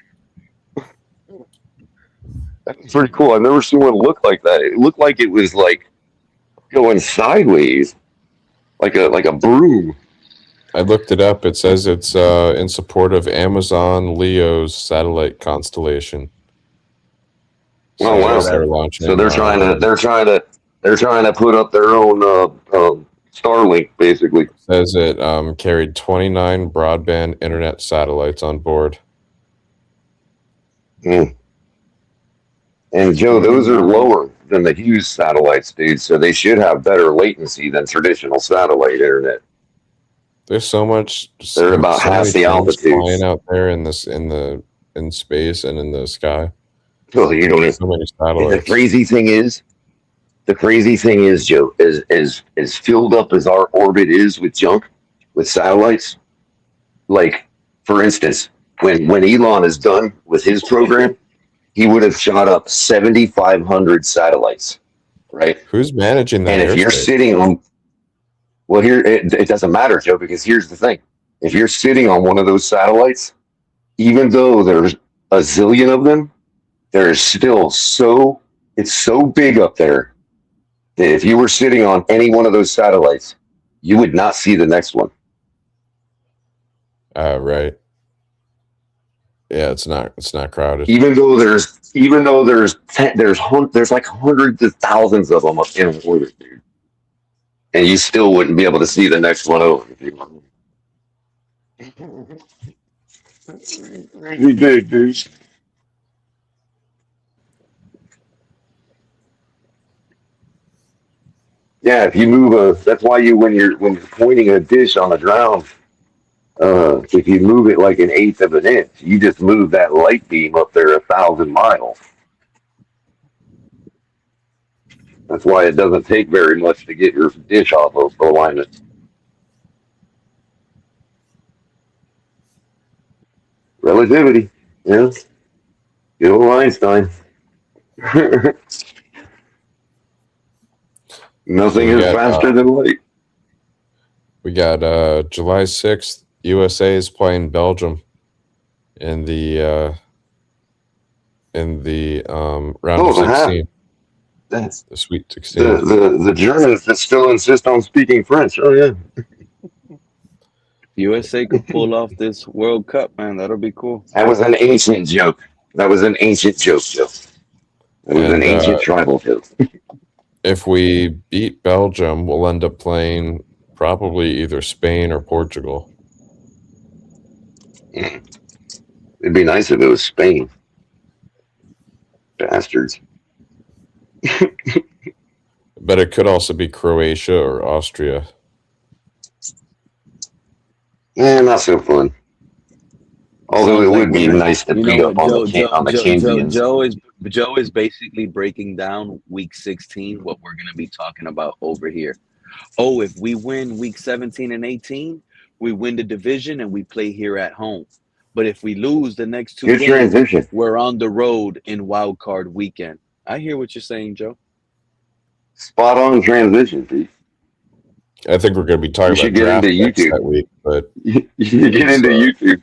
S17: That's pretty cool. I've never seen one look like that. It looked like it was like going sideways, like a broom.
S3: I looked it up. It says it's in support of Amazon Leo's satellite constellation. So
S17: Oh
S3: I
S17: wow!
S3: guess they're launching.
S17: So they're trying to put up their own Starlink, basically.
S3: Says it carried 29 broadband internet satellites on board.
S17: Mm. And Joe, those are lower than the Hughes satellites, dude. So they should have better latency than traditional satellite internet.
S3: There's so much.
S17: They're about
S3: so
S17: half
S3: many
S17: the
S3: things
S17: altitude.
S3: flying out there in space and in the sky.
S17: Well, you don't.
S3: So many
S17: The
S3: satellites.
S17: crazy thing is, Joe, as filled up as our orbit is with junk, with satellites. Like, for instance, when Elon is done with his program, he would have shot up 7,500 satellites, right?
S3: Who's managing that?
S17: And if you're
S3: airspace?
S17: sitting on, well, here it doesn't matter, Joe, because here's the thing: if you're sitting on one of those satellites, even though there's a zillion of them, there's still it's so big up there that if you were sitting on any one of those satellites, you would not see the next one.
S3: Right. Yeah, it's not crowded.
S17: Even though there's like hundreds of thousands of them up in orbit, dude, and you still wouldn't be able to see the next one over. Crazy big, dude. Yeah, if you move that's why when you're pointing a dish on the ground, if you move it like an eighth of an inch, you just move that light beam up there 1,000 miles. That's why it doesn't take very much to get your dish off of alignment. Relativity, yeah. Good old Einstein. Nothing is faster than light.
S3: We got July 6th, USA is playing Belgium in the round of 16.
S17: That's
S3: the Sweet 16.
S17: the Germans that still insist on speaking French. Oh yeah.
S1: USA could pull off this World Cup, man. That'll be cool.
S17: That was an ancient joke. That was an ancient joke, Joe. It was an
S3: And
S17: ancient tribal joke.
S3: if we beat Belgium, we'll end up playing probably either Spain or Portugal.
S17: It'd be nice if it was Spain. Bastards.
S3: But it could also be Croatia or Austria.
S17: Not so fun. Although
S1: Sounds
S17: it
S1: like
S17: would be nice to beat up on the champions.
S1: Joe is basically breaking down week 16, what we're gonna be talking about over here. Oh, if we win week 17 and 18, we win the division and we play here at home. But if we lose the next two
S17: Good
S1: games,
S17: transition.
S1: we're on the road in wild card weekend. I hear what you're saying, Joe.
S17: Spot on transition, Pete.
S3: I think we're going to be talking about draft picks that week, but
S17: you get into YouTube.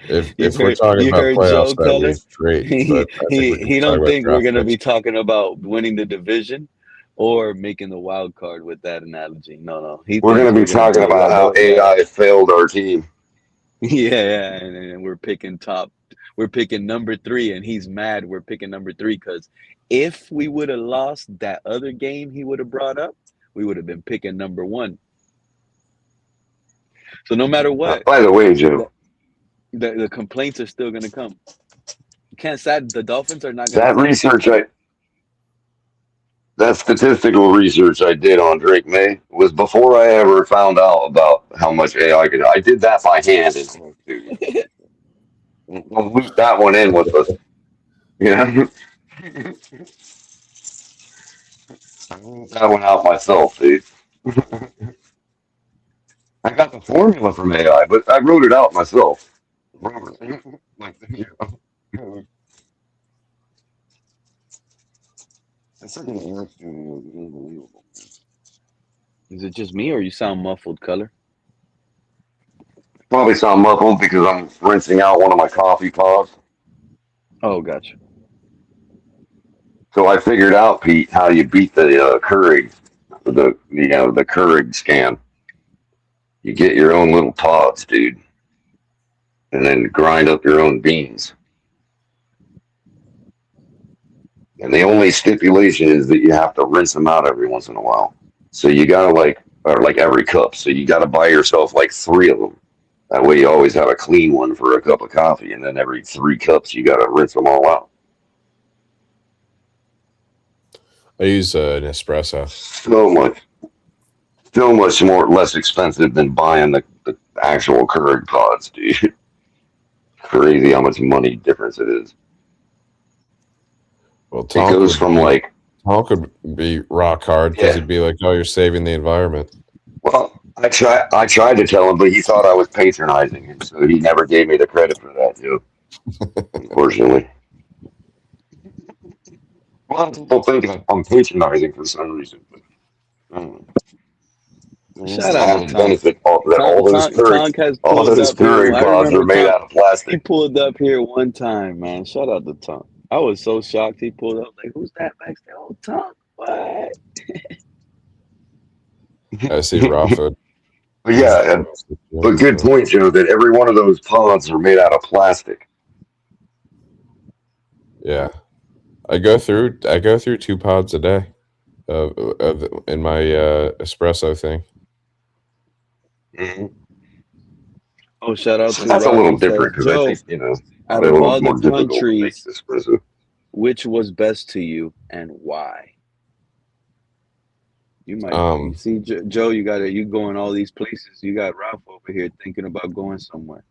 S3: if we're talking about playoffs that week, great. But
S1: he don't think we're going to be talking about winning the division or making the wild card with that analogy. No.
S17: We're going to be talking about how AI failed our team.
S1: Yeah, and we're picking We're picking number 3, and he's mad we're picking number 3 because if we would have lost that other game he would have brought up, we would have been picking number 1. So no matter what.
S17: By the way, Joe,
S1: the complaints are still going to come. You can't say the Dolphins are not going
S17: to. That statistical research I did on Drake May was before I ever found out about how much AI could. I did that by hand. We'll loop that one in with us. Yeah. I wrote that one out myself, dude. I got the formula from AI, but I wrote it out myself.
S1: Is it just me or you sound muffled, Color?
S17: Probably sound muffled because I'm rinsing out one of my coffee pods.
S1: Oh, gotcha.
S17: So I figured out, Pete, how you beat the Keurig, the Keurig scan. You get your own little pods, dude, and then grind up your own beans. And the only stipulation is that you have to rinse them out every once in a while. So you gotta like every cup. So you gotta buy yourself like 3 of them. That way you always have a clean one for a cup of coffee, and then every 3 cups you gotta rinse them all out.
S3: I use an espresso.
S17: So much less expensive than buying the actual Keurig pods, dude. Crazy how much money difference it is.
S3: Well,
S17: it goes from
S3: Tom could be rock hard because he'd be like, "Oh, you're saving the environment."
S17: Well, I tried to tell him, but he thought I was patronizing him, so he never gave me the credit for that, too. Unfortunately. A lot of people think I'm patronizing for some reason.
S1: Shout out to Tom.
S17: Benefit all those Keurig pods are made out of plastic.
S1: He pulled up here one time, man. Shout out to Tom. I was so shocked he pulled up. Like, who's that back there? Oh, Tom. What?
S3: I see Rafa.
S17: But yeah, but good point, Joe, that every one of those pods are made out of plastic.
S3: Yeah. I go through 2 pods a day in my espresso thing.
S17: Mm-hmm.
S1: Oh, shout out to
S17: that's Rob. A little different because I think,
S1: out of all the countries, which was best to you and why? You might see Joe. You go in all these places. You got Ralph over here thinking about going somewhere.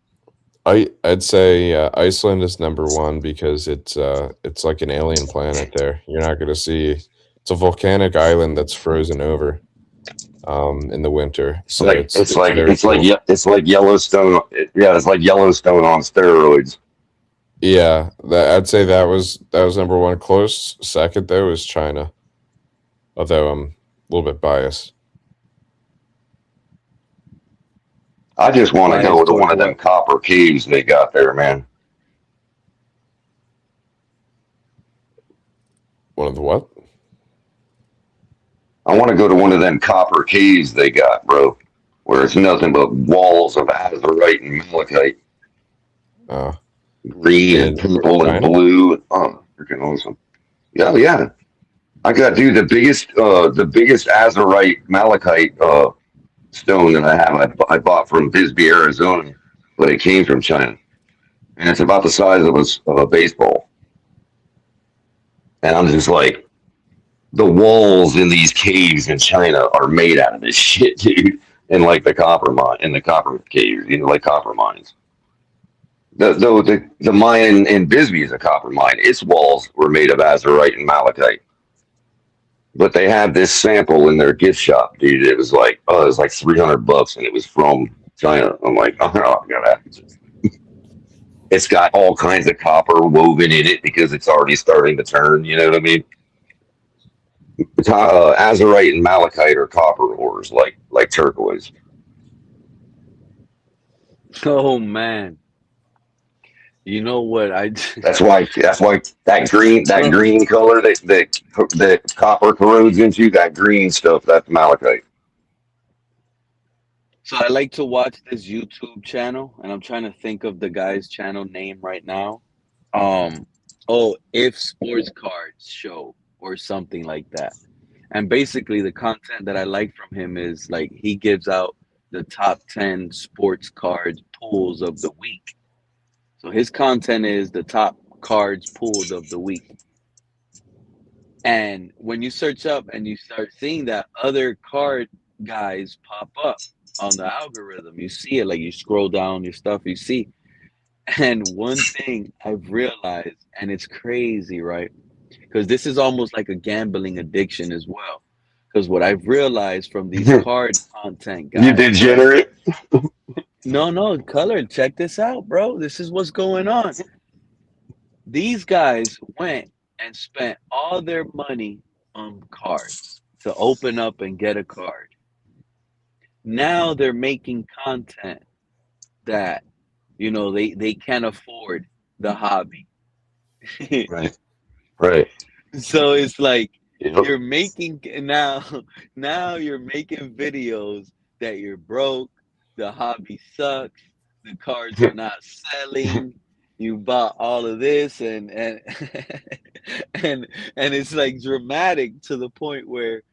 S3: I'd say Iceland is number 1 because it's like an alien planet there. You're not going to see. It's a volcanic island that's frozen over in the winter. So
S17: it's like Yellowstone. Yeah, it's like Yellowstone on steroids.
S3: Yeah, I'd say that was number 1. Close second though is China. Although I'm a little bit biased.
S17: I just want to go to one of them copper caves they got there, man.
S3: One of the what?
S17: I want to go to one of them copper caves they got, bro, where it's nothing but walls of azurite and malachite, green and purple and blue. Oh, freaking awesome! Yeah, yeah. I got, dude, the biggest azurite malachite stone that I have. I bought from Bisbee, Arizona, but it came from China, and it's about the size of a baseball. And I'm just like, the walls in these caves in China are made out of this shit, dude. And like the copper mine, in the copper caves, like copper mines. The mine in Bisbee is a copper mine. Its walls were made of azurite and malachite. But they had this sample in their gift shop, dude. It was like $300, and it was from China. I'm like, oh, I gotta have it. It's got all kinds of copper woven in it because it's already starting to turn. You know what I mean? Azurite and malachite are copper ores, like turquoise.
S1: Oh man, you know what?
S17: That's why that green color that copper corrodes into, that green stuff, that's malachite.
S1: So I like to watch this YouTube channel, and I'm trying to think of the guy's channel name right now. If Sports Cards Show or something like that. And basically the content that I like from him is like he gives out the top 10 sports cards pulls of the week. So his content is the top cards pulled of the week. And when you search up and you start seeing that, other card guys pop up on the algorithm. You see it, like you scroll down your stuff, you see. And one thing I've realized, and it's crazy, right? Because this is almost like a gambling addiction as well. Because what I've realized from these card content guys,
S17: you degenerate.
S1: No, Color, check this out, bro. This is what's going on. These guys went and spent all their money on cards to open up and get a card. Now they're making content that, they can't afford the hobby.
S17: Right.
S1: So it's like you're making now you're making videos that you're broke, the hobby sucks, the cards are not selling, you bought all of this and and it's like dramatic to the point where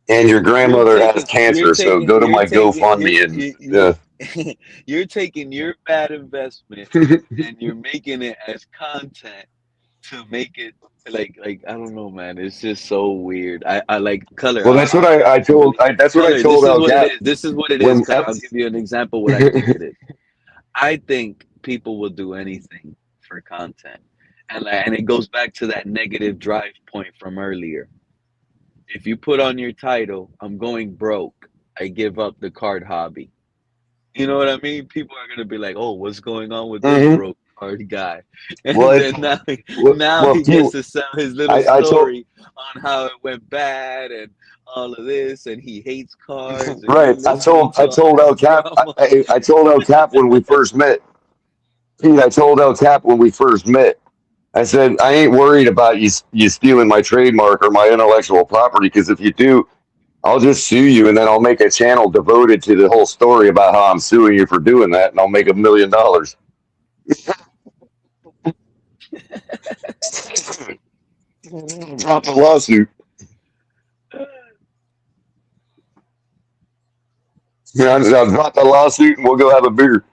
S17: and your grandmother has cancer, so go to my GoFundMe and
S1: you're taking your bad investment and you're making it as content to make it like I don't know, man. It's just so weird. I like Color.
S17: Well, that's what I told. That's what I told El Cap.
S1: This is what it is. Color. I'll give you an example what I think it is. I think people will do anything for content, and it goes back to that negative drive point from earlier. If you put on your title, "I'm going broke," I give up the card hobby. You know what I mean? People are gonna be like, "Oh, what's going on with this broke card guy?" And then now he gets to sell his little story on how it went bad and all of this, and he hates cards.
S17: Right. I told El Cap. I told El Cap when we first met. Pete, I told El Cap when we first met. I said, I ain't worried about you stealing my trademark or my intellectual property, because if you do, I'll just sue you, and then I'll make a channel devoted to the whole story about how I'm suing you for doing that, and I'll make $1 million. Drop the lawsuit. Yeah, I'll drop the lawsuit, and we'll go have a beer.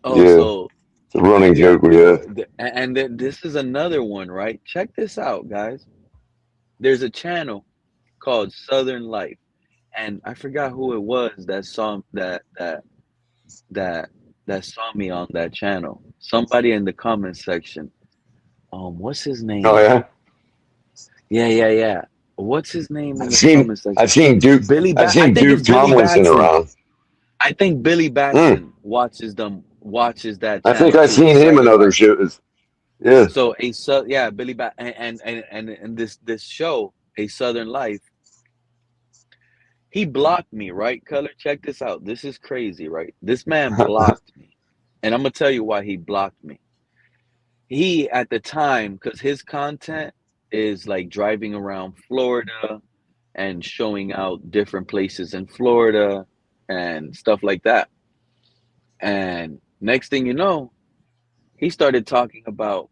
S1: So
S17: it's a running joke we have.
S1: And then this is another one, right? Check this out, guys. There's a channel called Southern Life, and I forgot who it was that saw me on that channel. Somebody in the comment section. What's his name?
S17: Oh yeah.
S1: Yeah. What's his name in the comment section?
S17: I've seen Duke. I've seen Duke Tomlinson around.
S1: I think Billy Batson watches that channel.
S17: I think I've seen him in other shows. Yeah.
S1: So Billy Batson and this show, A Southern Life. He blocked me, right? Color, check this out. This is crazy, right? This man blocked me. And I'm gonna tell you why he blocked me. He at the time, because his content is like driving around Florida and showing out different places in Florida and stuff like that. And next thing you know, he started talking about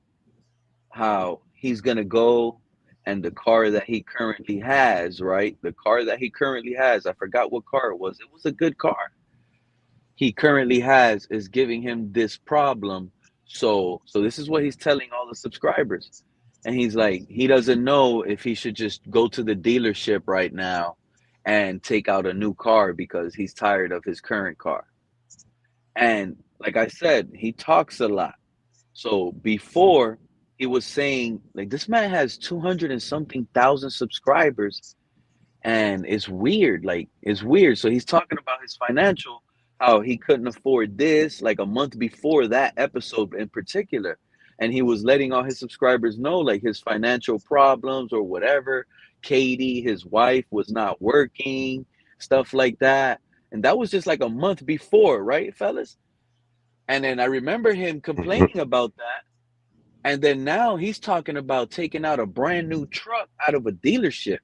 S1: how he's gonna go and the car that he currently has, right? The car that he currently has, I forgot what car it was. It was a good car. He currently has is giving him this problem. So this is what he's telling all the subscribers. And he's like, he doesn't know if he should just go to the dealership right now and take out a new car because he's tired of his current car. And like I said, he talks a lot. So before he was saying like this man has 200 and something thousand subscribers, and it's weird. Like it's weird. So he's talking about his financial, how he couldn't afford this like a month before that episode in particular. And he was letting all his subscribers know like his financial problems or whatever. Katie, his wife, was not working, stuff like that. And that was just like a month before, right, fellas? And then I remember him complaining about that. And then now he's talking about taking out a brand new truck out of a dealership.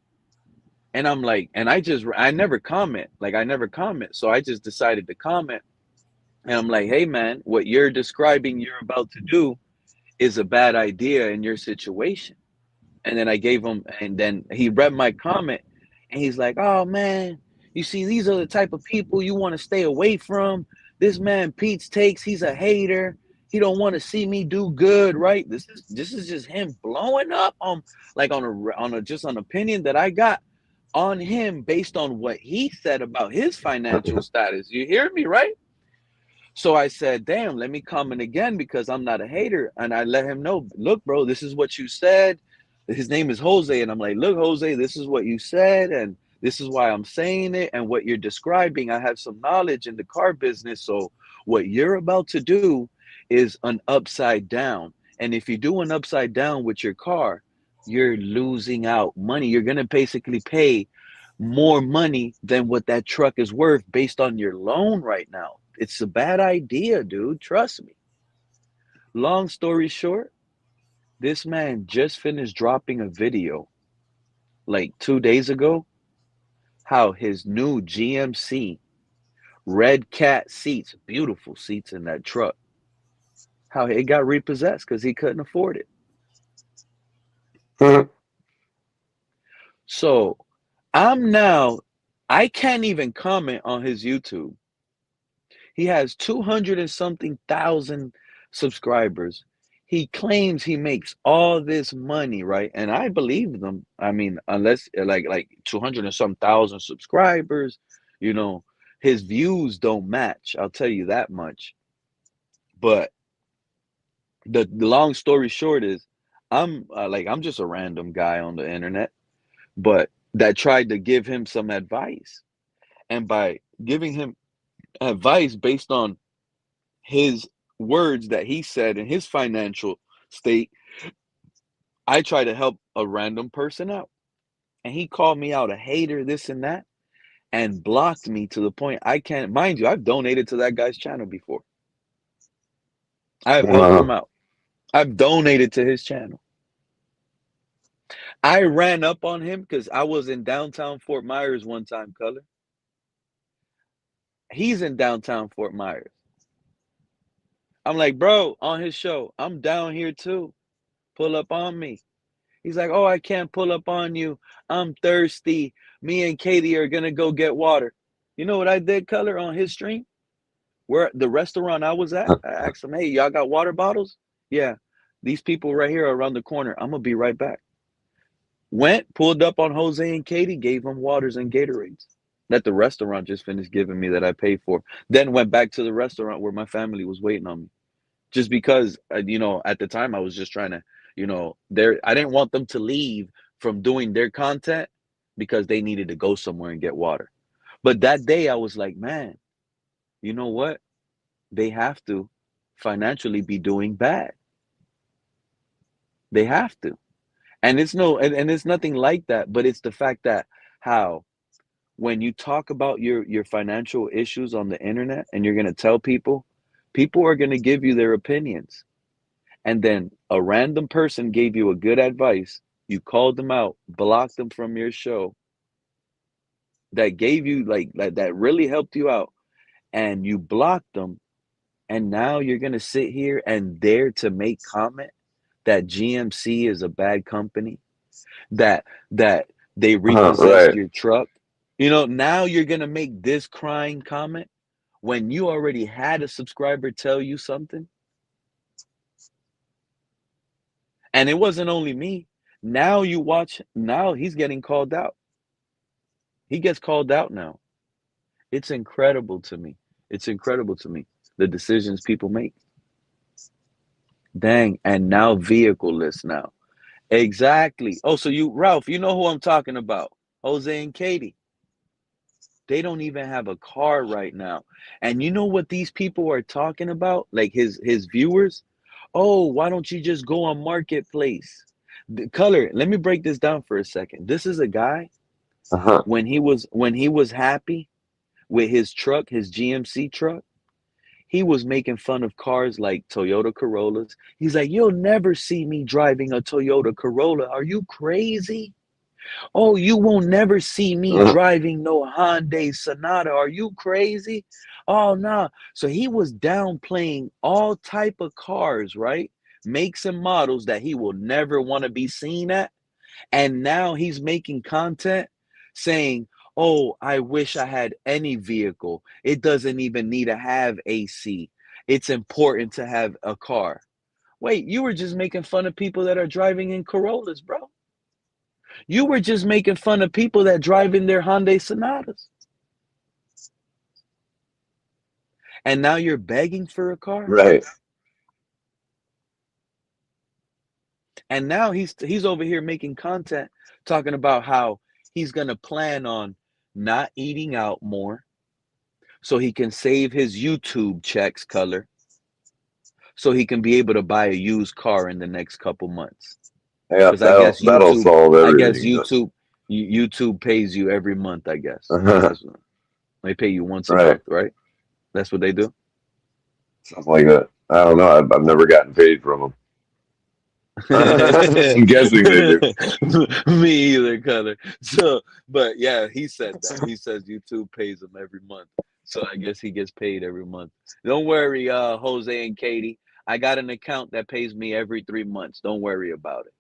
S1: And I'm like, and I never comment. Like I never comment. So I just decided to comment. And I'm like, hey man, what you're describing you're about to do is a bad idea in your situation. And then I gave him, and then he read my comment and he's like, oh man, you see, these are the type of people you want to stay away from. This man Pete's takes, he's a hater. He don't want to see me do good, right? This is just him blowing up on like on a just an opinion that I got on him based on what he said about his financial status. You hear me, right? So I said, damn, let me comment again because I'm not a hater. And I let him know, look, bro, this is what you said. His name is Jose. And I'm like, look, Jose, this is what you said. And this is why I'm saying it. And what you're describing, I have some knowledge in the car business. So what you're about to do is an upside down. And if you do an upside down with your car, you're losing out money. You're going to basically pay more money than what that truck is worth based on your loan right now. It's a bad idea, dude. Trust me. Long story short, this man just finished dropping a video like 2 days ago, how his new GMC red cat seats, beautiful seats in that truck, how it got repossessed because he couldn't afford it. So I can't even comment on his YouTube. He has 200 and something thousand subscribers. He claims he makes all this money, right? And I believe them. I mean, unless like 200 and some thousand subscribers, you know, his views don't match. I'll tell you that much. But the long story short is, I'm just a random guy on the internet, but that tried to give him some advice, and by giving him advice based on his words that he said in his financial state, I try to help a random person out. And he called me out a hater, this and that, and blocked me to the point I can't, mind you, I've donated to that guy's channel before. I've helped him out. I've donated to his channel. I ran up on him because I was in downtown Fort Myers one time, Color. He's in downtown Fort Myers. I'm like, bro, on his show, I'm down here too. Pull up on me. He's like, oh, I can't pull up on you. I'm thirsty. Me and Katie are going to go get water. You know what I did, Color, on his stream? Where the restaurant I was at, I asked him, hey, y'all got water bottles? Yeah. These people right here are around the corner. I'm going to be right back. Went, pulled up on Jose and Katie, gave them waters and Gatorades that the restaurant just finished giving me that I paid for. Then went back to the restaurant where my family was waiting on me. Just because, you know, at the time I was just trying to, you know, I didn't want them to leave from doing their content because they needed to go somewhere and get water. But that day I was like, man, you know what? They have to financially be doing bad. They have to. And it's it's nothing like that, but it's the fact that how when you talk about your financial issues on the internet and you're going to tell people, People are going to give you their opinions. And then a random person gave you a good advice. You called them out, blocked them from your show, that gave you like that really helped you out, and you blocked them. And now you're going to sit here and dare to make comment that GMC is a bad company, that they repossessed
S17: Right.
S1: your truck. Now you're going to make this crying comment when you already had a subscriber tell you something. And it wasn't only me. Now you watch, now he's getting called out. He gets called out now. It's incredible to me. It's incredible to me, the decisions people make. Dang. And now vehicleless now. Exactly. Oh, so Ralph, you know who I'm talking about. Jose and Katie. They don't even have a car right now. And you know what these people are talking about? Like his viewers? Oh, why don't you just go on Marketplace? Color, let me break this down for a second. This is a guy, when he was happy with his truck, his GMC truck, he was making fun of cars like Toyota Corollas. He's like, you'll never see me driving a Toyota Corolla. Are you crazy? Oh, you won't never see me driving no Hyundai Sonata. Are you crazy? Oh, nah. So he was downplaying all type of cars, right? Makes and models that he will never want to be seen at. And now he's making content saying, oh, I wish I had any vehicle. It doesn't even need to have AC. It's important to have a car. Wait, you were just making fun of people that are driving in Corollas, bro. You were just making fun of people that drive in their Hyundai Sonatas. And now you're begging for a car?
S17: Right.
S1: And now he's over here making content talking about how he's going to plan on not eating out more so he can save his YouTube checks, Color, so he can be able to buy a used car in the next couple months.
S17: Yeah,
S1: Because I guess
S17: that'll solve everything.
S1: I guess YouTube pays you every month, I guess. They pay you once a month, right? That's what they do?
S17: Something like that. I don't know. I've never gotten paid from them. I'm guessing they do.
S1: Me either, Color. So, but yeah, he said that. He says YouTube pays him every month. So I guess he gets paid every month. Don't worry, Jose and Katie. I got an account that pays me every 3 months. Don't worry about it.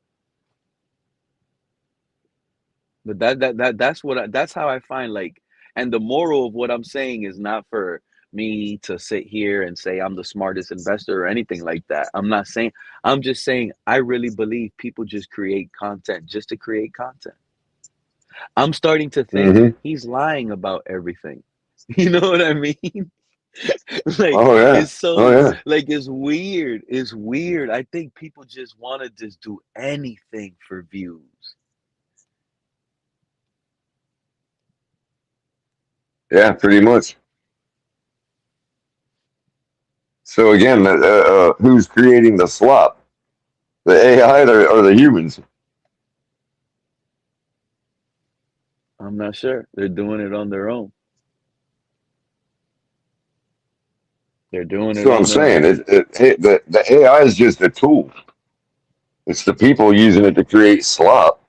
S1: But that's how I find, like, and the moral of what I'm saying is not for me to sit here and say I'm the smartest investor or anything like that. I'm just saying I really believe people just create content just to create content. I'm starting to think he's lying about everything. You know what I mean? Like, it's so like it's weird. It's weird. I think people just want to just do anything for views.
S17: Yeah, pretty much. So again, who's creating the slop? The AI or the humans?
S1: I'm not sure. They're doing it on their own. They're doing it.
S17: So I'm saying the AI is just a tool. It's the people using it to create slop,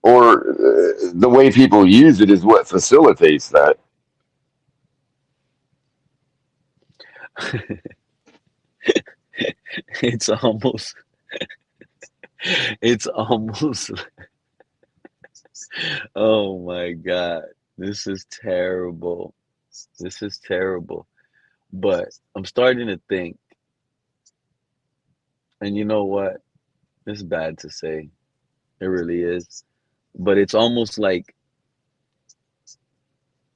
S17: or the way people use it is what facilitates that.
S1: It's almost oh my God, this is terrible. This is terrible. But I'm starting to think, and you know what? It's bad to say. It really is. But it's almost like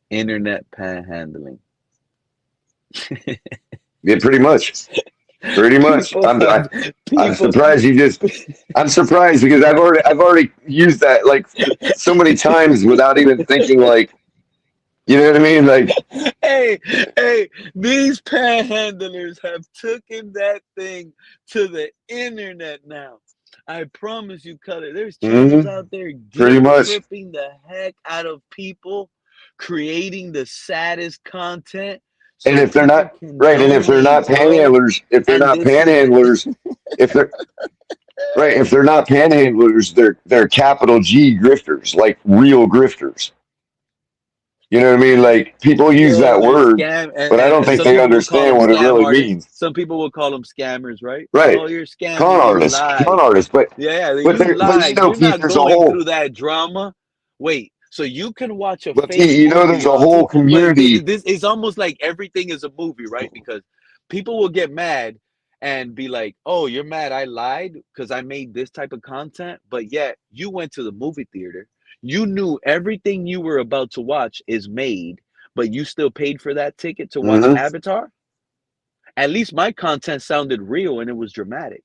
S1: internet panhandling.
S17: Yeah, pretty much. Pretty much. I'm surprised you just. I'm surprised because I've already used that like so many times without even thinking, like, you know what I mean? Like,
S1: hey, these panhandlers have taken that thing to the internet now. I promise you, Cutter. There's channels out there
S17: pretty
S1: guilt
S17: much.
S1: tripping the heck out of people, creating the saddest content
S17: And if they're not right, and if they're not panhandlers, if they're not panhandlers, if they're right, if they're not panhandlers, they're capital G grifters, like real grifters. You know what I mean? Like people use that
S1: they're
S17: word,
S1: scam,
S17: but I don't
S1: and
S17: think
S1: some
S17: they
S1: people will call
S17: understand
S1: them
S17: what it
S1: scam
S17: really
S1: artists.
S17: means.
S1: Some people will call them scammers, right?
S17: Right.
S1: Oh, you're
S17: Con
S1: scamming. You
S17: artists,
S1: lied.
S17: con artists,
S1: Yeah,
S17: but
S1: you
S17: you
S1: lied.
S17: know,
S1: You're
S17: Pete,
S1: not
S17: there's a
S1: going
S17: whole
S1: through that drama. Wait, so you can watch a
S17: but
S1: fake
S17: Pete, you know, there's
S1: movie
S17: a
S1: on
S17: whole
S1: who? But
S17: community.
S1: this is almost like everything is a movie, right? Because people will get mad and be like, "Oh, you're mad I lied because I made this type of content," but yet you went to the movie theater. You knew everything you were about to watch is made, but you still paid for that ticket to watch
S17: Mm-hmm.
S1: Avatar. At least my content sounded real and it was dramatic,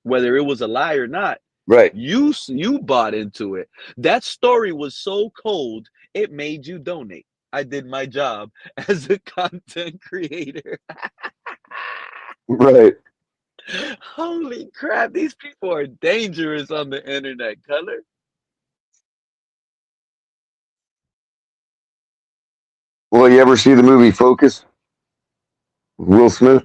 S1: whether it was a lie or not.
S17: Right.
S1: You bought into it. That story was so cold, it made you donate. I did my job as a content creator.
S17: Right.
S1: Holy crap, these people are dangerous on the internet, Color.
S17: Well, you ever see the movie Focus? Will Smith?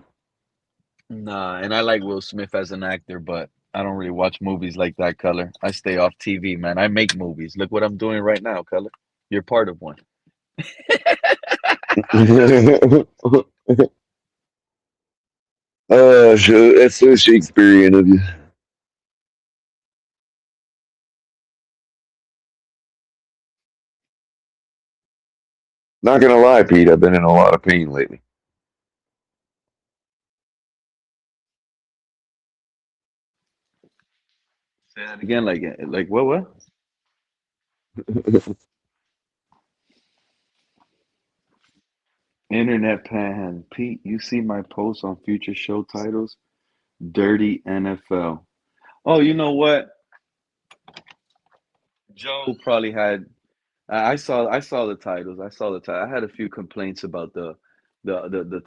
S1: Nah, and I like Will Smith as an actor, but I don't really watch movies like that, Color. I stay off TV, man. I make movies. Look what I'm doing right now, Color. You're part of one.
S17: That's so Shakespearean of you. Not gonna lie, Pete, I've been in a lot of pain lately.
S1: Say that again, like what? Internet pan. Pete, you see my post on future show titles? Dirty NFL. Oh, you know what? Joe probably had. I saw the titles. I saw the title. I had a few complaints about the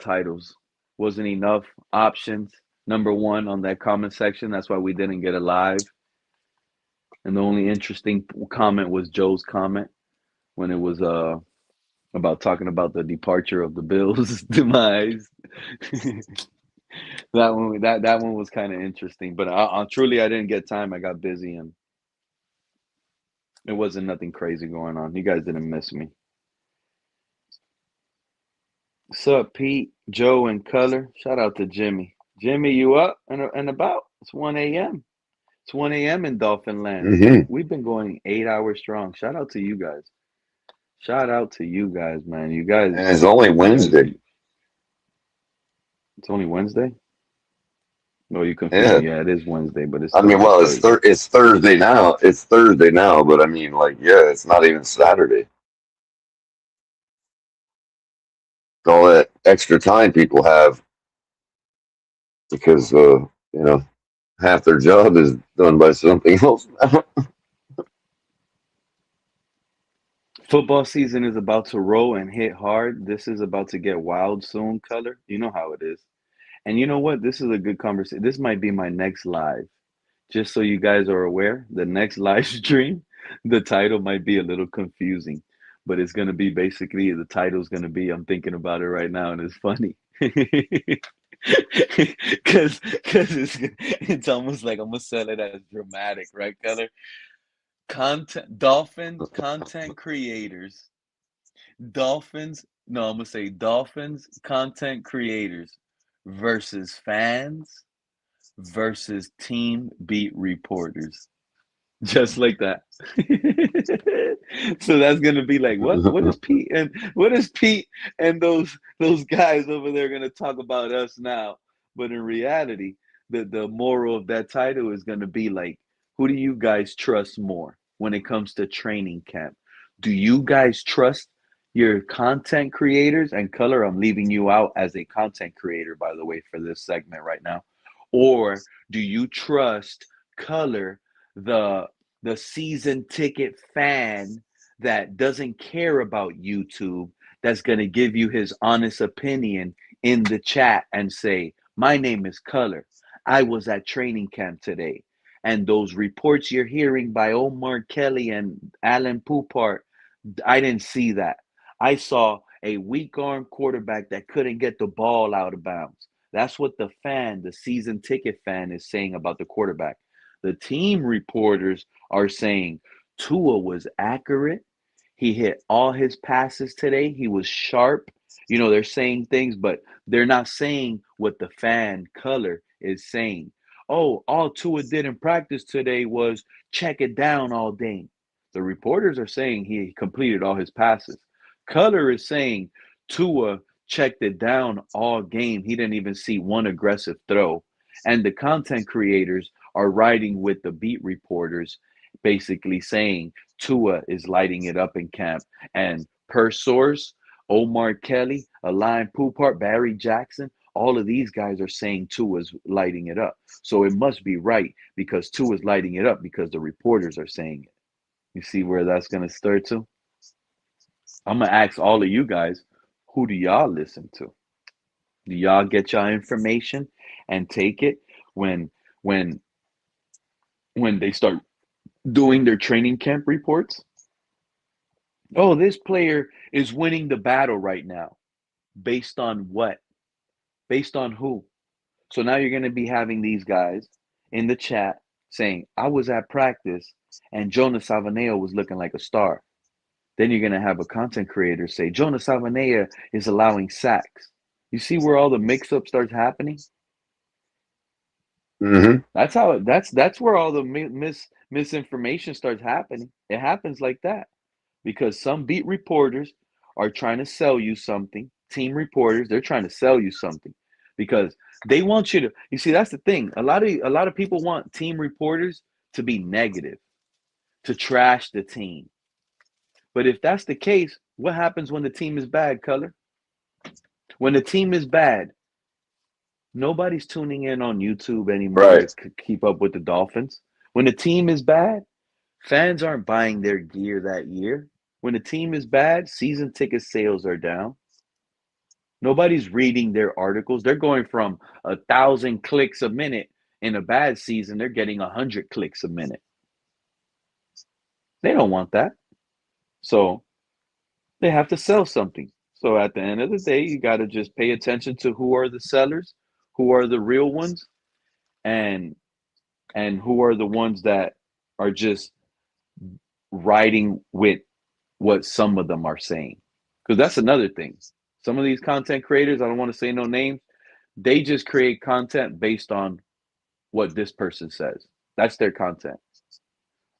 S1: titles. Wasn't enough options. Number one on that comment section. That's why we didn't get a live. And the only interesting comment was Joe's comment when it was about talking about the departure of the Bills' demise. That one was kind of interesting, but truly I didn't get time. I got busy and it wasn't nothing crazy going on. You guys didn't miss me. Sup, Pete, Joe, and Color? Shout out to Jimmy. Jimmy, you up and about? It's 1 a.m. It's 1 a.m. in Dolphin Land.
S17: Mm-hmm.
S1: We've been going 8 hours strong. Shout out to you guys. Shout out to you guys, man. You guys.
S17: And it's only Wednesday.
S1: It's only Wednesday? No, you confused
S17: Yeah.
S1: me. Yeah, it is Wednesday, but it's
S17: I mean,
S1: still
S17: well,
S1: like Thursday.
S17: it's Thursday now. It's Thursday now, but I mean, like, yeah, it's not even Saturday. All that extra time people have because half their job is done by something else.
S1: Football season is about to roll and hit hard. This is about to get wild soon, Color. You know how it is. And you know what? This is a good conversation. This might be my next live. Just so you guys are aware, the next live stream, the title might be a little confusing, but it's going to be basically the title's going to be, I'm thinking about it right now and it's funny. Because it's almost like I'm going to sell it as dramatic, right, Color? Content creators. No, I'm gonna say Dolphins content creators versus fans versus team beat reporters. Just like that. So that's gonna be like what is Pete and those guys over there gonna talk about us now? But in reality, the moral of that title is gonna be like, who do you guys trust more when it comes to training camp? Do you guys trust your content creators? And Color, I'm leaving you out as a content creator, by the way, for this segment right now. Or do you trust Color, the season ticket fan that doesn't care about YouTube, that's going to give you his honest opinion in the chat and say, my name is Color. I was at training camp today. And those reports you're hearing by Omar Kelly and Alan Poupart, I didn't see that. I saw a weak arm quarterback that couldn't get the ball out of bounds. That's what the fan, the season ticket fan, is saying about the quarterback. The team reporters are saying Tua was accurate. He hit all his passes today. He was sharp. They're saying things, but they're not saying what the fan color is saying. Oh, all Tua did in practice today was check it down all day. The reporters are saying he completed all his passes. Color is saying Tua checked it down all game. He didn't even see one aggressive throw. And the content creators are riding with the beat reporters, basically saying Tua is lighting it up in camp. And per source, Omar Kelly, Alain Poupart, Barry Jackson, all of these guys are saying Tua's lighting it up. So it must be right because Tua's lighting it up because the reporters are saying it. You see where that's going to start to? I'm going to ask all of you guys, who do y'all listen to? Do y'all get y'all information and take it when they start doing their training camp reports? Oh, this player is winning the battle right now. Based on what? Based on who? So now you're going to be having these guys in the chat saying, I was at practice and Jonas Savanea was looking like a star. Then you're going to have a content creator say, Jonas Savanea is allowing sacks. You see where all the mix-up starts happening?
S17: Mm-hmm.
S1: That's where all the misinformation starts happening. It happens like that because some beat reporters are trying to sell you something. Team reporters, they're trying to sell you something because they want you to. You see, that's the thing. A lot of people want team reporters to be negative, to trash the team. But if that's the case, what happens when the team is bad, Color? When the team is bad, nobody's tuning in on YouTube anymore to keep up with the Dolphins. When the team is bad, fans aren't buying their gear that year. When the team is bad, season ticket sales are down. Nobody's reading their articles. They're going from 1,000 clicks a minute. In a bad season, they're getting 100 clicks a minute. They don't want that. So they have to sell something. So at the end of the day, you got to just pay attention to who are the sellers, who are the real ones, and who are the ones that are just riding with what some of them are saying. Because that's another thing. Some of these content creators, I don't want to say no names, they just create content based on what this person says. That's their content.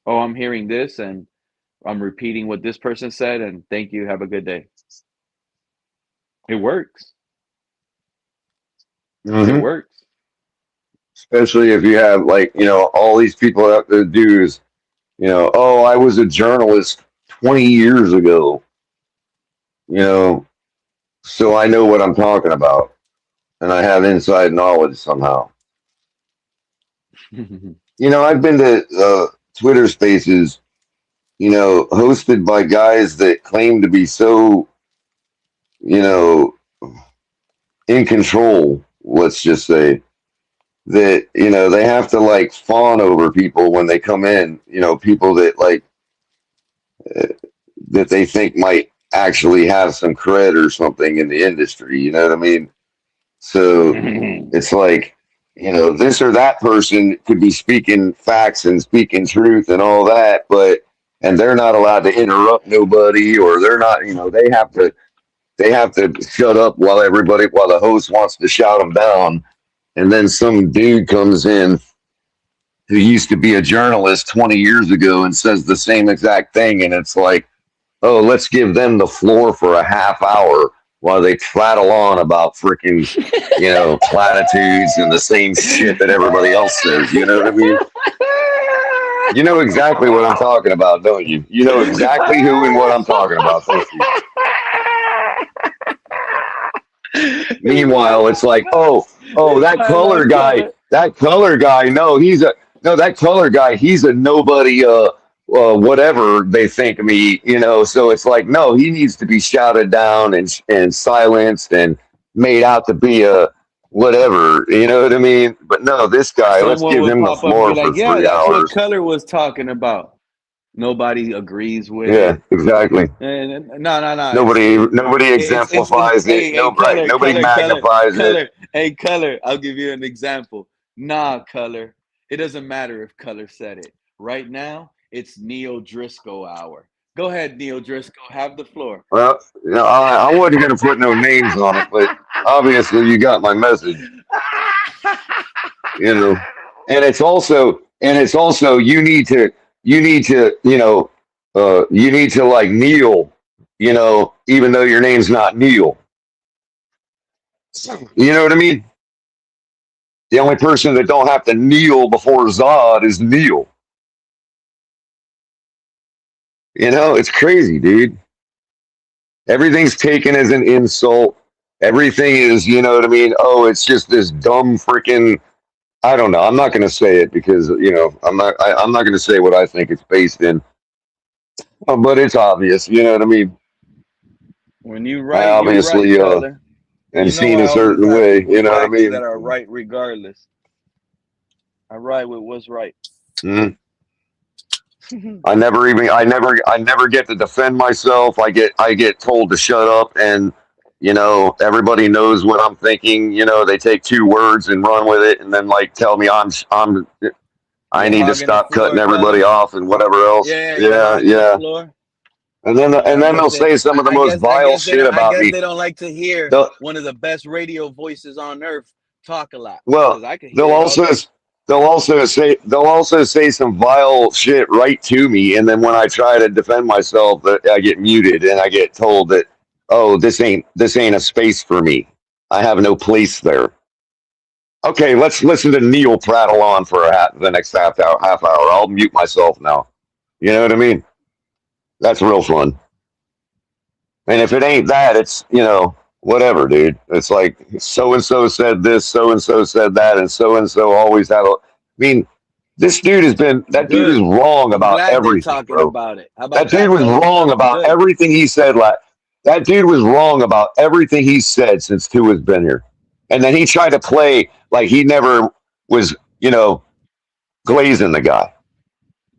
S1: Oh, I'm hearing this and I'm repeating what this person said, and thank you. Have a good day. It works.
S17: Mm-hmm.
S1: It works.
S17: Especially if you have all these people out there dudes, oh, I was a journalist 20 years ago, so I know what I'm talking about and I have inside knowledge somehow. I've been to Twitter spaces, hosted by guys that claim to be so, in control, let's just say, that, they have to fawn over people when they come in, people that that they think might actually have some cred or something in the industry, you know what I mean? So it's this or that person could be speaking facts and speaking truth and all that, and they're not allowed to interrupt nobody, or they're not, they have to shut up while the host wants to shout them down. And then some dude comes in who used to be a journalist 20 years ago and says the same exact thing. And it's like, oh, let's give them the floor for a half hour while they prattle on about freaking, platitudes and the same shit that everybody else says. You know what I mean? You know exactly what I'm talking about, don't you? You know exactly who and what I'm talking about, don't you? Meanwhile, it's like, oh, that color guy, that color guy, he's a nobody, whatever they think of me, so it's like, no, he needs to be shouted down and silenced and made out to be a whatever, you know what I mean? But no, this guy, let's give him the floor for 3 hours.
S1: That's what Color was talking about. Nobody agrees with
S17: Yeah,
S1: it.
S17: exactly.
S1: And no, no, no.
S17: Nobody exemplifies it.
S1: Hey,
S17: Nobody magnifies it.
S1: color. Hey, color. I'll give you an example. Nah, color. It doesn't matter if color said it. Right now, it's Neo Driscoll hour. Go ahead, Neo Driscoll. Have the floor.
S17: Well, I wasn't going to put no names on it, but obviously you got my message. And it's also you need to you need to like kneel, even though your name's not Neil. You know what I mean? The only person that don't have to kneel before Zod is Neil. It's crazy, dude. Everything's taken as an insult. Everything is, you know what I mean? Oh, it's just this dumb freaking. I don't know. I'm not going to say it because I'm not. I'm not going to say what I think it's based in. But it's obvious. You know what I mean?
S1: When you
S17: I
S1: right,
S17: obviously
S1: you're right, color.
S17: am
S1: You know
S17: seen
S1: I
S17: a
S1: always
S17: certain
S1: have
S17: way. You know what I
S1: facts
S17: mean?
S1: that are right regardless. I ride with what's right.
S17: Mhm. I never get to defend myself. I get told to shut up, and everybody knows what I'm thinking. They take 2 words and run with it, and then like tell me I
S1: You're
S17: need to
S1: hogging the
S17: stop cutting
S1: floor,
S17: everybody
S1: color.
S17: off and whatever else.
S1: Yeah, you're
S17: Yeah,
S1: hogging the
S17: yeah.
S1: floor.
S17: And then
S1: Yeah, I
S17: they'll
S1: guess they.
S17: say some of the most
S1: I
S17: vile
S1: guess they
S17: shit
S1: don't. I
S17: about
S1: guess
S17: me.
S1: they don't like to hear
S17: They'll,
S1: one of the best radio voices on earth talk a lot.
S17: well,
S1: Cause I can
S17: they'll
S1: hear it all
S17: also
S1: day.
S17: they'll also say some vile shit right to me, and then when I try to defend myself, I get muted and I get told that, oh, this ain't a space for me. I have no place there. Okay, let's listen to Neil prattle on for the next half hour. I'll mute myself now. You know what I mean? That's real fun. And if it ain't that, it's whatever, dude. It's like so and so said this, so and so said that, and so always had a. I mean, this dude has been. That dude is
S1: Good.
S17: wrong
S1: I'm
S17: about
S1: glad they're
S17: everything,
S1: talking
S17: bro.
S1: about it. How
S17: That
S1: about
S17: dude
S1: that,
S17: was
S1: color?
S17: wrong about
S1: Good.
S17: everything he said. That dude was wrong about everything he said since Tua's been here, and then he tried to play like he never was, glazing the guy.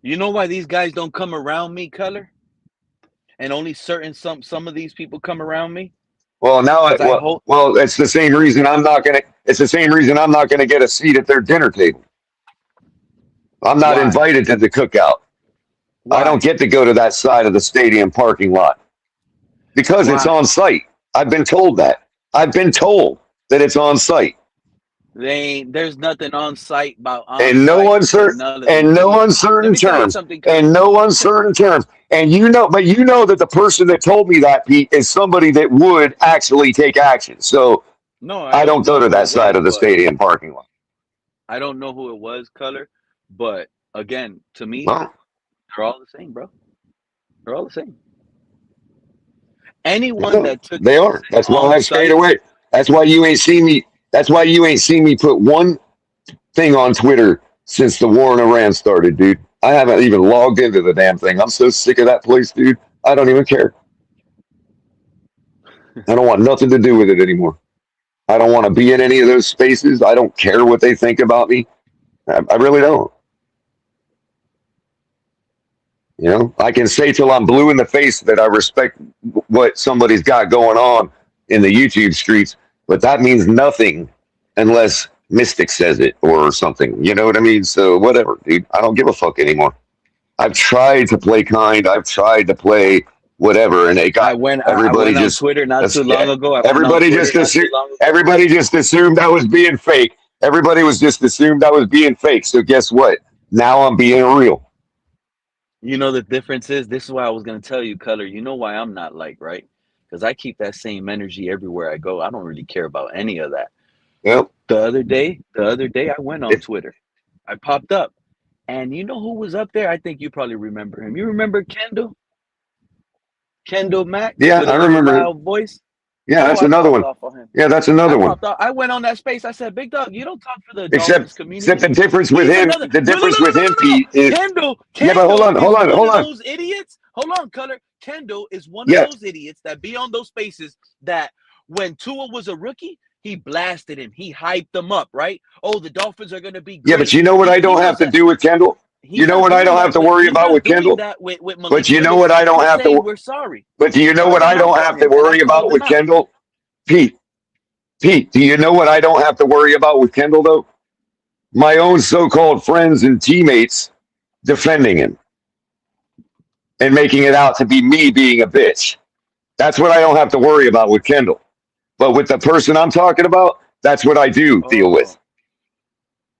S1: You know why these guys don't come around me, color? And only some of these people come around me?
S17: Well, now,
S1: Because I hope.
S17: well, it's the same reason I'm not gonna. It's the same reason I'm not gonna get a seat at their dinner table. I'm not
S1: Why?
S17: invited to the cookout. I don't
S1: Why?
S17: get to go to that side of the stadium parking lot because it's
S1: Why?
S17: on site. I've been told that. I've been told that it's on site.
S1: There's nothing on site about on
S17: And no
S1: site with
S17: uncertain
S1: none of these people. Let me tell you something, color.
S17: And but you know that the person that told me that, Pete, is somebody that would actually take action. So
S1: No, I
S17: I
S1: don't
S17: don't go
S1: know
S17: to
S1: who
S17: that
S1: it
S17: side
S1: was,
S17: of the
S1: but
S17: stadium parking lot.
S1: I don't know who it was, color. But again, to me,
S17: Well,
S1: they're all the same, bro. They're all the same. Anyone that took
S17: they are. That's why
S1: on
S17: I stayed
S1: site,
S17: away. That's why you ain't seen me. That's why you ain't seen me put one thing on Twitter since the war in Iran started, dude. I haven't even logged into the damn thing. I'm so sick of that place, dude. I don't even care. I don't want nothing to do with it anymore. I don't want to be in any of those spaces. I don't care what they think about me. I really don't. I can say till I'm blue in the face that I respect what somebody's got going on in the YouTube streets, but that means nothing unless Mystic says it or something. You know what I mean? So whatever, dude. I don't give a fuck anymore. I've tried to play kind. I've tried to play whatever, and
S1: I
S17: everybody
S1: went on
S17: just
S1: Twitter not too long ago. I went on
S17: everybody
S1: Twitter
S17: just
S1: not too
S17: assumed
S1: long ago.
S17: everybody just assumed I was being fake. Everybody was just assumed I was being fake. So guess what? Now I'm being real.
S1: You know the difference is. This is why I was gonna tell you, color. You know why I'm not like, right? Because I keep that same energy everywhere I go. I don't really care about any of that.
S17: Yep.
S1: The other day, I went on Twitter. I popped up, and you know who was up there? I think you probably remember him. You remember Kendall? Kendall Mack
S17: Yeah,
S1: with
S17: I
S1: a little
S17: remember him.
S1: loud voice.
S17: Yeah,
S1: Oh,
S17: that's
S1: I
S17: another
S1: popped
S17: one.
S1: off on him.
S17: Yeah, that's
S1: I
S17: another one.
S1: popped off. I went on that space. I said, "Big dog, you don't talk for the Dolphins
S17: Except
S1: community."
S17: the difference with
S1: He's
S17: him,
S1: another. Look, look, look, look, look, look,
S17: Pete,
S1: look.
S17: is yeah. But
S1: Kendall is one
S17: hold
S1: of
S17: on.
S1: those idiots. Hold on, color. Kendall is one of
S17: Yeah,
S1: those idiots that be on those spaces that when Tua was a rookie, he blasted him. He hyped them up, right? Oh, the Dolphins are going to be
S17: yeah. But
S1: great.
S17: you know what I
S1: He
S17: don't have
S1: was
S17: to
S1: a
S17: do with Kendall? You know what I don't have to worry about with Kendall? But you know what I don't have to.
S1: We're sorry.
S17: But do you know what I don't have to worry about with Kendall? Pete, do you know what I don't have to worry about with Kendall though? My own so-called friends and teammates defending him and making it out to be me being a bitch. That's what I don't have to worry about with Kendall. But with the person I'm talking about, that's what I do deal with.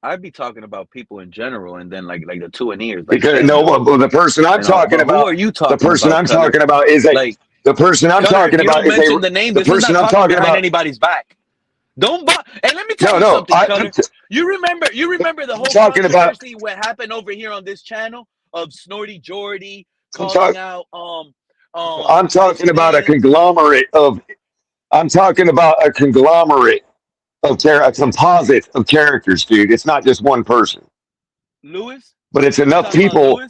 S1: I'd be talking about people in general, and then like the two in ears.
S17: Like because the person I'm talking about. Who are you talking about? The person I'm talking about is like the person I'm talking about is
S1: the name. This person I'm talking about anybody's back. Don't. And let me tell you something, Cutter. You remember the whole controversy what happened over here on this channel of Snorty Jordy calling out.
S17: I'm talking about a conglomerate of. I'm talking about a conglomerate of a composite of characters, dude. It's not just one person.
S1: Lewis?
S17: But it's enough people.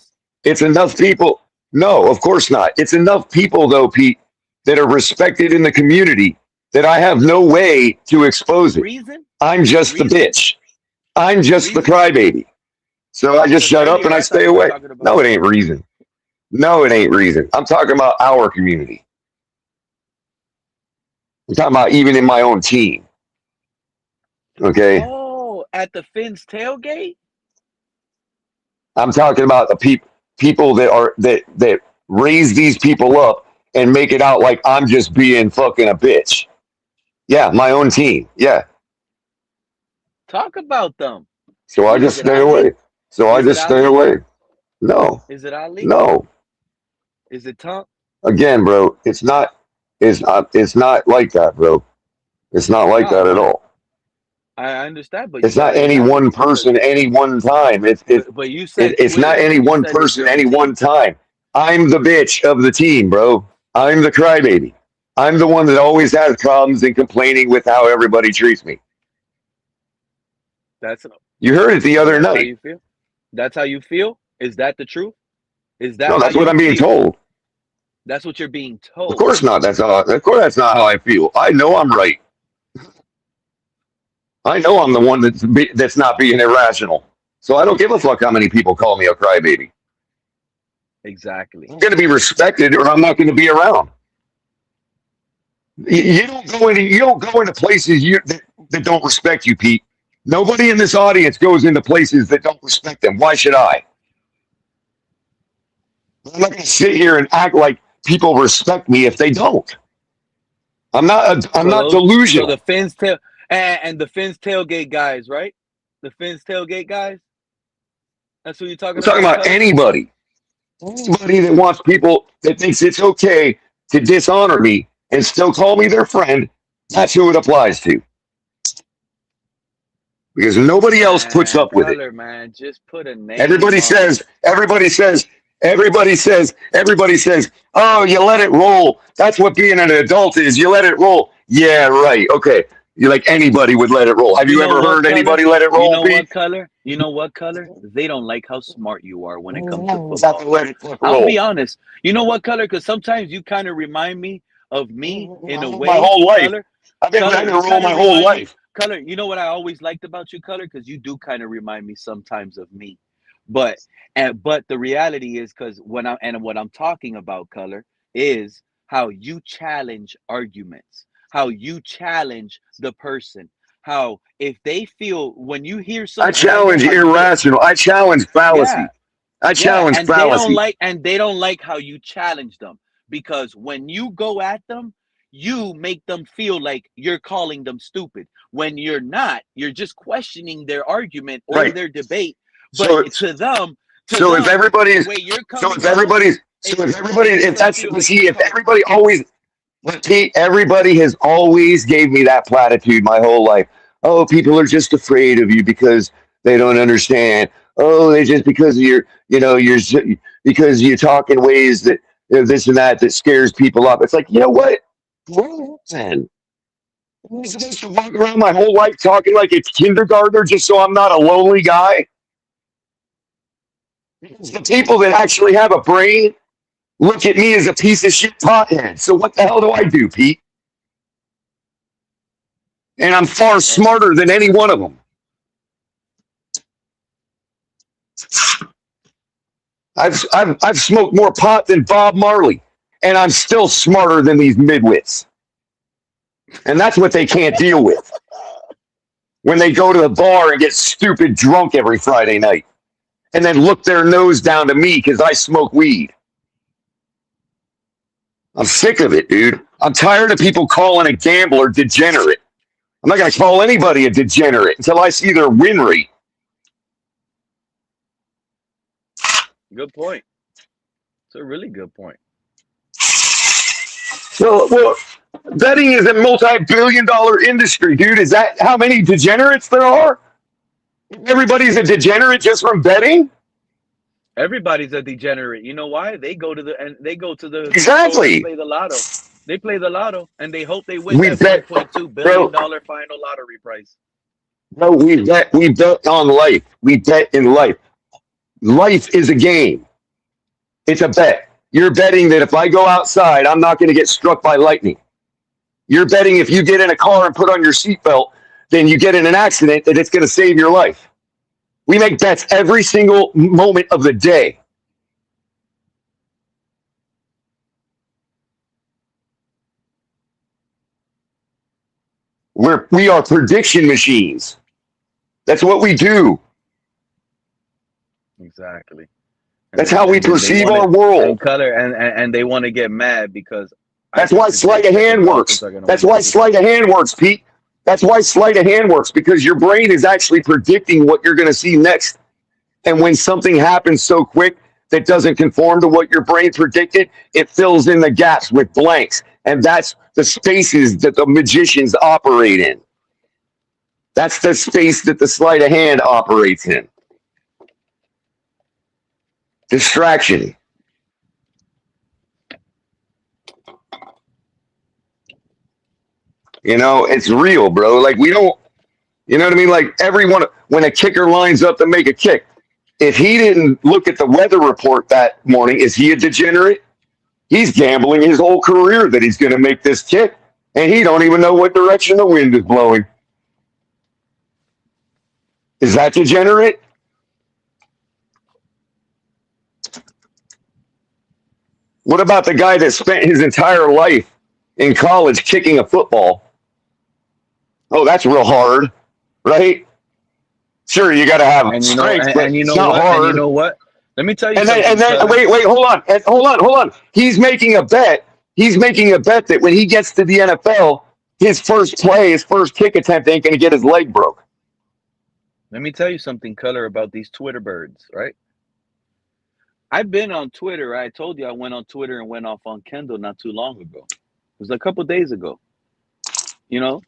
S17: It's enough people. No, of course not. It's enough people, though, Pete, that are respected in the community that I have no way to expose it. I'm just the bitch. I'm just the crybaby. So I just shut up and I stay away. No, it ain't reason. No, it ain't reason. I'm talking about our community. I'm talking about even in my own team. Okay.
S1: Oh, at the Finn's tailgate?
S17: I'm talking about the people that are that raise these people up and make it out like I'm just being fucking a bitch. Yeah, my own team. Yeah.
S1: Talk about them.
S17: So I just stay away. So I just stay away. No.
S1: Is it Ali?
S17: No.
S1: Is it Tom?
S17: Again, bro, it's not like that, bro. It's not like that at all.
S1: I understand, but
S17: it's not any one person, any one time.
S1: But you said
S17: it's not any one person, any one time. I'm the bitch of the team, bro. I'm the crybaby. I'm the one that always has problems and complaining with how everybody treats me. You heard it the other night.
S1: How you feel? That's how you feel? Is that the truth? Is that
S17: no? That's what I'm being told.
S1: That's what you're being told.
S17: Of course not. Of course that's not how I feel. I know I'm right. I know I'm the one that's not being irrational. So I don't give a fuck how many people call me a crybaby.
S1: Exactly.
S17: I'm going to be respected, or I'm not going to be around. You don't go into places that don't respect you, Pete. Nobody in this audience goes into places that don't respect them. Why should I? I'm not going to sit here and act like people respect me if they don't. I'm not delusional.
S1: So the Finn's and the Finn's tailgate guys, right? The Finn's tailgate guys. That's who you're talking about.
S17: I'm talking about anybody. Anybody that wants people that thinks it's okay to dishonor me and still call me their friend. That's who it applies to. Because nobody else puts up with it.
S1: Man, just put a name.
S17: Everybody says, oh, you let it roll. That's what being an adult is. You let it roll. Yeah, right. Okay. You like anybody would let it roll. Have you ever heard anybody let it roll?
S1: You know what color? They don't like how smart you are when it comes to football. I'll be honest. You know what color? Because sometimes you kind of remind me of me in a way.
S17: My whole life. I've been letting it roll my whole life.
S1: Color, you know what I always liked about you, Color? Because you do kind of remind me sometimes of me. But the reality is, because what I'm talking about, Color, is how you challenge arguments, how you challenge the person, how if they feel when you hear something,
S17: I challenge irrational. I challenge fallacy.
S1: Yeah.
S17: I challenge fallacy.
S1: They don't like how you challenge them, because when you go at them, you make them feel like you're calling them stupid. When you're not, you're just questioning their argument or their debate. But if everybody
S17: has always gave me that platitude my whole life. Oh, people are just afraid of you because they don't understand. Oh, they just because because you talk in ways that this and that scares people up. It's like, you know what? Then I'm supposed to walk around my whole life talking like it's kindergartner just so I'm not a lonely guy? Because the people that actually have a brain look at me as a piece of shit pothead. So what the hell do I do, Pete? And I'm far smarter than any one of them. I've smoked more pot than Bob Marley, and I'm still smarter than these midwits. And that's what they can't deal with when they go to the bar and get stupid drunk every Friday night and then look their nose down to me because I smoke weed. I'm sick of it, dude. I'm tired of people calling a gambler degenerate. I'm not going to call anybody a degenerate until I see their win rate.
S1: Good point. It's a really good point.
S17: Well, betting is a multi-billion-dollar industry, dude. Is that how many degenerates there are? Everybody's a degenerate just from betting?
S1: Everybody's a degenerate. You know why? They go to the
S17: Exactly.
S1: They play the lotto. They play the lotto and they hope they win
S17: We
S1: that
S17: bet,
S1: $1.2 billion final lottery price.
S17: bro. We bet on life. We bet in life. Life is a game. It's a bet. You're betting that if I go outside, I'm not going to get struck by lightning. You're betting if you get in a car and put on your seatbelt, then you get in an accident that it's going to save your life. We make bets every single moment of the day. We are prediction machines. That's what we do.
S1: Exactly.
S17: That's how we perceive our world.
S1: And they want to get mad because
S17: that's why sleight of hand works. That's why sleight of hand works, Pete. That's why sleight of hand works, because your brain is actually predicting what you're going to see next. And when something happens so quick that doesn't conform to what your brain predicted, it fills in the gaps with blanks. And that's the spaces that the magicians operate in. That's the space that the sleight of hand operates in. Distraction. You know, it's real, bro. Like, we don't, you know what I mean? Like, everyone, when a kicker lines up to make a kick, if he didn't look at the weather report that morning, is he a degenerate? He's gambling his whole career that he's going to make this kick, and he don't even know what direction the wind is blowing. Is that degenerate? What about the guy that spent his entire life in college kicking a football? Oh, that's real hard, right? Sure, you got to have strength, but it's not hard.
S1: And you know what? Let me tell you
S17: something. And then wait, hold on. He's making a bet. He's making a bet that when he gets to the NFL, his first play, his first kick attempt ain't going to get his leg broke.
S1: Let me tell you something, Color, about these Twitter birds, right? I've been on Twitter. I told you I went on Twitter and went off on Kendall not too long ago. It was a couple days ago. You know?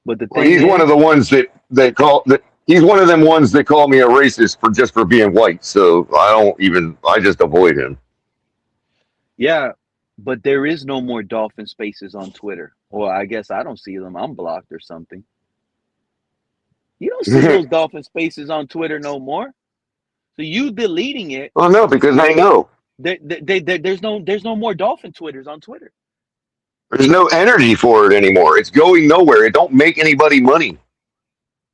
S1: But the thing
S17: he's one of the ones that call that. He's one of them ones that call me a racist for being white. So I just avoid him.
S1: Yeah, but there is no more Dolphin spaces on Twitter. Or I guess I don't see them. I'm blocked or something. You don't see those Dolphin spaces on Twitter no more. So you deleting it?
S17: Oh no, because I know
S1: there's no more Dolphin Twitters on Twitter.
S17: There's no energy for it anymore. It's going nowhere. It don't make anybody money.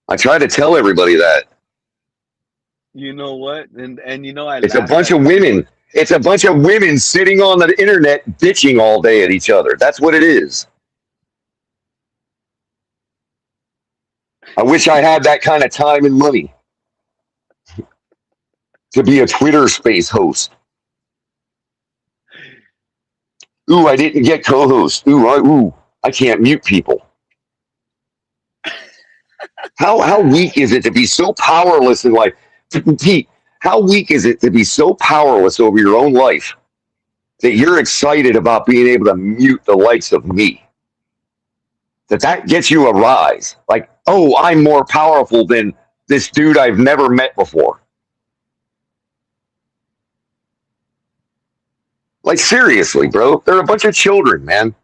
S17: I try to tell everybody that.
S1: You know what? And you know
S17: it's a bunch of women. It's a bunch of women sitting on the internet bitching all day at each other. That's what it is. I wish I had that kind of time and money to be a Twitter space host. Ooh, I didn't get co-host. Ooh, I can't mute people. How weak is it to be so powerless in life? Pete, how weak is it to be so powerless over your own life that you're excited about being able to mute the likes of me? That gets you a rise. Like, oh, I'm more powerful than this dude I've never met before. Like, seriously, bro. They're a bunch of children, man.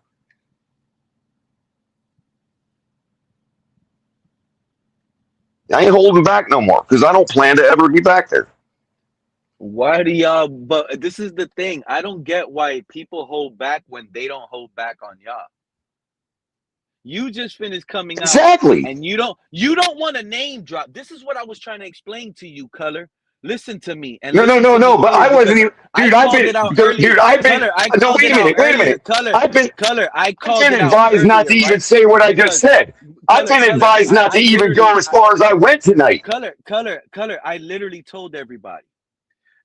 S17: I ain't holding back no more because I don't plan to ever be back there.
S1: Why do y'all? But this is the thing. I don't get why people hold back when they don't hold back on y'all. You just finished coming out.
S17: Exactly.
S1: And you don't want to name drop. This is what I was trying to explain to you, Color. Listen to me and
S17: No, no,
S1: listen
S17: no,
S1: to me
S17: no. But I
S1: clear
S17: wasn't
S1: because
S17: even,
S1: I
S17: dude. I've
S1: called
S17: been,
S1: it out earlier.
S17: dude. I've been.
S1: Color, I
S17: No,
S1: called
S17: wait
S1: it
S17: a
S1: out
S17: minute. Wait a
S1: earlier.
S17: minute.
S1: Color,
S17: I've been
S1: I
S17: I've
S1: called
S17: been
S1: it out
S17: advised not
S1: earlier,
S17: to even
S1: right?
S17: say what I just
S1: Because
S17: said. I've been advised not to
S1: I
S17: even
S1: literally,
S17: go as far as I went tonight.
S1: color. I literally told everybody,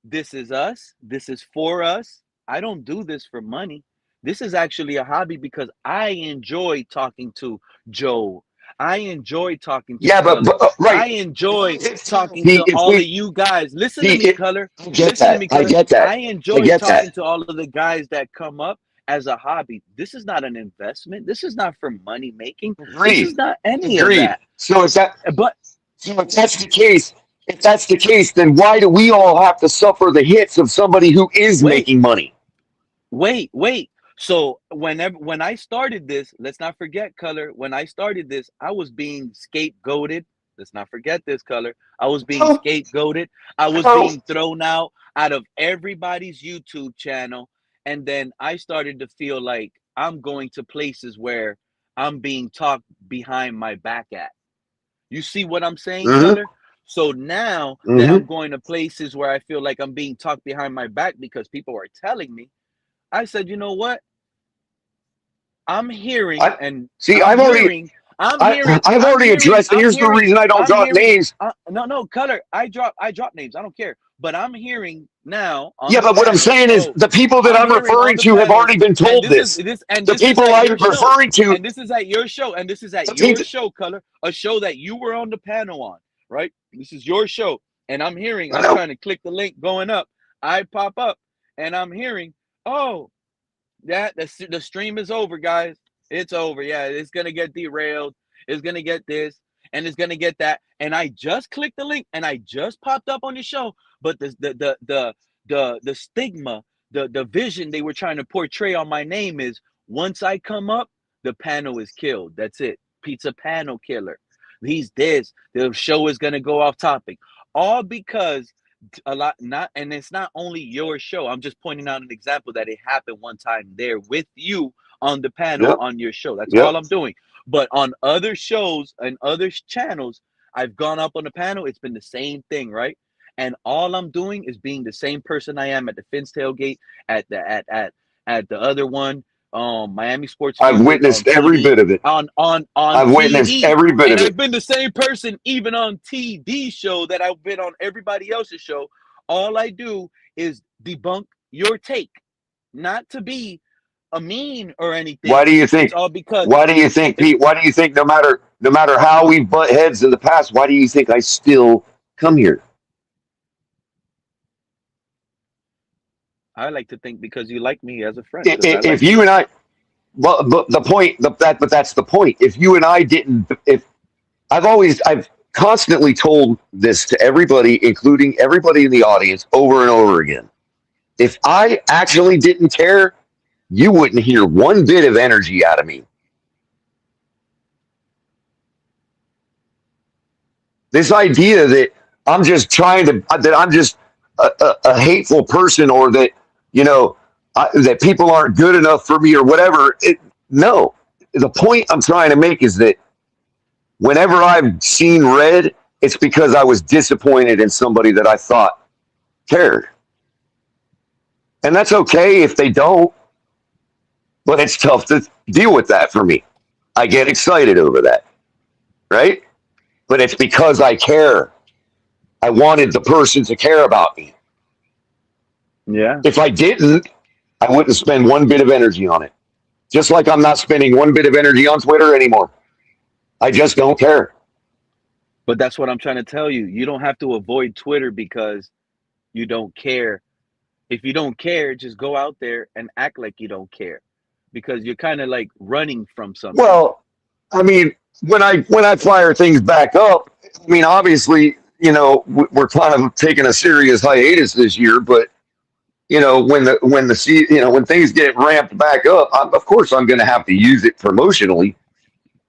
S1: this is us. This is for us. I don't do this for money. This is actually a hobby because I enjoy talking to Joe. I enjoy talking to
S17: Yeah,
S1: Color. I
S17: right.
S1: enjoy talking
S17: Pete,
S1: to
S17: if
S1: all of
S17: we,
S1: you guys. Listen to
S17: Pete,
S1: me, Color.
S17: I get
S1: Listen to
S17: that.
S1: me,
S17: I
S1: Color.
S17: get that.
S1: I
S17: I
S1: enjoy
S17: get
S1: talking
S17: that.
S1: to all of the guys that come up as a hobby. This is not an investment. This is not for money making. This is
S17: Agreed.
S1: not any of
S17: Agreed.
S1: that.
S17: So if that,
S1: But
S17: so if that's the case, then why do we all have to suffer the hits of somebody who is
S1: wait,
S17: making money?
S1: wait. So when I started this, let's not forget, Color. When I started this, I was being scapegoated. Let's not forget this, Color. I was being
S17: Oh,
S1: scapegoated. I was
S17: oh,
S1: being thrown out of everybody's YouTube channel. And then I started to feel like I'm going to places where I'm being talked behind my back at. You see what I'm saying,
S17: mm-hmm,
S1: Color? So now that
S17: mm-hmm.
S1: I'm going to places where I feel like I'm being talked behind my back because people are telling me, I said, you know what? I'm hearing
S17: I
S1: and
S17: see.
S1: I'm hearing,
S17: I've already addressed. Here's the reason I don't drop names.
S1: no, Color. I drop names. I don't care. But I'm hearing now on
S17: Yeah,
S1: the
S17: but what I'm
S1: panel.
S17: saying is
S1: Oh,
S17: the people that
S1: I'm
S17: I'm
S1: hearing on
S17: referring
S1: the
S17: to have
S1: panel,
S17: already been
S1: and
S17: told this. The
S1: this is
S17: people
S1: at
S17: I'm
S1: your show,
S17: referring to,
S1: and this is at your show, and this is at
S17: the
S1: your
S17: people.
S1: show, Color, a show that you were on the panel on, right? This is your show, and I'm hearing.
S17: I
S1: I'm
S17: know.
S1: trying to click the link going up. I pop up, and I'm hearing. Oh, the stream is over, guys. It's over. Yeah, it's gonna get derailed. It's gonna get this, and it's gonna get that. And I just clicked the link, and I just popped up on the show. But the stigma, the vision they were trying to portray on my name is once I come up, the panel is killed. That's it. Pizza panel killer. He's this. The show is gonna go off topic. All because a lot not and it's not only your show. I'm just pointing out an example that it happened one time there with you on the panel
S17: Yep.
S1: on your show. That's
S17: Yep.
S1: all I'm doing. But on other shows and other channels, I've gone up on the panel. It's been the same thing, right? And all I'm doing is being the same person I am at the Fins tailgate, at the other one, Miami Sports
S17: I've
S1: Music on
S17: witnessed every
S1: TD,
S17: bit of it.
S1: on
S17: I've witnessed
S1: TD.
S17: every bit
S1: And
S17: of it.
S1: I've been the same person even on TD show that I've been on everybody else's show. All I do is debunk your take, not to be a mean or
S17: Why
S1: anything.
S17: do you
S1: It's
S17: think?
S1: all because
S17: Why do you think,
S1: it's
S17: Pete? Why do you think no matter how we butt heads in the past, why do you think I still come here?
S1: I like to think because you like me as a friend because I
S17: If
S1: like
S17: you
S1: you.
S17: and I, well, but the point but that's the point. If you and I didn't, if I've constantly told this to everybody, including everybody in the audience, over and over again. If I actually didn't care, you wouldn't hear one bit of energy out of me. This idea that I'm just that I'm just a hateful person, or that, that people aren't good enough for me or whatever. No, the point I'm trying to make is that whenever I've seen red, it's because I was disappointed in somebody that I thought cared. And that's okay if they don't, but it's tough to deal with that for me. I get excited over that, right? But it's because I care. I wanted the person to care about me.
S1: Yeah.
S17: If I didn't, I wouldn't spend one bit of energy on it. Just like I'm not spending one bit of energy on Twitter anymore. I just don't care.
S1: But that's what I'm trying to tell you. You don't have to avoid Twitter because you don't care. If you don't care, just go out there and act like you don't care because you're kind of like running from something.
S17: Well, I mean, when I fire things back up, I mean, obviously, we're kind of taking a serious hiatus this year, but when things get ramped back up, of course I'm going to have to use it promotionally.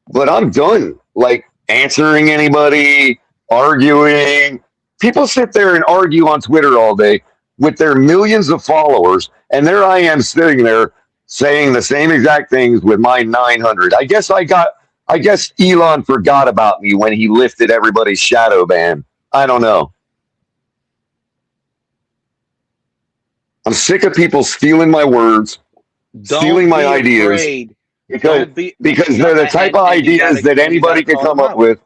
S17: But I'm done like answering anybody, arguing. People sit there and argue on Twitter all day with their millions of followers, and there I am sitting there saying the same exact things with my 900. I guess Elon forgot about me when he lifted everybody's shadow ban. I don't know. I'm sick of people stealing my words, stealing
S1: Don't
S17: my
S1: be
S17: ideas,
S1: afraid.
S17: because
S1: Don't be
S17: they're the type of
S1: and you
S17: ideas
S1: gotta
S17: that anybody can
S1: call
S17: come
S1: them
S17: up
S1: out.
S17: with.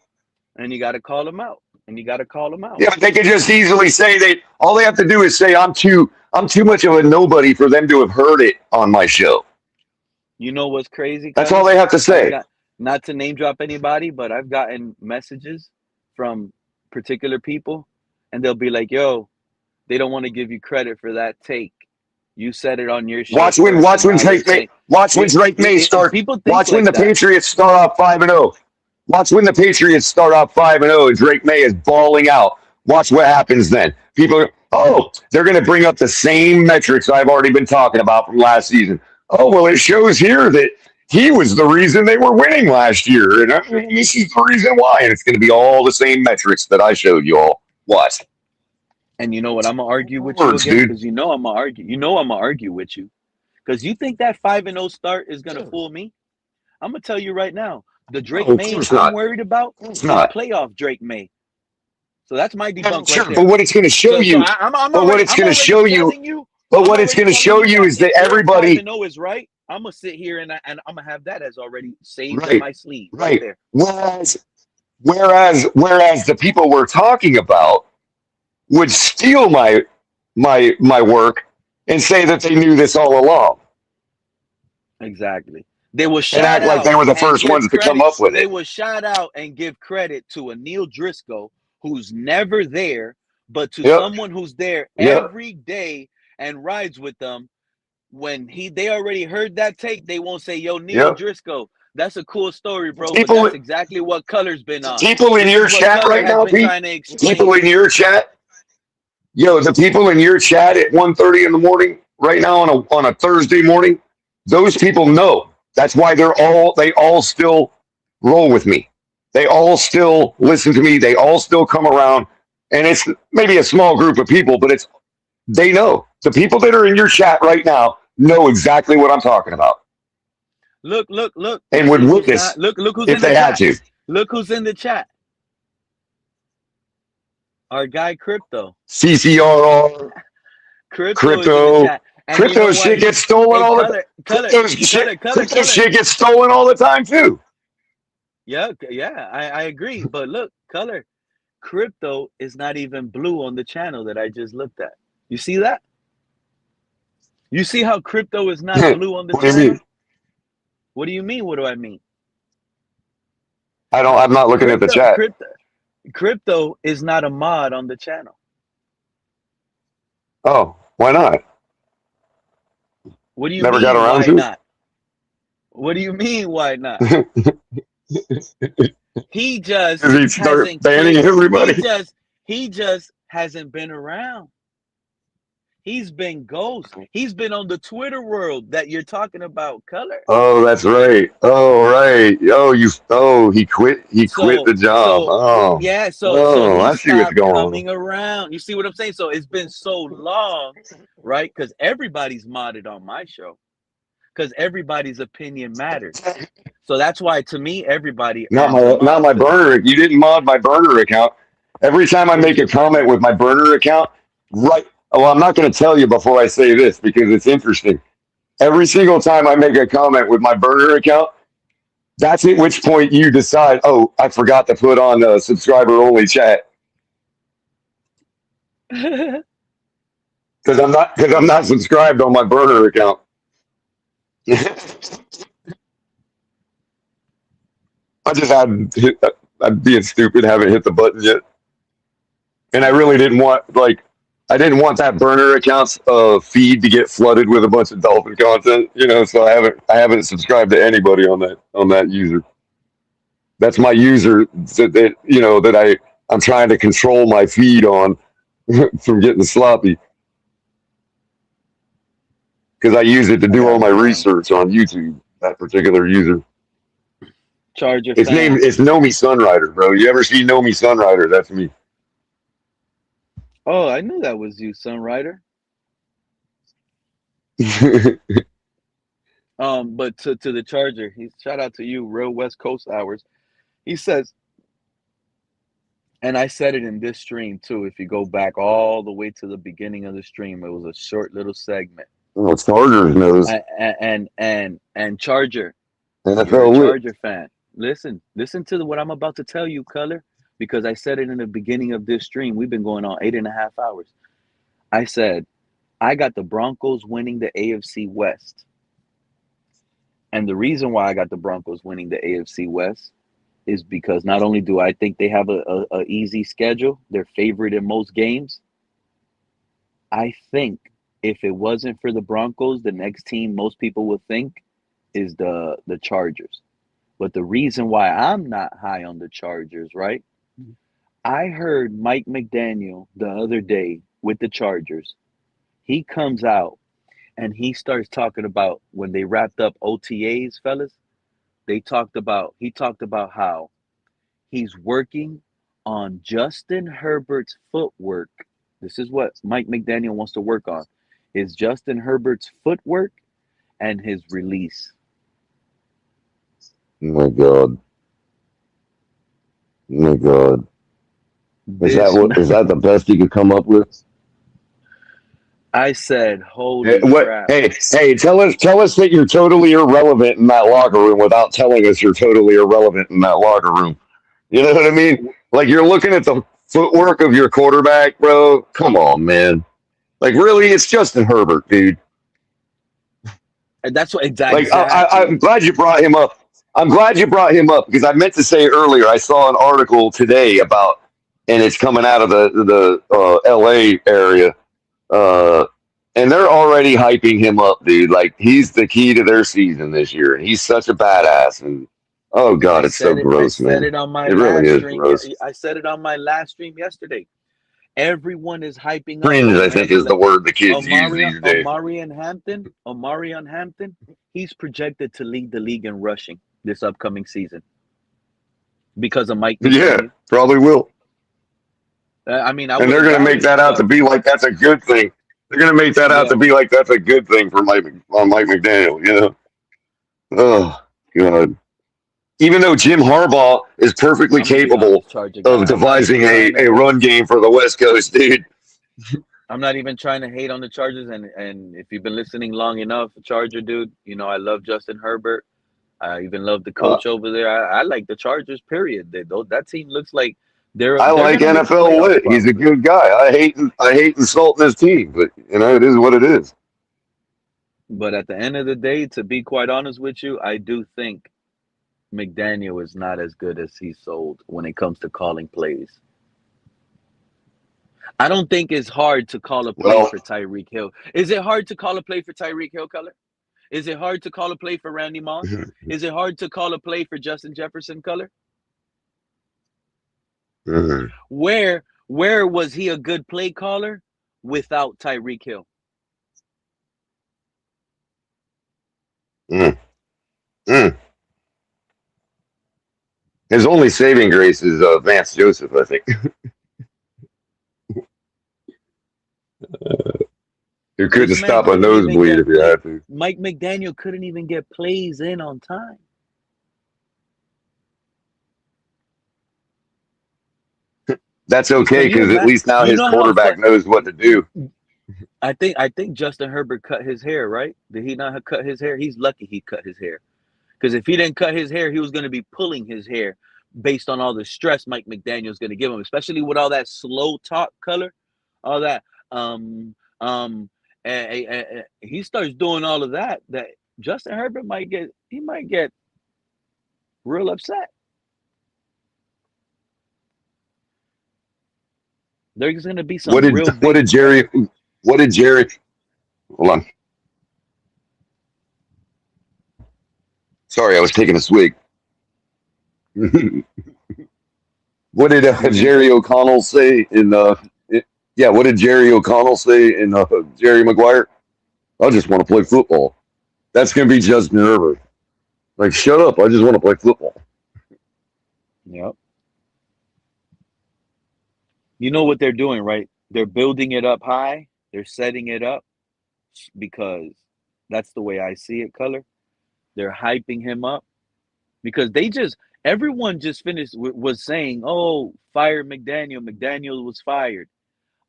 S1: And you gotta call them out. And you gotta call them out.
S17: Yeah, they could just easily say all they have to do is say I'm too much of a nobody for them to have heard it on my show.
S1: You know what's crazy,
S17: That's all
S1: Color?
S17: they have to
S1: I've
S17: say.
S1: got, not to name drop anybody, but I've gotten messages from particular people, and they'll be like, "Yo, they don't want to give you credit for that take. You said it on your show
S17: Watch when
S1: first, and now they're
S17: Drake May
S1: saying people think
S17: Watch when
S1: like
S17: the
S1: that.
S17: Patriots start off 5-0. Watch when the Patriots start off 5-0 and Drake May is balling out. Watch what happens then. People are, they're going to bring up the same metrics I've already been talking about from last season. Oh, well, it shows here that he was the reason they were winning last year, and this is the reason why. And it's going to be all the same metrics that I showed you all. What?
S1: And you know what? I'm gonna argue with
S17: Words,
S1: you again
S17: dude.
S1: because you know I'm gonna argue. You know I'm gonna argue with you because you think that 5-0 start is gonna fool me. I'm gonna tell you right now. The Drake
S17: No, of
S1: May
S17: course
S1: I'm
S17: not.
S1: worried about
S17: It's
S1: is
S17: not.
S1: playoff Drake May. So that's my debunk right
S17: Sure,
S1: there.
S17: but what it's going to show you,
S1: I'm
S17: but what
S1: already
S17: it's going to show you,
S1: telling you.
S17: but
S1: I'm
S17: what it's
S1: already
S17: going to
S1: telling
S17: show
S1: you
S17: you
S1: that
S17: is
S1: if
S17: that
S1: your
S17: everybody,
S1: 5-0 is right, I'm gonna sit here and I'm gonna have that as already saved in
S17: right,
S1: my sleeve right
S17: right.
S1: there.
S17: Whereas the people we're talking about would steal my work and say that they knew this all along
S1: Exactly. They will
S17: and
S1: shout
S17: act like
S1: out
S17: they were the
S1: and
S17: first
S1: give
S17: ones to come
S1: credit.
S17: up with
S1: They
S17: it.
S1: will shout out and give credit to a Neil Driscoll who's never there, but to
S17: Yep,
S1: someone who's there
S17: yep.
S1: every day and rides with them. When they already heard that take, they won't say, "Yo, Neil
S17: Yep.
S1: Driscoll, that's a cool story, bro." But
S17: People,
S1: that's exactly what Color's been on.
S17: people in
S1: This
S17: your
S1: is what
S17: chat
S1: Color
S17: right
S1: has
S17: now,
S1: been
S17: Pete.
S1: trying to
S17: People
S1: explain.
S17: in your chat, the people in your chat at 1:30 in the morning, right now on a Thursday morning, those people know. That's why they all still roll with me. They all still listen to me. They all still come around, and it's maybe a small group of people, but they know. The people that are in your chat right now know exactly what I'm talking about
S1: Look,
S17: and would
S1: look who's
S17: witness
S1: not. Look who's
S17: if
S1: in the
S17: they had
S1: chat.
S17: to.
S1: Look who's in the chat. Our guy Crypto.
S17: CCRR,
S1: Crypto is in the
S17: crypto,
S1: chat, and you
S17: crypto
S1: know what?
S17: shit gets stolen all the crypto shit gets stolen all the time too.
S1: Yeah, I agree. But look, Color, Crypto is not even blue on the channel that I just looked at. You see that? You see how Crypto is not blue on the
S17: What do you
S1: channel?
S17: mean?
S1: What do you mean? What do I mean?
S17: I'm not looking at the chat.
S1: Crypto is not a mod on the channel.
S17: Oh, why not?
S1: What do you
S17: Never got
S1: mean?
S17: around
S1: Why
S17: to
S1: not? What do you mean? Why not? He just
S17: Because he'd start
S1: hasn't
S17: banning everybody.
S1: He just hasn't been around. He's been ghost. He's been on the Twitter world that you're talking about, Color.
S17: Oh, that's right. Oh, right. He quit. He quit the job. Oh,
S1: So he
S17: I see what's
S1: stopped
S17: going on.
S1: coming around. You see what I'm saying? So it's been so long, right? Because everybody's modded on my show. Because everybody's opinion matters. So that's why, to me, everybody earns a mod.
S17: Not my burner. You didn't mod my burner account. Every time I make a comment with my burner account, right? Well, I'm not going to tell you before I say this because it's interesting. Every single time I make a comment with my burner account, that's at which point you decide, oh, I forgot to put on a subscriber only chat because I'm not subscribed on my burner account. I'm being stupid, haven't hit the button yet, and I really didn't want I didn't want that burner account's feed to get flooded with a bunch of dolphin content, so I haven't subscribed to anybody on that user. That's my user that I'm trying to control my feed on from getting sloppy because I use it to do all my research on YouTube. That particular user.
S1: Charger
S17: It's named. It's Nomi Sunrider, bro. You ever see Nomi Sunrider? That's me.
S1: Oh, I knew that was you, Sunrider. But to the Charger, shout out to you, real West Coast hours. He says And I said it in this stream too. If you go back all the way to the beginning of the stream, it was a short little segment.
S17: Oh, Chargers knows.
S1: And Charger, you're a
S17: NFL lit.
S1: Charger fan. Listen to what I'm about to tell you, Color, because I said it in the beginning of this stream. We've been going on 8.5 hours. I said, I got the Broncos winning the AFC West. And the reason why I got the Broncos winning the AFC West is because not only do I think they have a easy schedule, they're favored in most games. I think if it wasn't for the Broncos, the next team most people would think is the Chargers. But the reason why I'm not high on the Chargers, right? I heard Mike McDaniel the other day with the Chargers. He comes out and he starts talking about when they wrapped up OTAs, fellas. He talked about how he's working on Justin Herbert's footwork. This is what Mike McDaniel wants to work on. Is Justin Herbert's footwork and his release.
S17: Oh my God. Oh my God. Is that the best you could come up with?
S1: I said, holy crap.
S17: Hey, tell us that you're totally irrelevant in that locker room without telling us you're totally irrelevant in that locker room. You know what I mean? Like, you're looking at the footwork of your quarterback, bro. Come on, man. Like, really? It's Justin Herbert, dude.
S1: And that's what exactly.
S17: Like, I'm glad you brought him up. I'm glad you brought him up because I meant to say earlier, I saw an article today about, and it's coming out of the LA area. And they're already hyping him up, dude. Like, he's the key to their season this year. And he's such a badass. And oh God, it's so gross, man. It really is gross.
S1: I said it on my last stream yesterday. Everyone is hyping
S17: Cringe,
S1: up.
S17: I think, is the word the kids use these days.
S1: Omari on Hampton, he's projected to lead the league in rushing this upcoming season because of Mike McDaniel.
S17: Yeah, probably will.
S1: And
S17: they're going to make that out to be like that's a good thing. They're going to make that out to be like that's a good thing for Mike McDaniel, you know? Oh, God. Even though Jim Harbaugh is perfectly capable of devising a run game for the West Coast, dude.
S1: I'm not even trying to hate on the Chargers. And if you've been listening long enough, Charger dude, you know I love Justin Herbert. I even love the coach over there. I like the Chargers, period. That team looks like
S17: I like NFL lit. He's a good guy. I hate insulting his team, but you know, it is what it is.
S1: But at the end of the day, to be quite honest with you, I do think McDaniel is not as good as he's sold when it comes to calling plays. I don't think it's hard to call a play for Tyreek Hill. Is it hard to call a play for Tyreek Hill, Color? Is it hard to call a play for Randy Moss? Is it hard to call a play for Justin Jefferson, Color? Where was he a good play caller without Tyreek Hill?
S17: His only saving grace is Vance Joseph, I think. You couldn't stop a nosebleed if you had to.
S1: Mike McDaniel couldn't even get plays in on time.
S17: That's okay because at least now his quarterback knows what to do.
S1: I think Justin Herbert cut his hair, right? Did he not cut his hair? He's lucky he cut his hair. Because if he didn't cut his hair, he was going to be pulling his hair based on all the stress Mike McDaniel's going to give him, especially with all that slow talk, Color, all that. He starts doing all of that. That Justin Herbert might get real upset. There's going to be some.
S17: What did Jerry? Hold on. Sorry, I was taking a swig. What did Jerry O'Connell say in? What did Jerry O'Connell say in Jerry Maguire? I just want to play football. That's going to be Justin Herbert. Like, shut up! I just want to play football.
S1: Yep. You know what they're doing, right? They're building it up high. They're setting it up because that's the way I see it, Color. They're hyping him up because everyone just finished was saying, "Oh, fire McDaniel. McDaniel was fired."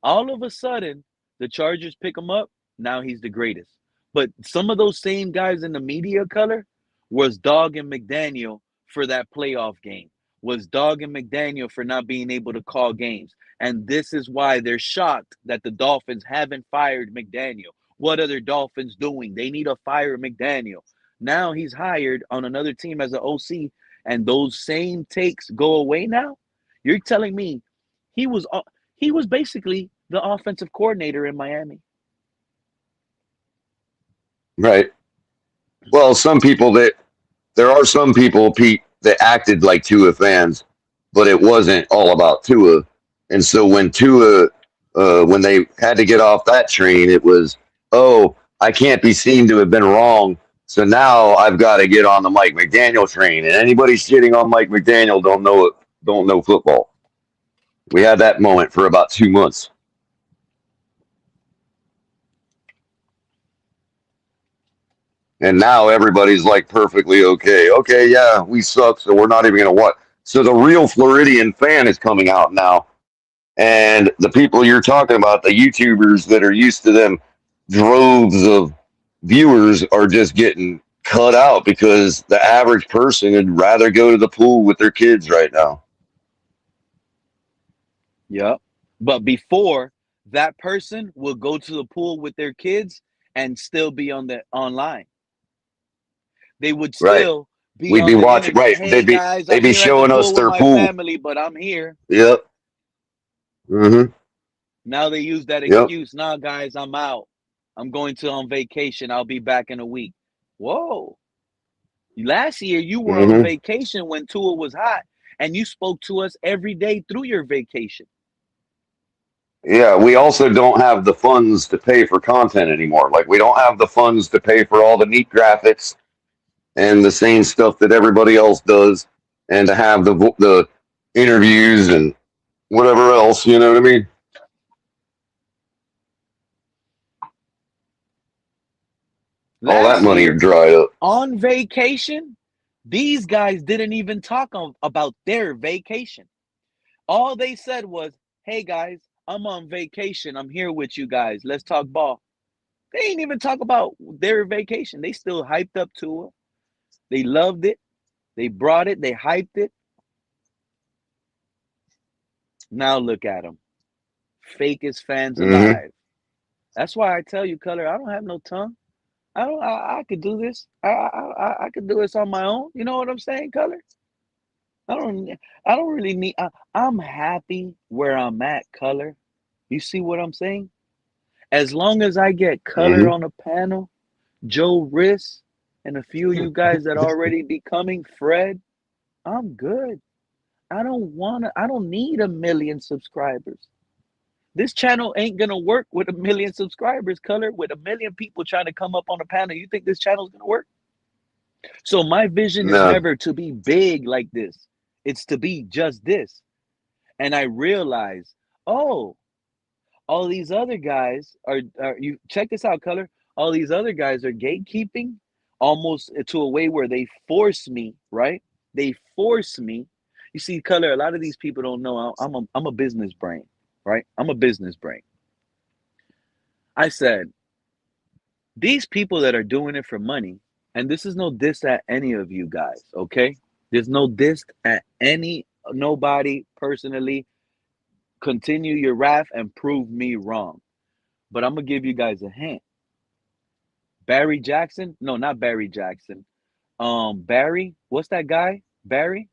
S1: All of a sudden, the Chargers pick him up. Now he's the greatest. But some of those same guys in the media color was dogging McDaniel for that playoff game, was dogging McDaniel for not being able to call games. And this is why they're shocked that the Dolphins haven't fired McDaniel. What are the Dolphins doing? They need to fire McDaniel. Now he's hired on another team as an OC, and those same takes go away now? You're telling me he was basically the offensive coordinator in Miami.
S17: Right. Well, there are some people, Pete, that acted like Tua fans, but it wasn't all about Tua. And so when when they had to get off that train, it was, oh, I can't be seen to have been wrong. So now I've got to get on the Mike McDaniel train. And anybody shitting on Mike McDaniel don't know football. We had that moment for about 2 months. And now everybody's like perfectly okay. Okay, yeah, we suck, so we're not even going to watch. So the real Floridian fan is coming out now. And the people you're talking about, the YouTubers that are used to them droves of viewers, are just getting cut out because the average person would rather go to the pool with their kids right now.
S1: Yep. But before, that person will go to the pool with their kids and still be online. They would still be
S17: We'd
S1: on
S17: be
S1: the
S17: watching,
S1: internet.
S17: right.
S1: Hey guys,
S17: They'd
S1: I'm
S17: be
S1: here at the
S17: showing us
S1: pool with
S17: their
S1: my
S17: pool.
S1: family, but I'm here.
S17: Yep. Mm-hmm.
S1: Now they use that
S17: Yep.
S1: excuse. Nah, guys, I'm out. I'm going on vacation. I'll be back in a week. Whoa. Last year you were on vacation when Tua was hot, and you spoke to us every day through your vacation.
S17: Yeah, we also don't have the funds to pay for content anymore. Like, we don't have the funds to pay for all the neat graphics and the same stuff that everybody else does, and to have the interviews and whatever else. You know what I mean? All that
S1: Last
S17: money
S1: year,
S17: would dry up.
S1: on vacation, these guys didn't even talk about their vacation. All they said was, "Hey guys, I'm on vacation. I'm here with you guys. Let's talk ball." They ain't even talk about their vacation. They still hyped up Tua. They loved it. They brought it. They hyped it. Now look at them. Fakest fans alive. That's why I tell you, Color, I don't have no tongue. I could do this. I could do this on my own. You know what I'm saying, Color? I don't really need. I'm happy where I'm at, Color. You see what I'm saying? As long as I get Color on the panel, Joe Riss, and a few of you guys that already be coming, Fred, I'm good. I don't need 1 million subscribers. This channel ain't gonna work with 1 million subscribers, Color, with 1 million people trying to come up on the panel. You think this channel's gonna work? So my vision is never to be big like this. It's to be just this. And I realize, oh, all these other guys are you check this out, Color. All these other guys are gatekeeping almost to a way where they force me, right? They force me. You see, Color, a lot of these people don't know I'm a business brain, right? I'm a business brain. I said, these people that are doing it for money, and this is no diss at any of you guys, okay? There's no diss at nobody personally. Continue your wrath and prove me wrong. But I'm going to give you guys a hint. Barry Jackson? No, not Barry Jackson. Barry, what's that guy? Barry?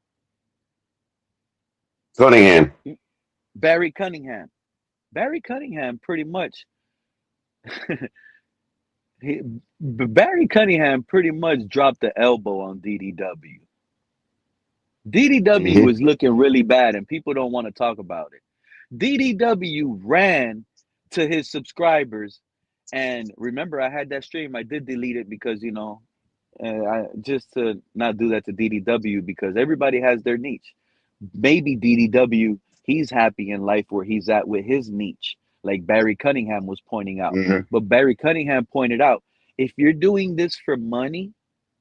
S17: Cunningham.
S1: Barry Cunningham. Barry Cunningham pretty much Barry Cunningham pretty much dropped the elbow on DDW. DDW is looking really bad and people don't want to talk about it. DDW ran to his subscribers, and remember, I had that stream. I did delete it because, you know, I just to not do that to DDW, because everybody has their niche. Maybe DDW, he's happy in life where he's at with his niche, like Barry Cunningham was pointing out. But Barry Cunningham pointed out, if you're doing this for money,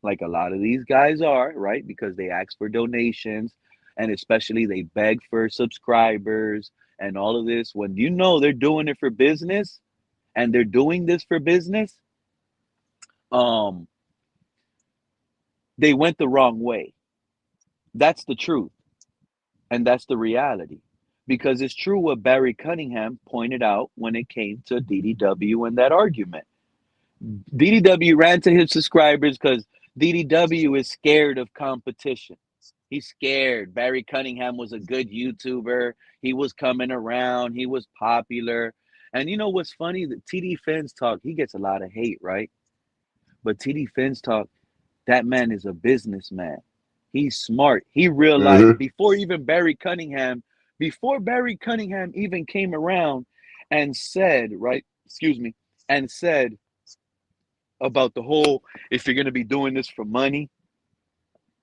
S1: like a lot of these guys are, right? Because they ask for donations and especially they beg for subscribers and all of this. When you know they're doing it for business and they're doing this for business, um, they went the wrong way. That's the truth. And that's the reality. Because it's true what Barry Cunningham pointed out when it came to DDW and that argument. DDW ran to his subscribers because DDW is scared of competition. He's scared. Barry Cunningham was a good YouTuber. He was coming around. He was popular. And you know what's funny? The TD Fans Talk, he gets a lot of hate, right? But TD Fans Talk, that man is a businessman. He's smart. He realized before Barry Cunningham even came around and said, right, excuse me, and said about the whole, if you're going to be doing this for money,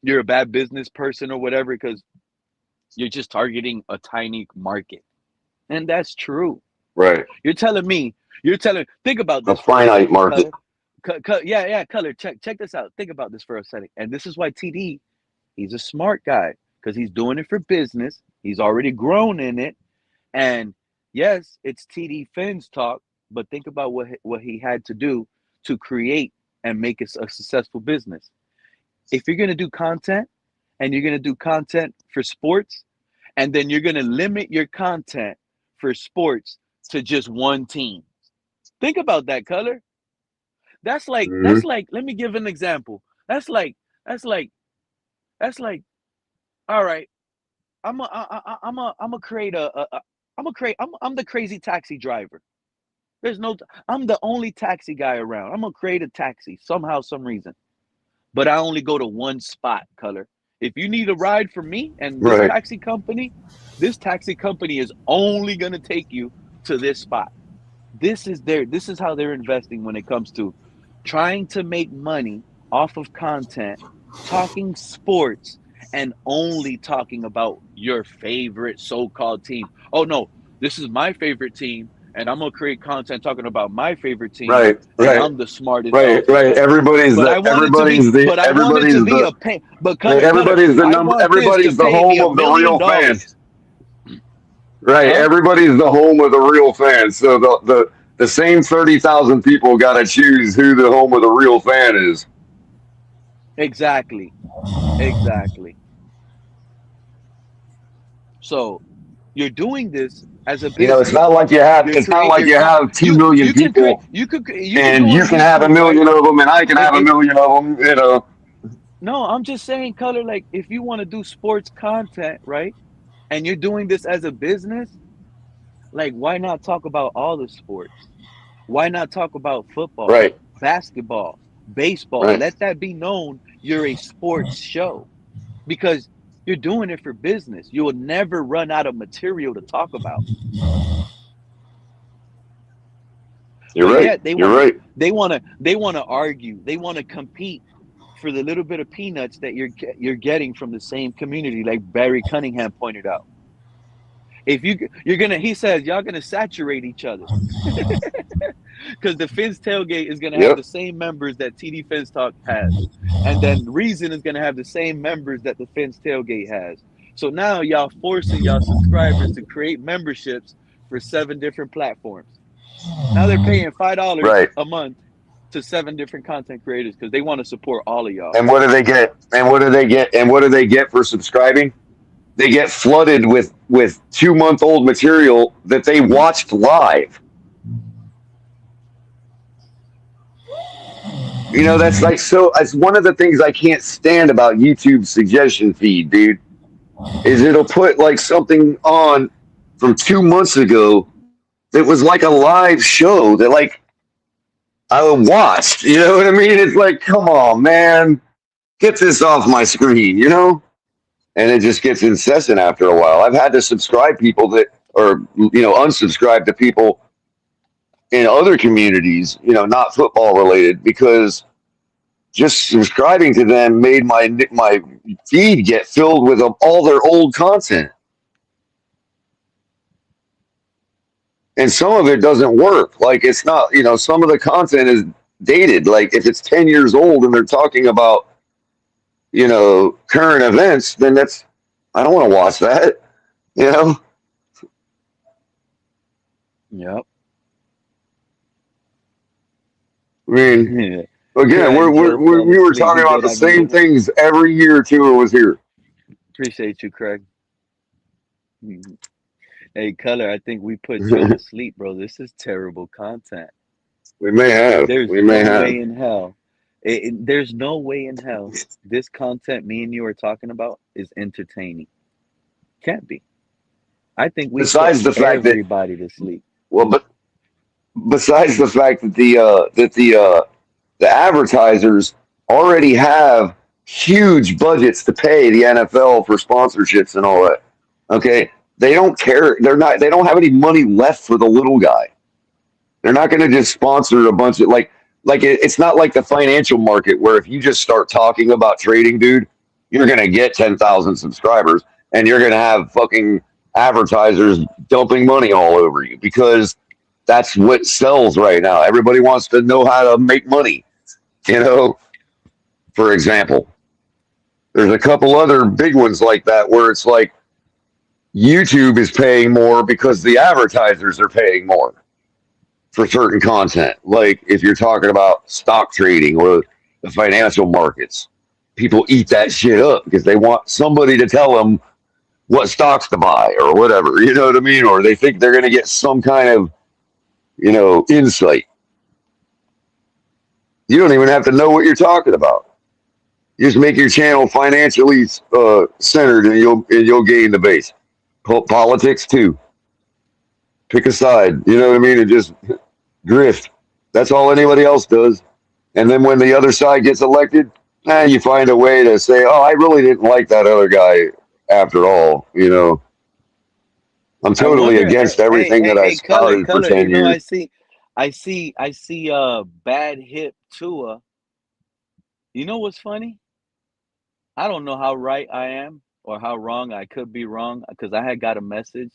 S1: you're a bad business person or whatever, because you're just targeting a tiny market. And that's true.
S17: Right.
S1: Think about this.
S17: A finite market.
S1: Color, check this out. Think about this for a second. And this is why TD, he's a smart guy, because he's doing it for business. He's already grown in it. And yes, it's TD Fans Talk, but think about what he had to do to create and make it a successful business. If you're going to do content and you're going to do content for sports, and then you're going to limit your content for sports to just one team. Think about that, Color. That's like, let me give an example. That's like, all right, I'm the crazy taxi driver. I'm the only taxi guy around. I'm gonna create a taxi somehow, some reason. But I only go to one spot, Color. If you need a ride from me and this taxi company is only gonna take you to this spot. This is how they're investing when it comes to trying to make money off of content, talking sports, and only talking about your favorite so-called team. Oh no, this is my favorite team, and I'm gonna create content talking about my favorite team.
S17: Right.
S1: I'm the smartest.
S17: Right. Everybody's the home of the real fans. Right. Everybody's the home of the real fans. So the same 30,000 people got to choose who the home of the real fan is.
S1: Exactly. So you're doing this as a business.
S17: It's not like you have 2 million people, and you can have 1 million of them, and I can have 1 million of them.
S1: No, I'm just saying, Color. Like, if you want to do sports content, right, and you're doing this as a business, like, why not talk about all the sports? Why not talk about football, basketball, baseball? Let that be known you're a sports show, because you're doing it for business. You will never run out of material to talk about.
S17: You're right.
S1: They want to argue. They want to compete for the little bit of peanuts that you're getting from the same community, like Barry Cunningham pointed out. If he says y'all gonna saturate each other, because the Fins tailgate is gonna have the same members that TD Fins Talk has, and then Reason is gonna have the same members that the Fins tailgate has. So now y'all forcing y'all subscribers to create memberships for 7 different platforms. Now they're paying $5 a month to 7 different content creators because they want to support all of y'all.
S17: And what do they get? And what do they get for subscribing? They get flooded with 2-month-old material that they watched live. That's like, so it's one of the things I can't stand about YouTube's suggestion feed, dude, is it'll put like something on from 2 months ago that was like a live show that like I watched. You know what I mean? It's like, come on, man, get this off my screen, And it just gets incessant after a while. I've had to subscribe people unsubscribe to people in other communities, not football related, because just subscribing to them made my feed get filled with all their old content. And some of it doesn't work. Like, it's not, some of the content is dated. Like, if it's 10 years old and they're talking about current events, then I don't want to watch that.
S1: Yep.
S17: I mean,
S1: Yeah.
S17: again,
S1: Craig just fell
S17: we were
S1: asleep.
S17: talking
S1: He
S17: about
S1: good.
S17: the
S1: Have a
S17: same
S1: good one.
S17: things every year Tua was here.
S1: Appreciate you, Craig. Mhm. Hey, Color, I think we put Joe to sleep, bro. This is terrible content.
S17: We may have.
S1: There's
S17: We may
S1: no
S17: have.
S1: way in hell. There's no way in hell this content me and you are talking about is entertaining. Can't be. I think we put
S17: Besides the fact that,
S1: everybody to sleep.
S17: well, but besides the fact that the advertisers already have huge budgets to pay the NFL for sponsorships and all that. Okay, they don't care. They don't have any money left for the little guy. They're not going to just sponsor a bunch of it's not like the financial market where if you just start talking about trading, dude, you're going to get 10,000 subscribers and you're going to have fucking advertisers dumping money all over you because that's what sells right now. Everybody wants to know how to make money. For example, there's a couple other big ones like that where it's like YouTube is paying more because the advertisers are paying more for certain content. Like if you're talking about stock trading or the financial markets, people eat that shit up because they want somebody to tell them what stocks to buy or whatever. You know what I mean? Or they think they're going to get some kind of, insight. You don't even have to know what you're talking about. You just make your channel financially centered, and you'll gain the base. Politics too. Pick a side. You know what I mean? And just drift. That's all anybody else does. And then when the other side gets elected, you find a way to say, "Oh, I really didn't like that other guy after all." I'm
S1: I
S17: totally
S1: wonder.
S17: against everything that I
S1: Color,
S17: spouted for
S1: Color.
S17: 10 years.
S1: I see. Bad hip Tua. You know what's funny? I don't know how right I am or how wrong I could be wrong because I had got a message.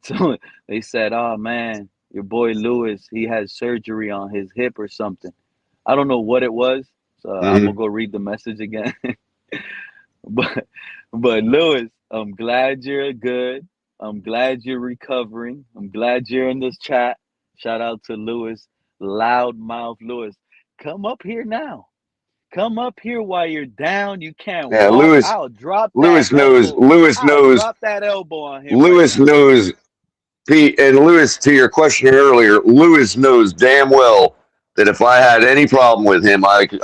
S1: So they said, "Oh man, your boy Lewis, he had surgery on his hip or something." I don't know what it was, so I'm
S17: Mhm.
S1: gonna go read the message again. but but Lewis, I'm glad you're good. I'm glad you're recovering. I'm glad you're in this chat. Shout out to Lewis, loudmouth Lewis. Come up here now. Come up here while you're down. You can't
S17: Yeah,
S1: walk. I'll drop that
S17: Lewis knows.
S1: elbow.
S17: Lewis
S1: I'll
S17: knows.
S1: drop that elbow on him right
S17: Lewis
S1: now.
S17: knows. Pete and Lewis, to your question earlier, Lewis knows damn well that if I had any problem with him, I could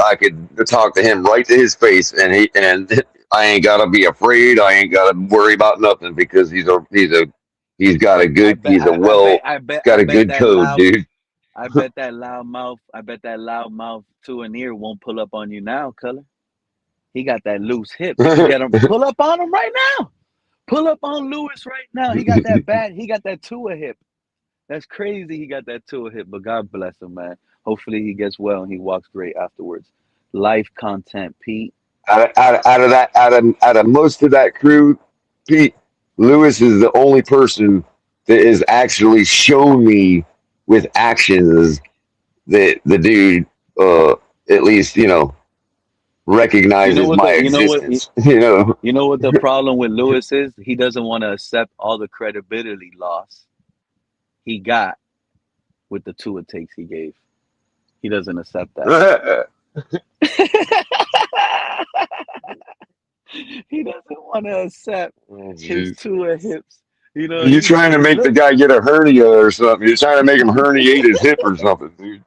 S17: talk to him right to his face, and I ain't gotta be afraid. I ain't gotta worry about nothing because he's got a good got
S1: I
S17: a
S1: bet
S17: good
S1: that
S17: code,
S1: loud.
S17: dude.
S1: I bet that loud mouth. I bet that loud mouth to an ear won't pull up on you now, Color. He got that loose hip. You can get him. Pull up on him right now. Pull up on Lewis right now. He got that bad. He got that Tua hip. That's crazy. He got that Tua hip. But God bless him, man. Hopefully he gets well and he walks great afterwards. Life content, Pete.
S17: Out of most of that crew, Pete, Lewis is the only person that has actually shown me with actions that the dude, at least
S1: You know
S17: recognizes
S1: what
S17: my
S1: the
S17: existence.
S1: you know what the problem with Lewis is? He doesn't want to accept all the credibility loss he got with the Tua takes he gave. He doesn't accept that. He doesn't want to accept his Tua hips.
S17: You're trying to make the guy get a hernia or something. You're trying to make him herniate his hip or something, dude.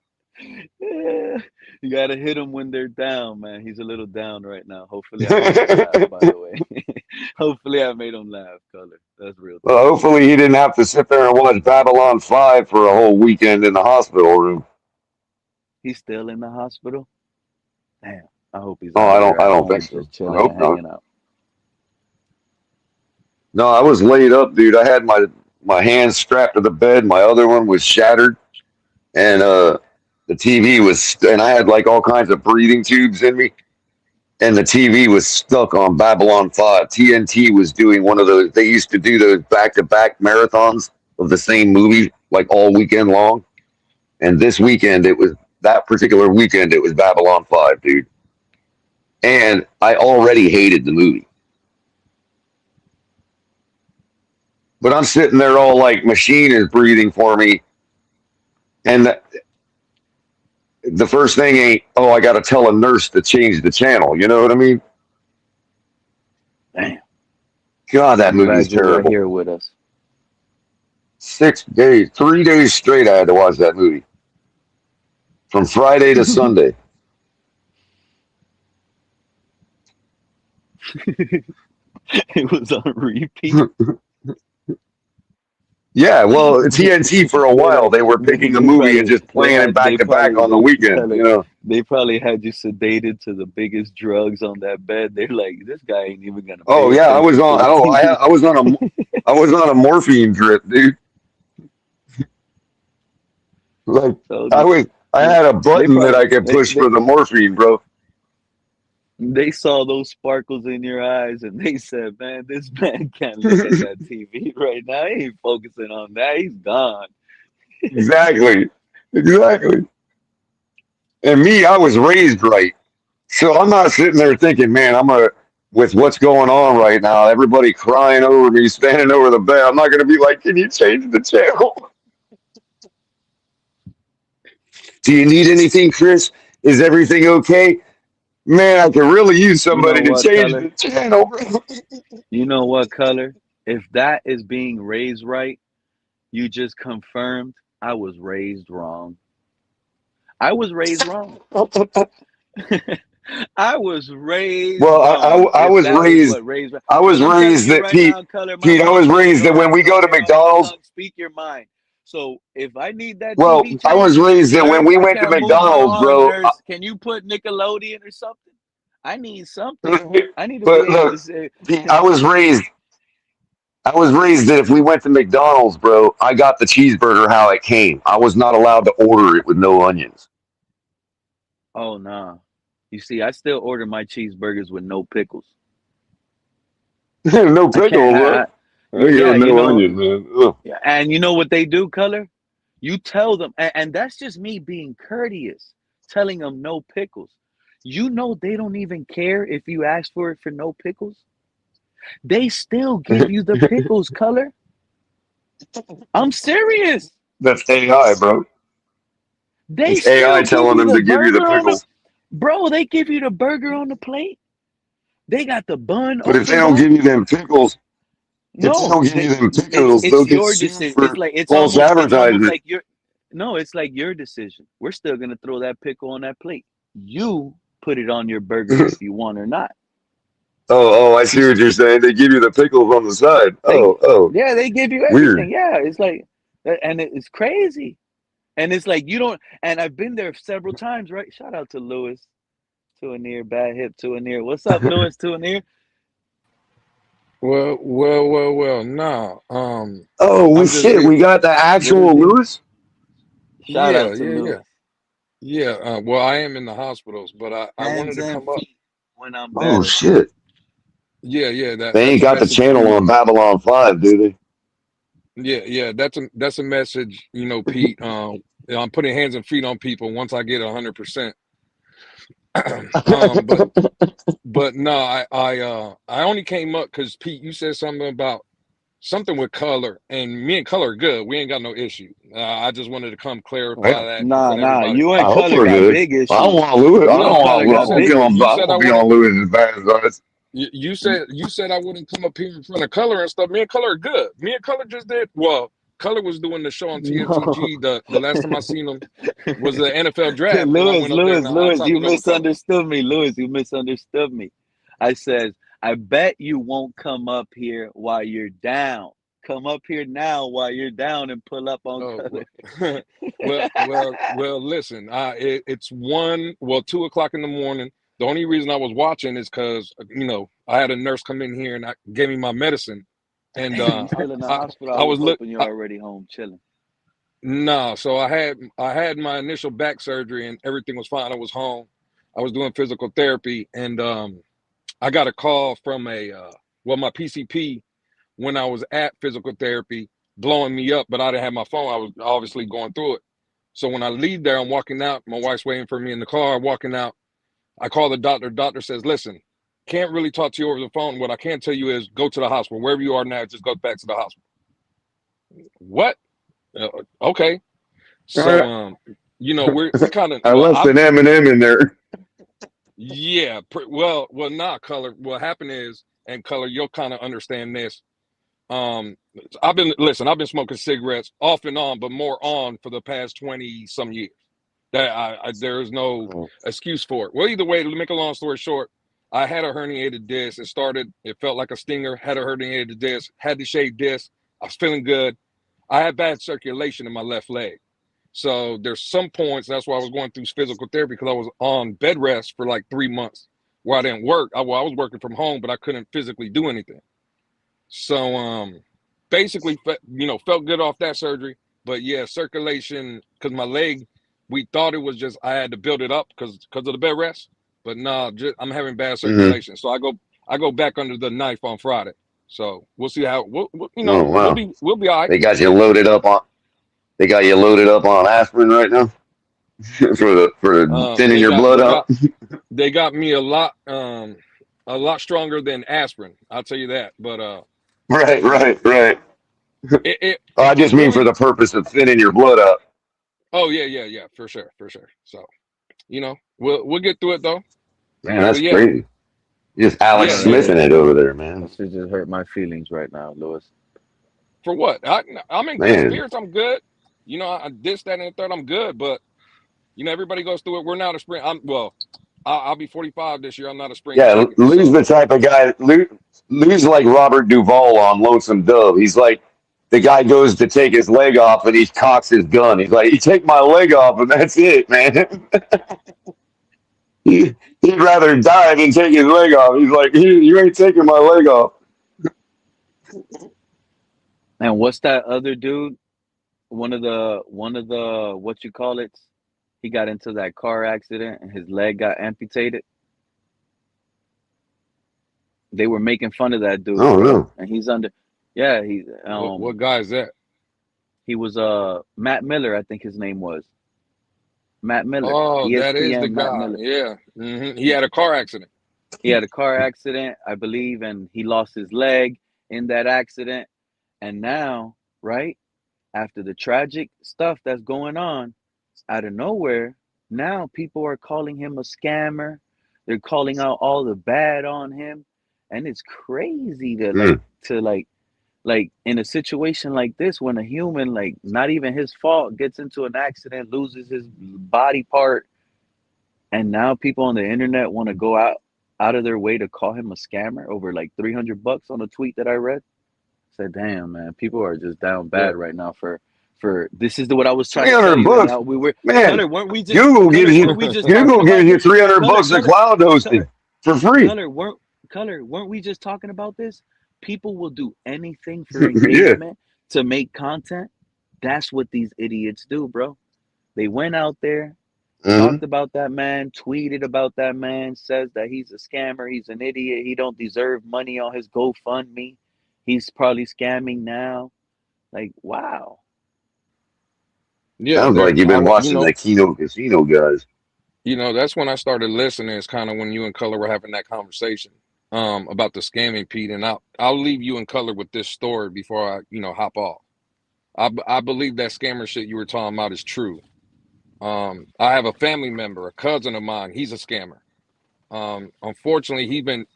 S1: Yeah, you gotta hit him when they're down, man. He's a little down right now. Hopefully, I made him laugh. By the way, hopefully, I made him laugh. Color, that's real
S17: Well,
S1: talk.
S17: hopefully he didn't have to sit there and watch Babylon 5 for a whole weekend in the hospital room.
S1: He's still in the hospital. Damn. I hope he's
S17: Oh,
S1: out here
S17: I
S1: at
S17: don't think
S1: home,
S17: so.
S1: just
S17: I
S1: chilling
S17: hope
S1: and
S17: not.
S1: hanging out.
S17: No, I was laid up, dude. I had my hands strapped to the bed. My other one was shattered, and the TV was, and I had like all kinds of breathing tubes in me, and the TV was stuck on Babylon 5. TNT was doing one of those. They used to do those back-to-back marathons of the same movie like all weekend long, and this weekend that particular weekend it was Babylon 5, dude. and I already hated the movie. But I'm sitting there all like machine is breathing for me, and the first thing ain't, oh, I got to tell a nurse to change the channel. You know what I mean?
S1: Damn.
S17: God, that
S1: I'm
S17: movie's
S1: glad you're right
S17: terrible.
S1: here with us.
S17: 6 days, 3 days straight, I had to watch that movie from Friday to Sunday.
S1: It was on repeat.
S17: Yeah, well, TNT for a
S1: They
S17: while
S1: like
S17: they were picking a
S1: they
S17: movie and
S1: probably
S17: just playing it back
S1: they
S17: to back
S1: probably
S17: on the weekend. You know.
S1: they probably had you sedated to the biggest drugs on that bed. They're like, this guy ain't even gonna
S17: Oh
S1: pay
S17: yeah, I was
S1: attention to
S17: on.
S1: the
S17: Oh,
S1: TV.
S17: I was on a morphine drip, dude. Like
S1: Told you.
S17: I had a
S1: They
S17: button that
S1: probably
S17: I could push for the morphine, bro.
S1: they saw those sparkles in your eyes and they said, man, this man can't look at that TV right now. He ain't focusing on that. He's gone.
S17: Exactly, exactly. And me, I was raised right, so I'm not sitting there thinking, man, with what's going on right now, everybody crying over me, standing over the bed. I'm not gonna be like, can you change the channel? Do you need anything, Chris? Is everything okay? Man, I could really use
S1: You know
S17: somebody to
S1: what,
S17: change
S1: Color?
S17: the channel, bro.
S1: You know what, Color? If that is being raised right, you just confirmed I was raised wrong. I was raised wrong. I was raised
S17: Well,
S1: wrong.
S17: I
S1: If
S17: was
S1: that is
S17: raised.
S1: what raised right.
S17: I was
S1: Because I'm telling
S17: raised
S1: you
S17: that
S1: right now, Color, my
S17: Pete. I
S1: mom
S17: was
S1: told me,
S17: raised that
S1: don't
S17: when
S1: have
S17: we go
S1: no
S17: to
S1: hair on your
S17: McDonald's.
S1: tongue, speak your mind. So if I need that
S17: Well,
S1: TV
S17: I was
S1: changed,
S17: raised that when
S1: nurse,
S17: we
S1: I
S17: went to
S1: can't move my
S17: McDonald's,
S1: arm,
S17: bro.
S1: nurse. Can you put Nickelodeon or something? I need something. I need to be
S17: But
S1: able to
S17: look,
S1: say,
S17: Pete, I was raised. I was raised that if we went to McDonald's, bro, I got the cheeseburger how it came. I was not allowed to order it with no onions.
S1: oh, nah. You see, I still order my cheeseburgers with no pickles.
S17: No
S1: I can't.
S17: pickle, bro. I
S1: Yeah,
S17: got
S1: you
S17: no
S1: know,
S17: onion, man. Ugh.
S1: yeah, and you know what they do, Color? You tell them, and that's just me being courteous, telling them no pickles. You know they don't even care if you ask for it for no pickles. They still give you the pickles, Color. I'm serious.
S17: That's AI, bro.
S1: They
S17: It's AI
S1: still give
S17: telling
S1: you
S17: them
S1: the
S17: to give you the
S1: burger on the
S17: pickles.
S1: bro. They give you the burger on the plate. They got the bun
S17: But if they
S1: opened
S17: don't
S1: up.
S17: give you them pickles, if they
S1: No,
S17: don't give you them pickles,
S1: it's
S17: they'll get
S1: your
S17: sued
S1: decision.
S17: for
S1: It's
S17: false
S1: almost
S17: advertisement.
S1: like your no, it's like your decision. We're still gonna throw that pickle on that plate. You put it on your burger if you want or not.
S17: Oh, I see what you're saying. They give you the pickles on the side.
S1: They
S17: Oh,
S1: yeah, they give you everything.
S17: weird.
S1: Yeah, it's like and it's crazy. And it's like you don't and I've been there several times, right? Shout out to Lewis, to a near bad hip, to a near. What's up, Lewis, to a near?
S18: Well. Nah.
S17: Oh, well,
S18: I'm just
S17: shit.
S18: here.
S17: We got the
S1: What is
S17: actual
S1: he?
S17: Lewis.
S1: Shout
S18: Yeah,
S1: out to
S18: yeah, yeah,
S1: Lewis.
S18: yeah. Well, I am in the hospitals, but I wanted
S1: Hands
S18: to
S1: and
S18: come up.
S1: feet when I'm
S17: Oh
S1: better.
S17: shit.
S18: Yeah.
S17: They
S18: That's
S17: ain't
S18: a
S17: got the
S18: message for
S17: channel
S18: you.
S17: on Babylon 5, do they?
S18: Yeah. That's a message. Pete. I'm putting hands and feet on people once I get 100%. But no, I only came up because Pete, you said something about something with Color, and me and Color are good. We ain't got no issue. I just wanted to come clarify
S17: Well,
S18: that in front of
S1: Nah.
S18: everybody.
S1: You
S17: I
S1: and
S17: hope
S1: Color
S17: we're
S1: got
S17: good.
S1: big
S17: I don't
S1: issues.
S17: want Lewis.
S1: You and Color
S18: You
S1: got
S18: said
S1: big
S18: you
S17: I
S1: issues.
S18: said I
S17: won't be
S18: wouldn't.
S17: on Lewis as bad as us.
S18: You said I wouldn't come up here in front of Color and stuff. Me and Color are good. Me and Color just did well. Color was doing the show on
S1: No.
S18: TNTG. The last time I seen him was the NFL draft, and I went up there and I
S1: Lewis,
S18: tried to
S1: you
S18: go with Color.
S1: misunderstood me. Lewis, you misunderstood me. I said, I bet you won't come up here while you're down. Come up here now while you're down and pull up on
S18: Oh
S1: Color.
S18: well. Listen, it's 2 o'clock in the morning. The only reason I was watching is because I had a nurse come in here and I gave me my medicine, and
S1: Damn, you still in the
S18: I
S1: hospital? I
S18: I
S1: was
S18: was look.
S1: hoping you're already home chilling.
S18: No, so I had my initial back surgery and everything was fine. I was home. I was doing physical therapy, and I got a call from my PCP when I was at physical therapy blowing me up, but I didn't have my phone. I was obviously going through it. So when I leave there, I'm walking out. My wife's waiting for me in the car. Walking out, I call the doctor. Doctor says, listen, can't really talk to you over the phone. What I can tell you is go to the hospital. Wherever you are now, just go back to the hospital. What? Okay. So, we kind of.
S17: I left an M&M in there.
S18: Yeah. Nah, Color. What happened is, and Color, you'll kind of understand this. I've been smoking cigarettes off and on, but more on for the past 20 some years. That there's no excuse for it. Well, either way, to make a long story short, I had a herniated disc. It felt like a stinger, had a herniated disc, had the shaved disc. I was feeling good. I had bad circulation in my left leg. So there's some points, that's why I was going through physical therapy, because I was on bed rest for like 3 months where I didn't work. I was working from home, but I couldn't physically do anything. So basically, felt good off that surgery. But yeah, circulation, because my leg, we thought it was just I had to build it up because of the bed rest. But nah, I'm having bad circulation. So I go back under the knife on Friday. So we'll see how
S17: Oh wow.
S18: we'll be all right.
S17: They got you loaded up on aspirin right now for thinning your blood out.
S18: They got me a lot stronger than aspirin. I'll tell you that. But
S17: Right. I just mean for the purpose of thinning your blood out.
S18: Oh yeah, for sure. So, we'll get through it though.
S17: Man, that's crazy. Just Alex Smith in it over there, man.
S1: That shit just hurt my feelings right now, Lewis.
S18: For what? I'm in good spirits. I'm good. I this, that, and the third. I'm good, but everybody goes through it. We're not a sprint. I'll be 45 this year. I'm not a sprint.
S17: Yeah, Lou's the type of guy. Lou's like Robert Duvall on Lonesome Dove. He's like the guy goes to take his leg off and he cocks his gun. He's like, "You take my leg off and that's it, man." He'd rather die than take his leg off. He's like, "You ain't taking my leg off."
S1: And what's that other dude? One of the what you call it? He got into that car accident and his leg got amputated. They were making fun of that dude.
S17: Oh no!
S1: And he's under. Yeah, he.
S18: What guy is that?
S1: He was Matt Miller, I think his name was. Matt Miller.
S18: Oh,
S1: ESPN,
S18: that is the
S1: Matt
S18: guy.
S1: Miller.
S18: Yeah. Mm-hmm. He had a car accident.
S1: He had a car accident, I believe, and he lost his leg in that accident. And now, right after the tragic stuff that's going on, out of nowhere, now people are calling him a scammer. They're calling out all the bad on him, and it's crazy to like in a situation like this, when a human, like not even his fault, gets into an accident, loses his body part, and now people on the internet want to go out of their way to call him a scammer over like $300 on a tweet that I read. I said, damn, man, people are just down bad right now for this is what I was trying to tell you.
S17: $300,
S1: We were,
S17: man.
S1: Color, weren't we just,
S17: Google gives you $300
S1: Color,
S17: of cloud hosting for free.
S1: Color, weren't we just talking about this? People will do anything for engagement to make content. That's what these idiots do, bro. They went out there, talked about that man, tweeted about that man, says that he's a scammer, he's an idiot, he don't deserve money on his GoFundMe. He's probably scamming now. Like, wow.
S18: Yeah,
S17: sounds like you've been watching the Kino Casino guys.
S18: That's when I started listening. It's kind of when you and Color were having that conversation about the scamming, Pete. And I'll leave you and Color with this story before I hop off. I believe that scammer shit you were talking about is true. I have a family member, a cousin of mine. He's a scammer. Unfortunately, he been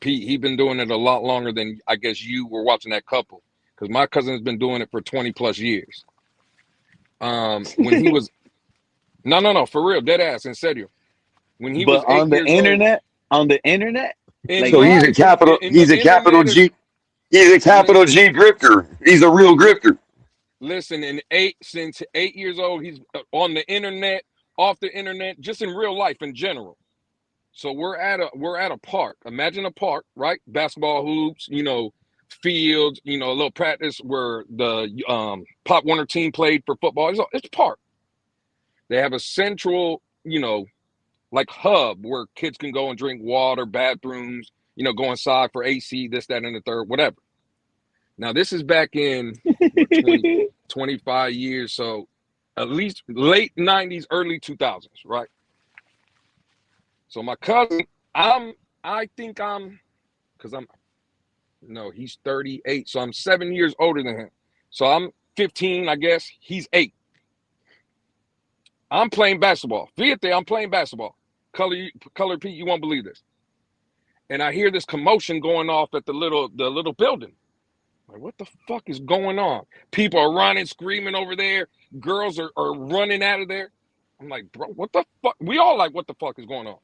S18: doing it a lot longer than I guess you were watching that couple, because my cousin has been doing it for 20 plus years. When he was no for real, dead ass, in serio. When he was
S1: on the internet,
S17: So he's a capital G grifter. He's a real grifter.
S18: Listen, since 8 years old, he's on the internet, off the internet, just in real life in general. So we're at a park. Imagine a park, right? Basketball hoops, fields, a little practice where the Pop Warner team played for football. It's a park. They have a central, like hub where kids can go and drink water, bathrooms, go inside for AC, this, that, and the third, whatever. Now, this is back in 25 years, so at least late 90s, early 2000s, right? So my cousin, I think because no, he's 38, so I'm 7 years older than him. So I'm 15, I guess. He's 8. I'm playing basketball. Fíjate, I'm playing basketball. Color Pete, you won't believe this. And I hear this commotion going off at the little building. Like, what the fuck is going on? People are running, screaming over there. Girls are running out of there. I'm like, bro, what the fuck? We all like, what the fuck is going on?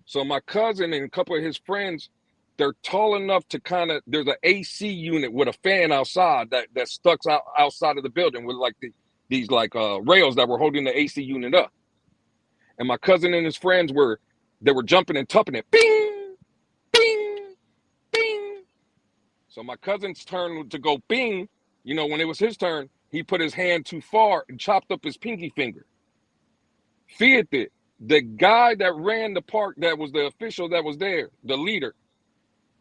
S18: So my cousin and a couple of his friends, they're tall enough to kind of, there's an AC unit with a fan outside that stuck out outside of the building with like these rails that were holding the AC unit up. And my cousin and his friends were jumping and tupping it. Bing, bing, bing. So my cousin's turn to go bing, when it was his turn, he put his hand too far and chopped up his pinky finger. Fíjate, the guy that ran the park, that was the official that was there, the leader,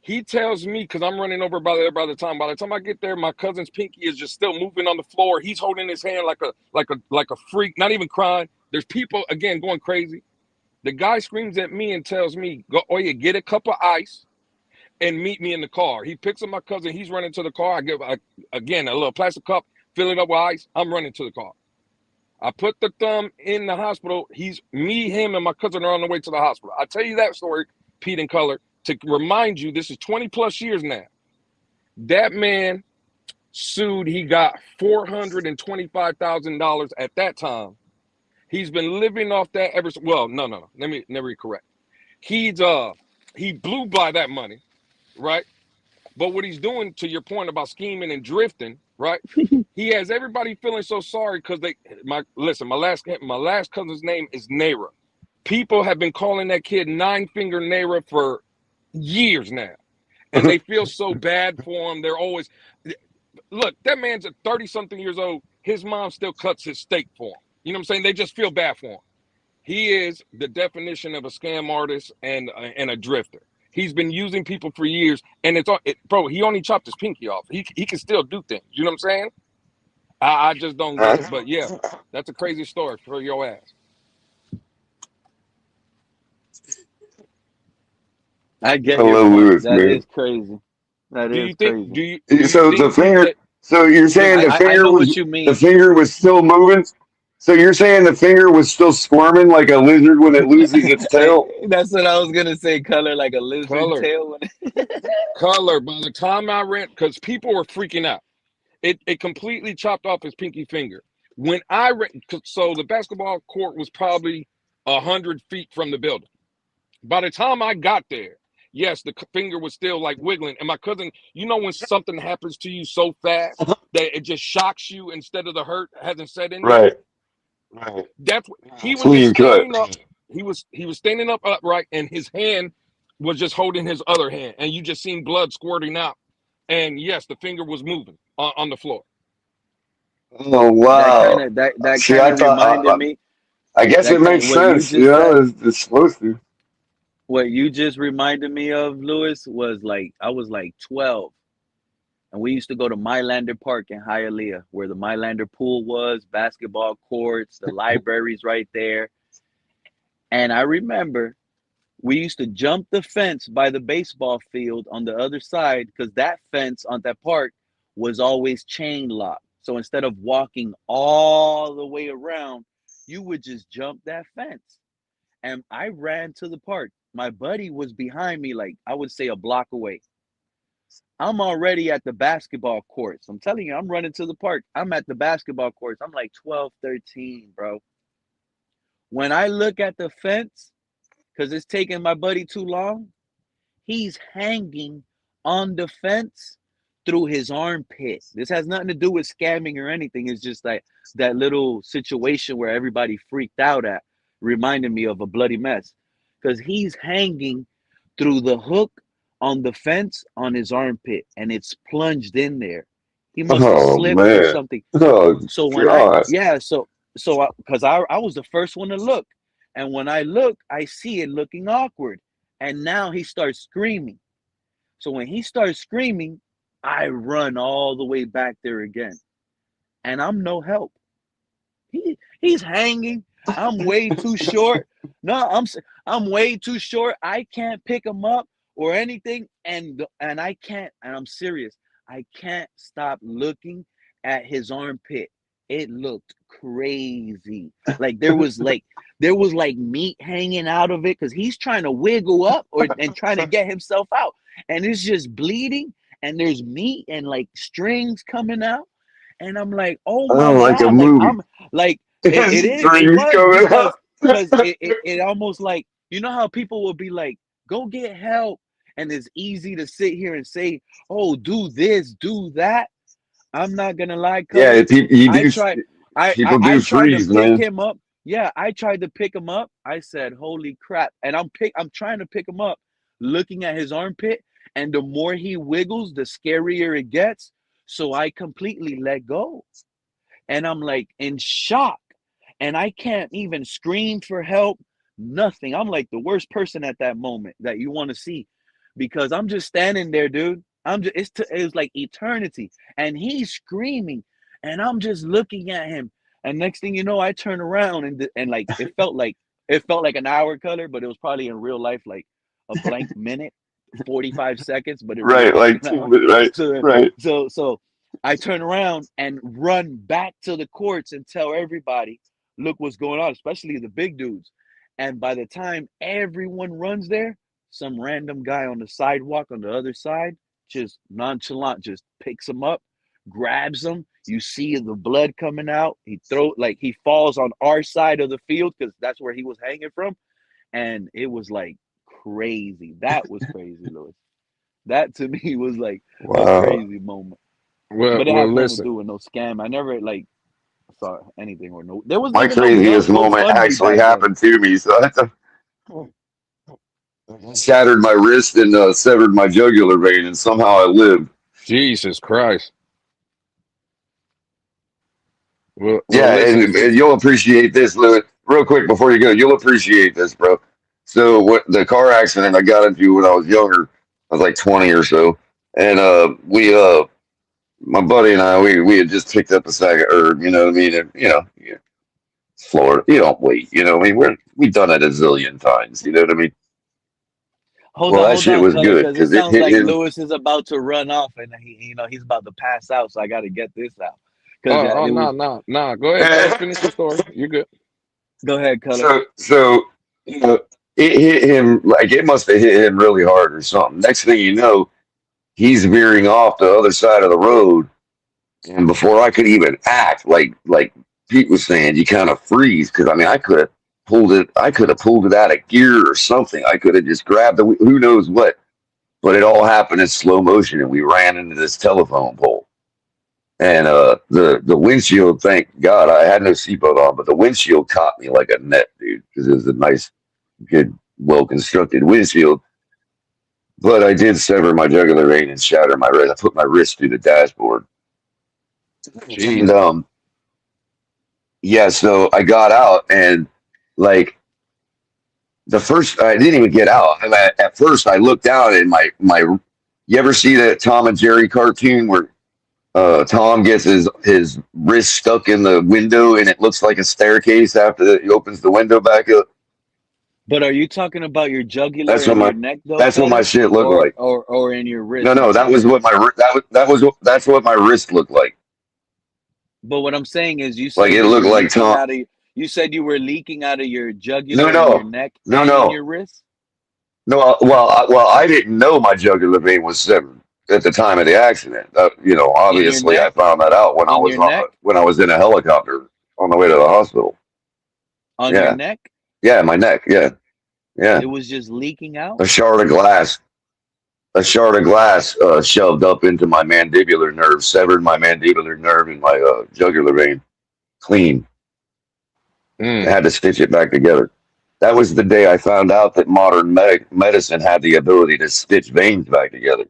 S18: he tells me, because I'm running over by the time I get there, my cousin's pinky is just still moving on the floor. He's holding his hand like a freak, not even crying. There's people, again, going crazy. The guy screams at me and tells me, "Go, Oye, get a cup of ice and meet me in the car." He picks up my cousin. He's running to the car. I give, again, a little plastic cup, fill it up with ice. I'm running to the car. I put the thumb in the hospital. Me, him, and my cousin are on the way to the hospital. I tell you that story, Pete and Color, to remind you, this is 20 plus years now. That man sued. He got $425,000 at that time. He's been living off that ever. Well, no. Let me correct. He blew by that money, right? But what he's doing, to your point about scheming and drifting, right? He has everybody feeling so sorry because my last cousin's name is Naira. People have been calling that kid Nine Finger Naira for years now, and they feel so bad for him. They're always, look, that man's at 30-something years old. His mom still cuts his steak for him. You know what I'm saying? They just feel bad for him. He is the definition of a scam artist and a drifter. He's been using people for years, and bro, he only chopped his pinky off. He can still do things. You know what I'm saying? I just don't get it. But yeah, that's a crazy story for your ass.
S1: I get
S17: Hello,
S1: your point.
S17: Lewis,
S1: That
S17: man.
S1: is crazy. That is crazy.
S17: So the finger. So you're saying the
S1: I
S17: finger
S1: know
S17: was
S1: what you mean.
S17: the finger was still moving. So you're saying the finger was still squirming like a lizard when it loses its tail?
S1: That's what I was gonna say. Color like a lizard tail.
S18: Color. By the time I ran, because people were freaking out, it completely chopped off his pinky finger. When I ran, so the basketball court was probably 100 feet from the building. By the time I got there, yes, the finger was still like wiggling. And my cousin, when something happens to you so fast that it just shocks you instead of the hurt hasn't set in yet.
S17: Right.
S18: That's what he was
S17: Clean
S18: just standing
S17: cut.
S18: up. He was standing up upright, and his hand was just holding his other hand, and you just seen blood squirting out. And yes, the finger was moving on the floor.
S17: Oh wow!
S1: That
S17: See,
S1: kind
S17: I
S1: of
S17: thought.
S1: reminded me.
S17: I guess it makes
S1: What you
S17: sense.
S1: just said.
S17: It's supposed to.
S1: What you just reminded me of, Lewis, was like I was like 12, and we used to go to Mylander Park in Hialeah, where the Mylander pool was, basketball courts, the libraries right there. And I remember we used to jump the fence by the baseball field on the other side because that fence on that park was always chain locked. So instead of walking all the way around, you would just jump that fence. And I ran to the park. My buddy was behind me, like I would say a block away. I'm already at the basketball courts. I'm telling you, I'm running to the park. I'm at the basketball courts. I'm like 12, 13, bro. When I look at the fence, because it's taking my buddy too long, he's hanging on the fence through his armpit. This has nothing to do with scamming or anything. It's just like that little situation where everybody freaked out at, reminded me of a bloody mess. Because he's hanging through the hook on the fence on his armpit, and it's plunged in there. He must have
S17: Oh
S1: slipped or
S17: man!
S1: something.
S17: Oh
S1: So when
S17: god!
S1: because I was the first one to look, and when I look, I see it looking awkward, and now he starts screaming. So when he starts screaming, I run all the way back there again, and I'm no help. He's hanging. I'm way too short. No, I'm way too short. I can't pick him up or anything. And I can't, and I'm serious. I can't stop looking at his armpit. It looked crazy. Like there was like meat hanging out of it because he's trying to wiggle up and trying to get himself out. And it's just bleeding and there's meat and like strings coming out. And I'm like, oh my
S17: like a
S1: God. Like
S17: movie.
S1: I'm like it was because it almost like, you know how people will be like, go get help. And it's easy to sit here and say, oh, do this, do that. I'm not gonna lie,
S17: Yeah,
S1: Color. I tried
S17: people
S1: I
S17: do
S1: tried to
S17: freeze,
S1: pick
S17: man.
S1: him up. Yeah, I tried to pick him up. I said, holy crap. And I'm trying to pick him up, looking at his armpit, and the more he wiggles, the scarier it gets. So I completely let go. And I'm like in shock. And I can't even scream for help, nothing. I'm like the worst person at that moment that you want to see because I'm just standing there, dude. It's like eternity. And he's screaming and I'm just looking at him. And next thing you know, I turn around and like it felt like an hour, Color, but it was probably in real life like a blank minute, 45 seconds, but it really
S17: Right,
S1: felt
S17: like
S1: like an hour.
S17: right.
S1: So I turn around and run back to the courts and tell everybody, look what's going on, especially the big dudes. And by the time everyone runs there, some random guy on the sidewalk on the other side, just nonchalant, just picks him up, grabs him. You see the blood coming out. He falls on our side of the field because that's where he was hanging from. And it was like crazy. That was crazy, Louis. That to me was like a
S17: Wow.
S1: crazy moment.
S18: Well,
S1: But it
S18: well,
S1: has nothing to
S18: listen.
S1: do with no scam. I never like saw anything or no. There wasn't
S17: My
S1: even no
S17: craziest moment
S1: GoFundMe
S17: actually
S1: back then.
S17: happened to me. So I shattered my wrist and severed my jugular vein, and somehow I lived.
S18: Jesus Christ. Well,
S17: Yeah,
S18: listen.
S17: and you'll appreciate this, Louis. Real quick before you go, you'll appreciate this, bro. So what the car accident I got into when I was younger, I was like 20 or so, and my buddy and I, we had just picked up a sack of herb, you know what I mean? And, yeah, Florida, you don't wait, you know what I mean? We've done it a zillion times, you know what I mean? Well, that
S1: Hold
S17: shit
S1: on,
S17: was
S1: Color,
S17: good
S1: because it
S17: because it
S1: sounds
S17: hit
S1: like
S17: him.
S1: Lewis is about to run off and he's about to pass out. So I got to get this out because
S18: Oh,
S1: it was.
S18: no. Go ahead, fellas. Finish the story. You're good.
S1: Go ahead, Color.
S17: So you know, it hit him like it must have hit him really hard or something. Next thing you know, he's veering off the other side of the road, and before I could even act, like Pete was saying, you kind of freeze because I mean I could have pulled it. I could have pulled it out of gear or something. I could have just grabbed the who knows what, but it all happened in slow motion, and we ran into this telephone pole. And the windshield, thank God, I had no seatbelt on, but the windshield caught me like a net, dude, because it was a nice, good, well constructed windshield. But I did sever my jugular vein and shatter my wrist. I put my wrist through the dashboard. And
S18: Jesus.
S17: yeah, so I got out and like I didn't even get out. At first, I looked down and my. You ever see that Tom and Jerry cartoon where Tom gets his wrist stuck in the window and it looks like a staircase after he opens the window back up?
S1: But are you talking about your jugular
S17: That's what
S1: and
S17: my
S1: your neck though,
S17: that's what my
S1: Color,
S17: shit looked like.
S1: or in your
S17: No,
S1: wrist? You
S17: no, that
S1: saying?
S17: was what that's what my wrist looked like.
S1: But what I'm saying is, you
S17: Like
S1: said
S17: it
S1: you
S17: looked
S1: were
S17: like
S1: leaking
S17: Tom.
S1: out of. You said you were leaking out of your
S17: No,
S1: jugular and your
S17: no,
S1: neck
S17: no,
S1: and in
S17: no,
S1: your wrist.
S17: no. Well, I didn't know my jugular vein was severed at the time of the accident.
S1: In your
S17: Obviously, I
S1: neck?
S17: found that out
S1: In your neck?
S17: when I was in a helicopter on the way to the hospital.
S1: On your
S17: Yeah,
S1: neck?
S17: yeah, my neck. Yeah, yeah.
S1: It was just leaking out?
S17: A shard of glass shoved up into my mandibular nerve, severed my mandibular nerve and my jugular vein clean. I had to stitch it back together. That was the day I found out that modern medicine had the ability to stitch veins back together.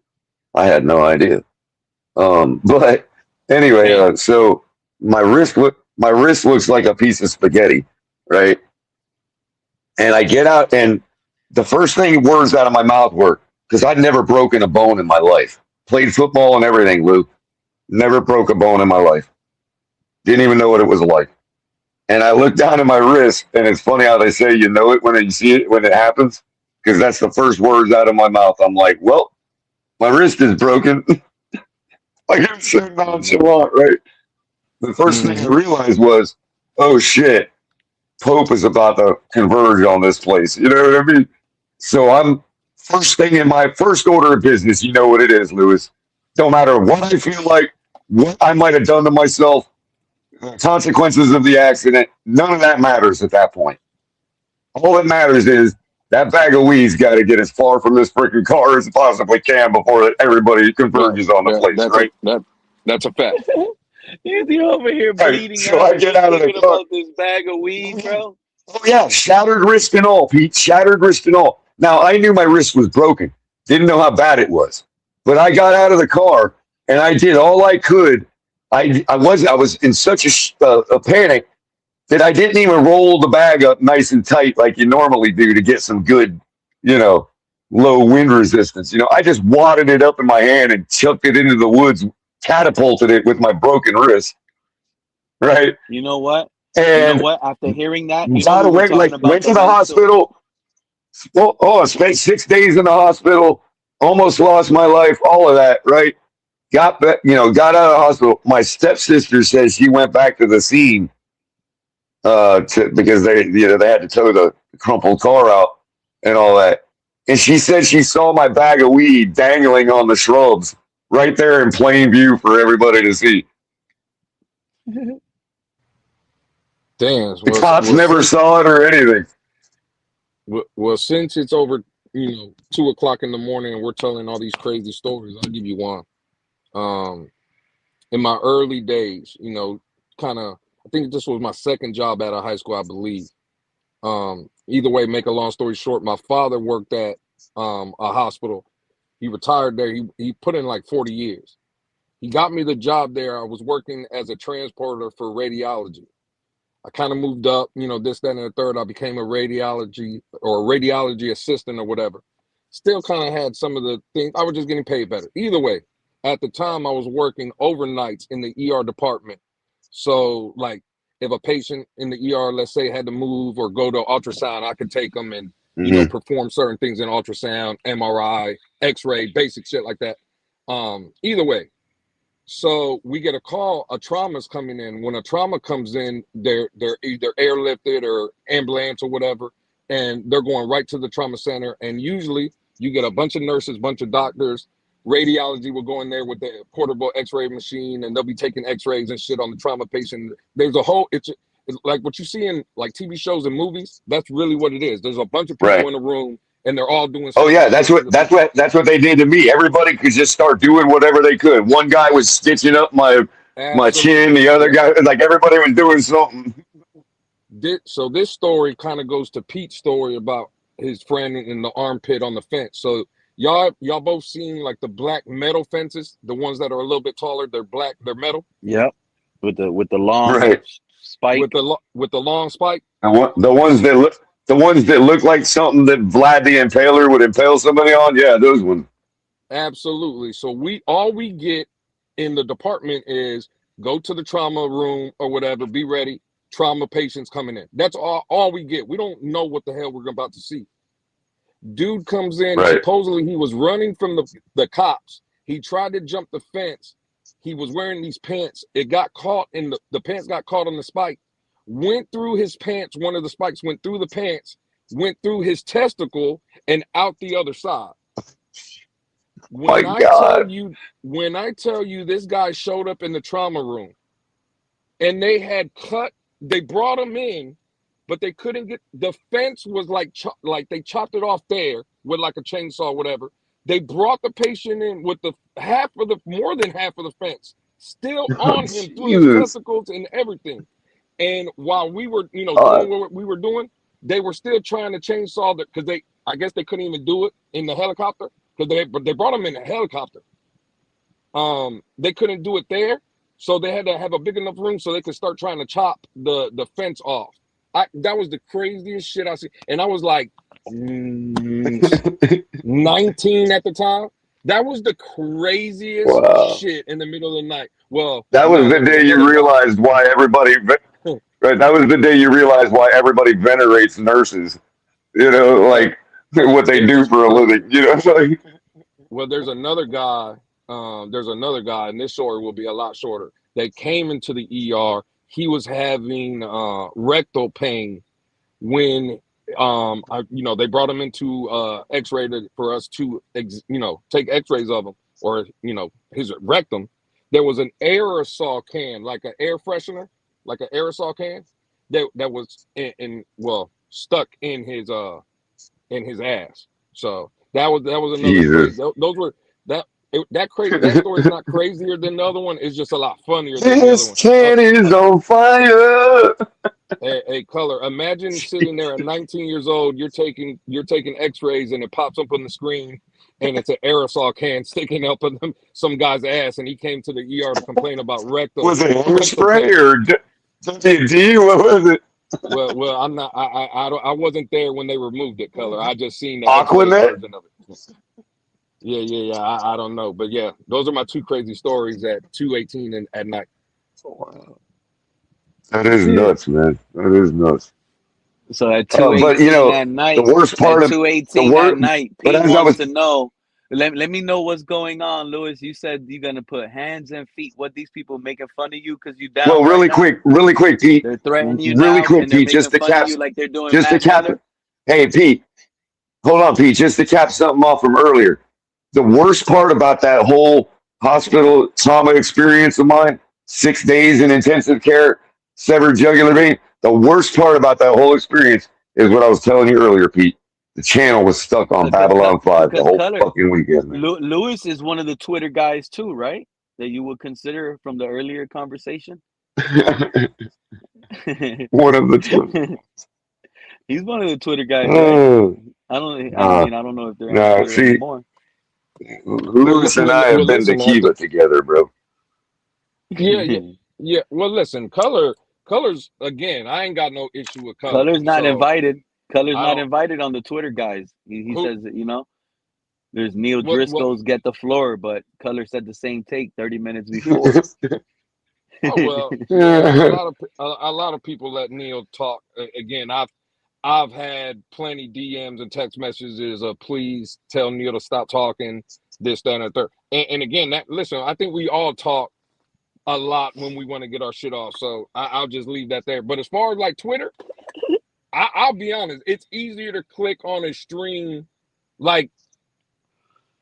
S17: I had no idea. But anyway, so my wrist looks like a piece of spaghetti, right? And I get out, and the first thing words out of my mouth were because I'd never broken a bone in my life. Played football and everything, Lou. Never broke a bone in my life. Didn't even know what it was like. And I look down at my wrist, and it's funny how they say you know it when you see it when it happens, because that's the first words out of my mouth. I'm like, well, my wrist is broken. Like I'm so nonchalant, right? The first thing I realized was, oh shit, Pope is about to converge on this place. You know what I mean? So I'm first thing in my first order of business. You know what it is, Lewis. Don't matter what I feel like, what I might have done to myself, the consequences of the accident. None of that matters at that point. All that matters is that bag of weed's got to get as far from this freaking car as it possibly can before everybody converges on the place, right?
S18: That's a fact.
S1: You're over here bleeding
S17: Right. So
S1: out.
S17: I get out of the
S1: Thinking
S17: car.
S1: about this bag of weed, bro.
S17: Oh yeah, shattered wrist and all, Pete. Shattered wrist and all. Now I knew my wrist was broken. Didn't know how bad it was, but I got out of the car and I did all I could. I was in such a panic that I didn't even roll the bag up nice and tight like you normally do to get some good, low wind resistance. I just wadded it up in my hand and chucked it into the woods, catapulted it with my broken wrist. Right.
S1: You know what?
S17: And
S1: After hearing that,
S17: got away, went to the hospital. Spent 6 days in the hospital. Almost lost my life. All of that, right? Got back, got out of the hospital. My stepsister says she went back to the scene because they had to tow the crumpled car out and all that. And she said she saw my bag of weed dangling on the shrubs right there in plain view for everybody to see.
S18: Damn.
S17: The cops never saw it or anything.
S18: Well, since it's over, 2:00 in the morning and we're telling all these crazy stories, I'll give you one. In my early days, I think this was my second job out of high school, I believe. Either way, make a long story short, my father worked at a hospital. He retired there. He put in like 40 years. He got me the job there. I was working as a transporter for radiology. I kind of moved up, this, that, and the third. I became a radiology assistant or whatever. Still kind of had some of the things. I was just getting paid better. Either way, at the time I was working overnights in the ER department. So like if a patient in the ER, let's say, had to move or go to ultrasound, I could take them and, perform certain things in ultrasound, MRI, X-ray, basic shit like that. Either way. So we get a call, a trauma's coming in. When a trauma comes in, they're either airlifted or ambulance or whatever, and they're going right to the trauma center. And usually you get a bunch of nurses, bunch of doctors. Radiology will go in there with the portable X-ray machine, and they'll be taking X-rays and shit on the trauma patient. There's a whole, it's like what you see in like TV shows and movies. That's really what it is. There's a bunch of people in a room, and they're all doing.
S17: Oh yeah, that's what they did to me. Everybody could just start doing whatever they could. One guy was stitching up my chin. The other guy, like everybody was doing something.
S18: So this story kind of goes to Pete's story about his friend in the armpit on the fence. So y'all both seen like the black metal fences, the ones that are a little bit taller. They're black. They're metal.
S1: Yep. With the long spike.
S18: With the long spike.
S17: And the ones that look like something that Vlad the Impaler would impale somebody on. Yeah, those ones.
S18: Absolutely. So all we get in the department is go to the trauma room or whatever, be ready. Trauma patients coming in. That's all we get. We don't know what the hell we're about to see. Dude comes in, supposedly he was running from the cops. He tried to jump the fence. He was wearing these pants. It got caught in the pants got caught on the spike. Went through his pants. One of the spikes went through the pants, went through his testicle, and out the other side. When I tell you this guy showed up in the trauma room and they brought him in, but they couldn't get, the fence was like they chopped it off there with like a chainsaw or whatever. They brought the patient in with more than half of the fence still on him through his testicles and everything. And while we were, doing what we were doing, they were still trying to chainsaw because I guess they couldn't even do it in the helicopter because they brought them in a helicopter. They couldn't do it there, so they had to have a big enough room so they could start trying to chop the fence off. That was the craziest shit I see, and I was like 19 at the time. That was the craziest shit in the middle of the night. Well,
S17: that was the day you realized why everybody Right. That was the day you realized why everybody venerates nurses. You know,
S18: Well,
S17: like what they
S18: it
S17: do
S18: was
S17: for a living. You know, it's like
S18: well. There's another guy. And this story will be a lot shorter. They came into the ER. He was having rectal pain when they brought him into X-ray for us to take X-rays of him, or his rectum. There was an aerosol can, like an air freshener, like an aerosol can that was stuck in his ass. So that was another crazy.
S17: Jesus.
S18: Those were that story is not crazier than the other one. It's just a lot funnier than the other
S17: This
S18: one.
S17: can is on fire.
S18: A color. Imagine sitting there at 19 years old. You're taking X-rays, and it pops up on the screen, and it's an aerosol can sticking up in some guy's ass, and he came to the ER to complain about
S17: Was it
S18: rectal
S17: hairspray
S18: pain.
S17: or WD? What was it?
S18: Well, I'm not. I wasn't there when they removed it. Color. I just seen the X-rated
S17: Aquanet?
S18: version of it. Yeah. I don't know, but yeah, those are my two crazy stories at 2:18 at night.
S17: Wow. That is nuts, man. That is nuts.
S1: So at
S17: But
S1: 2:18 at
S17: the
S1: night,
S17: worst part
S1: at
S17: of the
S1: 2:18 at
S17: worst.
S1: night,
S17: But
S1: Pete
S17: as I
S1: wants
S17: was
S1: to know. Let me know what's going on, Lewis. You said you're gonna put hands and feet. What, these people making fun of you because you down right now?
S17: really quick, Pete.
S1: They're threatening you
S17: Really
S1: now,
S17: quick,
S1: and they're
S17: Pete.
S1: making fun of you like they're doing
S17: Just to
S1: Matt
S17: cap.
S1: Miller.
S17: Hey, Pete. Hold on, Pete. Just to cap something off from earlier. The worst part about that whole hospital trauma experience of mine, 6 days in intensive care, severed jugular vein. The worst part about that whole experience is what I was telling you earlier, Pete. The channel was stuck on Babylon 5 the
S1: Because
S17: whole
S1: Color,
S17: fucking weekend, man.
S1: Lewis is one of the Twitter guys too, right? That you would consider from the earlier conversation.
S17: One of the Twitter.
S1: He's one of the Twitter guys, right?
S17: Oh,
S1: I don't know if they're on
S17: nah.
S1: Twitter
S17: See,
S1: anymore.
S17: Lewis and I have been to
S18: Listen,
S17: Kiva together, bro.
S18: Yeah. Well, listen, colors again. I ain't got no issue with color.
S1: Color's not
S18: So
S1: invited. Color's
S18: I
S1: not
S18: don't.
S1: invited on the Twitter guys. He
S18: Who?
S1: says that, there's Neil
S18: What?
S1: Driscoll's get the floor, but Color said the same take 30 minutes before.
S18: Oh well, yeah. A lot of people let Neil talk. Again, I've had plenty DMs and text messages of please tell Neil to stop talking, this, that, and the third. And again, listen, I think we all talk a lot when we want to get our shit off. So I'll just leave that there. But as far as like Twitter, I'll be honest, it's easier to click on a stream like,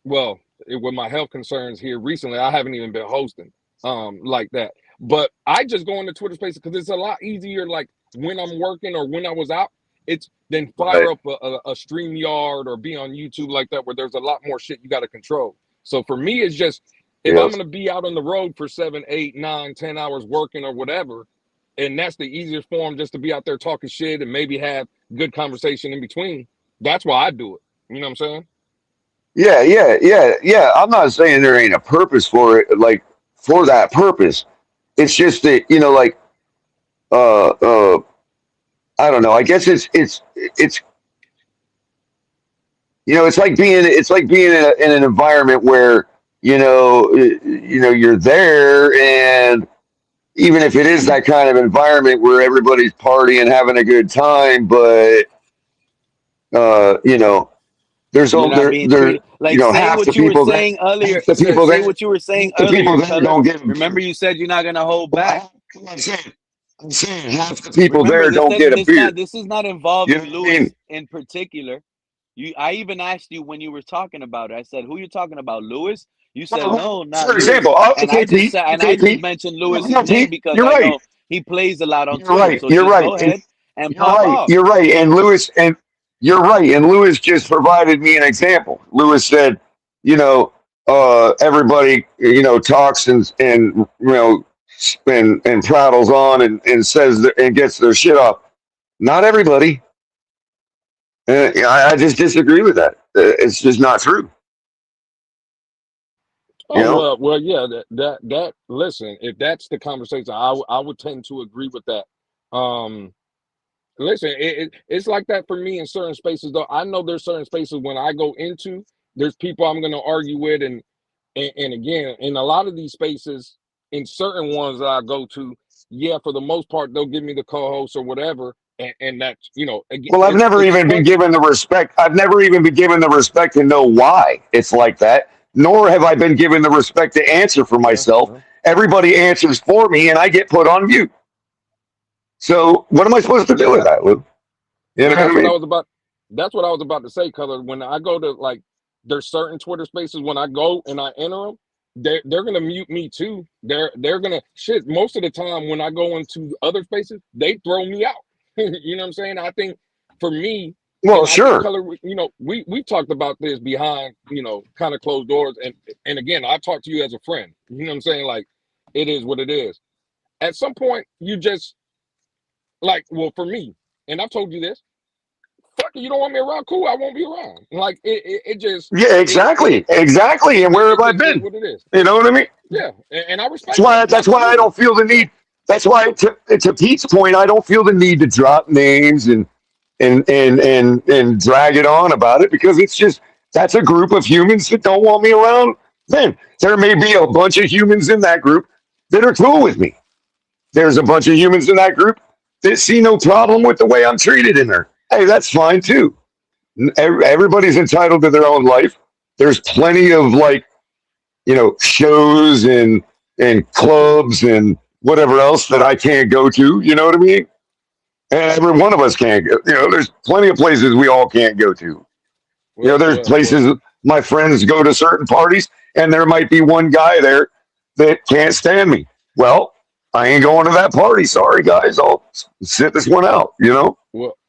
S18: with my health concerns here recently, I haven't even been hosting like that. But I just go into Twitter Spaces because it's a lot easier. Like when I'm working or when I was out, it's then fire
S17: Right.
S18: up a StreamYard or be on YouTube like that, where there's a lot more shit you got to control. So for me, it's just if I'm
S17: Yes.
S18: gonna be out on the road for 7, 8, 9, 10 hours working or whatever, and that's the easiest form, just to be out there talking shit and maybe have good conversation in between. That's why I do it. You know what I'm saying?
S17: Yeah. I'm not saying there ain't a purpose for it, like for that purpose. It's just that like uh uh I don't know. I guess it's it's like being in an environment where you're there, and even if it is that kind of environment where everybody's partying, having a good time, but there's
S1: You're not being treated like say
S17: half the
S1: what you were
S17: people there,
S1: saying earlier.
S17: half the people
S1: Say
S17: there,
S1: what you were saying
S17: half the people
S1: earlier,
S17: there
S1: Color.
S17: don't give a
S1: Remember,
S17: beer.
S1: you said you're not gonna hold back.
S17: I'm saying half the people
S1: Remember,
S17: there don't get a beer.
S1: this is not
S17: You know
S1: involving
S17: what I mean?
S1: Lewis in particular. I even asked you when you were talking about it. I said, "Who you talking about, Lewis?" You said,
S17: Well,
S1: "No, not
S17: for
S1: Lewis."
S17: example,
S1: And
S17: okay,
S1: I just
S17: Pete.
S1: said, and I
S17: Okay,
S1: just
S17: Pete.
S1: mentioned
S17: No,
S1: Lewis's name
S17: Pete.
S1: because
S17: You're
S1: I
S17: right.
S1: know he plays a lot on
S17: You're
S1: Twitter.
S17: right.
S1: So
S17: You're
S1: just
S17: right.
S1: go
S17: And
S1: ahead and
S17: you're
S1: pop
S17: right.
S1: off.
S17: You're right. And you're right. And Lewis just provided me an example. Lewis said, everybody, talks and prattles on and says and gets their shit off. Not everybody. I just disagree with that. It's just not true. You
S18: Oh
S17: know.
S18: well, yeah. That. Listen, if that's the conversation, I would tend to agree with that. Um, Listen, it's like that for me in certain spaces. Though I know there's certain spaces when I go into, there's people I'm going to argue with, and again, in a lot of these spaces, in certain ones that I go to, yeah, for the most part, they'll give me the co-host or whatever, and that's again,
S17: Well, I've never
S18: it's
S17: even been
S18: fun.
S17: given the respect. I've never even been given the respect to know why it's like that. Nor have I been given the respect to answer for myself. Everybody answers for me, and I get put on mute. So what am I supposed to do with that, Lou? You know
S18: Well,
S17: what I mean?
S18: that's what I was about to say, Color. When I go to there's certain Twitter spaces when I go and I enter them, they're gonna mute me too. They're gonna shit. Most of the time when I go into other spaces, they throw me out. You know what I'm saying? I think for me,
S17: Well,
S18: and I think
S17: sure.
S18: Color, we talked about this behind kind of closed doors, and again, I talk to you as a friend. You know what I'm saying? Like, it is what it is. At some point, you just well, for me, and I've told you this. Fuck it, you don't want me around, cool, I won't be around. Like it just
S17: Yeah, exactly. And where have I
S18: just is
S17: been?
S18: what it is.
S17: You know what I mean?
S18: Yeah, and I respect that.
S17: That's why I don't feel the need. That's why to Pete's point, I don't feel the need to drop names and drag it on about it, because it's just that's a group of humans that don't want me around. Then there may be a bunch of humans in that group that are cool with me. There's a bunch of humans in that group that see no problem with the way I'm treated in there. Hey, that's fine too. Everybody's entitled to their own life. There's plenty of shows and clubs and whatever else that I can't go to. You know what I mean? And every one of us can't go. There's plenty of places we all can't go to. There's places my friends go to certain parties, and there might be one guy there that can't stand me. Well, I ain't going to that party. Sorry, guys. I'll sit this one out.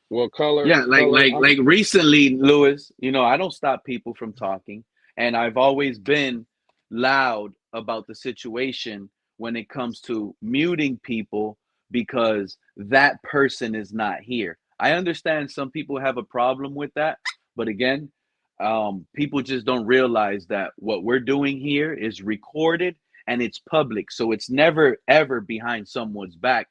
S18: Well, Color.
S1: Yeah,
S18: Color,
S1: like recently, Lewis, I don't stop people from talking, and I've always been loud about the situation when it comes to muting people because that person is not here. I understand some people have a problem with that, but again, people just don't realize that what we're doing here is recorded and it's public, so it's never ever behind someone's back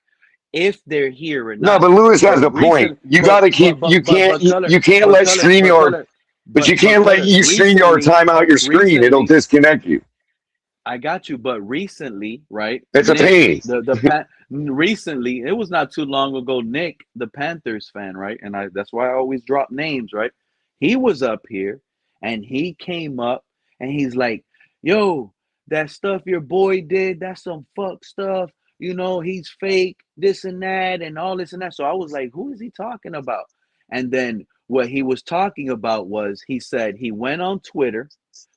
S1: if they're here or
S17: No,
S1: not.
S17: but Lewis has a point.
S1: Recent,
S17: You got to keep. You can't. You can't let StreamYard. But you can't let you StreamYard time out your screen. It'll disconnect you.
S1: I got you, but recently, right?
S17: It's a pain.
S1: Recently, it was not too long ago. Nick, the Panthers fan, right? And that's why I always drop names, right? He was up here, and he came up, and he's like, "Yo, that stuff your boy did, that's some fuck stuff. He's fake, this and that, and all this and that." So I was like, "Who is he talking about?" And then what he was talking about was he said he went on Twitter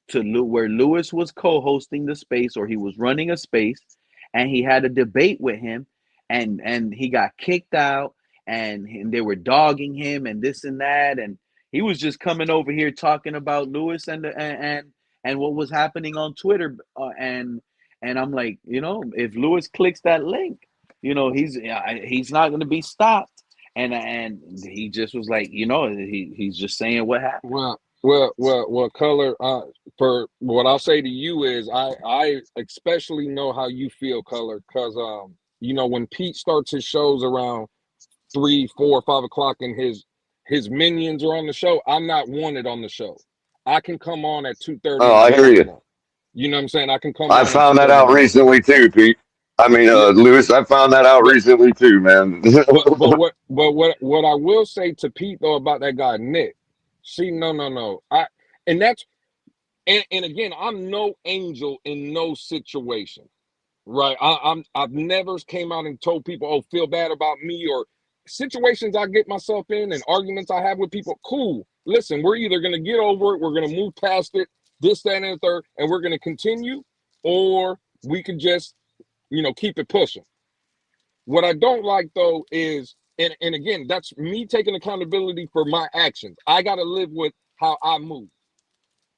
S1: to where Lewis was co-hosting the space, or he was running a space, and he had a debate with him, and he got kicked out, and they were dogging him and this and that, and he was just coming over here talking about Lewis and what was happening on Twitter, and I'm like, if Lewis clicks that link, he's not going to be stopped, and he just was like, he's just saying what happened.
S18: Well, Color. For what I'll say to you is, I especially know how you feel, Color, because when Pete starts his shows around 3, 4, 5 o'clock, and his minions are on the show, I'm not wanted on the show. I can come on at 2:30.
S17: Oh, I hear you.
S18: You know what I'm saying? I can come.
S17: I found that out recently too, Pete. I mean, Lewis, I found that out recently too, man.
S18: but what I will say to Pete though about that guy Nick, see, no, and again, I'm no angel in no situation, right? I've never came out and told people, oh, feel bad about me, or situations I get myself in and arguments I have with people. Cool. Listen, we're either gonna get over it, we're gonna move past it, this, that, and the third, and we're gonna continue, or we can just keep it pushing. What I don't like though is, and again, that's me taking accountability for my actions. I got to live with how I move.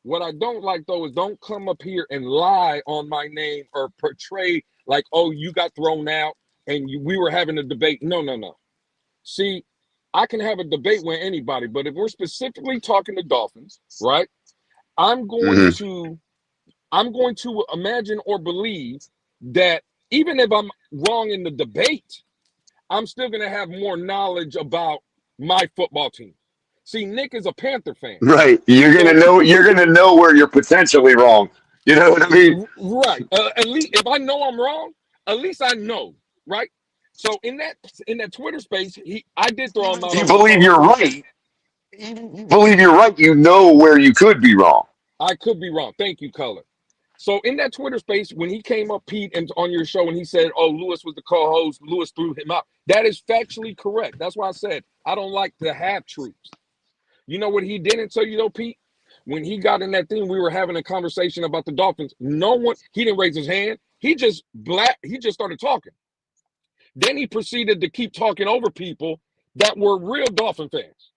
S18: What I don't like though is don't come up here and lie on my name or portray like, oh, you got thrown out and we were having a debate. No. See, I can have a debate with anybody, but if we're specifically talking to Dolphins, right? I'm going to imagine or believe that even if I'm wrong in the debate, I'm still going to have more knowledge about my football team. See, Nick is a Panther fan.
S17: Right. You're going to know where you're potentially wrong. You know what I mean?
S18: Right. At least if I know I'm wrong, at least I know, right? So in that Twitter space, I did throw him out.
S17: You believe you're right. You believe you're right. You know where you could be wrong.
S18: I could be wrong. Thank you, Color. So in that Twitter space, when he came up, Pete, and on your show, and he said, "Oh, Lewis was the co-host. Lewis threw him out." That is factually correct. That's why I said I don't like to have truths. You know what he didn't tell you though, Pete? When he got in that thing, we were having a conversation about the Dolphins. He didn't raise his hand. He just started talking. Then he proceeded to keep talking over people that were real Dolphin fans.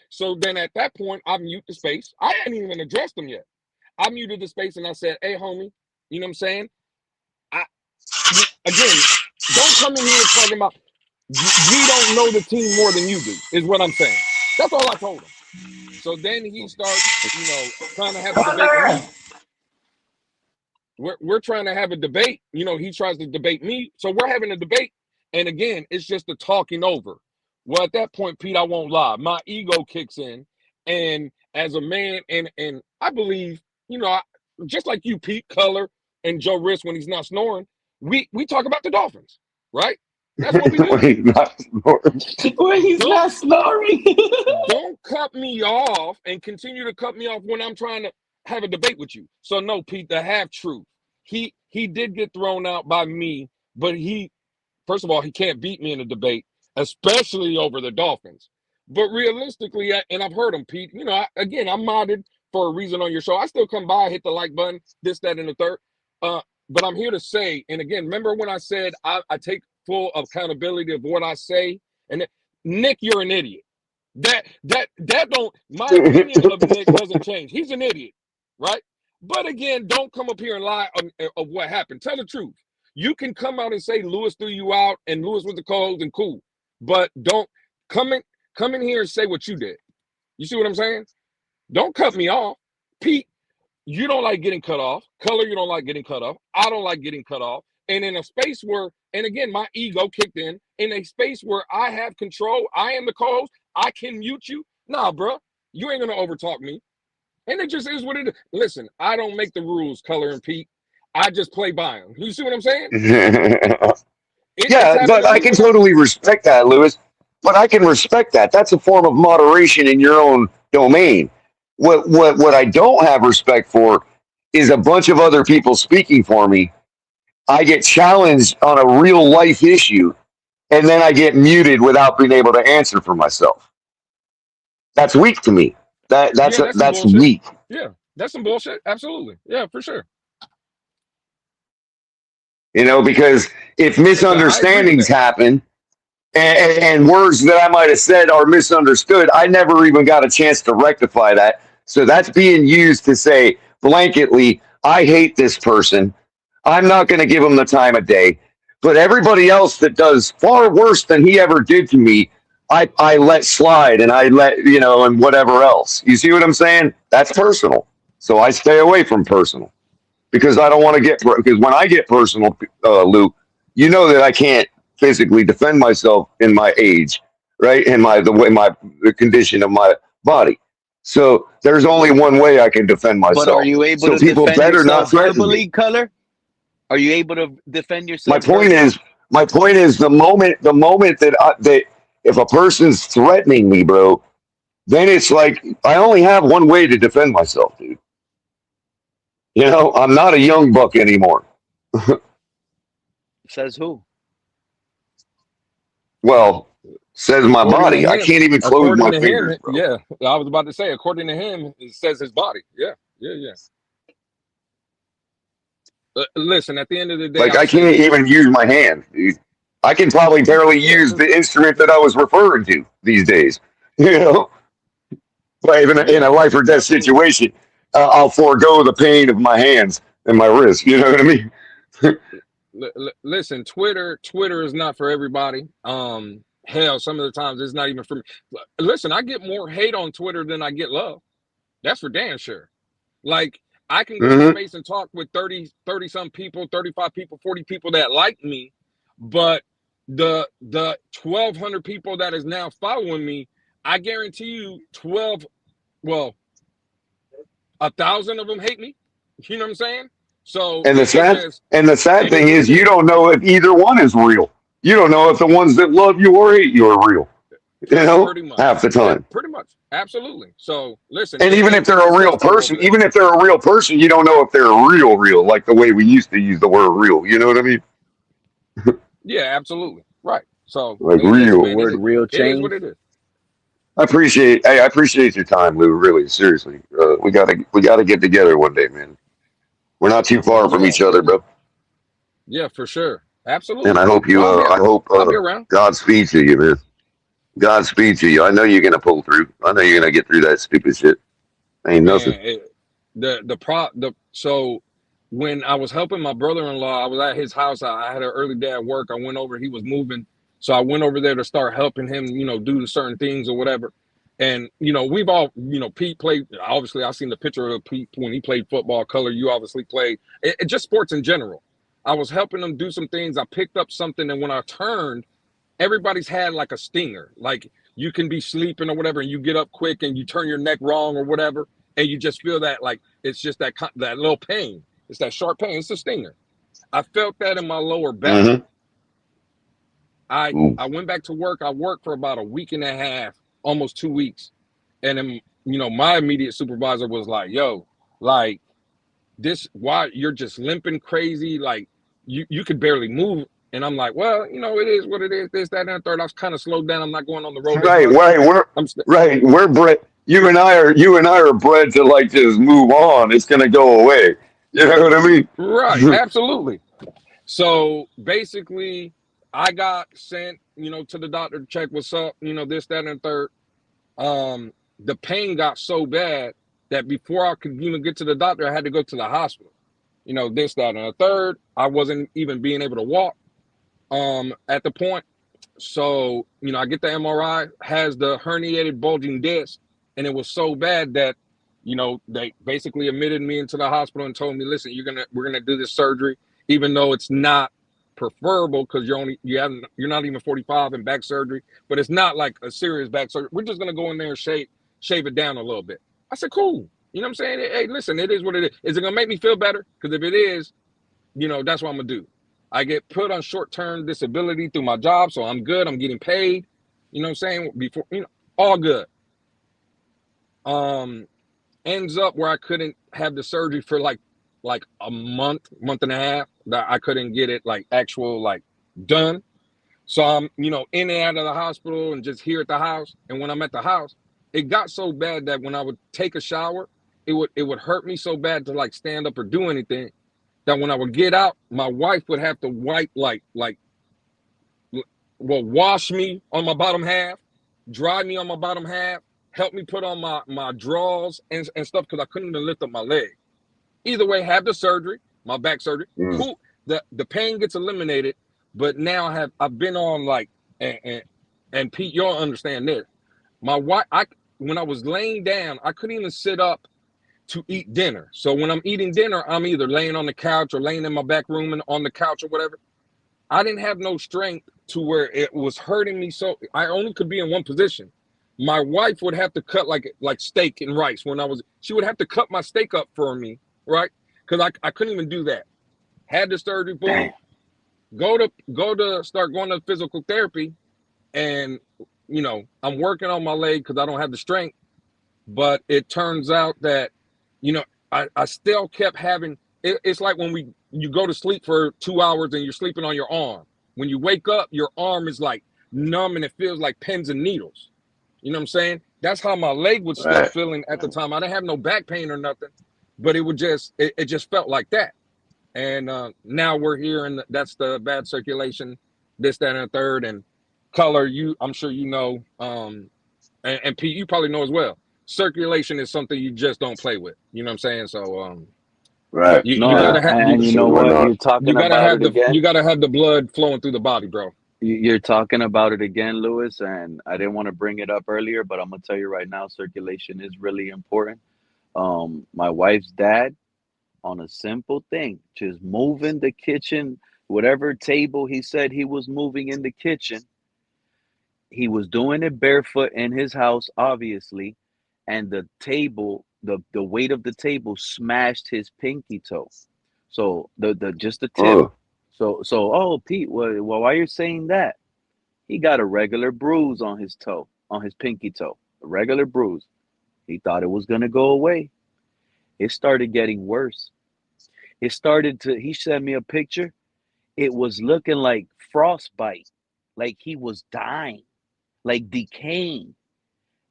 S18: So then at that point, I mute the space. I hadn't even addressed them yet. I muted the space and I said, "Hey, homie, you know what I'm saying? Again, don't come in here talking about we don't know the team more than you do," is what I'm saying. That's all I told him. So then he starts, trying to have a debate. We're trying to have a debate. He tries to debate me. So we're having a debate. And again, it's just a talking over. Well, at that point, Pete, I won't lie. My ego kicks in. And as a man, and I believe, just like you, Pete, Color, and Joe Riss when he's not snoring, we talk about the Dolphins, right? That's what we do.
S17: When he's not snoring.
S15: When he's not snoring.
S18: Don't cut me off and continue to cut me off when I'm trying to have a debate with you. So no, Pete, the half truth. He did get thrown out by me, but first of all, he can't beat me in a debate, especially over the Dolphins. But realistically, and I've heard him, Pete, again, I'm modded for a reason on your show. I still come by, hit the like button, this, that, and the third. But I'm here to say, and again, remember when I said I take full accountability of what I say? And Nick, you're an idiot. That don't, my opinion of Nick doesn't change. He's an idiot, right? But again, don't come up here and lie of what happened. Tell the truth. You can come out and say Lewis threw you out and Lewis was the co-host and cool, but don't come in here and say what you did. You see what I'm saying? Don't cut me off. Pete, you don't like getting cut off. Color, you don't like getting cut off. I don't like getting cut off. And in a space where, and again, my ego kicked in a space where I have control, I am the co-host, I can mute you. Nah, bro, you ain't gonna overtalk me. And it just is what it is. Listen, I don't make the rules, Color and Pete. I just play by them. You see what I'm saying?
S17: Yeah, but I can totally respect that, Lewis. But I can respect that. That's a form of moderation in your own domain. What I don't have respect for is a bunch of other people speaking for me. I get challenged on a real life issue, and then I get muted without being able to answer for myself. That's weak to me. That's weak.
S18: Yeah, that's some bullshit. Absolutely. Yeah, for sure.
S17: Because if misunderstandings happen and words that I might have said are misunderstood, I never even got a chance to rectify that. So that's being used to say blanketly, I hate this person. I'm not going to give him the time of day. But everybody else that does far worse than he ever did to me, I let slide and I let, and whatever else. You see what I'm saying? That's personal. So I stay away from personal. Because I don't want to because when I get personal, Luke, you know that I can't physically defend myself in my age, right? In the condition of my body. So there's only one way I can defend myself.
S1: But are you able to defend yourself verbally, Color? Are you able to defend yourself?
S17: My point is the moment that if a person's threatening me, bro, then it's like I only have one way to defend myself, dude. I'm not a young buck anymore.
S1: Says who?
S17: Well, says my body. I can't even close my fingers, bro.
S18: Yeah, I was about to say, according to him, it says his body. Yeah. Listen, at the end of the day,
S17: I can't even use my hands, dude. I can probably barely use the instrument that I was referring to these days. But even in a life or death situation, I'll forego the pain of my hands and my wrist. You know what I mean?
S18: Listen, Twitter is not for everybody. Hell, some of the times it's not even for me. Listen, I get more hate on Twitter than I get love. That's for damn sure. Like, I can go to space and talk with 30 some people, 35 people, 40 people that like me, but the 1,200 people that is now following me, I guarantee you 1,000 of them hate me. You know what I'm saying? So
S17: and the sad thing is you don't know if either one is real. You don't know if the ones that love you or hate you are real. You know,
S18: Pretty much.
S17: half the
S18: Yeah,
S17: time.
S18: pretty much. Absolutely. So listen,
S17: And even if they're
S18: it
S17: a real
S18: says that a little
S17: person,
S18: bit.
S17: even if they're a real person, you don't know if they're real, like the way we used to use the word real. You know what I mean?
S18: Yeah, absolutely. Right. So
S17: Like
S18: listen,
S1: The
S17: real.
S18: man,
S1: word real
S18: it is what
S1: changed.
S18: it is.
S17: I appreciate your time, Lou. Really, seriously. We gotta get together one day, man. We're not too far from
S18: Yeah,
S17: each other, bro.
S18: yeah, for sure.
S17: And
S18: Absolutely.
S17: I hope
S18: Well,
S17: I hope
S18: I'll be around.
S17: Godspeed to you, man. Godspeed to you. I know you're gonna pull through. I know you're gonna get through that stupid shit. Ain't nothing.
S18: Man, so when I was helping my brother-in-law, I was at his house. I had an early day at work. I went over, he was moving. So I went over there to start helping him, do certain things or whatever. And, we've all, Pete played, obviously I've seen the picture of Pete when he played football. Color, you obviously played. It just sports in general. I was helping him do some things. I picked up something, and when I turned, everybody's had like a stinger. Like you can be sleeping or whatever, and you get up quick and you turn your neck wrong or whatever, and you just feel that like it's just that little pain. It's that sharp pain. It's a stinger. I felt that in my lower back.
S17: Mm-hmm.
S18: I went back to work. I worked for about a week and a half, almost 2 weeks, and then my immediate supervisor was like, "Yo, like this, why you're just limping crazy? Like you could barely move." And I'm like, well, it is what it is. This, that, and the third. I was kind of slowed down. I'm not going on the road as
S17: Right,
S18: much.
S17: right. We're bred. You and I are bred to like just move on. It's gonna go away. You know what I mean?
S18: Right, absolutely. So basically, I got sent, to the doctor to check what's up. This, that, and the third. The pain got so bad that before I could even get to the doctor, I had to go to the hospital. This, that, and the third. I wasn't even being able to walk. At the point. So, I get the MRI, has the herniated bulging disc, and it was so bad that, they basically admitted me into the hospital and told me, listen, we're gonna do this surgery, even though it's not preferable because you're not even 45 in back surgery, but it's not like a serious back surgery. We're just gonna go in there and shave it down a little bit. I said, cool. You know what I'm saying? Hey, listen, it is what it is. Is it gonna make me feel better? Because if it is, that's what I'm gonna do. I get put on short-term disability through my job, so I'm good. I'm getting paid. You know what I'm saying? Before, all good. Ends up where I couldn't have the surgery for like a month and a half. That I couldn't get it like actual like done. So I'm, in and out of the hospital and just here at the house. And when I'm at the house, it got so bad that when I would take a shower, it would hurt me so bad to like stand up or do anything that when I would get out, my wife would have to wipe wash me on my bottom half, dry me on my bottom half, help me put on my drawers and stuff because I couldn't even lift up my leg. Either way, have the surgery, my back surgery. Cool. The pain gets eliminated, but now I've been on like and Pete, you'll understand this. My wife, when I was laying down, I couldn't even sit up to eat dinner. So when I'm eating dinner, I'm either laying on the couch or laying in my back room and on the couch or whatever. I didn't have no strength to where it was hurting me. So I only could be in one position. My wife would have to cut like steak and rice she would have to cut my steak up for me, right? Because I couldn't even do that. Had the surgery, boom, go to start going to physical therapy. And, I'm working on my leg because I don't have the strength. But it turns out that, I still kept having, it's like when you go to sleep for 2 hours and you're sleeping on your arm. When you wake up, your arm is like numb and it feels like pins and needles. You know what I'm saying? That's how my leg was still
S17: Right.
S18: feeling at the time. I didn't have no back pain or nothing, but it would it just felt like that. And now we're here, and that's the bad circulation, this, that, and the third. And color, I'm sure you know, and Pete, you probably know as well. Circulation is something you just don't play with. You know what I'm saying? So
S17: Right.
S18: you
S1: No,
S17: Yeah.
S18: gotta have
S1: and you know
S17: Why
S1: what?
S17: not?
S1: You're talking about it again.
S18: you gotta have the blood flowing through the body, bro.
S1: You're talking about it again, Lewis, and I didn't want to bring it up earlier, but I'm gonna tell you right now, circulation is really important. My wife's dad, on a simple thing, just moving the kitchen, whatever table he said he was moving in the kitchen, he was doing it barefoot in his house, obviously, and the table, the weight of the table smashed his pinky toe. So the just the tip.
S17: Oh.
S1: Oh, Pete, well, why are you saying that? He got a regular bruise on his toe, on his pinky toe, a regular bruise. He thought it was gonna go away. It started getting worse. He sent me a picture. It was looking like frostbite, like he was dying, like decaying.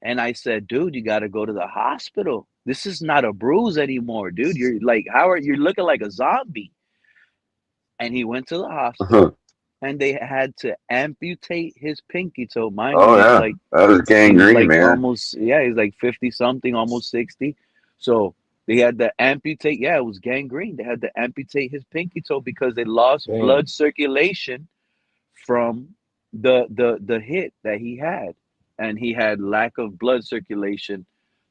S1: And I said, dude, you got to go to the hospital. This is not a bruise anymore, dude. You're like, you're looking like a zombie. And he went to the hospital and they had to amputate his pinky toe. Mind
S17: Oh
S1: you,
S17: yeah, that is
S1: he's
S17: gangrene,
S1: like
S17: man.
S1: almost, yeah, he's like 50 something, almost 60. So they had to amputate. Yeah, it was gangrene. They had to amputate his pinky toe because they lost
S18: Damn.
S1: blood circulation from the hit that he had, and he had lack of blood circulation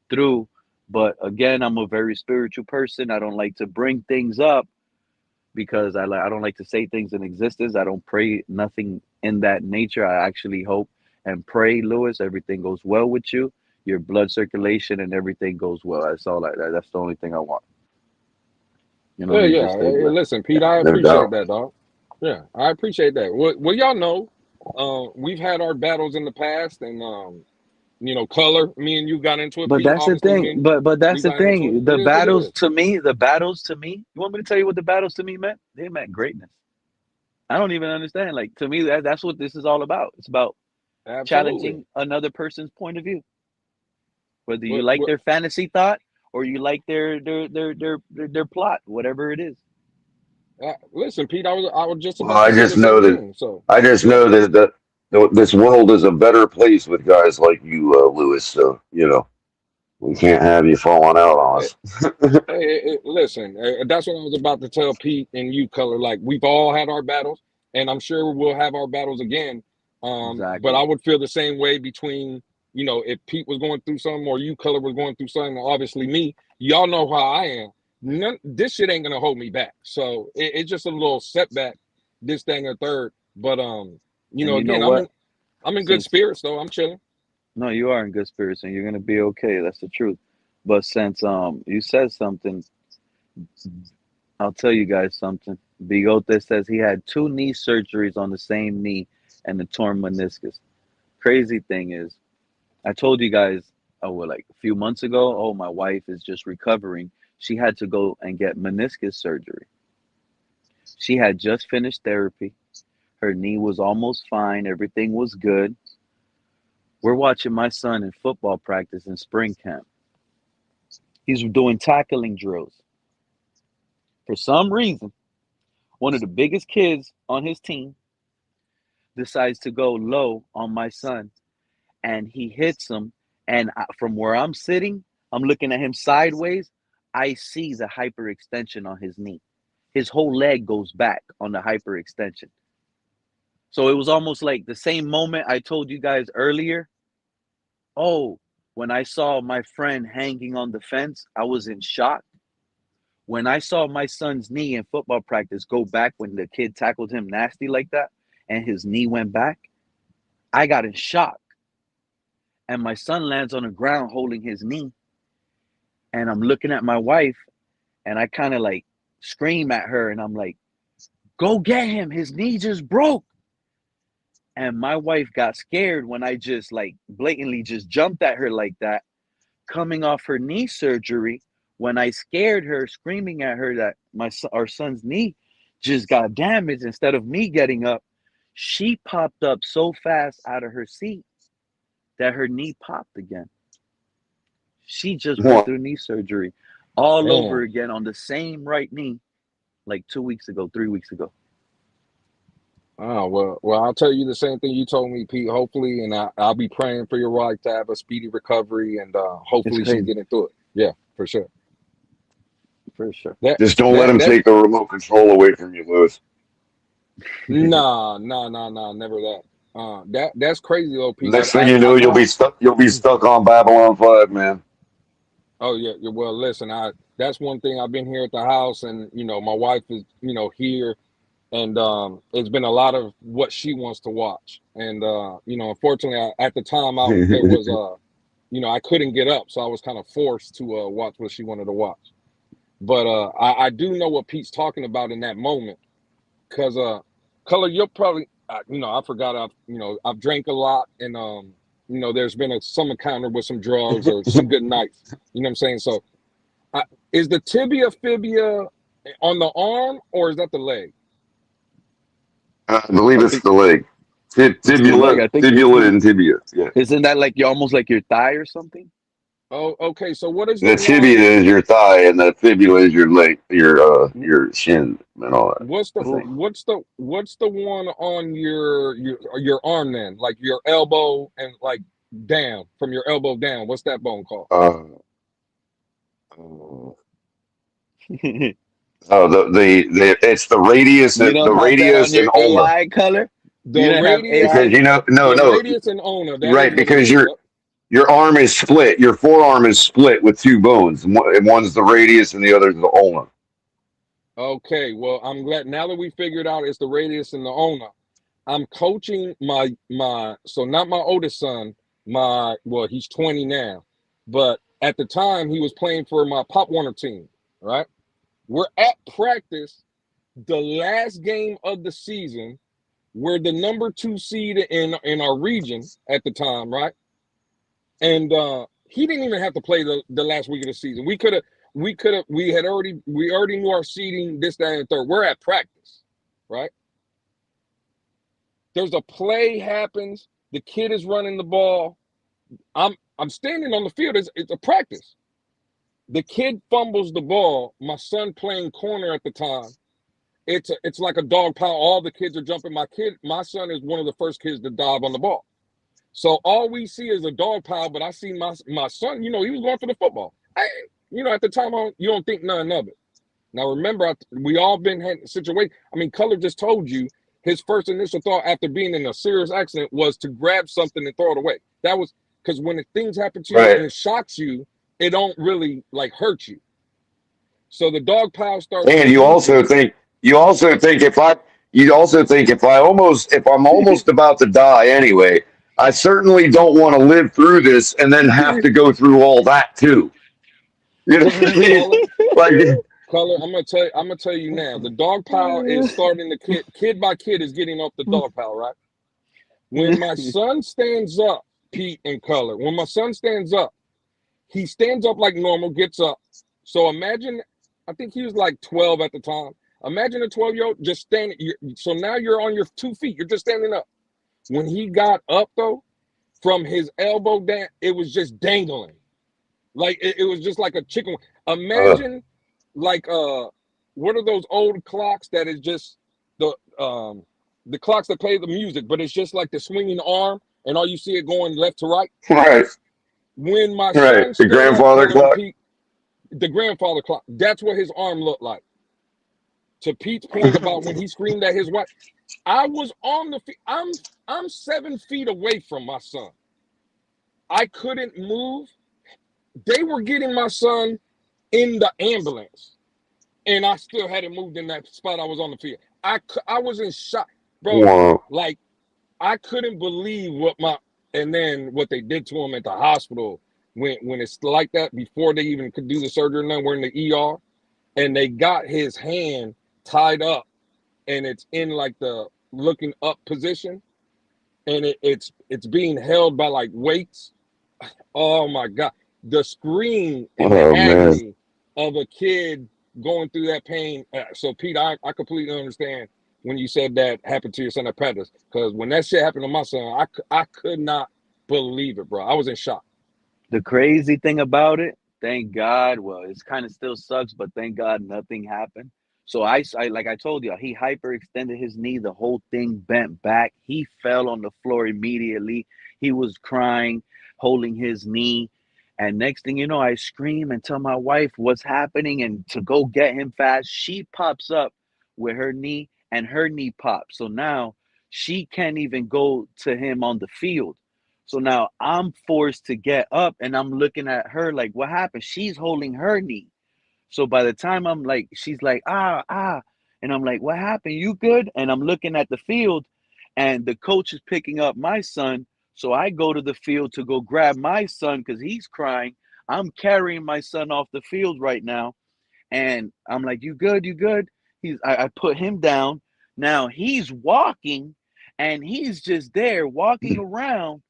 S1: through. But again, I'm a very spiritual person. I don't like to bring things up because I don't like to say things in existence. I don't pray nothing in that nature. I actually hope and pray, Lewis, everything goes well with you, your blood circulation and everything goes well. That's all. That's the only thing I want. You know,
S18: Yeah,
S1: you
S18: yeah.
S1: just stay
S18: Hey,
S1: blessed.
S18: listen, Pete, I appreciate that, dog. Yeah, I appreciate that. Well, y'all know, we've had our battles in the past, and color. Me and you got into it,
S1: But
S18: Pete.
S1: that's the
S18: Obviously,
S1: thing. But
S18: we
S1: that's the
S18: got into it.
S1: thing.
S18: It
S1: The
S18: is what it
S1: battles
S18: is.
S1: to me, the battles to me. You want me to tell you what the battles to me meant? They meant greatness. I don't even understand. Like to me, that's what this is all about. It's about
S18: Absolutely.
S1: challenging another person's point of view. Whether you
S18: But,
S1: like
S18: but
S1: their fantasy thought or you like their plot, whatever it is.
S18: listen, Pete, I was just
S17: Well,
S18: about to say the same thing. So
S17: I just
S18: go
S17: know
S18: ahead.
S17: that this world is a better place with guys like you, Lewis. So we can't have you falling out on us.
S18: Listen, that's what I was about to tell Pete and you, Color. Like we've all had our battles, and I'm sure we'll have our battles again. But I
S1: Exactly.
S18: would feel the same way between if Pete was going through something or you, Color, was going through something. Obviously, me. Y'all know how I am. This shit ain't gonna hold me back. So it's just a little setback. This thing or third, but
S1: And you know
S18: again,
S1: what?
S18: I'm in good
S1: Since
S18: spirits though. I'm chilling.
S1: no, you are in good spirits and you're gonna be okay. That's the truth. But since you said something, I'll tell you guys something. Bigote says he had two knee surgeries on the same knee and the torn meniscus. Crazy thing is, I told you guys, like a few months ago, my wife is just recovering. She had to go and get meniscus surgery. She had just finished therapy. Her knee was almost fine. Everything was good. We're watching my son in football practice in spring camp. He's doing tackling drills. For some reason, one of the biggest kids on his team decides to go low on my son and he hits him. And from where I'm sitting, I'm looking at him sideways. I see the hyperextension on his knee. His whole leg goes back on the hyperextension. So it was almost like the same moment I told you guys earlier. Oh, when I saw my friend hanging on the fence, I was in shock. When I saw my son's knee in football practice go back when the kid tackled him nasty like that and his knee went back, I got in shock. And my son lands on the ground holding his knee. And I'm looking at my wife and I kind of like scream at her and I'm like, go get him. His knee just broke. And my wife got scared when I just like blatantly just jumped at her like that, coming off her knee surgery. When I scared her, screaming at her that our son's knee just got damaged, instead of me getting up, she popped up so fast out of her seat that her knee popped again. She just went
S17: Well,
S1: through knee surgery all over
S18: Damn.
S1: again on the same right knee like 2 weeks ago, 3 weeks ago.
S18: Oh, well, I'll tell you the same thing you told me, Pete. Hopefully, and I'll be praying for your wife to have a speedy recovery, and
S1: It's
S18: hopefully she's
S1: crazy.
S18: getting through it. Yeah, for sure.
S1: For sure.
S18: That
S17: just don't let
S18: that
S17: him
S18: that
S17: take the remote control away from you, Lewis.
S18: nah, never that. That's crazy though, Pete.
S17: Next thing
S18: I
S17: you
S18: I
S17: know, you'll
S18: know.
S17: be stuck. You'll be stuck on Babylon 5, man.
S18: Oh yeah, yeah. Well, listen, that's one thing. I've been here at the house, and my wife is here, and it's been a lot of what she wants to watch, and unfortunately, at the time, there was I couldn't get up, so I was kind of forced to watch what she wanted to watch. But I do know what Pete's talking about in that moment. Cause color, you'll probably I forgot I've drank a lot, and there's been some encounter with some drugs or some good nights. You know what I'm saying? So is the tibia fibia on the arm or is that the leg?
S17: I believe it's the leg. Tibula,
S1: I think
S17: tibula, and tibia. Yeah.
S1: Isn't that like almost like your thigh or something?
S18: Oh, okay. So what is the
S17: The tibia
S18: one?
S17: is your thigh, and the fibula is your leg, your shin, and all that.
S18: What's the one on your arm then? Like your elbow and like down from your elbow down. What's that bone called?
S17: It's the radius,
S1: You don't
S17: the
S1: have that on
S17: radius
S1: your
S17: and ulna.
S1: AI color.
S18: The
S1: You don't have
S18: radius,
S1: AI.
S17: Because
S18: the radius and ulna. That
S17: right,
S18: is what it
S17: because
S18: is. Yep.
S17: your arm is split. Your forearm is split with two bones. And one's the radius, and the other's the ulna.
S18: Okay, well, I'm glad now that we figured out it's the radius and the ulna. I'm coaching my so not my oldest son, he's 20 now, but at the time he was playing for my Pop Warner team, right? We're at practice, the last game of the season. We're the number 2 seed in our region at the time, right? And he didn't even have to play the last week of the season. We already knew our seeding, this, that, and third. We're at practice, right? There's a play happens. The kid is running the ball. I'm standing on the field. It's a practice. The kid fumbles the ball. My son playing corner at the time. It's like a dog pile. All the kids are jumping. My son is one of the first kids to dive on the ball. So all we see is a dog pile, but I see my son, he was going for the football. At the time, you don't think nothing of it. Now, remember, we all been had situation. I mean, Color just told you his first initial thought after being in a serious accident was to grab something and throw it away. That was because when things happen to you and it shocks you, it don't really like hurt you. So the dog pile starts.
S17: And you also think if I'm almost about to die anyway, I certainly don't want to live through this and then have to go through all that too. You know what I mean? Like,
S18: Color, I'm gonna tell you now. The dog pile is starting to kid by kid is getting off the dog pile, right? When my son stands up, Pete and Color, when my son stands up, he stands up like normal, gets up. So imagine, I think he was like 12 at the time. Imagine a 12-year-old just standing. So now you're on your 2 feet. You're just standing up. When he got up though, from his elbow down, it was just dangling. Like it was just like a chicken. Imagine like what are those old clocks that is just the clocks that play the music, but it's just like the swinging arm and all you see it going left to right.
S17: Right.
S18: When my
S17: Right.
S18: son
S17: The grandfather clock.
S18: the grandfather clock, that's what his arm looked like. To Pete's point about when he screamed at his wife, I was on the I'm 7 feet away from my son. I couldn't move. They were getting my son in the ambulance, and I still hadn't moved in that spot. I was on the field. I was in shock, bro.
S17: Wow.
S18: Like I couldn't believe what they did to him at the hospital when it's like that before they even could do the surgery. And then we're in the ER, and they got his hand tied up, and it's in like the looking up position, and it's being held by like weights. Oh my God. The scream and the agony of a kid going through that pain. So Pete, I completely understand when you said that happened to your son at practice, because when that shit happened to my son, I could not believe it, bro. I was in shock.
S1: The crazy thing about it, thank God, well, it's kind of still sucks, but thank God nothing happened. So I like I told you, he hyperextended his knee. The whole thing bent back. He fell on the floor immediately. He was crying, holding his knee. And next thing you know, I scream and tell my wife what's happening and to go get him fast. She pops up with her knee and her knee pops. So now she can't even go to him on the field. So now I'm forced to get up and I'm looking at her like, what happened? She's holding her knee. So by the time I'm like, she's like, ah. And I'm like, what happened? You good? And I'm looking at the field and the coach is picking up my son. So I go to the field to go grab my son because he's crying. I'm carrying my son off the field right now. And I'm like, you good? You good? I put him down. Now he's walking and he's just there walking around.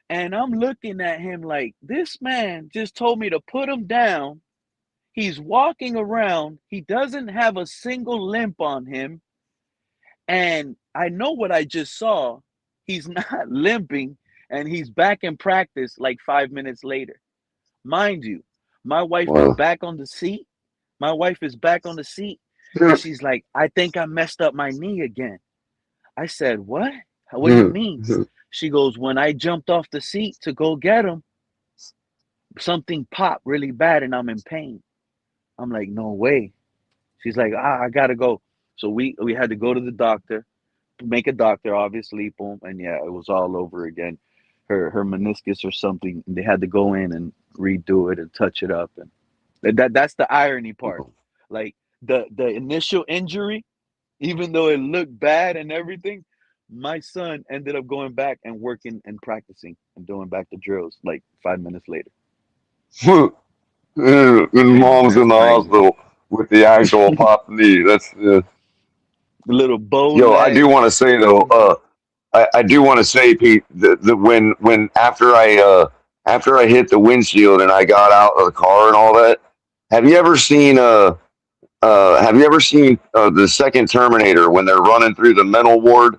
S1: And I'm looking at him like, this man just told me to put him down. He's walking around. He doesn't have a single limp on him. And I know what I just saw. He's not limping and he's back in practice like 5 minutes later. Mind you, my wife is
S17: Wow.
S1: back on the seat. My wife is back on the seat. And she's like, I think I messed up my knee again. I said, what? What do you mean? She goes, when I jumped off the seat to go get him, something popped really bad and I'm in pain. I'm like, no way. She's like, I gotta go. So we had to go to the doctor, make a doctor, obviously, boom, and yeah, it was all over again. Her meniscus or something. They had to go in and redo it and touch it up, and that's the irony part. Like the initial injury, even though it looked bad and everything, my son ended up going back and working and practicing and doing back the drills like 5 minutes later.
S17: And mom's in the hospital with the actual pop knee. That's
S1: the little bow
S17: yo. I
S1: leg.
S17: do want to say though. I do want to say, Pete, that when after I hit the windshield and I got out of the car and all that, have you ever seen the second Terminator when they're running through the mental ward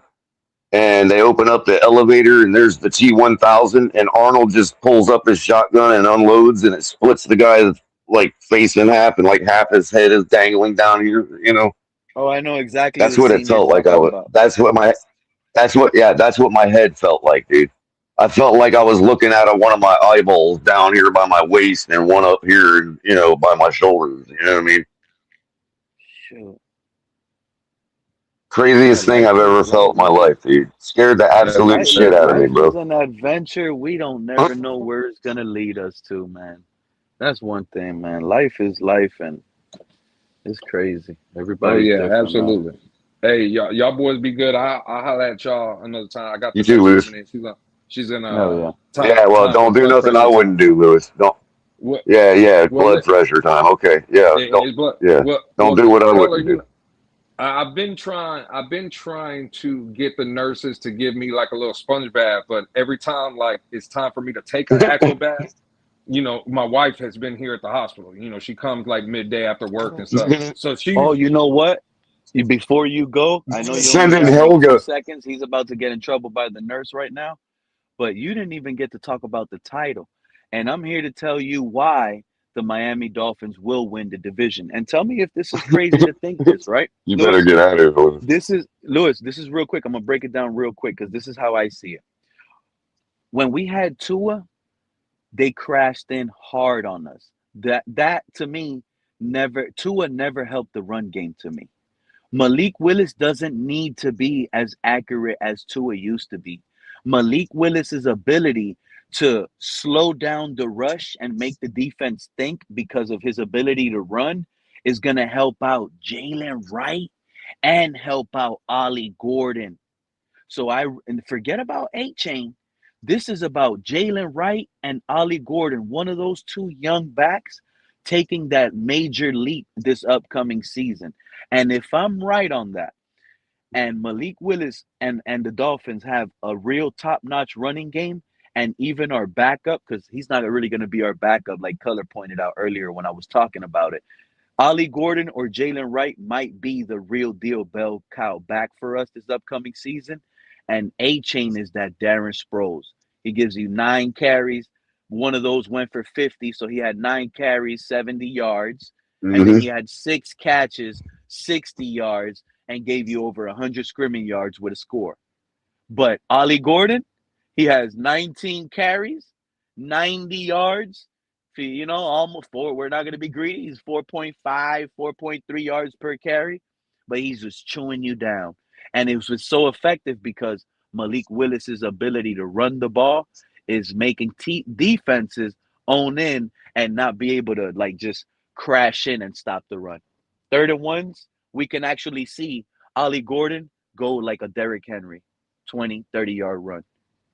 S17: and they open up the elevator and there's the T-1000 and Arnold just pulls up his shotgun and unloads and it splits the guy's like face in half and like half his head is dangling down here, you know?
S1: Oh, I know exactly
S17: That's
S1: the
S17: what it
S1: scene you're
S17: felt like.
S1: talking about.
S17: That's what my head felt like, dude. I felt like I was looking at one of my eyeballs down here by my waist and one up here, you know, by my shoulders. You know what I mean?
S1: Shoot.
S17: Craziest thing I've ever felt in my life, dude. Scared the absolute shit out of me,
S1: Life
S17: bro.
S1: is an adventure. We don't never know where it's gonna lead us to, man. That's one thing, man. Life is life, and it's crazy.
S18: Oh
S1: Everybody's
S18: yeah,
S1: different, man.
S18: absolutely. Hey, y'all boys be good. I'll holler at y'all another time. I got
S17: You
S18: the
S17: too,
S18: nurse
S17: Lewis.
S18: coming in. She's in
S1: Hell yeah.
S17: Yeah, well,
S18: time for
S17: don't do
S18: blood
S17: nothing I
S18: pressure
S17: wouldn't
S18: time.
S17: do, Lewis. Don't.
S18: What?
S17: Yeah,
S18: Well,
S17: blood pressure time. Okay, yeah, don't.
S18: it's blood.
S17: Yeah,
S18: Well,
S17: don't do what I
S18: Keller,
S17: wouldn't do.
S18: I've been trying to get the nurses to give me like a little sponge bath, but every time like it's time for me to take an actual bath, you know, my wife has been here at the hospital. You know, she comes like midday after work and stuff. So
S1: Oh,
S18: she's
S1: you know what? Before you go, I know you only
S17: Send in
S1: got like 2
S17: Helga.
S1: seconds. He's about to get in trouble by the nurse right now, but you didn't even get to talk about the title. And I'm here to tell you why the Miami Dolphins will win the division. And tell me if this is crazy to think this, right?
S17: You better get out of here, Lewis.
S1: This is real quick. I'm gonna break it down real quick because this is how I see it. When we had Tua, they crashed in hard on us. That to me Tua never helped the run game to me. Malik Willis doesn't need to be as accurate as Tua used to be. Malik Willis's ability to slow down the rush and make the defense think because of his ability to run is going to help out Jalen Wright and help out Ollie Gordon. So and forget about A-Chain. This is about Jalen Wright and Ollie Gordon, one of those two young backs taking that major leap this upcoming season. And if I'm right on that, and Malik Willis and the Dolphins have a real top-notch running game, and even our backup, because he's not really going to be our backup, like Color pointed out earlier when I was talking about it. Ollie Gordon or Jalen Wright might be the real deal bell cow back for us this upcoming season. And A-Chain is that Darren Sproles. He gives you 9 carries. One of those went for 50, so he had 9 carries, 70 yards. And then he had 6 catches, 60 yards, and gave you over 100 scrimmage yards with a score. But Ollie Gordon, he has 19 carries, 90 yards. You know, almost 4. We're not going to be greedy. He's 4.5, 4.3 yards per carry, but he's just chewing you down. And it was so effective because Malik Willis's ability to run the ball is making defenses own in and not be able to like just crash in and stop the run. 3rd and 1s, we can actually see Ollie Gordon go like a Derrick Henry, 20, 30-yard run.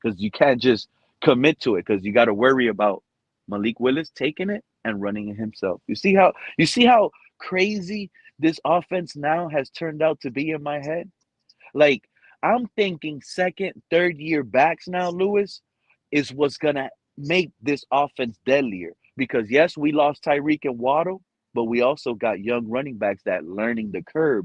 S1: Because you can't just commit to it because you got to worry about Malik Willis taking it and running it himself. You see how crazy this offense now has turned out to be in my head? Like, I'm thinking second, third year backs now, Lewis, is what's gonna make this offense deadlier. Because yes, we lost Tyreek and Waddle, but we also got young running backs that learning the curve.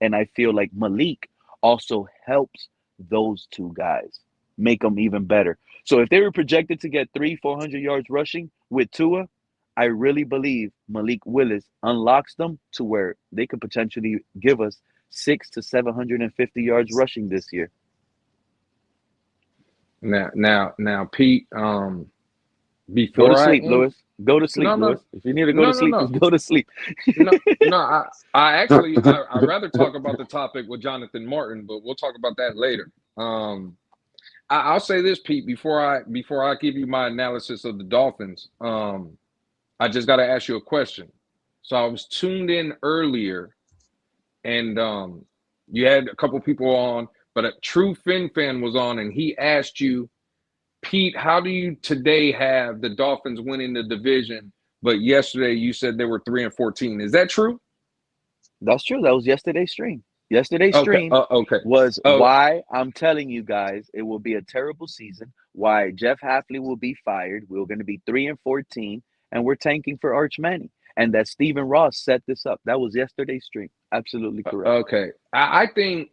S1: And I feel like Malik also helps those two guys make them even better. So if they were projected to get 400 yards rushing with Tua, I really believe Malik Willis unlocks them to where they could potentially give us 600 to 750 yards rushing this year.
S18: Now, Pete.
S1: Go
S18: Before
S1: to
S18: I
S1: sleep,
S18: end,
S1: Lewis. Go to sleep,
S18: no,
S1: Lewis.
S18: no,
S1: If you need to go
S18: no,
S1: to
S18: no,
S1: sleep,
S18: no,
S1: just go to sleep.
S18: no. I actually, I'd rather talk about the topic with Jonathan Martin, but we'll talk about that later. I'll say this, Pete, before I give you my analysis of the Dolphins. I just got to ask you a question. So I was tuned in earlier, and you had a couple people on, but a true Fin fan was on, and he asked you, Pete, how do you today have the Dolphins winning the division, but yesterday you said they were 3-14? Is that true?
S1: That's true. That was yesterday's stream. Yesterday's
S18: Okay.
S1: stream
S18: Okay.
S1: was
S18: Oh,
S1: why I'm telling you guys it will be a terrible season. Why Jeff Hafley will be fired. We're going to be 3-14, and we're tanking for Arch Manning. And that Stephen Ross set this up. That was yesterday's stream. Absolutely correct.
S18: okay. I think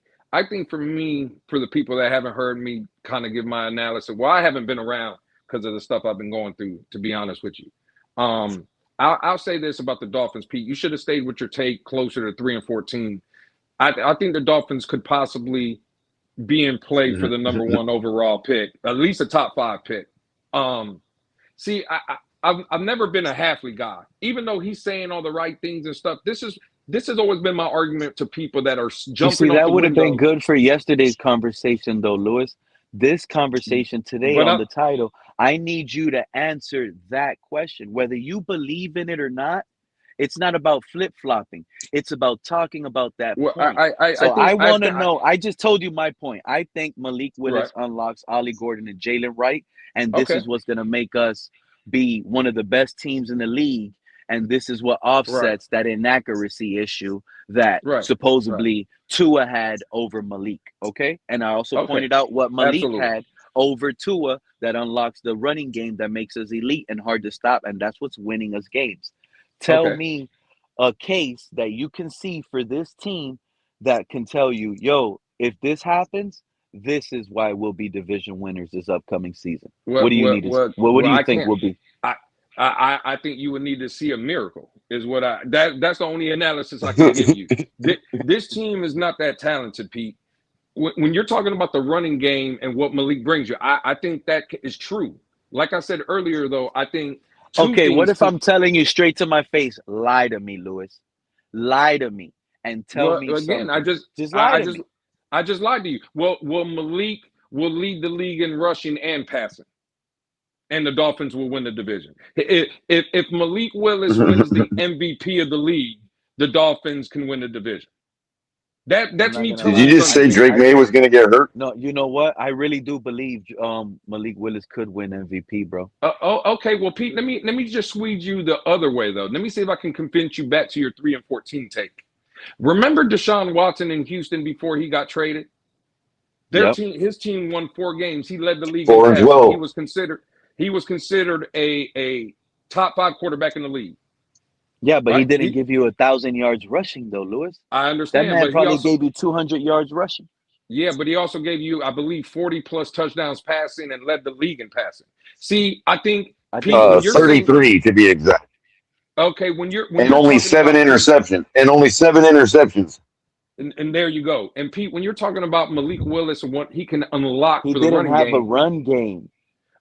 S18: for me, for the people that haven't heard me kind of give my analysis, well, I haven't been around because of the stuff I've been going through, to be honest with you. I'll say this about the Dolphins, Pete. You should have stayed with your take closer to 3-14. I think the Dolphins could possibly be in play for the number one overall pick, at least a top 5 pick. See, I've never been a Hafley guy, even though he's saying all the right things and stuff. This has always been my argument to people that are
S1: You
S18: jumping
S1: see,
S18: off
S1: that
S18: the
S1: would have been
S18: window.
S1: good for yesterday's conversation, though, Lewis. This conversation today
S18: But
S1: on the title, I need you to answer that question. Whether you believe in it or not, it's not about flip flopping. It's about talking about that
S18: well,
S1: point.
S18: I
S1: So
S18: think
S1: I want to know. I just told you my point. I think Malik Willis
S18: right.
S1: unlocks Ollie Gordon and Jalen Wright, and this
S18: Okay.
S1: is what's going to make us be one of the best teams in the league. And this is what
S18: Right.
S1: offsets that inaccuracy issue that
S18: Right.
S1: supposedly Tua had over Malik. Okay. And I also
S18: Okay.
S1: pointed out what Malik
S18: Absolutely.
S1: had over Tua that unlocks the running game that makes us elite and hard to stop. And that's what's winning us games. Tell
S18: Okay.
S1: me a case that you can see for this team that can tell you, yo, if this happens, this is why we'll be division winners this upcoming season.
S18: Well,
S1: What do you
S18: well,
S1: need to
S18: well,
S1: what
S18: well,
S1: do you
S18: I
S1: think
S18: can't.
S1: will be?
S18: I think you would need to see a miracle. Is what that's the only analysis I can give you. This team is not that talented, Pete. When you're talking about the running game and what Malik brings you, I think that is true. Like I said earlier, though, I think two
S1: Okay, what
S18: things.
S1: if I'm telling you straight to my face, lie to me, Lewis? Lie to me and tell
S18: Well,
S1: me
S18: again,
S1: something. Just lie to me.
S18: I just lied to you. Well, Malik will lead the league in rushing and passing, and the Dolphins will win the division. If Malik Willis wins the MVP of the league, the Dolphins can win the division.
S1: I'm
S18: That's
S1: not
S18: me
S1: gonna
S17: Did
S18: telling
S17: you
S18: you
S1: lie.
S17: just
S18: something.
S17: say Drake May was going to get hurt?
S1: No, you know what? I really do believe Malik Willis could win MVP, bro.
S18: Okay. Well, Pete, let me just squeeze you the other way though. Let me see if I can convince you back to your 3-14 take. Remember Deshaun Watson in Houston before he got traded?
S1: Yep.
S18: His team won 4 games. He led the league in
S17: 4 and
S18: passing.
S17: 12.
S18: He was considered a top 5 quarterback in the league.
S1: Yeah, but he
S18: Right?
S1: didn't give you 1,000 yards rushing though, Lewis.
S18: I
S1: That
S18: understand,
S1: man
S18: but he
S1: probably
S18: also
S1: gave you 200 yards rushing.
S18: but he also gave you, I believe, 40 plus touchdowns passing and led the league in passing. See, I think
S1: I
S18: Pete,
S1: think he
S18: when
S1: was
S18: you're
S1: third.
S18: saying
S17: 33 to be exact.
S18: okay, when you're
S17: And only
S18: talking
S17: 7
S18: about
S17: interceptions. And only 7 interceptions.
S18: and there you go. And Pete, when you're talking about Malik Willis and what he can unlock
S1: He
S18: for the
S1: didn't
S18: running
S1: have a
S18: game,
S1: run game.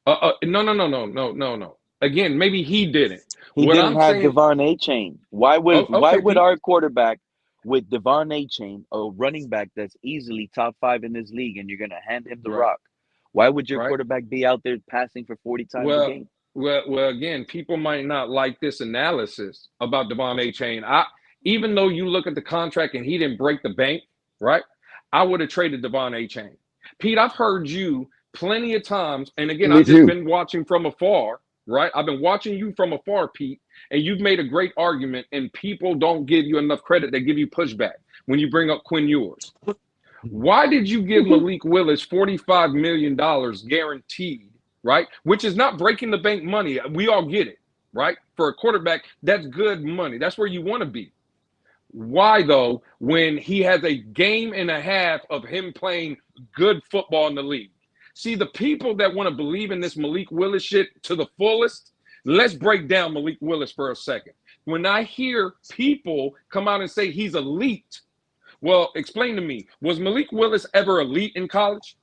S18: no. Again, maybe he didn't.
S1: He
S18: What
S1: didn't
S18: I'm
S1: have
S18: saying,
S1: Devon Achane. Why
S18: okay,
S1: would
S18: Pete.
S1: our quarterback with Devon Achane, a running back that's easily top 5 in this league, and you're gonna hand him the
S18: Right,
S1: rock? Why would your
S18: right.
S1: quarterback be out there passing for 40 times a
S18: Well,
S1: game?
S18: Again, people might not like this analysis about Devon Achane. Even though you look at the contract and he didn't break the bank, right? I would have traded Devon Achane. Pete, I've heard you plenty of times, and again,
S17: Me
S18: I've just
S17: too.
S18: been watching from afar, right? I've been watching you from afar, Pete, and you've made a great argument, and people don't give you enough credit. They give you pushback when you bring up Quinn Ewers. Why did you give Malik Willis $45 million guaranteed, right? Which is not breaking the bank money. We all get it, right? For a quarterback, that's good money. That's where you want to be. Why, though, when he has a game and a half of him playing good football in the league? See, the people that want to believe in this Malik Willis shit to the fullest, let's break down Malik Willis for a second. When I hear people come out and say he's elite, well, explain to me, was Malik Willis ever elite in college?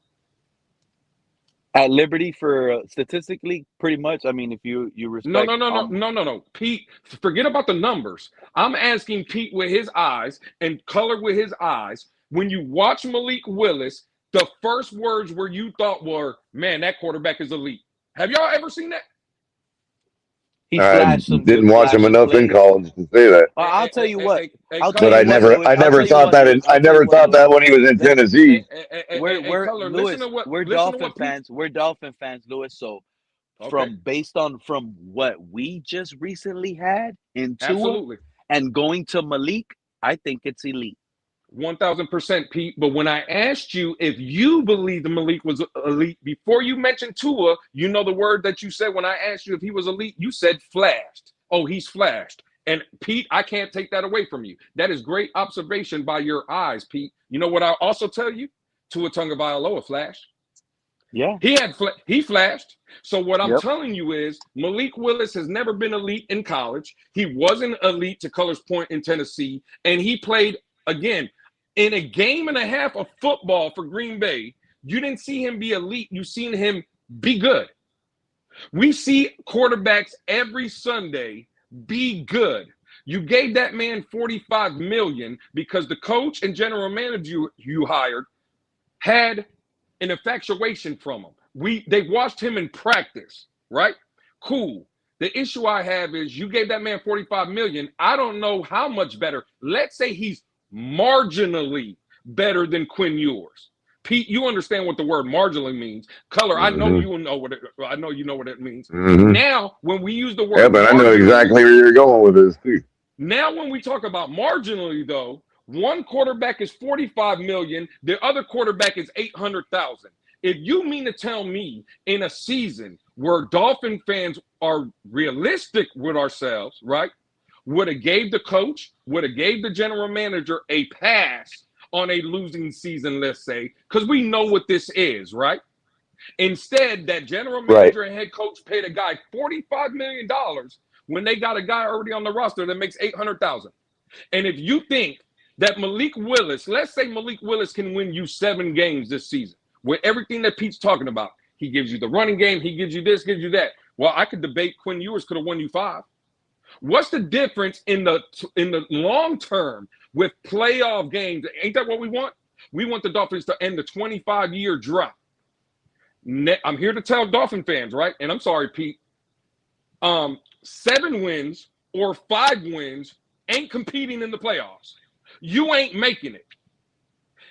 S1: At Liberty for statistically, pretty much. I mean, if you respect.
S18: No. Pete, forget about the numbers. I'm asking Pete with his eyes and Color with his eyes. When you watch Malik Willis, the first words where you thought were, man, that quarterback is elite. Have y'all ever seen that?
S1: He
S17: I didn't watch him enough in college to say that.
S1: I'll tell you what.
S17: But I never thought that. I never thought that when he was in Tennessee.
S1: We're Dolphin fans. We're Dolphin fans, Lewis. So, based on what we just recently had in Tua and going to Malik, I think it's elite.
S18: 1,000%, Pete. But when I asked you if you believed Malik was elite, before you mentioned Tua, you know the word that you said when I asked you if he was elite? You said flashed. Oh, he's flashed. And Pete, I can't take that away from you. That is great observation by your eyes, Pete. You know what I'll also tell you? Tua Tagovailoa flashed.
S1: Yeah.
S18: He flashed. So what I'm telling you is Malik Willis has never been elite in college. He wasn't elite, to Color's point, in Tennessee. And he played, again, in a game and a half of football for Green Bay. You didn't see him be elite. You've seen him be good. We see quarterbacks every Sunday be good. You gave that man $45 million because the coach and general manager you hired had an infatuation from him. They watched him in practice, right? Cool. The issue I have is you gave that man $45 million. I don't know how much better. Let's say he's marginally better than Quinn Ewers. Pete, you understand what the word marginally means. Color, I know you know what it means. Now, when we use the word,
S17: but I know exactly where you're going with this too.
S18: Now, when we talk about marginally, though, one quarterback is $45 million, the other quarterback is $800,000. If you mean to tell me in a season where Dolphin fans are realistic with ourselves, right, would have gave the coach, would have gave the general manager a pass on a losing season, let's say, because we know what this is, right? Instead, that general manager and head coach paid a guy $45 million when they got a guy already on the roster that makes $800,000. And if you think that Malik Willis, let's say Malik Willis can win you 7 games this season with everything that Pete's talking about. He gives you the running game. He gives you this, gives you that. Well, I could debate Quinn Ewers could have won you 5. What's the difference in the long term with playoff games? Ain't that what we want? We want the Dolphins to end the 25-year drought. I'm here to tell Dolphin fans, right? And I'm sorry, Pete. 7 wins or 5 wins ain't competing in the playoffs. You ain't making it.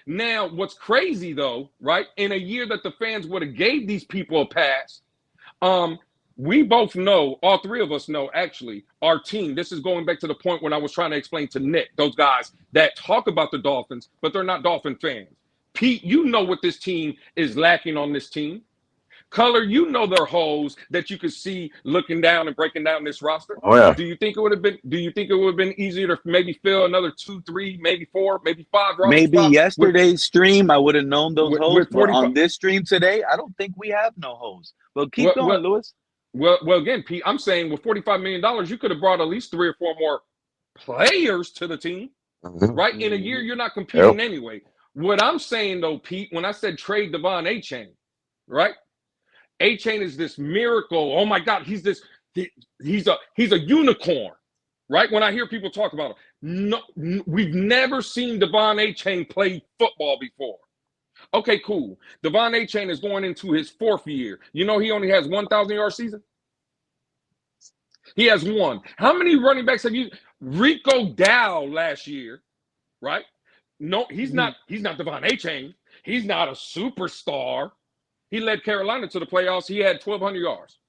S18: Now, what's crazy, though, right, in a year that the fans would have gave these people a pass, we both know, all 3 of us know, actually, our team, this is going back to the point when I was trying to explain to Nick, those guys that talk about the Dolphins, but they're not Dolphin fans. Pete, you know what this team is lacking on this team. Color, you know their holes that you could see looking down and breaking down this roster.
S17: Oh, yeah.
S18: Do you think it would have been easier to maybe fill another 2, 3, maybe 4, maybe 5 roster
S1: Maybe
S18: spots
S1: yesterday's stream, I would have known those holes.
S18: with
S1: But
S18: 45
S1: on this stream today, I don't think we have no holes. Well, keep going, Lewis.
S18: Well, again, Pete, I'm saying with $45 million, you could have brought at least 3 or 4 more players to the team, right? In a year, you're not competing anyway. What I'm saying, though, Pete, when I said trade Devon Achane, right? Achane is this miracle. Oh my God, he's a unicorn, right? When I hear people talk about him, no, we've never seen Devon Achane play football before. Okay, cool. Devon Achane is going into his 4th year. You know he only has 1,000-yard season. He has 1. How many running backs have you? Rico Dow last year, right? No, he's not Devon Achane. He's not a superstar. He led Carolina to the playoffs. He had 1,200 yards.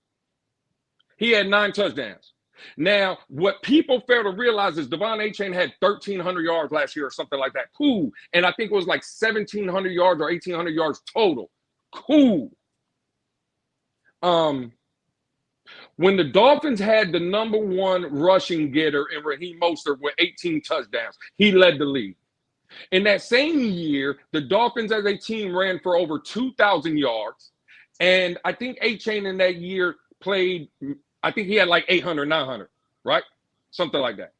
S18: He had 9 touchdowns. Now, what people fail to realize is Devon Achane had 1,300 yards last year or something like that. Cool. And I think it was like 1,700 yards or 1,800 yards total. Cool. When the Dolphins had the number one rushing getter in Raheem Mostert with 18 touchdowns, he led the league. In that same year, the Dolphins as a team ran for over 2,000 yards. And I think Achane in that year played, I think he had like 800, 900, right? Something like that.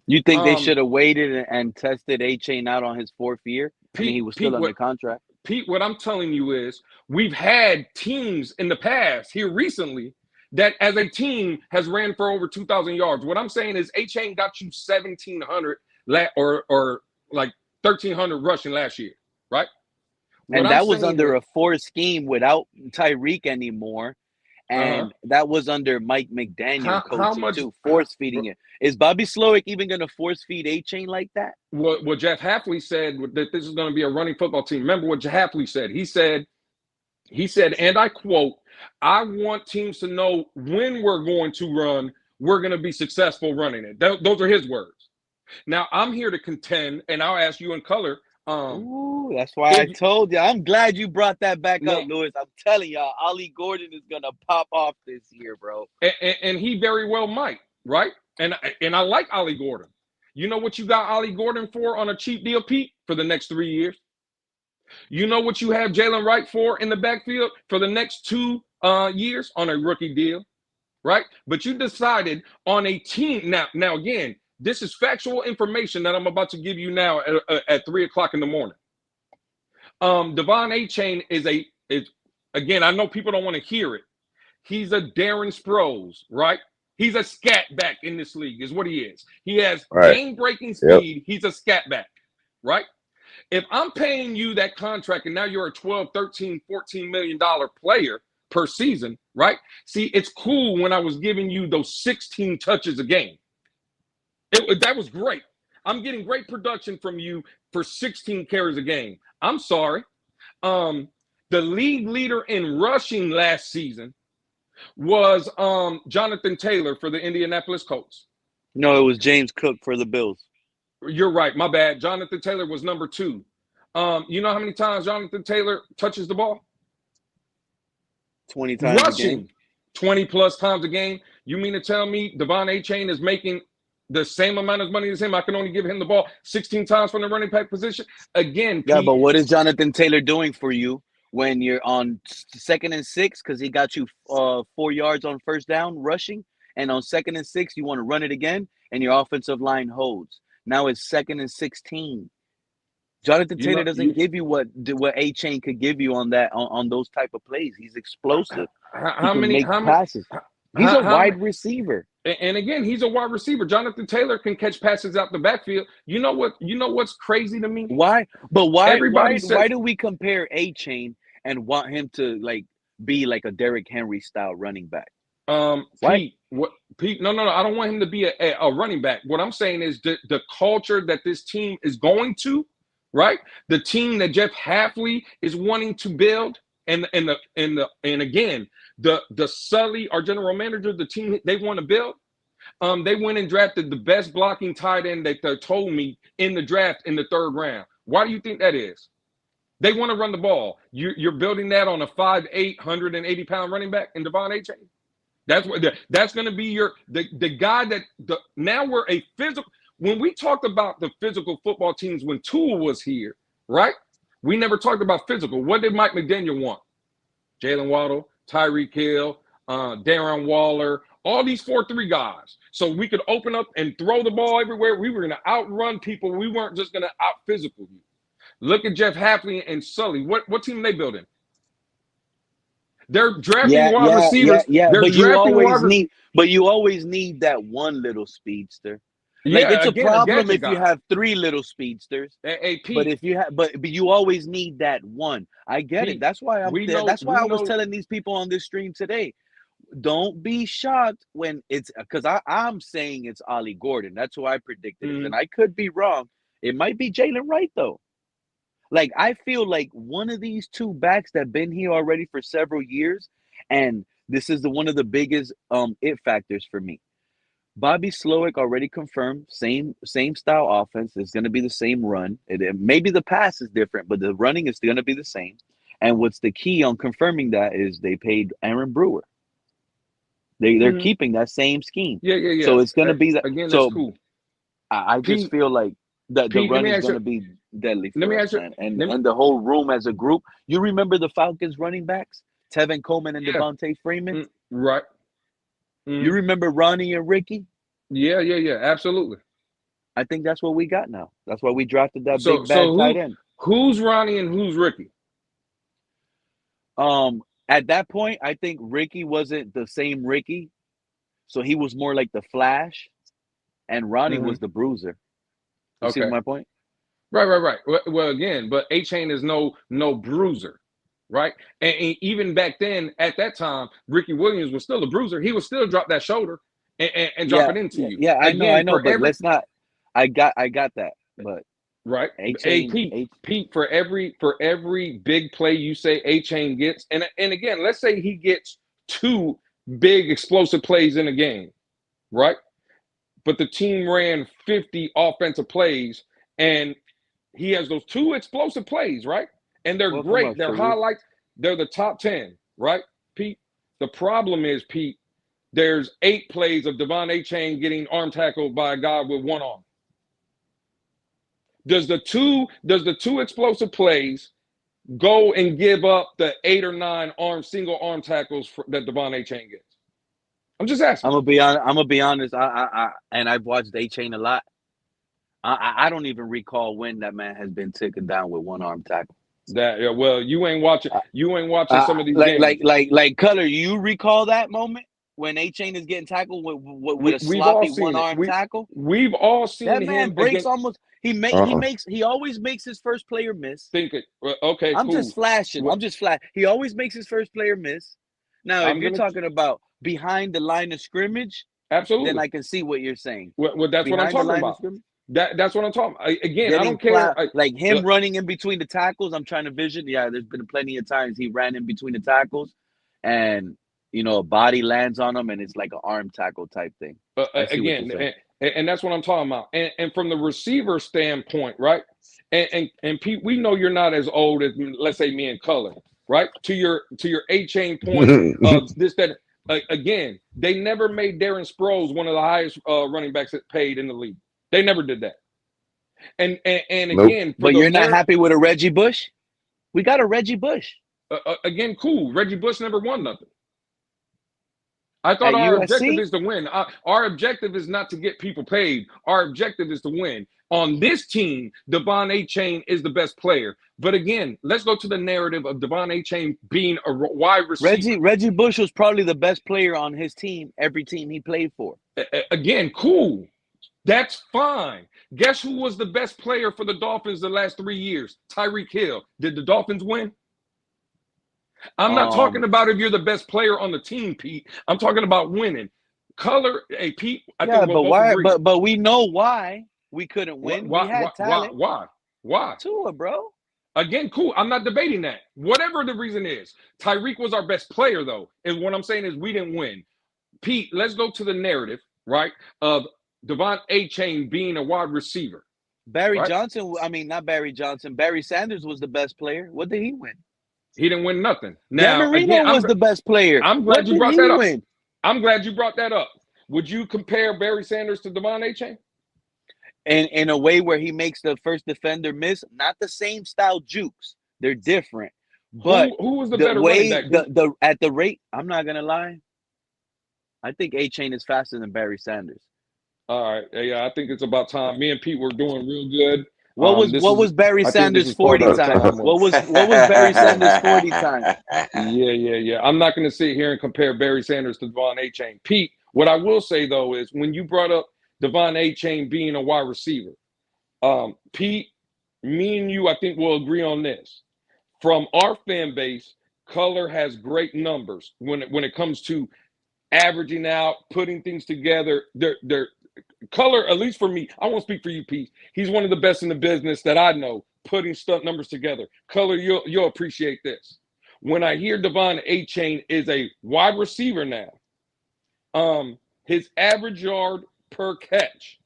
S1: You think they should have waited and tested Achane out on his 4th year? I mean, he was still under contract.
S18: Pete, what I'm telling you is we've had teams in the past here recently that as a team has ran for over 2,000 yards. What I'm saying is Achane got you 1,700 or like 1,300 rushing last year, right?
S1: And that was under a 4 scheme without Tyreek anymore. And that was under Mike McDaniel coaching too, force feeding it. Is Bobby Slowick even going to force feed Achane like that?
S18: What Jeff Hafley said that this is going to be a running football team. Remember what Jeff Hafley said? He said, and I quote, "I want teams to know when we're going to run, we're going to be successful running it." Those are his words. Now I'm here to contend, and I'll ask you in color.
S1: Ooh, that's why I told you. I'm glad you brought that back up, Lewis. I'm telling y'all, Ollie Gordon is gonna pop off this year, bro.
S18: And he very well might, right? And I like Ollie Gordon. You know what you got Ollie Gordon for on a cheap deal, Pete, for the next 3 years? You know what you have Jalen Wright for in the backfield for the next 2 years on a rookie deal, right? But you decided on a team. Now again, this is factual information that I'm about to give you now at 3 o'clock in the morning. Devon Achane is again, I know people don't want to hear it. He's a Darren Sproles, right? He's a scat back in this league, is what he is. He has game-breaking speed. Yep. He's a scat back, right? If I'm paying you that contract and now you're a 12, 13, $14 million player per season, right? See, it's cool when I was giving you those 16 touches a game. That was great. I'm getting great production from you for 16 carries a game. I'm sorry. The league leader in rushing last season was Jonathan Taylor for the Indianapolis Colts.
S1: No, it was James Cook for the Bills.
S18: You're right. My bad. Jonathan Taylor was number 2. You know how many times Jonathan Taylor touches the ball?
S1: 20 times
S18: rushing,
S1: a game.
S18: 20 plus times a game. You mean to tell me Devon Achane is making the same amount of money as him? I can only give him the ball 16 times from the running back position. Again,
S1: yeah, but what is Jonathan Taylor doing for you when you're on 2nd and 6 because he got you 4 yards on 1st down rushing, and on 2nd and 6 you want to run it again, and your offensive line holds. Now it's 2nd and 16. Jonathan Taylor doesn't give you what Achane could give you on that on those type of plays. He's explosive.
S18: How many
S1: passes? He's a wide receiver.
S18: And again, he's a wide receiver. Jonathan Taylor can catch passes out the backfield. You know what's crazy to me?
S1: Why? But why do we compare Achane and want him to be like a Derrick Henry style running back?
S18: Pete, no, I don't want him to be a running back. What I'm saying is the culture that this team is going to, right? The team that Jeff Hafley is wanting to build, and again, the Sully, our general manager, the team they want to build, they went and drafted the best blocking tight end that they told me in the draft in the 3rd round. Why do you think that is? They want to run the ball. You're building that on a 5'8", 180-pound running back in Devon Achane. That's going to be the guy that now we're a physical. When we talked about the physical football teams when Tua was here, right? We never talked about physical. What did Mike McDaniel want? Jalen Waddle, Tyreek Hill, Darren Waller, all these 4-3 guys. So we could open up and throw the ball everywhere. We were going to outrun people. We weren't just going to out-physical you. Look at Jeff Hafley and Sully. What team are they building? They're drafting wide receivers.
S1: Yeah. But you always need that one little speedster. It's a problem if you have 3 little speedsters.
S18: Hey, Pete.
S1: But if you have, but you always need that one. I get it. That's why I was telling these people on this stream today. Don't be shocked when it's because I'm saying it's Ollie Gordon. That's who I predicted it, and I could be wrong. It might be Jalen Wright though. I feel like one of these 2 backs that been here already for several years, and this is one of the biggest it factors for me. Bobby Slowick already confirmed same style offense. It's going to be the same run. Maybe the pass is different, but the running is going to be the same. And what's the key on confirming that is they paid Aaron Brewer. They're keeping that same scheme.
S18: Yeah.
S1: So it's going to be that.
S18: Again, that's
S1: So
S18: cool.
S1: I just
S18: Pete,
S1: feel like that the
S18: Pete, let
S1: run
S18: me
S1: is
S18: ask
S1: going
S18: you.
S1: to be deadly
S18: Let
S1: for
S18: me
S1: us,
S18: ask you.
S1: man. And the whole room as a group. You remember the Falcons running backs, Tevin Coleman and
S18: Yeah.
S1: Devontae Freeman?
S18: Right.
S1: You remember Ronnie and Ricky?
S18: Yeah. Absolutely.
S1: I think that's what we got now. That's why we drafted that
S18: So
S1: big bad tight end.
S18: who's Ronnie and who's Ricky?
S1: At that point, I think Ricky wasn't the same Ricky, so he was more like the Flash, and Ronnie was the Bruiser. You see
S18: Okay.
S1: my point?
S18: Right. Well, again, but A-Chain is no bruiser, right? And even back then, at that time, Ricky Williams was still a bruiser. He would still drop that shoulder and drop it into you.
S1: Yeah. I
S18: Again,
S1: know,
S18: for
S1: but
S18: every
S1: let's not. I got that, but
S18: right.
S1: A-Chain,
S18: Pete, for every big play you say A-Chain gets, and again, let's say he gets 2 big explosive plays in a game, right? But the team ran 50 offensive plays, and he has those 2 explosive plays, right? And they're
S1: welcome
S18: great.
S1: up,
S18: They're
S1: Sharif.
S18: highlights. They're the top 10, right, Pete? The problem is, Pete, there's 8 plays of Devon A-Chain getting arm tackled by a guy with 1 arm. Does the two explosive plays go and give up the 8 or 9 single arm tackles that Devon A-Chain gets? I'm just asking.
S1: I'm gonna be honest. And I've watched A-Chain a lot. I don't even recall when that man has been taken down with 1 arm tackle.
S18: Well, you ain't watching some of these games.
S1: Like Color, you recall that moment when A-Chain is getting tackled with a
S18: We've all
S1: sloppy
S18: seen
S1: 1 arm
S18: it.
S1: tackle?
S18: We've all seen
S1: That
S18: him
S1: man breaks
S18: against.
S1: almost. He always makes his first player miss.
S18: Think it. Okay,
S1: I'm
S18: cool.
S1: just flashing. I'm just flash. He always makes his first player miss. Now, if you're talking about behind the line of scrimmage,
S18: absolutely,
S1: then I can see what you're saying.
S18: Well, that's what I'm talking about. That's what I'm talking about. Again, I don't care.
S1: Like him running in between the tackles, I'm trying to vision. Yeah, there's been plenty of times he ran in between the tackles, and a body lands on him, and it's like an arm tackle type thing.
S18: Again, and that's what I'm talking about. And from the receiver standpoint, right? And Pete, we know you're not as old as, let's say, me and Color, right? To your A-Chain point of this, that. Again, they never made Darren Sproles one of the highest running backs that paid in the league. They never did that. And again,
S1: but you're not happy with a Reggie Bush? We got a Reggie Bush.
S18: Again, cool. Reggie Bush never won nothing. I thought our objective is to win. Our objective is not to get people paid. Our objective is to win. On this team, Devon A-Chain is the best player. But again, let's go to the narrative of Devon A-Chain being a wide receiver.
S1: Reggie Bush was probably the best player on his team, every team he played for.
S18: Again, cool. That's fine. Guess who was the best player for the Dolphins the last 3 years? Tyreek Hill. Did the Dolphins win? I'm not talking about if you're the best player on the team, Pete. I'm talking about winning. Color, hey, Pete. I think we'll both agree.
S1: But we know why we couldn't win.
S18: Why,
S1: we had talent.
S18: Why?
S1: Tua, bro.
S18: Again, cool. I'm not debating that. Whatever the reason is, Tyreek was our best player, though. And what I'm saying is we didn't win. Pete, let's go to the narrative, right, of Devon A-Chain being a wide receiver.
S1: Barry Johnson, not Barry Johnson. Barry Sanders was the best player. What did he win?
S18: He didn't win nothing. Now,
S1: Dan Marino was the best player.
S18: I'm glad you brought that up. I'm glad you brought that up. Would you compare Barry Sanders to Devon A-Chain?
S1: And in a way where he makes the first defender miss, not the same style jukes. They're different. But
S18: who was the better running back?
S1: At the rate, I'm not gonna lie. I think A-Chain is faster than Barry Sanders.
S18: All right. Yeah, I think it's about time. Me and Pete were doing real good.
S1: What was Barry Sanders 40 times? What was Barry Sanders 40 times?
S18: Yeah. I'm not going to sit here and compare Barry Sanders to Devon A-Chain. Pete, what I will say, though, is when you brought up Devon A-Chain being a wide receiver, Pete, me and you, I think we'll agree on this. From our fan base, Color has great numbers when it comes to averaging out, putting things together. They're Color, at least for me, I won't speak for you, Pete. He's one of the best in the business that I know, putting numbers together. Color, you'll appreciate this. When I hear Devon A-Chain is a wide receiver now, his average yard per catch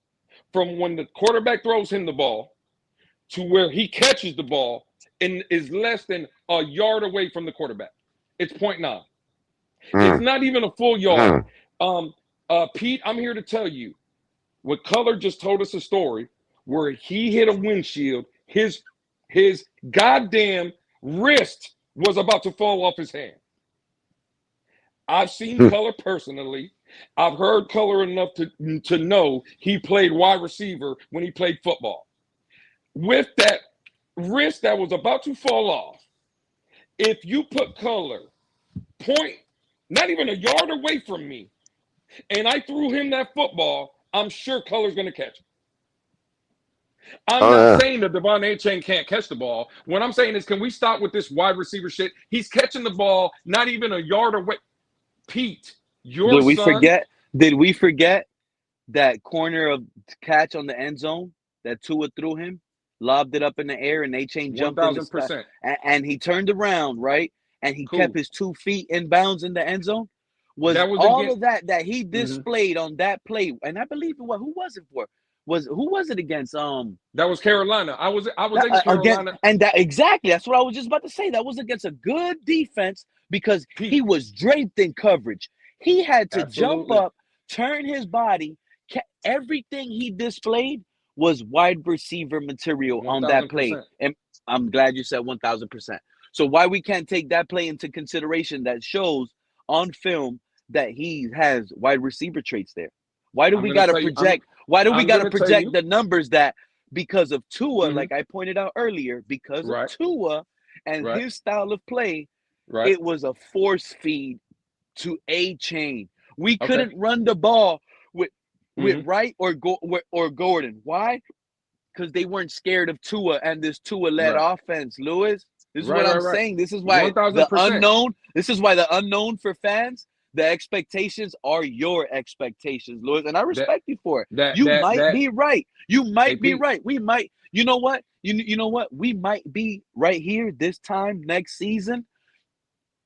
S18: from when the quarterback throws him the ball to where he catches the ball and is less than a yard away from the quarterback. It's 0.9. It's not even a full yard. Pete, I'm here to tell you, what Color just told us a story where he hit a windshield. His goddamn wrist was about to fall off his hand. I've seen Color personally. I've heard Color enough to know he played wide receiver when he played football. With that wrist that was about to fall off, if you put Color not even a yard away from me, and I threw him that football, I'm sure Color's going to catch it. I'm not saying that Devon Achane can't catch the ball. What I'm saying is, can we stop with this wide receiver shit? He's catching the ball not even a yard away. Pete,
S1: Did we forget that corner of catch on the end zone that Tua threw him, lobbed it up in the air, and Achane jumped in the sky, and he turned around, right? And he kept his 2 feet in bounds in the end zone. Was all of that he displayed on that play, and I believe who was it for? Who was it against?
S18: That was Carolina. I was against Carolina,
S1: and exactly that's what I was just about to say. That was against a good defense because he was draped in coverage. He had to jump up, turn his body. Everything he displayed was wide receiver material 1, on that play, and I'm glad you said 1,000%. So why we can't take that play into consideration that shows on film that he has wide receiver traits there? Why do we got to project? Why do we got to project the numbers that because of Tua, like I pointed out earlier, because of Tua and his style of play, it was a force feed to Achane. We couldn't run the ball with Wright or Gordon. Why? Because they weren't scared of Tua and this Tua-led offense, Lewis. This is what I'm saying. This is why
S18: 1,000%.
S1: the unknown. This is why the unknown for fans. The expectations are your expectations, Lewis, and I respect you for it. You might be right. You might be right. We might. You know what? You know what? We might be right here this time next season.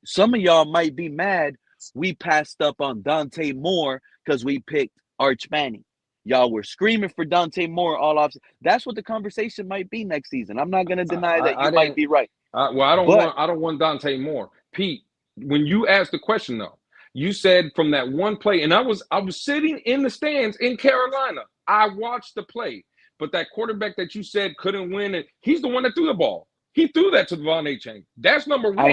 S1: Some of y'all might be mad we passed up on Dante Moore because we picked Arch Manning. Y'all were screaming for Dante Moore all off. That's what the conversation might be next season. I'm not going to deny that you might be right.
S18: I don't want Dante Moore. Pete, when you asked the question though, you said from that one play, and I was sitting in the stands in Carolina. I watched the play, but that quarterback that you said couldn't win, and he's the one that threw the ball. He threw that to Devon Achane. That's number one.
S1: I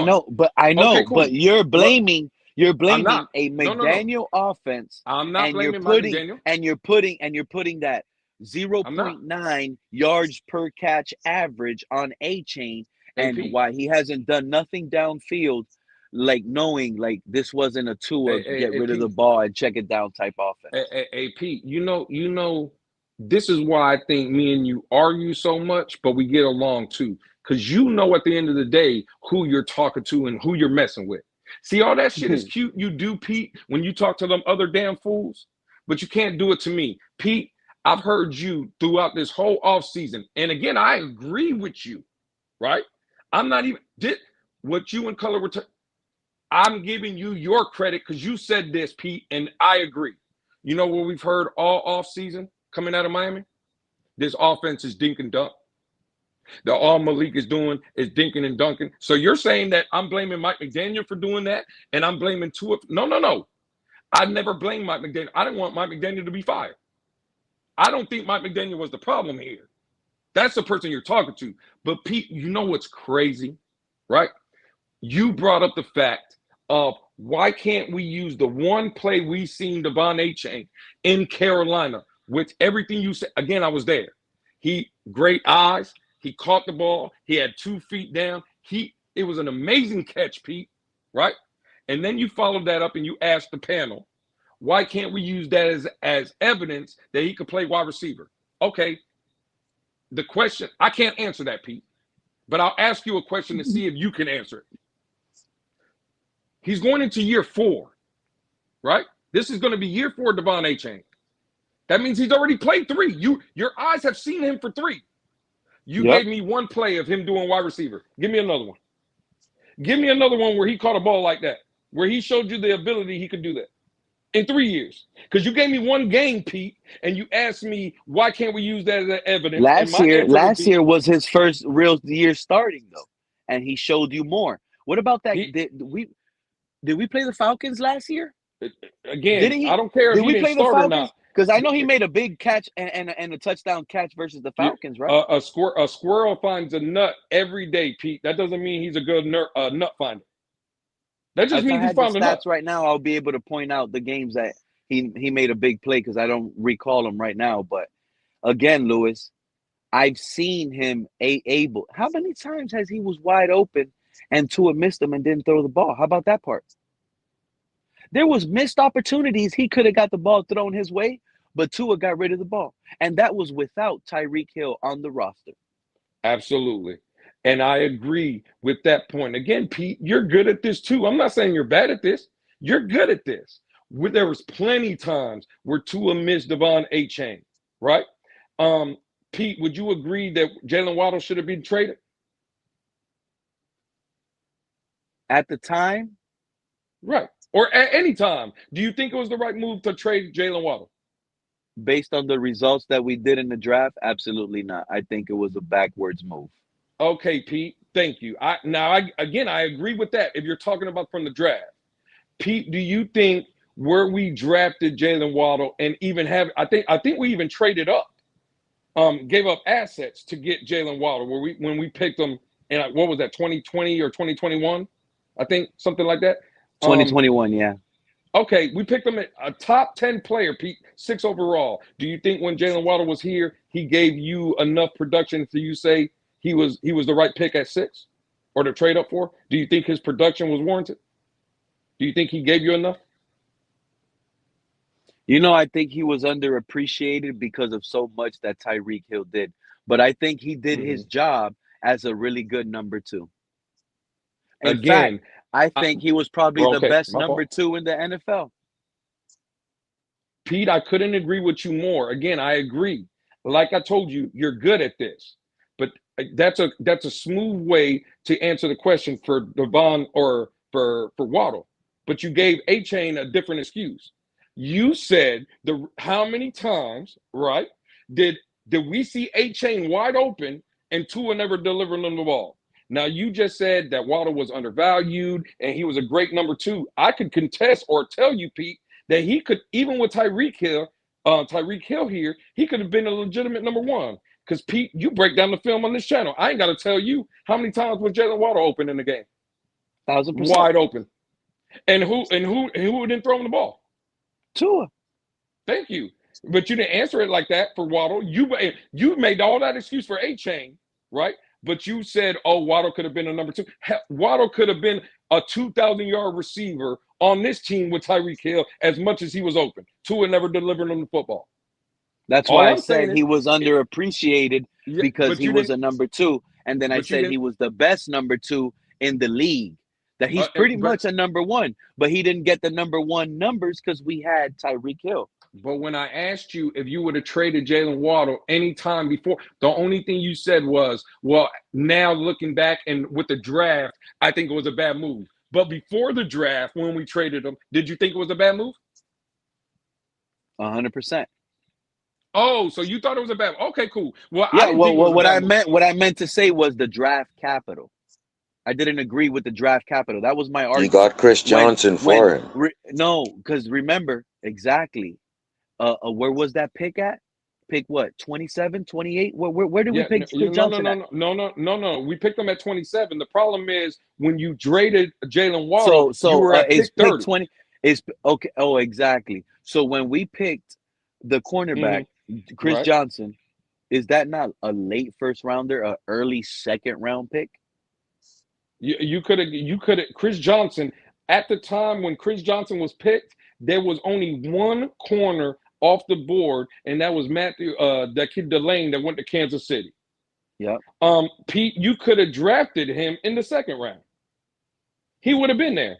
S1: know,
S18: Okay, cool.
S1: but you're blaming a
S18: not.
S1: McDaniel offense.
S18: I'm not blaming McDaniel.
S1: And you're putting that 0.9 yards per catch average on Achane, and why he hasn't done nothing downfield, like knowing like this wasn't a Tua get rid of the ball and check it down type offense.
S18: Hey, Pete, you know, this is why I think me and you argue so much, but we get along too. Because you know at the end of the day who you're talking to and who you're messing with. See, all that shit is cute you do, Pete, when you talk to them other damn fools, but you can't do it to me. Pete, I've heard you throughout this whole offseason. And again, I agree with you, right? I'm not even what you and Color were I'm giving you your credit because you said this, Pete, and I agree. You know what we've heard all offseason coming out of Miami? This offense is dink and dunk. All Malik is doing is dinking and dunking. So you're saying that I'm blaming Mike McDaniel for doing that, and I'm blaming Tua? No. I never blamed Mike McDaniel. I didn't want Mike McDaniel to be fired. I don't think Mike McDaniel was the problem here. That's the person you're talking to. But Pete, you know what's crazy, right? You brought up the fact of why can't we use the one play we seen Devon Achane in Carolina with everything you said. Again, I was there. He great eyes. He caught the ball. He had 2 feet down. It was an amazing catch, Pete, right? And then you followed that up and you asked the panel, why can't we use that as evidence that he could play wide receiver? Okay. The question, I can't answer that, Pete, but I'll ask you a question to see if you can answer it. He's going into year 4, right? This is going to be year 4 of Devon Achane. That means he's already played 3. Your eyes have seen him for 3. You gave me one play of him doing wide receiver. Give me another one. Give me another one where he caught a ball like that, where he showed you the ability he could do that. in 3 years. Because you gave me one game, Pete, and you asked me why can't we use that as evidence, and my answer would
S1: Last
S18: be
S1: year was his first real year starting though, and he showed you more. What about that?
S18: he
S1: Did we play the Falcons last year?
S18: again.
S1: Didn't
S18: I
S1: he?
S18: don't care if
S1: Did
S18: he
S1: we
S18: didn't
S1: play the
S18: start or
S1: Falcons?
S18: not.
S1: Because I know he made a big catch and a touchdown catch versus the
S18: You,
S1: Falcons, right?
S18: a squirrel finds a nut every day, Pete. That doesn't mean he's a good nut finder. That just
S1: If I
S18: means he
S1: had the
S18: found a nut.
S1: stats right now, I'll be able to point out the games that he made a big play because I don't recall them right now. But again, Lewis, I've seen him able. How many times has he was wide open and Tua missed him and didn't throw the ball? How about that part? There was missed opportunities. He could have got the ball thrown his way, but Tua got rid of the ball. And that was without Tyreek Hill on the roster.
S18: Absolutely. And I agree with that point. Again, Pete, you're good at this too. I'm not saying you're bad at this. You're good at this. There was plenty times where Tua missed Devon A-Chain, right? Pete, would you agree that Jalen Waddle should have been traded?
S1: At the time?
S18: Right. Or at any time. Do you think it was the right move to trade Jalen Waddle?
S1: Based on the results that we did in the draft, absolutely not. I think it was a backwards move.
S18: Okay, Pete. Thank you. I agree with that. If you're talking about from the draft, Pete, do you think where we drafted Jalen Waddle and even have I think we even traded up, gave up assets to get Jalen Waddle when we picked him in what was that 2020 or 2021? I think something like that.
S1: 2021, yeah.
S18: Okay, we picked him at a top 10 player, Pete, 6 overall. Do you think when Jalen Waddle was here, he gave you enough production to you say he was the right pick at 6 or to trade up for? Do you think his production was warranted? Do you think he gave you enough?
S1: You know, I think he was underappreciated because of so much that Tyreek Hill did. But I think he did his job as a really good number 2. In fact, I think he was probably the best number 2 in the NFL.
S18: Pete, I couldn't agree with you more. Again, I agree. Like I told you, you're good at this. But that's a smooth way to answer the question for Devon or for Waddle. But you gave A-Chain a different excuse. You said how many times, right, did we see A-Chain wide open and Tua never delivered them the ball? Now, you just said that Waddle was undervalued and he was a great number 2. I could contest or tell you, Pete, that he could, even with Tyreek Hill here, he could have been a legitimate number 1. Because, Pete, you break down the film on this channel. I ain't got to tell you how many times was Jalen Waddle open in the game.
S1: 1,000%.
S18: Wide open. And who didn't throw him the ball?
S1: Tua.
S18: Thank you. But you didn't answer it like that for Waddle. You made all that excuse for A-Chain, right? But you said, oh, Waddle could have been a number 2. Waddle could have been a 2,000-yard receiver on this team with Tyreek Hill as much as he was open. Tua never delivered him the football.
S1: That's why I said he was underappreciated because he was a number 2. And then I said he was the best number 2 in the league. That he's pretty much a number 1. But he didn't get the number 1 numbers because we had Tyreek Hill.
S18: But when I asked you if you would have traded Jalen Waddle any time before, the only thing you said was, well, now looking back and with the draft, I think it was a bad move. But before the draft, when we traded him, did you think it was a bad move?
S1: 100%.
S18: Oh, so you thought it was a bad move. Okay, cool. Well,
S1: yeah,
S18: I didn't think it was
S1: what I meant to say was the draft capital. I didn't agree with the draft capital. That was my argument.
S19: You got Chris Johnson for it.
S1: No, because remember, exactly. Where was that pick at? Pick what? 27, 28? Where did we pick Chris Johnson at?
S18: No. We picked him at 27. The problem is when you traded Jalen Waddle,
S1: so
S18: you were at pick 30.
S1: 20 is okay. Oh, exactly. So when we picked the cornerback, Chris Johnson, is that not a late first rounder, a early second round pick?
S18: You could have Chris Johnson at the time when Chris Johnson was picked, there was only one corner off the board, and that was Matthew, that kid Delane that went to Kansas City.
S1: Yeah.
S18: Pete, you could have drafted him in the second round. He would have been there.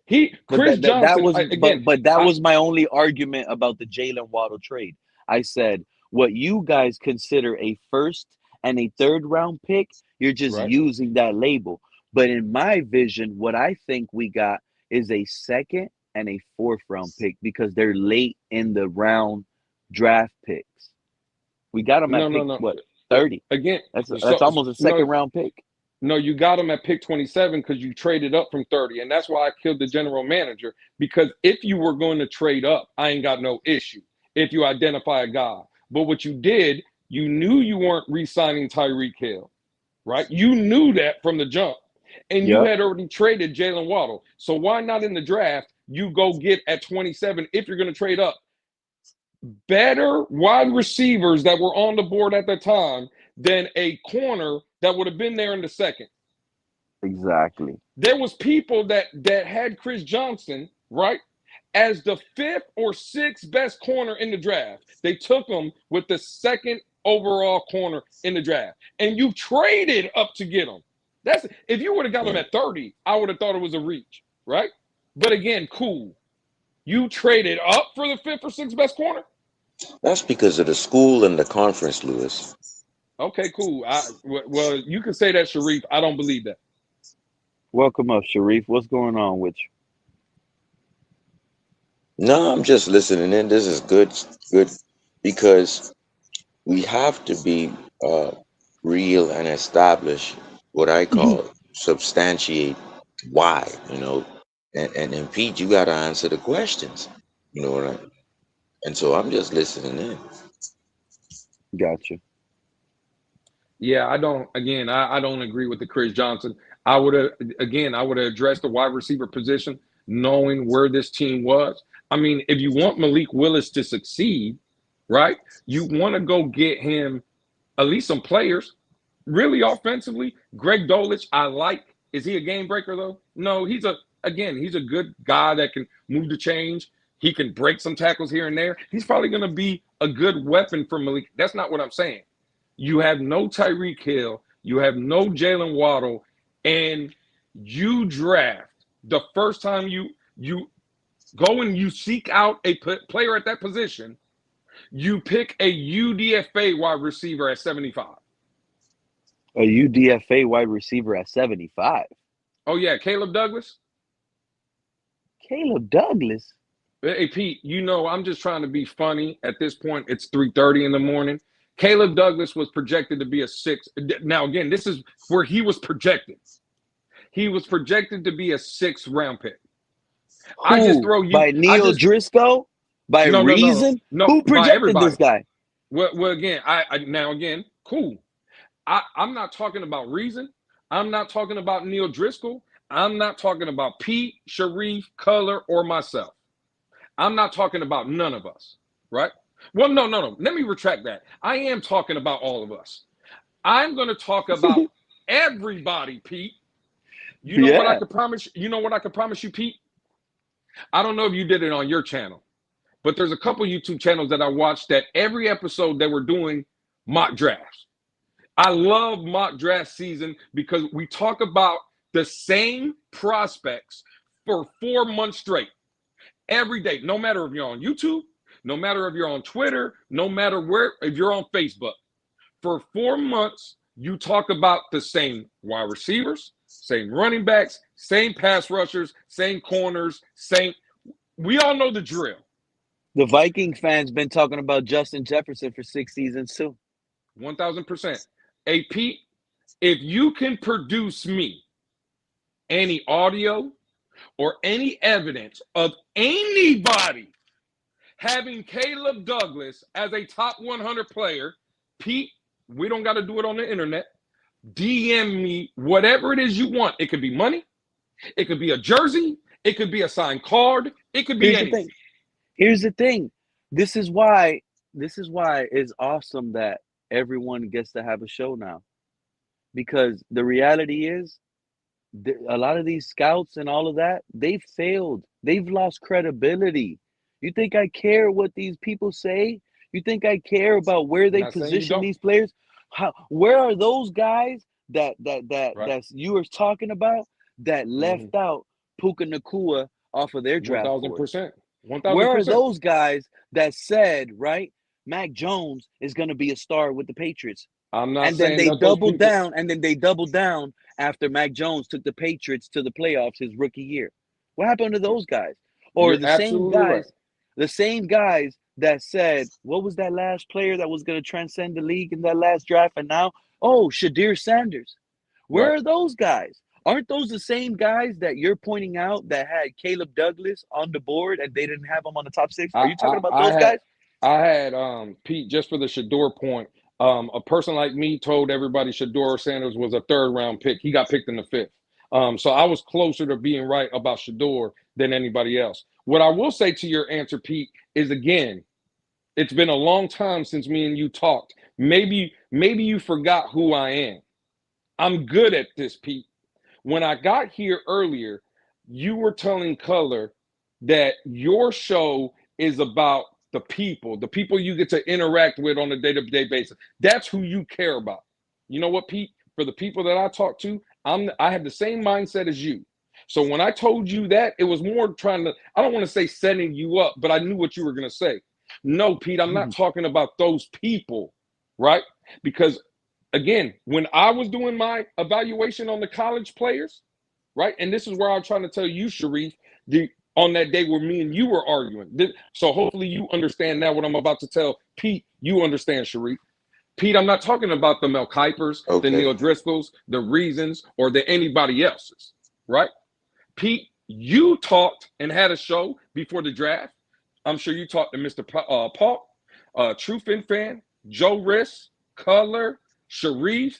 S1: That was my only argument about the Jalen Waddle trade. I said what you guys consider a first and a third round pick, you're just using that label. But in my vision, what I think we got is a second and a 4th-round pick because they're late in the round draft picks. We got them at pick what 30.
S18: Again,
S1: That's
S18: so
S1: almost a
S18: no,
S1: 2nd-round pick.
S18: No, you got him at pick 27 because you traded up from 30. And that's why I killed the general manager. Because if you were going to trade up, I ain't got no issue if you identify a guy. But what you did, you knew you weren't re-signing Tyreek Hill, right? You knew that from the jump. And you had already traded Jalen Waddle. So why not in the draft, you go get at 27 if you're going to trade up better wide receivers that were on the board at the time than a corner that would have been there in the 2nd.
S1: Exactly.
S18: There was people that had Chris Johnson, right, as the 5th or 6th best corner in the draft. They took him with the 2nd overall corner in the draft. And you traded up to get him. That's if you would have got him at 30, I would have thought it was a reach, right? But again, cool. You traded up for the 5th or 6th best corner?
S19: That's because of the school and the conference, Lewis.
S18: Okay, cool. Well, you can say that, Sharif. I don't believe that.
S1: Welcome up, Sharif. What's going on with you?
S19: No, I'm just listening in. This is good, because we have to be real and establish what I call substantiate why, and Pete, you got to answer the questions, you know what I mean? And so I'm just listening in.
S1: Gotcha.
S18: Yeah, I don't agree with the Chris Johnson. I would have addressed the wide receiver position knowing where this team was. I mean, if you want Malik Willis to succeed, right, you want to go get him at least some players. Really offensively, Greg Dulcich, I like. Is he a game breaker, though? No, he's a good guy that can move the change. He can break some tackles here and there. He's probably going to be a good weapon for Malik. That's not what I'm saying. You have no Tyreek Hill. You have no Jalen Waddle. And you draft the first time you go and you seek out a player at that position, you pick a UDFA wide receiver at 75.
S1: A UDFA wide receiver at 75.
S18: Oh, yeah, Caleb Douglas?
S1: Caleb Douglas?
S18: Hey, Pete, I'm just trying to be funny. At this point, it's 3:30 in the morning. Caleb Douglas was projected to be a 6. Now, again, this is where he was projected. He was projected to be a 6th-round pick.
S1: Who?
S18: I just throw you
S1: by Neil Driscoll? By Reason?
S18: No,
S1: who projected
S18: by
S1: this guy?
S18: Well, again, cool. I'm not talking about Reason. I'm not talking about Neil Driscoll. I'm not talking about Pete, Sharif, Color, or myself. I'm not talking about none of us, right? Well, no. Let me retract that. I am talking about all of us. I'm going to talk about everybody, Pete. You know what I could promise? You know what I could promise you, Pete? I don't know if you did it on your channel, but there's a couple YouTube channels that I watched that every episode they were doing mock drafts. I love mock draft season because we talk about the same prospects for 4 months straight. Every day, no matter if you're on YouTube, no matter if you're on Twitter, no matter where, if you're on Facebook. For 4 months, you talk about the same wide receivers, same running backs, same pass rushers, same corners, we all know the drill.
S1: The Vikings fans been talking about Justin Jefferson for 6 seasons too.
S18: 1,000%. Hey, Pete, if you can produce me any audio or any evidence of anybody having Caleb Douglas as a top 100 player, Pete, we don't got to do it on the internet. DM me whatever it is you want. It could be money. It could be a jersey. It could be a signed card. It could be anything.
S1: Here's the thing. This is why it's awesome that everyone gets to have a show now. Because the reality is, a lot of these scouts and all of that, they've failed. They've lost credibility. You think I care what these people say? You think I care about where they position these players? Where are those guys that you were talking about that left out Puka Nacua off of their draft board?
S18: 1,000%.
S1: Where are those guys that said, right, Mac Jones is going to be a star with the Patriots?
S18: I'm not
S1: and then
S18: saying
S1: they
S18: that those
S1: doubled
S18: people-
S1: down, and then they doubled down after Mac Jones took the Patriots to the playoffs his rookie year. What happened to those guys? Or
S18: You're absolutely right.
S1: the same guys that said, what was that last player that was going to transcend the league in that last draft? And now, oh, Shadir Sanders. Where
S18: Right.
S1: are those guys? Aren't those the same guys that you're pointing out that had Caleb Douglas on the board and they didn't have him on the top 6? Are you talking about those guys?
S18: I had Pete, just for the Shador point. A person like me told everybody Shador Sanders was a 3rd round pick. He got picked in the 5th. So I was closer to being right about Shador than anybody else. What I will say to your answer, Pete, is again, it's been a long time since me and you talked. Maybe you forgot who I am. I'm good at this, Pete. When I got here earlier, you were telling Color that your show is about the people you get to interact with on a day-to-day basis. That's who you care about. You know what, Pete? For the people that I talk to, I have the same mindset as you. So when I told you that, it was more trying to, I don't want to say setting you up, but I knew what you were going to say. No, Pete, I'm not talking about those people, right? Because again, when I was doing my evaluation on the college players, right? And this is where I'm trying to tell you, Sharif, on that day where me and you were arguing. So hopefully you understand now what I'm about to tell Pete. You understand, Sharif. Pete, I'm not talking about the Mel Kipers, the Neil Driscolls, the Reasons, or the anybody else's, right? Pete, you talked and had a show before the draft. I'm sure you talked to Mr. Paul, True Fin Fan, Joe Riss, Color, Sharif.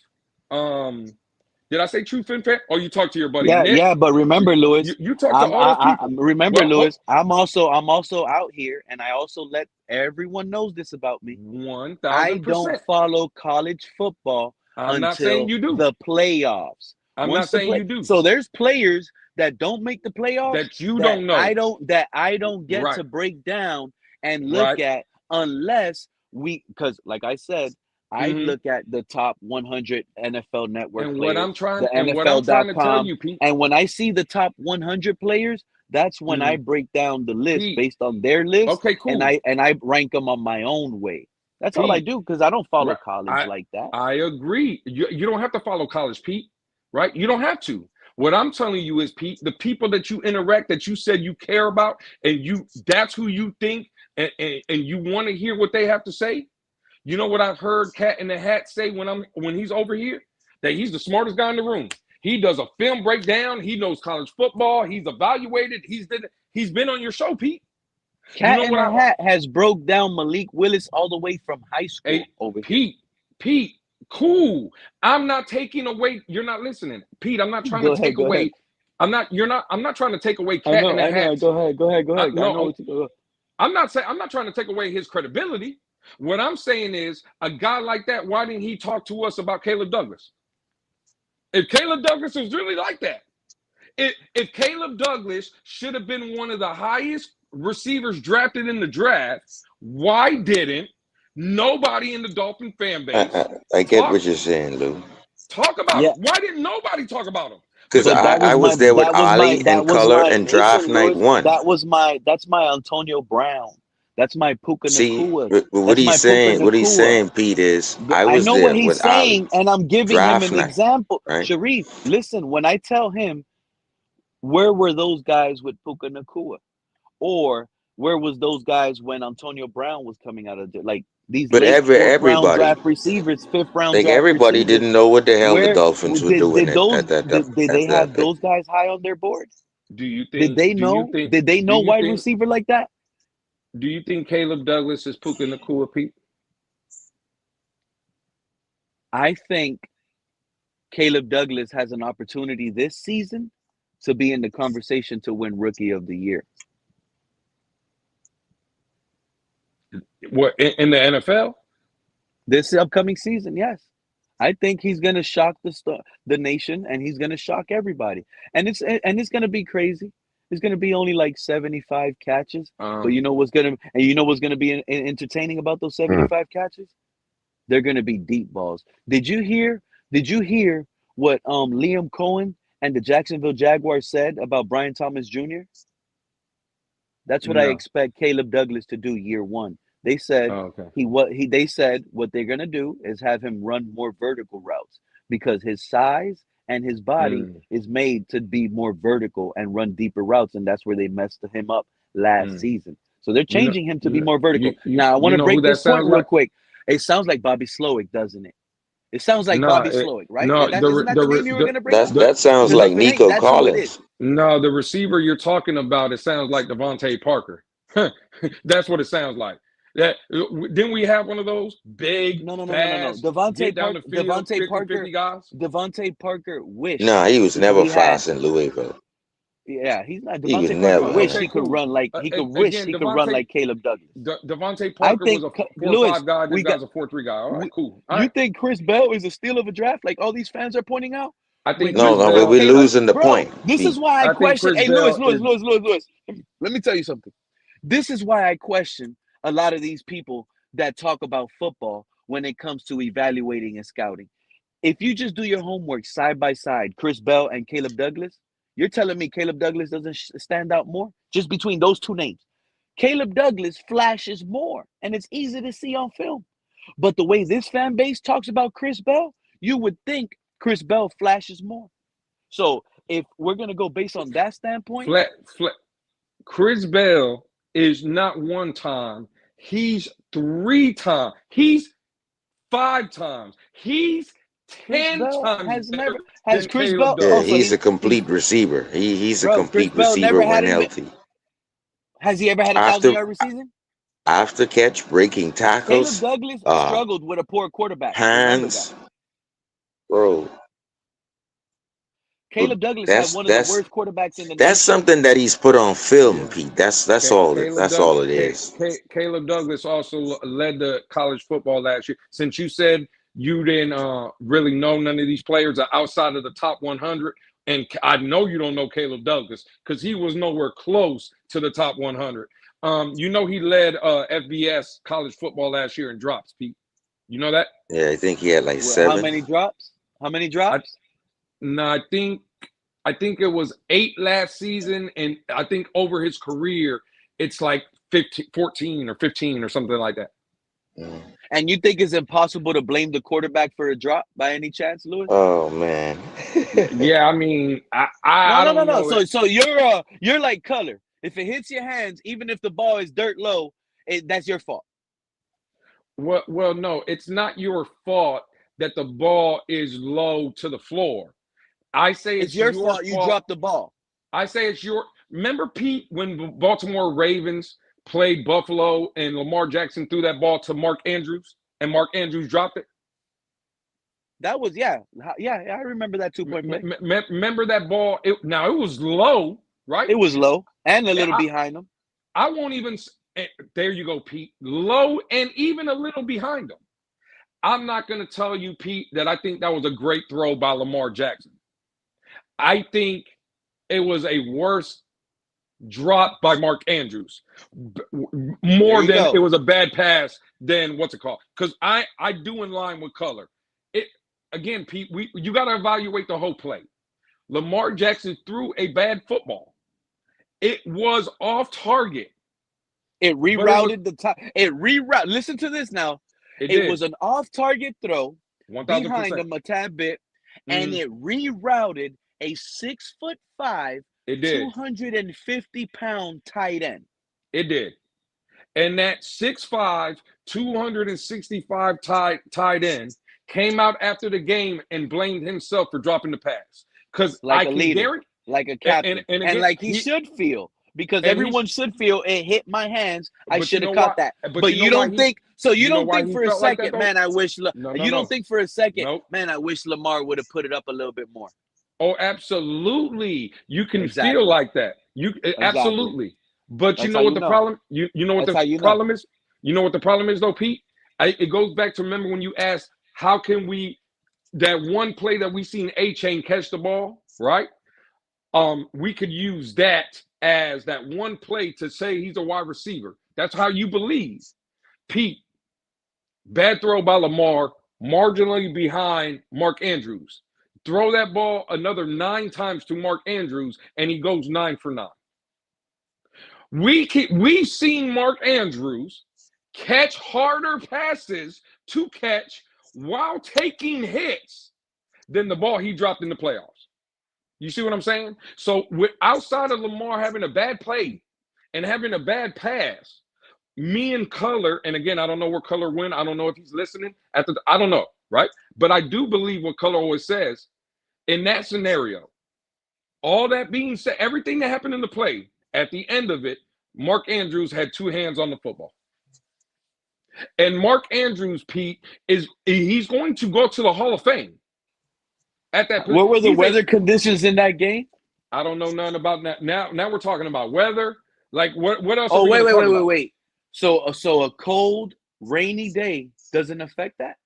S18: Did I say True Fin Fan? Or you talked to your buddy Nick?
S1: Yeah, but remember, Lewis.
S18: You talked to all those people.
S1: Remember, Lewis. I'm also out here, and I also let everyone knows this about me.
S18: 1,000%.
S1: I don't follow college football
S18: not saying
S1: until
S18: you do.
S1: the playoffs.
S18: I'm not saying you do.
S1: So there's players that don't make the playoffs
S18: that you don't know.
S1: I don't get to break down and look at unless because like I said, I look at the top 100 NFL network
S18: and
S1: players,
S18: what I'm trying to tell you, Pete.
S1: And when I see the top 100 players, that's when I break down the list based on their list.
S18: Okay, cool.
S1: And I rank them on my own way. That's all I do because I don't follow college like that.
S18: I agree. You don't have to follow college, Pete, right? You don't have to. What I'm telling you is, Pete, the people that you interact, that you said you care about, and that's who you think, and you want to hear what they have to say. You know what I've heard Cat in the Hat say when he's over here? That he's the smartest guy in the room. He does a film breakdown. He knows college football. He's evaluated. He's been on your show, Pete.
S1: Cat in the Hat has broke down Malik Willis all the way from high school over
S18: here. Pete, cool. I'm not taking away. You're not listening, Pete. I'm not trying to take away. I'm not trying to take away Cat in the Hat.
S1: Go ahead.
S18: I'm not trying to take away his credibility. What I'm saying is, a guy like that, why didn't he talk to us about Caleb Douglas? If Caleb Douglas is really like that, if Caleb Douglas should have been one of the highest receivers drafted in the draft, why didn't nobody in the Dolphin fan base?
S19: I get what you're saying, Lou.
S18: Talk about him. Why didn't nobody talk about him?
S19: Because I was there with Ali and Color and draft night 1.
S1: That's my Antonio Brown. That's my Puka Nacua.
S19: What he's saying, Pete, is
S1: I know
S19: there
S1: what he's saying, and I'm giving him an
S19: night,
S1: example.
S19: right?
S1: Sharif, listen, when I tell him, where were those guys with Puka Nacua? Or where was those guys when Antonio Brown was coming out of these
S19: everybody
S1: draft receivers, 5th round
S19: like
S1: draft
S19: everybody
S1: receivers,
S19: didn't know what the hell the Dolphins were doing
S1: did they have those guys high on their board?
S18: Do you think?
S1: Did they know wide receiver like that?
S18: Do you think Caleb Douglas is Puka Nacua, Pete?
S1: I think Caleb Douglas has an opportunity this season to be in the conversation to win Rookie of the Year.
S18: What, in the NFL?
S1: This upcoming season, yes. I think he's going to shock the nation, and he's going to shock everybody. And it's going to be crazy. It's going to be only like 75 catches. But you know what's going to be entertaining about those 75 catches? They're going to be deep balls. Did you hear what Liam Cohen and the Jacksonville Jaguars said about Brian Thomas Jr.? That's what I expect Caleb Douglas to do year 1. They said they said what they're going to do is have him run more vertical routes because his size and his body is made to be more vertical and run deeper routes, and that's where they messed him up last season. So they're
S18: You know,
S1: changing him to be more vertical.
S18: you
S1: Now, I want
S18: you
S1: to
S18: know who
S1: break
S18: that
S1: this point
S18: sounds
S1: real
S18: like?
S1: quick. It sounds like Bobby Slowick, doesn't it? It sounds like
S18: No,
S1: Bobby Slowick, right?
S18: no.
S1: Isn't that the name you were going to bring up?
S19: That sounds
S1: Because
S19: like
S1: if it ain't,
S19: Nico
S1: that's who it is.
S19: Collins.
S18: No, the receiver you're talking about, it sounds like Devontae Parker. That's what it sounds like. That didn't we have one of those big,
S1: No.
S18: fast, get down the field, 50-50 guys?
S1: Devontae Parker wished
S19: No, he was never
S1: he had.
S19: fast in Louisville.
S1: Yeah, he's not.
S19: He was
S1: Devontae Parker
S19: never.
S1: wished
S18: Okay,
S1: he could
S18: cool.
S1: run like he could wish
S18: Again,
S1: he could run like Caleb Douglas.
S18: Devontae
S1: I
S18: Parker was
S1: think
S18: a
S1: Lewis,
S18: 4-5 guy. This
S1: we got.
S18: guy's a 4-3 guy. All right, cool. All
S1: You
S18: right.
S1: think Chris Bell is a steal of a draft, like all these fans are pointing out?
S18: I think
S1: When
S19: No,
S18: Chris
S1: you
S19: no,
S1: look
S19: but
S1: at
S18: Bell.
S19: we're
S1: Caleb,
S19: losing the
S1: bro,
S19: point,
S1: this is
S19: Pete.
S1: why I
S18: I think
S1: question.
S18: Chris
S1: Hey,
S18: Bell
S1: Lewis.
S18: is.
S1: Let me tell you something. This is why I question a lot of these people that talk about football when it comes to evaluating and scouting. If you just do your homework side by side, Chris Bell and Caleb Douglas, you're telling me Caleb Douglas doesn't stand out more just between those two names. Caleb Douglas flashes more, and it's easy to see on film. But the way this fan base talks about Chris Bell, you would think Chris Bell flashes more. So if we're gonna go based on that standpoint,
S18: Chris Bell is not one time. He's 3 times. He's 5 times. He's
S1: Chris
S18: 10
S1: Bell
S18: times
S1: has
S18: better
S1: never has
S18: than
S1: Chris
S18: Caleb
S1: Bell.
S19: Yeah,
S1: Oh, so
S18: Douglas.
S19: he's a complete receiver. He's a
S1: bro, Chris
S19: complete
S1: Bell
S19: receiver
S1: never had
S19: when
S1: him.
S19: healthy.
S1: Has he ever had 1,000
S19: After
S1: yard season?
S19: after catch, breaking
S1: Caleb
S19: tackles,
S1: Douglas struggled with a poor quarterback. Remember that.
S19: hands, bro.
S1: Caleb Douglas had
S19: That's
S1: one of the
S19: that's
S1: worst quarterbacks in the
S19: that's
S1: nation.
S19: something that he's put on film,
S18: Yeah.
S19: Pete. That's all. That's all it is.
S18: Caleb Douglas also led the college football last year. Since you said you didn't really know none of these players are outside of the top 100, and I know you don't know Caleb Douglas because he was nowhere close to the top 100. You know he led FBS college football last year in drops, Pete. You know that?
S19: Yeah, I think he had like
S1: How
S19: 7.
S1: many drops? How many drops?
S18: No, I think it was 8 last season, and I think over his career, it's like 14 or 15 or something like that.
S1: And you think it's impossible to blame the quarterback for a drop by any chance, Lewis?
S19: Oh man.
S18: Yeah, I mean, I don't know.
S1: So you're like Color. If it hits your hands, even if the ball is dirt low, that's your fault.
S18: Well, no, it's not your fault that the ball is low to the floor. I say it's your fault.
S1: You dropped the ball.
S18: I say it's your. Remember, Pete, when the Baltimore Ravens played Buffalo and Lamar Jackson threw that ball to Mark Andrews and Mark Andrews dropped it?
S1: That was, yeah. I remember that 2-point play.
S18: Remember that ball? It was low, right?
S1: It was low and a little behind him.
S18: I won't even. There you go, Pete. Low and even a little behind him. I'm not going to tell you, Pete, that I think that was a great throw by Lamar Jackson. I think it was a worse drop by Mark Andrews. More than it was a bad pass than what's it called? Because I do in line with Color. Again, Pete, you got to evaluate the whole play. Lamar Jackson threw a bad football. It was off target.
S1: It rerouted the top. It rerouted. Listen to this now. It was an off-target throw
S18: 1000%.
S1: behind him a tad bit, and it rerouted a 6'5", 250-pound tight end.
S18: It did. And that 6'5", 265 tight end came out after the game and blamed himself for dropping the pass. Because
S1: like
S18: I
S1: a
S18: can
S1: leader,
S18: guarantee,
S1: like a captain,
S18: and
S1: again, like he should feel. Because everyone should feel it hit my hands. I should have caught that. But you don't think so. You don't think for a second, man. I wish. You don't think for a second, man. I wish Lamar would have put it up a little bit more.
S18: Oh, absolutely. You can feel like that. Absolutely. But you know what the problem? You know what the problem is? You know what the problem is, though, Pete? It goes back to remember when you asked, how can we that one play that we seen A-Chain catch the ball, right? We could use that as that one play to say he's a wide receiver. That's how you believe. Pete, bad throw by Lamar, marginally behind Mark Andrews. Throw that ball another 9 times to Mark Andrews, and he goes 9 for 9. We've seen Mark Andrews catch harder passes to catch while taking hits than the ball he dropped in the playoffs. You see what I'm saying? So outside of Lamar having a bad play and having a bad pass. Me and Color, and again, I don't know where Color went. I don't know if he's listening. I don't know, right? But I do believe what Color always says. In that scenario, all that being said, everything that happened in the play, at the end of it, Mark Andrews had 2 hands on the football. And Mark Andrews, Pete, he's going to go to the Hall of Fame. At that
S1: What were the weather conditions in that game?
S18: I don't know nothing about that. Now we're talking about weather. Like what else?
S1: Oh,
S18: are we
S1: wait. So a cold, rainy day doesn't affect that.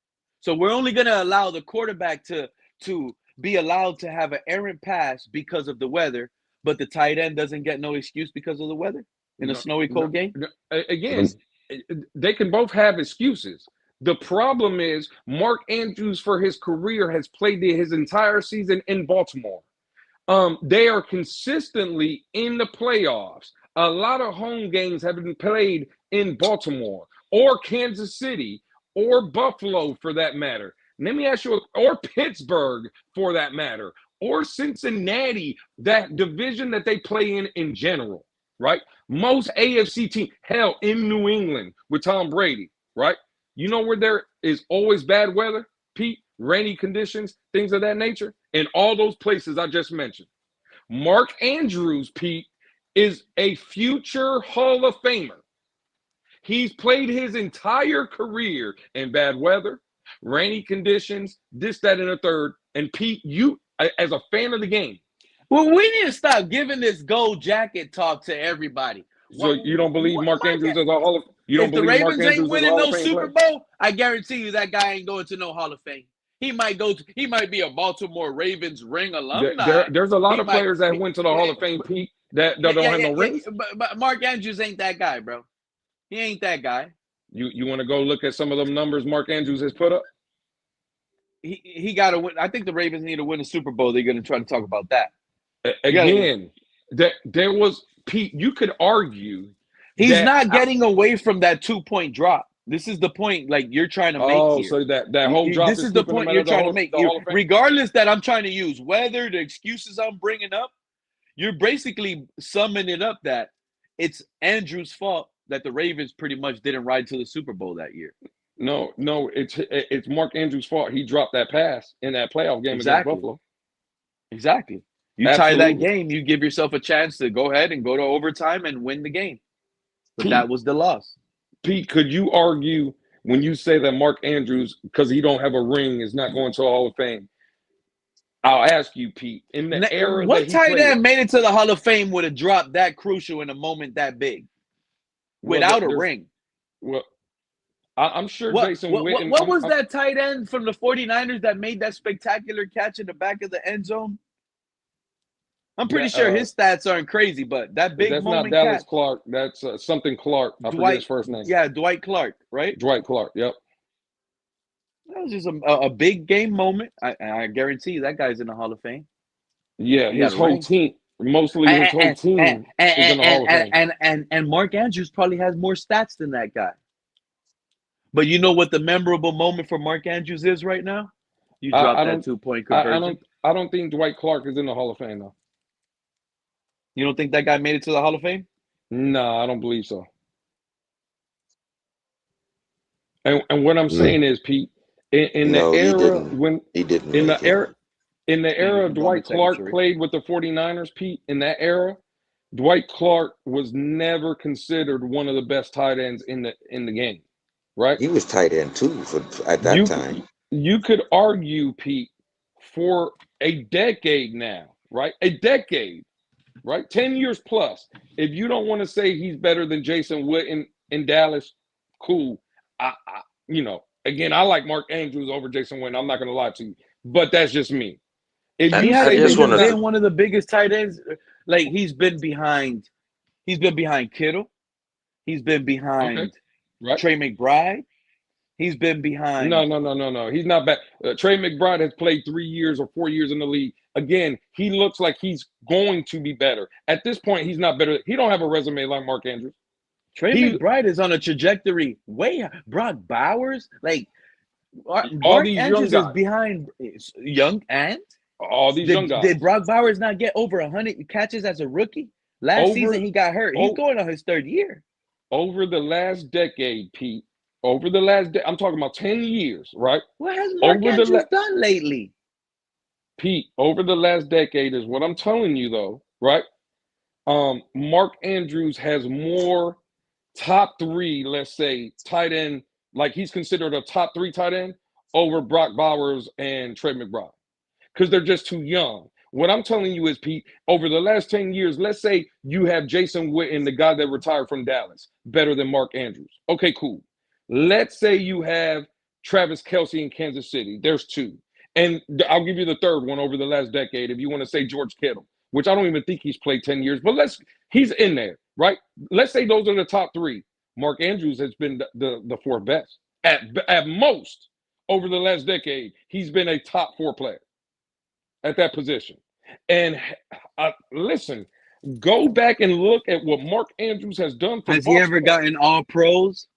S1: So we're only going to allow the quarterback to be allowed to have an errant pass because of the weather, but the tight end doesn't get no excuse because of the weather in a snowy, cold game?
S18: Again, they can both have excuses. The problem is Mark Andrews for his career has played his entire season in Baltimore. They are consistently in the playoffs. A lot of home games have been played in Baltimore or Kansas City or Buffalo for that matter. Let me ask you, or Pittsburgh for that matter, or Cincinnati, that division that they play in general, right? Most AFC teams, hell, in New England with Tom Brady, right? You know where there is always bad weather, Pete, rainy conditions, things of that nature, in all those places I just mentioned. Mark Andrews, Pete, is a future Hall of Famer. He's played his entire career in bad weather, rainy conditions, this, that, and a third. And Pete, you, as a fan of the game.
S1: Well, we need to stop giving this gold jacket talk to everybody.
S18: So you don't believe Mark Andrews is a Hall of Fame? You don't
S1: if the
S18: believe Mark
S1: Ravens
S18: Andrews
S1: ain't
S18: is a
S1: winning
S18: Hall
S1: no
S18: of Fame
S1: Super
S18: player?
S1: Bowl, I guarantee you that guy ain't going to no Hall of Fame. He might be a Baltimore Ravens ring alumni.
S18: There's a lot of players that went to the Hall of Fame, Pete, that don't have no rings.
S1: But Mark Andrews ain't that guy, bro. He ain't that guy.
S18: You want to go look at some of them numbers Mark Andrews has put up?
S1: He got to win. I think the Ravens need to win a Super Bowl. They're going to try to talk about that.
S18: Again, there was, Pete, you could argue
S1: he's not getting away from that 2-point drop. This is the point, like you're trying to make.
S18: Oh,
S1: here.
S18: so that whole drop.
S1: This is the point you're trying to make. Regardless that I'm trying to use weather, the excuses I'm bringing up, you're basically summing it up that it's Andrews' fault that the Ravens pretty much didn't ride to the Super Bowl that year.
S18: No, it's Mark Andrews' fault. He dropped that pass in that playoff game against Buffalo.
S1: Exactly. You tie that game, you give yourself a chance to go ahead and go to overtime and win the game. But
S18: Pete,
S1: that was the loss.
S18: Pete, could you argue when you say that Mark Andrews, because he don't have a ring, is not going to the Hall of Fame? I'll ask you, Pete, in the era
S1: what
S18: that he
S1: tight end
S18: played,
S1: made it to the Hall of Fame with a drop that crucial in a moment that big? Without a ring.
S18: Well, I'm sure Jason Witten.
S1: What was that tight end from the 49ers that made that spectacular catch in the back of the end zone? I'm pretty sure his stats aren't crazy, but that big moment
S18: That's not Dallas
S1: catch.
S18: Clark. That's something Clark. I forget his first name.
S1: Yeah, Dwight Clark, right?
S18: Dwight Clark, yep.
S1: That was just a big game moment. I guarantee you that guy's in the Hall of Fame.
S18: Yeah, his whole team. Mostly his whole team is in the Hall of Fame.
S1: And Mark Andrews probably has more stats than that guy. But you know what the memorable moment for Mark Andrews is right now? You dropped that 2-point conversion.
S18: I don't think Dwight Clark is in the Hall of Fame, though.
S1: You don't think that guy made it to the Hall of Fame?
S18: No, I don't believe so. And what I'm saying is, Pete, in the era when in the era Dwight Clark played with the 49ers, Pete, in that era, Dwight Clark was never considered one of the best tight ends in the game, right?
S19: He was tight end too at that time.
S18: You could argue, Pete, for a decade now, right? A decade, right? 10 years plus. If you don't want to say he's better than Jason Witten in Dallas, cool. Again, I like Mark Andrews over Jason Witten. I'm not going to lie to you, but that's just me. If you
S1: he's been one of the biggest tight ends. Like he's been behind Kittle. He's been behind Trey McBride. He's been behind.
S18: No. He's not bad. Trey McBride has played 3 years or 4 years in the league. Again, he looks like he's going to be better. At this point, he's not better. He don't have a resume like Mark Andrews.
S1: Trey McBride is on a trajectory way. Brock Bowers, like
S18: all these
S1: Andrews
S18: young guys
S1: is behind young and
S18: all these young guys.
S1: Did Brock Bowers not get over 100 catches as a rookie? Last season
S18: over
S1: he got hurt. He's going on his third year.
S18: over the last decade, Pete. Over the last, I'm talking about 10 years, right?
S1: What has Mark Andrews done lately?
S18: Pete, over the last decade is what I'm telling you, though, right? Mark Andrews has more top three, let's say, tight end, like he's considered a top three tight end over Brock Bowers and Trey McBride because they're just too young. What I'm telling you is, Pete, over the last 10 years, let's say you have Jason Witten, the guy that retired from Dallas, better than Mark Andrews. Okay, cool. Let's say you have Travis Kelce in Kansas City. There's two. And I'll give you the third one over the last decade if you want to say George Kittle, which I don't even think he's played 10 years, but he's in there, right? Let's say those are the top three. Mark Andrews has been the fourth best. At most, over the last decade, he's been a top four player at that position. And listen, go back and look at what Mark Andrews has done for
S1: Has he ever gotten all pros?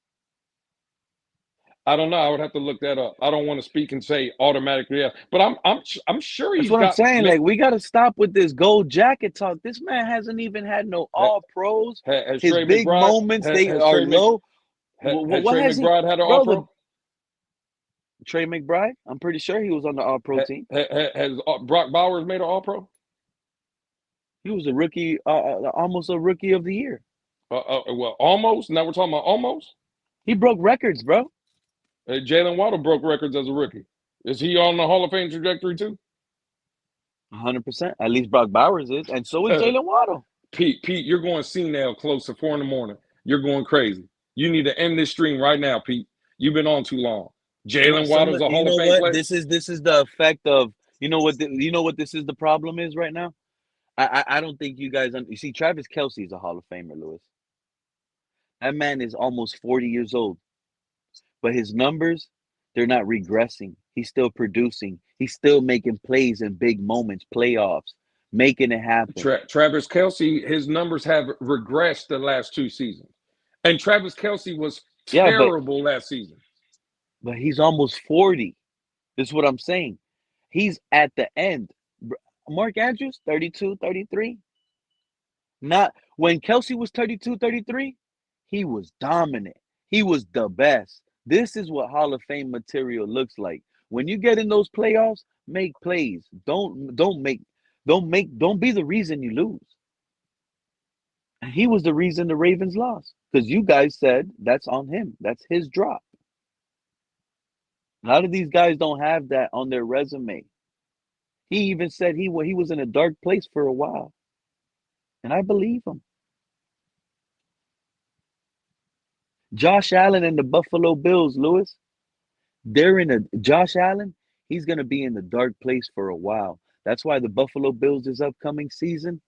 S18: I don't know. I would have to look that up. I don't want to speak and say automatically, yeah. But I'm sure he's
S1: That's what I'm
S18: got.
S1: saying. Like, we got to stop with this gold jacket talk. This man hasn't even had no all pros.
S18: Has
S1: His
S18: Trey
S1: big
S18: McBride,
S1: moments, they are low.
S18: Has
S1: What
S18: Trey
S1: has
S18: McBride had an all pro?
S1: Trey McBride? I'm pretty sure he was on the all pro team.
S18: Has Brock Bowers made an all pro?
S1: He was a rookie, almost a rookie of the year.
S18: Well, almost. Now we're talking about almost.
S1: He broke records, bro.
S18: Jalen Waddle broke records as a rookie. Is he on the Hall of Fame trajectory too?
S1: 100%. At least Brock Bowers is, and so is Jalen Waddle.
S18: Pete, you're going senile close to 4 a.m. You're going crazy. You need to end this stream right now, Pete. You've been on too long. Jalen Waddle's a Hall of Fame player.
S1: This is the effect of what this is the problem is right now. I don't think you guys. You see, Travis Kelce is a Hall of Famer, Lewis. That man is almost 40 years old. But his numbers, they're not regressing. He's still producing. He's still making plays in big moments, playoffs, making it happen.
S18: Travis Kelce, his numbers have regressed the last 2 seasons. And Travis Kelce was terrible last season.
S1: But he's almost 40. This is what I'm saying. He's at the end. Mark Andrews, 32, 33. Not when Kelce was 32, 33, he was dominant. He was the best. This is what Hall of Fame material looks like. When you get in those playoffs, make plays. Don't be the reason you lose. And he was the reason the Ravens lost because you guys said that's on him. That's his drop. A lot of these guys don't have that on their resume. He even said he was in a dark place for a while. And I believe him. Josh Allen and the Buffalo Bills, Lewis, Josh Allen, he's going to be in the dark place for a while. That's why the Buffalo Bills this upcoming season,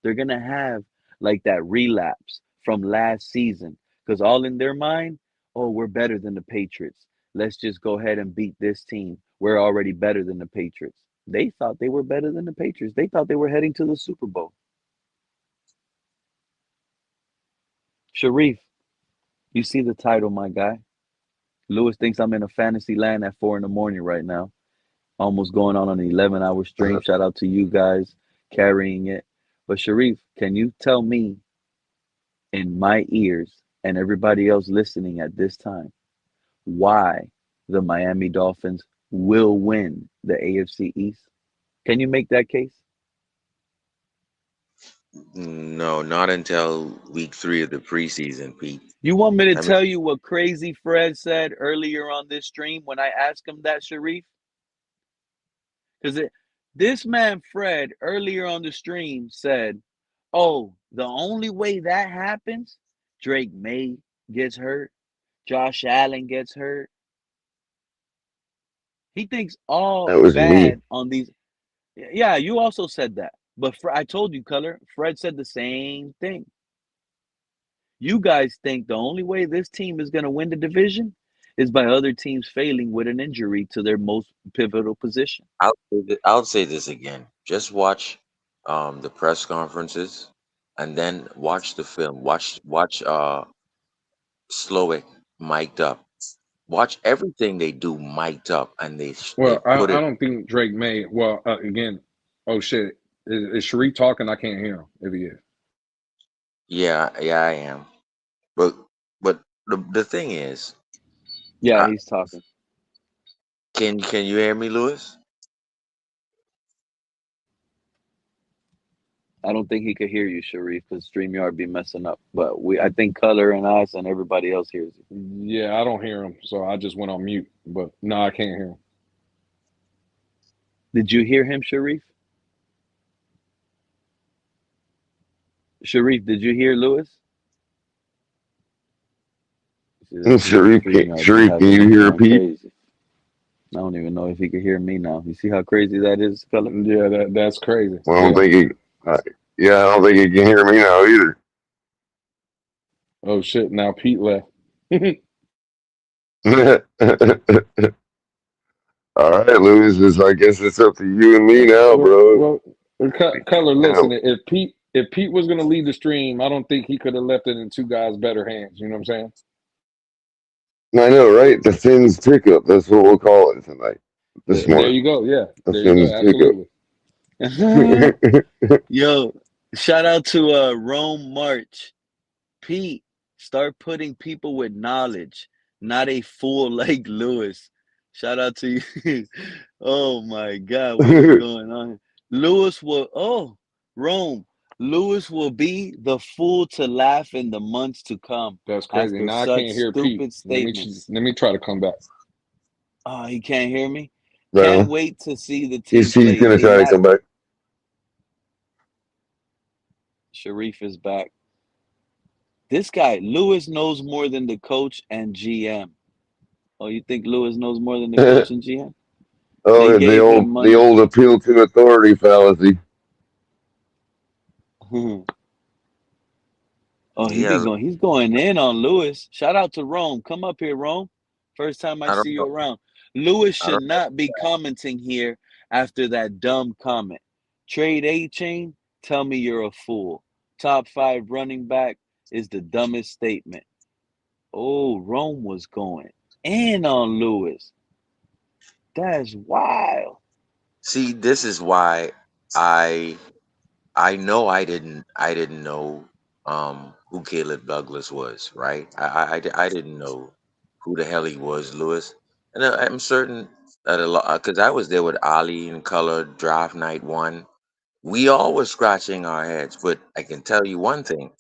S1: they're going to have like that relapse from last season because all in their mind, oh, we're better than the Patriots. Let's just go ahead and beat this team. We're already better than the Patriots. They thought they were better than the Patriots. They thought they were heading to the Super Bowl. Sharif, you see the title, my guy. Lewis thinks I'm in a fantasy land at 4 a.m. right now. Almost going on an 11-hour stream. Shout out to you guys carrying it. But Sharif, can you tell me in my ears and everybody else listening at this time why the Miami Dolphins will win the AFC East? Can you make that case?
S19: No, not until week 3 of the preseason, Pete.
S1: You want me to tell you what Crazy Fred said earlier on this stream when I asked him that, Sharif? Because this man, Fred, earlier on the stream said, oh, the only way that happens, Drake May gets hurt, Josh Allen gets hurt. He thinks all bad on these. Yeah, you also said that. But I told you, Color, Fred said the same thing. You guys think the only way this team is going to win the division is by other teams failing with an injury to their most pivotal position.
S19: I'll say this again. Just watch the press conferences and then watch the film. Watch Slowick mic'd up. Watch everything they do mic'd up, and they
S18: Well,
S19: they put
S18: I
S19: it.
S18: don't think Drake may. Well, again, oh shit, is Sharif talking? I can't hear him if he is.
S19: Yeah, yeah, I am. But the thing is,
S1: Yeah,
S19: uh,
S1: he's talking.
S19: can you hear me, Lewis?
S1: I don't think he could hear you, Sharif, because StreamYard be messing up. But I think Color and us and everybody else hears you.
S18: Yeah, I don't hear him, so I just went on mute. But no, I can't hear him.
S1: Did you hear him, Sharif? Sharif, did you hear Lewis? See, StreamYard be
S17: Sharif, can
S1: having
S17: you
S1: me
S17: hear
S1: going
S17: Pete?
S1: crazy. I don't even know if he could hear me now. You see how crazy that is, Color?
S18: Yeah, that's crazy.
S17: I don't
S18: Yeah.
S17: think he. Yeah, I don't think he can hear me now either.
S18: Oh shit! Now Pete left.
S17: All right, Lewis. I guess it's up to you and me now, bro.
S18: Color,
S17: Yeah,
S18: listen. If Pete was gonna lead the stream, I don't think he could have left it in two guys' better hands. You know what I'm saying?
S17: I know, right? The Finns pickup. That's what we'll call it tonight. This
S18: There
S17: morning.
S18: you go. Yeah,
S17: The
S18: there you go.
S17: Finns
S18: Absolutely.
S1: Yo, shout out to Rome March. Pete, start putting people with knowledge, not a fool like Lewis. Shout out to you. Oh my God, what is going on? Rome. Lewis will be the fool to laugh in the months to come
S18: That's crazy.
S1: after
S18: Now I
S1: such
S18: can't hear Pete.
S1: stupid statements.
S18: Let me try to come back.
S1: Oh, he can't hear me?
S17: No.
S1: Can't wait to see the team
S17: He's
S1: play.
S17: gonna try to come back.
S1: Sharif is back. This guy, Lewis, knows more than the coach and GM. Oh, you think Lewis knows more than the coach and GM?
S17: Oh,
S1: They
S17: the
S1: gave him
S17: old
S1: money.
S17: appeal to authority fallacy.
S1: Oh,
S19: Yeah,
S1: he's going in on Lewis. Shout out to Rome. Come up here, Rome. First time I
S19: I don't
S1: see you
S19: know.
S1: around. Lewis
S19: I
S1: should
S19: don't know.
S1: not be commenting here after that dumb comment. Trade A-Chain, tell me you're a fool. Top 5 running back is the dumbest statement. Oh, Rome was going in on Lewis. That's wild.
S19: See, this is why I know I didn't know who Caleb Douglas was, right? I didn't know who the hell he was, Lewis. And I'm certain that a lot because I was there with Ali and Color draft night one. We all were scratching our heads, but I can tell you one thing: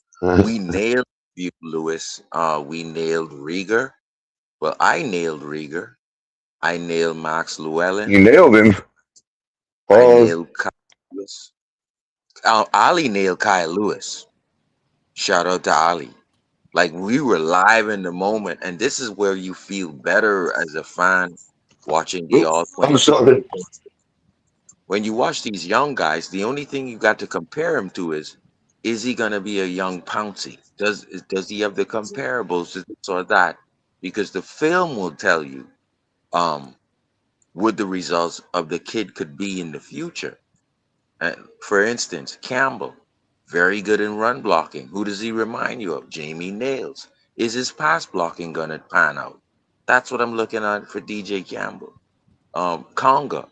S19: we nailed you, Lewis. We nailed Rieger. Well, I nailed Rieger. I nailed Max Llewellyn.
S17: You nailed him.
S19: I
S17: Pause.
S19: nailed Kyle Lewis. Ali nailed Kyle Lewis. Shout out to Ali. Like we were live in the moment, and this is where you feel better as a fan watching the all
S17: I'm
S19: 22.
S17: sorry.
S19: When you watch these young guys, the only thing you got to compare him to is he gonna be a young Pouncey? Does he have the comparables to this or that? Because the film will tell you what the results of the kid could be in the future. For instance, Campbell, very good in run blocking. Who does he remind you of? Jamie Nails. Is his pass blocking gonna pan out? That's what I'm looking at for DJ Campbell. Conga.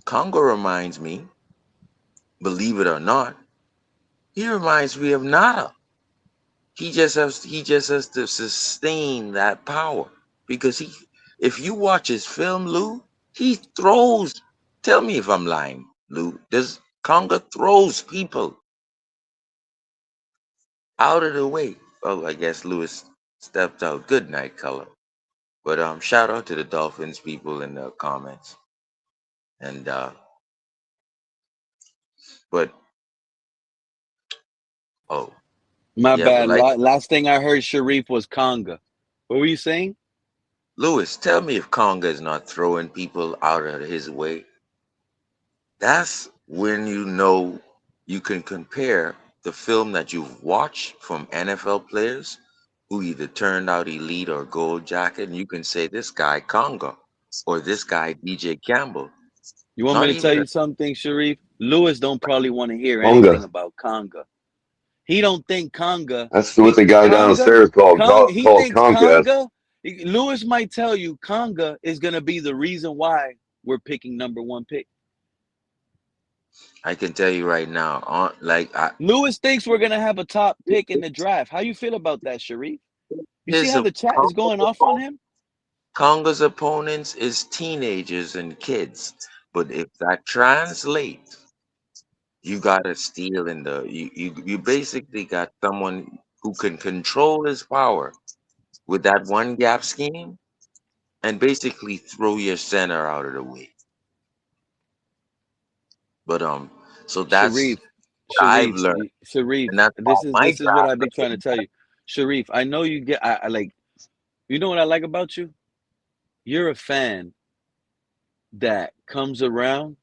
S19: Conga reminds me, believe it or not, he reminds me of Nada. He just has to sustain that power because if you watch his film, Lou, he throws. Tell me if I'm lying, Lou. Does Conga throws people out of the way? Oh, I guess Lewis stepped out. Good night, Color. But shout out to the Dolphins people in the comments. And but oh
S1: My
S19: yeah, but
S1: bad.
S19: like
S1: Last thing I heard, Sharif, was Conga. What were you saying?
S19: Lewis, tell me if Conga is not throwing people out of his way. That's when you know you can compare the film that you've watched from NFL players who either turned out elite or gold jacket, and you can say this guy Conga or this guy DJ Campbell.
S1: You want me
S19: Not
S1: to tell
S19: even
S1: you something, Sharif? Lewis don't probably want to hear anything
S17: Conga.
S1: about Conga. He don't think Conga.
S17: That's what the guy
S1: Conga.
S17: downstairs called
S1: He
S17: called
S1: thinks
S17: Comcast.
S1: Conga. Lewis might tell you Conga is gonna be the reason why we're picking number 1 pick.
S19: I can tell you right now,
S1: Lewis thinks we're gonna have a top pick in the draft. How you feel about that, Sharif? You see
S19: his
S1: how the chat is going off on him?
S19: Congo's opponents is teenagers and kids, but if that translates, you got to steal in you basically got someone who can control his power with that one gap scheme and basically throw your center out of the way. But so that's
S1: Sharif,
S19: what I've learned,
S1: Sharif.
S19: and that's how my
S1: This is what I
S19: draft
S1: be trying to
S19: looking.
S1: tell you, Sharif. I know you get. I like. You know what I like about you? You're a fan that comes around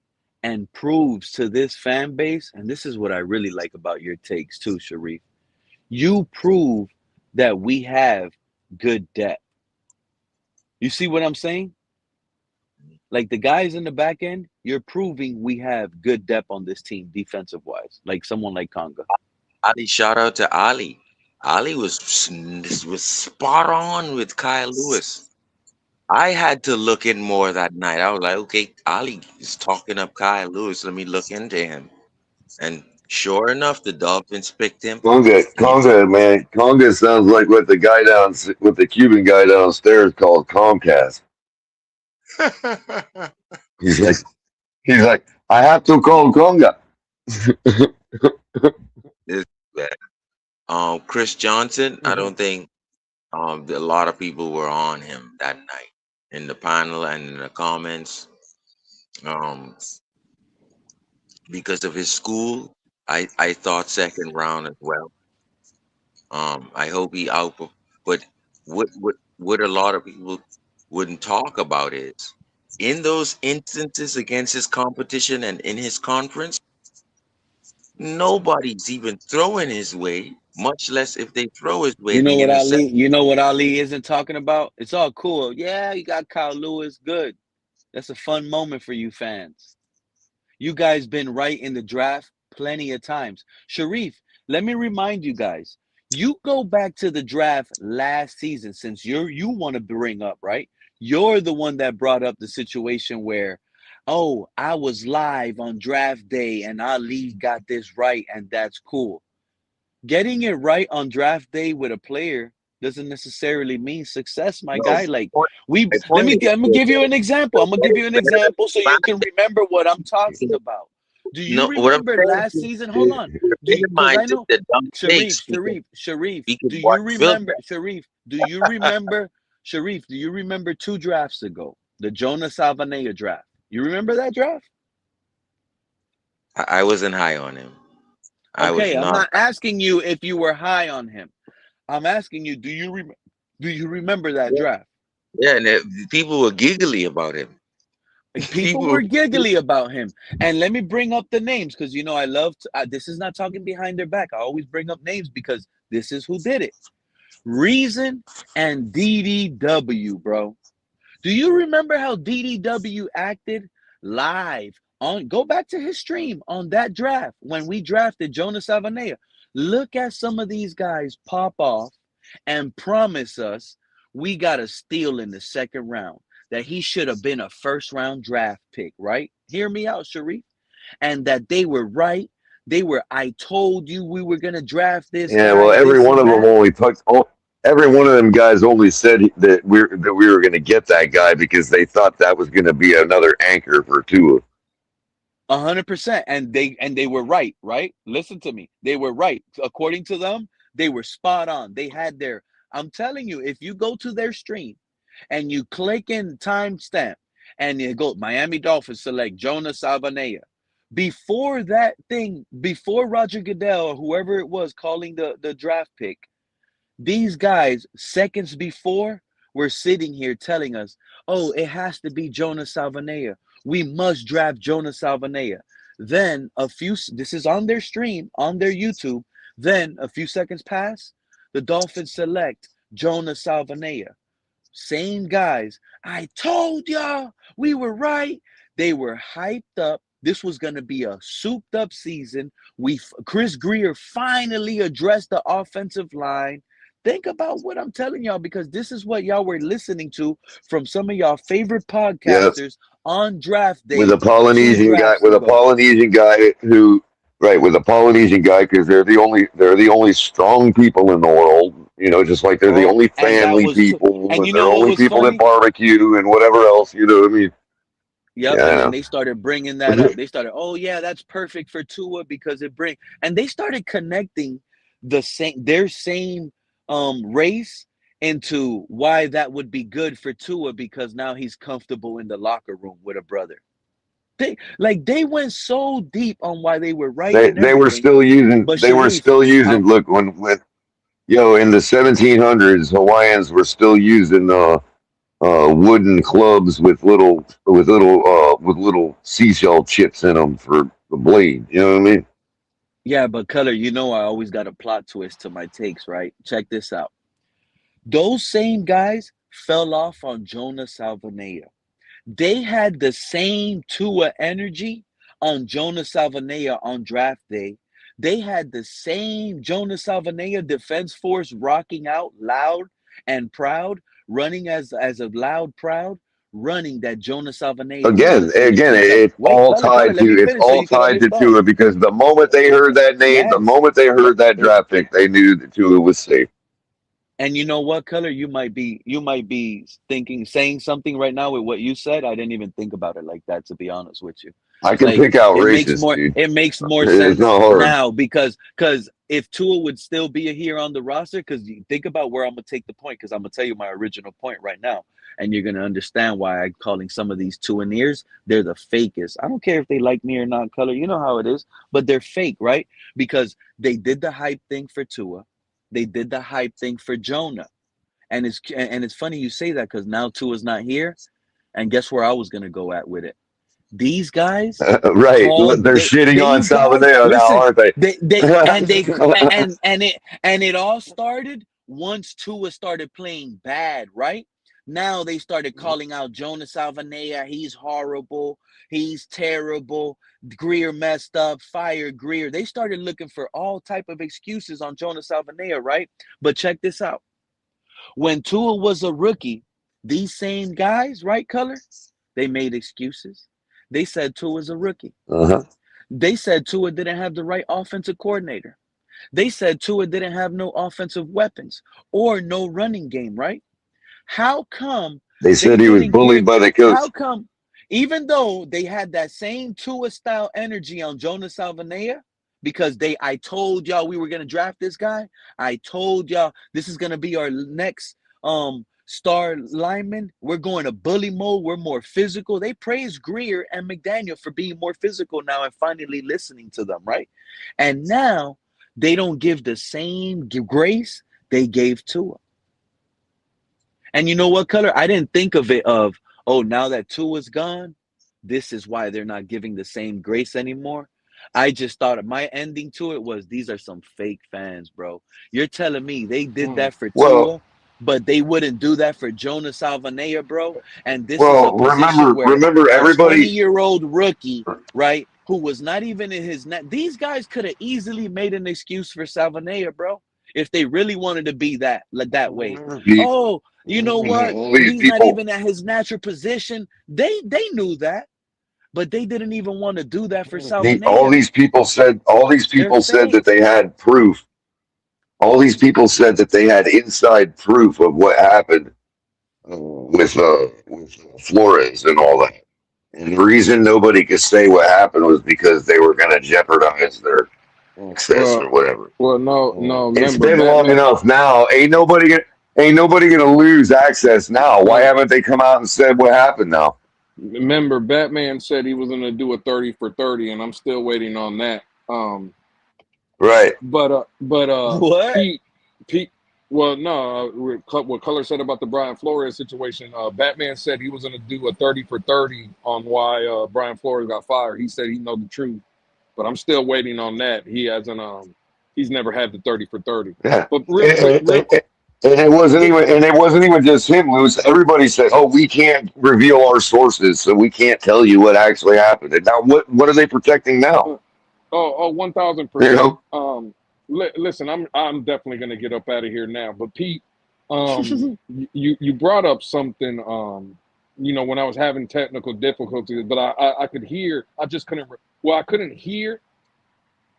S1: and proves to this fan base, and this is what I really like about your takes too, Sharif. You prove that we have good depth. You see what I'm saying? Like the guys in the back end, you're proving we have good depth on this team defensive wise. Like someone like Conga.
S19: Ali, shout out to Ali. Ali was spot on with Kyle Lewis. I had to look in more that night. I was like, okay, Ali is talking up Kyle Lewis. Let me look into him. And sure enough, the Dolphins picked him.
S17: Conga, man, Conga sounds like what the Cuban guy downstairs called Comcast. He's like, I have to call Conga.
S19: This bad. Chris Johnson, I don't think a lot of people were on him that night in the panel and in the comments. Because of his school, I thought second round as well. I hope he out. But what a lot of people wouldn't talk about is in those instances against his competition and in his conference, nobody's even throwing his way, much less if they throw his way,
S1: You know
S19: the
S1: what Ali?
S19: intercept.
S1: You know what Ali isn't talking about? It's all cool. Yeah, you got Kyle Lewis. Good. That's a fun moment for you fans. You guys been right in the draft plenty of times. Sharif, let me remind you guys. You go back to the draft last season since you want to bring up, right? You're the one that brought up the situation where, oh, I was live on draft day and Ali got this right and that's cool. Getting it right on draft day with a player doesn't necessarily mean success, my
S19: No,
S1: guy. Like
S19: my
S1: I'm
S19: point is
S1: gonna give you an example. I'm gonna give you an
S19: better
S1: example so you can remember what I'm talking about. Do you
S19: no, what I'm
S1: remember
S19: saying
S1: last
S19: is
S1: season? Hold on. Because I
S19: minimizes
S1: know
S19: the dumb takes because
S1: Sharif,
S19: we can
S1: do
S19: watch
S1: you
S19: film.
S1: remember Sharif, do you remember 2 drafts ago? The Jonas Alvanea draft. You remember that draft?
S19: I wasn't high on him. I was
S1: Okay, I'm
S19: not.
S1: not asking you if you were high on him. I'm asking you, do you remember that draft?
S19: Yeah, and people were giggly about him.
S1: People
S19: People,
S1: were giggly about him. And let me bring up the names because you know I love this is not talking behind their back. I always bring up names because this is who did it. Reason and DDW, bro. Do you remember how DDW acted live on go back to his stream on that draft when we drafted Jonas Avanea? Look at some of these guys pop off and promise us we got a steal in the second round, that he should have been a first round draft pick, right? Hear me out, Sharif. And that they were right. They were, I told you we were going to draft this
S17: Yeah, well,
S1: guy,
S17: every
S1: this
S17: one
S1: and
S17: of them
S1: that.
S17: only picked. Every one of them guys only said that we were going to get that guy because they thought that was going to be another anchor for Tua.
S1: 100%, and they were right. Listen to me, they were right. According to them, they were spot on. They had their, I'm telling you, if you go to their stream and you click in timestamp and you go Miami Dolphins select Jonas Alvanea, before that thing, before Roger Goodell or whoever it was calling the draft pick, these guys seconds before were sitting here telling us, oh, it has to be Jonas Alvanea. We must draft Jonas Alvanea. Then this is on their stream, on their YouTube. Then a few seconds pass, the Dolphins select Jonas Alvanea. Same guys. I told y'all we were right. They were hyped up. This was going to be a souped up season. Chris Greer finally addressed the offensive line. Think about what I'm telling y'all because this is what y'all were listening to from some of y'all favorite
S17: Yes.
S1: podcasters on draft day,
S17: with a
S1: two
S17: Polynesian guy,
S1: drafts ago.
S17: who, right, with a Polynesian guy, because they're the only strong people in the world. You know, just like they're the
S1: Oh,
S17: only
S1: and that
S17: family
S1: was two.
S17: people,
S1: And
S17: and
S1: you
S17: they're
S1: know what
S17: only
S1: was
S17: people that
S1: funny?
S17: barbecue and whatever else. You know what I mean?
S1: Yep. And then
S17: Yeah.
S1: they started bringing that up. They started, oh yeah, that's perfect for Tua because and they started connecting their same race into why that would be good for Tua because now he's comfortable in the locker room with a brother. They went so deep on why they were right and
S17: They were
S1: everything.
S17: still using
S1: But
S17: they were
S1: Sharif,
S17: still using look when in the 1700s Hawaiians were still using wooden clubs with little seashell chips in them for the blade. You know what I mean?
S1: yeah, but Color, you know I always got a plot twist to my takes, right? Check this out. Those same guys fell off on Jonah Salvanea. They had the same Tua energy on Jonah Salvanea on draft day. They had the same Jonah Salvanea defense force rocking out loud and proud, running as a loud, proud, running that Jonah Salvanea
S17: Again,
S1: defense needs to become.
S17: it's
S1: Wait,
S17: all
S1: color,
S17: tied
S1: let
S17: to
S1: me finish so you can understand.
S17: Tua because the moment they heard that name, the
S1: Yes.
S17: moment they heard that draft pick, they knew that Tua was safe.
S1: And you know what, Color? You might be saying something right now with what you said. I didn't even think about it like that, to be honest with you.
S17: I can
S1: Like
S17: pick out races, dude.
S1: it makes more
S17: It's
S1: sense
S17: not hard.
S1: now because if Tua would still be here on the roster, because you think about where I'm gonna take the point, because I'm gonna tell you my original point right now, and you're gonna understand why I'm calling some of these Tuaneers, they're the fakest. I don't care if they like me or not, Color. You know how it is, but they're fake, right? Because they did the hype thing for Tua. They did the hype thing for Jonah. And it's funny you say that because now Tua's not here. And guess where I was gonna go at with it? These guys
S17: Right. They're shitting on
S1: these guys
S17: Salvador now,
S1: listen,
S17: aren't they?
S1: and it all started once Tua started playing bad, right? Now they started calling out Jonas Salvanea. He's horrible. He's terrible. Greer messed up. Fire Greer. They started looking for all type of excuses on Jonas Salvanea, right? But check this out. When Tua was a rookie, these same guys, right, Color? They made excuses. They said Tua's a rookie.
S17: Uh-huh.
S1: They said Tua didn't have the right offensive coordinator. They said Tua didn't have no offensive weapons or no running game, right? How come
S17: They said he was bullied by the coach.
S1: how come, even though they had that same Tua style energy on Jonas Salvanea, because I told y'all we were gonna draft this guy. I told y'all this is gonna be our next star lineman. We're going to bully mode. We're more physical. They praise Greer and McDaniel for being more physical now and finally listening to them, right? And now they don't give the same grace they gave Tua. And you know what, Color? I didn't think of it oh, now that Tua's gone, this is why they're not giving the same grace anymore. I just thought my ending to it was these are some fake fans, bro. You're telling me they did that for Tua, but they wouldn't do that for Jonas Salvanea, bro. And this is a position where
S17: remember
S1: a
S17: everybody
S1: 20-year-old rookie, right, who was not even in his net. These guys could have easily made an excuse for Salvanea, bro, if they really wanted to be that way. Oh, you know what?
S17: all these
S1: He's not
S17: people
S1: even at his natural position. They knew that, but they didn't even want to do that for
S17: all
S1: Salvanea.
S17: these people said
S1: They're
S17: that they
S1: fakes.
S17: had proof. All these people said that they had inside proof of what happened with Flores and all that. And the reason nobody could say what happened was because they were going to jeopardize their access or whatever.
S18: No.
S17: It's
S18: Remember,
S17: been long
S18: Batman.
S17: enough now. Ain't nobody gonna lose access now. Why haven't they come out and said what happened now?
S18: Remember, Batman said he was going to do a 30 for 30, and I'm still waiting on that.
S17: Right.
S18: But
S1: what?
S18: Pete. Well, no. What Color said about the Brian Flores situation. Batman said he was going to do a 30 for 30 on why Brian Flores got fired. He said he know the truth, but I'm still waiting on that. He hasn't. He's never had the 30 for 30.
S17: Yeah.
S18: But real quick.
S17: And it wasn't even just him. It was everybody said, "Oh, we can't reveal our sources, so we can't tell you what actually happened." And now, what are they protecting now?
S18: 1,000%. Listen, I'm definitely gonna get up out of here now. But Pete, you brought up something when I was having technical difficulties, but I could hear. I just couldn't. Well, I couldn't hear.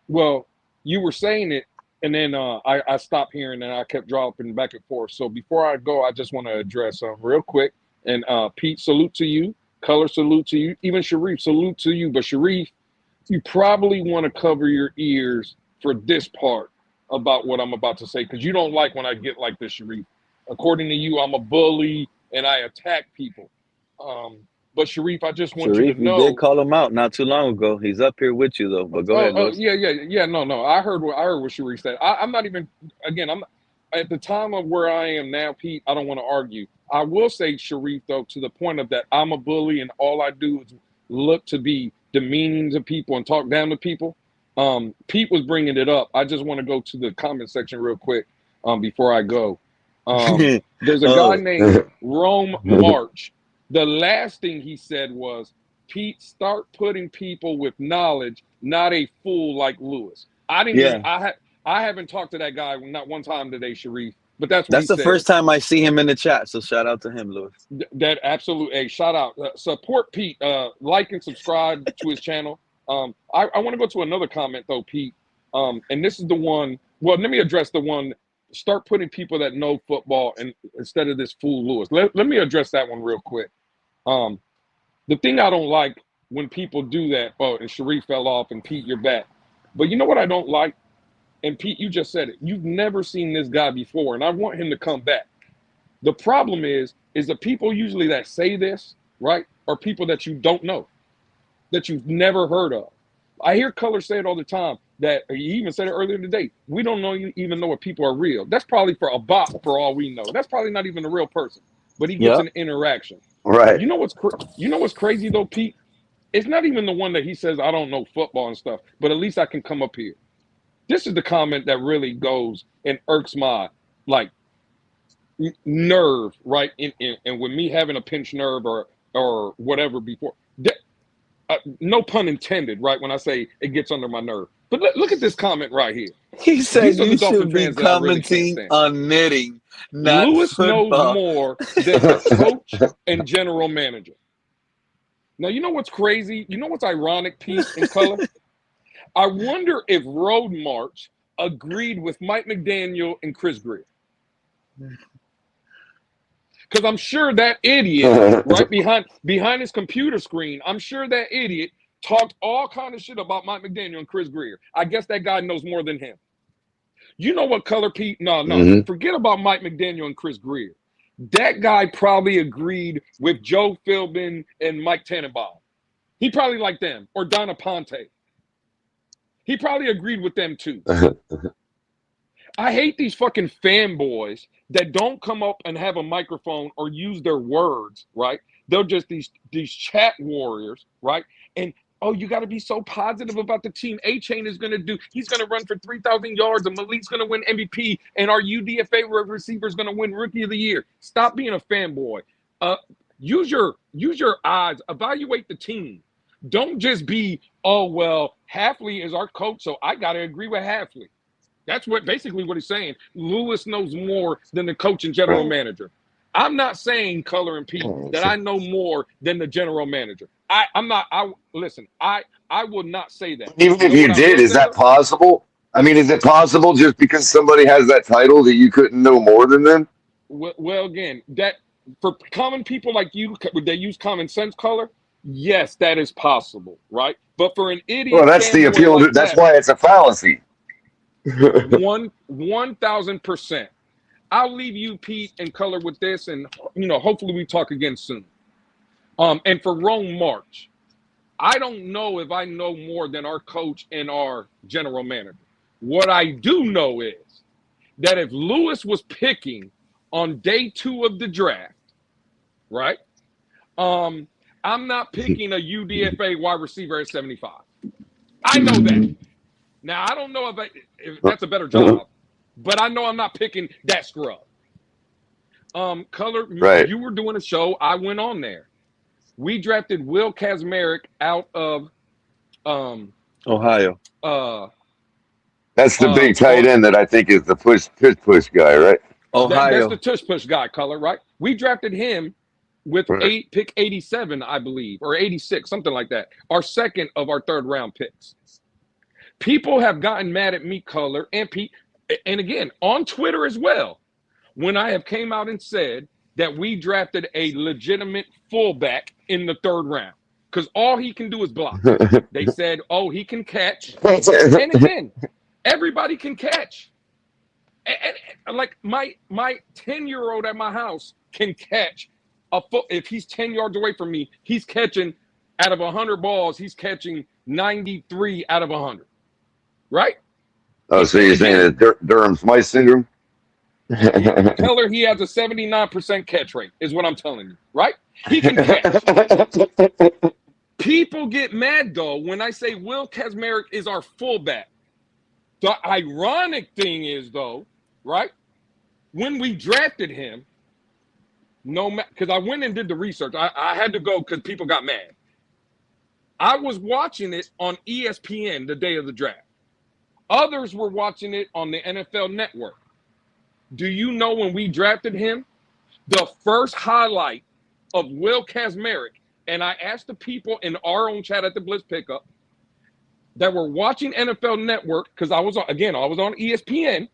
S18: Well, you were saying it, and then I stopped hearing, and I kept dropping back and forth. So before I go, I just want to address something real quick. And Pete, salute to you. Color, salute to you. Even Sharif, salute to you. But Sharif, you probably want to cover your ears for this part about what I'm about to say, because you don't like when I get like this, Sharif. According to you, I'm a bully and I attack people. But Sharif, I just want you
S1: Sharif,
S18: to
S1: you did
S18: know.
S1: call him out not too long ago. He's up here with you though. But go ahead, Lewis.
S18: Yeah. No. I heard what Sharif said. I'm not even. Again, I'm at the time of where I am now, Pete. I don't want to argue. I will say, Sharif, though, to the point of that, I'm a bully and all I do is look to be demeaning to people and talk down to people. Pete was bringing it up. I just want to go to the comment section real quick before I go. There's a guy named Rome March. The last thing he said was, Pete, start putting people with knowledge, not a fool like Lewis. I didn't even, I haven't talked to that guy not one time today, Sharif, but that's what he
S1: the
S18: said.
S1: first time I see him in the chat, so shout out to him, Lewis.
S18: That absolute, hey, shout out. Support Pete, like and subscribe to his channel. I want to go to another comment though, Pete. And this is the one, well, let me address the one, start putting people that know football and instead of this fool Lewis. Let me address that one real quick. The thing I don't like when people do that, and Sharif fell off and Pete, you're back. But you know what I don't like? And Pete, you just said it. You've never seen this guy before, and I want him to come back. The problem is the people usually that say this, right, are people that you don't know, that you've never heard of. I hear Color say it all the time, that he even said it earlier today. We don't even know if people are real. That's probably for a bot for all we know. That's probably not even a real person, but he gets an interaction.
S17: Right.
S18: You know what's crazy though, Pete? It's not even the one that he says, I don't know football and stuff, but at least I can come up here. This is the comment that really goes and irks my nerve, right? And with me having a pinched nerve or whatever before, no pun intended, right? When I say it gets under my nerve. But look at this comment right here.
S1: He said
S18: These are
S1: you
S18: the Dolphin
S1: should be
S18: fans that I really can't
S1: commenting
S18: stand.
S1: on knitting, not
S18: Lewis
S1: football.
S18: knows more than the coach and general manager. Now, you know what's crazy? You know what's ironic, Pete and Color? I wonder if Road March agreed with Mike McDaniel and Chris Greer. Because I'm sure that idiot, right behind his computer screen, I'm sure that idiot talked all kind of shit about Mike McDaniel and Chris Greer. I guess that guy knows more than him. You know what, Color, Pete? No. Forget about Mike McDaniel and Chris Greer. That guy probably agreed with Joe Philbin and Mike Tannenbaum. He probably liked them. Or Donna Ponte. He probably agreed with them too. I hate these fucking fanboys that don't come up and have a microphone or use their words, right? They're just these chat warriors, right? And oh, you got to be so positive about the team. A-Chain is going to do, he's going to run for 3,000 yards, and Malik's going to win MVP, and our UDFA receiver is going to win Rookie of the Year. Stop being a fanboy. Use your eyes. Evaluate the team. Don't just be, oh, well, Hafley is our coach, so I got to agree with Hafley. That's basically what he's saying. Lewis knows more than the coach and general manager. I'm not saying, Color and Pete, that I know more than the general manager. Listen, I will not say that.
S17: Even if you did, is that possible? I mean, is it possible just because somebody has that title that you couldn't know more than them?
S18: Well, again, that for common people like you, they use common sense, Color. Yes, that is possible, right? But for an idiot,
S17: well, that's the appeal.
S18: Like
S17: that's why it's a fallacy.
S18: 1,000%. I'll leave you, Pete, and Color with this, and hopefully we talk again soon. And for Rome March, I don't know if I know more than our coach and our general manager. What I do know is that if Lewis was picking on day 2 of the draft, right? I'm not picking a UDFA wide receiver at 75. I know that. Now, I don't know if that's a better job, but I know I'm not picking that scrub. Color,
S17: right.
S18: You were doing a show. I went on there. We drafted Will Kazmarek out of
S1: Ohio.
S17: That's the big tight end that I think is the push guy, right?
S1: Ohio.
S18: That's the tush push guy, Color, right? We drafted him with pick 87, I believe, or 86, something like that. Our second of our third round picks. People have gotten mad at me, Color, and Pete, and again, on Twitter as well, when I have came out and said that we drafted a legitimate fullback in the third round. Because all he can do is block. They said, oh, he can catch. And again, everybody can catch. And like my 10-year-old at my house can catch a foot. If he's 10 yards away from me, he's catching out of 100 balls, he's catching 93 out of 100. Right?
S17: Oh, so you're saying that Durham's Mice syndrome?
S18: Tell her he has a 79% catch rate, is what I'm telling you. Right? He can catch. People get mad, though, when I say Will Kazmarek is our fullback. The ironic thing is, though, right? When we drafted him, because I went and did the research. I had to go because people got mad. I was watching it on ESPN the day of the draft. Others were watching it on the NFL Network. Do you know when we drafted him, the first highlight of Will Kazmarek, and I asked the people in our own chat at the Blitz Pickup that were watching NFL Network, because I was on ESPN,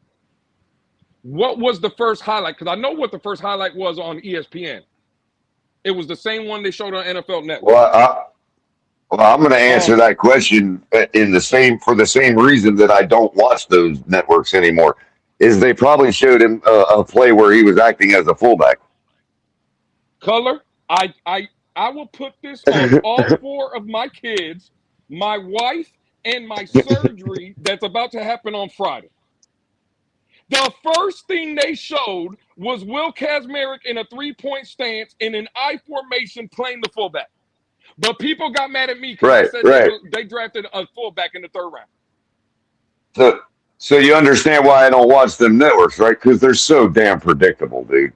S18: what was the first highlight? Because I know what the first highlight was on ESPN. It was the same one they showed on NFL Network.
S17: Well, I'm going to answer that question for the same reason that I don't watch those networks anymore. Is they probably showed him a play where he was acting as a fullback.
S18: Color, I will put this on all 4 of my kids, my wife, and my surgery that's about to happen on Friday. The first thing they showed was Will Kazmarek in a 3-point stance in an I formation playing the fullback. But people got mad at me because I said they drafted a fullback in the third round.
S17: So you understand why I don't watch them networks, right? Because they're so damn predictable, dude.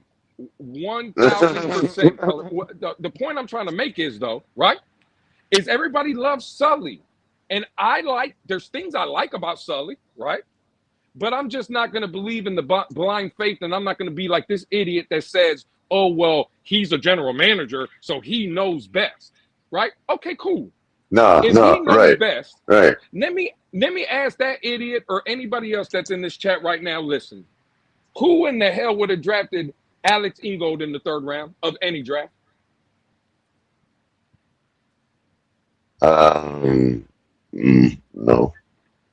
S18: 1,000%. The point I'm trying to make is, though, right, is everybody loves Sully. And there's things I like about Sully, right? But I'm just not going to believe in the blind faith, and I'm not going to be like this idiot that says, oh, well, he's a general manager, so he knows best. Right? Okay, cool. If he knows best,
S17: right.
S18: Let me ask that idiot or anybody else that's in this chat right now, listen. Who in the hell would have drafted Alex Ingold in the third round of any draft?
S17: No.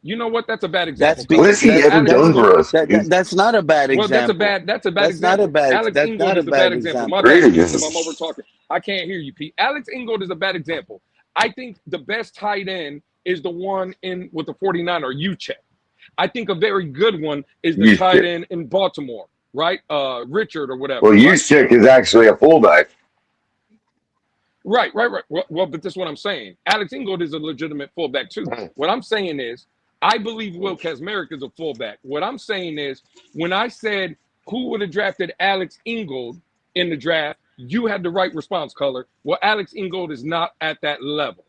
S18: You know what? That's a bad example.
S17: What has he ever done for us?
S1: That's not a bad example.
S18: Well, that's a bad example. Alex Ingold is a bad example. My bad, I'm over talking. I can't hear you, Pete. Alex Ingold is a bad example. I think the best tight end is the one in with the 49er, Juszczyk. I think a very good one is the tight end in Baltimore, right? Richard or whatever.
S17: Well, Juszczyk is actually a fullback.
S18: Right. Well, but this is what I'm saying. Alex Ingold is a legitimate fullback too. What I'm saying is, I believe Will Kazmarek is a fullback. What I'm saying is, when I said who would have drafted Alex Ingold in the draft, you had the right response, Color. Well, Alex Ingold is not at that level.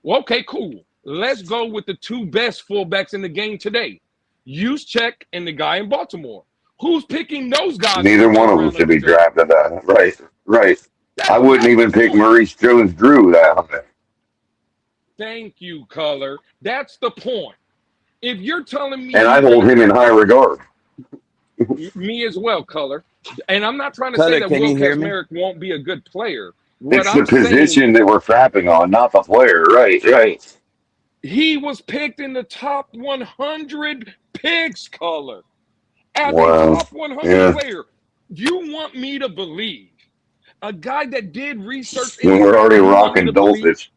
S18: Well, okay, cool. Let's go with the 2 best fullbacks in the game today. Juszczyk and the guy in Baltimore. Who's picking those guys?
S17: Neither one of them should be drafted. Right. I wouldn't even pick Maurice Jones-Drew that high.
S18: Thank you, Color. That's the point. If you're telling me,
S17: and I hold him in high regard.
S18: Me as well, Color. And I'm not trying to say that Will Kazmarek won't be a good player.
S17: It's the position that we're frapping on, not the player. Right.
S18: He was picked in the top 100 picks, Color. As a top 100 player. You want me to believe a guy that did research?
S17: When we're already rocking Dulcich.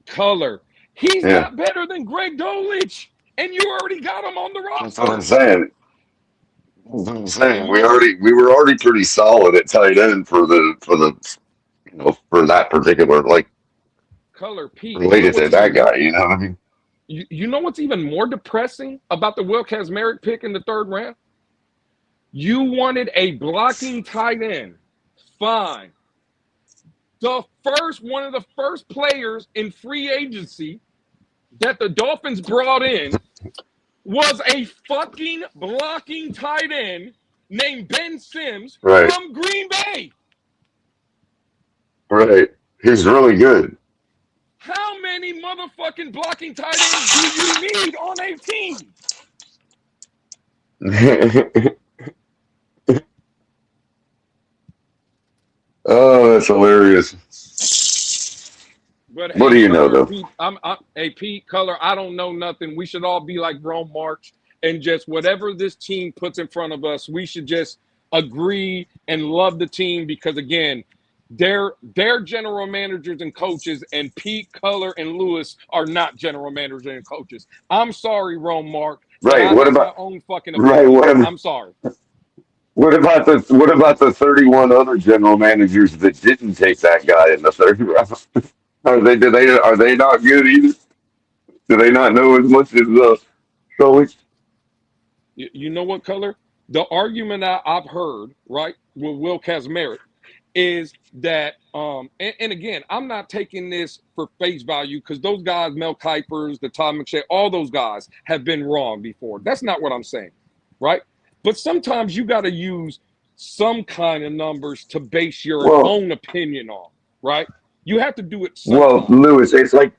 S18: Color. He's not better than Greg Dulcich, and you already got him on the roster.
S17: That's what I'm saying. We were already pretty solid at tight end for that particular
S18: Color Pete
S17: related to that guy. You know what I mean?
S18: You know what's even more depressing about the Will Kazmarek pick in the third round? You wanted a blocking tight end. Fine. One of the first players in free agency that the Dolphins brought in was a fucking blocking tight end named Ben Sims from Green Bay.
S17: Right. He's really good.
S18: How many motherfucking blocking tight ends do you need on a team?
S17: Oh, that's hilarious.
S18: But
S17: What
S18: hey,
S17: do you know,
S18: Color,
S17: though?
S18: Pete, hey, Pete, Color, I don't know nothing. We should all be like Rome March and just whatever this team puts in front of us, we should just agree and love the team because again, they're general managers and coaches, and Pete, Color, and Lewis are not general managers and coaches. I'm sorry, Rome Mark, but
S17: Right.
S18: I
S17: What
S18: have my
S17: about
S18: own fucking
S17: right?
S18: opinion. I'm sorry.
S17: What about the 31 other general managers that didn't take that guy in the third round? Are they not good either? Do they not know as much as Sully?
S18: You know what, Color? The argument I've heard, right, with Will Kazmarek is that, and again, I'm not taking this for face value because those guys, Mel Kipers, the Todd McShay, all those guys have been wrong before. That's not what I'm saying, right? But sometimes you got to use some kind of numbers to base your
S17: Well,
S18: own opinion on, right? You have to do it
S17: well,
S18: sometimes.
S17: Lewis, it's like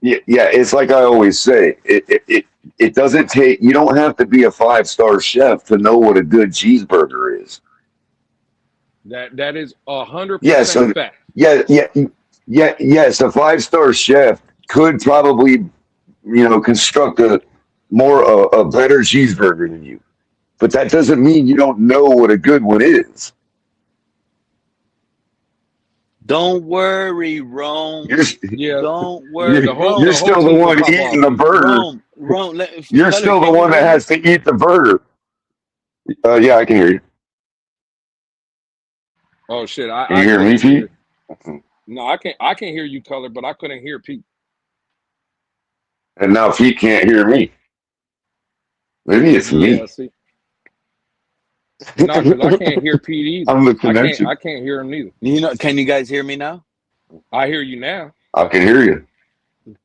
S17: yeah, it's like I always say. It doesn't take. You don't have to be a 5-star chef to know what a good cheeseburger is.
S18: That is 100%
S17: Yeah. So
S18: fact.
S17: yes, a 5-star chef could probably construct a better cheeseburger than you. But that doesn't mean you don't know what a good one is.
S1: Don't worry, Rome.
S18: Yeah,
S1: Don't worry,
S17: You're
S1: Rome.
S17: still the
S18: team will
S17: one
S18: pop
S17: eating
S18: off.
S17: the burger.
S1: Rome.
S17: You're
S1: Color,
S17: still the
S1: can you
S17: one that
S1: hear me?
S17: has to eat the burger. Yeah, I can hear you.
S18: Oh shit,
S17: Can you
S18: I
S17: hear me,
S18: couldn't hear.
S17: Pete?
S18: No, I can't hear you, Color, but I couldn't hear Pete.
S17: And now Pete can't hear me. Maybe it's
S18: Yeah,
S17: me.
S18: see. No, because I can't hear Pete either.
S17: I'm the connection.
S18: I can't hear him neither.
S1: Can you guys hear me now?
S18: I hear you now.
S17: I can hear you.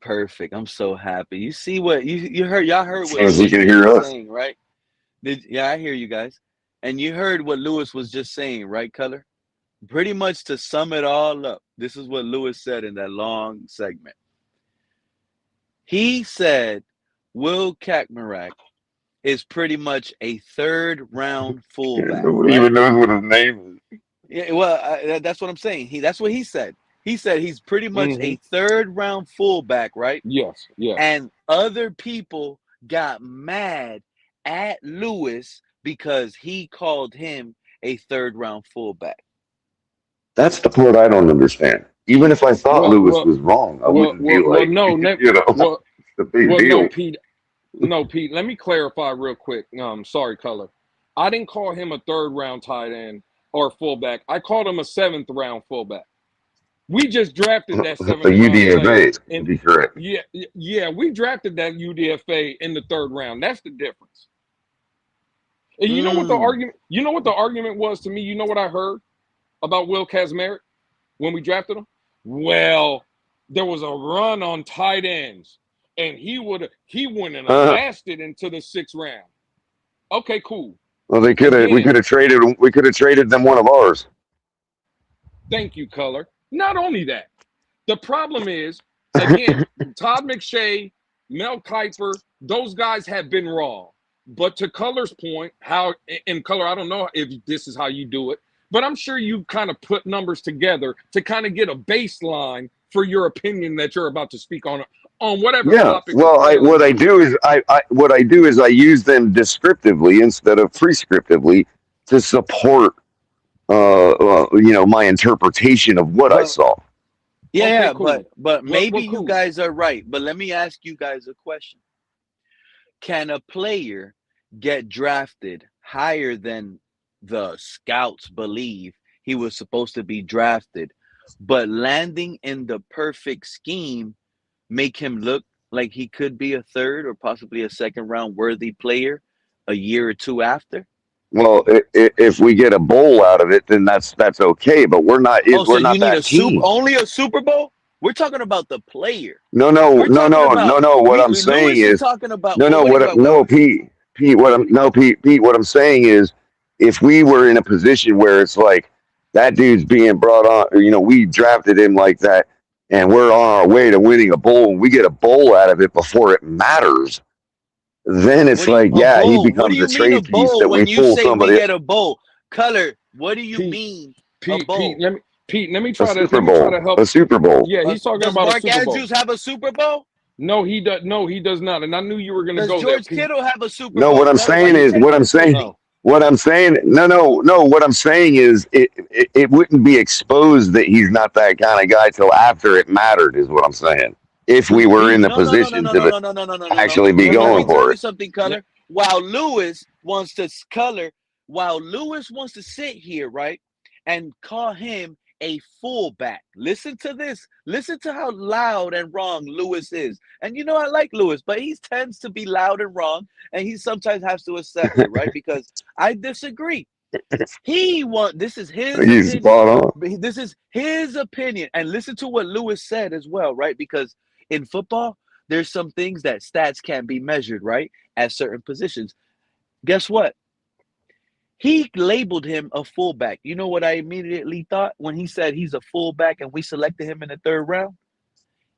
S1: Perfect. I'm so happy. You see what you heard? Y'all heard what
S17: Same as he
S1: Lewis
S17: can
S1: was
S17: hear
S1: just
S17: us.
S1: saying, right? Yeah, I hear you guys. And you heard what Lewis was just saying, right, Color? Pretty much to sum it all up, this is what Lewis said in that long segment. He said Will Kazmarek is pretty much a third-round fullback.
S17: Nobody
S1: Right?
S17: even knows what his name is.
S1: Yeah, well, that's what I'm saying. That's what he said. He said he's pretty much a
S18: Mm-hmm.
S1: third-round fullback, right?
S18: Yes, yes.
S1: And other people got mad at Lewis because he called him a third-round fullback.
S17: That's the part I don't understand. Even if I thought Lewis was wrong, I wouldn't be like,
S18: no,
S17: it's a big deal.
S18: No, Pete. Let me clarify real quick. Sorry, Color. I didn't call him a third-round tight end or fullback. I called him a seventh-round fullback. We just drafted that
S17: A
S18: seventh-round player.
S17: UDFA, to be correct.
S18: Yeah, we drafted that UDFA in the third round. That's the difference. And you know what the argument? You know what the argument was to me? You know what I heard about Will Kazmarek when we drafted him? Well, there was a run on tight ends, and he wouldn't have lasted into the 6th round. Okay, cool.
S17: Well, we could have traded them one of ours.
S18: Thank you, Color. Not only that, the problem is, again, Todd McShay, Mel Kiper, those guys have been wrong. But to Color's point, Color, I don't know if this is how you do it, but I'm sure you kind of put numbers together to kind of get a baseline for your opinion that you're about to speak on whatever topic.
S17: Well, what I do is I use them descriptively instead of prescriptively to support my interpretation of what I saw.
S1: Yeah,
S18: Okay, cool.
S1: but maybe
S18: cool.
S1: You guys are right. But let me ask you guys a question. Can a player get drafted higher than the scouts believe he was supposed to be drafted, but landing in the perfect scheme make him look like he could be a third or possibly a second-round worthy player a year or two after?
S17: Well, if we get a bowl out of it, then that's okay. But we're not.
S1: So
S17: We're
S1: you
S17: not
S1: need
S17: that team.
S1: only a Super Bowl? We're talking about the player.
S17: No. What I'm saying is
S1: talking about
S17: Pete. What I'm saying is, if we were in a position where it's like that dude's being brought on. You know, we drafted him like that, and we're on our way to winning a bowl, and we get a bowl out of it before it matters. Then it's
S1: What do you
S17: like,
S1: a
S17: yeah, he
S1: bowl? What do
S17: becomes
S1: you
S17: a
S1: mean a
S17: trade piece
S1: bowl
S17: that we
S1: when you
S17: pull
S1: say we
S17: somebody.
S1: get a bowl? Color. What do you
S18: Pete,
S1: mean a
S18: Pete,
S1: bowl?
S18: Let me
S17: A
S18: try
S17: Super
S18: to
S17: Bowl.
S18: help.
S17: A Super Bowl.
S18: Yeah, he's talking
S1: Does
S18: about a
S1: Mark
S18: Super Bowl.
S1: Andrews have a Super Bowl?
S18: No, he does. No, he does not. And I knew you were going to
S1: Does
S18: go there,
S1: George
S18: Pete.
S1: Kittle have a Super
S17: No, what
S1: Bowl?
S17: I'm
S1: Color. Why
S17: saying
S1: you
S17: is,
S1: take that serious?
S17: what I'm saying, no, what I'm saying is it wouldn't be exposed that he's not that kind of guy till after it mattered, is what I'm saying. If we were in the
S1: No, no, no, no,
S17: position
S1: no, no,
S17: to
S1: no, no, no, no, no, no, no.
S17: actually be
S1: Because let me
S17: going
S1: tell
S17: for
S1: you
S17: it.
S1: something, Color. While Lewis wants to color, while Lewis wants to sit here, right, and call him a fullback. Listen to this. Listen to how loud and wrong Lewis is. And you know I like Lewis, but he tends to be loud and wrong, and he sometimes has to accept it, right? Because I disagree. This is his
S17: He's
S1: opinion.
S17: spot on.
S1: This is his opinion. And listen to what Lewis said as well, right? Because in football, there's some things that stats can't be measured, right? At certain positions. Guess what? He labeled him a fullback. You know what I immediately thought when he said he's a fullback and we selected him in the 3rd round?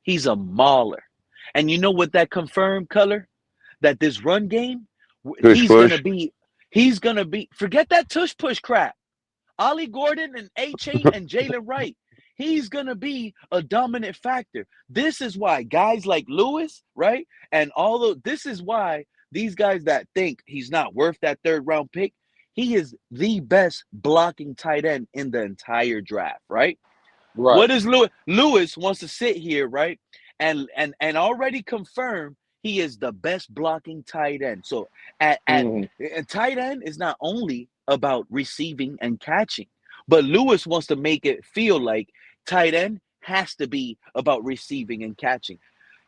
S1: He's a mauler. And you know what that confirmed, Color? That this run game, he's going to be, forget that tush push crap. Ollie Gordon and A-Chain and Jalen Wright. He's going to be a dominant factor. This is why guys like Lewis, right? And this is why these guys that think he's not worth that 3rd round pick, he is the best blocking tight end in the entire draft, right?
S18: Right.
S1: What is Lewis? Lewis wants to sit here, right? And already confirm he is the best blocking tight end. So at tight end is not only about receiving and catching, but Lewis wants to make it feel like tight end has to be about receiving and catching.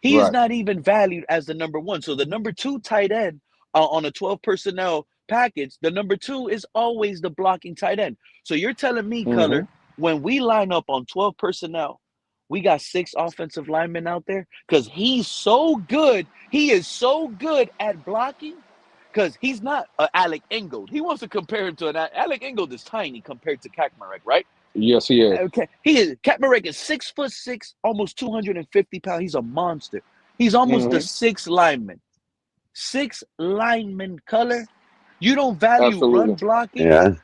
S1: He's
S18: Right.
S1: not even valued as the number 1. So the number 2 tight end on a 12 personnel package, the number 2 is always the blocking tight end. So you're telling me, Color, when we line up on 12 personnel, we got 6 offensive linemen out there because he's so good. He is so good at blocking because he's not Alec Ingold. He wants to compare him to Alec Ingold is tiny compared to Kaepernick, right?
S18: Yes, he is.
S1: Okay, Kaepernick is 6'6", almost 250 pounds. He's a monster. He's almost the 6th lineman. 6 lineman, Color. You don't value run blocking that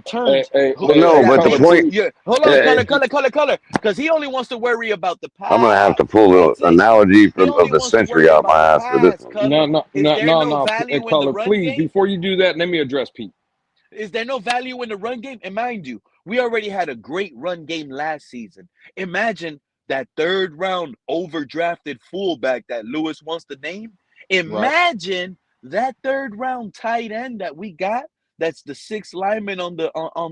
S1: turns. Hold on, Color. Because he only wants to worry about the pass.
S17: I'm gonna have to pull the analogy of the century out my ass for this one.
S18: No.
S1: Value in the
S18: Color,
S1: run
S18: please,
S1: game?
S18: before you do that, let me address Pete.
S1: Is there no value in the run game? And mind you, we already had a great run game last season. Imagine that 3rd round overdrafted fullback that Lewis wants to name. Imagine that 3rd round tight end that we got, that's the 6th lineman on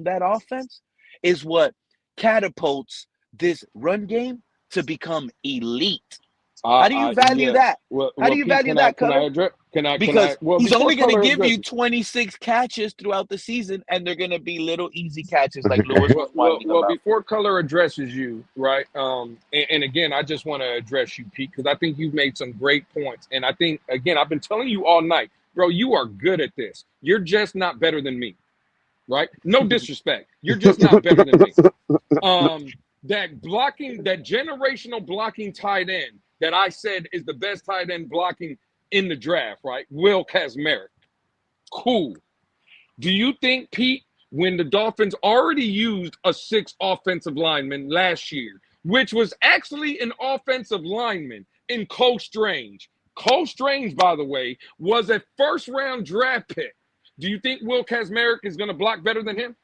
S1: that offense, is what catapults this run game to become elite. How do you value that? How do you value that, Color? Because he's only going to give you 26 catches throughout the season, and they're going to be little easy catches like Lewis was whining about.
S18: Before Color addresses you, right? And again, I just want to address you, Pete, because I think you've made some great points. And I think, again, I've been telling you all night, bro, you are good at this. You're just not better than me, right? No disrespect. You're just not better than me. That generational blocking tight end that I said is the best tight end blocking in the draft, right? Will Kazmarek. Cool. Do you think, Pete, when the Dolphins already used a 6 offensive lineman last year, which was actually an offensive lineman in Cole Strange? Cole Strange, by the way, was a 1st round draft pick. Do you think Will Kazmarek is going to block better than him?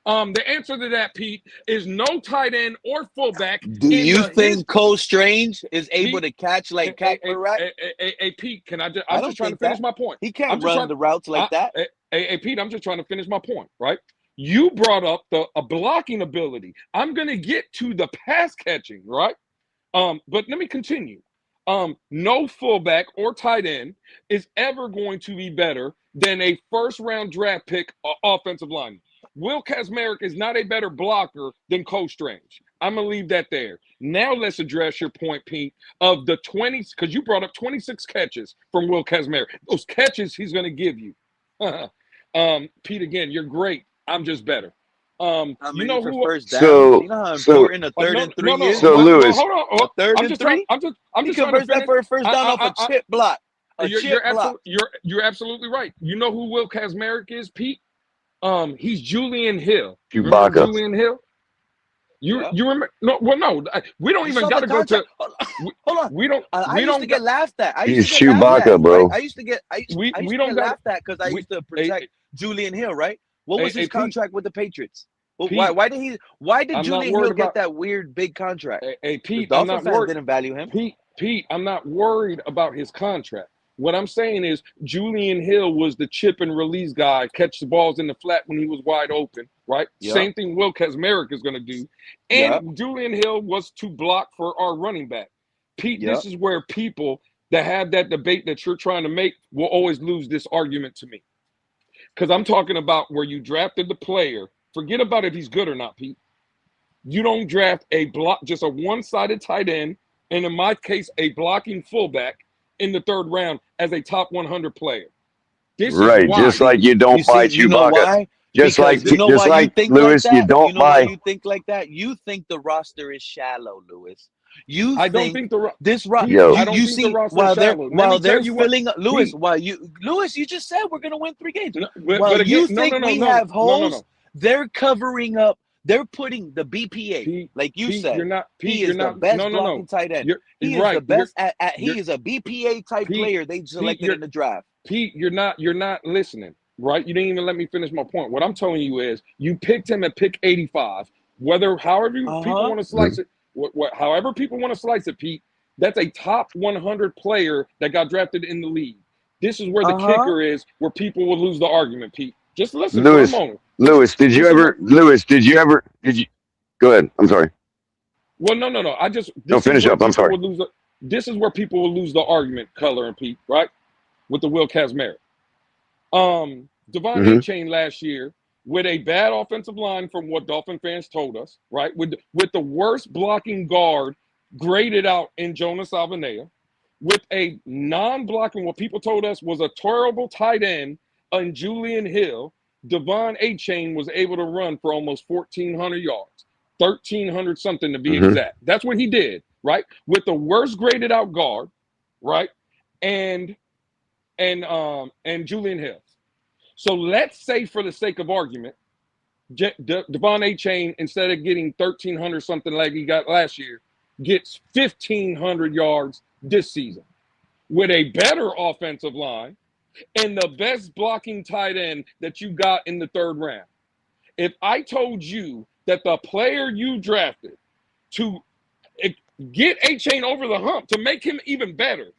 S18: The answer to that, Pete, is no tight end or fullback.
S1: Do you think Cole Strange is able to catch like Kaepernick?
S18: Hey, Pete, I'm just trying to finish my point.
S1: He can't run the routes like that.
S18: Hey, Pete, I'm just trying to finish my point, right? You brought up a blocking ability. I'm going to get to the pass catching, right? But let me continue. No fullback or tight end is ever going to be better than a 1st round draft pick offensive lineman. Will Kazmarek is not a better blocker than Cole Strange. I'm going to leave that there. Now let's address your point, Pete, of the 20, because you brought up 26 catches from Will Kazmarek. Those catches he's going to give you. Pete, again, you're great. I'm just better.
S1: How
S18: You
S1: many
S18: know
S1: for
S18: who?
S1: first downs? You know how important a third
S18: no,
S1: and 3
S18: no,
S1: is?
S17: So
S18: no, no.
S17: Lewis,
S18: Hold on.
S1: A third
S18: I'm
S1: and
S18: just trying.
S1: 3?
S18: I'm
S1: He
S18: just trying to
S1: converts that
S18: finish.
S1: for a first down off a chip block. A chip block.
S18: You're absolutely right. You know who Will Kazmarek is, Pete? He's Julian Hill. You remember
S17: Chewbacca.
S18: Julian Hill? You
S1: Yeah.
S18: remember? No, well, no. We don't
S1: You
S18: even
S1: saw
S18: got
S1: the
S18: to go to.
S1: contract. Hold on.
S18: We don't.
S1: I
S18: We
S1: used to
S18: don't.
S1: get laughed at. I used
S17: He's
S1: to get laughed
S17: Chewbacca,
S1: at, right?
S17: bro.
S1: I used to get
S18: We
S1: to
S18: don't
S1: get
S18: got.
S1: laughed at because I used to protect Julian Hill, right? What was his
S18: Pete,
S1: contract with the Patriots? Well,
S18: Pete,
S1: why did
S18: I'm not
S1: Julian
S18: worried
S1: Hill get
S18: about.
S1: that weird big contract?
S18: Hey,
S1: The
S18: Pete, I'm
S1: Dolphin
S18: not
S1: fans
S18: worried.
S1: didn't value him.
S18: Pete, I'm not worried about his contract. What I'm saying is Julian Hill was the chip and release guy, catch the balls in the flat when he was wide open, right?
S1: Yeah.
S18: Same thing Will Kazmarek is going to do. And Julian Hill was to block for our running back. Pete, this is where people that have that debate that you're trying to make will always lose this argument to me. Because I'm talking about where you drafted the player. Forget about if he's good or not, Pete. You don't draft just a one-sided tight end, and in my case, a blocking fullback in the 3rd round as a top 100 player. This is
S17: Right.
S18: why.
S17: Just like you don't buy
S1: You know
S17: Chewbacca.
S1: why?
S17: Just
S1: Because
S17: like
S1: you know why you think
S17: Lewis,
S1: like that?
S17: you don't
S1: You know why
S17: buy.
S1: you think like that? You think the roster is shallow, Lewis. You
S18: I don't
S1: think
S18: think
S1: this roster.
S17: Yo.
S18: I don't
S1: You
S18: think the
S1: see,
S18: roster
S1: while
S18: is
S1: they're
S18: shallow. Let
S1: while
S18: me
S1: they're
S18: tell you what,
S1: filling up, Lewis.
S18: Pete,
S1: Lewis, you just said we're gonna win 3 games.
S18: no,
S1: While
S18: but again,
S1: you think we have holes,
S18: no.
S1: they're covering up. They're putting the BPA,
S18: Pete,
S1: like you
S18: Pete,
S1: said.
S18: you're not. Pete,
S1: He
S18: you're
S1: is the
S18: not.
S1: best
S18: No.
S1: blocking tight end. He
S18: You're
S1: is the
S18: right.
S1: best at he
S18: You're
S1: is a BPA type
S18: Pete,
S1: player they selected in the draft.
S18: Pete, you're not listening, right? You didn't even let me finish my point. What I'm telling you is you picked him at pick 85. However people want to slice it, however people want to slice it, Pete, that's a top 100 player that got drafted in the league. This is where the kicker is, where people will lose the argument, Pete. Just listen for a moment.
S17: Lewis, did you ever go ahead. I'm sorry.
S18: Well, no.
S17: Finish up. I'm sorry.
S18: This is where people will lose the argument, Color and Pete, right? With the Will Kazmarek. Devon A-Chain last year with a bad offensive line from what Dolphin fans told us, right? With the worst blocking guard graded out in Jonas Avenea, with a non-blocking, what people told us was a terrible tight end on Julian Hill, Devon A-Chain was able to run for almost 1,400 yards, 1,300 something to be exact. That's what he did, right? With the worst graded out guard, right? And Julian Hill. So let's say, for the sake of argument, Devon A-Chain, instead of getting 1,300 something like he got last year, gets 1,500 yards this season with a better offensive line and the best blocking tight end that you got in the 3rd round. If I told you that the player you drafted to get A-Chain over the hump, to make him even better,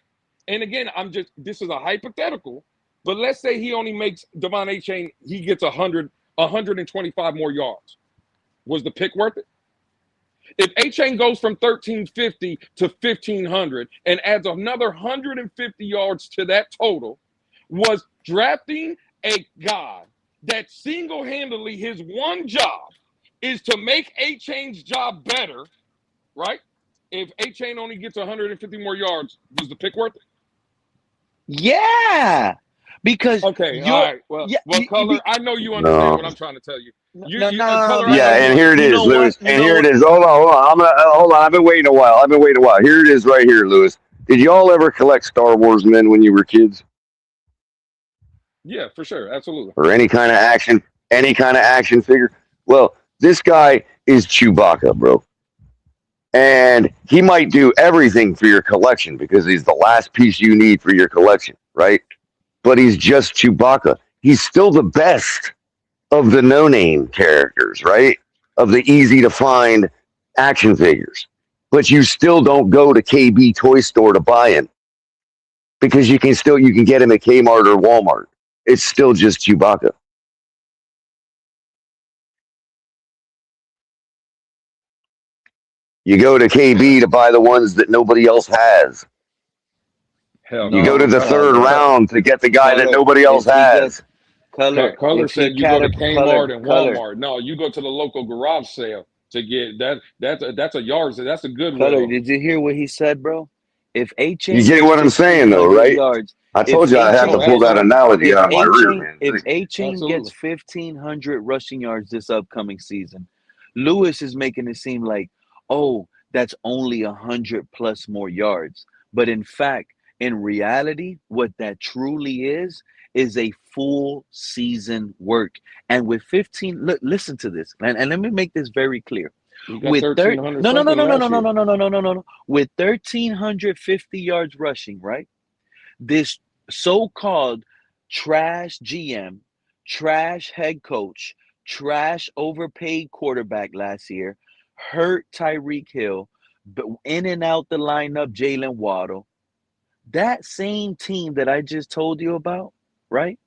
S18: and again, this is a hypothetical, but let's say he only makes Devon A-Chain, he gets 125 more yards. Was the pick worth it? If A-Chain goes from 1,350 to 1,500 and adds another 150 yards to that total, was drafting a guy that single-handedly his one job is to make A-Chain's job better, right? If A-Chain only gets 150 more yards, was the pick worth it?
S1: Yeah, because
S18: okay, all right. Well, Color, I know you understand what I'm trying to tell you. Color,
S17: and here it is, Lewis. And here it is. Hold on. Hold on. I've been waiting a while. Here it is, right here, Lewis. Did y'all ever collect Star Wars men when you were kids?
S18: Yeah, for sure, absolutely.
S17: Or any kind of action figure? Well, this guy is Chewbacca, bro. And he might do everything for your collection because he's the last piece you need for your collection, right? But he's just Chewbacca. He's still the best of the no-name characters, right? Of the easy-to-find action figures. But you still don't go to KB Toy Store to buy him because you can get him at Kmart or Walmart. It's still just Chewbacca. You go to KB to buy the ones that nobody else has.
S18: Hell,
S17: you go to the 3rd round to get the guy that nobody else has.
S18: Color said you go to Kmart and Walmart. No, you go to the local garage sale to get that. That's a yard sale. That's a good
S1: Color,
S18: one.
S1: did you hear what he said, bro? If A-Chain
S17: you get what I'm saying, though, right?
S1: yards,
S17: I
S1: If
S17: told you I had to pull that analogy out of my rear, man.
S1: If A-Chain gets 1,500 rushing yards this upcoming season, Lewis is making it seem like, oh, that's only 100 plus more yards. But in fact, in reality, what that truly is a full season work. And with 15, listen to this, and let me make this very clear.
S18: You got
S1: With
S18: 1,300
S1: no, no, no,
S18: something
S1: no, no,
S18: last
S1: no, no,
S18: year.
S1: no, no, no, no, no, no, no. With 1,350 yards rushing, right? This so-called trash GM, trash head coach, trash overpaid quarterback last year, hurt Tyreek Hill, but in and out the lineup, Jalen Waddle. That same team that I just told you about, right,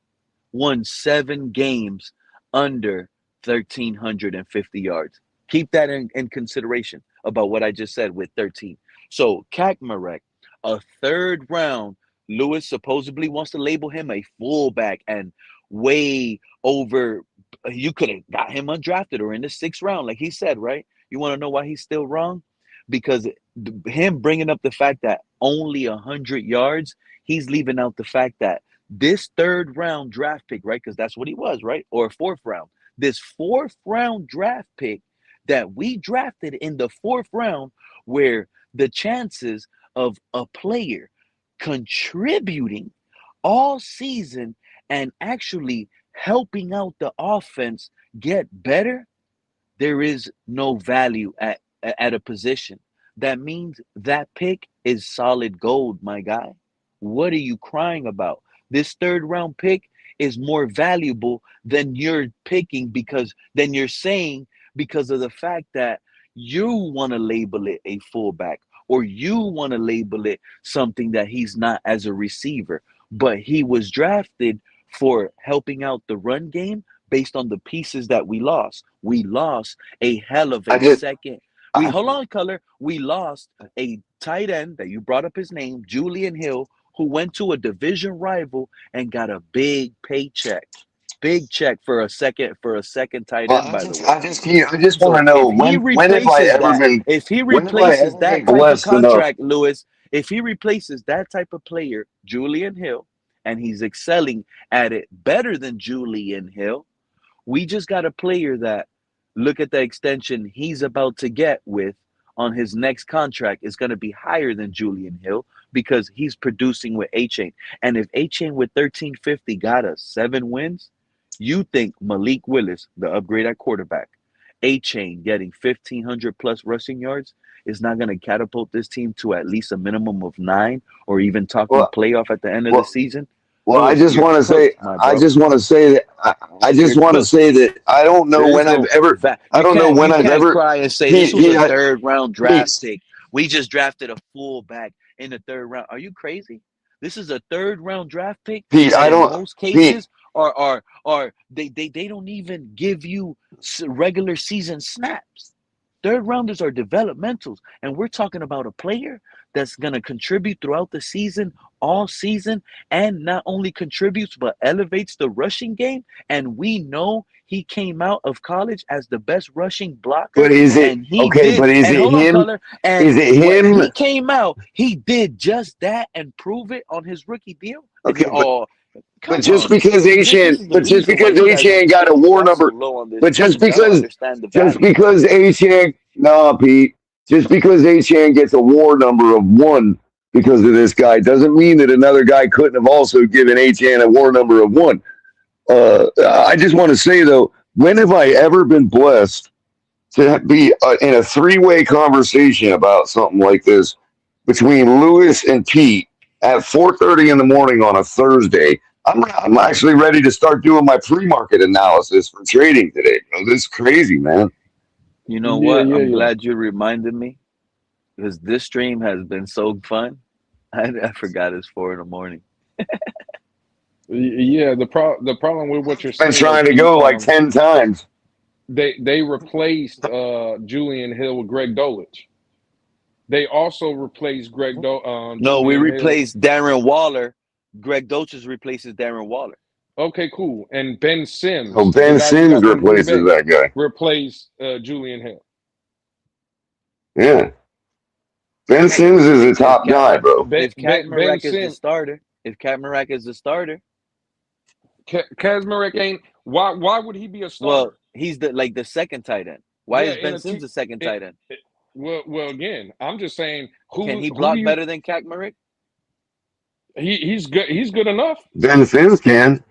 S1: won 7 games under 1,350 yards. Keep that in consideration about what I just said with 13. So Kakmarek, a third round, Lewis supposedly wants to label him a fullback and way over. You could have got him undrafted or in the 6th round, like he said, right? You want to know why he's still wrong? Because him bringing up the fact that only 100 yards, he's leaving out the fact that this 3rd round draft pick, right? Because that's what he was, right? Or 4th round. This 4th round draft pick that we drafted in the 4th round, where the chances of a player contributing all season and actually helping out the offense get better, there is no value at a position. That means that pick is solid gold, my guy. What are you crying about? This 3rd round pick is more valuable than you're picking because then you're saying because of the fact that you want to label it a fullback or you want to label it something that he's not as a receiver, but he was drafted for helping out the run game based on the pieces that we lost. We lost a hell of a second. Hold on, Color. We lost a tight end that you brought up his name, Julian Hill, who went to a division rival and got a big paycheck. Big check for a second tight end, by the way.
S17: I just want to know when have I ever been
S1: if he replaces that type of contract, Lewis, if he replaces that type of player, Julian Hill, and he's excelling at it better than Julian Hill, we just got a player that, look at the extension he's about to get with on his next contract is going to be higher than Julian Hill because he's producing with A-Chain. And if A-Chain with 1,350 got us 7 wins, you think Malik Willis, the upgrade at quarterback, A-Chain getting 1,500 plus rushing yards is not going to catapult this team to at least a minimum of 9 or even talking playoff at the end of the season?
S17: Well, I just want to say, I just want to say that I don't know when I've ever, I don't know when I've ever
S1: cry and say this was a 3rd round draft pick. We just drafted a fullback in the 3rd round. Are you crazy? This is a 3rd round draft pick.
S17: Pete, I don't.
S1: In most cases, are they don't even give you regular season snaps. 3rd rounders are developmentals, and we're talking about a player that's going to contribute throughout the season, all season, and not only contributes but elevates the rushing game. And we know he came out of college as the best rushing blocker.
S17: But is it okay? But is it him? Is it him?
S1: When he came out, he did just that and prove it on his rookie deal.
S17: Okay, but just because A-Chain got a war number, but just because A-Chain, no, Pete, just because A-Chain gets a war number of 1 because of this guy doesn't mean that another guy couldn't have also given A-Chain a war number of 1. I just want to say though, when have I ever been blessed to be in a 3-way conversation about something like this between Lewis and Pete at 4:30 in the morning on a Thursday? I'm actually ready to start doing my pre-market analysis for trading today. This is crazy, man.
S1: You know what? I'm glad you reminded me because this stream has been so fun. I forgot it's 4 in the morning.
S18: Yeah, the problem with what you're saying.
S17: I've been trying to go like 10 times.
S18: They replaced Julian Hill with Greg Dulcich. They also replaced
S1: No, we replaced Darren Waller. Greg Dulcich replaces Darren Waller.
S18: Okay, cool. And Ben Sims.
S17: Oh, Ben Sims replaces that guy.
S18: Replaced Julian Hill.
S17: Yeah. Ben Sims is a top guy, bro.
S1: If Kakmarek is the starter. If Kaepernick is the starter.
S18: Kaepernick ain't. Why would he be a starter?
S1: Well, he's the second tight end. Why is Ben Sims the second tight end?
S18: Well, again, I'm just saying
S1: Can he
S18: who
S1: block
S18: do you?
S1: better than Kaepernick?
S18: He's good. He's good enough.
S17: Ben Sims can.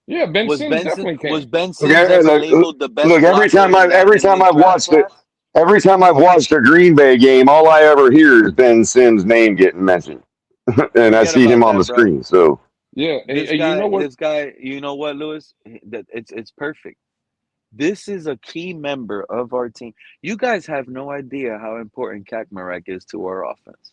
S18: Yeah, Ben Sims definitely can.
S1: Was Ben Sims ever labeled the best blocker in
S17: I've
S1: draft
S17: watched it,
S1: class?
S17: every time I've watched a Green Bay game, all I ever hear is Ben Sims' name getting mentioned, and I
S1: Forget
S17: see
S1: about
S17: him on the
S1: that, bro.
S17: screen. So
S18: yeah,
S1: This
S18: and you know what?
S1: you know what, Lewis? It's perfect. This is a key member of our team. You guys have no idea how important Kaepernick is to our offense.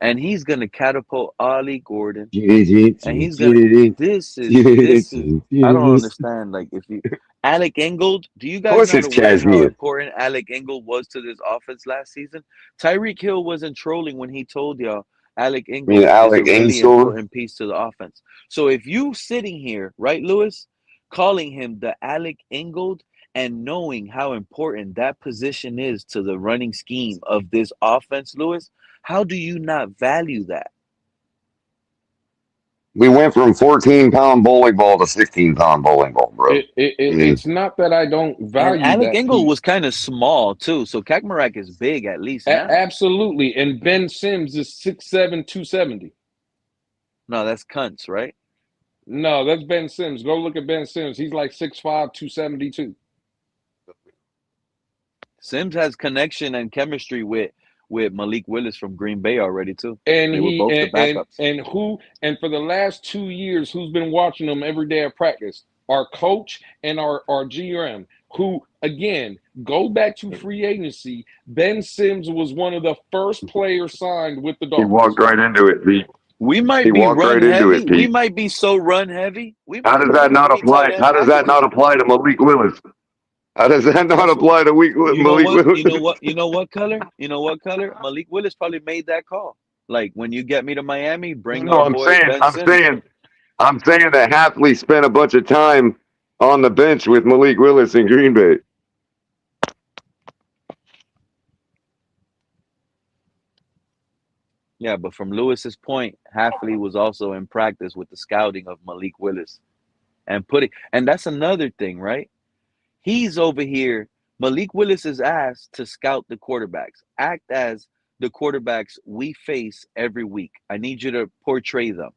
S1: And he's gonna catapult Ollie Gordon. And he's gonna this is I don't understand. Like if you Alec Ingold, do you
S17: of
S1: guys
S17: course
S1: not
S17: it's
S1: aware how
S17: Cashmere.
S1: important Alec Ingold was to this offense last season? Tyreek Hill wasn't trolling when he told y'all Alec
S17: I mean,
S1: Ingold is a
S17: Alec
S1: really
S17: Ainstorm.
S1: important piece to the offense. So if you sitting here, right, Lewis, calling him the Alec Ingold and knowing how important that position is to the running scheme of this offense, Lewis, how do you not value that?
S17: We went from 14-pound bowling ball to 16-pound bowling ball, bro.
S18: It's not that I don't
S1: And
S18: value
S1: Alec
S18: that.
S1: Ingold
S18: Pete.
S1: was kind of small too, so Kaepernick is big at least now.
S18: Absolutely, and Ben Sims is 6'7", 270.
S1: No, that's Kuntz, right?
S18: No, that's Ben Sims. Go look at Ben Sims. He's like 6'5", 272.
S1: Sims has connection and chemistry with Malik Willis from Green Bay already too.
S18: And
S1: They were both the backups.
S18: and for the last 2 years, who's been watching them every day at practice? Our coach and our GM, who again go back to free agency. Ben Sims was one of the first players signed with the
S17: He
S18: Dolphins.
S17: walked right into it, Pete.
S1: We might
S17: He
S1: be
S17: walked
S1: run
S17: right into
S1: heavy.
S17: it,
S1: We
S17: Pete.
S1: might be so run heavy.
S17: How does that not apply? How does that not apply to Malik Willis? How does that not apply to Malik Willis?
S1: You know what color? Malik Willis probably made that call. Like when you get me to Miami, bring
S17: No,
S1: our
S17: I'm
S1: boy Ben Sims.
S17: saying that Hafley spent a bunch of time on the bench with Malik Willis in Green Bay.
S1: Yeah, but from Lewis's point, Hafley was also in practice with the scouting of Malik Willis and that's another thing, right? He's over here. Malik Willis is asked to scout the quarterbacks, act as the quarterbacks we face every week. I need you to portray them.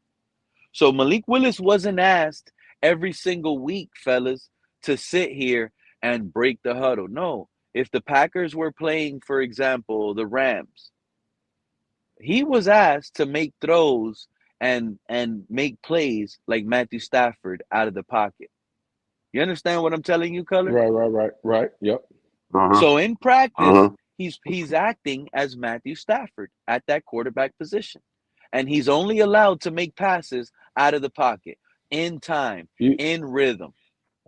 S1: So Malik Willis wasn't asked every single week, fellas, to sit here and break the huddle. No, if the Packers were playing, for example, the Rams, he was asked to make throws and make plays like Matthew Stafford out of the pocket. You understand what I'm telling you, Color?
S18: Right. Yep.
S1: So in practice, he's acting as Matthew Stafford at that quarterback position. And he's only allowed to make passes out of the pocket in time, in rhythm.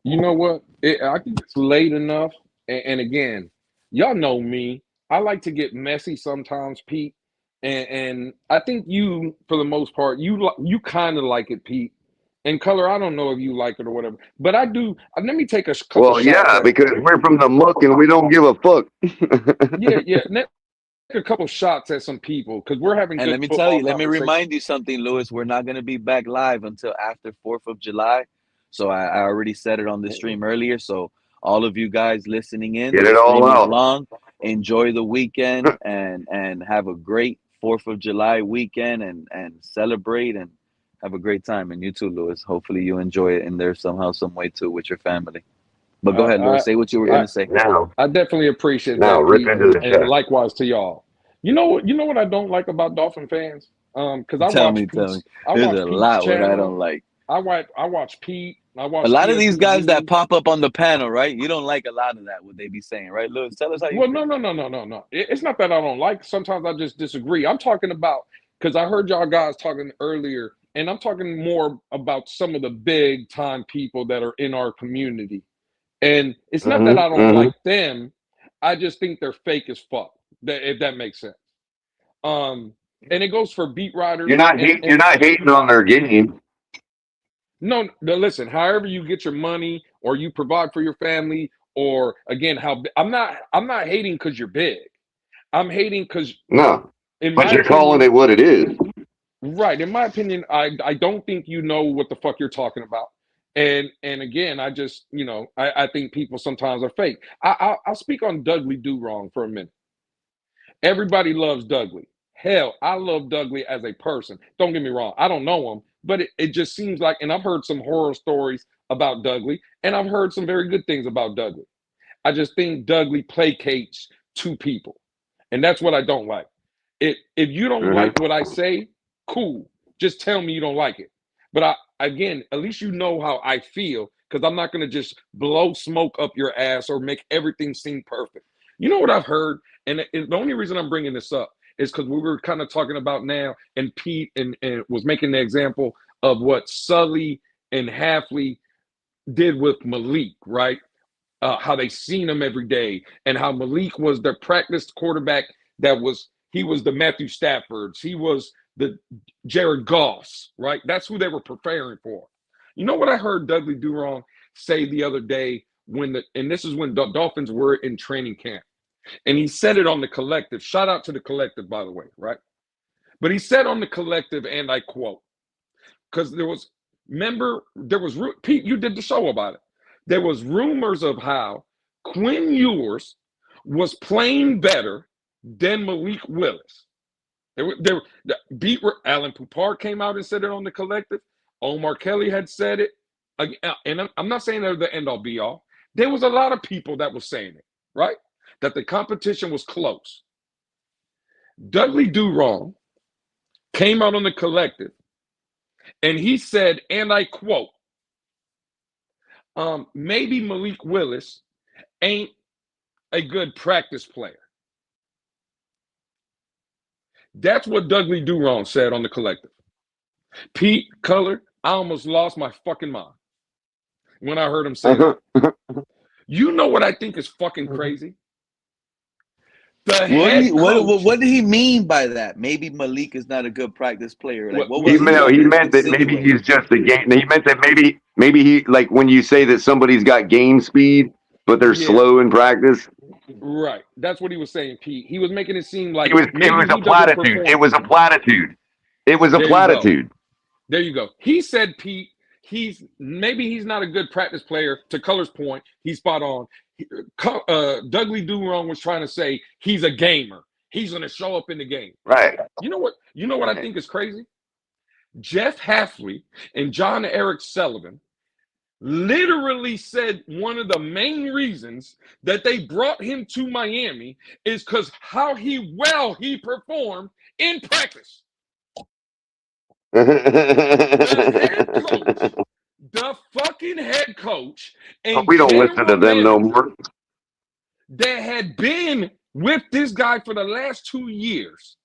S18: You know what? I think it's late enough. And again, y'all know me. I like to get messy sometimes, Pete. And I think you, for the most part, you kind of like it, Pete. And Color, I don't know if you like it or whatever, but I do. Let me take a couple shots.
S17: Yeah, because we're from the muck and we don't give a fuck.
S18: yeah. A couple shots at some people because we're having.
S1: And
S18: good
S1: let me
S18: football
S1: tell you, let me
S18: conversation.
S1: remind you something, Lewis. We're not going to be back live until after 4th of July. So I already said it on the stream earlier. So all of you guys listening in,
S17: Get it all
S1: streaming
S17: out.
S1: along, enjoy the weekend and have a great 4th of July weekend and celebrate and have a great time. And you too, Lewis. Hopefully you enjoy it in there somehow, some way too with your family. But go ahead, Lewis. Say what you were going to say.
S18: I definitely appreciate
S17: Now,
S18: that,
S17: rip
S18: Pete,
S17: into the
S18: and
S17: chat.
S18: likewise to y'all. You know what I don't like about Dolphin fans? Because I
S1: Tell
S18: watch
S1: me.
S18: Pete's
S1: There's a lot what I
S18: channel.
S1: don't like.
S18: I watch Pete. I watch
S1: a lot of these guys that
S18: TSTV.
S1: pop up on the panel, right? You don't like a lot of that, what they be saying, right, Lewis? Tell us how you
S18: Well,
S1: feel.
S18: no. It's not that I don't like. Sometimes I just disagree. I'm talking about because I heard y'all guys talking earlier, and I'm talking more about some of the big time people that are in our community. And it's not that I don't like them. I just think they're fake as fuck. If that makes sense. And it goes for beat writers.
S17: You're not hating on their game.
S18: No, listen. However you get your money, or you provide for your family, or again, I'm not hating because you're big. I'm hating because
S17: No, but you're calling it what it is.
S18: Right. In my opinion, I don't think you know what the fuck you're talking about. And again, I just, I think people sometimes are fake. I'll speak on Dudley Do Wrong for a minute. Everybody loves Dudley. Hell, I love Dudley as a person. Don't get me wrong. I don't know him, but it just seems like, and I've heard some horror stories about Dudley, and I've heard some very good things about Dudley. I just think Dudley placates to people. And that's what I don't like. If you don't like what I say, cool. Just tell me you don't like it. But again, at least you know how I feel, because I'm not going to just blow smoke up your ass or make everything seem perfect. You know what I've heard? And the only reason I'm bringing this up is because we were kind of talking about now, and Pete and was making the example of what Sully and Halfley did with Malik, right? How they seen him every day, and how Malik was their practice quarterback. He was the Matthew Staffords. He was the Jared Goffs, right? That's who they were preparing for. You know what I heard Dudley Do Wrong say the other day and this is when the Dolphins were in training camp, and he said it on the Collective. Shout out to the Collective, by the way, right? But he said on the Collective, and I quote, because Pete, you did the show about it. There was rumors of how Quinn Ewers was playing better than Malik Willis. Alan Pupar came out and said it on the Collective. Omar Kelly had said it. And I'm not saying they're the end-all be-all. There was a lot of people that was saying it, right? That the competition was close. Dudley Do Wrong came out on the Collective, and he said, and I quote, maybe Malik Willis ain't a good practice player. That's what Dudley Do Wrong said on the Collective. Pete, Color, I almost lost my fucking mind when I heard him say that. You know what I think is fucking crazy?
S1: What did he mean by that? Maybe Malik is not a good practice player. Like,
S17: he meant that maybe he's just a game. He meant that maybe he, like when you say that somebody's got game speed, but they're slow in practice.
S18: Right. That's what he was saying, Pete. He was making it seem like
S17: it was a platitude. It was a platitude. It was a platitude.
S18: There you go. He said, Pete, maybe he's not a good practice player. To Color's point, he's spot on. Dudley Do Wrong was trying to say he's a gamer. He's going to show up in the game.
S17: Right.
S18: You know what I think is crazy? Jeff Halfley and John Eric Sullivan literally said one of the main reasons that they brought him to Miami is because how well he performed in practice. The fucking head coach, and
S17: we don't listen to them no more.
S18: That had been with this guy for the last 2 years.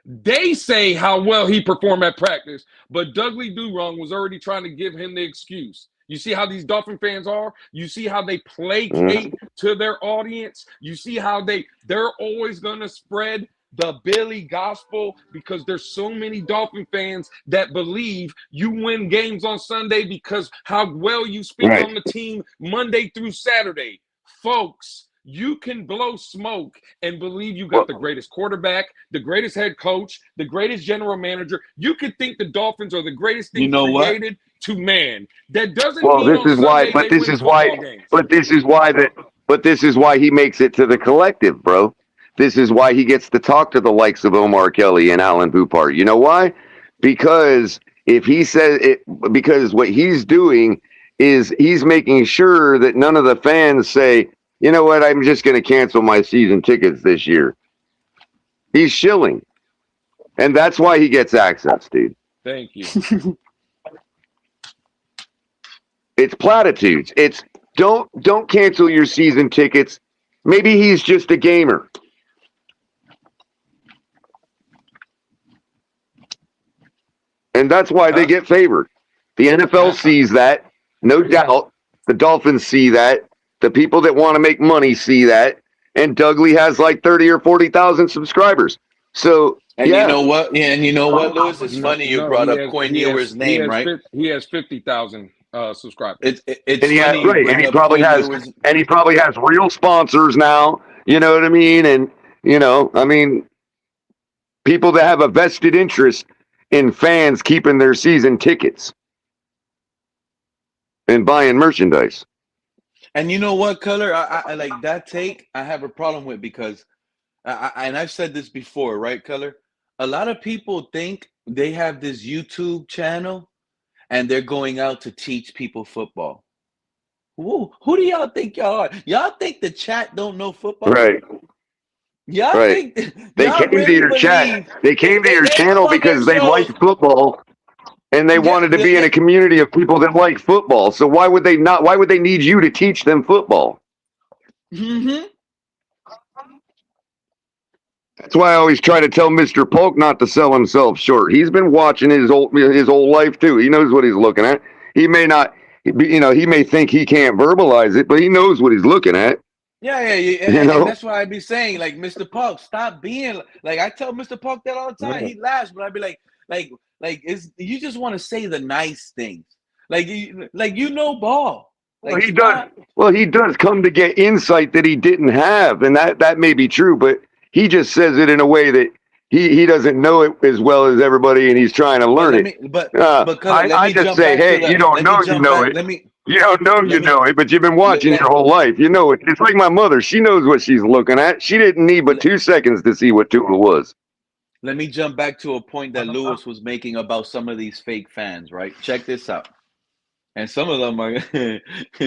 S18: They say how well he performed at practice, but Dudley Do Wrong was already trying to give him the excuse. You see how these Dolphin fans are? You see how they placate to their audience? You see how they're always going to spread the Billy gospel, because there's so many Dolphin fans that believe you win games on Sunday because how well you speak on the team Monday through Saturday. Folks, you can blow smoke and believe you got the greatest quarterback, the greatest head coach, the greatest general manager. You could think the Dolphins are the greatest thing created to man. That doesn't mean
S17: this is why, but this is why he makes it to the Collective, bro. This is why he gets to talk to the likes of Omar Kelly and Alan Pupar. You know why? Because if he says it, because what he's doing is he's making sure that none of the fans say, you know what, I'm just going to cancel my season tickets this year. He's shilling. And that's why he gets access, dude.
S18: Thank you.
S17: It's platitudes. It's don't cancel your season tickets. Maybe he's just a gamer. And that's why they get favored. The NFL sees that, no doubt. The Dolphins see that. The people that want to make money see that. And Dudley has like 30 or 40,000 subscribers. So,
S1: you know what? Yeah, and you know what, Louis? It's funny you brought up Quinn Ewers' name, right?
S18: He has 50,000 subscribers.
S1: It's
S17: funny. And he probably has real sponsors now. You know what I mean? And people that have a vested interest in fans keeping their season tickets and buying merchandise.
S1: And you know what, Color? I like that take. I have a problem with because, and I've said this before, right, Color? A lot of people think they have this YouTube channel and they're going out to teach people football. Who do y'all think y'all are? Y'all think the chat don't know football?
S17: Right.
S1: Y'all
S17: Right.
S1: think
S17: They
S1: y'all
S17: came to
S1: really
S17: your chat.
S1: believe
S17: They came to your
S1: they come
S17: channel
S1: on their
S17: because they
S1: shows?
S17: like football and they
S1: Yeah,
S17: wanted to be in a community of people that like football. So why would they not? Why would they need you to teach them football?
S1: Mm-hmm.
S17: That's why I always try to tell Mr. Polk not to sell himself short. He's been watching his whole life too. He knows what he's looking at. He may not, he may think he can't verbalize it, but he knows what he's looking at.
S1: Yeah,
S17: You
S1: and
S17: know,
S1: that's why I be saying, like, Mr. Park, stop being like I tell Mr. Park that all the time.
S17: Yeah.
S1: He laughs, but I be like, is you just want to say the nice things, like you know ball,
S17: well,
S1: like
S17: he does.
S1: stop.
S17: Well, he does come to get insight that he didn't have, and that may be true, but he just says it in a way that he doesn't know it as well as everybody, and he's trying to
S1: But
S17: learn
S1: let
S17: it.
S1: me, but Color, let
S17: I
S1: me
S17: just
S1: jump
S17: say,
S1: back to
S17: hey, you
S1: the.
S17: don't
S1: Let me
S17: know you
S1: jump
S17: know
S1: back.
S17: it. You don't know you know it, but you've been watching
S1: let,
S17: your whole life. You know it. It's like my mother. She knows what she's looking at. She didn't need but 2 seconds to see what Tua was.
S1: let me jump back to a point that Lewis was making about some of these fake fans. Right? Check this out. And some of them are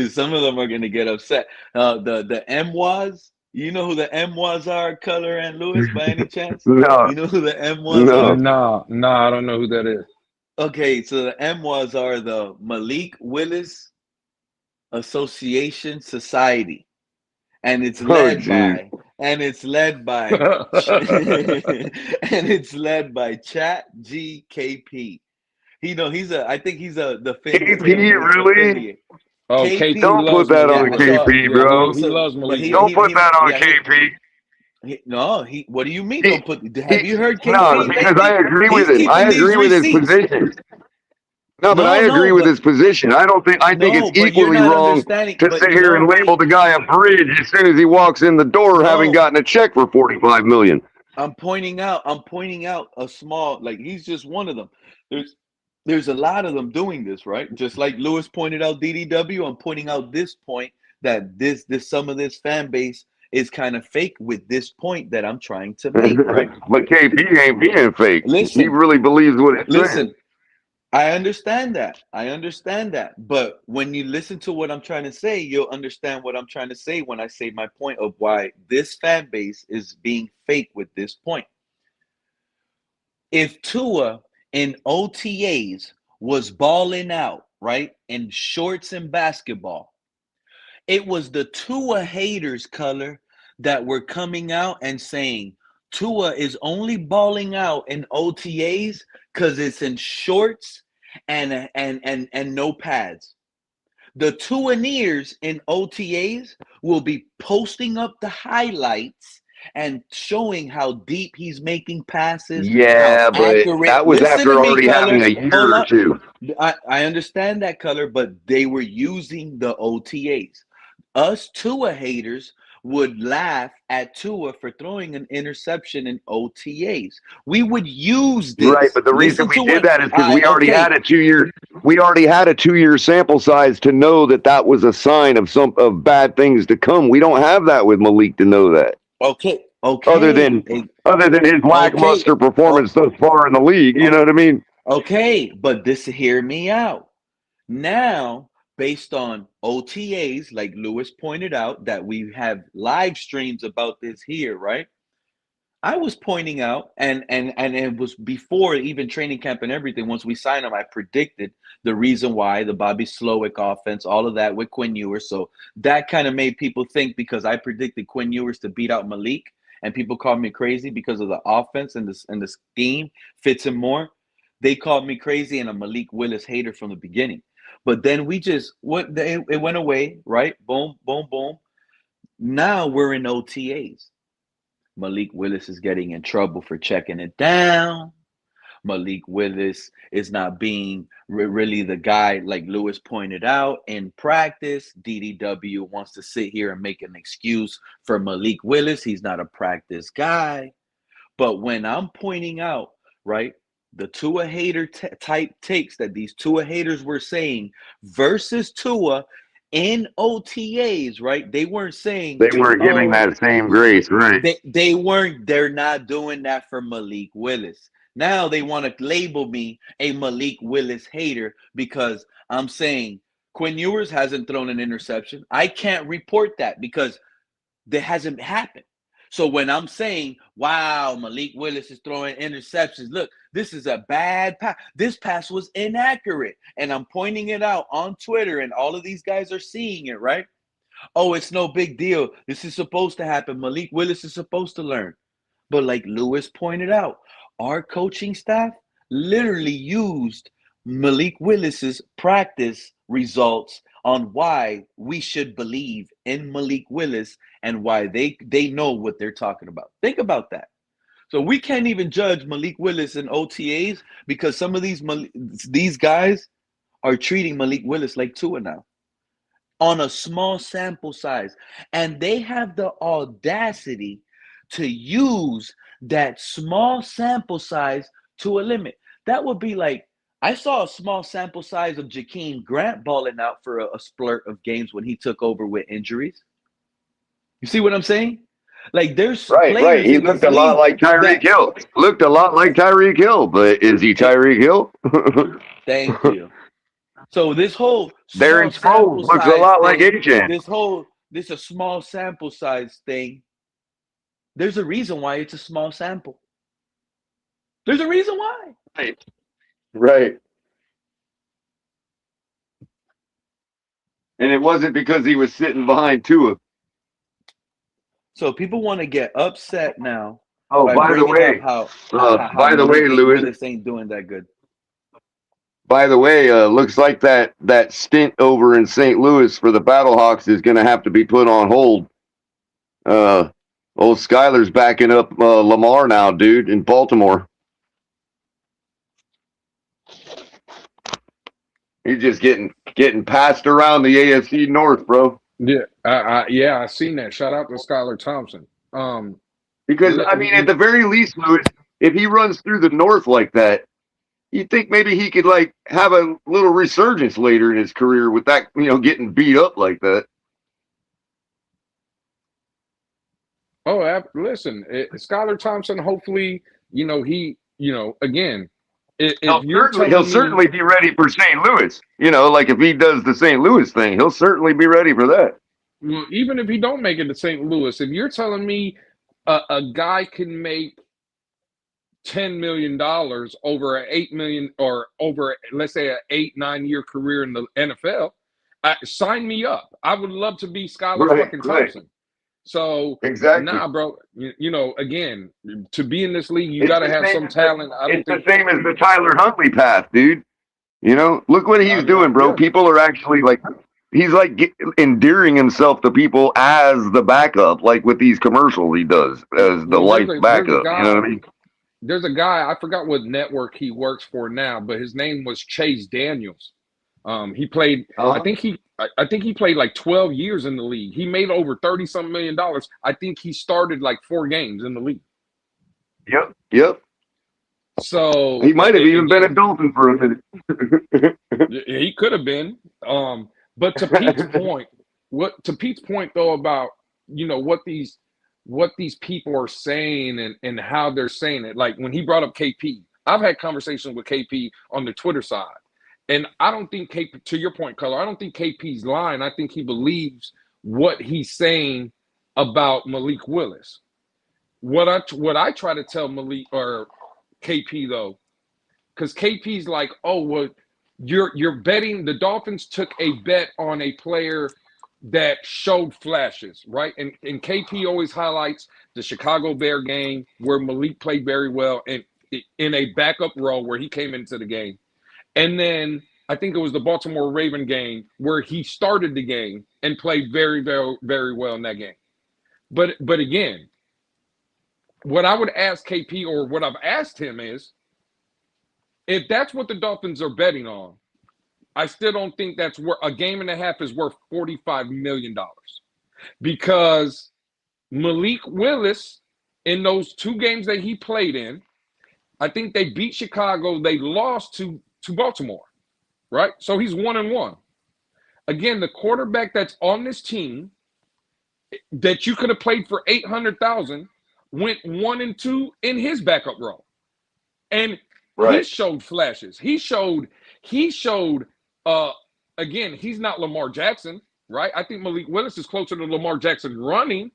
S1: some of them are going to get upset. The MWAs, you know who the MWAs are, Color and Lewis, by any chance?
S17: No,
S1: You know who the MWAs
S17: no.
S1: are?
S18: No, I don't know who that is.
S1: Okay, so the MWAs are the Malik Willis Association Society, and it's
S17: Oh,
S1: led
S17: geez.
S1: by and it's led by and it's led by Chat GKP. I think he's the
S17: KP,
S1: Finnish
S17: really?
S1: affiliate.
S18: Oh, KP
S1: KP,
S17: Don't put
S18: loves
S17: that on
S18: Malik
S1: yeah.
S18: Willis.
S1: So
S17: KP,
S18: Yeah,
S17: bro.
S18: he loves
S1: but
S18: Malik
S17: Don't
S18: Willis.
S17: put that on
S1: yeah
S17: KP.
S1: no he. What do you mean?
S17: He,
S1: Don't put? Have you heard
S17: no,
S1: KP
S17: because I
S1: lately?
S17: agree with
S1: He's
S17: him. I
S1: keeping these
S17: agree with his
S1: receipts.
S17: position. No, but I
S1: No,
S17: agree
S1: no,
S17: with
S1: but
S17: his position. I think
S1: no,
S17: it's
S1: but you're
S17: equally
S1: not
S17: wrong
S1: understanding.
S17: to
S1: But
S17: sit here
S1: no,
S17: and label
S1: wait,
S17: the guy a bridge as soon as he walks in the door, having
S1: no.
S17: gotten a check for 45 million.
S1: I'm pointing out a small, like he's just one of them. There's a lot of them doing this, right? Just like Lewis pointed out DDW, I'm pointing out this point that this some of this fan base is kind of fake with this point that I'm trying to make, right?
S17: But KP ain't being fake. He
S1: Listen,
S17: really believes what he's saying.
S1: listen, I understand that. I understand that. But when you listen to what I'm trying to say, you'll understand what I'm trying to say when I say my point of why this fan base is being fake with this point. If Tua in OTAs was balling out, right, in shorts and basketball, it was the Tua haters, Color, that were coming out and saying Tua is only balling out in OTAs because it's in shorts and no pads. The Tuaneers in OTAs will be posting up the highlights and showing how deep he's making passes, how
S17: Yeah, but
S1: accurate.
S17: that was
S1: Listen to
S17: after
S1: me,
S17: already having
S1: Color.
S17: a year
S1: Hold
S17: or
S1: up.
S17: two.
S1: I understand that, Color, but they were using the OTAs. Us Tua haters would laugh at Tua for throwing an interception in OTAs. We would use
S17: Right,
S1: this.
S17: but the reason
S1: Listen
S17: we
S1: to
S17: did
S1: what
S17: that is because
S1: I okay.
S17: we already had a 2 year sample size to know that that was a sign of bad things to come. We don't have that with Malik to know that.
S1: Okay,
S17: Other
S1: okay,
S17: than his
S1: okay,
S17: lackluster performance thus far in the league, you know what I mean?
S1: okay. But this, hear me out. Now, based on OTAs, like Lewis pointed out, that we have live streams about this here, right? I was pointing out, and it was before even training camp and everything. Once we signed him, I predicted the reason why the Bobby Slowick offense, all of that with Quinn Ewers. So that kind of made people think because I predicted Quinn Ewers to beat out Malik, and people called me crazy because of the offense and the scheme fits him more. They called me crazy and a Malik Willis hater from the beginning. But then it went away, right? Boom, boom, boom. Now we're in OTAs. Malik Willis is getting in trouble for checking it down. Malik Willis is not being really the guy, like Lewis pointed out, in practice. DDW wants to sit here and make an excuse for Malik Willis. He's not a practice guy. But when I'm pointing out, right, the Tua hater type takes that these Tua haters were saying versus Tua in OTAs, right? They weren't saying
S17: They weren't giving that same grace, right?
S1: they weren't. They're not doing that for Malik Willis. Now they want to label me a Malik Willis hater because I'm saying Quinn Ewers hasn't thrown an interception. I can't report that because that hasn't happened. So when I'm saying, wow, Malik Willis is throwing interceptions, look, this is a bad pass. This pass was inaccurate. And I'm pointing it out on Twitter, and all of these guys are seeing it, right? Oh, it's no big deal. This is supposed to happen. Malik Willis is supposed to learn. But like Lewis pointed out, our coaching staff literally used Malik Willis's practice results on why we should believe in Malik Willis and why they know what they're talking about. Think about that. So we can't even judge Malik Willis in OTAs because some of these guys are treating Malik Willis like Tua now on a small sample size. And they have the audacity to use that small sample size to a limit. That would be like, I saw a small sample size of Jakeem Grant balling out for a splurt of games when he took over with injuries. You see what I'm saying? Like there's
S17: Right. He looked a lot like Tyreek Hill. Looked a lot like Tyreek Hill, but is he Tyreek Hill?
S1: Thank you. So this whole
S17: Darren Sproles looks a lot like Achan.
S1: This a small sample size thing. There's a reason why it's a small sample. There's a reason why.
S17: Right. And it wasn't because he was sitting behind Tua.
S1: So people want to get upset now.
S17: Oh, by the way, Lewis
S1: ain't doing that good.
S17: By the way, looks like that stint over in St. Louis for the Battlehawks is going to have to be put on hold. Old Skyler's backing up Lamar now, dude, in Baltimore. He's just getting passed around the AFC North, bro.
S18: Yeah, I seen that. Shout out to Skylar Thompson.
S17: Because I mean, at the very least, Lewis, if he runs through the North like that, you think maybe he could like have a little resurgence later in his career with that, getting beat up like that.
S18: Oh, listen, Skylar Thompson. Hopefully, again,
S17: he'll certainly be ready for St. Louis. Like if he does the St. Louis thing, he'll certainly be ready for that.
S18: Well, even if he don't make it to St. Louis, if you're telling me a guy can make $10 million over an $8 million or over, let's say, an 8-9 year career in the NFL, sign me up. I would love to be Skylar fucking Thompson. So
S17: exactly,
S18: nah, bro. Again, to be in this league, you got to have some talent.
S17: It's the same as the Tyler Huntley path, dude. Look what he's doing, bro. People are actually like, he's like endearing himself to people as the backup, like with these commercials he does as the life backup. You know what I mean?
S18: There's a guy, I forgot what network he works for now, but his name was Chase Daniels. He played, I think he played like 12 years in the league. He made over $30-some million. I think he started like 4 games in the league.
S17: Yep.
S18: So
S17: he might have even been a Dolphin for a minute.
S18: He could have been. But to Pete's point though about what these people are saying and how they're saying it. Like when he brought up KP, I've had conversations with KP on the Twitter side. And I don't think KP, to your point, Color, I don't think KP's lying. I think he believes what he's saying about Malik Willis. What I try to tell Malik or KP though, because KP's like, oh, well, you're betting. The Dolphins took a bet on a player that showed flashes, right? And KP always highlights the Chicago Bear game where Malik played very well and in a backup role where he came into the game. And then I think it was the Baltimore Raven game where he started the game and played very, very, very well in that game. But again, what I would ask KP or what I've asked him is, if that's what the Dolphins are betting on, I still don't think that's worth a game and a half is worth $45 million because Malik Willis in those 2 games that he played in I think they beat Chicago. They lost to Baltimore, right? So he's 1-1. Again, the quarterback that's on this team that you could have played for 800,000 went 1-2 in his backup role, and he showed flashes. He showed. Again, he's not Lamar Jackson, right? I think Malik Willis is closer to Lamar Jackson running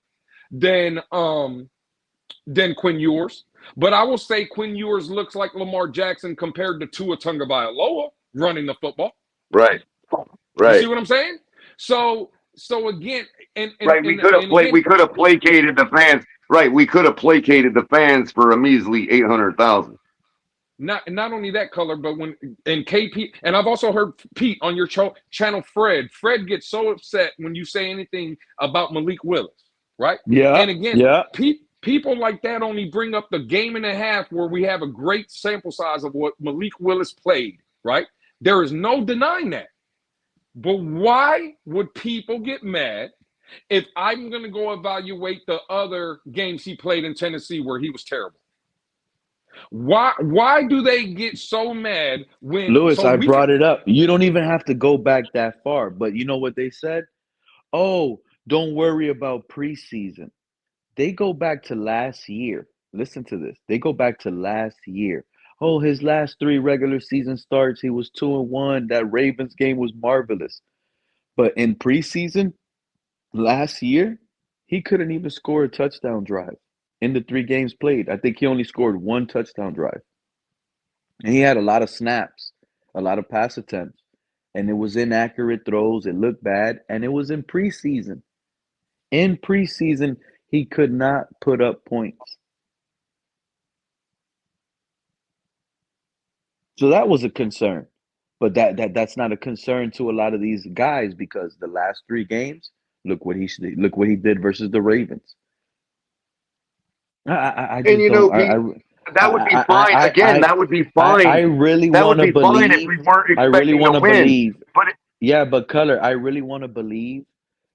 S18: than Quinn Ewers. But I will say Quinn Ewers looks like Lamar Jackson compared to Tua Tagovailoa running the football.
S17: Right.
S18: You see what I'm saying? So again,
S17: we could have placated the fans. Right, we could have placated the fans for a measly 800,000.
S18: Not only that, color, but when KP, and I've also heard Pete on your channel, Fred gets so upset when you say anything about Malik Willis, right?
S1: Yeah.
S18: And again,
S1: yeah.
S18: People like that only bring up the game and a half where we have a great sample size of what Malik Willis played, right? There is no denying that. But why would people get mad if I'm going to go evaluate the other games he played in Tennessee where he was terrible? Why do they get so mad when
S1: Lewis, I brought it up. You don't even have to go back that far, but you know what they said? Oh, don't worry about preseason. They go back to last year. Listen to this. They go back to last year. Oh, his last 3 regular season starts, he was 2-1. That Ravens game was marvelous. But in preseason last year, he couldn't even score a touchdown drive. In the 3 games played, I think he only scored 1 touchdown drive. And he had a lot of snaps, a lot of pass attempts, and it was inaccurate throws. It looked bad, and it was in preseason. In preseason, he could not put up points. So that was a concern. But that's not a concern to a lot of these guys because the last 3 games, look what he did versus the Ravens. I just
S17: that would be fine. Again, that would be fine.
S1: I really want to believe.
S17: If we weren't
S1: I really want to believe.
S17: But
S1: yeah, but Color, I really want to believe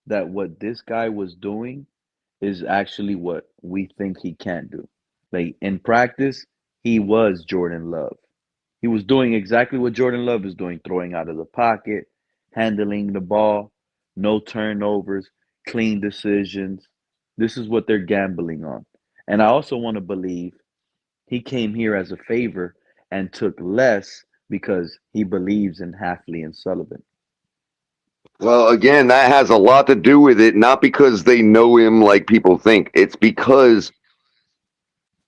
S1: that what this guy was doing is actually what we think he can do. Like in practice, he was Jordan Love. He was doing exactly what Jordan Love is doing, throwing out of the pocket, handling the ball, no turnovers, clean decisions. This is what they're gambling on. And I also want to believe he came here as a favor and took less because he believes in Hafley and Sullivan.
S17: Well, again, that has a lot to do with it, not because they know him like people think. It's because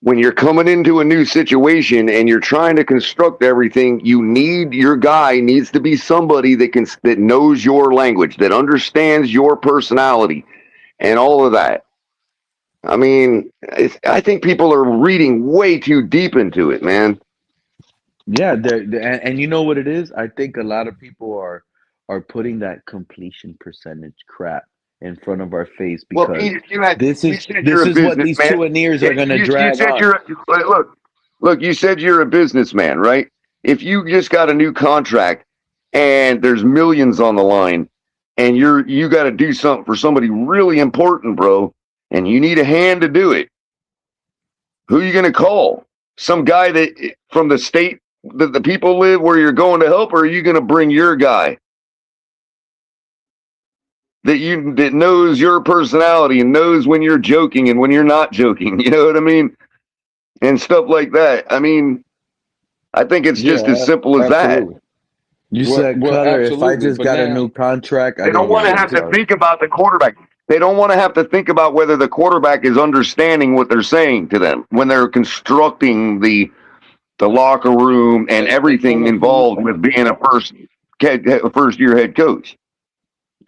S17: when you're coming into a new situation and you're trying to construct everything, your guy needs to be somebody that knows your language, that understands your personality and all of that. I mean, I think people are reading way too deep into it, man.
S1: Yeah, and you know what it is? I think a lot of people are putting that completion percentage crap in front of our face because this is what these Tuaneers are going to drag on.
S17: Look, you said you're a businessman, right? If you just got a new contract and there's millions on the line and you got to do something for somebody really important, bro, and you need a hand to do it, who are you going to call? Some guy that from the state that the people live where you're going to help, or are you going to bring your guy that knows your personality and knows when you're joking and when you're not joking? You know what I mean? And stuff like that. I mean, I think it's just as simple as that.
S1: You said, Color, if I just got a new contract,
S17: they don't want to have to think about the quarterback. They don't want to have to think about whether the quarterback is understanding what they're saying to them when they're constructing the locker room and everything involved with being a first-year head coach.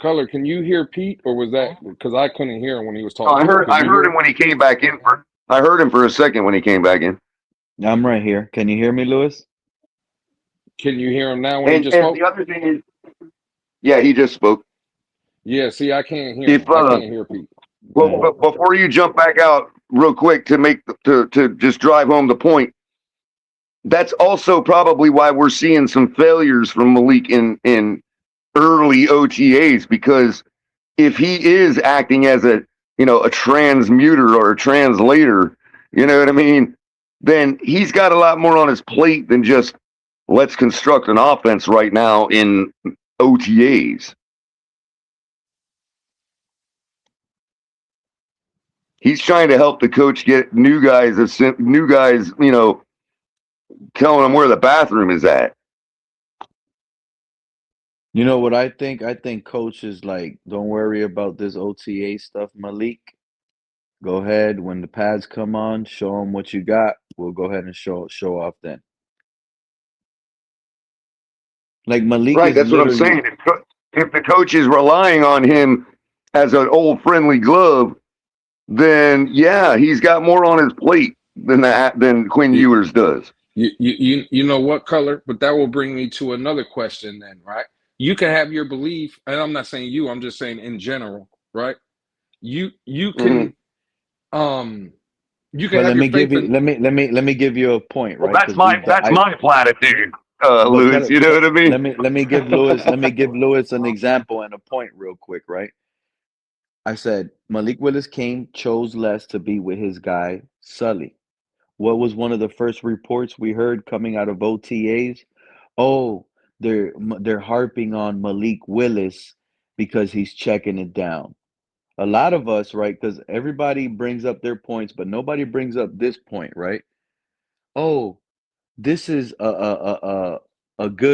S18: Color, can you hear Pete, or was that because I couldn't hear him when he was talking?
S17: I heard him when he came back in. I heard him for a second when he came back in.
S1: I'm right here. Can you hear me, Lewis?
S18: Can you hear him now when he just spoke?
S17: The other thing is, yeah, he just spoke.
S18: Yeah, see, I can't hear. I can't hear Pete.
S17: Well, but before you jump back out, real quick, to just drive home the point, that's also probably why we're seeing some failures from Malik in early OTAs, because if he is acting as a transmuter or a translator, you know what I mean, then he's got a lot more on his plate than just let's construct an offense right now in OTAs. He's trying to help the coach get new guys, telling them where the bathroom is at.
S1: You know what I think? I think coach is like, don't worry about this OTA stuff, Malik. Go ahead when the pads come on, show them what you got. We'll go ahead and show off then. Like Malik
S17: Right,
S1: is
S17: that's what I'm
S1: literally
S17: saying. If the coach is relying on him as an old friendly glove, then yeah, he's got more on his plate than Quinn Ewers does.
S18: You know what, Color? But that will bring me to another question then, right? You can have your belief, and I'm not saying you, I'm just saying in general, right? You can you can
S1: But
S18: have
S1: let
S18: your
S1: me give
S18: faith
S1: you
S18: in
S1: let me give you a point,
S17: Well,
S1: right?
S17: that's my platitude, Lewis. You know what I mean?
S1: Let me give Lewis an example and a point real quick, right? I said Malik Willis came, chose less to be with his guy Sully. What was one of the first reports we heard coming out of OTAs? Oh, they're harping on Malik Willis because he's checking it down. A lot of us, right? Because everybody brings up their points, but nobody brings up this point, right? Oh, this is a good